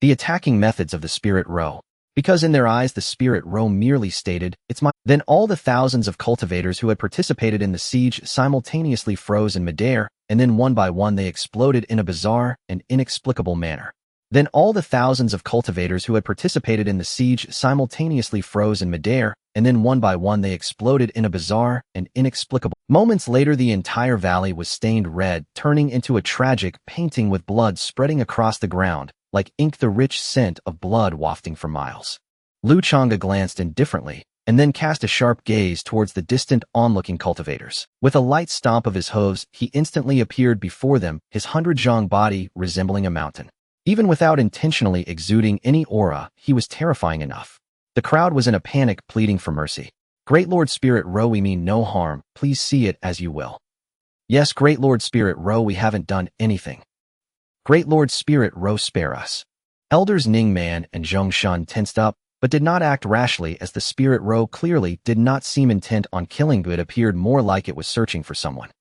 S1: the attacking methods of the spirit roe. Because in their eyes, the spirit roe merely stated, "It's my..." Then all the thousands of cultivators who had participated in the siege simultaneously froze in midair, and then one by one they exploded in a bizarre and inexplicable manner. Then all the thousands of cultivators who had participated in the siege simultaneously froze in midair, and then one by one they exploded in a bizarre and inexplicable. Moments later, the entire valley was stained red, turning into a tragic painting with blood spreading across the ground, like ink, the rich scent of blood wafting for miles. Lu Changge glanced indifferently, and then cast a sharp gaze towards the distant onlooking cultivators. With a light stomp of his hooves, he instantly appeared before them, his 100 zhong body resembling a mountain. Even without intentionally exuding any aura, he was terrifying enough. The crowd was in a panic, pleading for mercy. Great Lord Spirit Ro, we mean no harm, please see it as you will. Yes, Great Lord Spirit Ro, we haven't done anything. Great Lord Spirit Ro, spare us. Elders Ning Man and Zhong Shun tensed up, but did not act rashly as the Spirit Ro clearly did not seem intent on killing. It appeared more like it was searching for someone.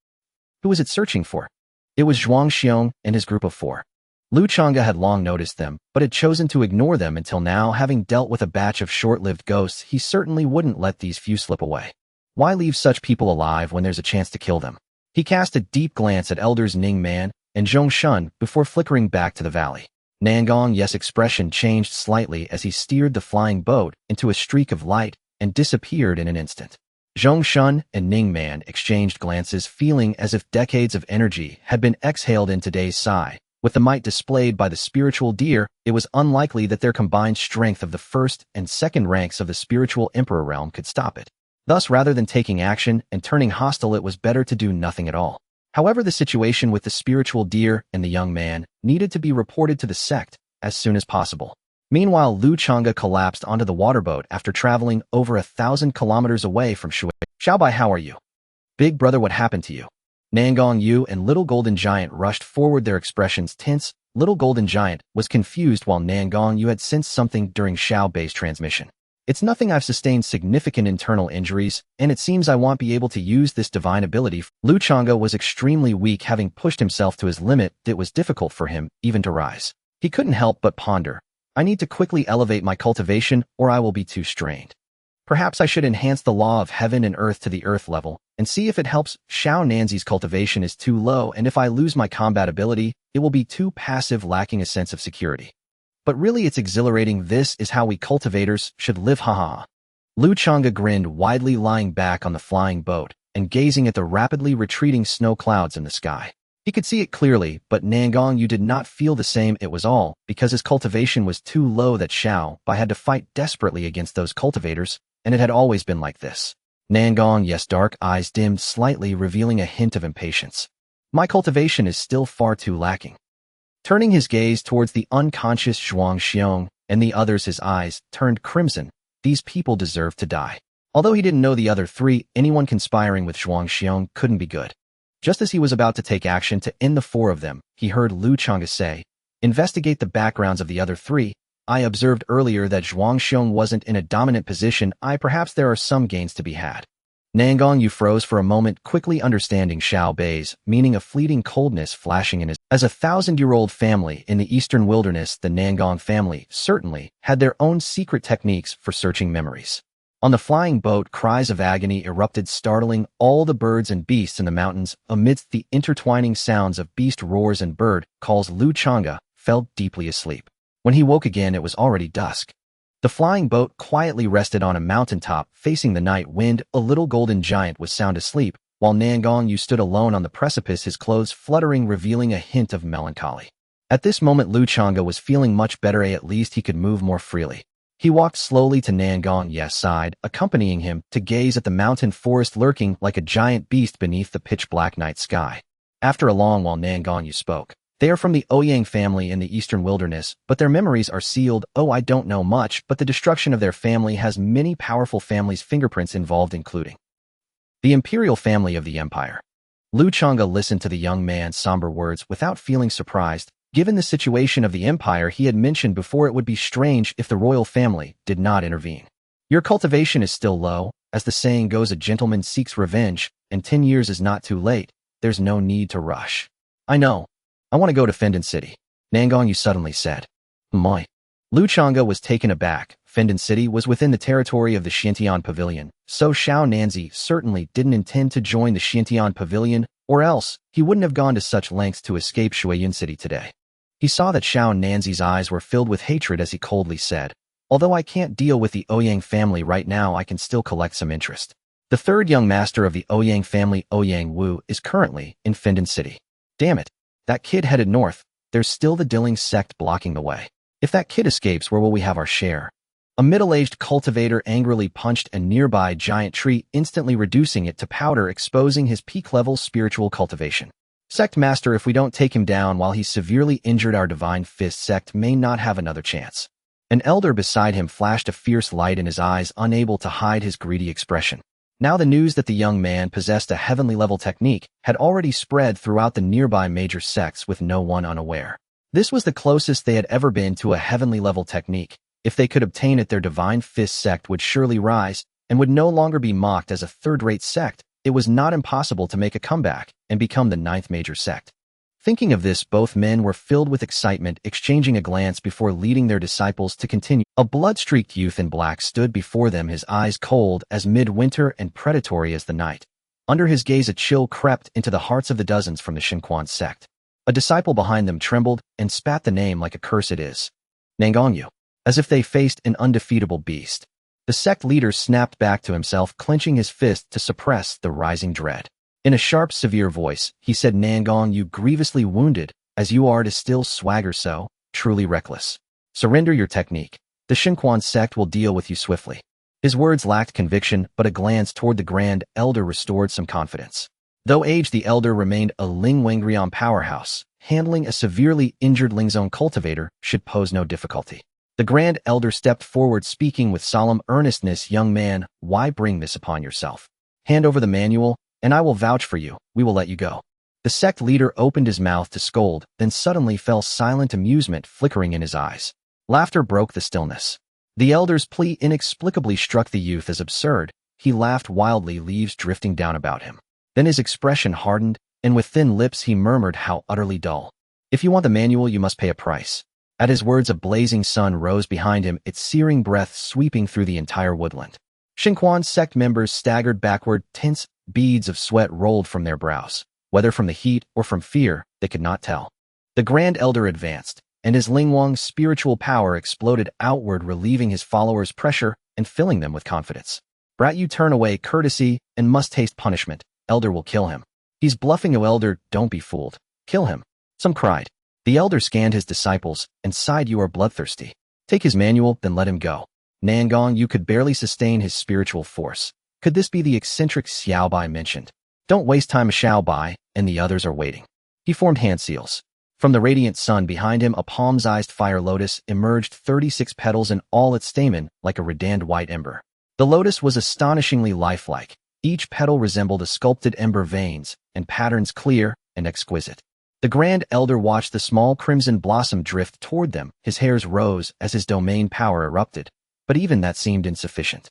S1: Who was it searching for? It was Zhuang Xiong and his group of 4. Lu Changge had long noticed them, but had chosen to ignore them until now. Having dealt with a batch of short-lived ghosts, he certainly wouldn't let these few slip away. Why leave such people alive when there's a chance to kill them? He cast a deep glance at Elders Ning Man and Zhong Shun before flickering back to the valley. Nangong Yu's expression changed slightly as he steered the flying boat into a streak of light and disappeared in an instant. Zhong Shun and Ning Man exchanged glances, feeling as if decades of energy had been exhaled in today's sigh. With the might displayed by the spiritual deer, it was unlikely that their combined strength of the first and second ranks of the spiritual emperor realm could stop it. Thus, rather than taking action and turning hostile, it was better to do nothing at all. However, the situation with the spiritual deer and the young man needed to be reported to the sect as soon as possible. Meanwhile, Lu Changge collapsed onto the waterboat after traveling over 1,000 kilometers away from Shui. Xiaobai, how are you? Big brother, what happened to you? Nangong Yu and Little Golden Giant rushed forward, their expressions tense. Little Golden Giant was confused while Nangong Yu had sensed something during Xiaobai's transmission. It's nothing, I've sustained significant internal injuries, and it seems I won't be able to use this divine ability. Lu Changge was extremely weak, having pushed himself to his limit. It was difficult for him even to rise. He couldn't help but ponder. I need to quickly elevate my cultivation or I will be too strained. Perhaps I should enhance the law of heaven and earth to the earth level and see if it helps. Xiao Nanzi's cultivation is too low, and if I lose my combat ability, it will be too passive, lacking a sense of security. But really, it's exhilarating. This is how we cultivators should live, haha. Lu Changge grinned widely, lying back on the flying boat and gazing at the rapidly retreating snow clouds in the sky. He could see it clearly, but Nangong Yu did not feel the same. It was all because his cultivation was too low that Xiaobai had to fight desperately against those cultivators, and it had always been like this. Nangong Yu's dark eyes dimmed slightly, revealing a hint of impatience. My cultivation is still far too lacking. Turning his gaze towards the unconscious Zhuang Xiong and the others, his eyes turned crimson. These people deserve to die. Although he didn't know the other 3, anyone conspiring with Zhuang Xiong couldn't be good. Just as he was about to take action to end the 4 of them, he heard Lu Changge say, investigate the backgrounds of the other 3. I observed earlier that Zhuang Xiong wasn't in a dominant position. Perhaps there are some gains to be had. Nangong Yu froze for a moment, quickly understanding Xiaobai's meaning, a fleeting coldness flashing in his. As a 1,000-year-old family in the Eastern Wilderness, the Nangong family certainly had their own secret techniques for searching memories. On the flying boat, cries of agony erupted, startling all the birds and beasts in the mountains. Amidst the intertwining sounds of beast roars and bird calls, Lu Changge fell deeply asleep. When he woke again, it was already dusk. The flying boat quietly rested on a mountaintop facing the night wind. A Little Golden Giant was sound asleep, while Nangong Yu stood alone on the precipice, his clothes fluttering, revealing a hint of melancholy. At this moment, Lu Changge was feeling much better. At least he could move more freely. He walked slowly to Nangong Yu's side, accompanying him to gaze at the mountain forest lurking like a giant beast beneath the pitch-black night sky. After a long while, Nangong Yu spoke. They are from the Ouyang family in the Eastern Wilderness, but their memories are sealed. Oh, I don't know much, but the destruction of their family has many powerful families' fingerprints involved, including the imperial family of the empire. Lu Changge listened to the young man's somber words without feeling surprised. Given the situation of the empire, he had mentioned before, it would be strange if the royal family did not intervene. Your cultivation is still low. As the saying goes, a gentleman seeks revenge, and 10 years is not too late. There's no need to rush. I know. I want to go to Fendon City, Nangong Yu suddenly said. My. Lu Changge was taken aback. Fendon City was within the territory of the Xintian Pavilion, so Xiao Nanzi certainly didn't intend to join the Xintian Pavilion, or else he wouldn't have gone to such lengths to escape Shuiyun City today. He saw that Xiao Nanzi's eyes were filled with hatred as he coldly said, although I can't deal with the Ouyang family right now, I can still collect some interest. The 3rd young master of the Ouyang family, Ouyang Wu, is currently in Fendon City. Damn it. That kid headed north. There's still the Dilling sect blocking the way. If that kid escapes, where will we have our share? A middle-aged cultivator angrily punched a nearby giant tree, instantly reducing it to powder, exposing his peak-level spiritual cultivation. Sect Master, if we don't take him down while he's severely injured, our Divine Fist sect may not have another chance. An elder beside him flashed a fierce light in his eyes, unable to hide his greedy expression. Now the news that the young man possessed a heavenly-level technique had already spread throughout the nearby major sects with no one unaware. This was the closest they had ever been to a heavenly-level technique. If they could obtain it, their Divine Fist sect would surely rise and would no longer be mocked as a third-rate sect. It was not impossible to make a comeback and become the 9th major sect. Thinking of this, both men were filled with excitement, exchanging a glance before leading their disciples to continue. A blood-streaked youth in black stood before them, his eyes cold as midwinter and predatory as the night. Under his gaze, a chill crept into the hearts of the dozens from the Shinquan sect. A disciple behind them trembled and spat the name like a curse. It is Nangong Yu, as if they faced an undefeatable beast. The sect leader snapped back to himself, clenching his fist to suppress the rising dread. In a sharp, severe voice, he said, Nangong, you grievously wounded, as you are to still swagger so, truly reckless. Surrender your technique. The Shinquan sect will deal with you swiftly. His words lacked conviction, but a glance toward the Grand Elder restored some confidence. Though aged, the Elder remained a Lingwu Realm powerhouse. Handling a severely injured Lingzong cultivator should pose no difficulty. The Grand Elder stepped forward, speaking with solemn earnestness, young man, why bring this upon yourself? Hand over the manual, and I will vouch for you. We will let you go. The sect leader opened his mouth to scold, then suddenly fell silent, amusement flickering in his eyes. Laughter broke the stillness. The elder's plea inexplicably struck the youth as absurd. He laughed wildly, leaves drifting down about him. Then his expression hardened, and with thin lips he murmured, how utterly dull. If you want the manual, you must pay a price. At his words, a blazing sun rose behind him, its searing breath sweeping through the entire woodland. Shinquan sect members staggered backward, tense. Beads of sweat rolled from their brows. Whether from the heat or from fear, they could not tell. The Grand Elder advanced, and his Lingwang's spiritual power exploded outward, relieving his followers' pressure and filling them with confidence. Brat, you turn away courtesy and must taste punishment. Elder will kill him. He's bluffing you, Elder, don't be fooled. Kill him. Some cried. The Elder scanned his disciples and sighed, you are bloodthirsty. Take his manual, then let him go. Nangong, you could barely sustain his spiritual force. Could this be the eccentric Xiao Bai mentioned? Don't waste time, Xiao Bai, and the others are waiting. He formed hand seals. From the radiant sun behind him, a palm-sized fire lotus emerged, 36 petals in all its stamen, like a reddened white ember. The lotus was astonishingly lifelike. Each petal resembled a sculpted ember, veins and patterns clear and exquisite. The Grand Elder watched the small crimson blossom drift toward them. His hairs rose as his domain power erupted, but even that seemed insufficient.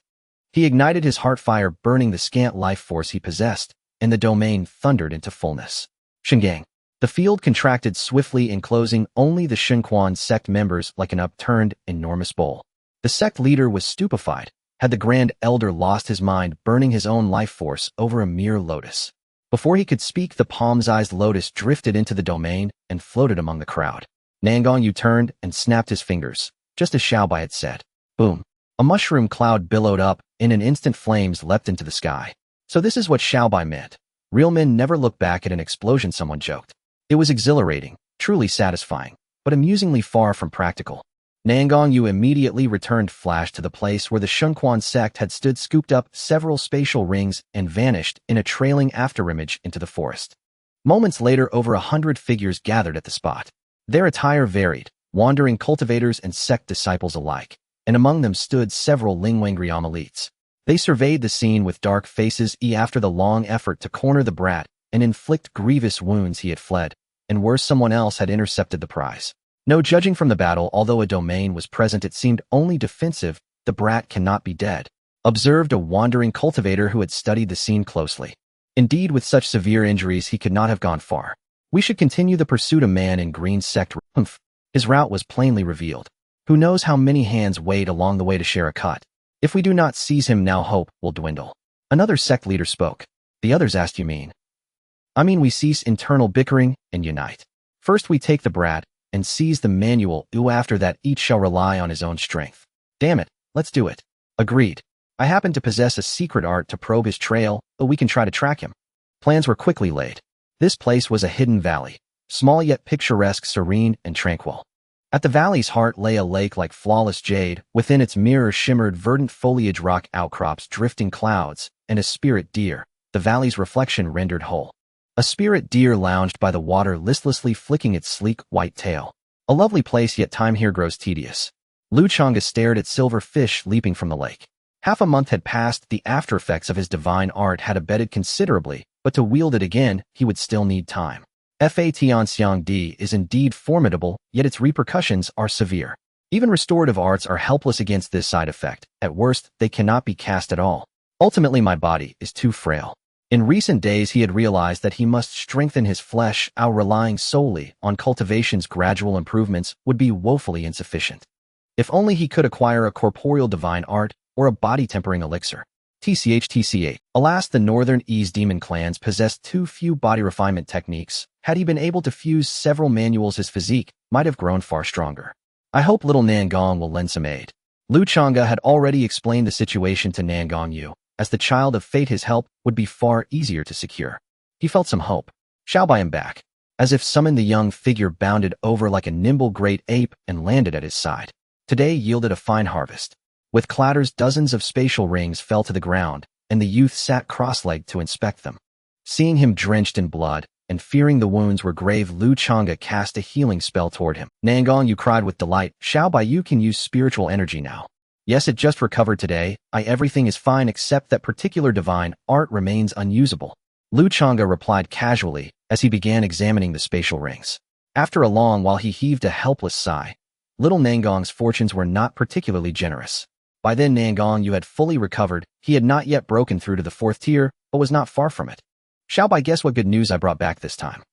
S1: He ignited his heart fire, burning the scant life force he possessed, and the domain thundered into fullness. Shingang. The field contracted swiftly, enclosing only the Shinquan sect members like an upturned, enormous bowl. The sect leader was stupefied. Had the Grand Elder lost his mind, burning his own life force over a mere lotus? Before he could speak, the palm-sized lotus drifted into the domain and floated among the crowd. Nangong Yu turned and snapped his fingers, just as Xiao Bai had said. Boom. A mushroom cloud billowed up. In an instant, flames leapt into the sky. So this is what Xiao Bai meant. Real men never look back at an explosion, someone joked. It was exhilarating, truly satisfying, but amusingly far from practical. Nangong Yu immediately returned flash to the place where the Shinquan sect had stood, scooped up several spatial rings, and vanished in a trailing afterimage into the forest. Moments later, over 100 figures gathered at the spot. Their attire varied, wandering cultivators and sect disciples alike, and among them stood several Lingwu Realm elites. They surveyed the scene with dark faces. After the long effort to corner the brat and inflict grievous wounds, he had fled, and worse, someone else had intercepted the prize. No judging from the battle, although a domain was present, it seemed only defensive. The brat cannot be dead, observed a wandering cultivator who had studied the scene closely. Indeed, with such severe injuries, he could not have gone far. We should continue the pursuit. A man in green sect. His route was plainly revealed. Who knows how many hands wait along the way to share a cut? If we do not seize him now, hope will dwindle. Another sect leader spoke. The others asked, you mean? I mean we cease internal bickering and unite. First we take the brat and seize the manual. After that each shall rely on his own strength. Damn it, let's do it. Agreed. I happen to possess a secret art to probe his trail, but we can try to track him. Plans were quickly laid. This place was a hidden valley, small yet picturesque, serene and tranquil. At the valley's heart lay a lake like flawless jade. Within its mirror shimmered verdant foliage, rock outcrops, drifting clouds, and a spirit deer, the valley's reflection rendered whole. A spirit deer lounged by the water, listlessly flicking its sleek, white tail. A lovely place, yet time here grows tedious. Lu Changge stared at silver fish leaping from the lake. Half a month had passed, the aftereffects of his divine art had abated considerably, but to wield it again, he would still need time. Fatianxiang is indeed formidable, yet its repercussions are severe. Even restorative arts are helpless against this side effect. At worst, they cannot be cast at all. Ultimately, my body is too frail. In recent days, he had realized that he must strengthen his flesh, relying solely on cultivation's gradual improvements would be woefully insufficient. If only he could acquire a corporeal divine art or a body-tempering elixir. TCH. Alas, the northern East demon clans possessed too few body refinement techniques. Had he been able to fuse several manuals, his physique might have grown far stronger. I hope little Nangong will lend some aid. Lu Changge had already explained the situation to Nangong Yu. As the child of fate, his help would be far easier to secure. He felt some hope. Xiaobai him back. As if summoned, the young figure bounded over like a nimble great ape and landed at his side. Today yielded a fine harvest. With clatters, dozens of spatial rings fell to the ground, and the youth sat cross-legged to inspect them. Seeing him drenched in blood, and fearing the wounds were grave, Lu Changge cast a healing spell toward him. Nangong Yu cried with delight, "Xiaobai, you can use spiritual energy now." "Yes, it just recovered today. Everything is fine except that particular divine art remains unusable." Lu Changge replied casually as he began examining the spatial rings. After a long while he heaved a helpless sigh. Little Nangong's fortunes were not particularly generous. By then Nangong Yu had fully recovered. He had not yet broken through to the 4th tier, but was not far from it. "Xiaobai, guess what good news I brought back this time?"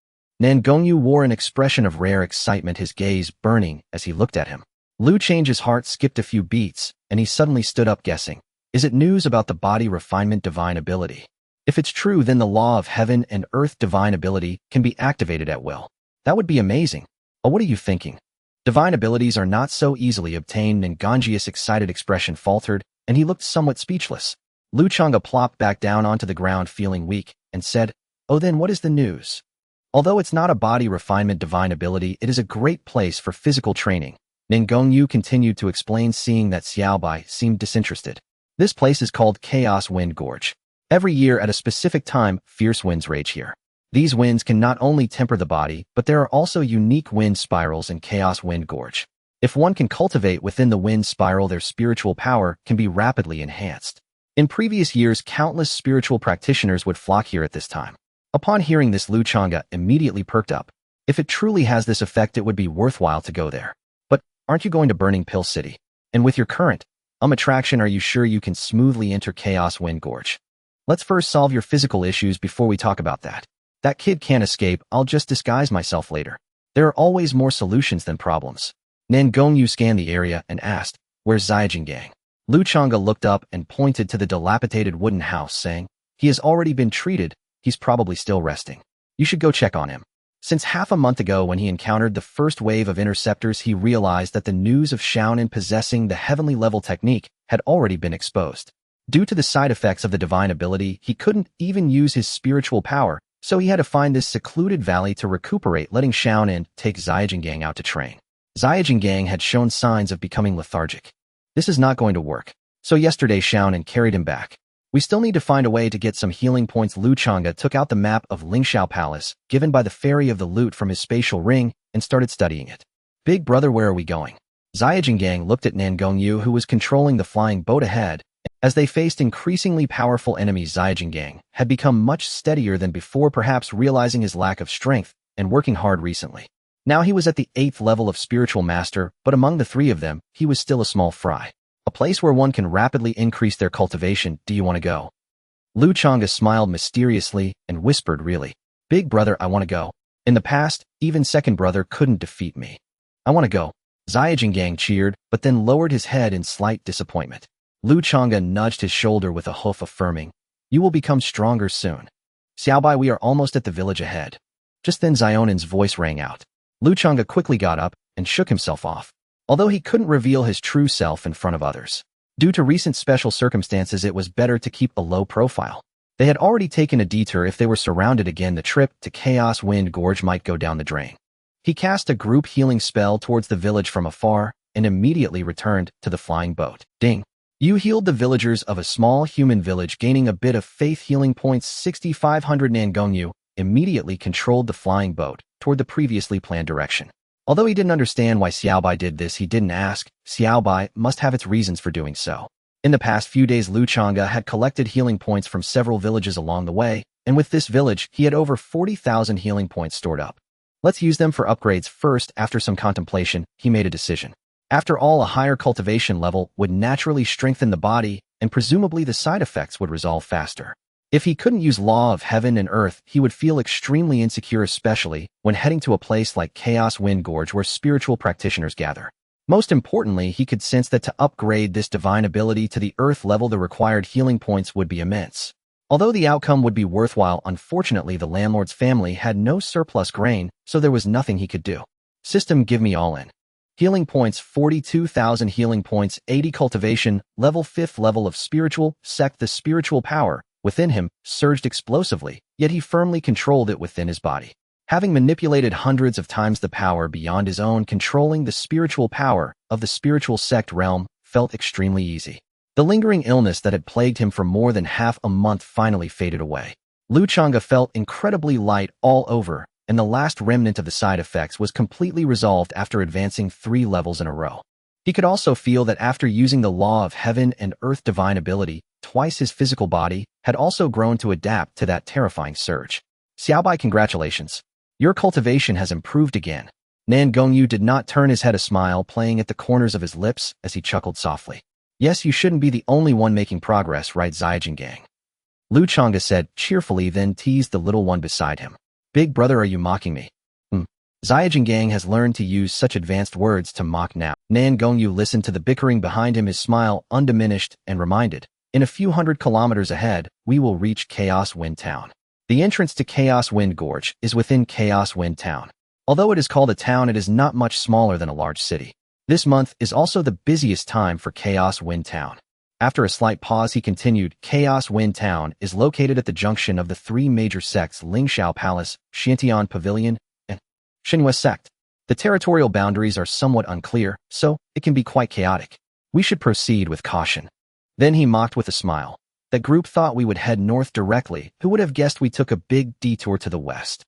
S1: Nangong Yu wore an expression of rare excitement, his gaze burning as he looked at him. Lu Change's heart skipped a few beats, and he suddenly stood up, guessing. Is it news about the body refinement divine ability? If it's true, then the law of heaven and earth divine ability can be activated at will. That would be amazing. Oh, what are you thinking? Divine abilities are not so easily obtained. Nangong's excited expression faltered, and he looked somewhat speechless. Lu Changge plopped back down onto the ground, feeling weak, and said, "Oh, then what is the news?" Although it's not a body refinement divine ability, it is a great place for physical training. Nangong Yu continued to explain, seeing that Xiaobai seemed disinterested. This place is called Chaos Wind Gorge. Every year at a specific time, fierce winds rage here. These winds can not only temper the body, but there are also unique wind spirals in Chaos Wind Gorge. If one can cultivate within the wind spiral, their spiritual power can be rapidly enhanced. In previous years, countless spiritual practitioners would flock here at this time. Upon hearing this, Lu Changge immediately perked up. If it truly has this effect, it would be worthwhile to go there. But aren't you going to Burning Pill City? And with your current attraction, are you sure you can smoothly enter Chaos Wind Gorge? Let's first solve your physical issues before we talk about that. That kid can't escape. I'll just disguise myself later. There are always more solutions than problems. Nangong Yu scanned the area and asked, "Where's Ziyajing?" Lu Changge looked up and pointed to the dilapidated wooden house, saying, "He has already been treated. He's probably still resting. You should go check on him." Since half a month ago, when he encountered the first wave of interceptors, he realized that the news of Xiaonan possessing the heavenly level technique had already been exposed. Due to the side effects of the divine ability, he couldn't even use his spiritual power, so he had to find this secluded valley to recuperate, letting Xiaonan take Ziyajing out to train. Ziyajing had shown signs of becoming lethargic. This is not going to work. So yesterday Xiaonan carried him back. We still need to find a way to get some healing points. Lu Changge took out the map of Lingshao Palace, given by the Fairy of the Lute, from his spatial ring, and started studying it. "Big brother, where are we going?" Ziyajing looked at Nangong Yu, who was controlling the flying boat ahead. As they faced increasingly powerful enemies, Ziyajing had become much steadier than before, perhaps realizing his lack of strength and working hard recently. Now he was at the 8th level of spiritual master, but among the three of them, he was still a small fry. A place where one can rapidly increase their cultivation. "Do you want to go?" Lu Changge smiled mysteriously and whispered, "Really? Big brother, I want to go. In the past, even second brother couldn't defeat me. I want to go." Ziyajing cheered, but then lowered his head in slight disappointment. Lu Changge nudged his shoulder with a hoof, affirming, "You will become stronger soon. Xiaobai, we are almost at the village ahead." Just then Zionan's voice rang out. Lu Changge quickly got up and shook himself off. Although he couldn't reveal his true self in front of others, due to recent special circumstances, it was better to keep a low profile. They had already taken a detour. If they were surrounded again, the trip to Chaos Wind Gorge might go down the drain. He cast a group healing spell towards the village from afar and immediately returned to the flying boat. Ding! You healed the villagers of a small human village, gaining a bit of faith healing points. 6,500. Nangong Yu immediately controlled the flying boat toward the previously planned direction. Although he didn't understand why Xiaobai did this, he didn't ask. Xiaobai must have its reasons for doing so. In the past few days, Lu Changge had collected healing points from several villages along the way, and with this village, he had over 40,000 healing points stored up. Let's use them for upgrades first. After some contemplation, he made a decision. After all, a higher cultivation level would naturally strengthen the body, and presumably the side effects would resolve faster. If he couldn't use Law of Heaven and Earth, he would feel extremely insecure, especially when heading to a place like Chaos Wind Gorge where spiritual practitioners gather. Most importantly, he could sense that to upgrade this divine ability to the Earth level, the required healing points would be immense. Although the outcome would be worthwhile, unfortunately the landlord's family had no surplus grain, so there was nothing he could do. System, give me all in. Healing points 42,000 healing points, 80 cultivation, level 5th level of spiritual sect. The spiritual power within him surged explosively, yet he firmly controlled it within his body. Having manipulated hundreds of times the power beyond his own, controlling the spiritual power of the spiritual sect realm felt extremely easy. The lingering illness that had plagued him for more than half a month finally faded away. Lu Changge felt incredibly light all over, and the last remnant of the side effects was completely resolved after advancing 3 levels in a row. He could also feel that after using the Law of Heaven and Earth divine ability, twice his physical body had also grown to adapt to that terrifying surge. Xiaobai, congratulations. Your cultivation has improved again. Nangong Yu did not turn his head, a smile playing at the corners of his lips as he chuckled softly. Yes, you shouldn't be the only one making progress, right, Ziyajin? Lu Changge said cheerfully, then teased the little one beside him. Big brother, are you mocking me? Ziyajin has learned to use such advanced words to mock now. Nangong Yu listened to the bickering behind him, his smile undiminished, and reminded, in a few hundred kilometers ahead, we will reach Chaos Wind Town. The entrance to Chaos Wind Gorge is within Chaos Wind Town. Although it is called a town, it is not much smaller than a large city. This month is also the busiest time for Chaos Wind Town. After a slight pause, he continued, Chaos Wind Town is located at the junction of the 3 major sects Lingshao Palace, Xiantian Pavilion, and Xinhua Sect. The territorial boundaries are somewhat unclear, so it can be quite chaotic. We should proceed with caution. Then he mocked with a smile. That group thought we would head north directly. Who would have guessed we took a big detour to the west?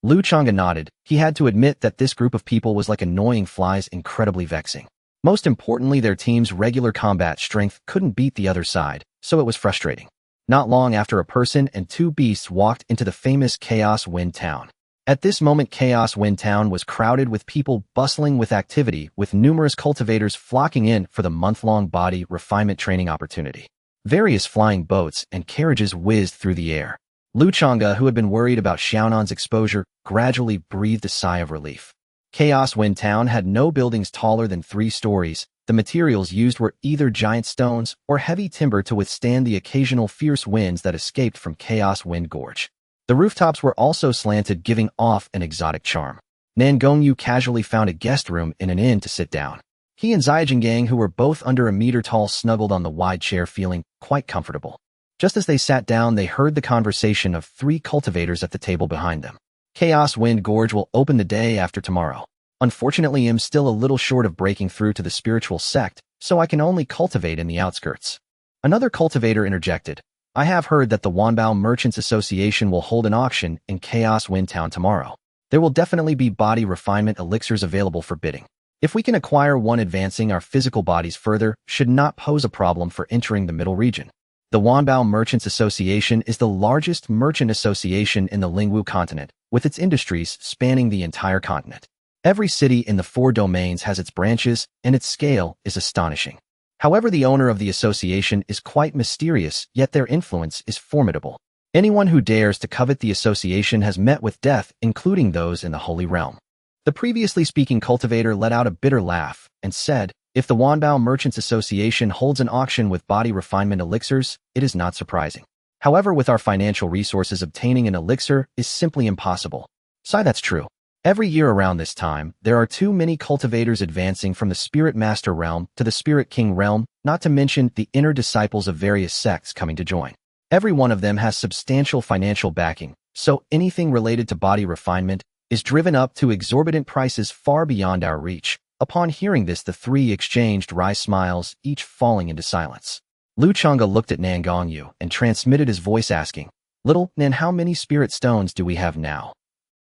S1: Lu Changge nodded. He had to admit that this group of people was like annoying flies, incredibly vexing. Most importantly, their team's regular combat strength couldn't beat the other side, so it was frustrating. Not long after, a person and 2 beasts walked into the famous Chaos Wind Town. At this moment, Chaos Wind Town was crowded with people, bustling with activity, with numerous cultivators flocking in for the month-long body refinement training opportunity. Various flying boats and carriages whizzed through the air. Lu Changge, who had been worried about Xiaonan's exposure, gradually breathed a sigh of relief. Chaos Wind Town had no buildings taller than 3 stories. The materials used were either giant stones or heavy timber to withstand the occasional fierce winds that escaped from Chaos Wind Gorge. The rooftops were also slanted, giving off an exotic charm. Nangong Yu casually found a guest room in an inn to sit down. He and Ziyajin, who were both under a meter tall, snuggled on the wide chair, feeling quite comfortable. Just as they sat down, they heard the conversation of 3 cultivators at the table behind them. Chaos Wind Gorge will open the day after tomorrow. Unfortunately, I'm still a little short of breaking through to the spiritual sect, so I can only cultivate in the outskirts. Another cultivator interjected. I have heard that the Wanbao Merchants Association will hold an auction in Chaos Wind Town tomorrow. There will definitely be body refinement elixirs available for bidding. If we can acquire one, advancing our physical bodies further should not pose a problem for entering the middle region. The Wanbao Merchants Association is the largest merchant association in the Lingwu continent, with its industries spanning the entire continent. Every city in the 4 domains has its branches, and its scale is astonishing. However, the owner of the association is quite mysterious, yet their influence is formidable. Anyone who dares to covet the association has met with death, including those in the Holy Realm. The previously speaking cultivator let out a bitter laugh and said, if the Wanbao Merchants Association holds an auction with body refinement elixirs, it is not surprising. However, with our financial resources, obtaining an elixir is simply impossible. Sigh, that's true. Every year around this time, there are too many cultivators advancing from the Spirit Master realm to the Spirit King realm, not to mention the inner disciples of various sects coming to join. Every one of them has substantial financial backing, so anything related to body refinement is driven up to exorbitant prices far beyond our reach. Upon hearing this, the 3 exchanged wry smiles, each falling into silence. Lu Changge looked at Nangong Yu and transmitted his voice, asking, Little Nan, how many spirit stones do we have now?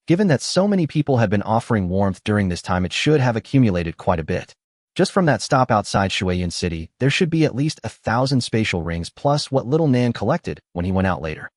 S1: Given that so many people had been offering warmth during this time, it should have accumulated quite a bit. Just from that stop outside Shuiyan City, there should be at least 1,000 spatial rings plus what little Nan collected when he went out later.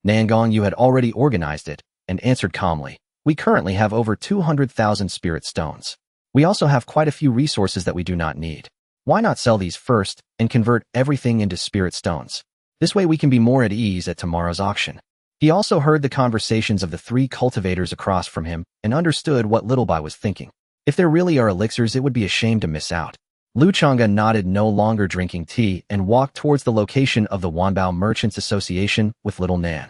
S1: Nangong Yu had already organized it and answered calmly, we currently have over 200,000 spirit stones. We also have quite a few resources that we do not need. Why not sell these first and convert everything into spirit stones? This way we can be more at ease at tomorrow's auction. He also heard the conversations of the 3 cultivators across from him and understood what Little Bai was thinking. If there really are elixirs, it would be a shame to miss out. Lu Changge nodded, no longer drinking tea, and walked towards the location of the Wanbao Merchants Association with Little Nan.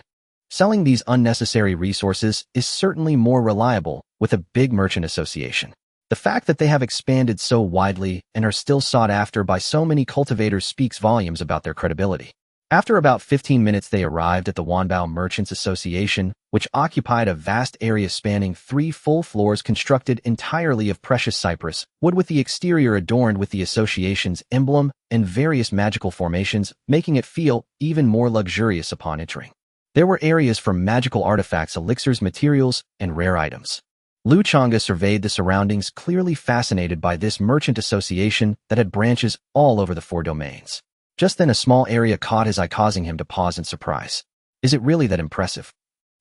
S1: Selling these unnecessary resources is certainly more reliable with a big merchant association. The fact that they have expanded so widely and are still sought after by so many cultivators speaks volumes about their credibility. After about 15 minutes, they arrived at the Wanbao Merchants Association, which occupied a vast area spanning 3 full floors constructed entirely of precious cypress wood, with the exterior adorned with the association's emblem and various magical formations, making it feel even more luxurious upon entering. There were areas for magical artifacts, elixirs, materials, and rare items. Lu Changge surveyed the surroundings, clearly fascinated by this merchant association that had branches all over the 4 domains. Just then a small area caught his eye, causing him to pause in surprise. Is it really that impressive?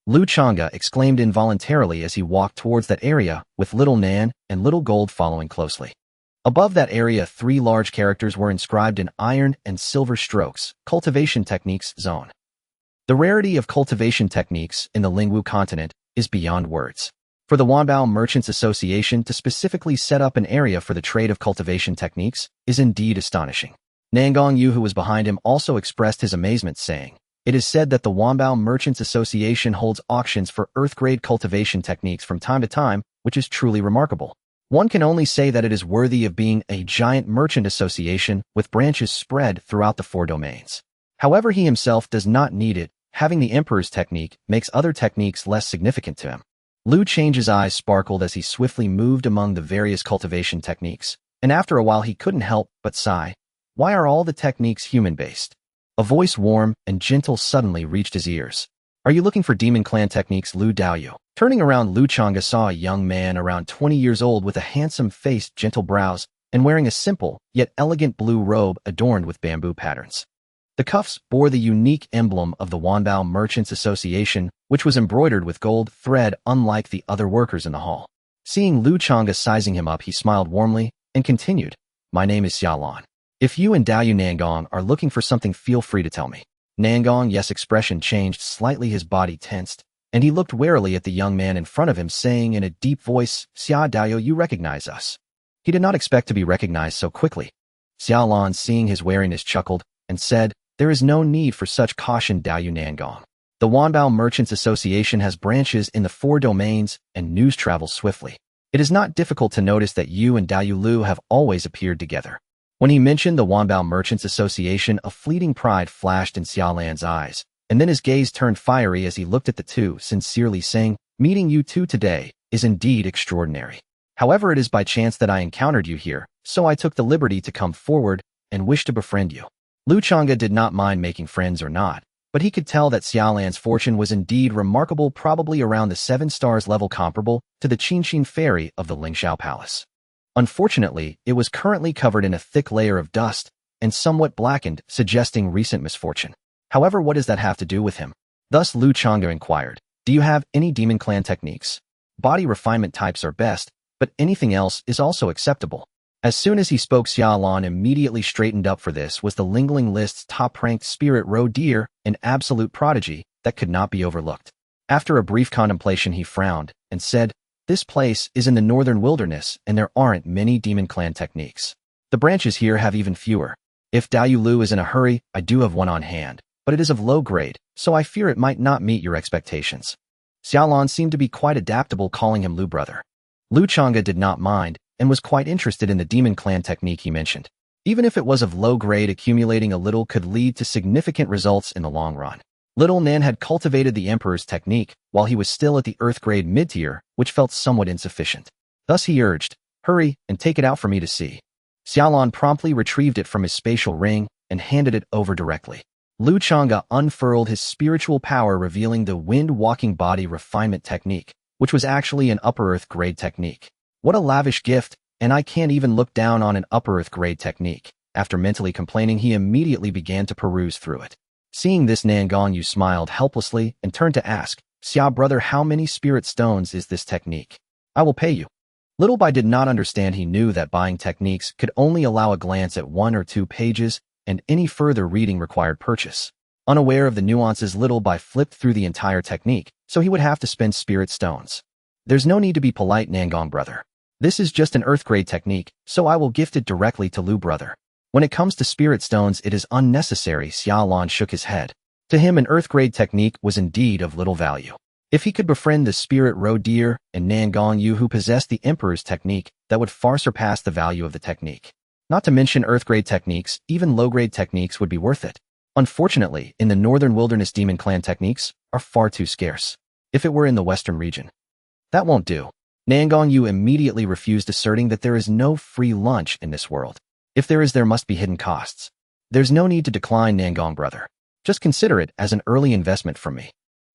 S1: Lu Changge exclaimed involuntarily as he walked towards that area, with Little Nan and Little Gold following closely. Above that area, 3 large characters were inscribed in iron and silver strokes, Cultivation Techniques Zone. The rarity of cultivation techniques in the Lingwu continent is beyond words. For the Wanbao Merchants Association to specifically set up an area for the trade of cultivation techniques is indeed astonishing. Nangong Yu, who was behind him, also expressed his amazement, saying, it is said that the Wanbao Merchants Association holds auctions for earth-grade cultivation techniques from time to time, which is truly remarkable. One can only say that it is worthy of being a giant merchant association with branches spread throughout the 4 domains. However, he himself does not need it. Having the Emperor's technique makes other techniques less significant to him. Lu Change's eyes sparkled as he swiftly moved among the various cultivation techniques, and after a while he couldn't help but sigh. Why are all the techniques human-based? A voice warm and gentle suddenly reached his ears. Are you looking for demon clan techniques, Lu Daoyu? Turning around, Lu Changge saw a young man around 20 years old with a handsome face, gentle brows, and wearing a simple yet elegant blue robe adorned with bamboo patterns. The cuffs bore the unique emblem of the Wanbao Merchants Association, which was embroidered with gold thread unlike the other workers in the hall. Seeing Lu Changge sizing him up, he smiled warmly and continued, my name is Xiaolan. If you and Daoyu Nangong are looking for something, feel free to tell me. Nangong Yu's expression changed slightly, his body tensed, and he looked warily at the young man in front of him, saying in a deep voice, Xia Daoyu, you recognize us. He did not expect to be recognized so quickly. Xiaolan, seeing his wariness, chuckled and said, there is no need for such caution, Daoyu Nangong. The Wanbao Merchants Association has branches in the 4 domains, and news travels swiftly. It is not difficult to notice that you and Daoyu Lu have always appeared together. When he mentioned the Wanbao Merchants Association, a fleeting pride flashed in Xiaolan's eyes, and then his gaze turned fiery as he looked at the two, sincerely saying, meeting you two today is indeed extraordinary. However, it is by chance that I encountered you here, so I took the liberty to come forward and wish to befriend you. Lu Changge did not mind making friends or not, but he could tell that Xiaolan's fortune was indeed remarkable, probably around the 7 stars level, comparable to the Qinxin Ferry of the Lingshao Palace. Unfortunately, it was currently covered in a thick layer of dust and somewhat blackened, suggesting recent misfortune. However, what does that have to do with him? Thus Lu Changge inquired, do you have any demon clan techniques? Body refinement types are best, but anything else is also acceptable. As soon as he spoke, Xiaolan immediately straightened up, for this was the Lingling list's top-ranked spirit roe deer, an absolute prodigy that could not be overlooked. After a brief contemplation, he frowned and said, this place is in the northern wilderness, and there aren't many demon clan techniques. The branches here have even fewer. If Daoyu Lu is in a hurry, I do have one on hand, but it is of low grade, so I fear it might not meet your expectations. Xiaolan seemed to be quite adaptable, calling him Lu brother. Lu Changge did not mind, and was quite interested in the demon clan technique he mentioned. Even if it was of low grade, accumulating a little could lead to significant results in the long run. Little Nan had cultivated the Emperor's technique while he was still at the Earth grade mid-tier, which felt somewhat insufficient. Thus he urged, hurry and take it out for me to see. Xiaolan promptly retrieved it from his spatial ring and handed it over directly. Lu Changge unfurled his spiritual power, revealing the wind-walking body refinement technique, which was actually an upper earth grade technique. What a lavish gift, and I can't even look down on an upper earth grade technique. After mentally complaining, he immediately began to peruse through it. Seeing this, Nangong Yu smiled helplessly and turned to ask, "Xia brother, how many spirit stones is this technique? I will pay you." Little Bai did not understand. He knew that buying techniques could only allow a glance at 1 or 2 pages, and any further reading required purchase. Unaware of the nuances, Little Bai flipped through the entire technique, so he would have to spend spirit stones. "There's no need to be polite, Nangong brother. This is just an earth grade technique, so I will gift it directly to Lu brother. When it comes to spirit stones, it is unnecessary." Xiaolon shook his head. To him, an earth grade technique was indeed of little value. If he could befriend the spirit roe deer and Nangong Yu, who possessed the emperor's technique, that would far surpass the value of the technique. Not to mention earth-grade techniques, even low-grade techniques would be worth it. Unfortunately, in the northern wilderness, demon clan techniques are far too scarce. If it were in the western region, that won't do. Nangong Yu immediately refused, asserting that there is no free lunch in this world. If there is, there must be hidden costs. There's no need to decline, Nangong brother. Just consider it as an early investment from me.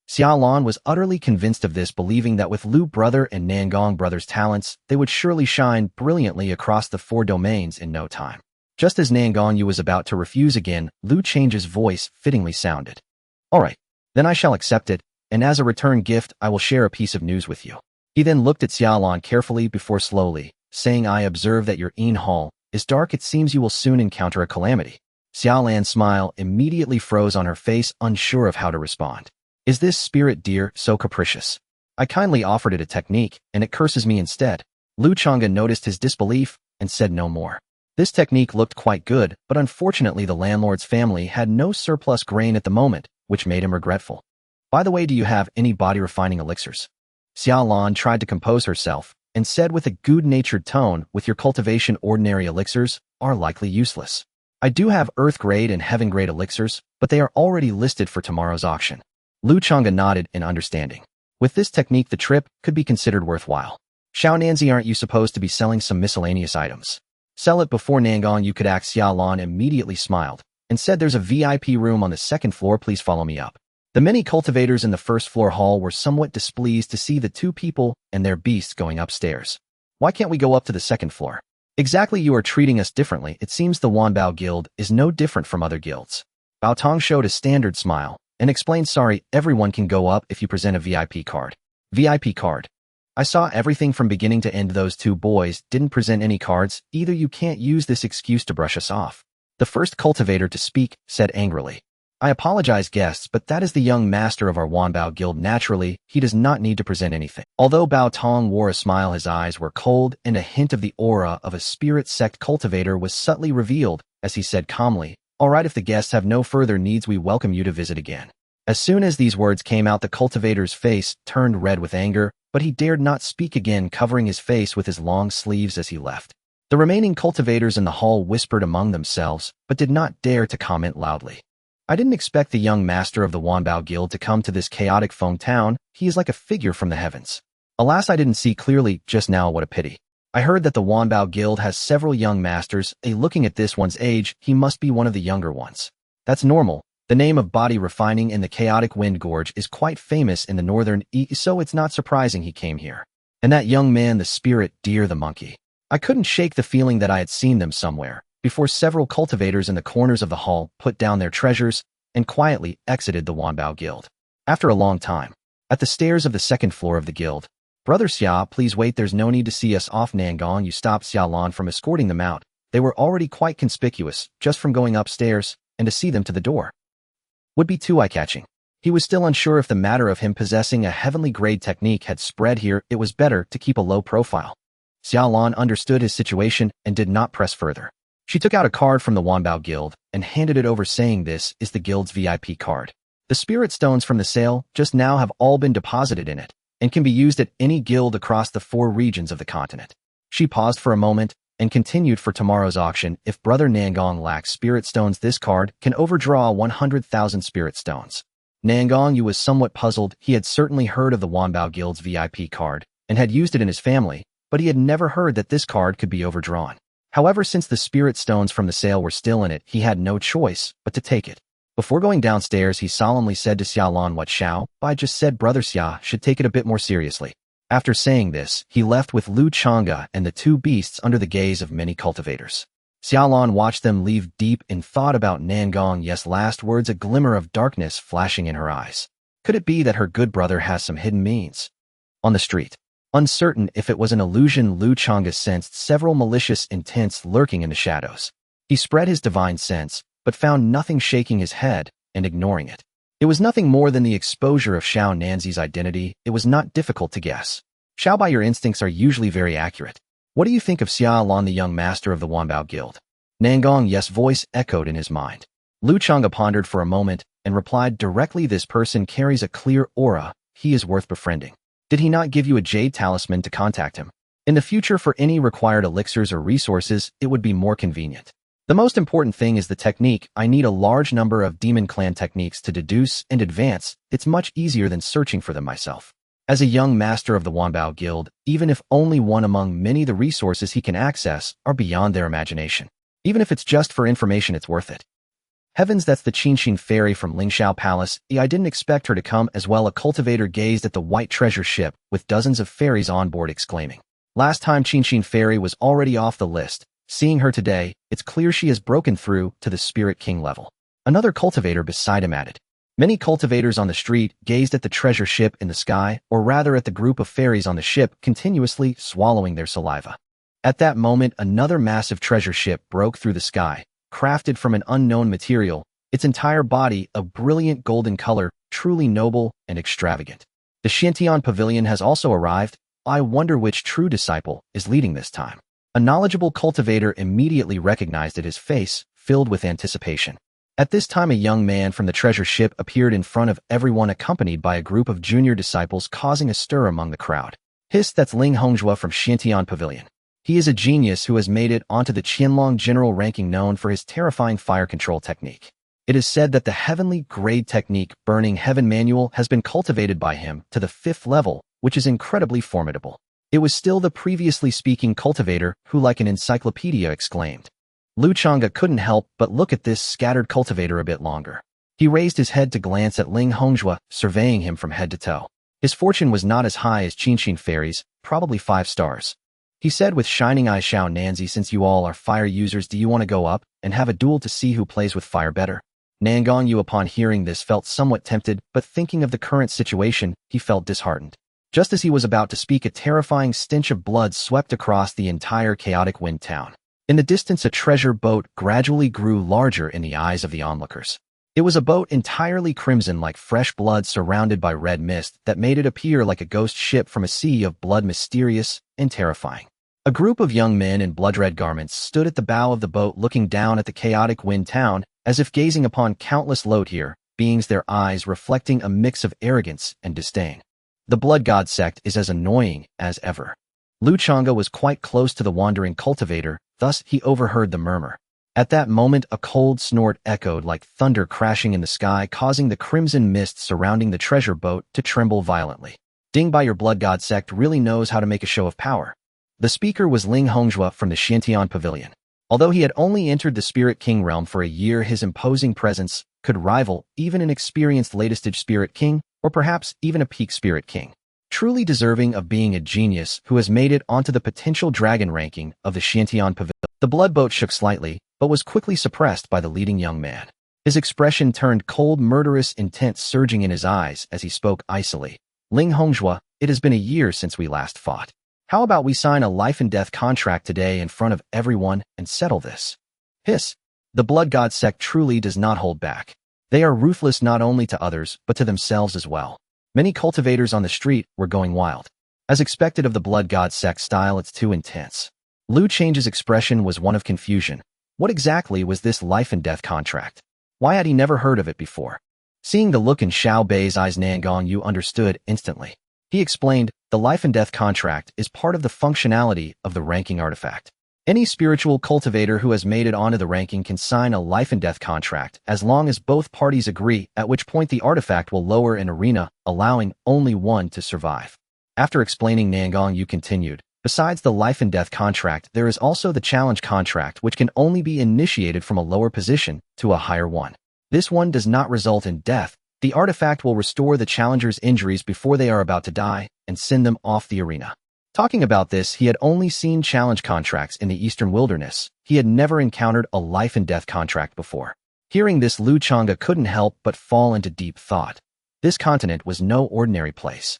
S1: Xiaolon was utterly convinced of this, believing that with Lu brother and Nangong brother's talents, they would surely shine brilliantly across the 4 domains in no time. Just as Nangong Yu was about to refuse again, Lu Change's voice fittingly sounded. "All right, then I shall accept it, and as a return gift, I will share a piece of news with you." He then looked at Xiaolon carefully before slowly saying, "I observe that your Yin Hall is dark. It seems you will soon encounter a calamity." Xiaolan's smile immediately froze on her face, unsure of how to respond. "Is this spirit deer so capricious? I kindly offered it a technique, and it curses me instead." Lu Changge noticed his disbelief and said no more. This technique looked quite good, but unfortunately the landlord's family had no surplus grain at the moment, which made him regretful. "By the way, do you have any body-refining elixirs?" Xiaolon tried to compose herself and said with a good-natured tone, "With your cultivation, ordinary elixirs are likely useless. I do have earth-grade and heaven-grade elixirs, but they are already listed for tomorrow's auction." Lu Changge nodded in understanding. With this technique, the trip could be considered worthwhile. "Xiaonanzi, aren't you supposed to be selling some miscellaneous items? Sell it before Nangong Yu could act." Xiaolon immediately smiled and said, "There's a VIP room on the 2nd floor. Please follow me up." The many cultivators in the 1st floor hall were somewhat displeased to see the 2 people and their beasts going upstairs. "Why can't we go up to the 2nd floor? Exactly, you are treating us differently. It seems the Wanbao Guild is no different from other guilds." Bao Tong showed a standard smile and explained, "Sorry, everyone can go up if you present a VIP card." VIP card? I saw everything from beginning to end. Those 2 boys didn't present any cards either. "You can't use this excuse to brush us off." The first cultivator to speak said angrily. "I apologize, guests, but that is the young master of our Wanbao Guild. Naturally, he does not need to present anything." Although Bao Tong wore a smile, his eyes were cold, and a hint of the aura of a spirit sect cultivator was subtly revealed as he said calmly, "All right, if the guests have no further needs, we welcome you to visit again." As soon as these words came out, the cultivator's face turned red with anger, but he dared not speak again, covering his face with his long sleeves as he left. The remaining cultivators in the hall whispered among themselves, but did not dare to comment loudly. "I didn't expect the young master of the Wanbao Guild to come to this chaotic Feng town. He is like a figure from the heavens. Alas, I didn't see clearly just now. What a pity. I heard that the Wanbao Guild has several young masters. Looking at this one's age, he must be one of the younger ones. That's normal. The name of body refining in the chaotic wind gorge is quite famous in the northern east, so it's not surprising he came here. And that young man, the spirit deer, the monkey." I couldn't shake the feeling that I had seen them somewhere, before several cultivators in the corners of the hall put down their treasures and quietly exited the Wanbao Guild. After a long time, at the stairs of the 2nd floor of the guild, "Brother Xia, please wait. There's no need to see us off." Nangong Yu stopped Xiaolon from escorting them out. They were already quite conspicuous just from going upstairs, and to see them to the door would be too eye-catching. He was still unsure if the matter of him possessing a heavenly grade technique had spread here. It was better to keep a low profile. Xiaolon understood his situation and did not press further. She took out a card from the Wanbao Guild and handed it over, saying, "This is the guild's VIP card. The spirit stones from the sale just now have all been deposited in it and can be used at any guild across the 4 regions of the continent." She paused for a moment and continued, "For tomorrow's auction, if Brother Nangong lacks spirit stones, this card can overdraw 100,000 spirit stones." Nangong Yu was somewhat puzzled. He had certainly heard of the Wanbao Guild's VIP card and had used it in his family, but he had never heard that this card could be overdrawn. However, since the spirit stones from the sale were still in it, he had no choice but to take it. Before going downstairs, he solemnly said to Xiaolan what Xiao Bai just said Brother Xia should take it a bit more seriously. After saying this, he left with Lu Changge and the two beasts under the gaze of many cultivators. Xiaolan watched them leave deep in thought about Nangong Yu's last words, a glimmer of darkness flashing in her eyes. Could it be that her good brother has some hidden means? On the street, uncertain if it was an illusion, Lu Changge sensed several malicious intents lurking in the shadows. He spread his divine sense, but found nothing, shaking his head and ignoring it. It was nothing more than the exposure of Xiao Nanzi's identity. It was not difficult to guess. Xiao Bai, your instincts are usually very accurate. What do you think of Xiaolan, the young master of the Wanbao Guild? Nangong Yu's voice echoed in his mind. Lu Changge pondered for a moment and replied directly, this person carries a clear aura. He is worth befriending. Did he not give you a jade talisman to contact him? In the future, for any required elixirs or resources, it would be more convenient. The most important thing is the technique. I need a large number of demon clan techniques to deduce and advance. It's much easier than searching for them myself. As a young master of the Wanbao Guild, even if only one among many, the resources he can access are beyond their imagination. Even if it's just for information, it's worth it. Heavens, that's the Qinxin fairy from Lingshao Palace. I didn't expect her to come as well. A cultivator gazed at the white treasure ship with dozens of fairies on board, exclaiming. Last time Qinxin fairy was already off the list. Seeing her today, it's clear she has broken through to the Spirit King level. Another cultivator beside him added. Many cultivators on the street gazed at the treasure ship in the sky, or rather at the group of fairies on the ship, continuously swallowing their saliva. At that moment, another massive treasure ship broke through the sky, crafted from an unknown material, its entire body a brilliant golden color, truly noble and extravagant. The Xiantian Pavilion has also arrived. I wonder which true disciple is leading this time. A knowledgeable cultivator immediately recognized it, his face filled with anticipation. At this time, a young man from the treasure ship appeared in front of everyone, accompanied by a group of junior disciples, causing a stir among the crowd. Hiss, that's Lingwu from Xiantian Pavilion. He is a genius who has made it onto the Qianlong general ranking, known for his terrifying fire control technique. It is said that the heavenly grade technique Burning Heaven Manual has been cultivated by him to the 5th level, which is incredibly formidable. It was still the previously speaking cultivator who, like an encyclopedia, exclaimed. Lu Changge couldn't help but look at this scattered cultivator a bit longer. He raised his head to glance at Lingwu, surveying him from head to toe. His fortune was not as high as Qinxin fairies, probably 5 stars. He said with shining eyes, Xiao Nanzi, since you all are fire users, do you want to go up and have a duel to see who plays with fire better? Nangong Yu, upon hearing this, felt somewhat tempted, but thinking of the current situation, he felt disheartened. Just as he was about to speak, a terrifying stench of blood swept across the entire chaotic wind town. In the distance, a treasure boat gradually grew larger in the eyes of the onlookers. It was a boat entirely crimson, like fresh blood surrounded by red mist that made it appear like a ghost ship from a sea of blood, mysterious and terrifying. A group of young men in blood-red garments stood at the bow of the boat, looking down at the chaotic wind town, as if gazing upon countless Lotier beings, their eyes reflecting a mix of arrogance and disdain. The Blood God sect is as annoying as ever. Lu Changge was quite close to the wandering cultivator, thus he overheard the murmur. At that moment, a cold snort echoed like thunder crashing in the sky, causing the crimson mist surrounding the treasure boat to tremble violently. Ding, by your Blood God sect really knows how to make a show of power. The speaker was Lingwu from the Xiantian Pavilion. Although he had only entered the Spirit King realm for a year, his imposing presence could rival even an experienced latest-stage Spirit King, or perhaps even a peak Spirit King. Truly deserving of being a genius who has made it onto the potential dragon ranking of the Xiantian Pavilion. The blood boat shook slightly, but was quickly suppressed by the leading young man. His expression turned cold, murderous intent surging in his eyes as he spoke icily. Lingwu, it has been a year since we last fought. How about we sign a life and death contract today in front of everyone and settle this? Hiss. The Blood God sect truly does not hold back. They are ruthless not only to others, but to themselves as well. Many cultivators on the street were going wild. As expected of the Blood God sect style, it's too intense. Lu Change's expression was one of confusion. What exactly was this life and death contract? Why had he never heard of it before? Seeing the look in Xiao Bei's eyes, Nangong Yu understood instantly. He explained, the life and death contract is part of the functionality of the ranking artifact. Any spiritual cultivator who has made it onto the ranking can sign a life and death contract as long as both parties agree, at which point the artifact will lower an arena, allowing only one to survive. After explaining, Nangong Yu continued, besides the life and death contract, there is also the challenge contract, which can only be initiated from a lower position to a higher one. This one does not result in death. The artifact will restore the challenger's injuries before they are about to die and send them off the arena. Talking about this, he had only seen challenge contracts in the Eastern Wilderness. He had never encountered a life-and-death contract before. Hearing this, Lu Changge couldn't help but fall into deep thought. This continent was no ordinary place.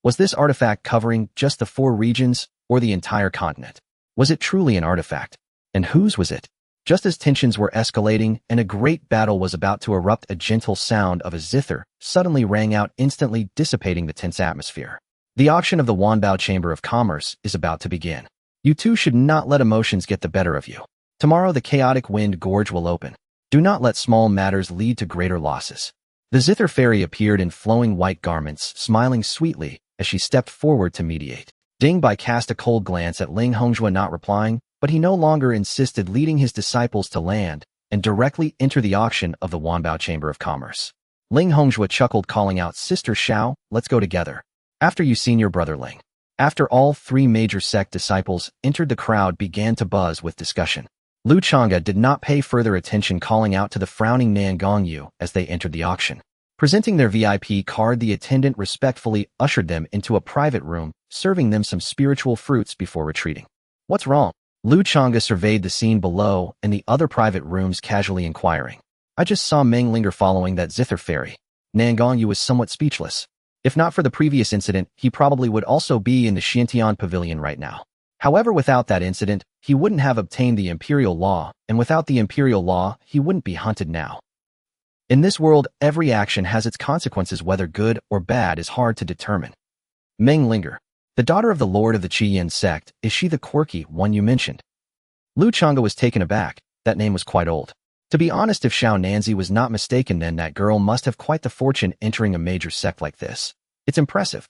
S1: Was this artifact covering just the 4 regions or the entire continent? Was it truly an artifact? And whose was it? Just as tensions were escalating and a great battle was about to erupt, a gentle sound of a zither suddenly rang out, instantly dissipating the tense atmosphere. The auction of the Wanbao Chamber of Commerce is about to begin. You two should not let emotions get the better of you. Tomorrow the chaotic wind gorge will open. Do not let small matters lead to greater losses. The zither fairy appeared in flowing white garments, smiling sweetly as she stepped forward to mediate. Ding Bai cast a cold glance at Nangong Yu, not replying, but he no longer insisted, leading his disciples to land and directly enter the auction of the Wanbao Chamber of Commerce. Nangong Yu chuckled, calling out, "Sister Xiao, let's go together. After you seen your brother Ling." After all 3 major sect disciples entered, the crowd began to buzz with discussion. Lu Changge did not pay further attention, calling out to the frowning Nangong Yu as they entered the auction. Presenting their VIP card, the attendant respectfully ushered them into a private room, serving them some spiritual fruits before retreating. "What's wrong?" Lu Changge surveyed the scene below and the other private rooms, casually inquiring. "I just saw Meng linger following that zither fairy." Nangong Yu was somewhat speechless. If not for the previous incident, he probably would also be in the Xiantian Pavilion right now. However, without that incident, he wouldn't have obtained the imperial law, and without the imperial law, he wouldn't be hunted now. In this world, every action has its consequences. Whether good or bad is hard to determine. Meng Linger, the daughter of the lord of the Qian sect, is she the quirky one you mentioned? Lu Changge was taken aback. That name was quite old. To be honest, if Xiao Nanzi was not mistaken, then that girl must have quite the fortune entering a major sect like this. It's impressive.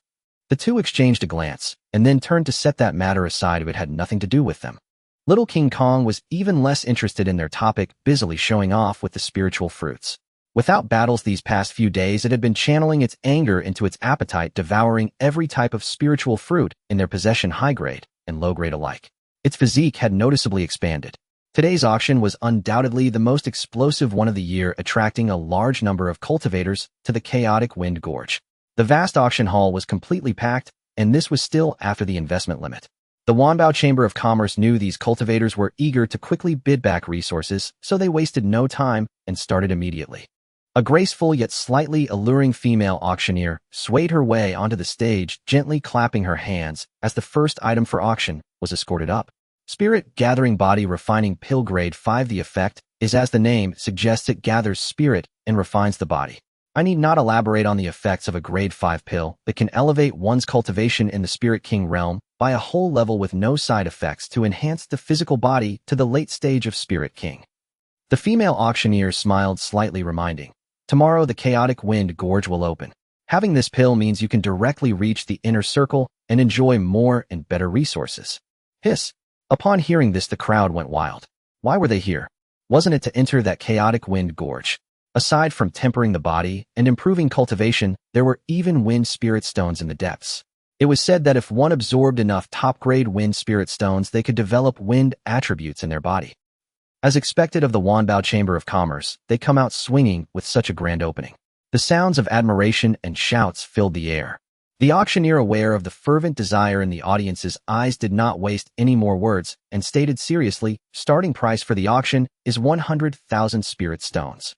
S1: The two exchanged a glance, and then turned to set that matter aside if it had nothing to do with them. Little King Kong was even less interested in their topic, busily showing off with the spiritual fruits. Without battles these past few days, it had been channeling its anger into its appetite, devouring every type of spiritual fruit in their possession, high-grade and low-grade alike. Its physique had noticeably expanded. Today's auction was undoubtedly the most explosive one of the year, attracting a large number of cultivators to the chaotic wind gorge. The vast auction hall was completely packed, and this was still after the investment limit. The Wanbao Chamber of Commerce knew these cultivators were eager to quickly bid back resources, so they wasted no time and started immediately. A graceful yet slightly alluring female auctioneer swayed her way onto the stage, gently clapping her hands as the first item for auction was escorted up. Spirit Gathering Body Refining Pill Grade 5. The effect is, as the name suggests, it gathers spirit and refines the body. I need not elaborate on the effects of a grade 5 pill that can elevate one's cultivation in the Spirit King realm by a whole level with no side effects to enhance the physical body to the late stage of Spirit King. The female auctioneer smiled slightly, reminding, "Tomorrow the chaotic wind gorge will open. Having this pill means you can directly reach the inner circle and enjoy more and better resources." Hiss. Upon hearing this, the crowd went wild. Why were they here? Wasn't it to enter that chaotic wind gorge? Aside from tempering the body and improving cultivation, there were even wind spirit stones in the depths. It was said that if one absorbed enough top-grade wind spirit stones, they could develop wind attributes in their body. As expected of the Wanbao Chamber of Commerce, they come out swinging with such a grand opening. The sounds of admiration and shouts filled the air. The auctioneer, aware of the fervent desire in the audience's eyes, did not waste any more words and stated seriously, "Starting price for the auction is 100,000 spirit stones."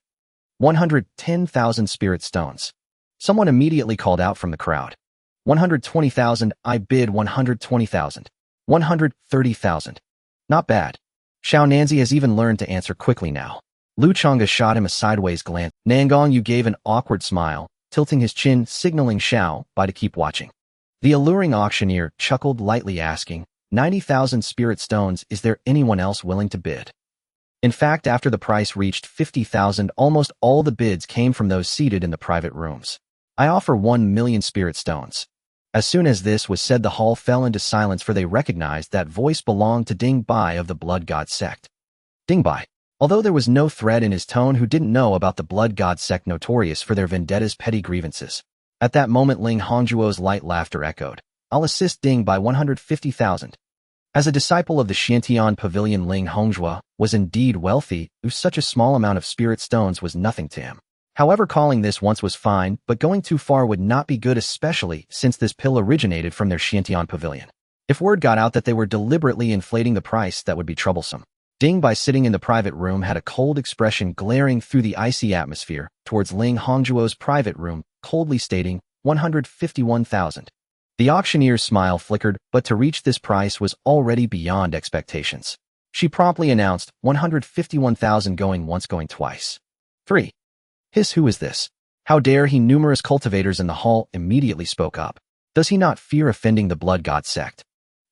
S1: 110,000 spirit stones. Someone immediately called out from the crowd. 120,000, I bid 120,000. 130,000. Not bad. Xiao Nanzi has even learned to answer quickly now. Lu Changge shot him a sideways glance. Nangong Yu gave an awkward smile, tilting his chin, signaling Xiao Bai to keep watching. The alluring auctioneer chuckled lightly, asking, 90,000 spirit stones, is there anyone else willing to bid? In fact, after the price reached 50,000, almost all the bids came from those seated in the private rooms. I offer 1 million spirit stones. As soon as this was said, the hall fell into silence, for they recognized that voice belonged to Ding Bai of the Blood God sect. Ding Bai, although there was no threat in his tone, who didn't know about the Blood God sect, notorious for their vendettas, petty grievances. At that moment, Ling Hongjuo's light laughter echoed. I'll assist Ding by 150,000. As a disciple of the Xiantian Pavilion, Lingwu Realm was indeed wealthy, such a small amount of spirit stones was nothing to him. However, calling this once was fine, but going too far would not be good, especially since this pill originated from their Xiantian Pavilion. If word got out that they were deliberately inflating the price, that would be troublesome. Ding Bai, sitting in the private room, had a cold expression glaring through the icy atmosphere towards Ling Hongzhuo's private room, coldly stating, 151,000. The auctioneer's smile flickered, but to reach this price was already beyond expectations. She promptly announced, 151,000, going once, going twice. 3. Who is this? How dare he? Numerous cultivators in the hall immediately spoke up. Does he not fear offending the Blood God sect?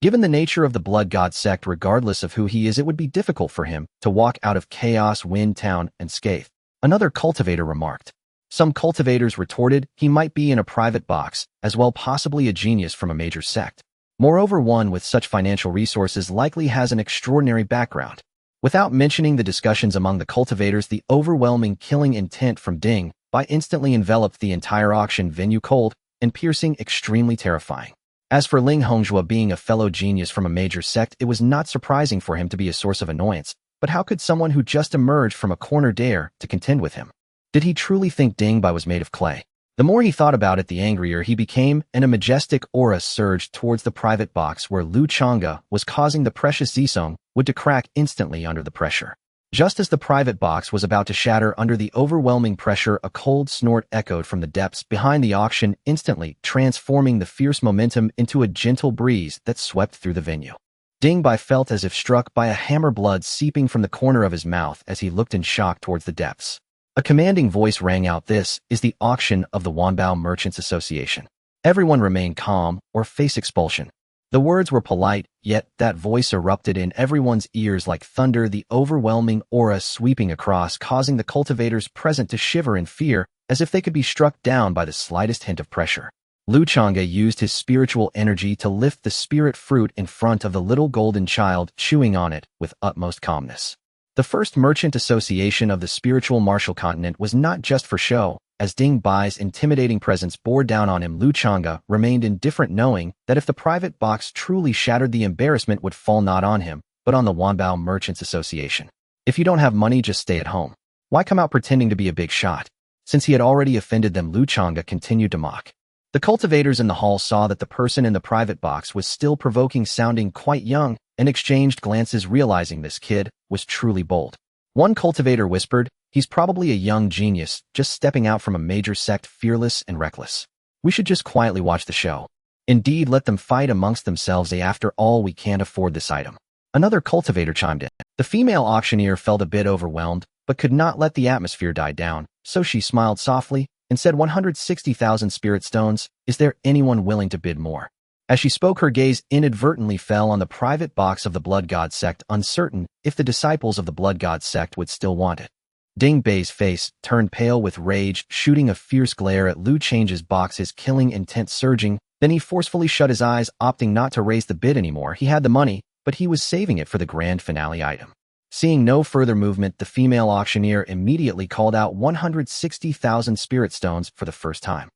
S1: Given the nature of the Blood God sect, regardless of who he is, it would be difficult for him to walk out of Chaos Wind Town unscathed. Another cultivator remarked. Some cultivators retorted he might be in a private box, as well possibly a genius from a major sect. Moreover, one with such financial resources likely has an extraordinary background. Without mentioning the discussions among the cultivators, the overwhelming killing intent from Ding Bai instantly enveloped the entire auction venue, cold and piercing, extremely terrifying. As for Ling Hongzhuo being a fellow genius from a major sect, it was not surprising for him to be a source of annoyance, but how could someone who just emerged from a corner dare to contend with him? Did he truly think Ding Bai was made of clay? The more he thought about it, the angrier he became, and a majestic aura surged towards the private box where Lu Changge was, causing the precious Zisong wood to crack instantly under the pressure. Just as the private box was about to shatter under the overwhelming pressure, a cold snort echoed from the depths behind the auction, instantly transforming the fierce momentum into a gentle breeze that swept through the venue. Ding Bai felt as if struck by a hammer, blood seeping from the corner of his mouth as he looked in shock towards the depths. A commanding voice rang out, "This is the auction of the Wanbao Merchants Association. Everyone remain calm or face expulsion." The words were polite, yet that voice erupted in everyone's ears like thunder, the overwhelming aura sweeping across, causing the cultivators present to shiver in fear, as if they could be struck down by the slightest hint of pressure. Lu Changge used his spiritual energy to lift the spirit fruit in front of the little golden child, chewing on it with utmost calmness. The first merchant association of the spiritual martial continent was not just for show. As Ding Bai's intimidating presence bore down on him, Lu Changge remained indifferent, knowing that if the private box truly shattered, the embarrassment would fall not on him, but on the Wanbao Merchants Association. If you don't have money, just stay at home. Why come out pretending to be a big shot? Since he had already offended them, Lu Changge continued to mock. The cultivators in the hall saw that the person in the private box was still provoking, sounding quite young, and exchanged glances, realizing this kid was truly bold. One cultivator whispered, "He's probably a young genius, just stepping out from a major sect, fearless and reckless. We should just quietly watch the show. Indeed, let them fight amongst themselves. After all, we can't afford this item." Another cultivator chimed in. The female auctioneer felt a bit overwhelmed, but could not let the atmosphere die down, so she smiled softly and said, 160,000 spirit stones. Is there anyone willing to bid more? As she spoke, her gaze inadvertently fell on the private box of the Blood God sect, uncertain if the disciples of the Blood God sect would still want it. Ding Bai's face turned pale with rage, shooting a fierce glare at Lu Change's box, his killing intent surging. Then he forcefully shut his eyes, opting not to raise the bid anymore. He had the money, but he was saving it for the grand finale item. Seeing no further movement, the female auctioneer immediately called out 160,000 spirit stones for the first time.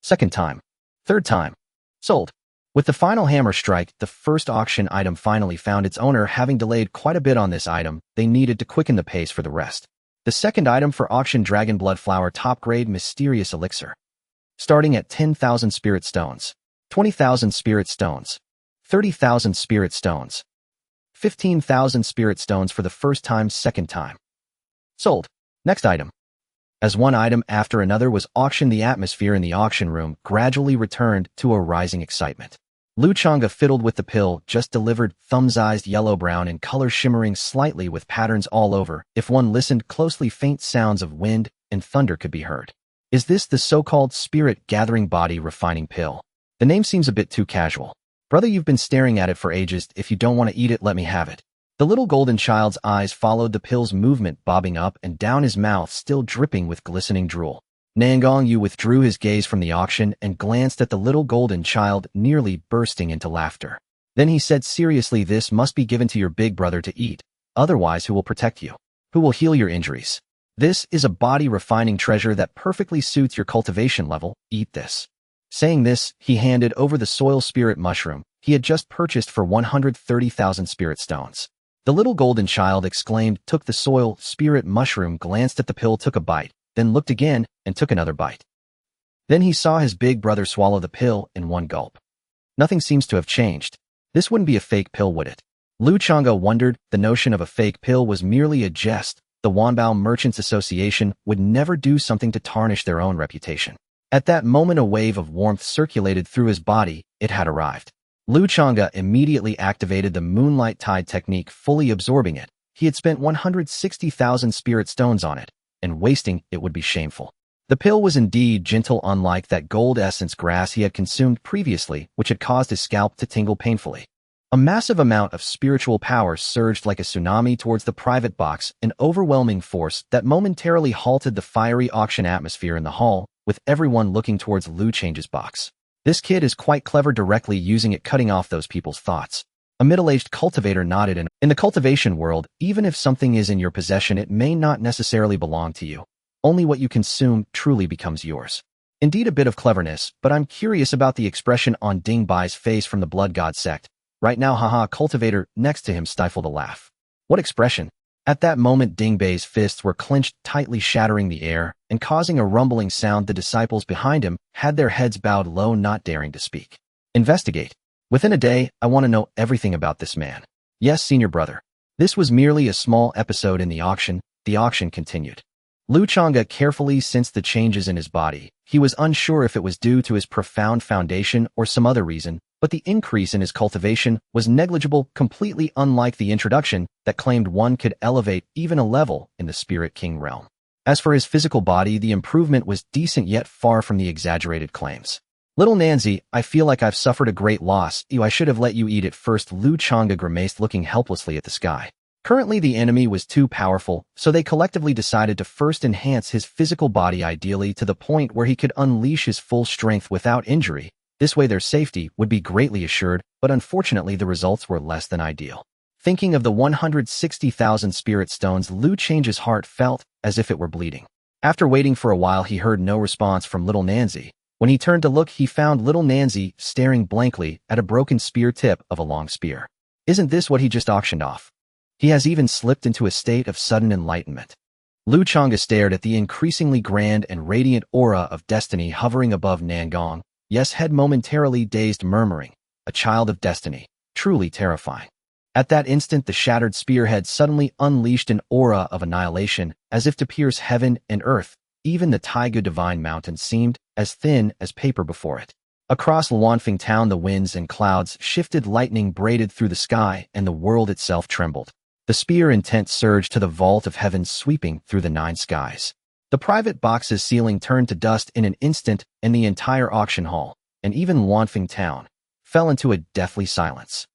S1: Second time. Third time. Sold. With the final hammer strike, the first auction item finally found its owner. Having delayed quite a bit on this item, they needed to quicken the pace for the rest. The second item for auction, Dragon Blood Flower, top grade mysterious elixir. Starting at 10,000 spirit stones. 20,000 spirit stones. 30,000 spirit stones. 15,000 spirit stones for the first time, second time. Sold. Next item. As one item after another was auctioned, the atmosphere in the auction room gradually returned to a rising excitement. Lu Changge fiddled with the pill just delivered, thumbs-eyed yellow-brown in color, shimmering slightly with patterns all over. If one listened closely, faint sounds of wind and thunder could be heard. Is this the so-called spirit-gathering body refining pill? The name seems a bit too casual. Brother, you've been staring at it for ages. If you don't want to eat it, let me have it. The little golden child's eyes followed the pill's movement, bobbing up and down, his mouth still dripping with glistening drool. Nangong Yu withdrew his gaze from the auction and glanced at the little golden child, nearly bursting into laughter. Then he said seriously, "This must be given to your big brother to eat. Otherwise, who will protect you? Who will heal your injuries? This is a body refining treasure that perfectly suits your cultivation level. Eat this." Saying this, he handed over the soil spirit mushroom, he had just purchased for 130,000 spirit stones. The little golden child exclaimed, took the soil spirit mushroom, glanced at the pill, took a bite, then looked again and took another bite. Then he saw his big brother swallow the pill in one gulp. Nothing seems to have changed. This wouldn't be a fake pill, would it? Lu Changge wondered. The notion of a fake pill was merely a jest. The Wanbao Merchants Association would never do something to tarnish their own reputation. At that moment, a wave of warmth circulated through his body. It had arrived. Lu Changge immediately activated the moonlight tide technique, fully absorbing it. He had spent 160,000 spirit stones on it, and wasting it would be shameful. The pill was indeed gentle, unlike that gold essence grass he had consumed previously, which had caused his scalp to tingle painfully. A massive amount of spiritual power surged like a tsunami towards the private box, an overwhelming force that momentarily halted the fiery auction atmosphere in the hall, with everyone looking towards Lu Change's box. This kid is quite clever, directly using it, cutting off those people's thoughts. A middle-aged cultivator nodded. In the cultivation world, even if something is in your possession, it may not necessarily belong to you. Only what you consume truly becomes yours. Indeed, a bit of cleverness, but I'm curious about the expression on Ding Bai's face from the Blood God sect. Right now, haha. Cultivator next to him stifled a laugh. What expression? At that moment, Ding Bai's fists were clenched tightly, shattering the air and causing a rumbling sound. The disciples behind him had their heads bowed low, not daring to speak. Investigate. Within a day, I want to know everything about this man. Yes, senior brother. This was merely a small episode in the auction. The auction continued. Lu Changge carefully sensed the changes in his body. He was unsure if it was due to his profound foundation or some other reason, but the increase in his cultivation was negligible, completely unlike the introduction that claimed one could elevate even a level in the Spirit King realm. As for his physical body, the improvement was decent, yet far from the exaggerated claims. Little Nanzi, I feel like I've suffered a great loss. I should have let you eat it first. Lu Changge grimaced, looking helplessly at the sky. Currently, the enemy was too powerful, so they collectively decided to first enhance his physical body, ideally to the point where he could unleash his full strength without injury. This way their safety would be greatly assured, but unfortunately the results were less than ideal. Thinking of the 160,000 spirit stones, Lu Change's heart felt as if it were bleeding. After waiting for a while, he heard no response from little Nanzi. When he turned to look, he found little Nanzi staring blankly at a broken spear tip of a long spear. Isn't this what he just auctioned off? He has even slipped into a state of sudden enlightenment. Lu Changge stared at the increasingly grand and radiant aura of destiny hovering above Nangong. Yes, head momentarily dazed, murmuring, a child of destiny, truly terrifying. At that instant, the shattered spearhead suddenly unleashed an aura of annihilation, as if to pierce heaven and earth. Even the Taigu Divine Mountain seemed as thin as paper before it. Across Luanfeng town, the winds and clouds shifted, lightning braided through the sky, and the world itself trembled. The spear intent surged to the vault of heaven, sweeping through the nine skies. The private box's ceiling turned to dust in an instant, and the entire auction hall, and even Luanfeng town, fell into a deathly silence.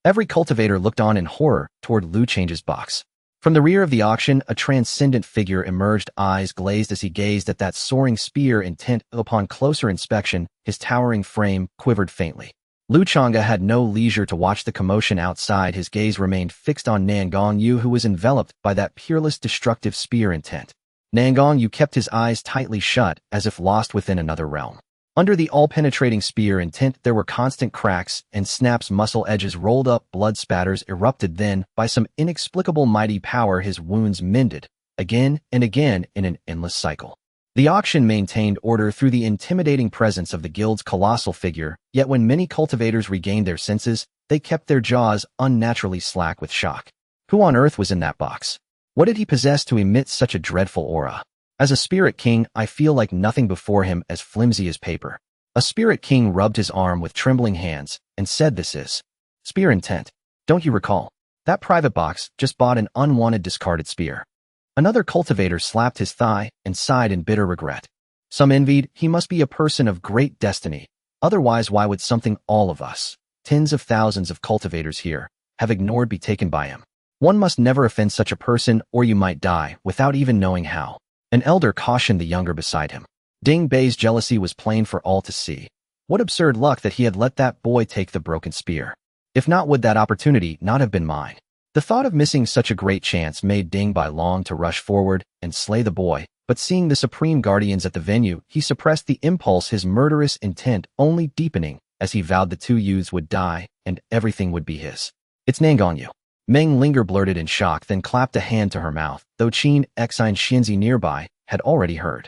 S1: Every cultivator looked on in horror toward Lu Change's box. From the rear of the auction, a transcendent figure emerged, eyes glazed as he gazed at that soaring spear intent. Upon closer inspection, his towering frame quivered faintly. Lu Changge had no leisure to watch the commotion outside. His gaze remained fixed on Nangong Yu, who was enveloped by that peerless destructive spear intent. Nangong Yu kept his eyes tightly shut, as if lost within another realm. Under the all-penetrating spear intent, there were constant cracks and snaps, muscle edges rolled up, blood spatters erupted. Then, by some inexplicable mighty power, his wounds mended, again and again in an endless cycle. The auction maintained order through the intimidating presence of the guild's colossal figure, yet when many cultivators regained their senses, they kept their jaws unnaturally slack with shock. Who on earth was in that box? What did he possess to emit such a dreadful aura? As a spirit king, I feel like nothing before him, as flimsy as paper. A spirit king rubbed his arm with trembling hands and said, "This is spear intent. Don't you recall? That private box just bought an unwanted discarded spear." Another cultivator slapped his thigh and sighed in bitter regret. Some envied. He must be a person of great destiny. Otherwise, why would something all of us, tens of thousands of cultivators here, have ignored be taken by him? One must never offend such a person, or you might die without even knowing how. An elder cautioned the younger beside him. Ding Bai's jealousy was plain for all to see. What absurd luck that he had let that boy take the broken spear. If not, would that opportunity not have been mine? The thought of missing such a great chance made Ding Bai long to rush forward and slay the boy, but seeing the supreme guardians at the venue, he suppressed the impulse, his murderous intent only deepening as he vowed the two youths would die and everything would be his. It's Nangong Yu. Meng Linger blurted in shock, then clapped a hand to her mouth, though Qin Xin Xianzi nearby had already heard.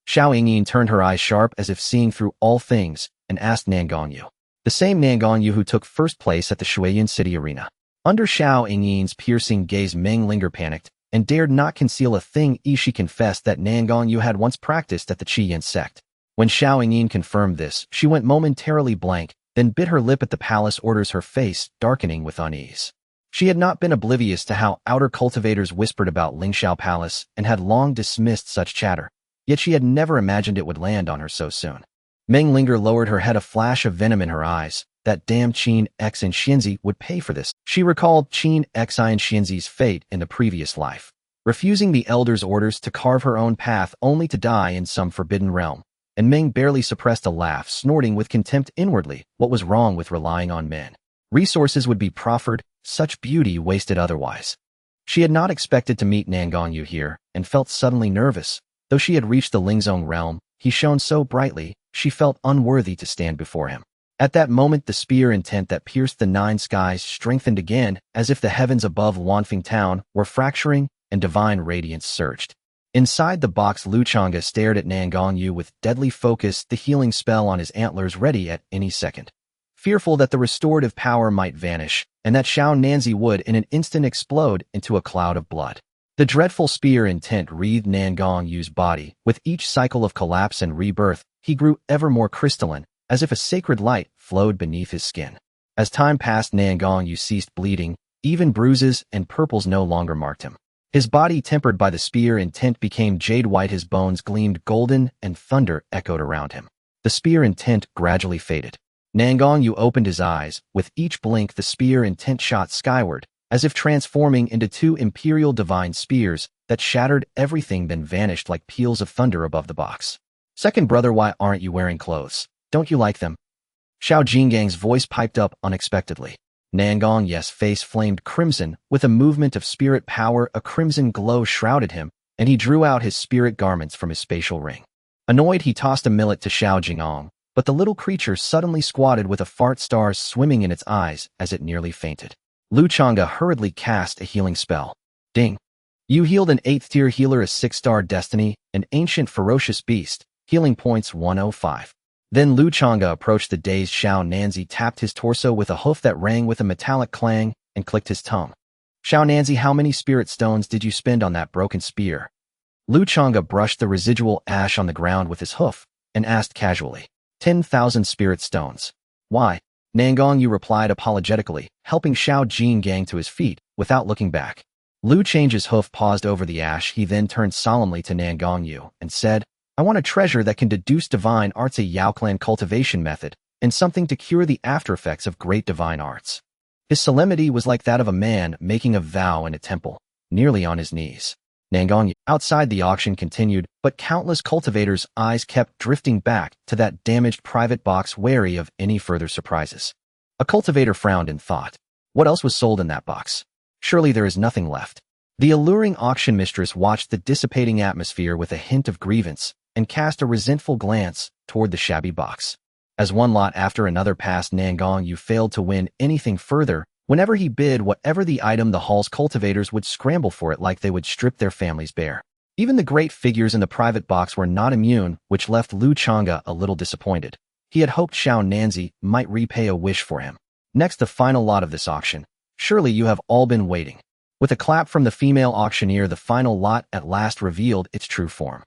S1: Xiao Yingyin turned her eyes sharp as if seeing through all things and asked Nangong Yu. The same Nangong Yu who took first place at the Shuiyan City Arena. Under Xiao Yingyin's piercing gaze, Meng Linger panicked and dared not conceal a thing she confessed that Nangong Yu had once practiced at the Qiyan sect. When Xiao Yingyin confirmed this, she went momentarily blank, then bit her lip at the palace orders, her face darkening with unease. She had not been oblivious to how outer cultivators whispered about Lingshao Palace and had long dismissed such chatter, yet she had never imagined it would land on her so soon. Meng Linger lowered her head, a flash of venom in her eyes. That damn Qin Xin Xianzi would pay for this. She recalled Qin Xin Xianzi's fate in the previous life, refusing the elder's orders to carve her own path only to die in some forbidden realm. And Meng barely suppressed a laugh, snorting with contempt inwardly. What was wrong with relying on men? Resources would be proffered, such beauty wasted otherwise. She had not expected to meet Nangong Yu here, and felt suddenly nervous. Though she had reached the Lingwu Realm, he shone so brightly, she felt unworthy to stand before him. At that moment, the spear intent that pierced the nine skies strengthened again, as if the heavens above Wanfeng Town were fracturing and divine radiance surged. Inside the box, Lu Changge stared at Nangong Yu with deadly focus, the healing spell on his antlers ready at any second. Fearful that the restorative power might vanish, and that Xiao Nanzi would in an instant explode into a cloud of blood. The dreadful spear intent wreathed Nangong Yu's body. With each cycle of collapse and rebirth, he grew ever more crystalline, as if a sacred light flowed beneath his skin. As time passed, Nangong Yu ceased bleeding. Even bruises and purples no longer marked him. His body, tempered by the spear intent, became jade white. His bones gleamed golden, and thunder echoed around him. The spear intent gradually faded. Nangong Yu opened his eyes. With each blink, the spear intent shot skyward, as if transforming into two imperial divine spears that shattered everything, then vanished like peals of thunder above the box. Second brother, why aren't you wearing clothes? Don't you like them? Xiao Jinggang's voice piped up unexpectedly. Nangong Yu's face flamed crimson. With a movement of spirit power, a crimson glow shrouded him, and he drew out his spirit garments from his spatial ring. Annoyed, he tossed a millet to Xiao Jinggong, but the little creature suddenly squatted with a fart stars swimming in its eyes as it nearly fainted. Lu Changge hurriedly cast a healing spell. Ding! You healed an 8th-tier healer, a 6-star destiny, an ancient ferocious beast. Healing points 105. Then Lu Changge approached the dazed Xiao Nanzi, tapped his torso with a hoof that rang with a metallic clang, and clicked his tongue. Xiao Nanzi, how many spirit stones did you spend on that broken spear? Lu Changge brushed the residual ash on the ground with his hoof, and asked casually. 10,000 spirit stones. Why? Nangong Yu replied apologetically, helping Xiao Jingang to his feet, without looking back. Lu Change's hoof paused over the ash. He then turned solemnly to Nangong Yu, and said, I want a treasure that can deduce divine arts, a Yao Clan cultivation method, and something to cure the aftereffects of great divine arts. His solemnity was like that of a man making a vow in a temple, nearly on his knees. Nangong Yu, outside the auction continued, but countless cultivators' eyes kept drifting back to that damaged private box, wary of any further surprises. A cultivator frowned in thought. What else was sold in that box? Surely there is nothing left. The alluring auction mistress watched the dissipating atmosphere with a hint of grievance, and cast a resentful glance toward the shabby box. As one lot after another passed, Nangong Yu failed to win anything further. Whenever he bid whatever the item, the hall's cultivators would scramble for it like they would strip their families bare. Even the great figures in the private box were not immune, which left Lu Changge a little disappointed. He had hoped Xiao Nanzi might repay a wish for him. Next, the final lot of this auction. Surely you have all been waiting. With a clap from the female auctioneer, the final lot at last revealed its true form.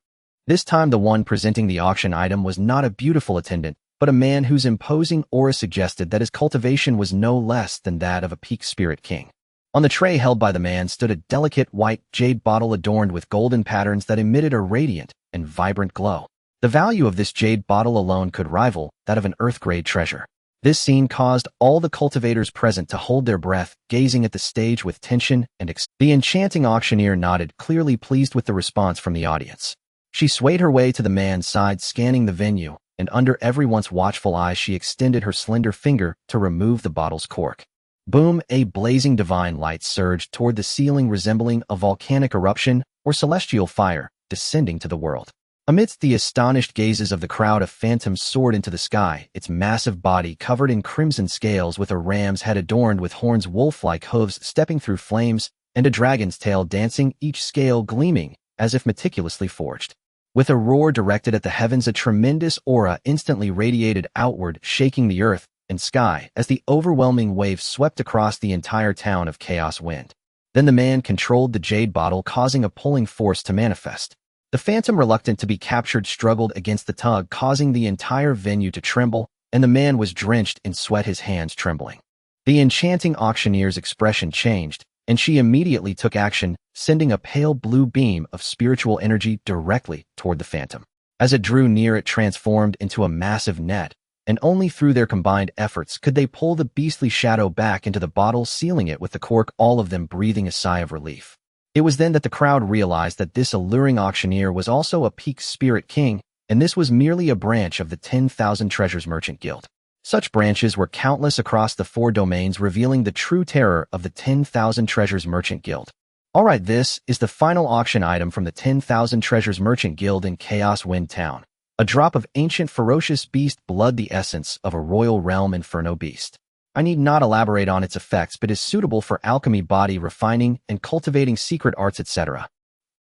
S1: This time the one presenting the auction item was not a beautiful attendant, but a man whose imposing aura suggested that his cultivation was no less than that of a peak spirit king. On the tray held by the man stood a delicate white jade bottle adorned with golden patterns that emitted a radiant and vibrant glow. The value of this jade bottle alone could rival that of an earth-grade treasure. This scene caused all the cultivators present to hold their breath, gazing at the stage with tension and The enchanting auctioneer nodded, clearly pleased with the response from the audience. She swayed her way to the man's side, scanning the venue, and under everyone's watchful eyes she extended her slender finger to remove the bottle's cork. Boom! A blazing divine light surged toward the ceiling, resembling a volcanic eruption or celestial fire descending to the world. Amidst the astonished gazes of the crowd, a phantom soared into the sky, its massive body covered in crimson scales with a ram's head adorned with horns wolf-like hooves stepping through flames, and a dragon's tail dancing, each scale gleaming as if meticulously forged. With a roar directed at the heavens, a tremendous aura instantly radiated outward, shaking the earth and sky as the overwhelming wave swept across the entire town of Chaos Wind. Then the man controlled the jade bottle, causing a pulling force to manifest. The phantom, reluctant to be captured, struggled against the tug, causing the entire venue to tremble, and the man was drenched in sweat, his hands trembling. The enchanting auctioneer's expression changed, and she immediately took action, sending a pale blue beam of spiritual energy directly toward the phantom. As it drew near, it transformed into a massive net, and only through their combined efforts could they pull the beastly shadow back into the bottle, sealing it with the cork, all of them breathing a sigh of relief. It was then that the crowd realized that this alluring auctioneer was also a peak spirit king, and this was merely a branch of the 10,000 Treasures Merchant Guild. Such branches were countless across the 4 domains, revealing the true terror of the 10,000 Treasures Merchant Guild. Alright, this is the final auction item from the 10,000 Treasures Merchant Guild in Chaos Wind Town. A drop of ancient ferocious beast blood, the essence of a royal realm inferno beast. I need not elaborate on its effects, but is suitable for alchemy, body refining, and cultivating secret arts, etc.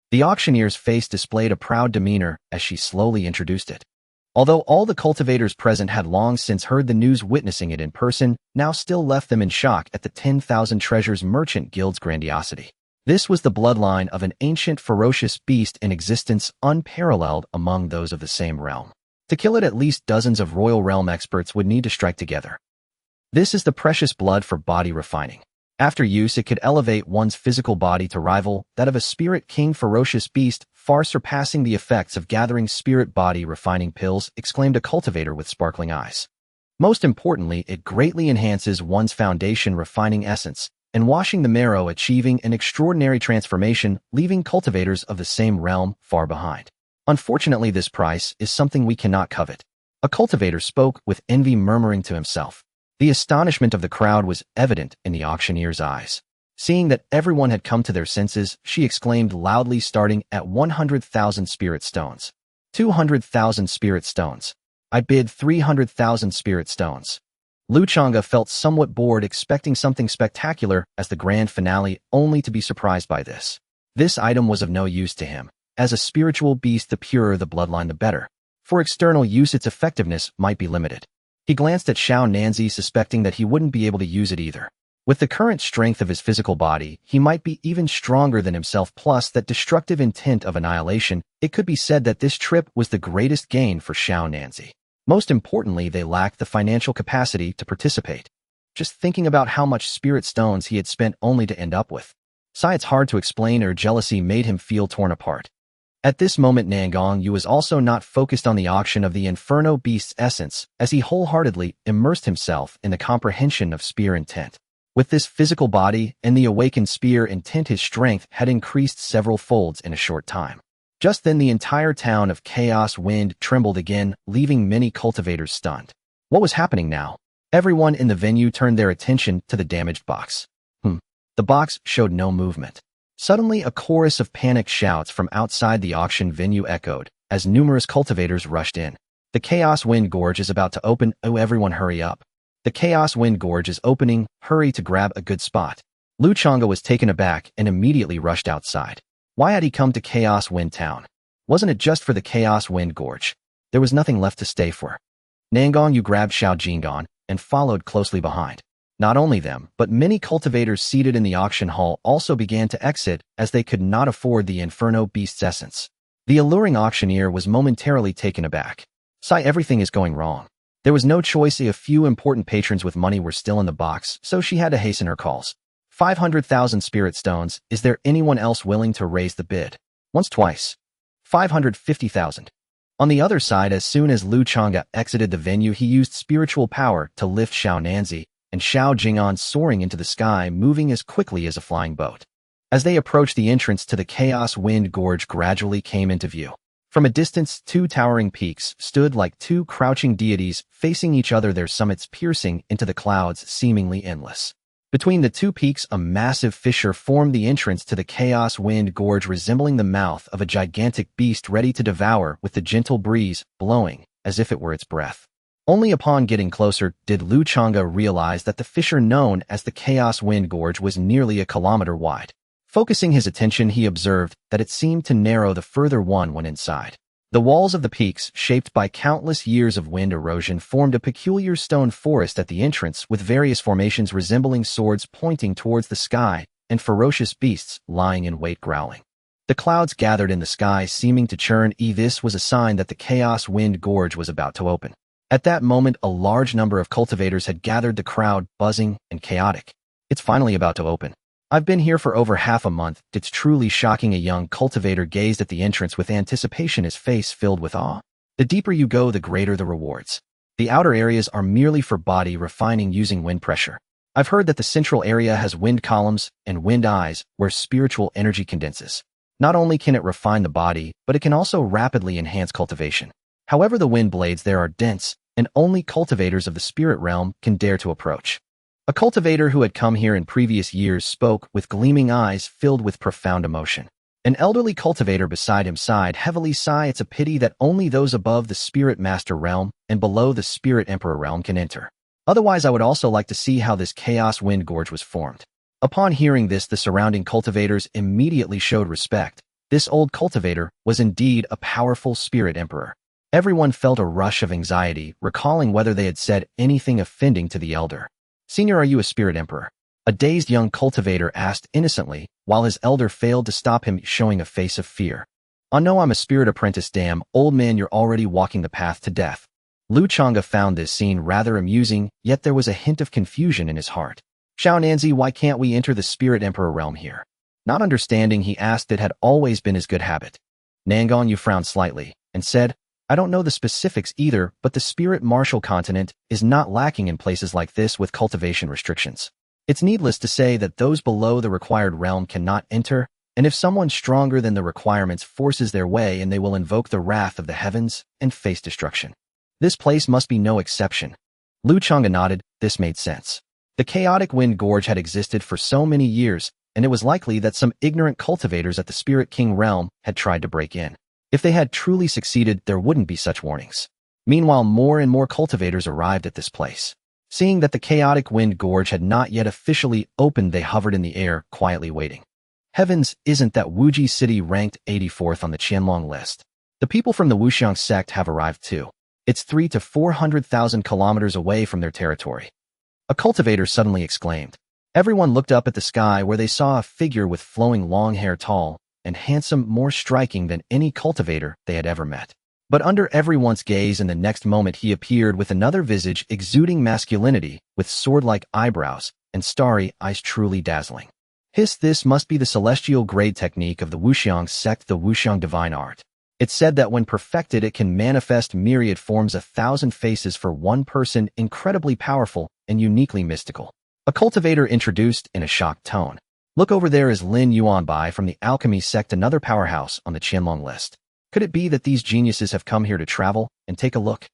S1: The auctioneer's face displayed a proud demeanor as she slowly introduced it. Although all the cultivators present had long since heard the news, witnessing it in person now still left them in shock at the 10,000 Treasures Merchant Guild's grandiosity. This was the bloodline of an ancient ferocious beast in existence, unparalleled among those of the same realm. To kill it, at least dozens of royal realm experts would need to strike together. This is the precious blood for body refining. After use, it could elevate one's physical body to rival that of a spirit king ferocious beast, far surpassing the effects of gathering spirit body refining pills, exclaimed a cultivator with sparkling eyes. Most importantly, it greatly enhances one's foundation refining essence and washing the marrow, achieving an extraordinary transformation, leaving cultivators of the same realm far behind. Unfortunately, this price is something we cannot covet. A cultivator spoke with envy, murmuring to himself. The astonishment of the crowd was evident in the auctioneer's eyes. Seeing that everyone had come to their senses, she exclaimed loudly, starting at 100,000 spirit stones. 200,000 spirit stones. I bid 300,000 spirit stones. Lu Changge felt somewhat bored, expecting something spectacular as the grand finale, only to be surprised by this. This item was of no use to him. As a spiritual beast, the purer the bloodline, the better. For external use, its effectiveness might be limited. He glanced at Xiao Nanzi, suspecting that he wouldn't be able to use it either. With the current strength of his physical body, he might be even stronger than himself, plus that destructive intent of annihilation. It could be said that this trip was the greatest gain for Xiao Nanzi. Most importantly, they lacked the financial capacity to participate. Just thinking about how much spirit stones he had spent only to end up with. It's hard to explain, or jealousy made him feel torn apart. At this moment, Nangong Yu was also not focused on the auction of the Inferno Beast's essence, as he wholeheartedly immersed himself in the comprehension of spear intent. With this physical body and the awakened spear intent, his strength had increased several folds in a short time. Just then, the entire town of Chaos Wind trembled again, leaving many cultivators stunned. What was happening now? Everyone in the venue turned their attention to the damaged box. The box showed no movement. Suddenly, a chorus of panicked shouts from outside the auction venue echoed, as numerous cultivators rushed in. The Chaos Wind Gorge is about to open. Oh, everyone hurry up. The Chaos Wind Gorge is opening. Hurry to grab a good spot. Lu Changge was taken aback and immediately rushed outside. Why had he come to Chaos Wind Town? Wasn't it just for the Chaos Wind Gorge? There was nothing left to stay for. Nangong Yu grabbed Xiao Jingon and followed closely behind. Not only them, but many cultivators seated in the auction hall also began to exit, as they could not afford the Inferno Beast's essence. The alluring auctioneer was momentarily taken aback. Everything is going wrong. There was no choice. A few important patrons with money were still in the box, so she had to hasten her calls. 500,000 spirit stones. Is there anyone else willing to raise the bid? Once, twice. 550,000. On the other side, as soon as Lu Changge exited the venue, he used spiritual power to lift Xiao Nanzi and Xiao Jingon, soaring into the sky, moving as quickly as a flying boat. As they approached, the entrance to the Chaos Wind Gorge gradually came into view. From a distance, 2 towering peaks stood like 2 crouching deities facing each other, their summits piercing into the clouds, seemingly endless. Between the two peaks, a massive fissure formed the entrance to the Chaos Wind Gorge, resembling the mouth of a gigantic beast ready to devour, with the gentle breeze blowing as if it were its breath. Only upon getting closer did Lu Changge realize that the fissure known as the Chaos Wind Gorge was nearly a kilometer wide. Focusing his attention, he observed that it seemed to narrow the further one went inside. The walls of the peaks, shaped by countless years of wind erosion, formed a peculiar stone forest at the entrance, with various formations resembling swords pointing towards the sky and ferocious beasts lying in wait growling. The clouds gathered in the sky, seeming to churn. This was a sign that the Chaos Wind Gorge was about to open. At that moment, a large number of cultivators had gathered, the crowd buzzing and chaotic. It's finally about to open. I've been here for over half a month. It's truly shocking. A young cultivator gazed at the entrance with anticipation, his face filled with awe. The deeper you go, the greater the rewards. The outer areas are merely for body refining using wind pressure. I've heard that the central area has wind columns and wind eyes where spiritual energy condenses. Not only can it refine the body, but it can also rapidly enhance cultivation. However, the wind blades there are dense, and only cultivators of the spirit realm can dare to approach. A cultivator who had come here in previous years spoke with gleaming eyes filled with profound emotion. An elderly cultivator beside him sighed heavily. Sigh, it's a pity that only those above the Spirit Master realm and below the Spirit Emperor realm can enter. Otherwise, I would also like to see how this Chaos Wind Gorge was formed. Upon hearing this, the surrounding cultivators immediately showed respect. This old cultivator was indeed a powerful Spirit Emperor. Everyone felt a rush of anxiety, recalling whether they had said anything offending to the elder. Senior, are you a Spirit Emperor? A dazed young cultivator asked innocently, while his elder failed to stop him, showing a face of fear. Oh no, I'm a Spirit Apprentice. Damn, old man, you're already walking the path to death. Lu Changge found this scene rather amusing, yet there was a hint of confusion in his heart. Xiao Nanzi, why can't we enter the Spirit Emperor realm here? Not understanding, he asked. It had always been his good habit. Nangong Yu frowned slightly and said, I don't know the specifics either, but the Spirit Martial continent is not lacking in places like this with cultivation restrictions. It's needless to say that those below the required realm cannot enter, and if someone stronger than the requirements forces their way, and they will invoke the wrath of the heavens and face destruction. This place must be no exception. Lu Changge nodded. This made sense. The chaotic wind gorge had existed for so many years, and it was likely that some ignorant cultivators at the Spirit King realm had tried to break in. If they had truly succeeded, there wouldn't be such warnings. Meanwhile, more and more cultivators arrived at this place. Seeing that the chaotic wind gorge had not yet officially opened, they hovered in the air, quietly waiting. Heavens, isn't that Wuji city ranked 84th on the Qianlong list? The people from the Wuxiang sect have arrived too. It's 300,000 to 400,000 kilometers away from their territory. A cultivator suddenly exclaimed. Everyone looked up at the sky, where they saw a figure with flowing long hair, tall and handsome, more striking than any cultivator they had ever met. But under everyone's gaze, in the next moment he appeared with another visage exuding masculinity, with sword-like eyebrows and starry eyes truly dazzling. This must be the celestial grade technique of the Wuxiang sect, the Wuxiang divine art. It's said that when perfected, it can manifest myriad forms, 1,000 faces for one person, incredibly powerful and uniquely mystical. A cultivator introduced in a shocked tone. Look, over there is Lin Yuanbai from the alchemy sect, another powerhouse on the Qianlong list. Could it be that these geniuses have come here to travel and take a look?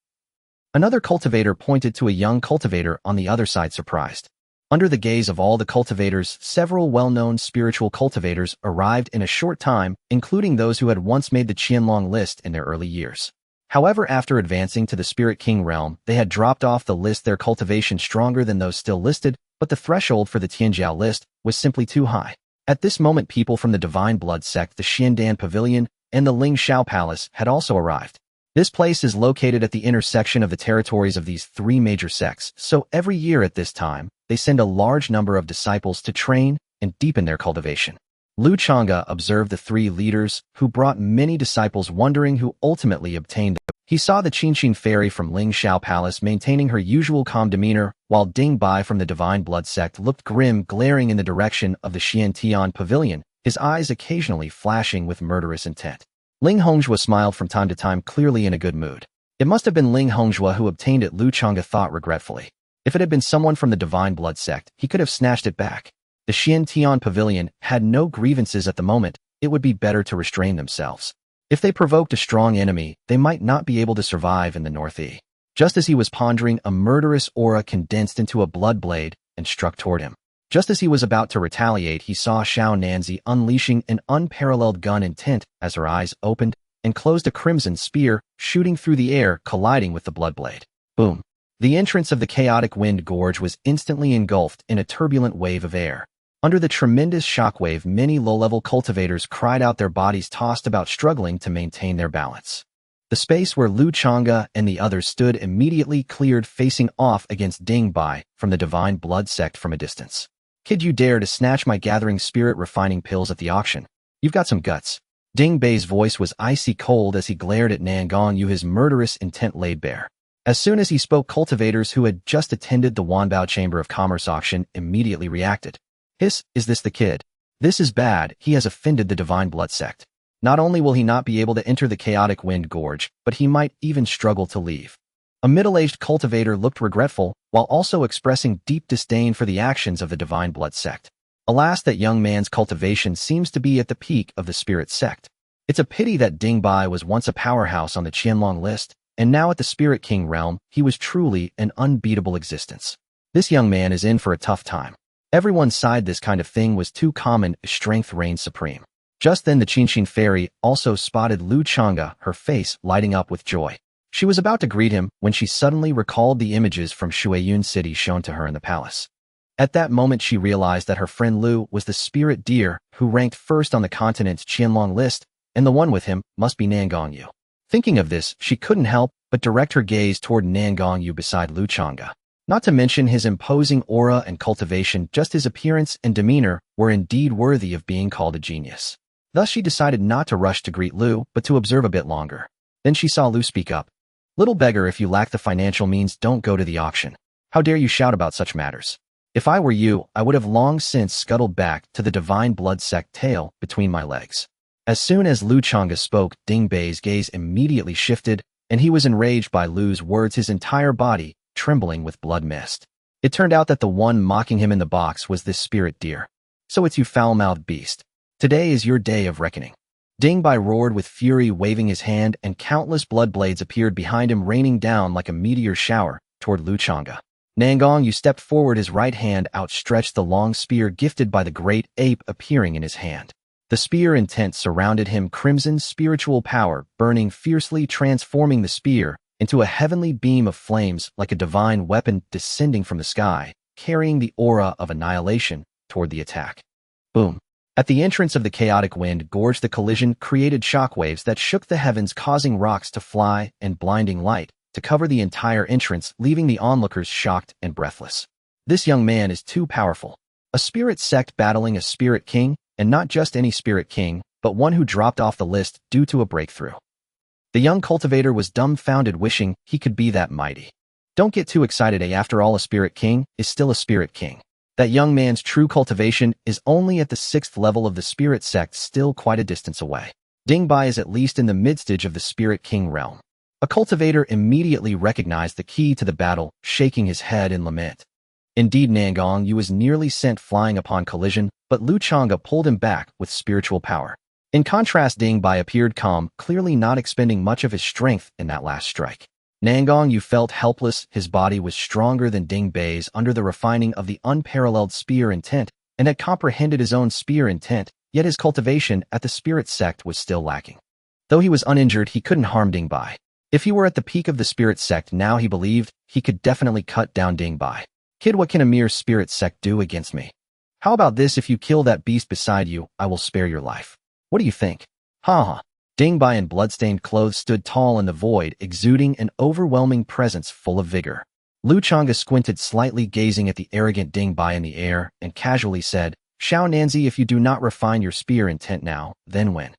S1: Another cultivator pointed to a young cultivator on the other side, surprised. Under the gaze of all the cultivators, several well-known spiritual cultivators arrived in a short time, including those who had once made the Qianlong list in their early years. However, after advancing to the Spirit King realm, they had dropped off the list, their cultivation stronger than those still listed, but the threshold for the Tianjiao list was simply too high. At this moment, people from the Divine Blood sect, the Xiandan Pavilion, and the Ling Shao Palace had also arrived. This place is located at the intersection of the territories of these three major sects, so every year at this time, they send a large number of disciples to train and deepen their cultivation. Lu Changge observed the three leaders, who brought many disciples, wondering who ultimately obtained them. He saw the Qinqin fairy from Ling Shao Palace maintaining her usual calm demeanor, while Ding Bai from the Divine Blood sect looked grim, glaring in the direction of the Xiantian Pavilion, his eyes occasionally flashing with murderous intent. Ling Hongzhua smiled from time to time, clearly in a good mood. It must have been Ling Hongzhua who obtained it, Lu Changge thought regretfully. If it had been someone from the Divine Blood sect, he could have snatched it back. The Xiantian Pavilion had no grievances at the moment. It would be better to restrain themselves. If they provoked a strong enemy, they might not be able to survive in the northeast. Just as he was pondering, a murderous aura condensed into a blood blade and struck toward him. Just as he was about to retaliate, he saw Xiao Nanzi unleashing an unparalleled gun intent as her eyes opened and closed, a crimson spear shooting through the air, colliding with the bloodblade. Boom! The entrance of the chaotic wind gorge was instantly engulfed in a turbulent wave of air. Under the tremendous shockwave, many low-level cultivators cried out, their bodies tossed about, struggling to maintain their balance. The space where Lu Changge and the others stood immediately cleared, facing off against Ding Bai from the Divine Blood sect from a distance. Kid, you dare to snatch my gathering spirit refining pills at the auction? You've got some guts. Ding Bai's voice was icy cold as he glared at Nangong Yu, his murderous intent laid bare. As soon as he spoke, cultivators who had just attended the Wanbao Chamber of Commerce auction immediately reacted. Hiss, is this the kid? This is bad, he has offended the Divine Blood sect. Not only will he not be able to enter the chaotic wind gorge, but he might even struggle to leave. A middle-aged cultivator looked regretful, while also expressing deep disdain for the actions of the Divine Blood sect. Alas, that young man's cultivation seems to be at the peak of the spirit sect. It's a pity that Ding Bai was once a powerhouse on the Qianlong list, and now at the Spirit King realm, he was truly an unbeatable existence. This young man is in for a tough time. Everyone sighed, this kind of thing was too common, strength reigned supreme. Just then the Qinxin fairy also spotted Lu Changge, her face lighting up with joy. She was about to greet him when she suddenly recalled the images from Shuiyun City shown to her in the palace. At that moment she realized that her friend Lu was the spirit deer who ranked first on the continent's Qianlong list, and the one with him must be Nangong Yu. Thinking of this, she couldn't help but direct her gaze toward Nangong Yu beside Lu Changge. Not to mention his imposing aura and cultivation, just his appearance and demeanor were indeed worthy of being called a genius. Thus she decided not to rush to greet Lu, but to observe a bit longer. Then she saw Lu speak up. Little beggar, if you lack the financial means, don't go to the auction. How dare you shout about such matters? If I were you, I would have long since scuttled back to the Divine Blood sect, tail between my legs. As soon as Lu Changge spoke, Ding Bai's gaze immediately shifted, and he was enraged by Lu's words, his entire body trembling with blood mist. It turned out that the one mocking him in the box was this spirit deer. So it's you, foul-mouthed beast. Today is your day of reckoning. Ding Bai roared with fury, waving his hand, and countless blood blades appeared behind him, raining down like a meteor shower toward Lu Changge. Nangong Yu stepped forward, his right hand outstretched, the long spear gifted by the great ape appearing in his hand. The spear intent surrounded him, crimson spiritual power burning fiercely, transforming the spear into a heavenly beam of flames like a divine weapon descending from the sky, carrying the aura of annihilation toward the attack. Boom! At the entrance of the chaotic wind gorge, the collision created shockwaves that shook the heavens, causing rocks to fly and blinding light to cover the entire entrance, leaving the onlookers shocked and breathless. This young man is too powerful. A spirit sect battling a spirit king, and not just any spirit king, but one who dropped off the list due to a breakthrough. The young cultivator was dumbfounded, wishing he could be that mighty. Don't get too excited, after all, a spirit king is still a spirit king. That young man's true cultivation is only at the 6th level of the spirit sect, still quite a distance away. Ding Bai is at least in the midstage of the Spirit King realm. A cultivator immediately recognized the key to the battle, shaking his head in lament. Indeed, Nangong Yu was nearly sent flying upon collision, but Lu Changge pulled him back with spiritual power. In contrast, Ding Bai appeared calm, clearly not expending much of his strength in that last strike. Nangong Yu felt helpless, his body was stronger than Ding Bai's under the refining of the unparalleled spear intent, and had comprehended his own spear intent, yet his cultivation at the spirit sect was still lacking. Though he was uninjured, he couldn't harm Ding Bai. If he were at the peak of the spirit sect now, he believed he could definitely cut down Ding Bai. Kid, what can a mere spirit sect do against me? How about this? If you kill that beast beside you, I will spare your life. What do you think? Ha. Ding Bai in bloodstained clothes stood tall in the void, exuding an overwhelming presence full of vigor. Lu Changge squinted slightly, gazing at the arrogant Ding Bai in the air, and casually said, Xiao Nanzi, if you do not refine your spear intent now, then when?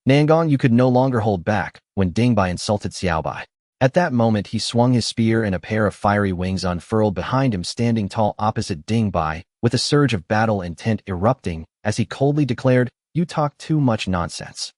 S1: Nangong Yu could no longer hold back when Ding Bai insulted Xiao Bai. At that moment, he swung his spear and a pair of fiery wings unfurled behind him, standing tall opposite Ding Bai, with a surge of battle intent erupting as he coldly declared, You talk too much nonsense.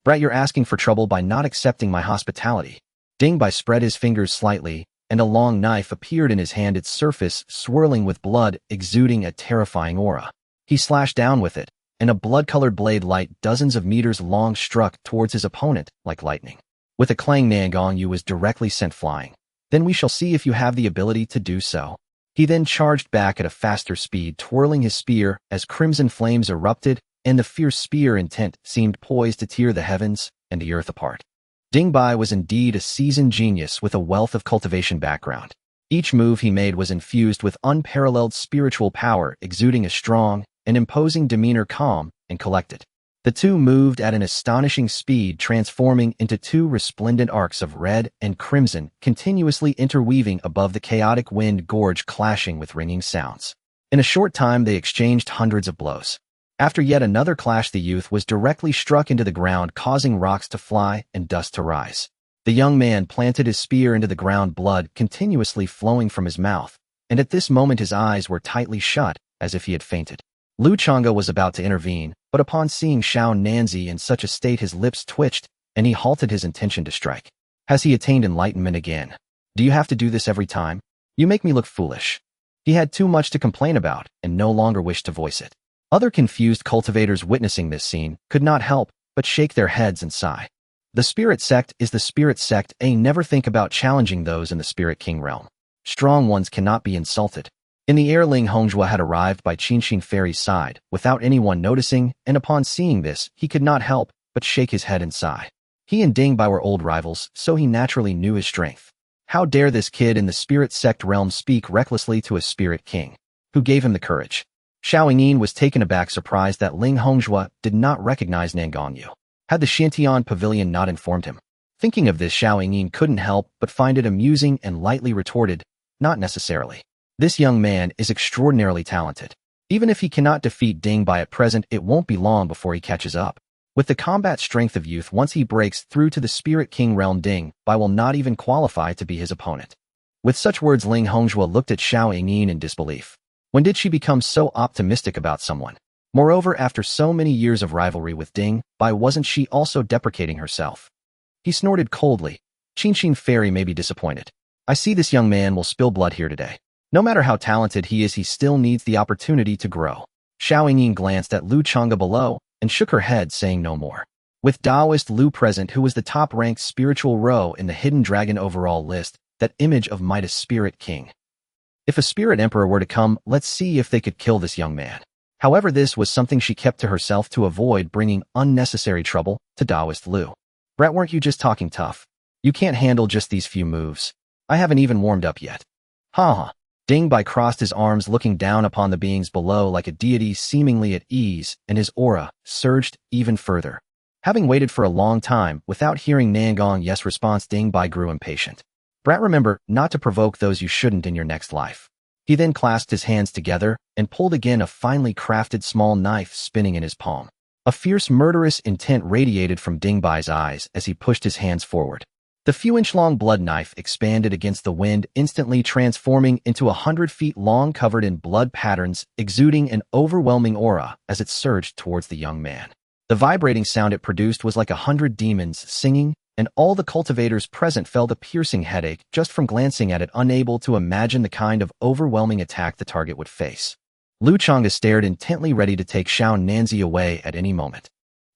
S1: Brat, you're asking for trouble by not accepting my hospitality. Ding Bai spread his fingers slightly, and a long knife appeared in his hand, its surface swirling with blood, exuding a terrifying aura. He slashed down with it, and a blood-colored blade light dozens of meters long struck towards his opponent like lightning. With a clang, Nangong Yu was directly sent flying. Then we shall see if you have the ability to do so. He then charged back at a faster speed, twirling his spear as crimson flames erupted, and the fierce spear intent seemed poised to tear the heavens and the earth apart. Ding Bai was indeed a seasoned genius with a wealth of cultivation background. Each move he made was infused with unparalleled spiritual power, exuding a strong and imposing demeanor, calm and collected. The two moved at an astonishing speed, transforming into two resplendent arcs of red and crimson, continuously interweaving above the chaotic wind gorge, clashing with ringing sounds. In a short time, they exchanged hundreds of blows. After yet another clash, the youth was directly struck into the ground, causing rocks to fly and dust to rise. The young man planted his spear into the ground, blood continuously flowing from his mouth, and at this moment his eyes were tightly shut, as if he had fainted. Lu Changge was about to intervene, but upon seeing Xiao Nanzi in such a state, his lips twitched, and he halted his intention to strike. Has he attained enlightenment again? Do you have to do this every time? You make me look foolish. He had too much to complain about, and no longer wished to voice it. Other confused cultivators witnessing this scene could not help but shake their heads and sigh. The spirit sect is the spirit sect. Never think about challenging those in the spirit king realm. Strong ones cannot be insulted. In the air, Nangong Yu had arrived by Qinxin Fairy's side without anyone noticing, and upon seeing this, he could not help but shake his head and sigh. He and Ding Bai were old rivals, so he naturally knew his strength. How dare this kid in the spirit sect realm speak recklessly to a spirit king? Who gave him the courage? Xiao Yingyin was taken aback, surprised that Nangong Yu did not recognize Nangong Yu. Had the Xiantian pavilion not informed him? Thinking of this, Xiao Yingyin couldn't help but find it amusing and lightly retorted, not necessarily. This young man is extraordinarily talented. Even if he cannot defeat Ding Bai at present, it won't be long before he catches up. With the combat strength of youth, once he breaks through to the Spirit King realm, Ding Bai will not even qualify to be his opponent. With such words, Nangong Yu looked at Xiao Yingyin in disbelief. When did she become so optimistic about someone? Moreover, after so many years of rivalry with Ding Bai, wasn't she also deprecating herself? He snorted coldly. Qinxin Fairy may be disappointed. I see this young man will spill blood here today. No matter how talented he is, he still needs the opportunity to grow. Xiao Yingyin glanced at Lu Changge below and shook her head, saying no more. With Taoist Lu present, who was the top-ranked spiritual row in the Hidden Dragon overall list, that image of Midas Spirit King. If a Spirit Emperor were to come, let's see if they could kill this young man. However, this was something she kept to herself to avoid bringing unnecessary trouble to Taoist Lu. Brat, weren't you just talking tough? You can't handle just these few moves. I haven't even warmed up yet. Ha ha. Ding Bai crossed his arms, looking down upon the beings below like a deity seemingly at ease, and his aura surged even further. Having waited for a long time without hearing Nangong Yu's response, Ding Bai grew impatient. Brat, remember not to provoke those you shouldn't in your next life. He then clasped his hands together and pulled again, a finely crafted small knife spinning in his palm. A fierce, murderous intent radiated from Ding Bai's eyes as he pushed his hands forward. The few-inch-long blood knife expanded against the wind, instantly transforming into 100 feet long, covered in blood patterns, exuding an overwhelming aura as it surged towards the young man. The vibrating sound it produced was like 100 demons singing, and all the cultivators present felt a piercing headache just from glancing at it, unable to imagine the kind of overwhelming attack the target would face. Lu Changge stared intently, ready to take Xiao Nanzi away at any moment.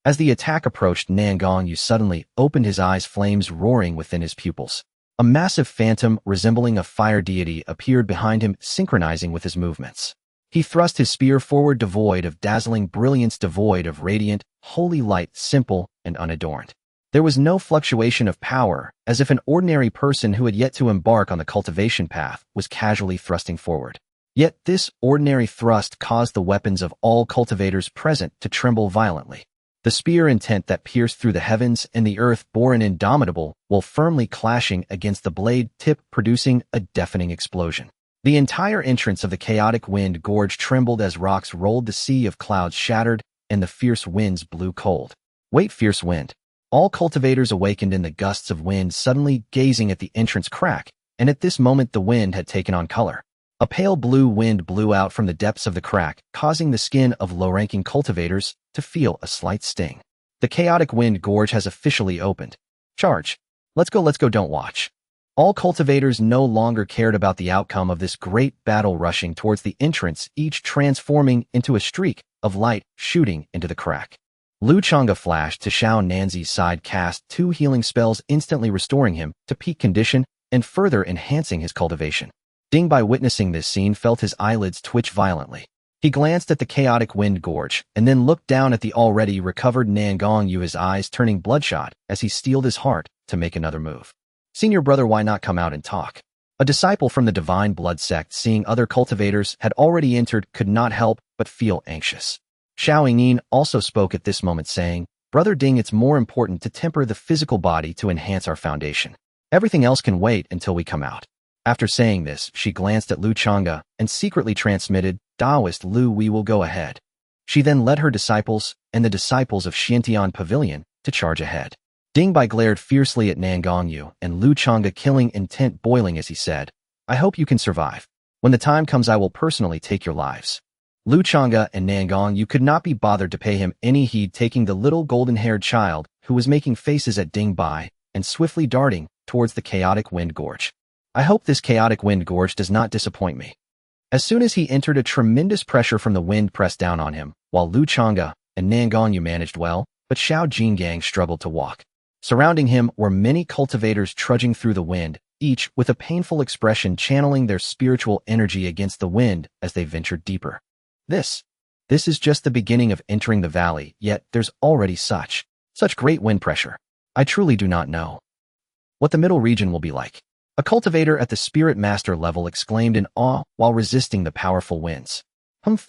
S1: As the attack approached, Nangong Yu suddenly opened his eyes, flames roaring within his pupils. A massive phantom resembling a fire deity appeared behind him, synchronizing with his movements. He thrust his spear forward, devoid of dazzling brilliance, devoid of radiant, holy light, simple and unadorned. There was no fluctuation of power, as if an ordinary person who had yet to embark on the cultivation path was casually thrusting forward. Yet this ordinary thrust caused the weapons of all cultivators present to tremble violently. The spear intent that pierced through the heavens and the earth bore an indomitable, while firmly clashing against the blade tip, producing a deafening explosion. The entire entrance of the chaotic wind gorge trembled as rocks rolled, the sea of clouds shattered, and the fierce winds blew cold. Wait, fierce wind. All cultivators awakened in the gusts of wind, suddenly gazing at the entrance crack, and at this moment the wind had taken on color. A pale blue wind blew out from the depths of the crack, causing the skin of low-ranking cultivators to feel a slight sting. The chaotic wind gorge has officially opened. Charge. Let's go, don't watch. All cultivators no longer cared about the outcome of this great battle, rushing towards the entrance, each transforming into a streak of light shooting into the crack. Lu Changge flashed to Xiao Nanzi's side, cast 2 healing spells, instantly restoring him to peak condition and further enhancing his cultivation. Ding, by witnessing this scene, felt his eyelids twitch violently. He glanced at the chaotic wind gorge and then looked down at the already recovered Nangong Yu, his eyes turning bloodshot as he steeled his heart to make another move. Senior brother, why not come out and talk? A disciple from the Divine Blood sect, seeing other cultivators had already entered, could not help but feel anxious. Xiao Yingyin also spoke at this moment, saying, Brother Ding, it's more important to temper the physical body to enhance our foundation. Everything else can wait until we come out. After saying this, she glanced at Lu Changge and secretly transmitted, Taoist Lu, we will go ahead. She then led her disciples and the disciples of Xiantian Pavilion to charge ahead. Ding Bai glared fiercely at Nangong Yu and Lu Changge, killing intent boiling as he said, I hope you can survive. When the time comes, I will personally take your lives. Lu Changge and Nangong Yu could not be bothered to pay him any heed, taking the little golden-haired child who was making faces at Ding Bai and swiftly darting towards the chaotic wind gorge. I hope this chaotic wind gorge does not disappoint me. As soon as he entered, a tremendous pressure from the wind pressed down on him, while Lu Changge and Nangong Yu managed well, but Xiao Jinggang struggled to walk. Surrounding him were many cultivators trudging through the wind, each with a painful expression, channeling their spiritual energy against the wind as they ventured deeper. This is just the beginning of entering the valley, yet there's already such great wind pressure. I truly do not know what the middle region will be like. A cultivator at the spirit master level exclaimed in awe while resisting the powerful winds.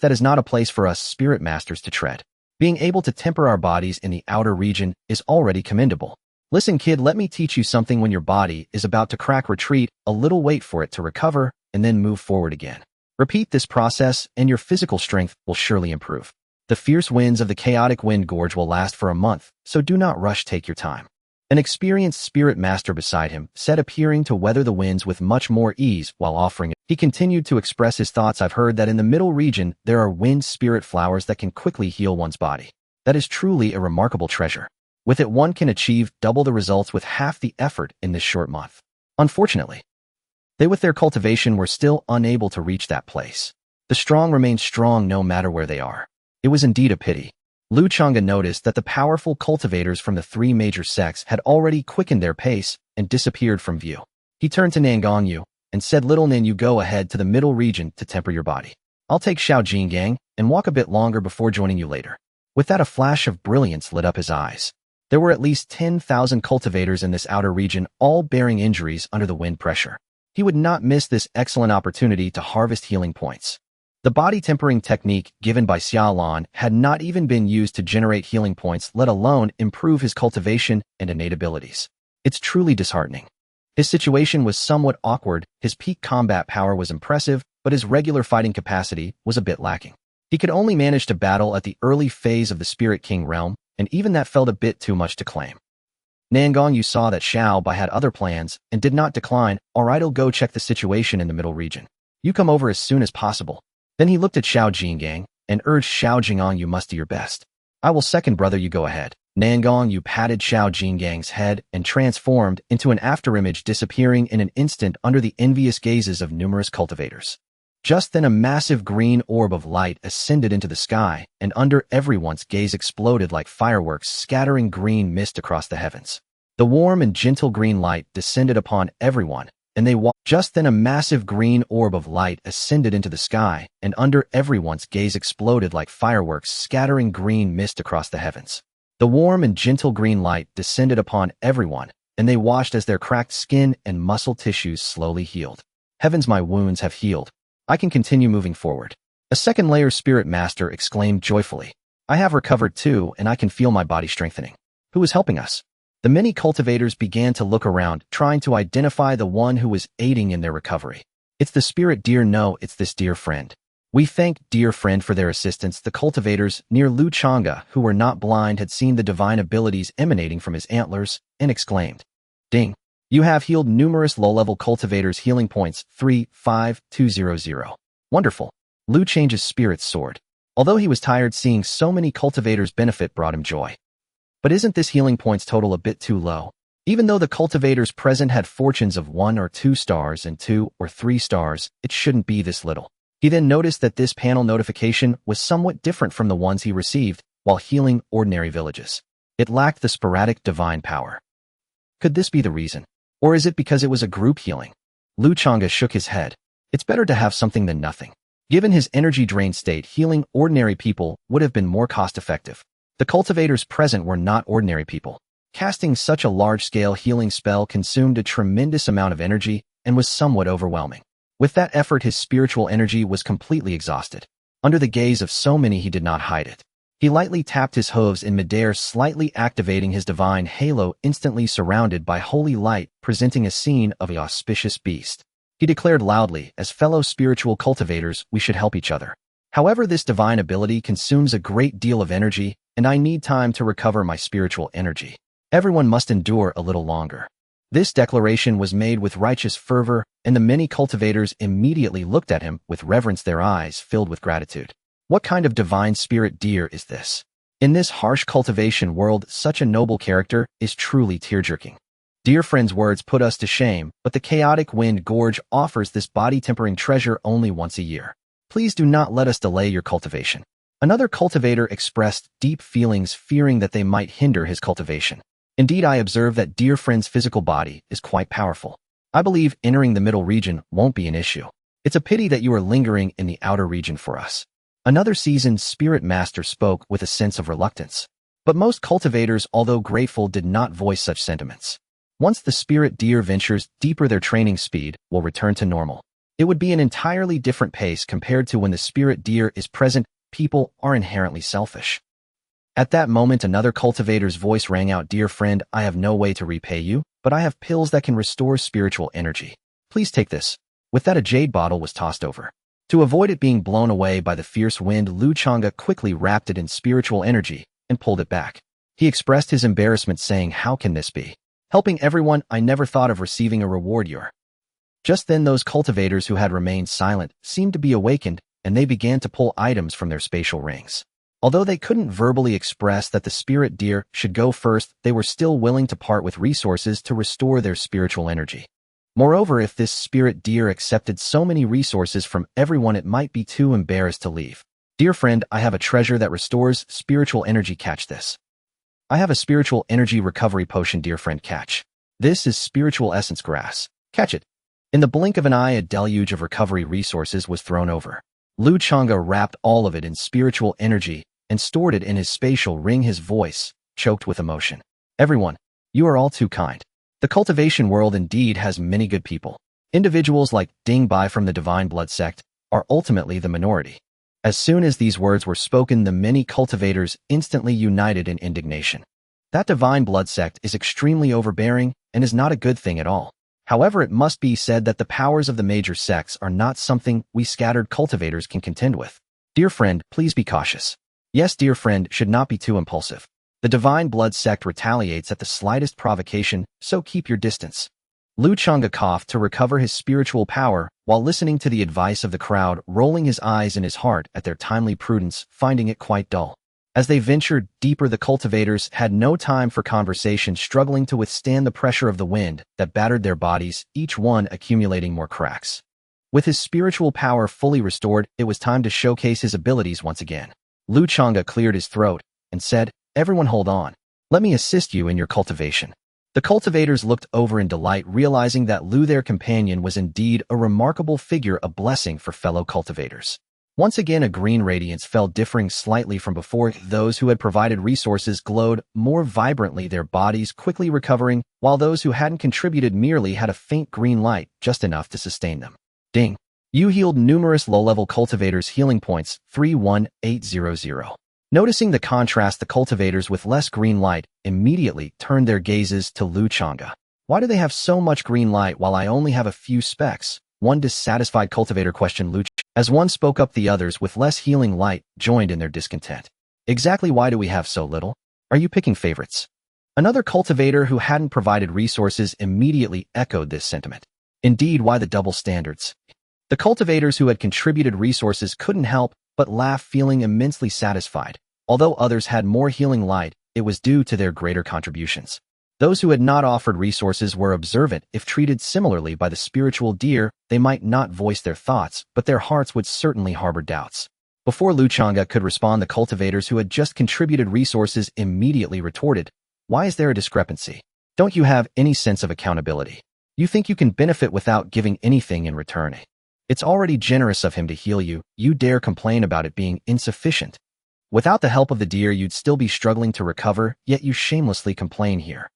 S1: That is not a place for us spirit masters to tread. Being able to temper our bodies in the outer region is already commendable. Listen, kid, let me teach you something. When your body is about to crack, retreat a little, wait for it to recover, and then move forward again. Repeat this process, and your physical strength will surely improve. The fierce winds of the chaotic wind gorge will last for a month, so do not rush, take your time. An experienced spirit master beside him said, appearing to weather the winds with much more ease while offering it. He continued to express his thoughts. I've heard that in the middle region there are wind spirit flowers that can quickly heal one's body. That is truly a remarkable treasure. With it, one can achieve double the results with half the effort in this short month. Unfortunately, they with their cultivation were still unable to reach that place. The strong remain strong no matter where they are. It was indeed a pity. Lu Changge noticed that the powerful cultivators from the three major sects had already quickened their pace and disappeared from view. He turned to Nangong Yu and said, Little Nin, you go ahead to the middle region to temper your body. I'll take Xiao Jinggang and walk a bit longer before joining you later. With that, a flash of brilliance lit up his eyes. There were at least 10,000 cultivators in this outer region, all bearing injuries under the wind pressure. He would not miss this excellent opportunity to harvest healing points. The body tempering technique given by Xia Lan had not even been used to generate healing points, let alone improve his cultivation and innate abilities. It's truly disheartening. His situation was somewhat awkward. His peak combat power was impressive, but his regular fighting capacity was a bit lacking. He could only manage to battle at the early phase of the Spirit King realm, and even that felt a bit too much to claim. Nangong Yu saw that Xiao Bai had other plans and did not decline. Alright, I'll go check the situation in the middle region. You come over as soon as possible. Then he looked at Xiao Jinggang and urged Xiao Jinggang, you must do your best. I will second, brother, you go ahead. Nangong Yu patted Xiao Jinggang's head and transformed into an afterimage, disappearing in an instant under the envious gazes of numerous cultivators. Just then a massive green orb of light ascended into the sky, and under everyone's gaze exploded like fireworks, scattering green mist across the heavens. The warm and gentle green light descended upon everyone, and they walked. Just then a massive green orb of light ascended into the sky, and under everyone's gaze exploded like fireworks, scattering green mist across the heavens. The warm and gentle green light descended upon everyone, and they watched as their cracked skin and muscle tissues slowly healed. Heavens, my wounds have healed. I can continue moving forward. A second layer spirit master exclaimed joyfully. I have recovered too, and I can feel my body strengthening. Who is helping us? The many cultivators began to look around, trying to identify the one who was aiding in their recovery. It's the spirit, dear. No, it's this dear friend. We thank dear friend for their assistance. The cultivators near Lu Changge, who were not blind, had seen the divine abilities emanating from his antlers and exclaimed, Ding! You have healed numerous low-level cultivators. Healing points 35200. Wonderful. Lu Change's spirits soared. Although he was tired, seeing so many cultivators benefit brought him joy. But isn't this healing points total a bit too low? Even though the cultivators present had fortunes of 1 or 2 stars and 2 or 3 stars, it shouldn't be this little. He then noticed that this panel notification was somewhat different from the ones he received while healing ordinary villages. It lacked the sporadic divine power. Could this be the reason? Or is it because it was a group healing? Lu Changge shook his head. It's better to have something than nothing. Given his energy-drained state, healing ordinary people would have been more cost-effective. The cultivators present were not ordinary people. Casting such a large-scale healing spell consumed a tremendous amount of energy and was somewhat overwhelming. With that effort, his spiritual energy was completely exhausted. Under the gaze of so many, he did not hide it. He lightly tapped his hooves in midair, slightly activating his divine halo, instantly surrounded by holy light, presenting a scene of an auspicious beast. He declared loudly, "As fellow spiritual cultivators, we should help each other. However, this divine ability consumes a great deal of energy, and I need time to recover my spiritual energy. Everyone must endure a little longer." This declaration was made with righteous fervor, and the many cultivators immediately looked at him with reverence, their eyes filled with gratitude. What kind of divine spirit deer is this? In this harsh cultivation world, such a noble character is truly tear-jerking. Dear friend's words put us to shame, but the chaotic wind gorge offers this body-tempering treasure only once a year. Please do not let us delay your cultivation. Another cultivator expressed deep feelings, fearing that they might hinder his cultivation. Indeed, I observe that dear friend's physical body is quite powerful. I believe entering the middle region won't be an issue. It's a pity that you are lingering in the outer region for us. Another seasoned spirit master spoke with a sense of reluctance. But most cultivators, although grateful, did not voice such sentiments. Once the spirit deer ventures deeper, their training speed will return to normal. It would be an entirely different pace compared to when the spirit deer is present. People are inherently selfish. At that moment, another cultivator's voice rang out, "Dear friend, I have no way to repay you, but I have pills that can restore spiritual energy. Please take this." With that, a jade bottle was tossed over. To avoid it being blown away by the fierce wind, Lu Changge quickly wrapped it in spiritual energy and pulled it back. He expressed his embarrassment, saying, "How can this be? Helping everyone, I never thought of receiving a reward." Just then, those cultivators who had remained silent seemed to be awakened, and they began to pull items from their spatial rings. Although they couldn't verbally express that the spirit deer should go first, they were still willing to part with resources to restore their spiritual energy. Moreover, if this spirit deer accepted so many resources from everyone, it might be too embarrassed to leave. "Dear friend, I have a treasure that restores spiritual energy. Catch this." "I have a spiritual energy recovery potion, dear friend. Catch. This is spiritual essence grass. Catch it." In the blink of an eye, a deluge of recovery resources was thrown over. Lu Changge wrapped all of it in spiritual energy and stored it in his spatial ring, his voice choked with emotion. "Everyone, you are all too kind. The cultivation world indeed has many good people. Individuals like Ding Bai from the Divine Blood sect are ultimately the minority." As soon as these words were spoken, the many cultivators instantly united in indignation. That Divine Blood sect is extremely overbearing and is not a good thing at all. However, it must be said that the powers of the major sects are not something we scattered cultivators can contend with. "Dear friend, please be cautious." Yes, dear friend should not be too impulsive. The Divine Blood sect retaliates at the slightest provocation, so keep your distance. Lu Changge coughed to recover his spiritual power while listening to the advice of the crowd, rolling his eyes in his heart at their timely prudence, finding it quite dull. As they ventured deeper, the cultivators had no time for conversation, struggling to withstand the pressure of the wind that battered their bodies, each one accumulating more cracks. With his spiritual power fully restored, it was time to showcase his abilities once again. Lu Changge cleared his throat and said, "Everyone hold on. Let me assist you in your cultivation." The cultivators looked over in delight, realizing that Lu, their companion, was indeed a remarkable figure, a blessing for fellow cultivators. Once again, a green radiance fell, differing slightly from before. Those who had provided resources glowed more vibrantly, their bodies quickly recovering, while those who hadn't contributed merely had a faint green light, just enough to sustain them. Ding! You healed numerous low-level cultivators' healing points, 31800. Noticing the contrast, the cultivators with less green light immediately turned their gazes to Lu Changge. "Why do they have so much green light while I only have a few specks?" One dissatisfied cultivator questioned Lu Changge. As one spoke up, the others with less healing light joined in their discontent. "Exactly why do we have so little? Are you picking favorites?" Another cultivator who hadn't provided resources immediately echoed this sentiment. "Indeed, why the double standards?" The cultivators who had contributed resources couldn't help but laugh, feeling immensely satisfied. Although others had more healing light, it was due to their greater contributions. Those who had not offered resources were observant. If treated similarly by the spiritual deer, they might not voice their thoughts, but their hearts would certainly harbor doubts. Before Lu Changge could respond, the cultivators who had just contributed resources immediately retorted, "Why is there a discrepancy? Don't you have any sense of accountability? You think you can benefit without giving anything in return?" It's already generous of him to heal you. You dare complain about it being insufficient. Without the help of the deer, you'd still be struggling to recover, yet you shamelessly complain here.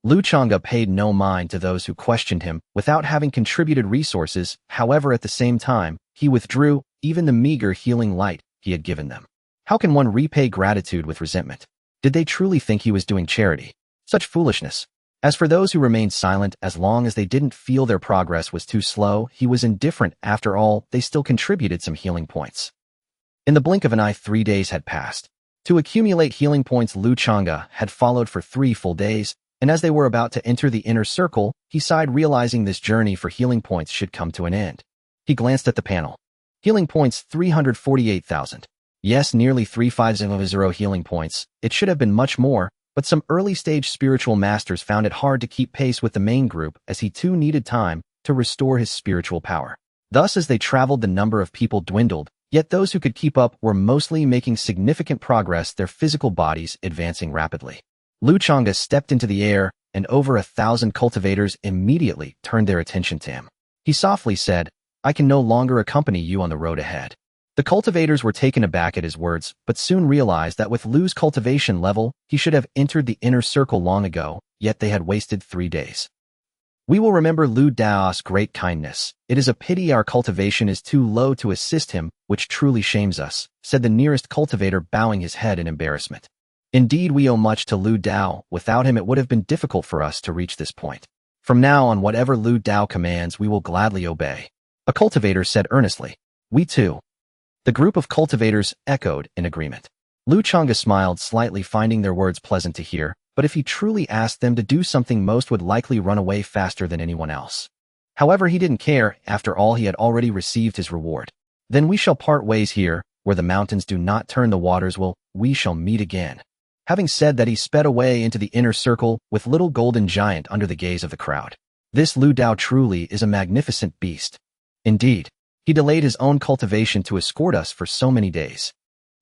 S1: Lu Changge paid no mind to those who questioned him without having contributed resources. However, at the same time, he withdrew even the meager healing light he had given them. How can one repay gratitude with resentment? Did they truly think he was doing charity? Such foolishness. As for those who remained silent, as long as they didn't feel their progress was too slow, he was indifferent. After all, they still contributed some healing points. In the blink of an eye, 3 days had passed. To accumulate healing points, Lu Changge had followed for 3 full days, and as they were about to enter the inner circle, he sighed, realizing this journey for healing points should come to an end. He glanced at the panel. Healing points 348,000. Yes, nearly 350 healing points. It should have been much more, but some early-stage spiritual masters found it hard to keep pace with the main group, as he too needed time to restore his spiritual power. Thus, as they traveled, the number of people dwindled, yet those who could keep up were mostly making significant progress, their physical bodies advancing rapidly. Lu Changge stepped into the air, and over 1,000 cultivators immediately turned their attention to him. He softly said, "I can no longer accompany you on the road ahead." The cultivators were taken aback at his words, but soon realized that with Lu's cultivation level, he should have entered the inner circle long ago, yet they had wasted 3 days. "We will remember Lu Dao's great kindness. It is a pity our cultivation is too low to assist him, which truly shames us," said the nearest cultivator, bowing his head in embarrassment. "Indeed, we owe much to Lu Dao. Without him, it would have been difficult for us to reach this point. From now on, whatever Lu Dao commands, we will gladly obey," a cultivator said earnestly. "We too." The group of cultivators echoed in agreement. Lu Changge smiled slightly, finding their words pleasant to hear, but if he truly asked them to do something, most would likely run away faster than anyone else. However, he didn't care. After all, he had already received his reward. "Then we shall part ways here, where the mountains do not turn the waters will. We shall meet again." Having said that, he sped away into the inner circle with little golden giant under the gaze of the crowd. This Lu Dao truly is a magnificent beast. Indeed, he delayed his own cultivation to escort us for so many days.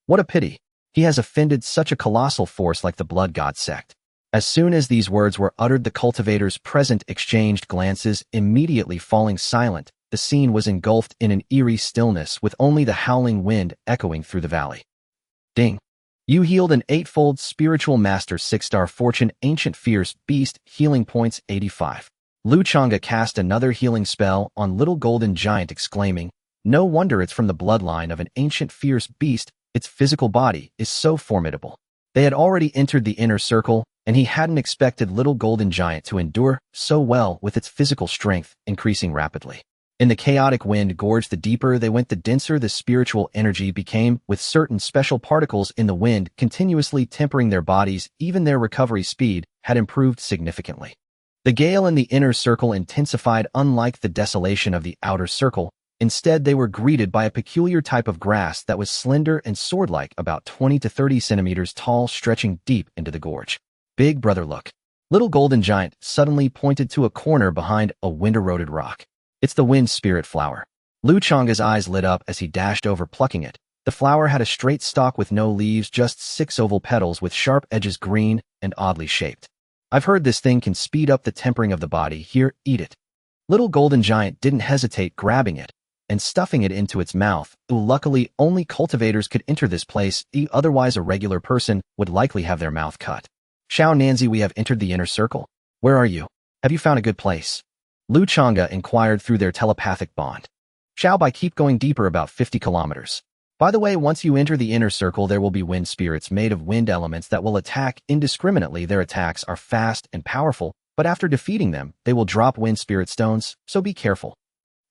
S1: What a pity. He has offended such a colossal force like the Blood God sect. As soon as these words were uttered, the cultivators present exchanged glances, immediately falling silent. The scene was engulfed in an eerie stillness, with only the howling wind echoing through the valley. Ding. You healed an 8-fold spiritual master, 6-star fortune, ancient fierce beast, healing points 85. Lu Changge cast another healing spell on little golden giant, exclaiming, "No wonder it's from the bloodline of an ancient fierce beast. Its physical body is so formidable." They had already entered the inner circle, and he hadn't expected little golden giant to endure so well, with its physical strength increasing rapidly. In the chaotic wind gorge, the deeper they went, the denser the spiritual energy became, with certain special particles in the wind continuously tempering their bodies. Even their recovery speed had improved significantly. The gale in the inner circle intensified, unlike the desolation of the outer circle. Instead, they were greeted by a peculiar type of grass that was slender and sword-like, about 20 to 30 centimeters tall, stretching deep into the gorge. "Big brother, look." Little golden giant suddenly pointed to a corner behind a wind-eroded rock. "It's the wind spirit flower." Lu Changge's eyes lit up as he dashed over, plucking it. The flower had a straight stalk with no leaves, just 6 oval petals with sharp edges, green and oddly shaped. "I've heard this thing can speed up the tempering of the body. Here, eat it." Little golden giant didn't hesitate, grabbing it and stuffing it into its mouth. Luckily, only cultivators could enter this place. Otherwise, a regular person would likely have their mouth cut. "Xiao Nanzi, we have entered the inner circle. Where are you? Have you found a good place?" Lu Changge inquired through their telepathic bond. "Xiao Bai, keep going deeper, about 50 kilometers. By the way, once you enter the inner circle, there will be wind spirits made of wind elements that will attack indiscriminately. Their attacks are fast and powerful, but after defeating them, they will drop wind spirit stones, so be careful."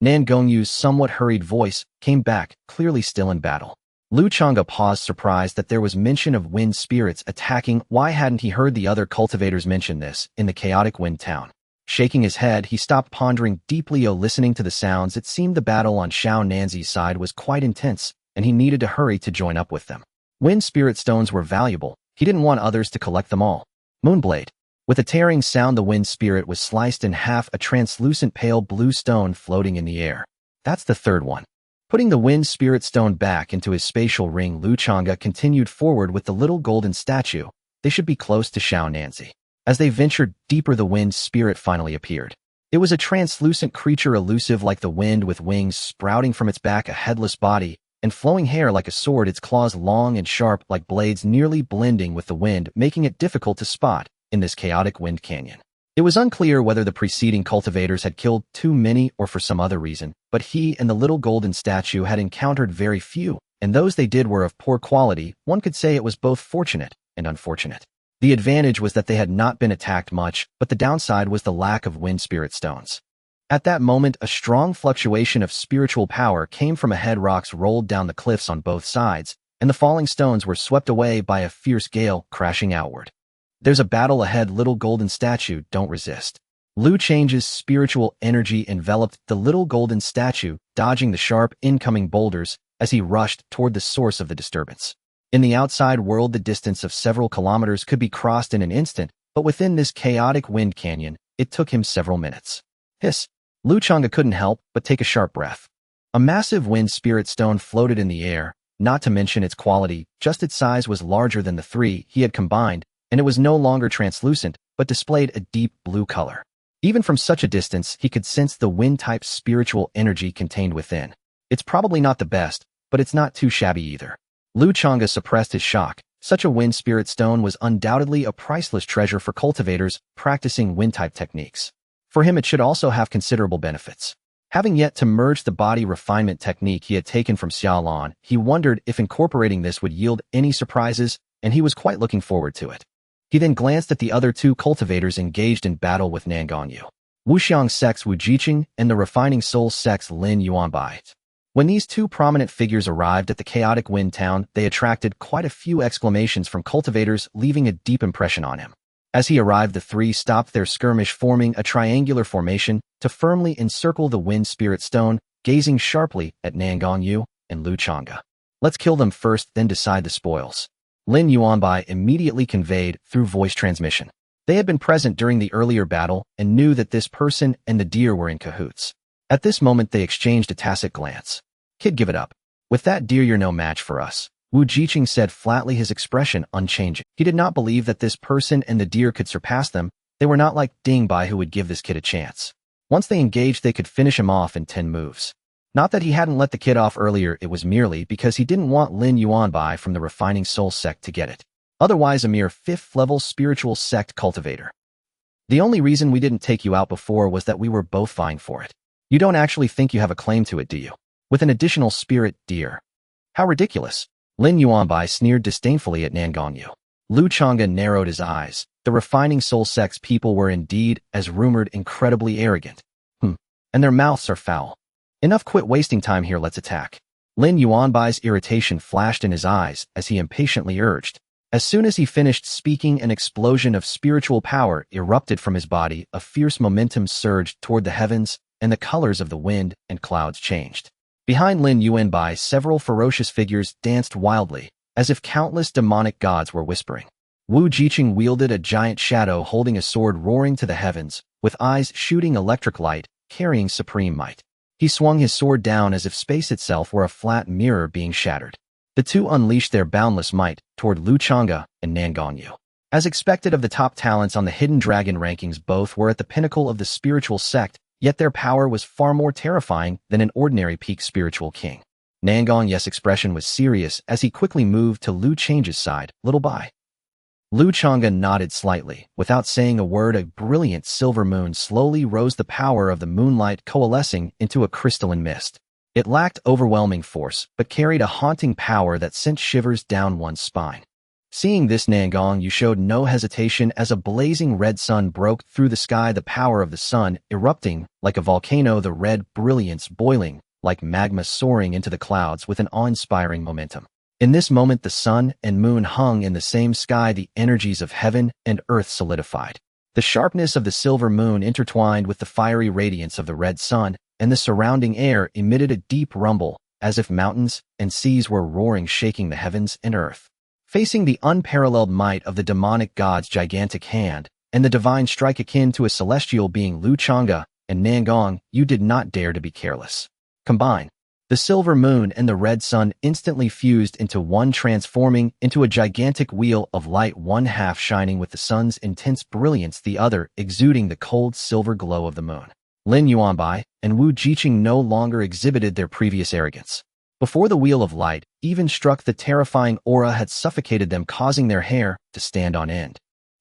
S1: Nangong Yu's somewhat hurried voice came back, clearly still in battle. Lu Changge paused, surprised that there was mention of wind spirits attacking. Why hadn't he heard the other cultivators mention this in the chaotic wind town? Shaking his head, he stopped, pondering deeply. Listening to the sounds, it seemed the battle on Xiao Nanzi's side was quite intense, and he needed to hurry to join up with them. Wind spirit stones were valuable. He didn't want others to collect them all. Moonblade. With a tearing sound, the wind spirit was sliced in half, a translucent pale blue stone floating in the air. "That's the third one." Putting the wind spirit stone back into his spatial ring, Lu Changge continued forward with the little golden statue. They should be close to Xiao Nanzi. As they ventured deeper, the wind spirit finally appeared. It was a translucent creature elusive like the wind with wings sprouting from its back, a headless body, and flowing hair like a sword, its claws long and sharp like blades nearly blending with the wind, making it difficult to spot in this chaotic wind canyon. It was unclear whether the preceding cultivators had killed too many or for some other reason, but he and the little golden statue had encountered very few, and those they did were of poor quality. One could say it was both fortunate and unfortunate. The advantage was that they had not been attacked much, but the downside was the lack of wind spirit stones. At that moment, a strong fluctuation of spiritual power came from ahead. Rocks rolled down the cliffs on both sides, and the falling stones were swept away by a fierce gale, crashing outward. There's a battle ahead, little golden statue, don't resist. Lu Change's spiritual energy enveloped the little golden statue, dodging the sharp incoming boulders as he rushed toward the source of the disturbance. In the outside world, the distance of several kilometers could be crossed in an instant, but within this chaotic wind canyon, it took him several minutes. Hiss! Lu Changge couldn't help but take a sharp breath. A massive wind spirit stone floated in the air, not to mention its quality, just its size was larger than the three he had combined, and it was no longer translucent, but displayed a deep blue color. Even from such a distance, he could sense the wind-type spiritual energy contained within. It's probably not the best, but it's not too shabby either. Lu Changge suppressed his shock. Such a wind spirit stone was undoubtedly a priceless treasure for cultivators practicing wind-type techniques. For him, it should also have considerable benefits. Having yet to merge the body refinement technique he had taken from Xiaolan, he wondered if incorporating this would yield any surprises, and he was quite looking forward to it. He then glanced at the other two cultivators engaged in battle with Nangong Yu. Wuxiang sect's Wu Jiqing and the refining soul sect's Lin Yuanbai. When these two prominent figures arrived at the chaotic wind town, they attracted quite a few exclamations from cultivators, leaving a deep impression on him. As he arrived, the three stopped their skirmish, forming a triangular formation to firmly encircle the wind spirit stone, gazing sharply at Nangong Yu and Lu Changge. Let's kill them first, then decide the spoils. Lin Yuanbai immediately conveyed through voice transmission. They had been present during the earlier battle and knew that this person and the deer were in cahoots. At this moment, they exchanged a tacit glance. Kid, give it up. With that deer, you're no match for us. Wu Jiqing said flatly, his expression unchanging. He did not believe that this person and the deer could surpass them. They were not like Ding Bai, who would give this kid a chance. Once they engaged, they could finish him off in 10 moves. Not that he hadn't let the kid off earlier, it was merely because he didn't want Lin Yuanbai from the refining soul sect to get it. Otherwise, a mere 5th-level spiritual sect cultivator. The only reason we didn't take you out before was that we were both vying for it. You don't actually think you have a claim to it, do you? With an additional spirit, dear. How ridiculous. Lin Yuanbai sneered disdainfully at Nangong Yu. Lu Changge narrowed his eyes. The refining soul sect's people were indeed, as rumored, incredibly arrogant. And their mouths are foul. Enough, quit wasting time here, let's attack. Lin Yuanbai's irritation flashed in his eyes as he impatiently urged. As soon as he finished speaking, an explosion of spiritual power erupted from his body, a fierce momentum surged toward the heavens, and the colors of the wind and clouds changed. Behind Lin Yuanbai, several ferocious figures danced wildly, as if countless demonic gods were whispering. Wu Jiqing wielded a giant shadow holding a sword roaring to the heavens, with eyes shooting electric light, carrying supreme might. He swung his sword down as if space itself were a flat mirror being shattered. The two unleashed their boundless might toward Lu Changge and Nangong Yu. As expected of the top talents on the Hidden Dragon rankings, both were at the pinnacle of the spiritual sect, yet their power was far more terrifying than an ordinary peak spiritual king. Nangong Yu's expression was serious as he quickly moved to Lu Change's side. Little by. Lu Changge nodded slightly. Without saying a word, a brilliant silver moon slowly rose, the power of the moonlight coalescing into a crystalline mist. It lacked overwhelming force, but carried a haunting power that sent shivers down one's spine. Seeing this, Nangong Yu showed no hesitation as a blazing red sun broke through the sky, the power of the sun erupting like a volcano, the red brilliance boiling like magma soaring into the clouds with an awe-inspiring momentum. In this moment, the sun and moon hung in the same sky, the energies of heaven and earth solidified. The sharpness of the silver moon intertwined with the fiery radiance of the red sun, and the surrounding air emitted a deep rumble, as if mountains and seas were roaring, shaking the heavens and earth. Facing the unparalleled might of the demonic god's gigantic hand, and the divine strike akin to a celestial being, Lu Changge and Nangong Yu did not dare to be careless. Combine. The silver moon and the red sun instantly fused into one, transforming into a gigantic wheel of light, one half shining with the sun's intense brilliance, the other exuding the cold silver glow of the moon. Lin Yuanbai and Wu Jiqing no longer exhibited their previous arrogance. Before the Wheel of Light even struck, the terrifying aura had suffocated them, causing their hair to stand on end.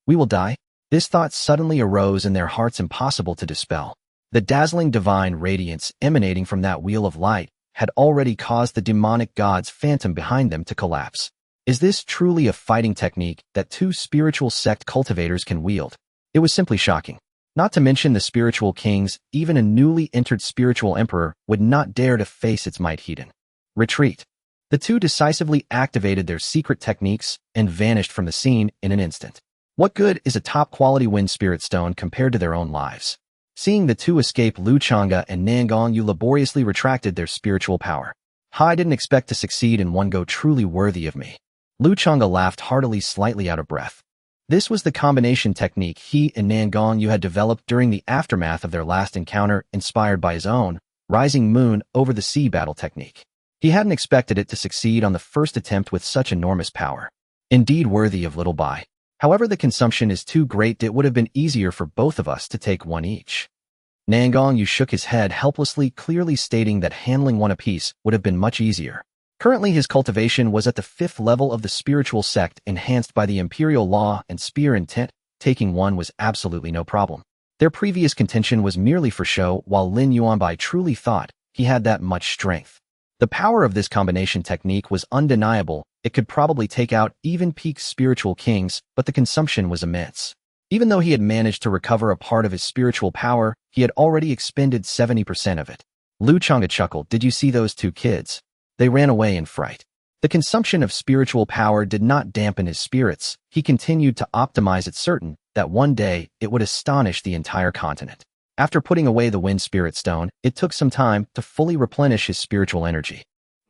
S1: We will die? This thought suddenly arose in their hearts, impossible to dispel. The dazzling divine radiance emanating from that Wheel of Light had already caused the demonic god's phantom behind them to collapse. Is this truly a fighting technique that two spiritual sect cultivators can wield? It was simply shocking. Not to mention the spiritual kings, even a newly entered spiritual emperor would not dare to face its might. Heathen. Retreat. The two decisively activated their secret techniques and vanished from the scene in an instant. What good is a top-quality wind spirit stone compared to their own lives? Seeing the two escape, Lu Changge and Nangong Yu laboriously retracted their spiritual power. I didn't expect to succeed in one go, truly worthy of me. Lu Changge laughed heartily, slightly out of breath. This was the combination technique he and Nangong Yu had developed during the aftermath of their last encounter, inspired by his own rising moon over the sea battle technique. He hadn't expected it to succeed on the first attempt with such enormous power. Indeed worthy of little Bai. However, the consumption is too great. It would have been easier for both of us to take one each. Nangong Yu shook his head helplessly, clearly stating that handling one apiece would have been much easier. Currently, his cultivation was at the 5th level of the spiritual sect, enhanced by the imperial law and spear intent. Taking one was absolutely no problem. Their previous contention was merely for show, while Lin Yuanbai truly thought he had that much strength. The power of this combination technique was undeniable. It could probably take out even peak spiritual kings, but the consumption was immense. Even though he had managed to recover a part of his spiritual power, he had already expended 70% of it. Lu Changge chuckled. Did you see those two kids? They ran away in fright. The consumption of spiritual power did not dampen his spirits. He continued to optimize it, certain that one day it would astonish the entire continent. After putting away the wind spirit stone, it took some time to fully replenish his spiritual energy.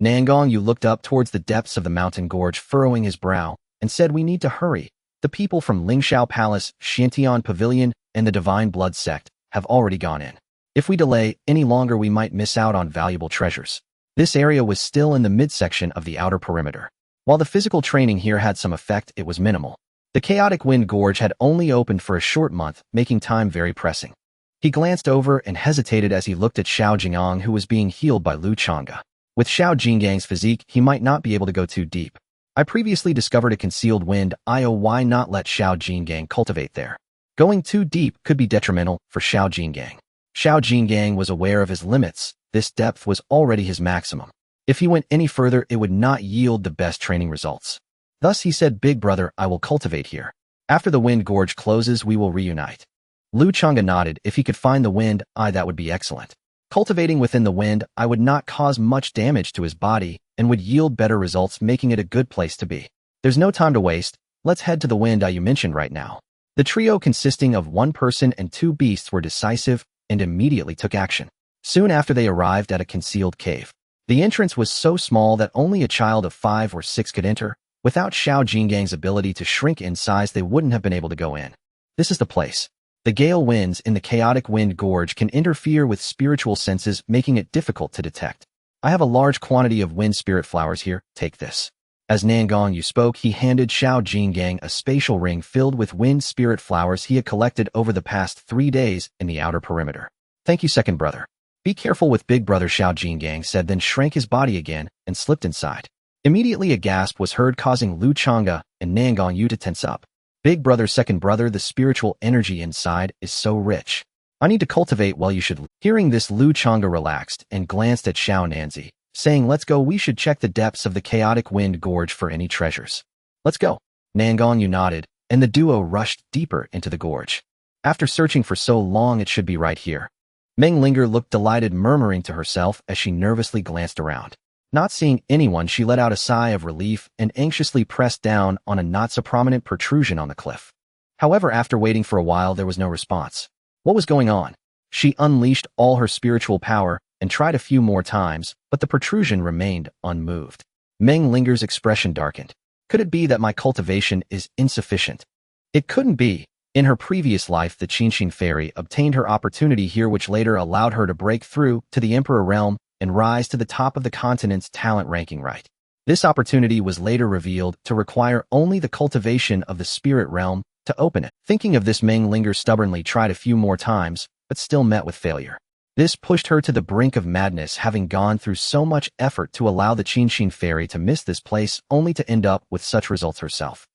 S1: Nangong Yu looked up towards the depths of the mountain gorge, furrowing his brow, and said, "We need to hurry. The people from Lingshao Palace, Shantian Pavilion, and the Divine Blood Sect have already gone in. If we delay any longer, we might miss out on valuable treasures." This area was still in the midsection of the outer perimeter. While the physical training here had some effect, it was minimal. The chaotic wind gorge had only opened for a short month, making time very pressing. He glanced over and hesitated as he looked at Xiao Jingang, who was being healed by Lu Changge. With Xiao Jingang's physique, he might not be able to go too deep. I previously discovered a concealed wind. Why not let Xiao Jingang cultivate there? Going too deep could be detrimental for Xiao Jingang. Xiao Jingang was aware of his limits. This depth was already his maximum. If he went any further, it would not yield the best training results. Thus he said, "Big brother, I will cultivate here. After the wind gorge closes, we will reunite." Lu Changge nodded. If he could find the wind eye, that would be excellent. Cultivating within the wind eye would not cause much damage to his body and would yield better results, making it a good place to be. There's no time to waste. Let's head to the wind eye you mentioned right now. The trio, consisting of one person and two beasts, were decisive and immediately took action. Soon after, they arrived at a concealed cave. The entrance was so small that only a child of 5 or 6 could enter. Without Xiao Jingang's ability to shrink in size, they wouldn't have been able to go in. This is the place. The gale winds in the chaotic wind gorge can interfere with spiritual senses, making it difficult to detect. I have a large quantity of wind spirit flowers here. Take this. As Nangong Yu spoke, he handed Xiao Jingang a spatial ring filled with wind spirit flowers he had collected over the past 3 days in the outer perimeter. Thank you, second brother. Be careful with big brother, Xiao Jingang said, then shrank his body again and slipped inside. Immediately a gasp was heard, causing Lu Changge and Nangong Yu to tense up. Big brother, second brother, the spiritual energy inside is so rich. I need to cultivate while you should. Hearing this, Lu Changge relaxed and glanced at Xiao Nanzi, saying, "Let's go. We should check the depths of the chaotic wind gorge for any treasures." "Let's go." Nangong Yu nodded, and the duo rushed deeper into the gorge. After searching for so long, it should be right here. Meng Linger looked delighted, murmuring to herself as she nervously glanced around. Not seeing anyone, she let out a sigh of relief and anxiously pressed down on a not-so-prominent protrusion on the cliff. However, after waiting for a while, there was no response. What was going on? She unleashed all her spiritual power and tried a few more times, but the protrusion remained unmoved. Meng Linger's expression darkened. Could it be that my cultivation is insufficient? It couldn't be. In her previous life, the Qingxin fairy obtained her opportunity here, which later allowed her to break through to the Emperor realm and rise to the top of the continent's talent ranking. Right. This opportunity was later revealed to require only the cultivation of the spirit realm to open it. Thinking of this, Meng Linger stubbornly tried a few more times, but still met with failure. This pushed her to the brink of madness, having gone through so much effort to allow the Qinshin fairy to miss this place only to end up with such results herself.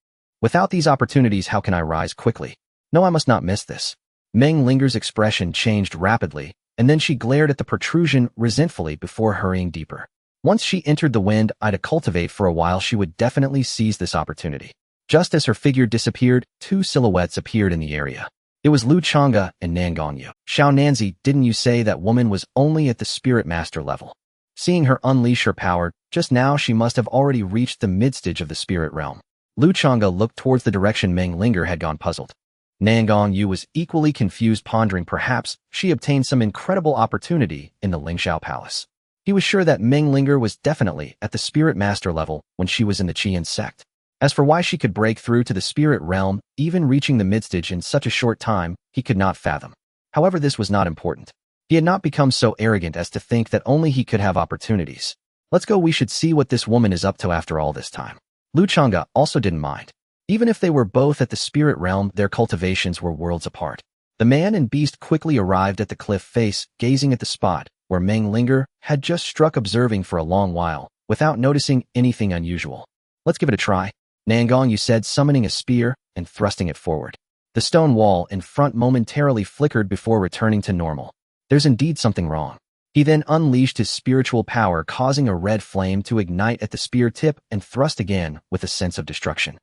S1: Without these opportunities, how can I rise quickly? No, I must not miss this. Meng Linger's expression changed rapidly, and then she glared at the protrusion resentfully before hurrying deeper. Once she entered the wind-eye to cultivate for a while, she would definitely seize this opportunity. Just as her figure disappeared, two silhouettes appeared in the area. It was Lu Changge and Nangong Yu. Xiaonanzi, didn't you say that woman was only at the spirit master level? Seeing her unleash her power, just now she must have already reached the mid-stage of the spirit realm. Lu Changge looked towards the direction Meng Linger had gone, puzzled. Nangong Yu was equally confused, pondering perhaps she obtained some incredible opportunity in the Lingxiao Palace. He was sure that Meng Linger was definitely at the spirit master level when she was in the Qian sect. As for why she could break through to the spirit realm, even reaching the mid-stage in such a short time, he could not fathom. However, this was not important. He had not become so arrogant as to think that only he could have opportunities. Let's go, we should see what this woman is up to after all this time. Lu Changge also didn't mind. Even if they were both at the spirit realm, their cultivations were worlds apart. The man and beast quickly arrived at the cliff face, gazing at the spot where Meng Linger had just struck, observing for a long while, without noticing anything unusual. Let's give it a try, Nangong Yu said, summoning a spear and thrusting it forward. The stone wall in front momentarily flickered before returning to normal. There's indeed something wrong. He then unleashed his spiritual power, causing a red flame to ignite at the spear tip and thrust again with a sense of destruction.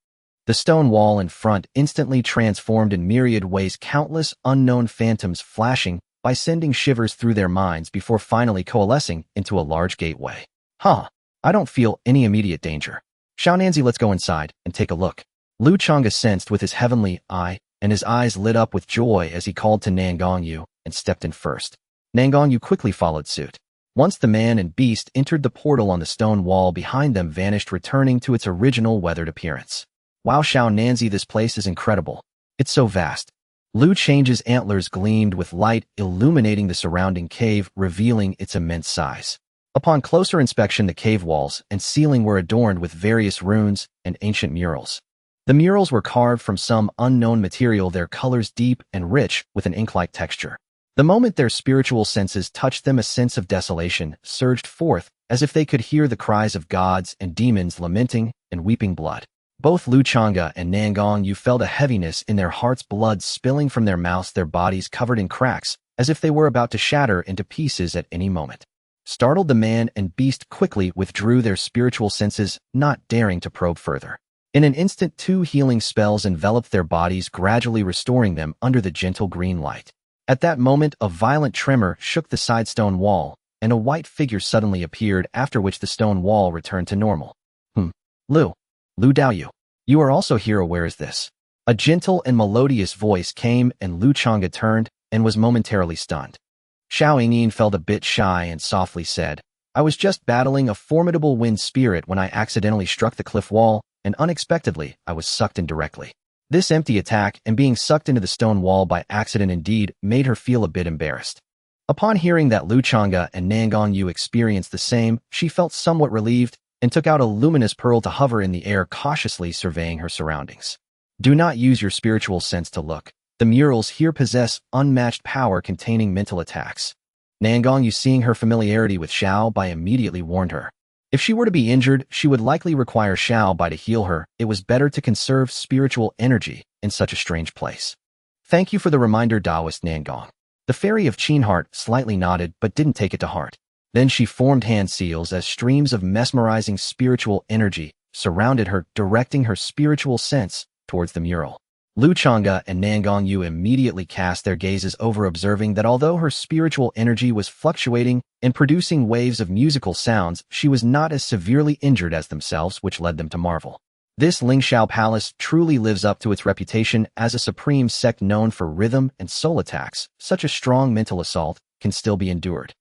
S1: The stone wall in front instantly transformed in myriad ways, countless unknown phantoms flashing by sending shivers through their minds before finally coalescing into a large gateway. I don't feel any immediate danger. Xiaonanzi, let's go inside and take a look. Lu Changge sensed with his heavenly eye, and his eyes lit up with joy as he called to Nangong Yu and stepped in first. Nangong Yu quickly followed suit. Once the man and beast entered the portal on the stone wall behind them vanished, returning to its original weathered appearance. Wow, Xiaonanzi, this place is incredible. It's so vast. Lu Change's antlers gleamed with light, illuminating the surrounding cave, revealing its immense size. Upon closer inspection, the cave walls and ceiling were adorned with various runes and ancient murals. The murals were carved from some unknown material, their colors deep and rich with an ink-like texture. The moment their spiritual senses touched them, a sense of desolation surged forth, as if they could hear the cries of gods and demons lamenting and weeping blood. Both Lu Changge and Nangong Yu felt a heaviness in their hearts, blood spilling from their mouths, their bodies covered in cracks, as if they were about to shatter into pieces at any moment. Startled, the man and beast quickly withdrew their spiritual senses, not daring to probe further. In an instant, 2 healing spells enveloped their bodies, gradually restoring them under the gentle green light. At that moment, a violent tremor shook the side stone wall, and a white figure suddenly appeared, after which the stone wall returned to normal. Lu Daoyu, you are also here. Where is this? A gentle and melodious voice came, and Lu Changge turned and was momentarily stunned. Xiao Yingyin felt a bit shy and softly said, I was just battling a formidable wind spirit when I accidentally struck the cliff wall, and unexpectedly I was sucked in directly. This empty attack and being sucked into the stone wall by accident indeed made her feel a bit embarrassed. Upon hearing that Lu Changge and Nangong Yu experienced the same, she felt somewhat relieved and took out a luminous pearl to hover in the air, cautiously surveying her surroundings. Do not use your spiritual sense to look. The murals here possess unmatched power containing mental attacks. Nangong Yu, seeing her familiarity with Xiao Bai, immediately warned her. If she were to be injured, she would likely require Xiao Bai to heal her. It was better to conserve spiritual energy in such a strange place. Thank you for the reminder, Taoist Nangong. The fairy of Qinheart slightly nodded but didn't take it to heart. Then she formed hand seals as streams of mesmerizing spiritual energy surrounded her, directing her spiritual sense towards the mural. Lu Changge and Nangong Yu immediately cast their gazes over, observing that although her spiritual energy was fluctuating and producing waves of musical sounds, she was not as severely injured as themselves, which led them to marvel. This Lingxiao Palace truly lives up to its reputation as a supreme sect known for rhythm and soul attacks. Such a strong mental assault can still be endured.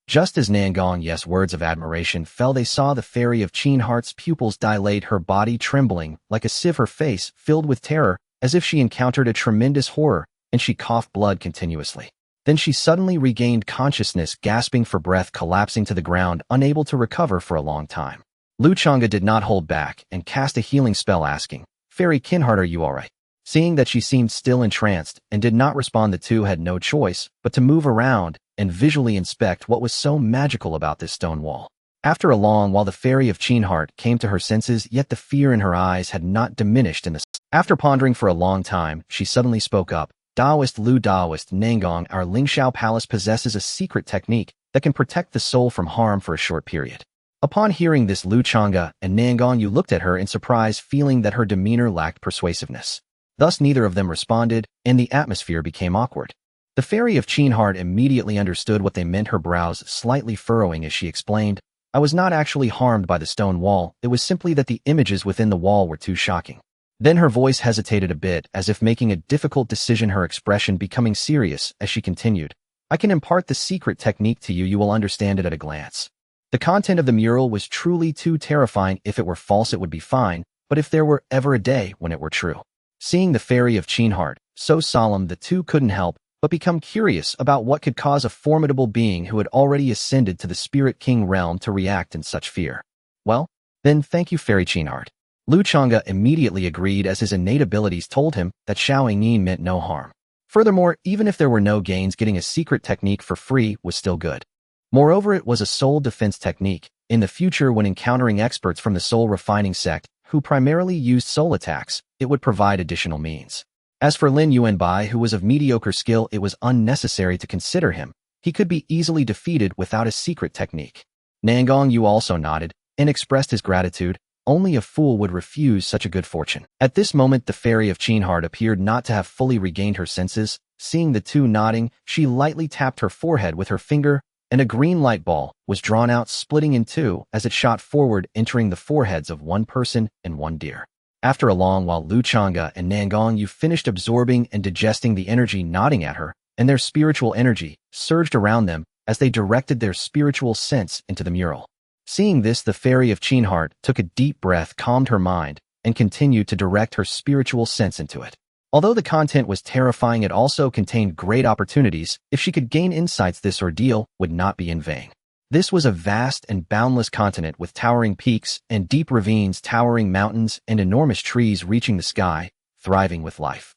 S1: Just as Nangong Yu's words of admiration fell, they saw the fairy of Qinheart's pupils dilate, her body trembling like a sieve, her face filled with terror, as if she encountered a tremendous horror, and she coughed blood continuously. Then she suddenly regained consciousness, gasping for breath, collapsing to the ground, unable to recover for a long time. Lu Changge did not hold back and cast a healing spell, asking, Fairy Qinheart, are you alright? Seeing that she seemed still entranced and did not respond, the two had no choice but to move around and visually inspect what was so magical about this stone wall. After a long while, the fairy of Cheenheart came to her senses, yet the fear in her eyes had not diminished in the... After pondering for a long time, she suddenly spoke up. Taoist Lu Taoist Nangong, our Lingshao Palace possesses a secret technique that can protect the soul from harm for a short period. Upon hearing this, Lu Changge and Nangong Yu looked at her in surprise, feeling that her demeanor lacked persuasiveness. Thus neither of them responded, and the atmosphere became awkward. The fairy of Cheenheart immediately understood what they meant, her brows slightly furrowing as she explained, I was not actually harmed by the stone wall, it was simply that the images within the wall were too shocking. Then her voice hesitated a bit, as if making a difficult decision, her expression becoming serious as she continued, I can impart the secret technique to you, you will understand it at a glance. The content of the mural was truly too terrifying. If it were false it would be fine, but if there were ever a day when it were true. Seeing the fairy of Cheenheart so solemn, the two couldn't help but become curious about what could cause a formidable being who had already ascended to the Spirit King realm to react in such fear. Well, then thank you, Fairy Cheenheart. Lu Changge immediately agreed, as his innate abilities told him that Xiaoing Yin meant no harm. Furthermore, even if there were no gains, getting a secret technique for free was still good. Moreover, it was a soul defense technique. In the future, when encountering experts from the soul refining sect who primarily used soul attacks, it would provide additional means. As for Lin Yuanbai, who was of mediocre skill, it was unnecessary to consider him. He could be easily defeated without a secret technique. Nangong Yu also nodded and expressed his gratitude. Only a fool would refuse such a good fortune. At this moment, the fairy of Cheenheart appeared not to have fully regained her senses. Seeing the two nodding, she lightly tapped her forehead with her finger, and a green light ball was drawn out, splitting in two as it shot forward, entering the foreheads of one person and one deer. After a long while, Lu Changge and Nangong Yu finished absorbing and digesting the energy nodding at her, and their spiritual energy surged around them as they directed their spiritual sense into the mural. Seeing this, the fairy of Cheenheart took a deep breath, calmed her mind, and continued to direct her spiritual sense into it. Although the content was terrifying, it also contained great opportunities. If she could gain insights, this ordeal would not be in vain. This was a vast and boundless continent with towering peaks and deep ravines, towering mountains, and enormous trees reaching the sky, thriving with life.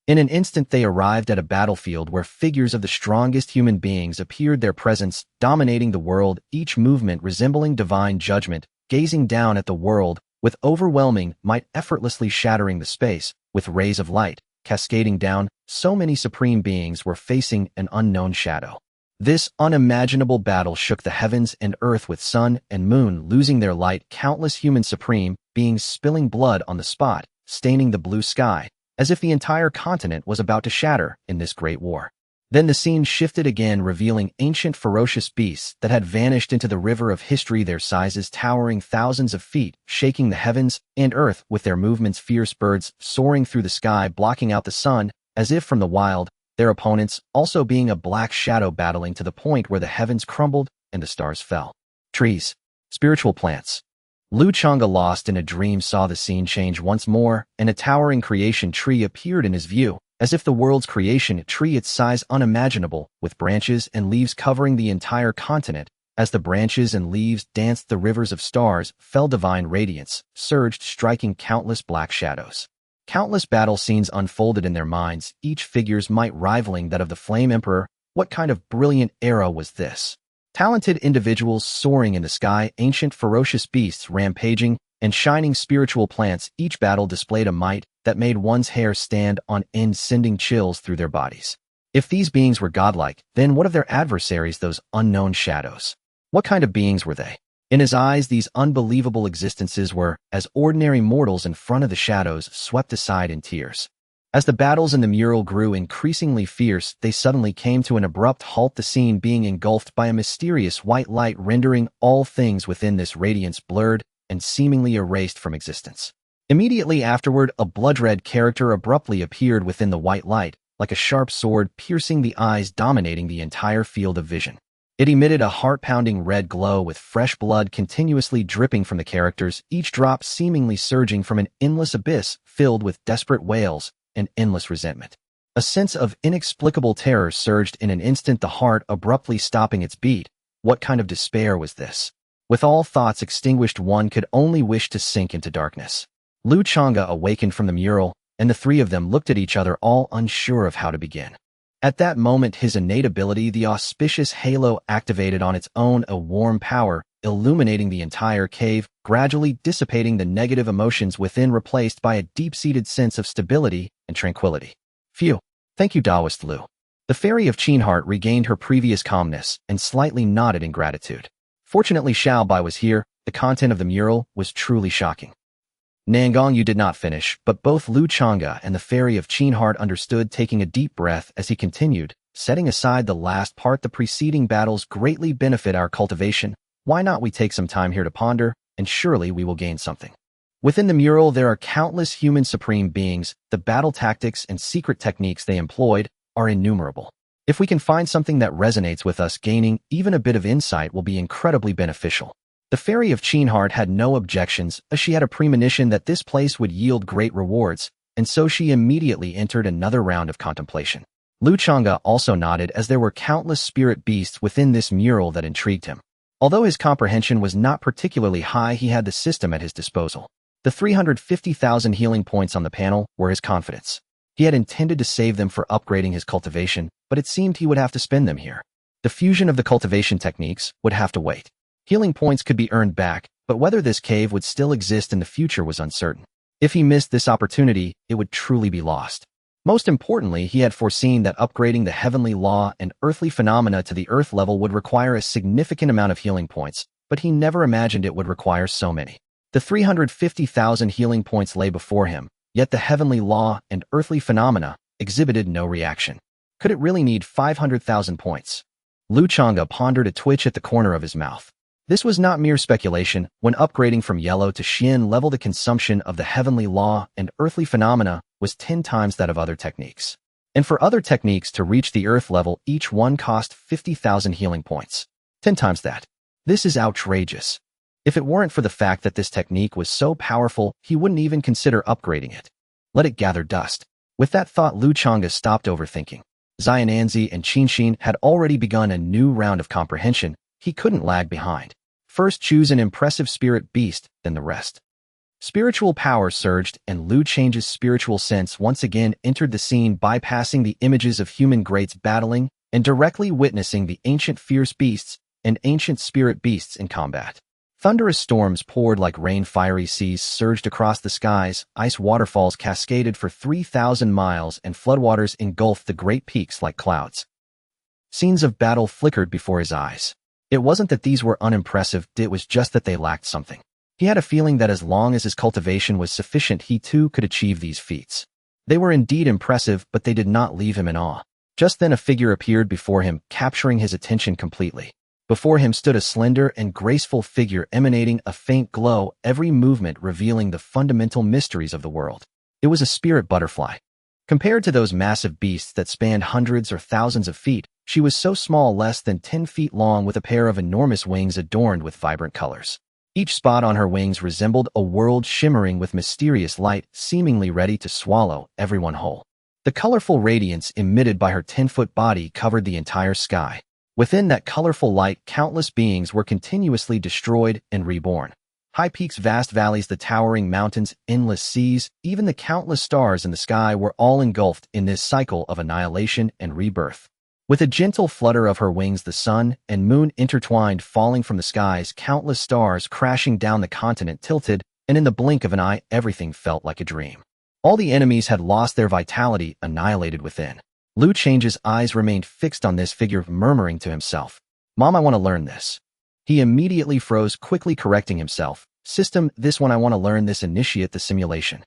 S1: In an instant they arrived at a battlefield where figures of the strongest human beings appeared, their presence dominating the world, each movement resembling divine judgment, gazing down at the world with overwhelming might, effortlessly shattering the space with rays of light, cascading down. So many supreme beings were facing an unknown shadow. This unimaginable battle shook the heavens and earth, with sun and moon losing their light, countless human supreme beings spilling blood on the spot, staining the blue sky, as if the entire continent was about to shatter in this great war. Then the scene shifted again, revealing ancient ferocious beasts that had vanished into the river of history, their sizes towering thousands of feet, shaking the heavens and earth with their movements, fierce birds soaring through the sky, blocking out the sun as if from the wild, their opponents also being a black shadow, battling to the point where the heavens crumbled and the stars fell. Trees, spiritual plants. Lu Changge, lost in a dream, saw the scene change once more, and a towering creation tree appeared in his view, as if the world's creation, a tree its size unimaginable, with branches and leaves covering the entire continent. As the branches and leaves danced, the rivers of stars fell, divine radiance surged, striking countless black shadows. Countless battle scenes unfolded in their minds, each figure's might rivaling that of the Flame Emperor. What kind of brilliant era was this? Talented individuals soaring in the sky, ancient ferocious beasts rampaging, and shining spiritual plants. Each battle displayed a might that made one's hair stand on end, sending chills through their bodies. If these beings were godlike, then what of their adversaries, those unknown shadows? What kind of beings were they? In his eyes, these unbelievable existences were as ordinary mortals in front of the shadows swept aside in tears. As the battles in the mural grew increasingly fierce, they suddenly came to an abrupt halt, the scene being engulfed by a mysterious white light, rendering all things within this radiance blurred and seemingly erased from existence. Immediately afterward, a blood-red character abruptly appeared within the white light, like a sharp sword piercing the eyes, dominating the entire field of vision. It emitted a heart-pounding red glow, with fresh blood continuously dripping from the characters, each drop seemingly surging from an endless abyss filled with desperate wails and endless resentment. A sense of inexplicable terror surged in an instant, the heart abruptly stopping its beat. What kind of despair was this? With all thoughts extinguished, one could only wish to sink into darkness. Lu Changge awakened from the mural and the three of them looked at each other all unsure of how to begin. At that moment, his innate ability, the auspicious halo, activated on its own, a warm power, illuminating the entire cave, gradually dissipating the negative emotions within, replaced by a deep-seated sense of stability and tranquility. Phew. Thank you, Taoist Lu. The fairy of Qinheart regained her previous calmness and slightly nodded in gratitude. Fortunately, Xiao Bai was here. The content of the mural was truly shocking. Nangong Yu did not finish, but both Lu Changge and the fairy of Qinheart understood, taking a deep breath as he continued, setting aside the last part. The preceding battles greatly benefit our cultivation. Why not we take some time here to ponder, and surely we will gain something. Within the mural, there are countless human supreme beings. The battle tactics and secret techniques they employed are innumerable. If we can find something that resonates with us, gaining even a bit of insight will be incredibly beneficial. The fairy of Qinheart had no objections, as she had a premonition that this place would yield great rewards, and so she immediately entered another round of contemplation. Lu Changge also nodded, as there were countless spirit beasts within this mural that intrigued him. Although his comprehension was not particularly high, he had the system at his disposal. The 350,000 healing points on the panel were his confidence. He had intended to save them for upgrading his cultivation, but it seemed he would have to spend them here. The fusion of the cultivation techniques would have to wait. Healing points could be earned back, but whether this cave would still exist in the future was uncertain. If he missed this opportunity, it would truly be lost. Most importantly, he had foreseen that upgrading the heavenly law and earthly phenomena to the earth level would require a significant amount of healing points, but he never imagined it would require so many. The 350,000 healing points lay before him, yet the heavenly law and earthly phenomena exhibited no reaction. Could it really need 500,000 points? Lu Changge pondered, a twitch at the corner of his mouth. This was not mere speculation. When upgrading from yellow to Xian level, the consumption of the heavenly law and earthly phenomena was 10 times that of other techniques. And for other techniques to reach the earth level, each one cost 50,000 healing points. 10 times that. This is outrageous. If it weren't for the fact that this technique was so powerful, he wouldn't even consider upgrading it. Let it gather dust. With that thought, Lu Changge stopped overthinking. Xiananzi and Qinshin had already begun a new round of comprehension. He couldn't lag behind. First, choose an impressive spirit beast, then the rest. Spiritual power surged, and Lu Change's spiritual sense once again entered the scene, bypassing the images of human greats battling and directly witnessing the ancient fierce beasts and ancient spirit beasts in combat. Thunderous storms poured like rain, fiery seas surged across the skies, ice waterfalls cascaded for 3,000 miles, and floodwaters engulfed the great peaks like clouds. Scenes of battle flickered before his eyes. It wasn't that these were unimpressive, it was just that they lacked something. He had a feeling that as long as his cultivation was sufficient, he too could achieve these feats. They were indeed impressive, but they did not leave him in awe. Just then a figure appeared before him, capturing his attention completely. Before him stood a slender and graceful figure emanating a faint glow, every movement revealing the fundamental mysteries of the world. It was a spirit butterfly. Compared to those massive beasts that spanned hundreds or thousands of feet, she was so small, less than 10 feet long, with a pair of enormous wings adorned with vibrant colors. Each spot on her wings resembled a world shimmering with mysterious light, seemingly ready to swallow everyone whole. The colorful radiance emitted by her 10-foot body covered the entire sky. Within that colorful light, countless beings were continuously destroyed and reborn. High peaks, vast valleys, the towering mountains, endless seas, even the countless stars in the sky were all engulfed in this cycle of annihilation and rebirth. With a gentle flutter of her wings, the sun and moon intertwined, falling from the skies, countless stars crashing down, the continent tilted, and in the blink of an eye, everything felt like a dream. All the enemies had lost their vitality, annihilated within. Lu Change's eyes remained fixed on this figure, murmuring to himself, "Mom, I want to learn this." He immediately froze, quickly correcting himself. "System, this one I want to learn this, initiate the simulation."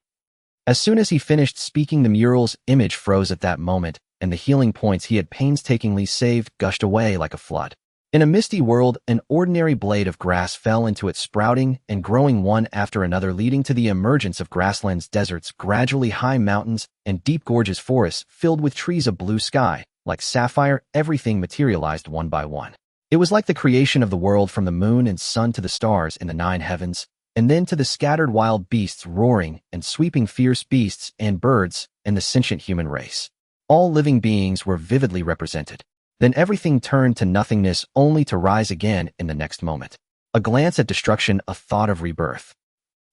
S1: As soon as he finished speaking, the mural's image froze at that moment, and the healing points he had painstakingly saved gushed away like a flood. In a misty world, an ordinary blade of grass fell into it, sprouting and growing one after another, leading to the emergence of grasslands, deserts, gradually high mountains, and deep gorges, forests filled with trees, a blue sky. Like sapphire, everything materialized one by one. It was like the creation of the world, from the moon and sun to the stars in the 9 heavens, and then to the scattered wild beasts roaring and sweeping, fierce beasts and birds, and the sentient human race. All living beings were vividly represented. Then everything turned to nothingness, only to rise again in the next moment. A glance at destruction, a thought of rebirth.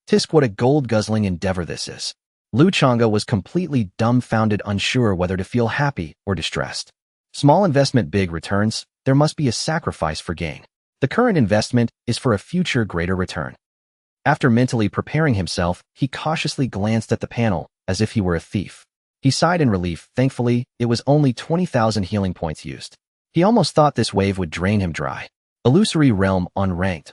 S1: Tisk, what a gold-guzzling endeavor this is. Lu Changge was completely dumbfounded, unsure whether to feel happy or distressed. Small investment, big returns. There must be a sacrifice for gain. The current investment is for a future greater return. After mentally preparing himself, he cautiously glanced at the panel, as if he were a thief. He sighed in relief. Thankfully, it was only 20,000 healing points used. He almost thought this wave would drain him dry. Illusory Realm, unranked.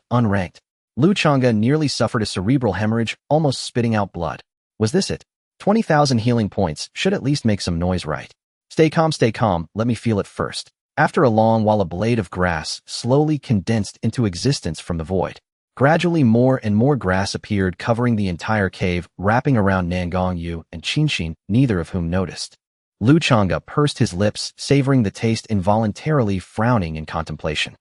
S1: Lu Changge nearly suffered a cerebral hemorrhage, almost spitting out blood. Was this it? 20,000 healing points should at least make some noise, right? Stay calm, let me feel it first. After a long while, a blade of grass slowly condensed into existence from the void. Gradually, more and more grass appeared, covering the entire cave, wrapping around Nangong Yu and Qinxin, neither of whom noticed. Lu Changge pursed his lips, savoring the taste, involuntarily frowning in contemplation.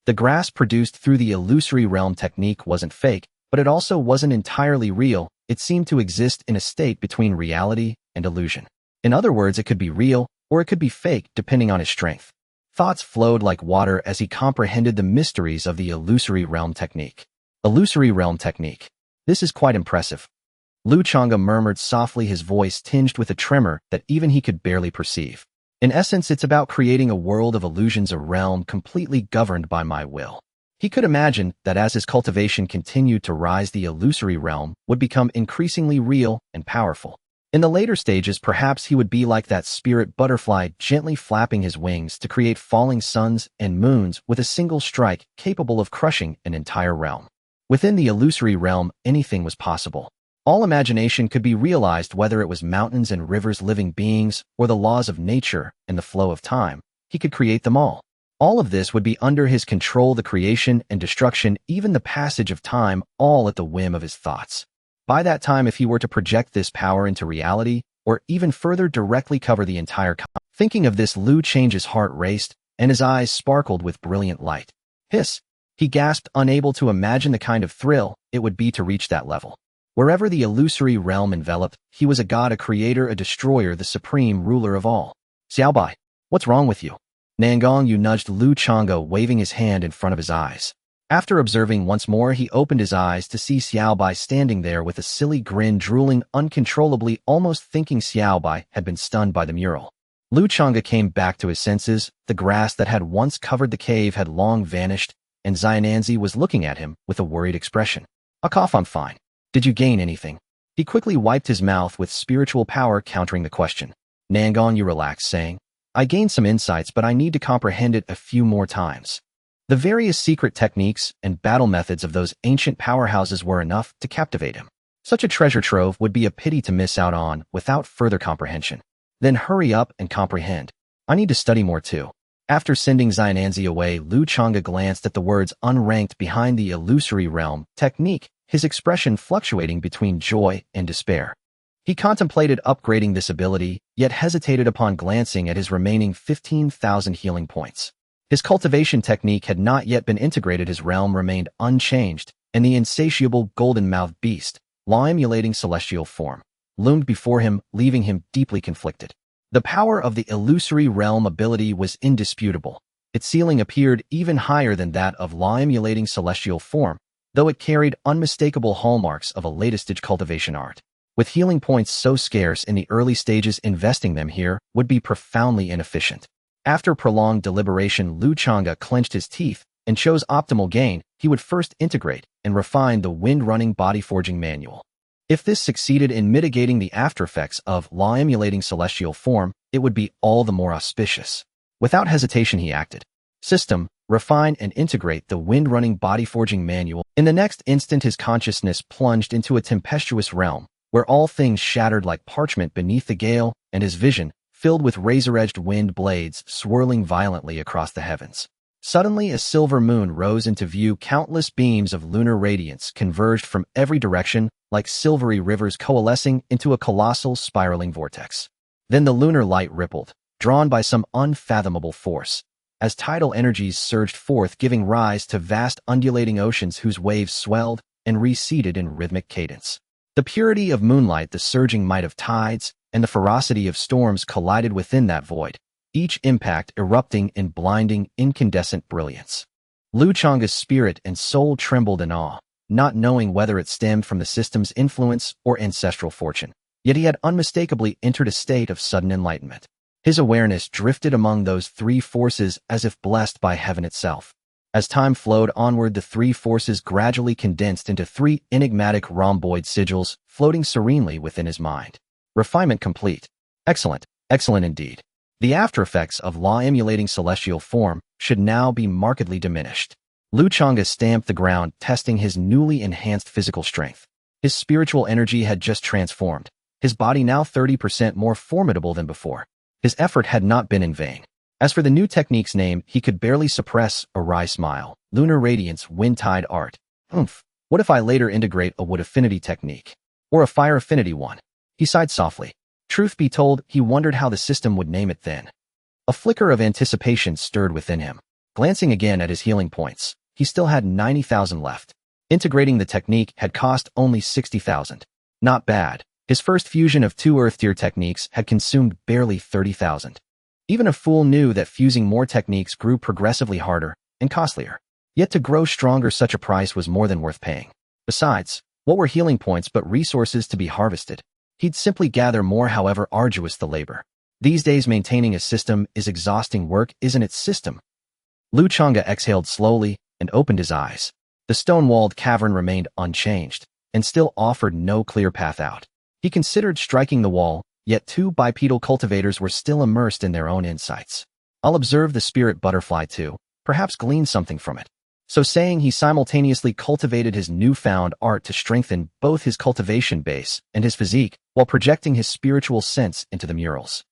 S1: The grass produced through the illusory realm technique wasn't fake, but it also wasn't entirely real. It seemed to exist in a state between reality and illusion. In other words, it could be real, or it could be fake, depending on his strength. Thoughts flowed like water as he comprehended the mysteries of the illusory realm technique. Illusory realm technique. This is quite impressive. Lu Changge murmured softly, his voice tinged with a tremor that even he could barely perceive. In essence, it's about creating a world of illusions, a realm completely governed by my will. He could imagine that as his cultivation continued to rise, the illusory realm would become increasingly real and powerful. In the later stages, perhaps he would be like that spirit butterfly, gently flapping his wings to create falling suns and moons with a single strike, capable of crushing an entire realm. Within the illusory realm, anything was possible. All imagination could be realized, whether it was mountains and rivers, living beings, or the laws of nature and the flow of time. He could create them all. All of this would be under his control, the creation and destruction, even the passage of time, all at the whim of his thoughts. By that time, if he were to project this power into reality, or even further, directly cover the entire Thinking of this, Lu Change's heart raced, and his eyes sparkled with brilliant light. Hiss! He gasped, unable to imagine the kind of thrill it would be to reach that level. Wherever the illusory realm enveloped, he was a god, a creator, a destroyer, the supreme ruler of all. Xiaobai, what's wrong with you? Nangong Yu nudged Lu Changge, waving his hand in front of his eyes. After observing once more, he opened his eyes to see Xiaobai standing there with a silly grin, drooling uncontrollably, almost thinking Xiaobai had been stunned by the mural. Lu Changge came back to his senses. The grass that had once covered the cave had long vanished, and Xiananzi was looking at him with a worried expression. I'm fine. Did you gain anything? He quickly wiped his mouth, with spiritual power countering the question. Nangong Yu relaxed, saying, I gained some insights, but I need to comprehend it a few more times. The various secret techniques and battle methods of those ancient powerhouses were enough to captivate him. Such a treasure trove would be a pity to miss out on without further comprehension. Then hurry up and comprehend. I need to study more too. After sending Xiananzi away, Lu Changge glanced at the words unranked behind the illusory realm technique, his expression fluctuating between joy and despair. He contemplated upgrading this ability, yet hesitated upon glancing at his remaining 15,000 healing points. His cultivation technique had not yet been integrated, his realm remained unchanged, and the insatiable golden-mouthed beast, law-emulating celestial form, loomed before him, leaving him deeply conflicted. The power of the illusory realm ability was indisputable. Its ceiling appeared even higher than that of law-emulating celestial form, though it carried unmistakable hallmarks of a later-stage cultivation art. With healing points so scarce in the early stages, investing them here would be profoundly inefficient. After prolonged deliberation, Lu Changge clenched his teeth and chose optimal gain. He would first integrate and refine the wind-running body forging manual. If this succeeded in mitigating the aftereffects of law-emulating celestial form, it would be all the more auspicious. Without hesitation, he acted. System, refine and integrate the wind-running body forging manual. In the next instant, his consciousness plunged into a tempestuous realm, where all things shattered like parchment beneath the gale, and his vision, filled with razor-edged wind blades swirling violently across the heavens. Suddenly, a silver moon rose into view. Countless beams of lunar radiance converged from every direction, like silvery rivers coalescing into a colossal spiraling vortex. Then the lunar light rippled, drawn by some unfathomable force, as tidal energies surged forth, giving rise to vast undulating oceans whose waves swelled and receded in rhythmic cadence. The purity of moonlight, the surging might of tides, and the ferocity of storms collided within that void, each impact erupting in blinding, incandescent brilliance. Lu Changge's spirit and soul trembled in awe, not knowing whether it stemmed from the system's influence or ancestral fortune. yet he had unmistakably entered a state of sudden enlightenment. His awareness drifted among those three forces as if blessed by heaven itself. As time flowed onward, the three forces gradually condensed into three enigmatic rhomboid sigils floating serenely within his mind. Refinement complete. Excellent, excellent indeed. The aftereffects of law-emulating celestial form should now be markedly diminished. Lu Changge stamped the ground, testing his newly enhanced physical strength. His spiritual energy had just transformed, his body now 30% more formidable than before. His effort had not been in vain. As for the new technique's name, he could barely suppress a wry smile. Lunar Radiance, Wind-Tide Art. What if I later integrate a wood affinity technique? Or a fire affinity one? He sighed softly. Truth be told, he wondered how the system would name it then. A flicker of anticipation stirred within him. Glancing again at his healing points, he still had 90,000 left. Integrating the technique had cost only 60,000. Not bad. His first fusion of two Earth-tier techniques had consumed barely 30,000. Even a fool knew that fusing more techniques grew progressively harder and costlier. Yet to grow stronger, such a price was more than worth paying. Besides, what were healing points but resources to be harvested? He'd simply gather more, however arduous the labor. These days, maintaining a system is exhausting work, isn't it? System. Lu Changge exhaled slowly and opened his eyes. The stone-walled cavern remained unchanged and still offered no clear path out. He considered striking the wall, yet two bipedal cultivators were still immersed in their own insights. I'll observe the spirit butterfly too, perhaps glean something from it. So saying, he simultaneously cultivated his newfound art to strengthen both his cultivation base and his physique, while projecting his spiritual sense into the murals.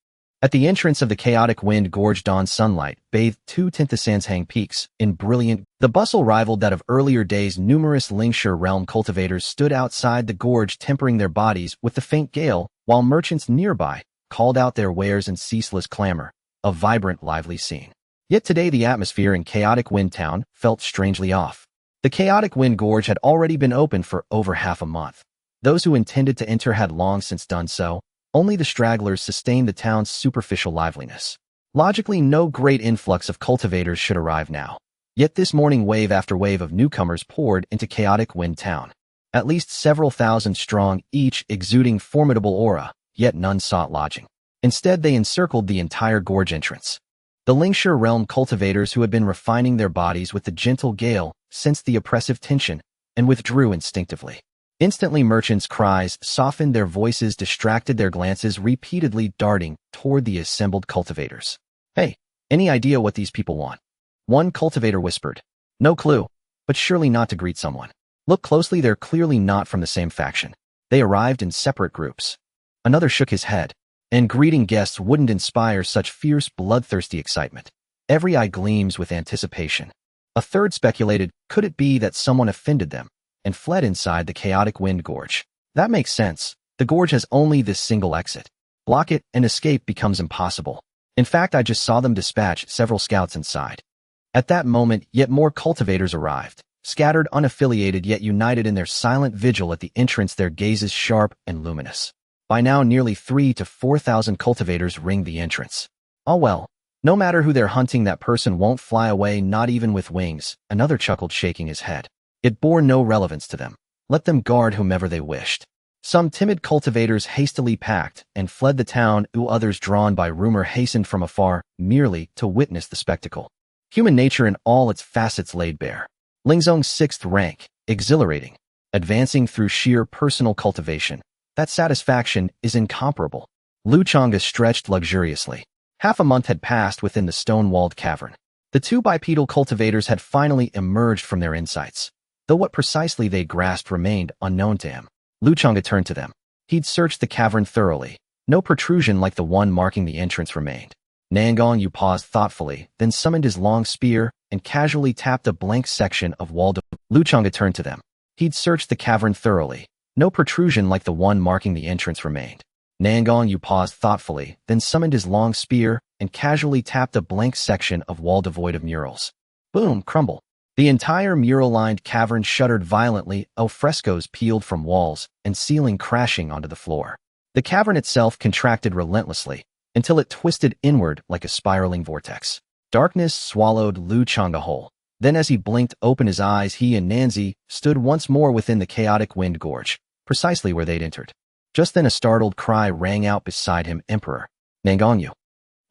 S1: At the entrance of the chaotic wind gorge, dawn sunlight bathed two Tintasanshang peaks in brilliant. The bustle rivaled that of earlier days. Numerous Lingwu Realm cultivators stood outside the gorge, tempering their bodies with the faint gale, while merchants nearby called out their wares in ceaseless clamor. A vibrant, lively scene. Yet today the atmosphere in Chaotic Wind Town felt strangely off. The Chaotic Wind Gorge had already been open for over half a month. Those who intended to enter had long since done so. Only the stragglers sustained the town's superficial liveliness. Logically, no great influx of cultivators should arrive now. Yet this morning, wave after wave of newcomers poured into Chaotic Wind Town. At least several thousand strong, each exuding formidable aura, yet none sought lodging. Instead, they encircled the entire gorge entrance. The Lingwu Realm cultivators, who had been refining their bodies with the gentle gale, sensed the oppressive tension and withdrew instinctively. Instantly, merchants' cries softened, their voices distracted, their glances repeatedly darting toward the assembled cultivators. Hey, any idea what these people want? One cultivator whispered. No clue, but surely not to greet someone. Look closely, they're clearly not from the same faction. They arrived in separate groups. Another shook his head. And greeting guests wouldn't inspire such fierce, bloodthirsty excitement. Every eye gleams with anticipation. A third speculated, could it be that someone offended them and fled inside the Chaotic Wind Gorge? That makes sense. The gorge has only this single exit. Block it and escape becomes impossible. In fact, I just saw them dispatch several scouts inside. At that moment, yet more cultivators arrived, scattered, unaffiliated, yet united in their silent vigil at the entrance, their gazes sharp and luminous. By now, nearly 3,000 to 4,000 cultivators ringed the entrance. Oh well, no matter who they're hunting, that person won't fly away, not even with wings, another chuckled, shaking his head. It bore no relevance to them. Let them guard whomever they wished. Some timid cultivators hastily packed and fled the town, others, drawn by rumor, hastened from afar, merely to witness the spectacle. Human nature in all its facets laid bare. Lingzong's 6th rank, exhilarating. Advancing through sheer personal cultivation. That satisfaction is incomparable. Lu Changge stretched luxuriously. Half a month had passed within the stone-walled cavern. The two bipedal cultivators had finally emerged from their insights, though what precisely they grasped remained unknown to him. Lu Changge turned to them. He'd searched the cavern thoroughly. No protrusion like the one marking the entrance remained. Nangong Yu paused thoughtfully, then summoned his long spear and casually tapped a blank section of wall. Lu Changge turned to them. He'd searched the cavern thoroughly. No protrusion like the one marking the entrance remained. Nangong Yu paused thoughtfully, then summoned his long spear and casually tapped a blank section of wall devoid of murals. Boom, crumble. The entire mural-lined cavern shuddered violently, frescoes peeled from walls and ceiling, crashing onto the floor. The cavern itself contracted relentlessly until it twisted inward like a spiraling vortex. Darkness swallowed Lu Changge whole. Then as he blinked open his eyes, he and Nanzi stood once more within the Chaotic Wind Gorge, precisely where they'd entered. Just then a startled cry rang out beside him, Emperor. Nangong Yu.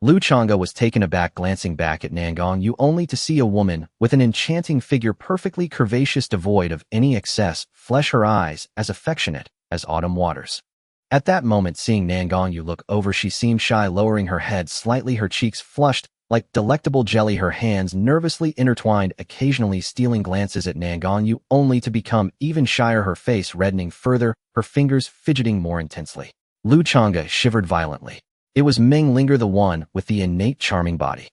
S1: Lu Changge was taken aback, glancing back at Nangong Yu only to see a woman with an enchanting figure perfectly curvaceous, devoid of any excess flesh, her eyes as affectionate as autumn waters. At that moment, seeing Nangong Yu look over, she seemed shy, lowering her head slightly, her cheeks flushed like delectable jelly, her hands nervously intertwined, occasionally stealing glances at Nangong Yu only to become even shyer, her face reddening further, her fingers fidgeting more intensely. Lu Changge shivered violently. It was Meng Linggu, the one with the innate charming body.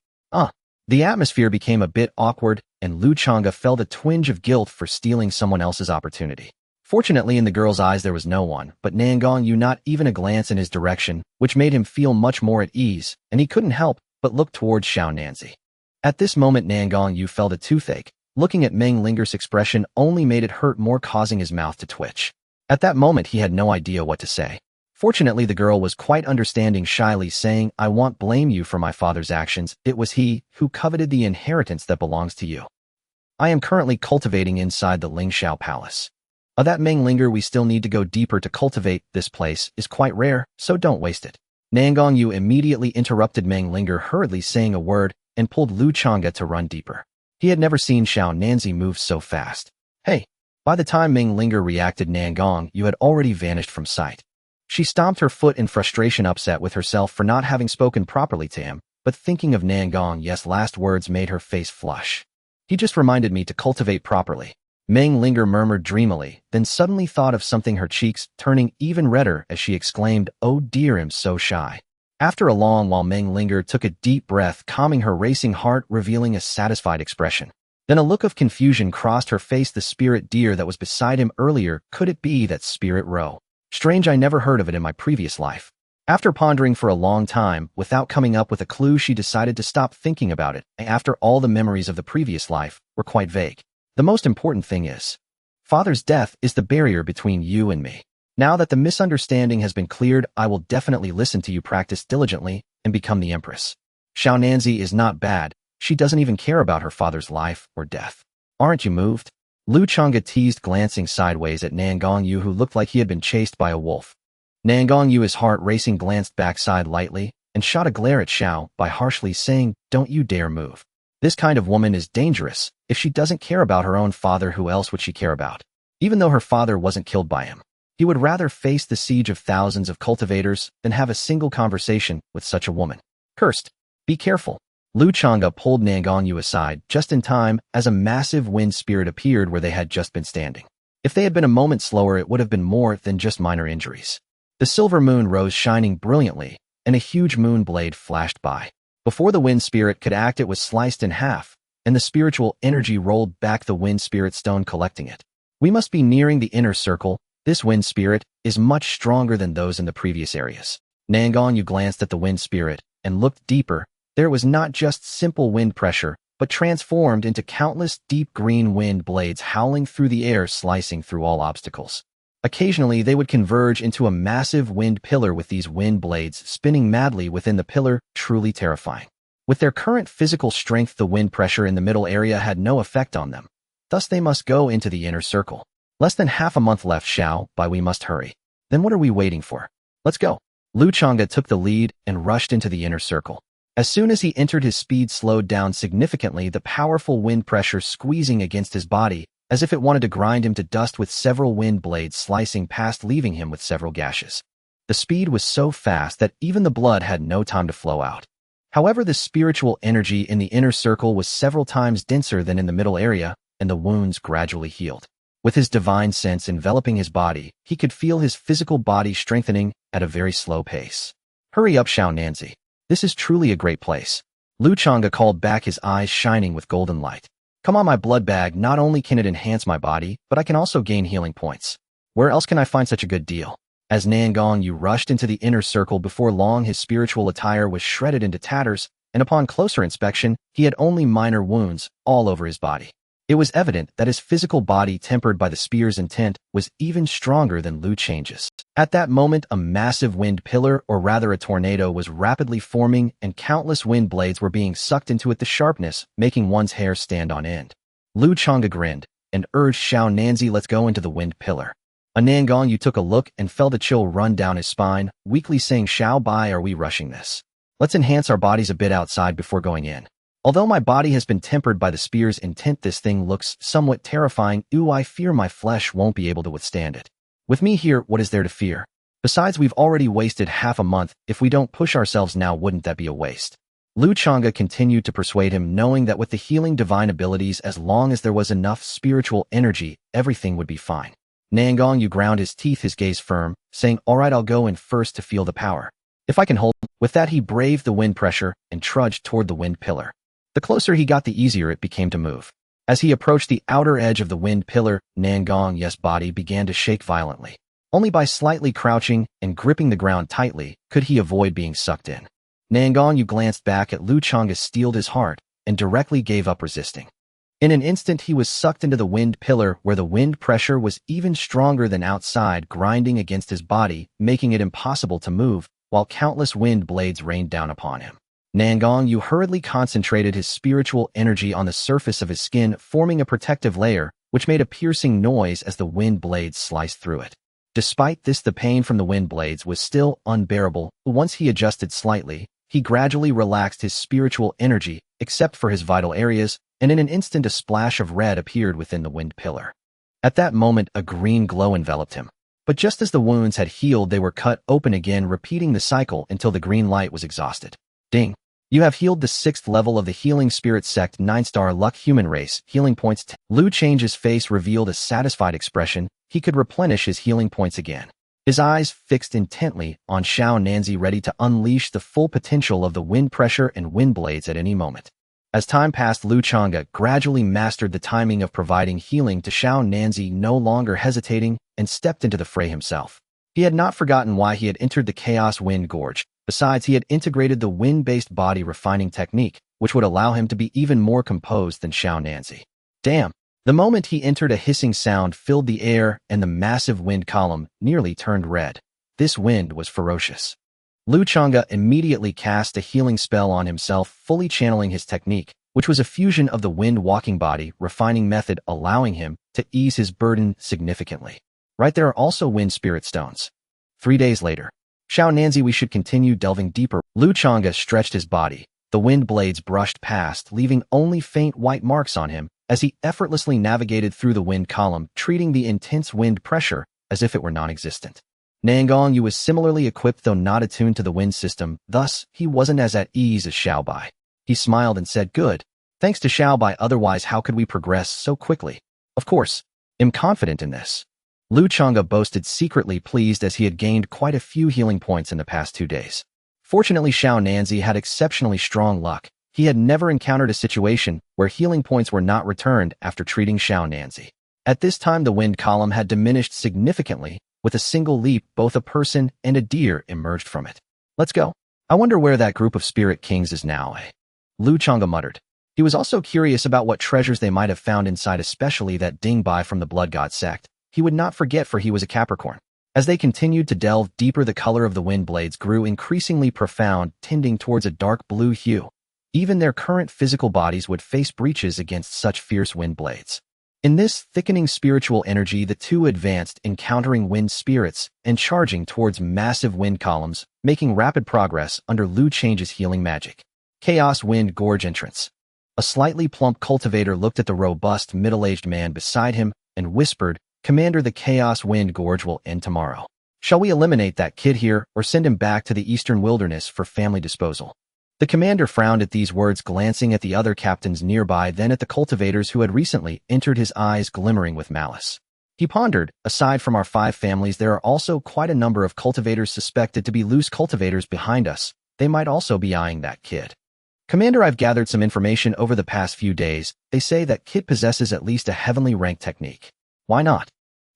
S1: The atmosphere became a bit awkward, and Lu Changge felt a twinge of guilt for stealing someone else's opportunity. Fortunately, in the girl's eyes there was no one but Nangong Yu, not even a glance in his direction, which made him feel much more at ease, and he couldn't help but look towards Xiaonanzi. At this moment, Nangong Yu felt a toothache. Looking at Meng Linggu's expression only made it hurt more, causing his mouth to twitch. At that moment, he had no idea what to say. Fortunately, the girl was quite understanding, shyly saying, I won't blame you for my father's actions. It was he who coveted the inheritance that belongs to you. I am currently cultivating inside the Lingshao Palace. That Meng Linggu, we still need to go deeper to cultivate. This place is quite rare, so don't waste it. Nangong Yu immediately interrupted Meng Linggu, hurriedly saying a word, and pulled Lu Changge to run deeper. He had never seen Xiaonanzi move so fast. Hey! By the time Meng Linggu reacted, Nangong Yu had already vanished from sight. She stomped her foot in frustration, upset with herself for not having spoken properly to him, but thinking of Nangong Yu's last words made her face flush. He just reminded me to cultivate properly. Meng Linggu murmured dreamily, then suddenly thought of something, her cheeks turning even redder as she exclaimed, Oh dear, I'm so shy. After a long while, Meng Linggu took a deep breath, calming her racing heart, revealing a satisfied expression. Then a look of confusion crossed her face. The spirit deer that was beside him earlier, could it be that spirit roe? Strange, I never heard of it in my previous life. After pondering for a long time, without coming up with a clue, she decided to stop thinking about it. After all, the memories of the previous life were quite vague. The most important thing is, Father's death is the barrier between you and me. Now that the misunderstanding has been cleared, I will definitely listen to you, practice diligently, and become the Empress. Xiaonanzi is not bad. She doesn't even care about her father's life or death. Aren't you moved? Lu Changge teased, glancing sideways at Nangong Yu, who looked like he had been chased by a wolf. Nangong Yu, his heart racing, glanced backside lightly and shot a glare at Xiao by harshly saying, Don't you dare move. This kind of woman is dangerous. If she doesn't care about her own father, who else would she care about? Even though her father wasn't killed by him, he would rather face the siege of thousands of cultivators than have a single conversation with such a woman. Cursed. Be careful. Lu Changge pulled Nangong Yu aside just in time as a massive wind spirit appeared where they had just been standing. If they had been a moment slower, it would have been more than just minor injuries. The silver moon rose, shining brilliantly, and a huge moon blade flashed by. Before the wind spirit could act, it was sliced in half, and the spiritual energy rolled back the wind spirit stone, collecting it. We must be nearing the inner circle. This wind spirit is much stronger than those in the previous areas. Nangong Yu glanced at the wind spirit and looked deeper. There was not just simple wind pressure, but transformed into countless deep green wind blades howling through the air, slicing through all obstacles. Occasionally, they would converge into a massive wind pillar, with these wind blades spinning madly within the pillar, truly terrifying. With their current physical strength, the wind pressure in the middle area had no effect on them. Thus, they must go into the inner circle. Less than half a month left, Xiao, but we must hurry. Then what are we waiting for? Let's go. Lu Changge took the lead and rushed into the inner circle. As soon as he entered, his speed slowed down significantly, the powerful wind pressure squeezing against his body, as if it wanted to grind him to dust, with several wind blades slicing past, leaving him with several gashes. The speed was so fast that even the blood had no time to flow out. However, the spiritual energy in the inner circle was several times denser than in the middle area, and the wounds gradually healed. With his divine sense enveloping his body, he could feel his physical body strengthening at a very slow pace. Hurry up, Xiaonanzi. This is truly a great place. Lu Changge called back, his eyes shining with golden light. Come on, my blood bag. Not only can it enhance my body, but I can also gain healing points. Where else can I find such a good deal? As Nangong Yu rushed into the inner circle, before long his spiritual attire was shredded into tatters, and upon closer inspection, he had only minor wounds all over his body. It was evident that his physical body, tempered by the spear's intent, was even stronger than Lu Change's. At that moment, a massive wind pillar, or rather a tornado, was rapidly forming, and countless wind blades were being sucked into it, the sharpness making one's hair stand on end. Lu Changge grinned and urged Xiaonanzi, let's go into the wind pillar. Nangong Yu took a look and felt a chill run down his spine, weakly saying, "Xiao Bai, are we rushing this? Let's enhance our bodies a bit outside before going in. Although my body has been tempered by the spear's intent, this thing looks somewhat terrifying. Ooh, I fear my flesh won't be able to withstand it. With me here, what is there to fear? Besides, we've already wasted half a month. If we don't push ourselves now, wouldn't that be a waste?" Lu Changge continued to persuade him, knowing that with the healing divine abilities, as long as there was enough spiritual energy, everything would be fine. Nangong Yu ground his teeth, his gaze firm, saying, "All right, I'll go in first to feel the power. If I can hold." With that, he braved the wind pressure and trudged toward the wind pillar. The closer he got, the easier it became to move. As he approached the outer edge of the wind pillar, Nangong Yu's body began to shake violently. Only by slightly crouching and gripping the ground tightly could he avoid being sucked in. Nangong Yu glanced back at Lu Changge, steeled his heart, and directly gave up resisting. In an instant, he was sucked into the wind pillar, where the wind pressure was even stronger than outside, grinding against his body, making it impossible to move, while countless wind blades rained down upon him. Nangong Yu hurriedly concentrated his spiritual energy on the surface of his skin, forming a protective layer, which made a piercing noise as the wind blades sliced through it. Despite this, the pain from the wind blades was still unbearable. Once he adjusted slightly, he gradually relaxed his spiritual energy, except for his vital areas, and in an instant a splash of red appeared within the wind pillar. At that moment, a green glow enveloped him. But just as the wounds had healed, they were cut open again, repeating the cycle until the green light was exhausted. Ding! You have healed the 6th level of the Healing Spirit Sect 9-star Luck Human Race. Healing points. Lu Change's face revealed a satisfied expression. He could replenish his healing points again. His eyes fixed intently on Xiao Nanzi, ready to unleash the full potential of the wind pressure and wind blades at any moment. As time passed, Lu Changge gradually mastered the timing of providing healing to Xiao Nanzi, no longer hesitating, and stepped into the fray himself. He had not forgotten why he had entered the Chaos Wind Gorge. Besides, he had integrated the wind-based body refining technique, which would allow him to be even more composed than Xiao Nanzi. Damn! The moment he entered, a hissing sound filled the air, and the massive wind column nearly turned red. This wind was ferocious. Lu Changge immediately cast a healing spell on himself, fully channeling his technique, which was a fusion of the wind-walking body refining method, allowing him to ease his burden significantly. Right, there are also wind spirit stones. 3 days later. Xiao Nanzi, we should continue delving deeper. Lu Changge stretched his body. The wind blades brushed past, leaving only faint white marks on him, as he effortlessly navigated through the wind column, treating the intense wind pressure as if it were non-existent. Nangong Yu was similarly equipped, though not attuned to the wind system, thus he wasn't as at ease as Xiao Bai. He smiled and said, "Good. Thanks to Xiao Bai, otherwise how could we progress so quickly? Of course, I'm confident in this." Lu Changge boasted, secretly pleased as he had gained quite a few healing points in the past 2 days. Fortunately, Xiao Nanzi had exceptionally strong luck. He had never encountered a situation where healing points were not returned after treating Xiao Nanzi. At this time, the wind column had diminished significantly. With a single leap, both a person and a deer emerged from it. "Let's go. I wonder where that group of spirit kings is now, eh?" Lu Changge muttered. He was also curious about what treasures they might have found inside, especially that Ding Bai from the Blood God sect. He would not forget, for he was a Capricorn. As they continued to delve deeper, the color of the wind blades grew increasingly profound, tending towards a dark blue hue. Even their current physical bodies would face breaches against such fierce wind blades. In this thickening spiritual energy, the two advanced, encountering wind spirits and charging towards massive wind columns, making rapid progress under Lu Change's healing magic. Chaos Wind Gorge entrance. A slightly plump cultivator looked at the robust, middle-aged man beside him and whispered, "Commander, the Chaos Wind Gorge will end tomorrow. Shall we eliminate that kid here or send him back to the Eastern Wilderness for family disposal?" The commander frowned at these words, glancing at the other captains nearby, then at the cultivators who had recently entered, his eyes glimmering with malice. He pondered, aside from our 5 families, there are also quite a number of cultivators suspected to be loose cultivators behind us. They might also be eyeing that kid. "Commander, I've gathered some information over the past few days. They say that kid possesses at least a heavenly rank technique. Why not?"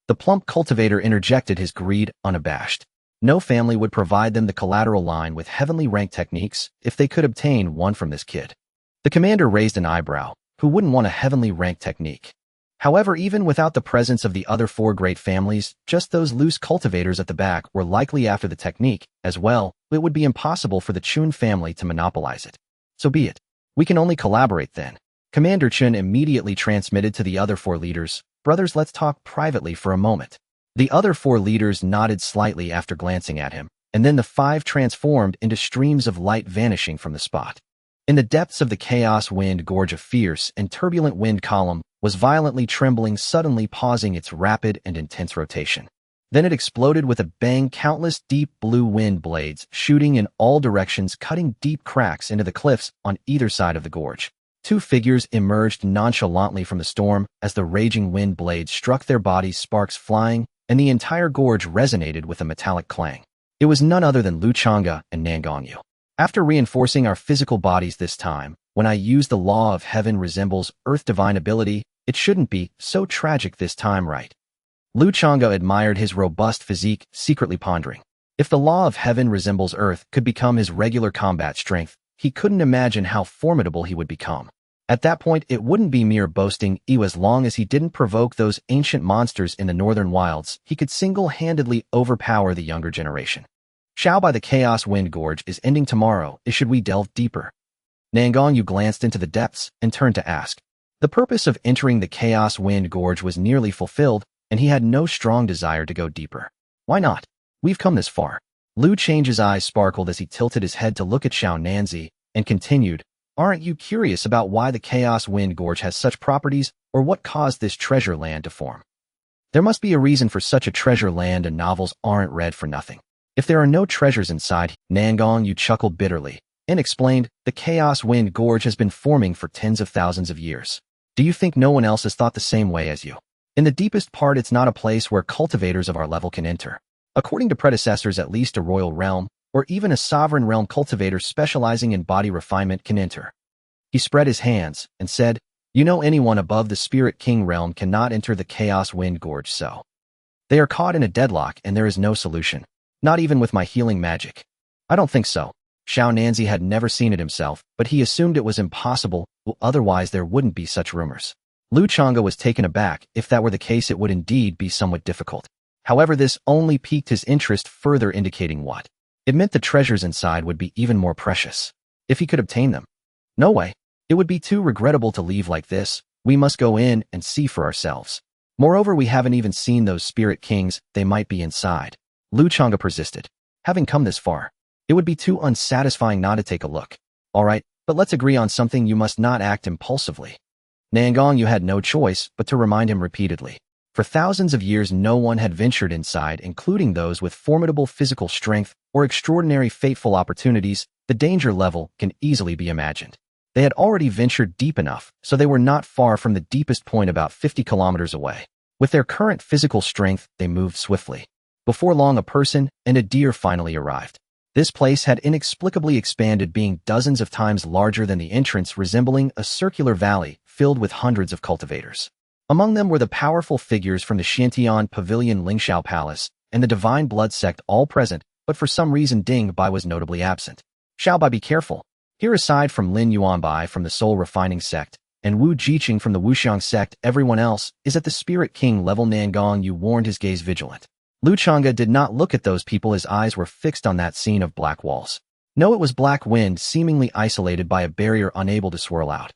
S1: The plump cultivator interjected, his greed unabashed. No family would provide them the collateral line with heavenly rank techniques if they could obtain one from this kid. The commander raised an eyebrow. Who wouldn't want a heavenly rank technique? However, even without the presence of the other 4 great families, just those loose cultivators at the back were likely after the technique as well. It would be impossible for the Chun family to monopolize it. So be it. We can only collaborate then. Commander Chun immediately transmitted to the other 4 leaders, "Brothers, let's talk privately for a moment." The other 4 leaders nodded slightly after glancing at him, and then the 5 transformed into streams of light vanishing from the spot. In the depths of the chaos wind gorge, a fierce and turbulent wind column was violently trembling, suddenly pausing its rapid and intense rotation. Then it exploded with a bang, countless deep blue wind blades shooting in all directions, cutting deep cracks into the cliffs on either side of the gorge. 2 figures emerged nonchalantly from the storm as the raging wind blades struck their bodies, sparks flying, and the entire gorge resonated with a metallic clang. It was none other than Lu Changge and Nangong Yu. After reinforcing our physical bodies this time, when I use the law of heaven resembles earth divine ability, it shouldn't be so tragic this time, right? Lu Changge admired his robust physique, secretly pondering. If the law of heaven resembles earth could become his regular combat strength, he couldn't imagine how formidable he would become. At that point, it wouldn't be mere boasting, as long as he didn't provoke those ancient monsters in the northern wilds, he could single-handedly overpower the younger generation. Shao by the Chaos Wind Gorge is ending tomorrow. Should we delve deeper? Nangong Yu glanced into the depths and turned to ask. The purpose of entering the Chaos Wind Gorge was nearly fulfilled, and he had no strong desire to go deeper. Why not? We've come this far. Lu Changge's eyes sparkled as he tilted his head to look at Xiao Nanzi, and continued, Aren't you curious about why the Chaos Wind Gorge has such properties, or what caused this treasure land to form? There must be a reason for such a treasure land, and novels aren't read for nothing. If there are no treasures inside, Nangong Yu chuckled bitterly, and explained, the Chaos Wind Gorge has been forming for tens of thousands of years. Do you think no one else has thought the same way as you? In the deepest part, it's not a place where cultivators of our level can enter. According to predecessors, at least a royal realm, or even a sovereign realm cultivator specializing in body refinement can enter. He spread his hands and said, anyone above the Spirit King realm cannot enter the Chaos Wind Gorge, so they are caught in a deadlock and there is no solution. Not even with my healing magic. I don't think so. Xiao Nanzi had never seen it himself, but he assumed it was impossible, otherwise there wouldn't be such rumors. Lu Changge was taken aback. If that were the case, it would indeed be somewhat difficult. However, this only piqued his interest, further indicating what? It meant the treasures inside would be even more precious. If he could obtain them. No way. It would be too regrettable to leave like this. We must go in and see for ourselves. Moreover, we haven't even seen those spirit kings. They might be inside. Lu Changge persisted. Having come this far, it would be too unsatisfying not to take a look. All right, but let's agree on something. You must not act impulsively. Nangong Yu had no choice but to remind him repeatedly. For thousands of years, no one had ventured inside, including those with formidable physical strength or extraordinary fateful opportunities. The danger level can easily be imagined. They had already ventured deep enough, so they were not far from the deepest point, about 50 kilometers away. With their current physical strength, they moved swiftly. Before long, a person and a deer finally arrived. This place had inexplicably expanded, being dozens of times larger than the entrance, resembling a circular valley filled with hundreds of cultivators. Among them were the powerful figures from the Xiantian Pavilion Lingshao Palace and the Divine Blood Sect, all present, but for some reason Ding Bai was notably absent. Xiao Bai, be careful. Here, aside from Lin Yuanbai from the Soul Refining Sect and Wu Jiqing from the Wuxiang Sect, everyone else is at the Spirit King level. Nangong Yu warned, his gaze vigilant. Lu Changge did not look at those people. His eyes were fixed on that scene of black walls. No, it was black wind, seemingly isolated by a barrier unable to swirl out.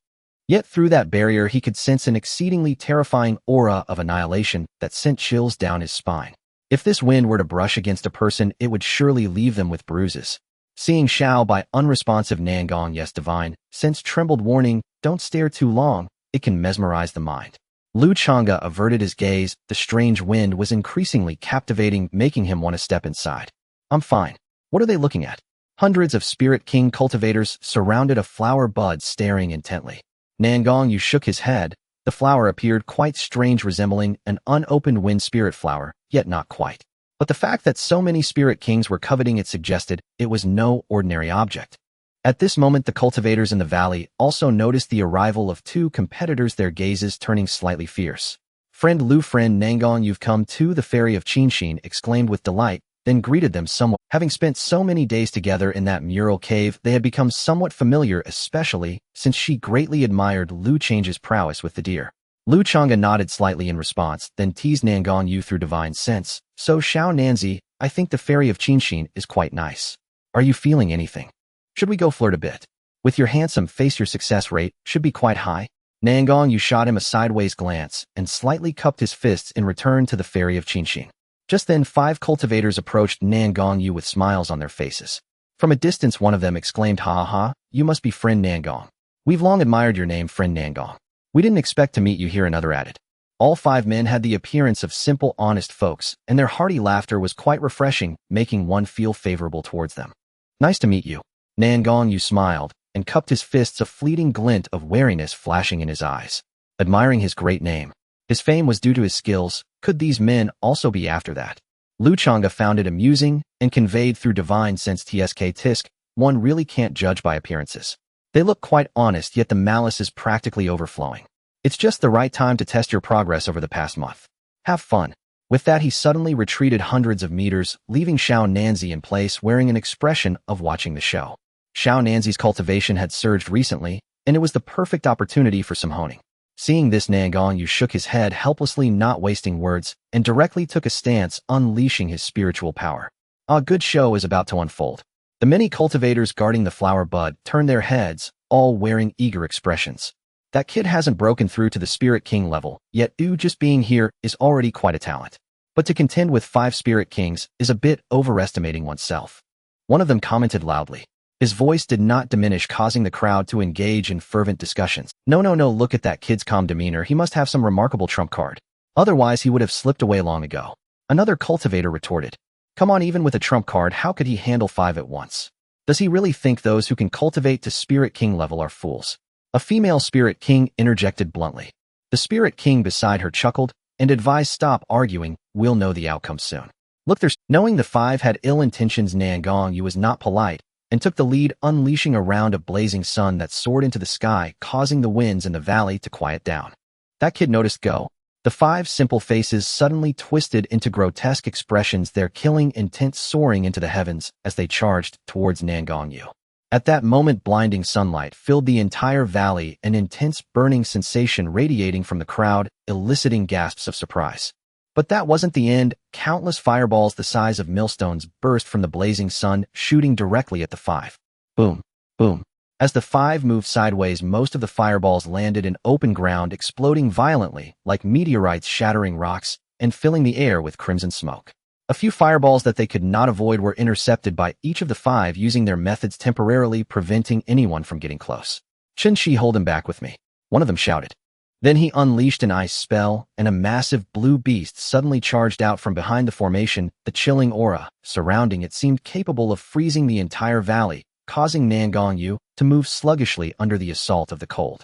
S1: Yet through that barrier he could sense an exceedingly terrifying aura of annihilation that sent chills down his spine. If this wind were to brush against a person, it would surely leave them with bruises. Seeing Xiao Bai unresponsive, Nangong Yes Divine sensed trembled, warning, don't stare too long, it can mesmerize the mind. Lu Changge averted his gaze. The strange wind was increasingly captivating, making him want to step inside. I'm fine. What are they looking at? Hundreds of Spirit King cultivators surrounded a flower bud, staring intently. Nangong Yu shook his head. The flower appeared quite strange, resembling an unopened wind spirit flower, yet not quite. But the fact that so many Spirit Kings were coveting it suggested it was no ordinary object. At this moment, the cultivators in the valley also noticed the arrival of 2 competitors, their gazes turning slightly fierce. Friend Lu, friend Nangong, you've come too, the fairy of Qinshin exclaimed with delight, then greeted them somewhat. Having spent so many days together in that mural cave, they had become somewhat familiar, especially since she greatly admired Lu Change's prowess with the deer. Lu Changge nodded slightly in response, then teased Nangong Yu through divine sense. So Xiao Nanzi, I think the fairy of Qinshin is quite nice. Are you feeling anything? Should we go flirt a bit? With your handsome face, your success rate should be quite high. Nangong Yu shot him a sideways glance and slightly cupped his fists in return to the fairy of Qinshin. Just then 5 cultivators approached Nangong Yu with smiles on their faces. From a distance one of them exclaimed, "Ha ha ha, you must be friend Nangong. We've long admired your name, friend Nangong. We didn't expect to meet you here," another added. All 5 men had the appearance of simple, honest folks, and their hearty laughter was quite refreshing, making one feel favorable towards them. "Nice to meet you." Nangong Yu smiled, and cupped his fists, a fleeting glint of wariness flashing in his eyes. Admiring his great name. His fame was due to his skills. Could these men also be after that? Lu Changge found it amusing, and conveyed through divine sense tisk, one really can't judge by appearances. They look quite honest, yet the malice is practically overflowing. It's just the right time to test your progress over the past month. Have fun. With that he suddenly retreated hundreds of meters, leaving Xiao Nanzi in place wearing an expression of watching the show. Xiao Nanzi's cultivation had surged recently, and it was the perfect opportunity for some honing. Seeing this, Nangong Yu shook his head helplessly, not wasting words, and directly took a stance, unleashing his spiritual power. A good show is about to unfold. The many cultivators guarding the flower bud turned their heads, all wearing eager expressions. That kid hasn't broken through to the Spirit King level, yet just being here is already quite a talent. But to contend with 5 Spirit Kings is a bit overestimating oneself. One of them commented loudly. His voice did not diminish, causing the crowd to engage in fervent discussions. No, look at that kid's calm demeanor. He must have some remarkable trump card. Otherwise he would have slipped away long ago. Another cultivator retorted. Come on, even with a trump card, how could he handle 5 at once? Does he really think those who can cultivate to Spirit King level are fools? A female Spirit King interjected bluntly. The Spirit King beside her chuckled and advised, "Stop arguing, we'll know the outcome soon." Look, knowing the 5 had ill intentions, Nangong Yu was not polite, and took the lead, unleashing a round of blazing sun that soared into the sky, causing the winds in the valley to quiet down. That kid noticed go. The 5 simple faces suddenly twisted into grotesque expressions, their killing intent soaring into the heavens as they charged towards Nangong Yu. At that moment blinding sunlight filled the entire valley, an intense burning sensation radiating from the crowd, eliciting gasps of surprise. But that wasn't the end. Countless fireballs the size of millstones burst from the blazing sun, shooting directly at the 5. Boom, boom. As the 5 moved sideways, most of the fireballs landed in open ground, exploding violently, like meteorites shattering rocks and filling the air with crimson smoke. A few fireballs that they could not avoid were intercepted by each of the 5, using their methods temporarily preventing anyone from getting close. "Chen Shi, hold him back with me," one of them shouted. Then he unleashed an ice spell, and a massive blue beast suddenly charged out from behind the formation. The chilling aura surrounding it seemed capable of freezing the entire valley, causing Nangong Yu to move sluggishly under the assault of the cold.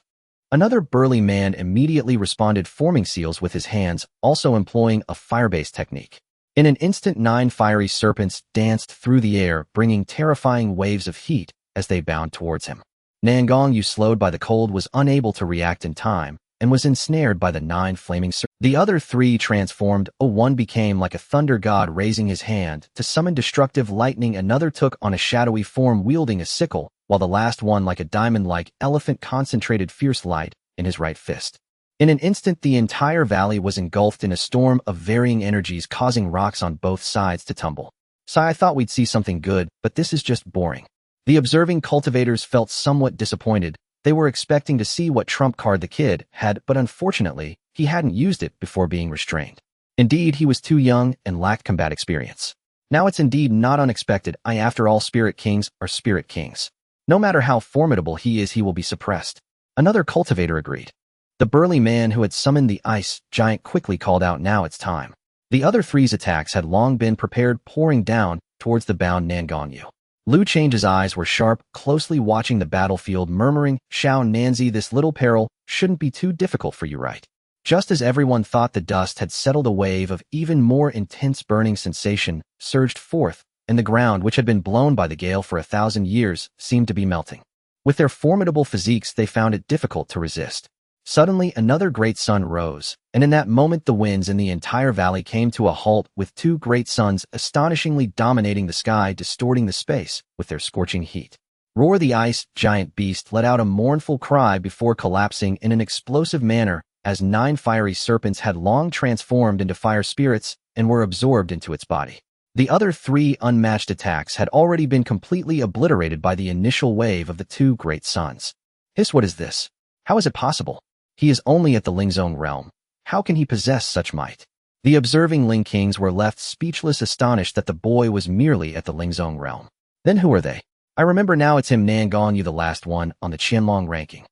S1: Another burly man immediately responded, forming seals with his hands, also employing a fire-based technique. In an instant 9 fiery serpents danced through the air, bringing terrifying waves of heat as they bound towards him. Nangong Yu, slowed by the cold, was unable to react in time, and was ensnared by the 9 flaming serpents. The other 3 transformed. One became like a thunder god, raising his hand to summon destructive lightning. Another took on a shadowy form, wielding a sickle, while the last one like a diamond-like elephant concentrated fierce light in his right fist. In an instant, the entire valley was engulfed in a storm of varying energies, causing rocks on both sides to tumble. "I thought we'd see something good, but this is just boring." The observing cultivators felt somewhat disappointed. They were expecting to see what trump card the kid had, but unfortunately, he hadn't used it before being restrained. Indeed, he was too young and lacked combat experience. Now it's indeed not unexpected. After all, Spirit Kings are Spirit Kings. No matter how formidable he is, he will be suppressed. Another cultivator agreed. The burly man who had summoned the ice giant quickly called out, "Now it's time." The other 3's attacks had long been prepared, pouring down towards the bound Nangong Yu. Lu Change's eyes were sharp, closely watching the battlefield, murmuring, "Xiao Nanzi, this little peril shouldn't be too difficult for you, right?" Just as everyone thought the dust had settled, a wave of even more intense burning sensation surged forth, and the ground, which had been blown by the gale for 1,000 years, seemed to be melting. With their formidable physiques, they found it difficult to resist. Suddenly, another great sun rose, and in that moment the winds in the entire valley came to a halt, with 2 great suns astonishingly dominating the sky, distorting the space with their scorching heat. Roar the ice giant beast let out a mournful cry before collapsing in an explosive manner, as 9 fiery serpents had long transformed into fire spirits and were absorbed into its body. The other 3 unmatched attacks had already been completely obliterated by the initial wave of the 2 great suns. "Hiss, what is this? How is it possible? He is only at the Lingwu Realm. How can he possess such might?" The observing Ling Kings were left speechless, astonished that the boy was merely at the Lingwu Realm. Then who are they? I remember now, it's him, Nangong Yu, the last one on the Qianlong ranking.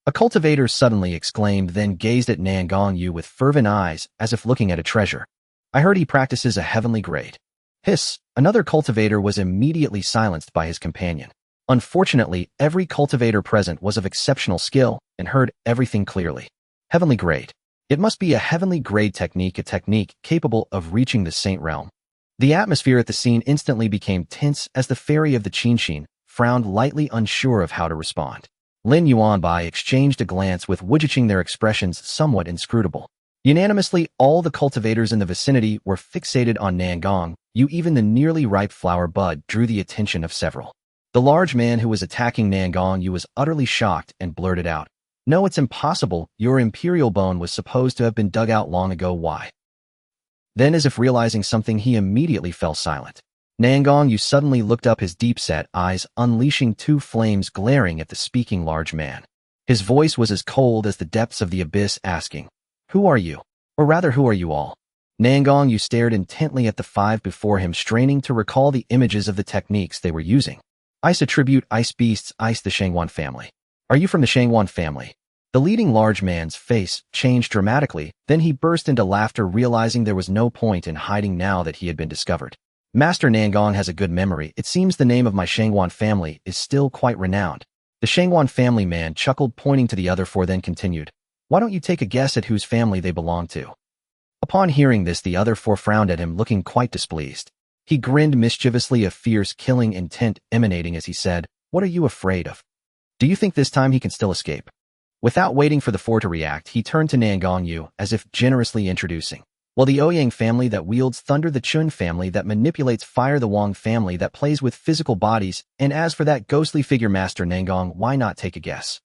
S1: A cultivator suddenly exclaimed, then gazed at Nangong Yu with fervent eyes, as if looking at a treasure. I heard he practices a heavenly grade. Hiss! Another cultivator was immediately silenced by his companion. Unfortunately, every cultivator present was of exceptional skill and heard everything clearly. Heavenly grade. It must be a heavenly grade technique, a technique capable of reaching the Saint Realm. The atmosphere at the scene instantly became tense as the fairy of the Qinshin frowned lightly, unsure of how to respond. Lin Yuanbai exchanged a glance with Wu Jiqing, their expressions somewhat inscrutable. Unanimously, all the cultivators in the vicinity were fixated on Nangong Yu. Even the nearly ripe flower bud drew the attention of several. The large man who was attacking Nangong Yu was utterly shocked and blurted out, "No, it's impossible. Your imperial bone was supposed to have been dug out long ago. Why?" Then, as if realizing something, he immediately fell silent. Nangong Yu suddenly looked up, his deep-set eyes unleashing two flames glaring at the speaking large man. His voice was as cold as the depths of the abyss, asking, "Who are you? Or rather, who are you all?" Nangong Yu stared intently at the five before him, straining to recall the images of the techniques they were using. Ice attribute, ice beasts, ice, the Shangwan family. Are you from the Shangwan family? The leading large man's face changed dramatically, then he burst into laughter, realizing there was no point in hiding now that he had been discovered. Master Nangong has a good memory. It seems the name of my Shangwan family is still quite renowned. The Shangwan family man chuckled, pointing to the other four, then continued, "Why don't you take a guess at whose family they belong to?" Upon hearing this, the other four frowned at him, looking quite displeased. He grinned mischievously, a fierce, killing intent emanating as he said, "What are you afraid of? Do you think this time he can still escape?" Without waiting for the four to react, he turned to Nangong Yu, as if generously introducing, "Well, the Ouyang family that wields thunder, the Chun family that manipulates fire, the Wang family that plays with physical bodies, and as for that ghostly figure, Master Nangong, why not take a guess?"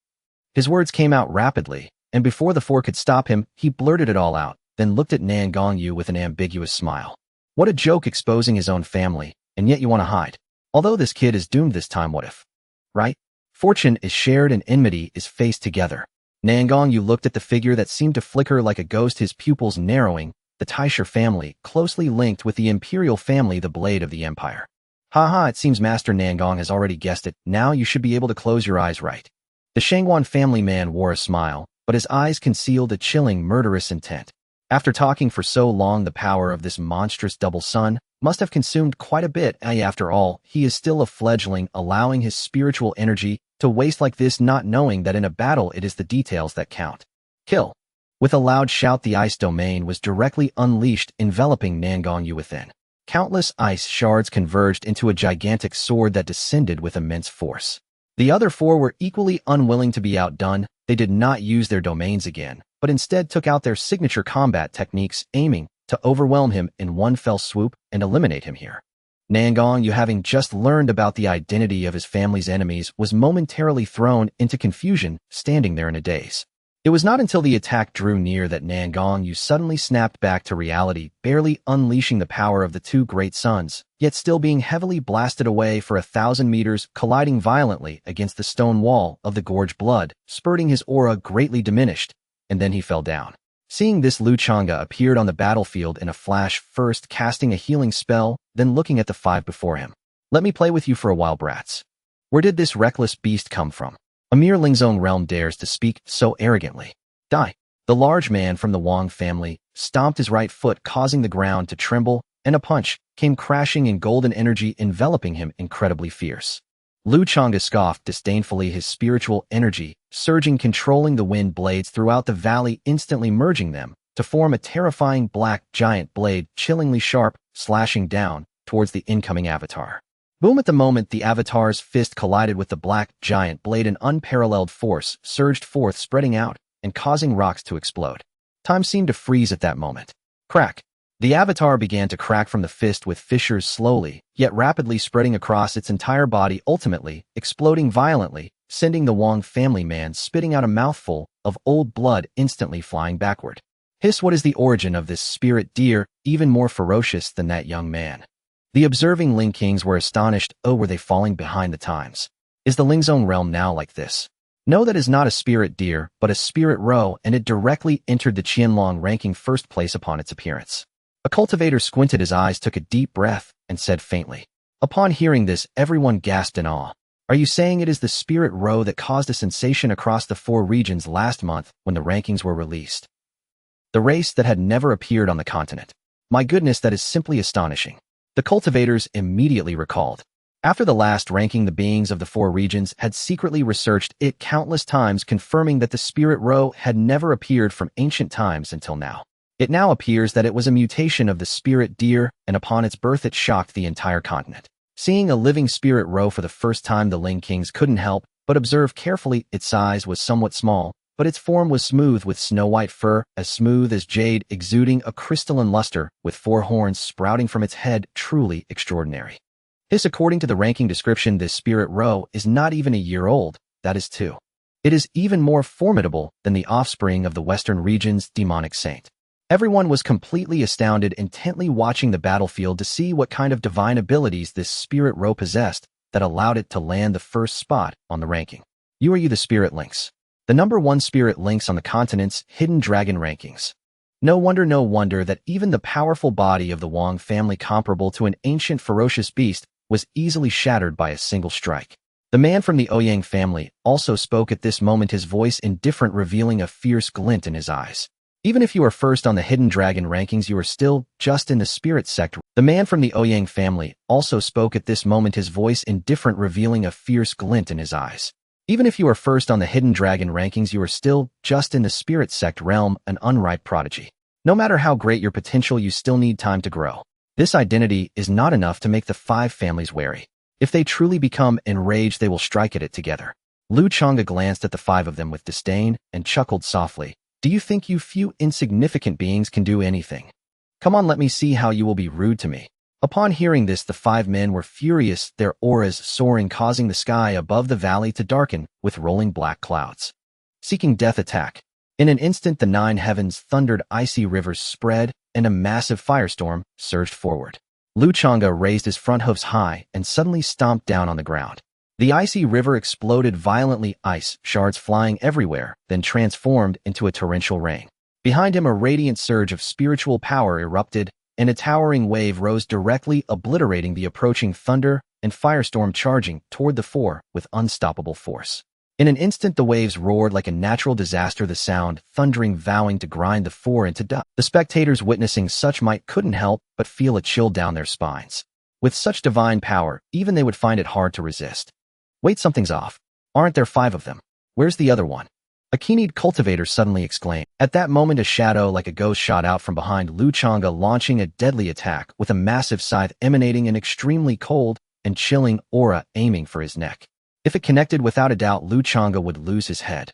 S1: His words came out rapidly, and before the four could stop him, he blurted it all out, then looked at Nangong Yu with an ambiguous smile. What a joke, exposing his own family, and yet you want to hide. Although this kid is doomed this time, what if? Right? Fortune is shared and enmity is faced together. Nangong Yu looked at the figure that seemed to flicker like a ghost, his pupils narrowing. The Taisher family, closely linked with the imperial family, the blade of the empire. Haha, it seems Master Nangong has already guessed it. Now you should be able to close your eyes, right? The Shangwan family man wore a smile, but his eyes concealed a chilling, murderous intent. After talking for so long, the power of this monstrous double sun must have consumed quite a bit. After all, he is still a fledgling, allowing his spiritual energy to waste like this, not knowing that in a battle it is the details that count. Kill. With a loud shout, the ice domain was directly unleashed, enveloping Nangong Yu within. Countless ice shards converged into a gigantic sword that descended with immense force. The other four were equally unwilling to be outdone. They did not use their domains again, but instead took out their signature combat techniques, aiming to overwhelm him in one fell swoop and eliminate him here. Nangong Yu, having just learned about the identity of his family's enemies, was momentarily thrown into confusion, standing there in a daze. It was not until the attack drew near that Nangong Yu suddenly snapped back to reality, barely unleashing the power of the two great suns, yet still being heavily blasted away for 1,000 meters, colliding violently against the stone wall of the gorge, blood spurting, his aura greatly diminished, and then he fell down. Seeing this, Lu Changge appeared on the battlefield in a flash, first casting a healing spell, then looking at the five before him. "Let me play with you for a while, brats. Where did this reckless beast come from? A mere Lingwu Realm dares to speak so arrogantly. Die." The large man from the Wang family stomped his right foot, causing the ground to tremble, and a punch came crashing in, golden energy enveloping him, incredibly fierce. Lu Changge scoffed disdainfully, his spiritual energy surging, controlling the wind blades throughout the valley, instantly merging them to form a terrifying black giant blade, chillingly sharp, slashing down towards the incoming avatar. Boom! At the moment the avatar's fist collided with the black giant blade, an unparalleled force surged forth, spreading out and causing rocks to explode. Time seemed to freeze at that moment. Crack! The avatar began to crack from the fist, with fissures slowly, yet rapidly spreading across its entire body, ultimately exploding violently, sending the Wang family man spitting out a mouthful of old blood, instantly flying backward. Hiss! What is the origin of this spirit deer, even more ferocious than that young man? The observing Ling Kings were astonished. Oh, were they falling behind the times? Is the Lingwu Realm now like this? No, that is not a spirit deer, but a spirit roe, and it directly entered the Qianlong, ranking first place upon its appearance. A cultivator squinted his eyes, took a deep breath, and said faintly. Upon hearing this, everyone gasped in awe. Are you saying it is the spirit row that caused a sensation across the 4 regions last month when the rankings were released? The race that had never appeared on the continent. My goodness, that is simply astonishing. The cultivators immediately recalled. After the last ranking, the beings of the 4 regions had secretly researched it countless times, confirming that the spirit row had never appeared from ancient times until now. It now appears that it was a mutation of the spirit deer, and upon its birth it shocked the entire continent. Seeing a living spirit row for the first time, the Ling Kings couldn't help but observe carefully. Its size was somewhat small, but its form was smooth with snow-white fur, as smooth as jade, exuding a crystalline luster, with 4 horns sprouting from its head, truly extraordinary. This, according to the ranking description, this spirit row is not even a year old, that is 2. It is even more formidable than the offspring of the Western region's demonic saint. Everyone was completely astounded, intently watching the battlefield to see what kind of divine abilities this spirit row possessed that allowed it to land the first spot on the ranking. You are the spirit lynx. The number 1 spirit lynx on the continent's hidden dragon rankings. No wonder that even the powerful body of the Wang family, comparable to an ancient ferocious beast, was easily shattered by a single strike. The man from the Ouyang family also spoke at this moment, his voice indifferent, revealing a fierce glint in his eyes. Even if you are first on the hidden dragon rankings, you are still just in the spirit sector. The man from the Ouyang family also spoke at this moment, his voice indifferent, revealing a fierce glint in his eyes. Even if you are first on the hidden dragon rankings, you are still just in the spirit sect realm, an unripe prodigy. No matter how great your potential, you still need time to grow. This identity is not enough to make the 5 families wary. If they truly become enraged, they will strike at it together. Lu Changge glanced at the 5 of them with disdain and chuckled softly. Do you think you few insignificant beings can do anything? Come on, let me see how you will be rude to me. Upon hearing this, the 5 men were furious, their auras soaring, causing the sky above the valley to darken with rolling black clouds. Seeking death, attack. In an instant, the 9 heavens thundered, icy rivers spread, and a massive firestorm surged forward. Lu Changge raised his front hoofs high and suddenly stomped down on the ground. The icy river exploded violently, ice shards flying everywhere, then transformed into a torrential rain. Behind him, a radiant surge of spiritual power erupted, and a towering wave rose directly, obliterating the approaching thunder and firestorm, charging toward the 4 with unstoppable force. In an instant, the waves roared like a natural disaster, the sound thundering, vowing to grind the 4 into dust. The spectators witnessing such might couldn't help but feel a chill down their spines. With such divine power, even they would find it hard to resist. Wait, something's off. Aren't there 5 of them? Where's the other one? A keen-eyed cultivator suddenly exclaimed. At that moment, a shadow like a ghost shot out from behind Lu Changge, launching a deadly attack with a massive scythe emanating an extremely cold and chilling aura, aiming for his neck. If it connected, without a doubt, Lu Changge would lose his head.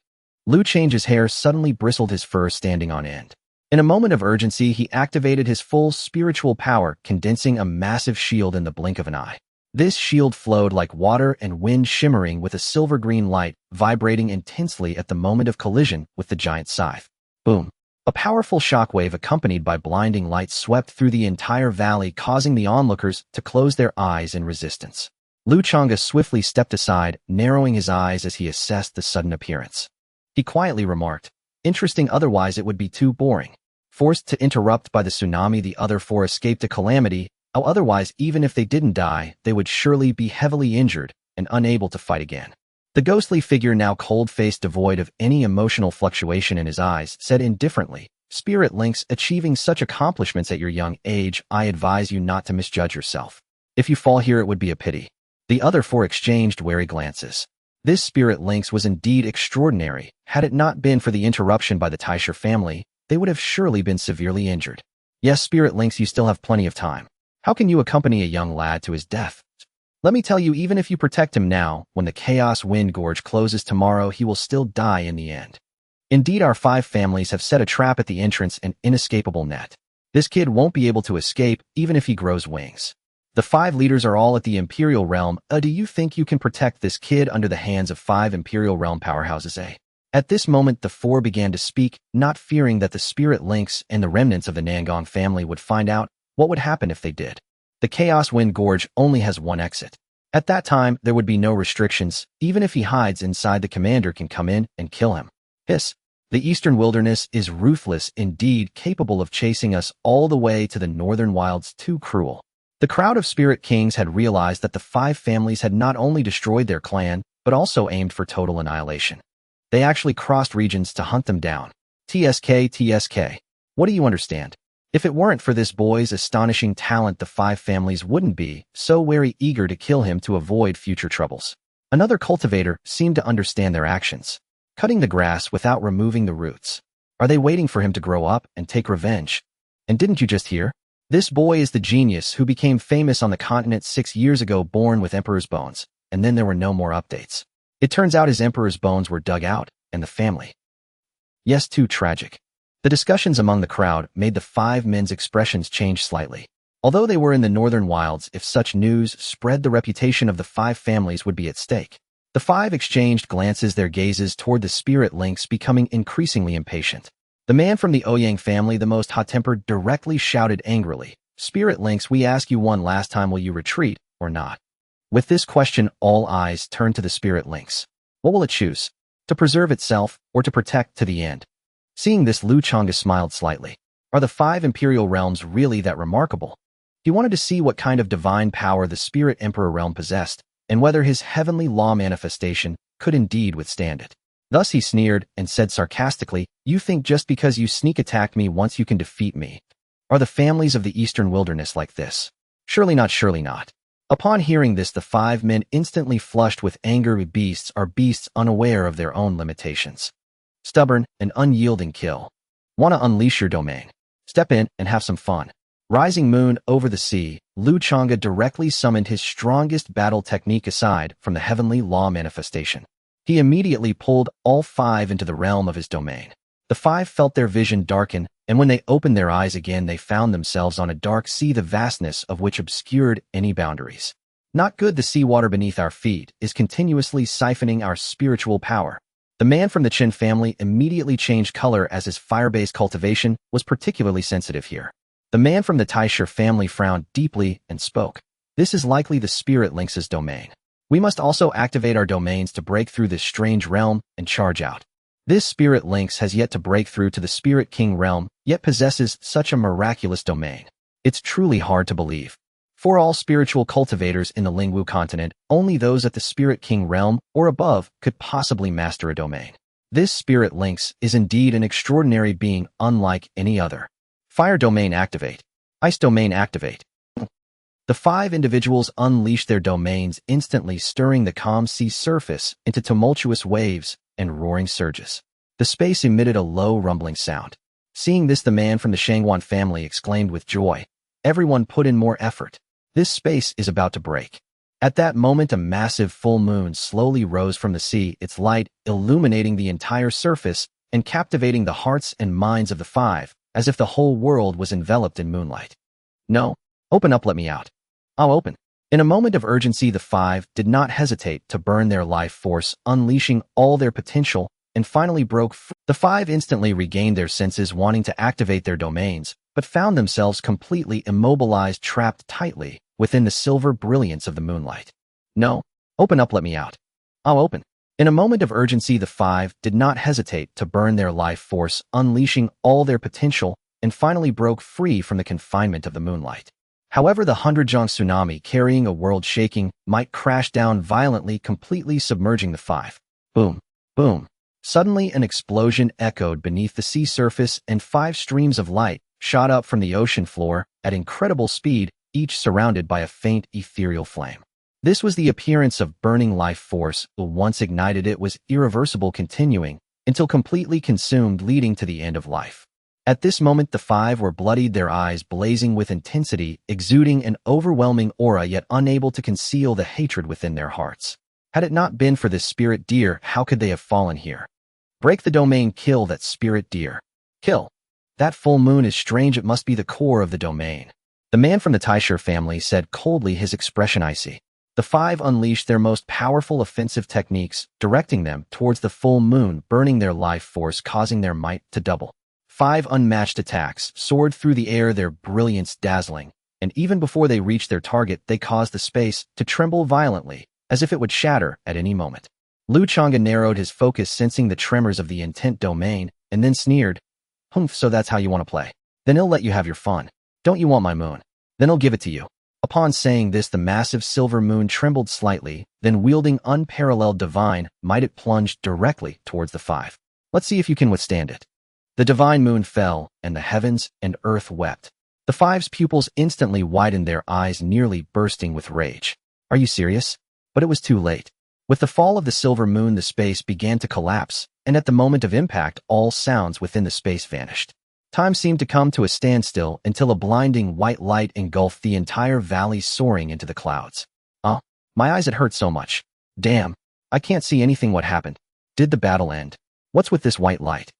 S1: Lu Change's hair suddenly bristled, his fur standing on end. In a moment of urgency, he activated his full spiritual power, condensing a massive shield in the blink of an eye. This shield flowed like water and wind, shimmering with a silver-green light, vibrating intensely at the moment of collision with the giant scythe. Boom! A powerful shockwave accompanied by blinding light swept through the entire valley, causing the onlookers to close their eyes in resistance. Lu Changge swiftly stepped aside, narrowing his eyes as he assessed the sudden appearance. He quietly remarked, "Interesting, otherwise it would be too boring." Forced to interrupt by the tsunami, the other 4 escaped a calamity. Otherwise, even if they didn't die, they would surely be heavily injured and unable to fight again. The ghostly figure, now cold-faced, devoid of any emotional fluctuation in his eyes, said indifferently, "Spirit Lynx, achieving such accomplishments at your young age, I advise you not to misjudge yourself. If you fall here, it would be a pity." The other 4 exchanged wary glances. This Spirit Lynx was indeed extraordinary. Had it not been for the interruption by the Taisher family, they would have surely been severely injured. Yes, Spirit Lynx, you still have plenty of time. How can you accompany a young lad to his death? Let me tell you, even if you protect him now, when the Chaos Wind Gorge closes tomorrow, he will still die in the end. Indeed, our 5 families have set a trap at the entrance, an inescapable net. This kid won't be able to escape, even if he grows wings. The 5 leaders are all at the Imperial Realm. Do you think you can protect this kid under the hands of 5 Imperial Realm powerhouses, eh? At this moment, the 4 began to speak, not fearing that the Spirit Lynx and the remnants of the Nangong family would find out. What would happen if they did? The Chaos Wind Gorge only has 1 exit. At that time, there would be no restrictions. Even if he hides inside, the commander can come in and kill him. Hiss. The Eastern Wilderness is ruthless indeed, capable of chasing us all the way to the northern wilds. Too cruel. The crowd of spirit kings had realized that the 5 families had not only destroyed their clan, but also aimed for total annihilation. They actually crossed regions to hunt them down. TSK. What do you understand? If it weren't for this boy's astonishing talent, the 5 families wouldn't be so very eager to kill him to avoid future troubles. Another cultivator seemed to understand their actions, cutting the grass without removing the roots. Are they waiting for him to grow up and take revenge? And didn't you just hear? This boy is the genius who became famous on the continent 6 years ago, born with Emperor's bones, and then there were no more updates. It turns out his Emperor's bones were dug out, and the family. Yes, too tragic. The discussions among the crowd made the 5 men's expressions change slightly. Although they were in the northern wilds, if such news spread, the reputation of the 5 families would be at stake. The 5 exchanged glances, their gazes toward the spirit links becoming increasingly impatient. The man from the Ouyang family, the most hot-tempered, directly shouted angrily, "Spirit links, we ask you one last time, will you retreat or not?" With this question, all eyes turned to the spirit links. What will it choose? To preserve itself or to protect to the end? Seeing this, Lu Changge smiled slightly. Are the 5 imperial realms really that remarkable? He wanted to see what kind of divine power the spirit emperor realm possessed, and whether his heavenly law manifestation could indeed withstand it. Thus he sneered and said sarcastically, "You think just because you sneak attacked me once you can defeat me? Are the families of the Eastern Wilderness like this? Surely not, surely not." Upon hearing this, the 5 men instantly flushed with anger. Beasts are beasts, unaware of their own limitations. Stubborn and unyielding kill. Wanna unleash your domain? Step in and have some fun. Rising moon over the sea, Lu Changge directly summoned his strongest battle technique aside from the heavenly law manifestation. He immediately pulled all 5 into the realm of his domain. The 5 felt their vision darken, and when they opened their eyes again, they found themselves on a dark sea, the vastness of which obscured any boundaries. Not good. The seawater beneath our feet is continuously siphoning our spiritual power. The man from the Chen family immediately changed color, as his fire-based cultivation was particularly sensitive here. The man from the Taisher family frowned deeply and spoke. This is likely the spirit links' domain. We must also activate our domains to break through this strange realm and charge out. This spirit links has yet to break through to the spirit king realm, yet possesses such a miraculous domain. It's truly hard to believe. For all spiritual cultivators in the Lingwu continent, only those at the spirit king realm or above could possibly master a domain. This spirit links is indeed an extraordinary being, unlike any other. Fire domain activate. Ice domain activate. The 5 individuals unleashed their domains, instantly stirring the calm sea surface into tumultuous waves and roaring surges. The space emitted a low rumbling sound. Seeing this, the man from the Shangwan family exclaimed with joy, "Everyone put in more effort. This space is about to break." At that moment, a massive full moon slowly rose from the sea, its light illuminating the entire surface and captivating the hearts and minds of the 5, as if the whole world was enveloped in moonlight. "No, open up, let me out. I'll open." In a moment of urgency, the 5 did not hesitate to burn their life force, unleashing all their potential, and finally broke free. The 5 instantly regained their senses, wanting to activate their domains, but found themselves completely immobilized, trapped tightly within the silver brilliance of the moonlight. "No, open up, let me out. I'll open." In a moment of urgency, the 5 did not hesitate to burn their life force, unleashing all their potential, and finally broke free from the confinement of the moonlight. However, the 100-jong tsunami carrying a world-shaking might crash down violently, completely submerging the 5. Boom, boom. Suddenly, an explosion echoed beneath the sea surface, and 5 streams of light shot up from the ocean floor at incredible speed, each surrounded by a faint ethereal flame. This was the appearance of burning life force. Once ignited, it was irreversible, continuing until completely consumed, leading to the end of life. At this moment, the 5 were bloodied, their eyes blazing with intensity, exuding an overwhelming aura, yet unable to conceal the hatred within their hearts. Had it not been for this spirit deer, how could they have fallen here? Break the domain, kill that spirit deer. Kill. That full moon is strange, it must be the core of the domain. The man from the Taisher family said coldly, his expression icy. The 5 unleashed their most powerful offensive techniques, directing them towards the full moon, burning their life force, causing their might to double. 5 unmatched attacks soared through the air, their brilliance dazzling, and even before they reached their target, they caused the space to tremble violently, as if it would shatter at any moment. Lu Changge narrowed his focus, sensing the tremors of the intent domain, and then sneered, "Humph, so that's how you want to play. Then he'll let you have your fun. Don't you want my moon? Then he'll give it to you." Upon saying this, the massive silver moon trembled slightly, then wielding unparalleled divine might, it plunged directly towards the five. "Let's see if you can withstand it." The divine moon fell, and the heavens and earth wept. The five's pupils instantly widened, their eyes nearly bursting with rage. "Are you serious?" But it was too late. With the fall of the silver moon, the space began to collapse, and at the moment of impact, all sounds within the space vanished. Time seemed to come to a standstill until a blinding white light engulfed the entire valley, soaring into the clouds. My eyes had hurt so much. Damn, I can't see anything. What happened? Did the battle end? What's with this white light?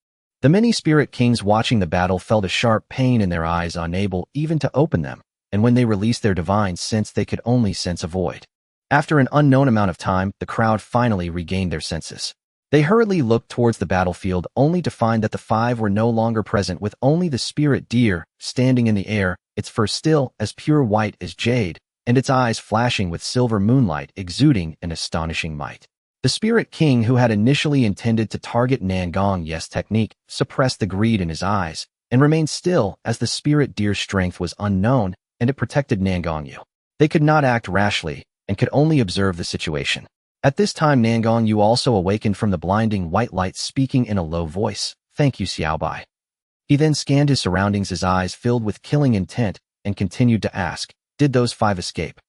S1: The many spirit kings watching the battle felt a sharp pain in their eyes, unable even to open them, and when they released their divine sense, they could only sense a void. After an unknown amount of time, the crowd finally regained their senses. They hurriedly looked towards the battlefield, only to find that the five were no longer present, with only the spirit deer standing in the air, its fur still as pure white as jade, and its eyes flashing with silver moonlight, exuding an astonishing might. The spirit king, who had initially intended to target Nangong Yu's technique, suppressed the greed in his eyes and remained still, as the spirit deer's strength was unknown and it protected Nangong Yu. They could not act rashly and could only observe the situation. At this time, Nangong Yu also awakened from the blinding white light, speaking in a low voice, "Thank you, Xiaobai." He then scanned his surroundings, his eyes filled with killing intent, and continued to ask, "Did those five escape?"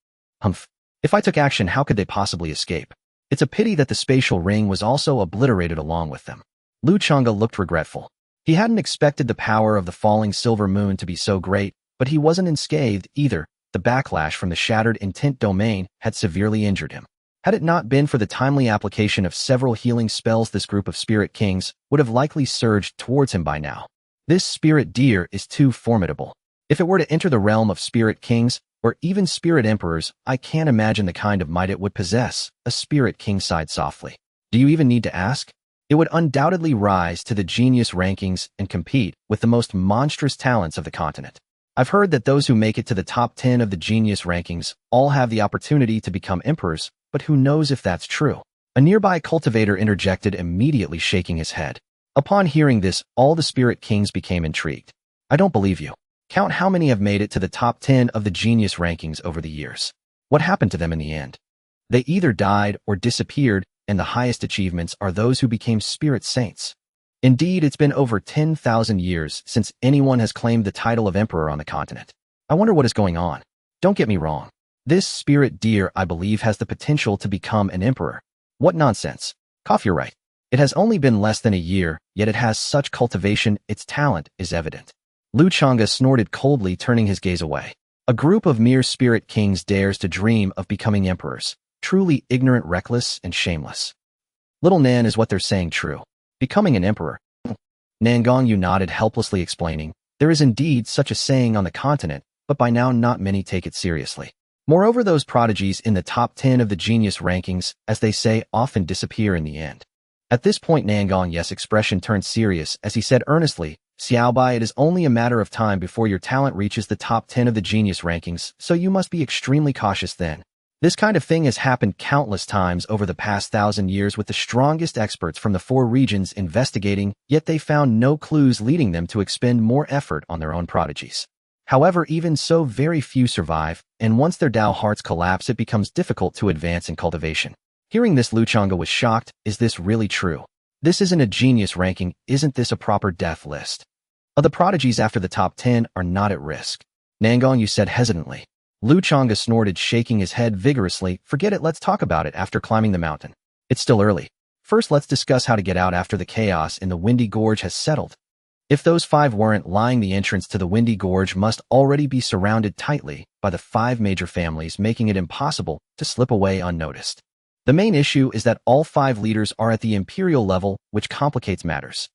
S1: "Humph. If I took action, how could they possibly escape? It's a pity that the spatial ring was also obliterated along with them." Lu Changge looked regretful. He hadn't expected the power of the falling silver moon to be so great, but he wasn't unscathed either. The backlash from the shattered intent domain had severely injured him. Had it not been for the timely application of several healing spells, this group of spirit kings would have likely surged towards him by now. This spirit deer is too formidable. If it were to enter the realm of spirit kings, or even spirit emperors, I can't imagine the kind of might it would possess. A spirit king sighed softly. "Do you even need to ask? It would undoubtedly rise to the genius rankings and compete with the most monstrous talents of the continent. I've heard that those who make it to the top 10 of the genius rankings all have the opportunity to become emperors, but who knows if that's true?" A nearby cultivator interjected, immediately shaking his head. Upon hearing this, all the spirit kings became intrigued. "I don't believe you. Count how many have made it to the top 10 of the genius rankings over the years. What happened to them in the end? They either died or disappeared, and the highest achievements are those who became spirit saints. Indeed, it's been over 10,000 years since anyone has claimed the title of emperor on the continent. I wonder what is going on. Don't get me wrong. This spirit deer, I believe, has the potential to become an emperor." "What nonsense. Cough, you're right. It has only been less than a year, yet it has such cultivation, its talent is evident." Lu Changge snorted coldly, turning his gaze away. "A group of mere spirit kings dares to dream of becoming emperors. Truly ignorant, reckless, and shameless." "Little Nan, is what they're saying true? Becoming an emperor?" Nangong Yu nodded helplessly, explaining, "There is indeed such a saying on the continent, but by now not many take it seriously. Moreover, those prodigies in the top 10 of the genius rankings, as they say, often disappear in the end." At this point, Nangong Yu's expression turned serious as he said earnestly, "Xiaobai, it is only a matter of time before your talent reaches the top 10 of the genius rankings, so you must be extremely cautious then. This kind of thing has happened countless times over the past 1,000 years, with the strongest experts from the 4 regions investigating, yet they found no clues leading them to expend more effort on their own prodigies. However, even so, very few survive, and once their Dao hearts collapse, it becomes difficult to advance in cultivation." Hearing this, Lu Changge was shocked. Is this really true? This isn't a genius ranking, isn't this a proper death list? The prodigies after the top 10 are not at risk. Nangong Yu said hesitantly. Lu Changge snorted, shaking his head vigorously. "Forget it, let's talk about it after climbing the mountain. It's still early. First, let's discuss how to get out after the chaos in the Windy Gorge has settled." If those 5 weren't lying, the entrance to the Windy Gorge must already be surrounded tightly by the 5 major families, making it impossible to slip away unnoticed. The main issue is that all 5 leaders are at the imperial level, which complicates matters.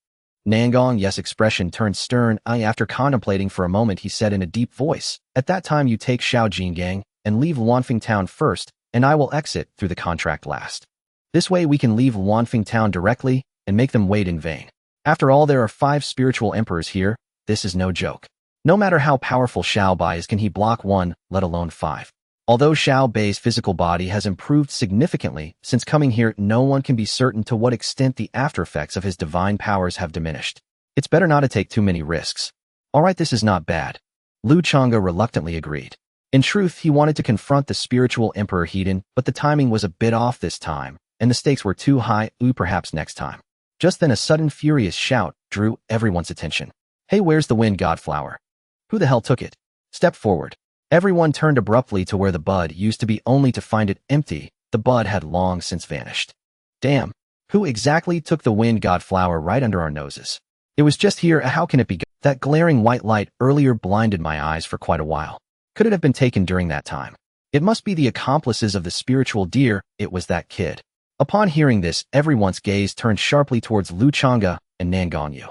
S1: Nangong Yu's expression turned stern. After contemplating for a moment, he said in a deep voice, "At that time you take Shaojingang and leave Luanfeng Town first, and I will exit through the contract last. This way we can leave Luanfeng Town directly and make them wait in vain. After all, there are 5 spiritual emperors here. This is no joke. No matter how powerful Xiaobai is, can he block 1, let alone 5? Although Xiaobai's physical body has improved significantly since coming here, no one can be certain to what extent the aftereffects of his divine powers have diminished. It's better not to take too many risks. All right, this is not bad. Lu Changge reluctantly agreed. In truth, he wanted to confront the spiritual Emperor Hedon, but the timing was a bit off this time, and the stakes were too high. Perhaps next time. Just then a sudden furious shout drew everyone's attention. Hey, where's the wind god flower? Who the hell took it? Step forward. Everyone turned abruptly to where the bud used to be, only to find it empty. The bud had long since vanished. Damn. Who exactly took the wind god flower right under our noses? It was just here. How can it be? That glaring white light earlier blinded my eyes for quite a while. Could it have been taken during that time? It must be the accomplices of the spiritual deer. It was that kid. Upon hearing this, everyone's gaze turned sharply towards Lu Changge and Nangong Yu.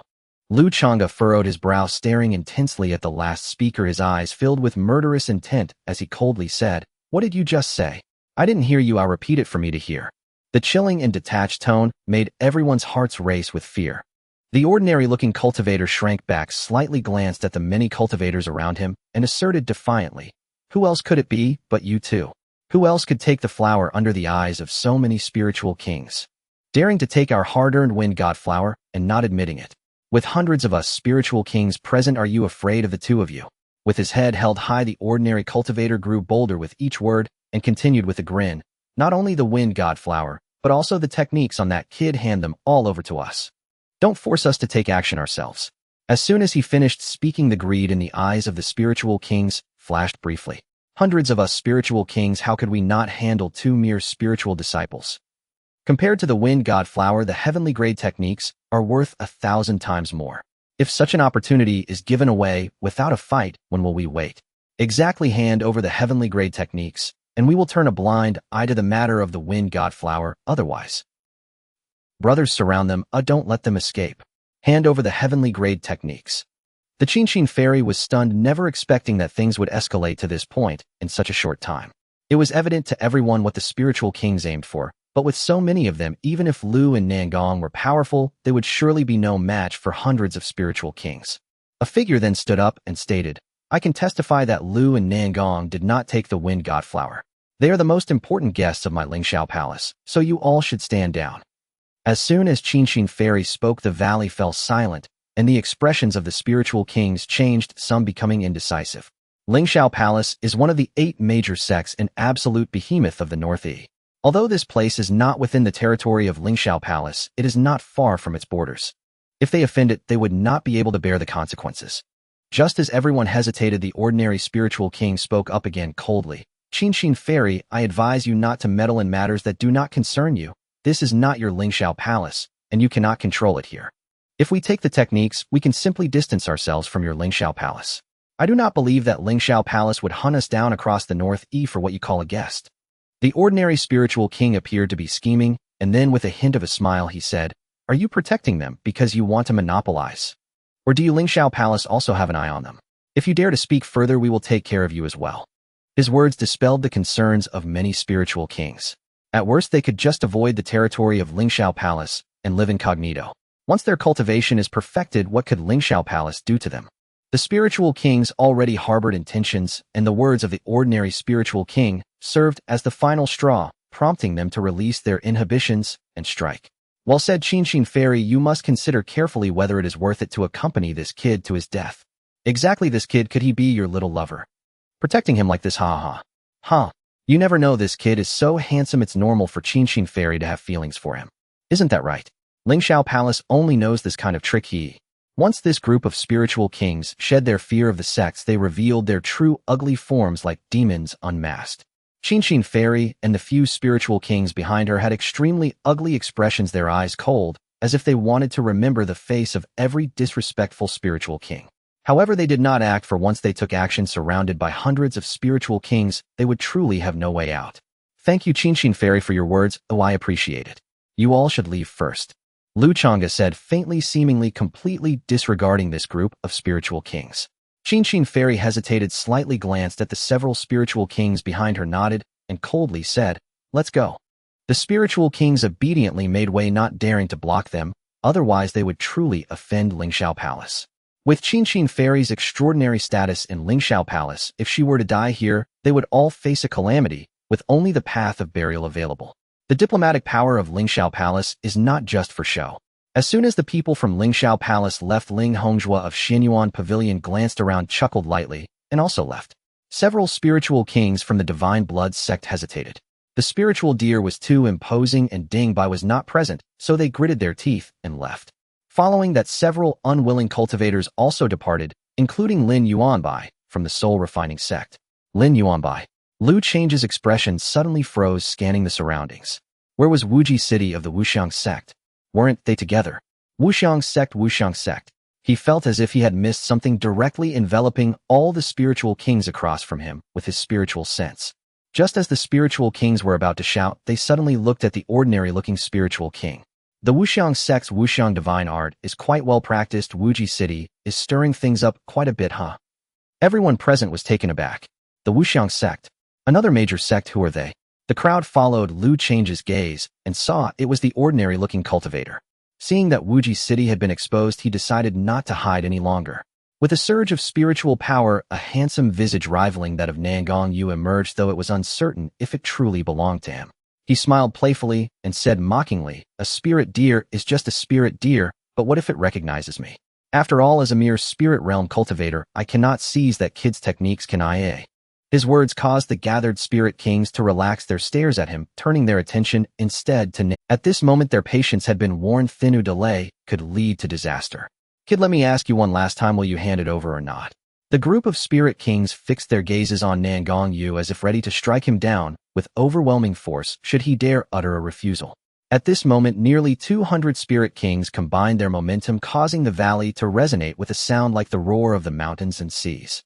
S1: Lu Changge furrowed his brow, staring intensely at the last speaker, his eyes filled with murderous intent as he coldly said, "What did you just say? I didn't hear you. I'll repeat it for me to hear." The chilling and detached tone made everyone's hearts race with fear. The ordinary-looking cultivator shrank back, slightly glanced at the many cultivators around him, and asserted defiantly, "Who else could it be but you two? Who else could take the flower under the eyes of so many spiritual kings? Daring to take our hard-earned wind god flower and not admitting it. With hundreds of us spiritual kings present, are you afraid of the two of you?" With his head held high, the ordinary cultivator grew bolder with each word and continued with a grin, "Not only the wind god flower, but also the techniques on that kid. Hand them all over to us. Don't force us to take action ourselves." As soon as he finished speaking, the greed in the eyes of the spiritual kings flashed briefly. Hundreds of us spiritual kings, how could we not handle two mere spiritual disciples? Compared to the wind god flower, the heavenly grade techniques are worth 1,000 times more. If such an opportunity is given away without a fight, when will we wait? Exactly, hand over the heavenly grade techniques, and we will turn a blind eye to the matter of the wind god flower. Otherwise, brothers, surround them. Don't let them escape. Hand over the heavenly grade techniques. The Qingxin fairy was stunned, never expecting that things would escalate to this point in such a short time. It was evident to everyone what the spiritual kings aimed for, but with so many of them, even if Lu and Nangong were powerful, they would surely be no match for hundreds of spiritual kings. A figure then stood up and stated, "I can testify that Lu and Nangong did not take the wind god flower. They are the most important guests of my Lingxiao palace, so you all should stand down." As soon as Qingxin fairy spoke, the valley fell silent, and the expressions of the spiritual kings changed, some becoming indecisive. Lingxiao Palace is one of the 8 major sects, an absolute behemoth of the North. Although this place is not within the territory of Lingxiao Palace, it is not far from its borders. If they offend it, they would not be able to bear the consequences. Just as everyone hesitated, the ordinary spiritual king spoke up again coldly. "Qingxin fairy, I advise you not to meddle in matters that do not concern you. This is not your Lingxiao Palace, and you cannot control it here. If we take the techniques, we can simply distance ourselves from your Lingxiao Palace. I do not believe that Lingxiao Palace would hunt us down across the North for what you call a guest." The ordinary spiritual king appeared to be scheming, and then with a hint of a smile he said, "Are you protecting them because you want to monopolize? Or do you Lingxiao Palace also have an eye on them? If you dare to speak further, we will take care of you as well." His words dispelled the concerns of many spiritual kings. At worst, they could just avoid the territory of Lingxiao Palace and live incognito. Once their cultivation is perfected, what could Lingxiao Palace do to them? The spiritual kings already harbored intentions, and the words of the ordinary spiritual king served as the final straw, prompting them to release their inhibitions and strike. "Well said, Qingxin fairy, you must consider carefully whether it is worth it to accompany this kid to his death." "Exactly, this kid, could he be your little lover? Protecting him like this, ha ha. Huh. You never know, this kid is so handsome it's normal for Qingxin fairy to have feelings for him. Isn't that right? Lingxiao Palace only knows this kind of trick." Once this group of spiritual kings shed their fear of the sects, they revealed their true ugly forms like demons unmasked. Qingxin fairy and the few spiritual kings behind her had extremely ugly expressions, their eyes cold, as if they wanted to remember the face of every disrespectful spiritual king. However, they did not act, for once they took action surrounded by hundreds of spiritual kings, they would truly have no way out. "Thank you, Qingxin fairy, for your words. Oh, I appreciate it. You all should leave first," Lu Changge said faintly, seemingly completely disregarding this group of spiritual kings. Qingxin fairy hesitated, slightly glanced at the several spiritual kings behind her, nodded, and coldly said, "Let's go." The spiritual kings obediently made way, not daring to block them, otherwise they would truly offend Lingxiao Palace. With Qingxin fairy's extraordinary status in Lingxiao Palace, if she were to die here, they would all face a calamity, with only the path of burial available. The diplomatic power of Lingxiao Palace is not just for show. As soon as the people from Lingshao Palace left, Ling Hongjua of Xinyuan Pavilion glanced around, chuckled lightly, and also left. Several spiritual kings from the Divine Blood sect hesitated. The spiritual deer was too imposing and Ding Bai was not present, so they gritted their teeth and left. Following that, several unwilling cultivators also departed, including Lin Yuanbai from the soul refining sect. Lin Yuanbai. Lu Changge's expression suddenly froze, scanning the surroundings. Where was Wuji City of the Wuxiang sect? Weren't they together? Wuxiang sect, Wuxiang sect. He felt as if he had missed something, directly enveloping all the spiritual kings across from him with his spiritual sense. Just as the spiritual kings were about to shout, they suddenly looked at the ordinary-looking spiritual king. The Wuxiang sect's Wuxiang divine art is quite well practiced. Wuji City is stirring things up quite a bit, huh? Everyone present was taken aback. The Wuxiang sect. Another major sect, who are they? The crowd followed Lu Changge's gaze and saw it was the ordinary-looking cultivator. Seeing that Wuji City had been exposed, he decided not to hide any longer. With a surge of spiritual power, a handsome visage rivaling that of Nangong Yu emerged, though it was uncertain if it truly belonged to him. He smiled playfully and said mockingly, "A spirit deer is just a spirit deer, but what if it recognizes me? After all, as a mere spirit realm cultivator, I cannot seize that kid's techniques, can I? His words caused the gathered spirit kings to relax their stares at him, turning their attention instead to At this moment, their patience had been worn thin. Delay could lead to disaster. Kid, let me ask you one last time, will you hand it over or not? The group of spirit kings fixed their gazes on Nangong Yu as if ready to strike him down with overwhelming force should he dare utter a refusal. At this moment, nearly 200 spirit kings combined their momentum, causing the valley to resonate with a sound like the roar of the mountains and seas.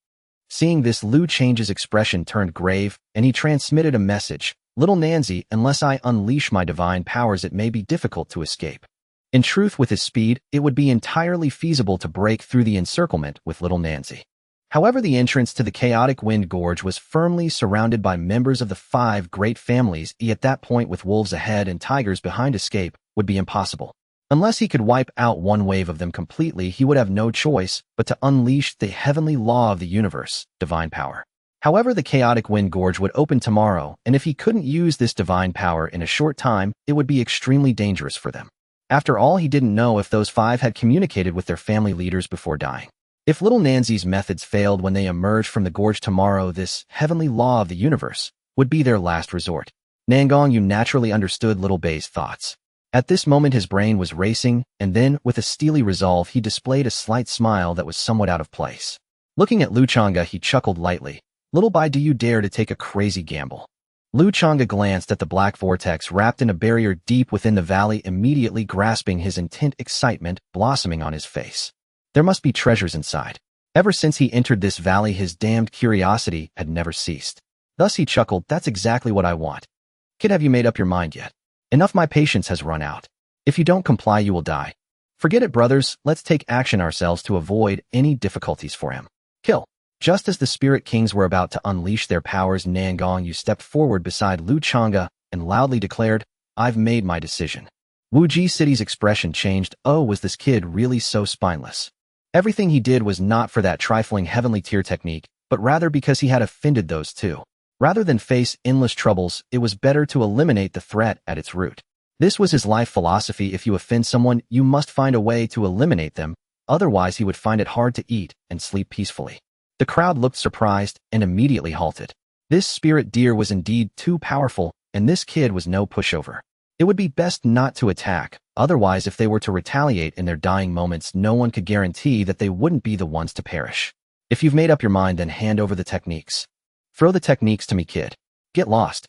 S1: Seeing this, Lu Changge's expression turned grave, and he transmitted a message. Little Nanzi, unless I unleash my divine powers, it may be difficult to escape. In truth, with his speed, it would be entirely feasible to break through the encirclement with little Nanzi. However, the entrance to the chaotic Wind Gorge was firmly surrounded by members of the 5 great families. At that point, with wolves ahead and tigers behind, escape would be impossible. Unless he could wipe out one wave of them completely, he would have no choice but to unleash the heavenly law of the universe, divine power. However, the chaotic Wind Gorge would open tomorrow, and if he couldn't use this divine power in a short time, it would be extremely dangerous for them. After all, he didn't know if those 5 had communicated with their family leaders before dying. If little Nanzi's methods failed when they emerged from the gorge tomorrow, this heavenly law of the universe would be their last resort. Nangong Yu naturally understood little Bei's thoughts. At this moment, his brain was racing, and then, with a steely resolve, he displayed a slight smile that was somewhat out of place. Looking at Lu Changge, he chuckled lightly. Little Bei, do you dare to take a crazy gamble? Lu Changge glanced at the black vortex wrapped in a barrier deep within the valley, immediately grasping his intent, excitement blossoming on his face. There must be treasures inside. Ever since he entered this valley, his damned curiosity had never ceased. Thus he chuckled, that's exactly what I want. Kid, have you made up your mind yet? Enough, my patience has run out. If you don't comply, you will die. Forget it, brothers, let's take action ourselves to avoid any difficulties for him. Kill. Just as the spirit kings were about to unleash their powers, Nangong Yu stepped forward beside Lu Changge and loudly declared, I've made my decision. Wuji City's expression changed. Oh, was this kid really so spineless? Everything he did was not for that trifling heavenly tier technique, but rather because he had offended those 2. Rather than face endless troubles, it was better to eliminate the threat at its root. This was his life philosophy. If you offend someone, you must find a way to eliminate them, otherwise he would find it hard to eat and sleep peacefully. The crowd looked surprised and immediately halted. This spirit deer was indeed too powerful, and this kid was no pushover. It would be best not to attack, otherwise if they were to retaliate in their dying moments, no one could guarantee that they wouldn't be the ones to perish. If you've made up your mind, then hand over the techniques. Throw the techniques to me, kid. Get lost.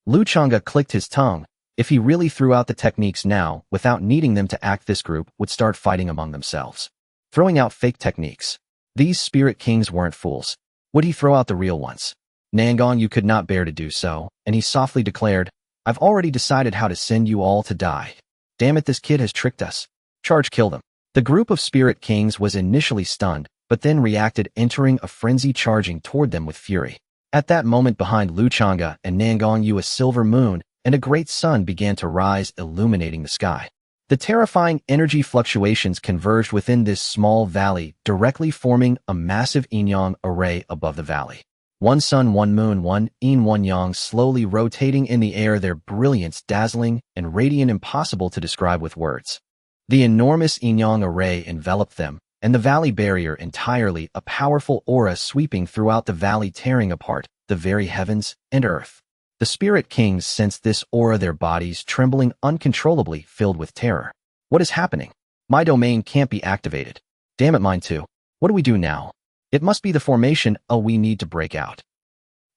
S1: Lu Changge clicked his tongue. If he really threw out the techniques now, without needing them to act, this group would start fighting among themselves. Throwing out fake techniques. These spirit kings weren't fools. Would he throw out the real ones? Nangong Yu could not bear to do so, and he softly declared, I've already decided how to send you all to die. Damn it, this kid has tricked us. Charge, kill them. The group of spirit kings was initially stunned, but then reacted, entering a frenzy, charging toward them with fury. At that moment, behind Lu Changge and Nangong Yu, a silver moon and a great sun began to rise, illuminating the sky. The terrifying energy fluctuations converged within this small valley, directly forming a massive yin-yang array above the valley. One sun, one moon, one yin, one yang, slowly rotating in the air, their brilliance dazzling and radiant, impossible to describe with words. The enormous Inyang array enveloped them, and the valley barrier entirely, a powerful aura sweeping throughout the valley, tearing apart the very heavens and earth. The spirit kings sensed this aura, their bodies trembling uncontrollably, filled with terror. What is happening? My domain can't be activated. Damn it, mine too. What do we do now? It must be the formation. Oh, we need to break out.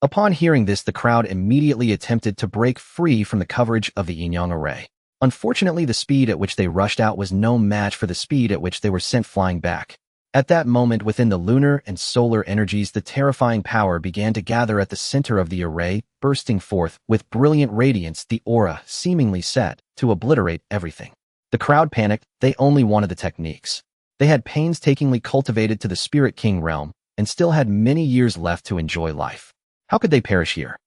S1: Upon hearing this, the crowd immediately attempted to break free from the coverage of the Inyang array. Unfortunately, the speed at which they rushed out was no match for the speed at which they were sent flying back. At that moment, within the lunar and solar energies, the terrifying power began to gather at the center of the array, bursting forth with brilliant radiance, the aura seemingly set to obliterate everything. The crowd panicked. They only wanted the techniques. They had painstakingly cultivated to the Spirit King realm and still had many years left to enjoy life. How could they perish here?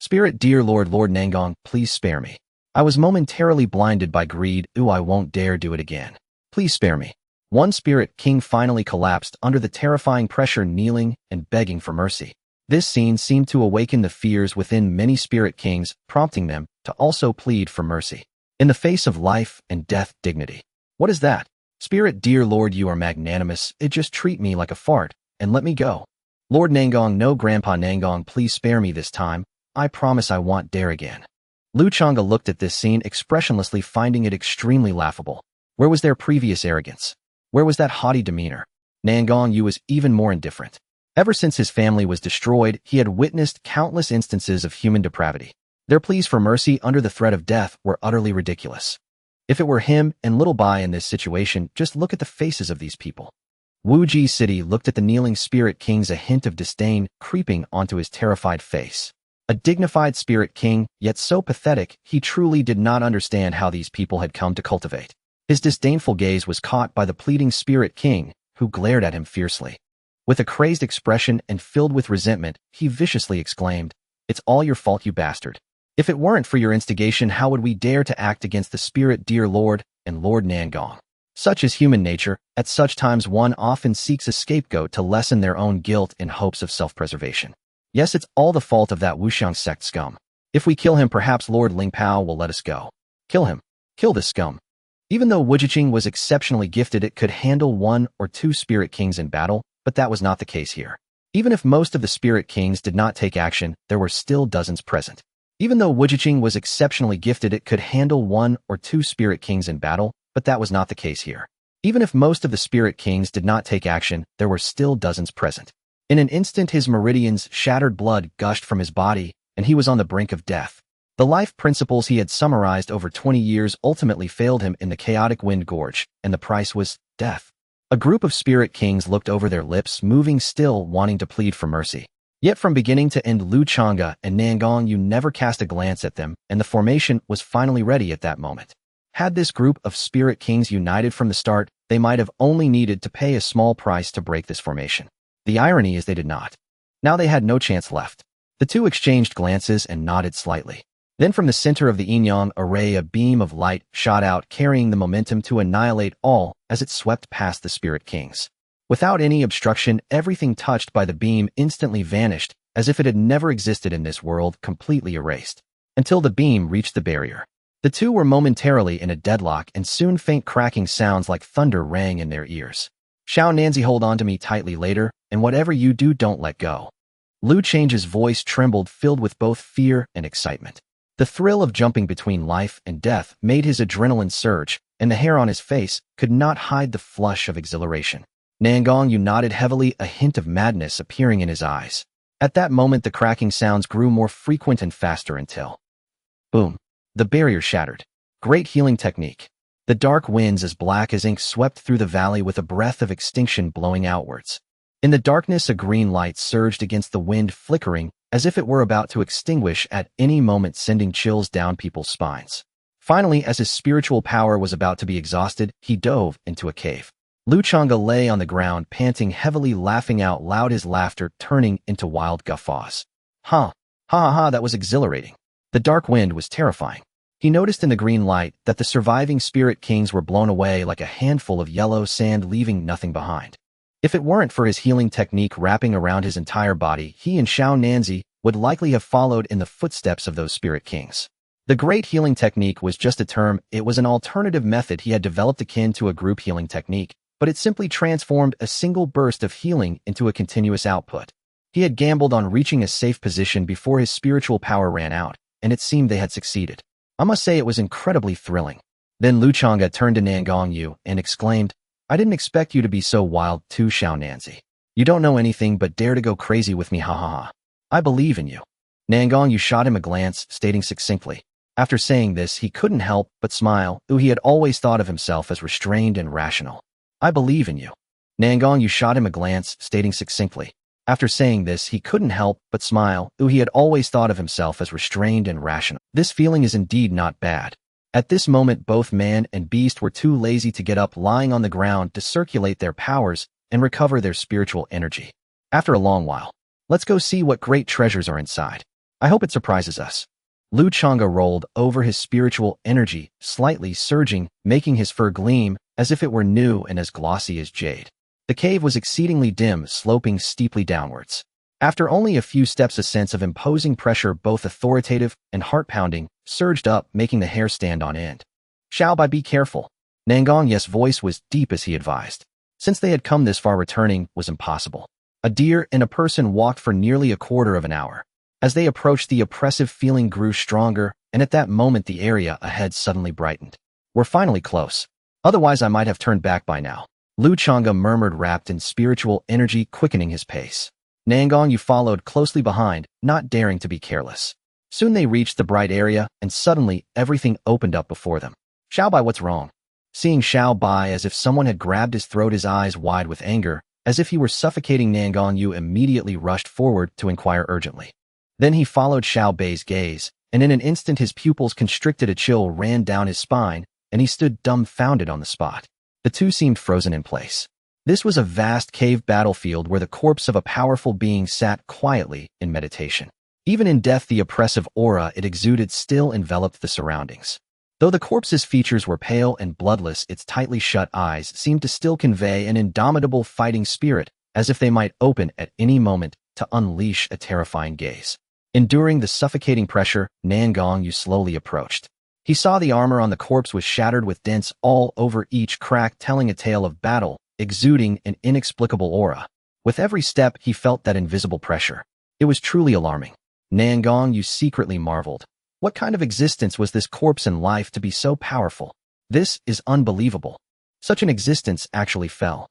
S1: Spirit, dear Lord Nangong, please spare me. I was momentarily blinded by greed. Ooh, I won't dare do it again. Please spare me. One Spirit King finally collapsed under the terrifying pressure, kneeling and begging for mercy. This scene seemed to awaken the fears within many Spirit Kings, prompting them to also plead for mercy. In the face of life and death, dignity. What is that? Spirit, dear Lord, you are magnanimous. Just treat me like a fart and let me go. Lord Nangong, no, Grandpa Nangong, please spare me this time. I promise I won't dare again. Lu Changge looked at this scene expressionlessly, finding it extremely laughable. Where was their previous arrogance? Where was that haughty demeanor? Nangong Yu was even more indifferent. Ever since his family was destroyed, he had witnessed countless instances of human depravity. Their pleas for mercy under the threat of death were utterly ridiculous. If it were him and Little Bai in this situation, just look at the faces of these people. Wuji City looked at the kneeling Spirit Kings, a hint of disdain creeping onto his terrified face. A dignified Spirit King, yet so pathetic, he truly did not understand how these people had come to cultivate. His disdainful gaze was caught by the pleading Spirit King, who glared at him fiercely. With a crazed expression and filled with resentment, he viciously exclaimed, "It's all your fault, you bastard. If it weren't for your instigation, how would we dare to act against the Spirit, dear Lord and Lord Nangong?" Such is human nature. At such times one often seeks a scapegoat to lessen their own guilt in hopes of self-preservation. Yes, it's all the fault of that Wuxiang sect scum. If we kill him, perhaps Lord Lingpao will let us go. Kill him. Kill this scum. Even though Wujiqing was exceptionally gifted, it could handle 1 or 2 Spirit Kings in battle, but that was not the case here. Even if most of the Spirit Kings did not take action, there were still dozens present. Even though Wujiqing was exceptionally gifted, it could handle 1 or 2 Spirit Kings in battle, but that was not the case here. Even if most of the Spirit Kings did not take action, there were still dozens present. In an instant, his meridians shattered, blood gushed from his body, and he was on the brink of death. The life principles he had summarized over 20 years ultimately failed him in the chaotic wind gorge, and the price was death. A group of Spirit Kings looked over their lips, moving still, wanting to plead for mercy. Yet from beginning to end, Lu Changge and Nangong Yu never cast a glance at them, and the formation was finally ready at that moment. Had this group of Spirit Kings united from the start, they might have only needed to pay a small price to break this formation. The irony is they did not. Now they had no chance left. The two exchanged glances and nodded slightly. Then from the center of the Inyang array, a beam of light shot out, carrying the momentum to annihilate all as it swept past the Spirit Kings. Without any obstruction, everything touched by the beam instantly vanished, as if it had never existed in this world, completely erased. Until the beam reached the barrier. The two were momentarily in a deadlock, and soon faint cracking sounds like thunder rang in their ears. "Xiao Nanzi, hold on to me tightly later, and whatever you do, don't let go." Lu Changge's voice trembled, filled with both fear and excitement. The thrill of jumping between life and death made his adrenaline surge, and the hair on his face could not hide the flush of exhilaration. Nangong Yu nodded heavily, a hint of madness appearing in his eyes. At that moment, the cracking sounds grew more frequent and faster until... boom! The barrier shattered. Great healing technique. The dark winds as black as ink swept through the valley with a breath of extinction blowing outwards. In the darkness, a green light surged against the wind, flickering as if it were about to extinguish at any moment, sending chills down people's spines. Finally, as his spiritual power was about to be exhausted, he dove into a cave. Lu Changge lay on the ground, panting heavily, laughing out loud, his laughter turning into wild guffaws. Ha! Ha ha ha, that was exhilarating. The dark wind was terrifying. He noticed in the green light that the surviving Spirit Kings were blown away like a handful of yellow sand, leaving nothing behind. If it weren't for his healing technique wrapping around his entire body, he and Xiao Nanzi would likely have followed in the footsteps of those Spirit Kings. The great healing technique was just a term. It was an alternative method he had developed akin to a group healing technique, but it simply transformed a single burst of healing into a continuous output. He had gambled on reaching a safe position before his spiritual power ran out, and it seemed they had succeeded. I must say it was incredibly thrilling. Then Lu Changge turned to Nangong Yu and exclaimed, "I didn't expect you to be so wild too, Xiao Nanzi. You don't know anything but dare to go crazy with me, ha ha ha. I believe in you." Nangong Yu shot him a glance, stating succinctly. After saying this, he couldn't help but smile, though he had always thought of himself as restrained and rational. "I believe in you." Nangong Yu shot him a glance, stating succinctly. After saying this, he couldn't help but smile, though he had always thought of himself as restrained and rational. This feeling is indeed not bad. At this moment, both man and beast were too lazy to get up, lying on the ground to circulate their powers and recover their spiritual energy. After a long while, let's go see what great treasures are inside. I hope it surprises us. Lu Changge rolled over his spiritual energy, slightly surging, making his fur gleam as if it were new and as glossy as jade. The cave was exceedingly dim, sloping steeply downwards. After only a few steps, a sense of imposing pressure, both authoritative and heart-pounding, surged up, making the hair stand on end. "Xiao Bai, be careful." Nangong Yu's voice was deep as he advised. Since they had come this far, returning was impossible. A deer and a person walked for nearly a quarter of an hour. As they approached, the oppressive feeling grew stronger, and at that moment the area ahead suddenly brightened. "We're finally close. Otherwise I might have turned back by now," Lu Changge murmured, wrapped in spiritual energy, quickening his pace. Nangong Yu followed closely behind, not daring to be careless. Soon they reached the bright area, and suddenly everything opened up before them. "Xiao Bai, what's wrong?" Seeing Xiao Bai as if someone had grabbed his throat, his eyes wide with anger, as if he were suffocating, Nangong Yu immediately rushed forward to inquire urgently. Then he followed Xiao Bai's gaze, and in an instant his pupils constricted, a chill ran down his spine, and he stood dumbfounded on the spot. The two seemed frozen in place. This was a vast cave battlefield where the corpse of a powerful being sat quietly in meditation. Even in death, the oppressive aura it exuded still enveloped the surroundings. Though the corpse's features were pale and bloodless, its tightly shut eyes seemed to still convey an indomitable fighting spirit, as if they might open at any moment to unleash a terrifying gaze. Enduring the suffocating pressure, Nangong Yu slowly approached. He saw the armor on the corpse was shattered with dents all over each crack, telling a tale of battle, exuding an inexplicable aura. With every step, he felt that invisible pressure. It was truly alarming. Nangong Yu secretly marveled. What kind of existence was this corpse in life to be so powerful? This is unbelievable. Such an existence actually fell.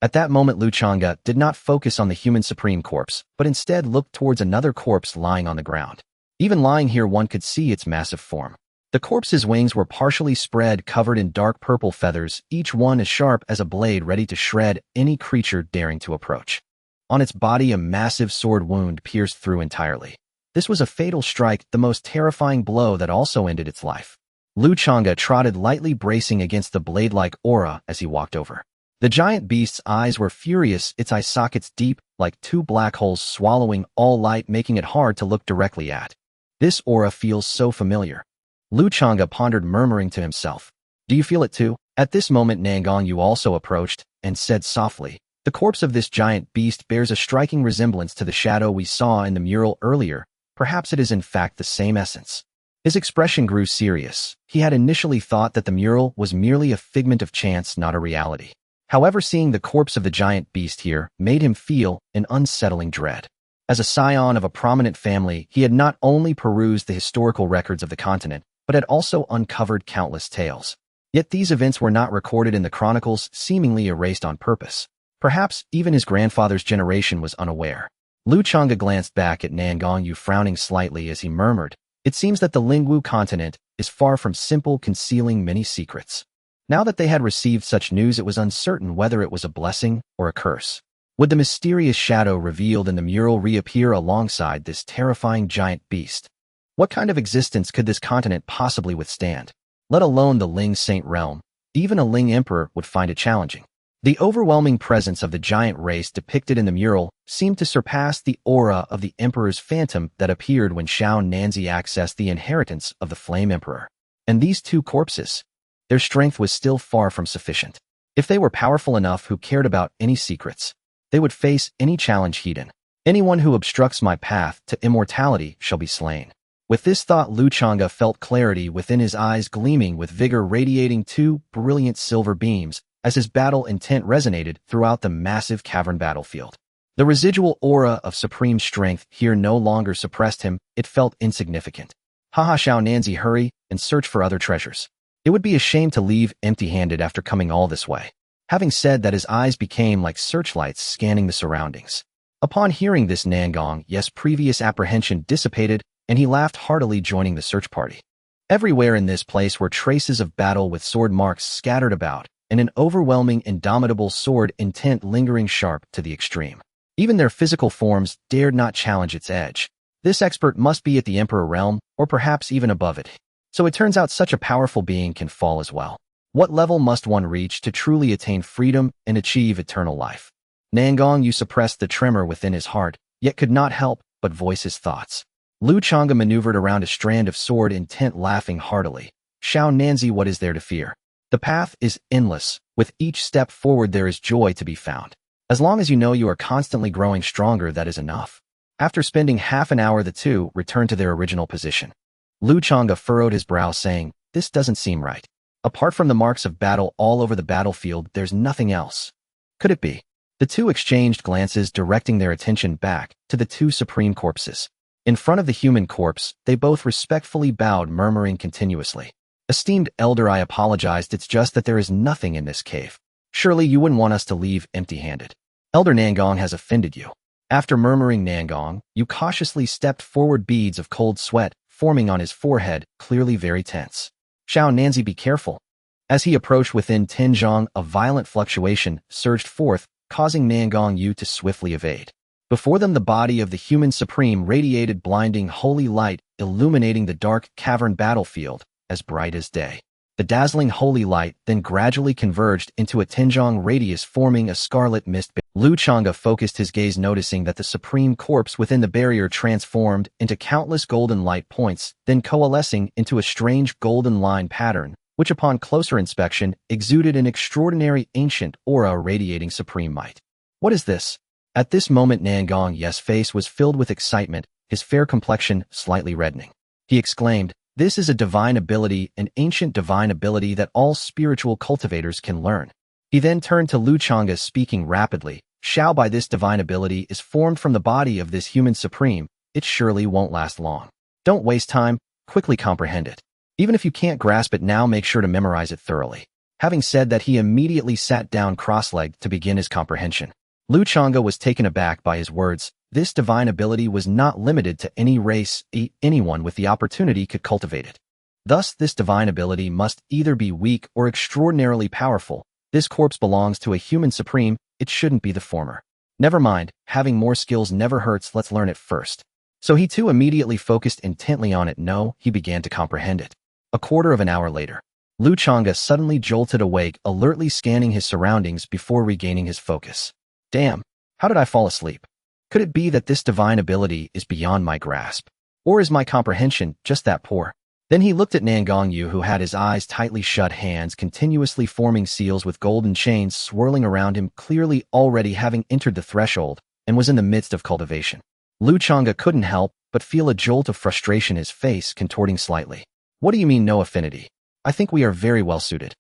S1: At that moment, Lu Changge did not focus on the human supreme corpse, but instead looked towards another corpse lying on the ground. Even lying here, one could see its massive form. The corpse's wings were partially spread, covered in dark purple feathers, each one as sharp as a blade, ready to shred any creature daring to approach. On its body, a massive sword wound pierced through entirely. This was a fatal strike, the most terrifying blow that also ended its life. Lu Changge trotted lightly, bracing against the blade-like aura as he walked over. The giant beast's eyes were furious, its eye sockets deep, like two black holes swallowing all light, making it hard to look directly at. This aura feels so familiar. Lu Changge pondered, murmuring to himself. "Do you feel it too?" At this moment, Nangong Yu also approached and said softly, "The corpse of this giant beast bears a striking resemblance to the shadow we saw in the mural earlier. Perhaps it is in fact the same essence." His expression grew serious. He had initially thought that the mural was merely a figment of chance, not a reality. However, seeing the corpse of the giant beast here made him feel an unsettling dread. As a scion of a prominent family, he had not only perused the historical records of the continent, but had also uncovered countless tales. Yet these events were not recorded in the chronicles, seemingly erased on purpose. Perhaps even his grandfather's generation was unaware. Lu Changge glanced back at Nangong Yu, frowning slightly as he murmured, "It seems that the Lingwu continent is far from simple, concealing many secrets." Now that they had received such news, it was uncertain whether it was a blessing or a curse. Would the mysterious shadow revealed in the mural reappear alongside this terrifying giant beast? What kind of existence could this continent possibly withstand? Let alone the Ling Saint realm. Even a Ling emperor would find it challenging. The overwhelming presence of the giant race depicted in the mural seemed to surpass the aura of the emperor's phantom that appeared when Xiao Nanzi accessed the inheritance of the Flame Emperor. And these two corpses, their strength was still far from sufficient. If they were powerful enough, who cared about any secrets? They would face any challenge heed in. "Anyone who obstructs my path to immortality shall be slain." With this thought, Lu Changge felt clarity within his eyes, gleaming with vigor, radiating two brilliant silver beams as his battle intent resonated throughout the massive cavern battlefield. The residual aura of supreme strength here no longer suppressed him, it felt insignificant. Haha, Xiao Nanzi, hurry and search for other treasures. It would be a shame to leave empty-handed after coming all this way. Having said that, his eyes became like searchlights scanning the surroundings. Upon hearing this, Nangong Yu's previous apprehension dissipated, and he laughed heartily, joining the search party. Everywhere in this place were traces of battle with sword marks scattered about, and an overwhelming, indomitable sword intent lingering sharp to the extreme. Even their physical forms dared not challenge its edge. This expert must be at the Emperor realm, or perhaps even above it. So it turns out such a powerful being can fall as well. What level must one reach to truly attain freedom and achieve eternal life? Nangong Yu suppressed the tremor within his heart, yet could not help but voice his thoughts. Lu Changge maneuvered around a strand of sword intent, laughing heartily. Xiao Nanzi, what is there to fear? The path is endless. With each step forward there is joy to be found. As long as you know you are constantly growing stronger, that is enough. After spending half an hour, the two returned to their original position. Lu Changge furrowed his brow, saying, this doesn't seem right. Apart from the marks of battle all over the battlefield, there's nothing else. Could it be? The two exchanged glances, directing their attention back to the two supreme corpses. In front of the human corpse, they both respectfully bowed, murmuring continuously. Esteemed elder, I apologized. It's just that there is nothing in this cave. Surely you wouldn't want us to leave empty-handed. Elder Nangong has offended you. After murmuring Nangong, Yu cautiously stepped forward, beads of cold sweat forming on his forehead, clearly very tense. Xiao Nanzi, be careful. As he approached within 10 zhang, a violent fluctuation surged forth, causing Nangong Yu to swiftly evade. Before them, the body of the human supreme radiated blinding holy light, illuminating the dark cavern battlefield as bright as day. The dazzling holy light then gradually converged into a 10 zhang radius, forming a scarlet mist. Lu Changge focused his gaze, noticing that the supreme corpse within the barrier transformed into countless golden light points, then coalescing into a strange golden line pattern, which upon closer inspection exuded an extraordinary ancient aura radiating supreme might. What is this? At this moment, Nangong Yu's face was filled with excitement, his fair complexion slightly reddening. He exclaimed, this is a divine ability, an ancient divine ability that all spiritual cultivators can learn. He then turned to Lu Changge, speaking rapidly, Xiao, by this divine ability is formed from the body of this human supreme, it surely won't last long. Don't waste time, quickly comprehend it. Even if you can't grasp it now, make sure to memorize it thoroughly. Having said that, he immediately sat down cross-legged to begin his comprehension. Lu Changge was taken aback by his words. This divine ability was not limited to any race, anyone with the opportunity could cultivate it. Thus, this divine ability must either be weak or extraordinarily powerful. This corpse belongs to a human supreme, it shouldn't be the former. Never mind, having more skills never hurts, let's learn it first. So he too immediately focused intently on it. No, he began to comprehend it. A quarter of an hour later, Lu Changge suddenly jolted awake, alertly scanning his surroundings before regaining his focus. Damn, how did I fall asleep? Could it be that this divine ability is beyond my grasp? Or is my comprehension just that poor? Then he looked at Nangong Yu, who had his eyes tightly shut, hands continuously forming seals with golden chains swirling around him, clearly already having entered the threshold, and was in the midst of cultivation. Lu Changge couldn't help but feel a jolt of frustration, his face contorting slightly. What do you mean no affinity? I think we are very well suited.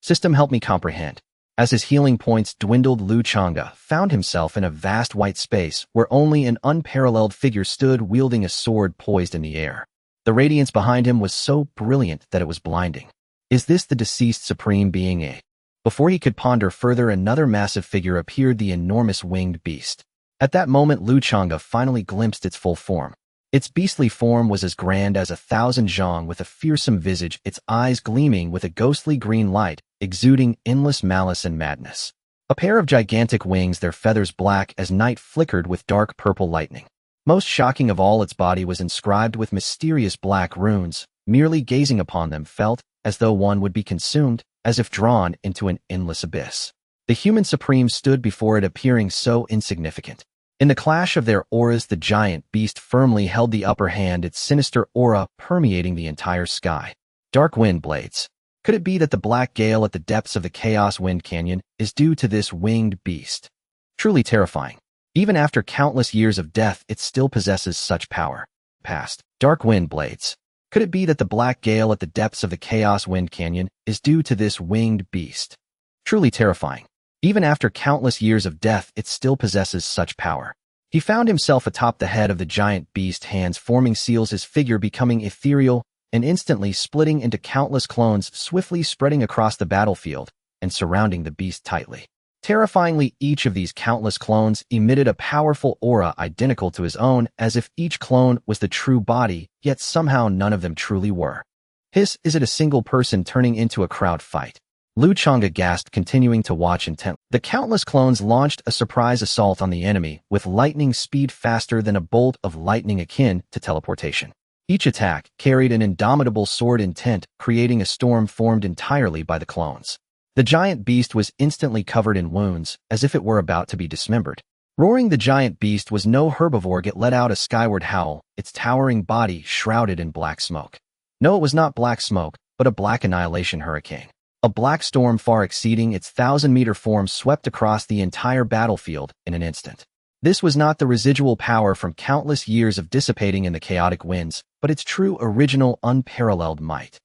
S1: System, help me comprehend. As his healing points dwindled, Lu Changge found himself in a vast white space where only an unparalleled figure stood, wielding a sword poised in the air. The radiance behind him was so brilliant that it was blinding. Is this the deceased supreme being? Before he could ponder further, another massive figure appeared, the enormous winged beast. At that moment, Lu Changge finally glimpsed its full form. Its beastly form was as grand as 1,000 zhang, with a fearsome visage, its eyes gleaming with a ghostly green light, exuding endless malice and madness. A pair of gigantic wings, their feathers black as night, flickered with dark purple lightning. Most shocking of all, its body was inscribed with mysterious black runes. Merely gazing upon them felt as though one would be consumed, as if drawn into an endless abyss. The human supreme stood before it, appearing so insignificant. In the clash of their auras, the giant beast firmly held the upper hand, its sinister aura permeating the entire sky. Dark wind blades. Could it be that the black gale at the depths of the Chaos Wind Canyon is due to this winged beast? Truly terrifying. Even after countless years of death, it still possesses such power. past. Dark wind blades. Could it be that the black gale at the depths of the Chaos Wind Canyon is due to this winged beast? Truly terrifying. Even after countless years of death, it still possesses such power. He found himself atop the head of the giant beast, hands forming seals, his figure becoming ethereal and instantly splitting into countless clones, swiftly spreading across the battlefield and surrounding the beast tightly. Terrifyingly, each of these countless clones emitted a powerful aura identical to his own, as if each clone was the true body, yet somehow none of them truly were. Is it a single person turning into a crowd fight? Lu Changge gasped, continuing to watch intently. The countless clones launched a surprise assault on the enemy with lightning speed faster than a bolt of lightning, akin to teleportation. Each attack carried an indomitable sword intent, creating a storm formed entirely by the clones. The giant beast was instantly covered in wounds, as if it were about to be dismembered. Roaring, the giant beast was no herbivore. It let out a skyward howl, its towering body shrouded in black smoke. No, it was not black smoke, but a black annihilation hurricane. A black storm far exceeding its 1,000-meter form swept across the entire battlefield in an instant. This was not the residual power from countless years of dissipating in the chaotic winds, but its true, original, unparalleled might.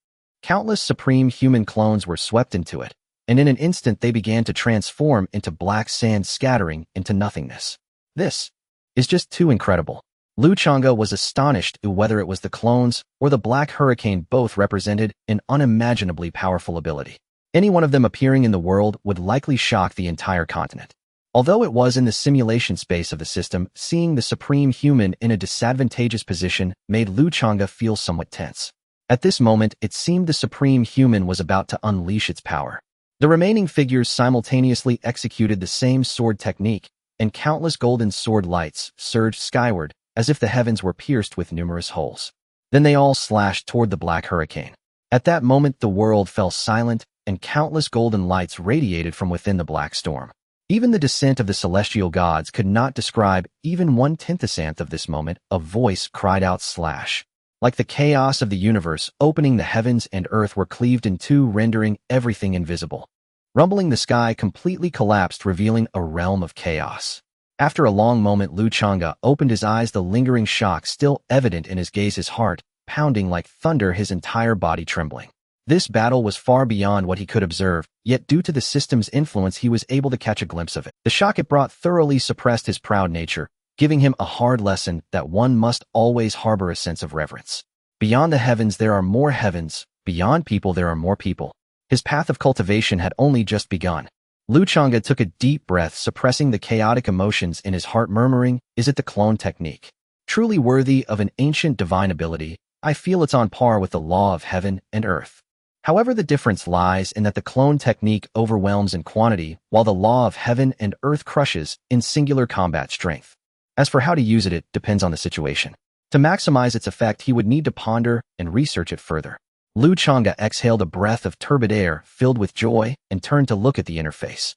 S1: Countless supreme human clones were swept into it, and in an instant they began to transform into black sand, scattering into nothingness. This is just too incredible. Lu Changge was astonished whether it was the clones or the black hurricane. Both represented an unimaginably powerful ability. Any one of them appearing in the world would likely shock the entire continent. Although it was in the simulation space of the system, seeing the supreme human in a disadvantageous position made Lu Changge feel somewhat tense. At this moment, it seemed the supreme human was about to unleash its power. The remaining figures simultaneously executed the same sword technique, and countless golden sword lights surged skyward, as if the heavens were pierced with numerous holes. Then they all slashed toward the black hurricane. At that moment, the world fell silent, and countless golden lights radiated from within the black storm. Even the descent of the celestial gods could not describe even 1/10th of this moment. A voice cried out, "Slash!" Like the chaos of the universe opening, the heavens and earth were cleaved in two, rendering everything invisible. Rumbling, the sky completely collapsed, revealing a realm of chaos. After a long moment, Lu Changge opened his eyes, the lingering shock still evident in his gaze, his heart pounding like thunder, his entire body trembling. This battle was far beyond what he could observe, yet due to the system's influence he was able to catch a glimpse of it. The shock it brought thoroughly suppressed his proud nature, giving him a hard lesson that one must always harbor a sense of reverence. Beyond the heavens there are more heavens, beyond people there are more people. His path of cultivation had only just begun. Lu Changge took a deep breath, suppressing the chaotic emotions in his heart, murmuring, "Is it the clone technique? Truly worthy of an ancient divine ability, I feel it's on par with the law of heaven and earth." However, the difference lies in that the clone technique overwhelms in quantity, while the law of heaven and earth crushes in singular combat strength. As for how to use it, it depends on the situation. To maximize its effect, he would need to ponder and research it further. Lu Changge exhaled a breath of turbid air filled with joy and turned to look at the interface.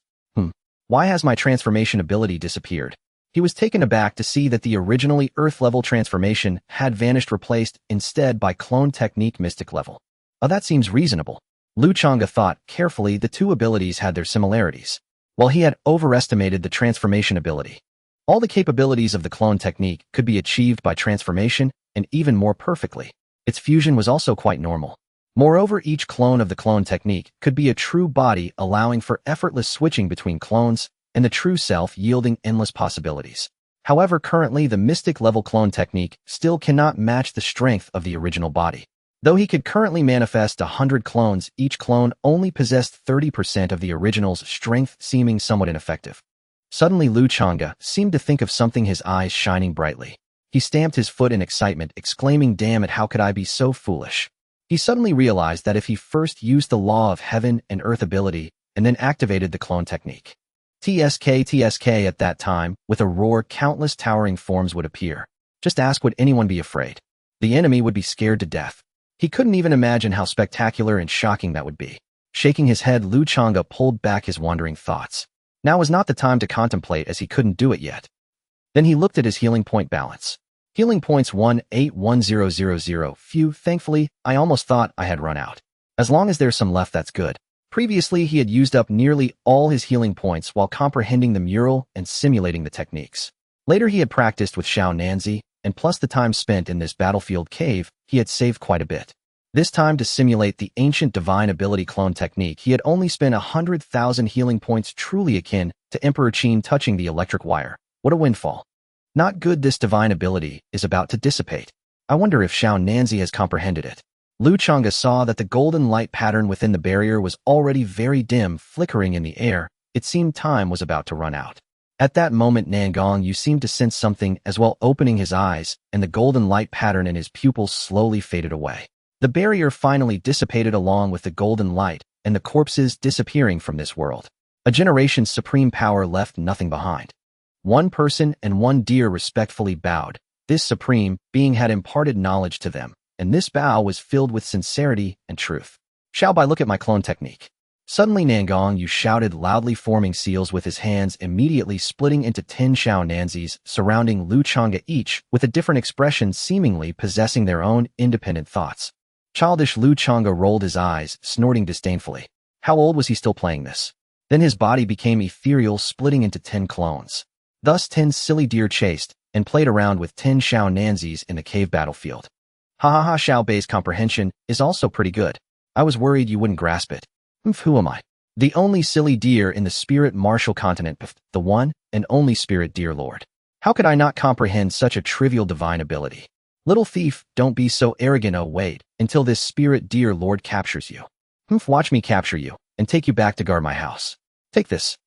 S1: Why has my transformation ability disappeared? He was taken aback to see that the originally Earth-level transformation had vanished, replaced instead by clone technique mystic level. Oh, that seems reasonable. Lu Changge thought carefully. The two abilities had their similarities. While he had overestimated the transformation ability, all the capabilities of the clone technique could be achieved by transformation, and even more perfectly. Its fusion was also quite normal. Moreover, each clone of the clone technique could be a true body, allowing for effortless switching between clones, and the true self, yielding endless possibilities. However, currently the mystic level clone technique still cannot match the strength of the original body. Though he could currently manifest 100 clones, each clone only possessed 30% of the original's strength, seeming somewhat ineffective. Suddenly, Lu Changge seemed to think of something, his eyes shining brightly. He stamped his foot in excitement, exclaiming, "Damn it, how could I be so foolish?" He suddenly realized that if he first used the law of heaven and earth ability and then activated the clone technique, TSK at that time, with a roar, countless towering forms would appear. Just ask, would anyone be afraid? The enemy would be scared to death. He couldn't even imagine how spectacular and shocking that would be. Shaking his head, Lu Changge pulled back his wandering thoughts. Now was not the time to contemplate, as he couldn't do it yet. Then he looked at his healing point balance. Healing points 181000. Phew, thankfully, I almost thought I had run out. As long as there's some left, that's good. Previously, he had used up nearly all his healing points while comprehending the mural and simulating the techniques. Later, he had practiced with Xiao Nanzi and plus the time spent in this battlefield cave, he had saved quite a bit. This time to simulate the ancient divine ability clone technique, he had only spent 100,000 healing points, truly akin to Emperor Qin touching the electric wire. What a windfall. Not good. This divine ability is about to dissipate. I wonder if Xiao Nanzi has comprehended it. Lu Changge saw that the golden light pattern within the barrier was already very dim, flickering in the air. It seemed time was about to run out. At that moment, Nangong Yu seemed to sense something as well, opening his eyes, and the golden light pattern in his pupils slowly faded away. The barrier finally dissipated along with the golden light, and the corpses disappearing from this world. A generation's supreme power left nothing behind. One person and one deer respectfully bowed. This supreme being had imparted knowledge to them, and this bow was filled with sincerity and truth. Shall I look at my clone technique? Suddenly Nangong Yu shouted loudly, forming seals with his hands, immediately splitting into 10 Xiao Nanzis surrounding Lu Changge, each with a different expression, seemingly possessing their own independent thoughts. Childish Lu Changge rolled his eyes, snorting disdainfully. How old was he still playing this? Then his body became ethereal, splitting into 10 clones. Thus 10 silly deer chased and played around with 10 Xiao Nanzis in the cave battlefield. Ha ha ha, Xiao Bei's comprehension is also pretty good. I was worried you wouldn't grasp it. Who am I? The only silly deer in the spirit martial continent, the one and only spirit deer lord. How could I not comprehend such a trivial divine ability? Little thief, don't be so arrogant. Oh, wait until this spirit deer lord captures you. Watch me capture you and take you back to guard my house. Take this.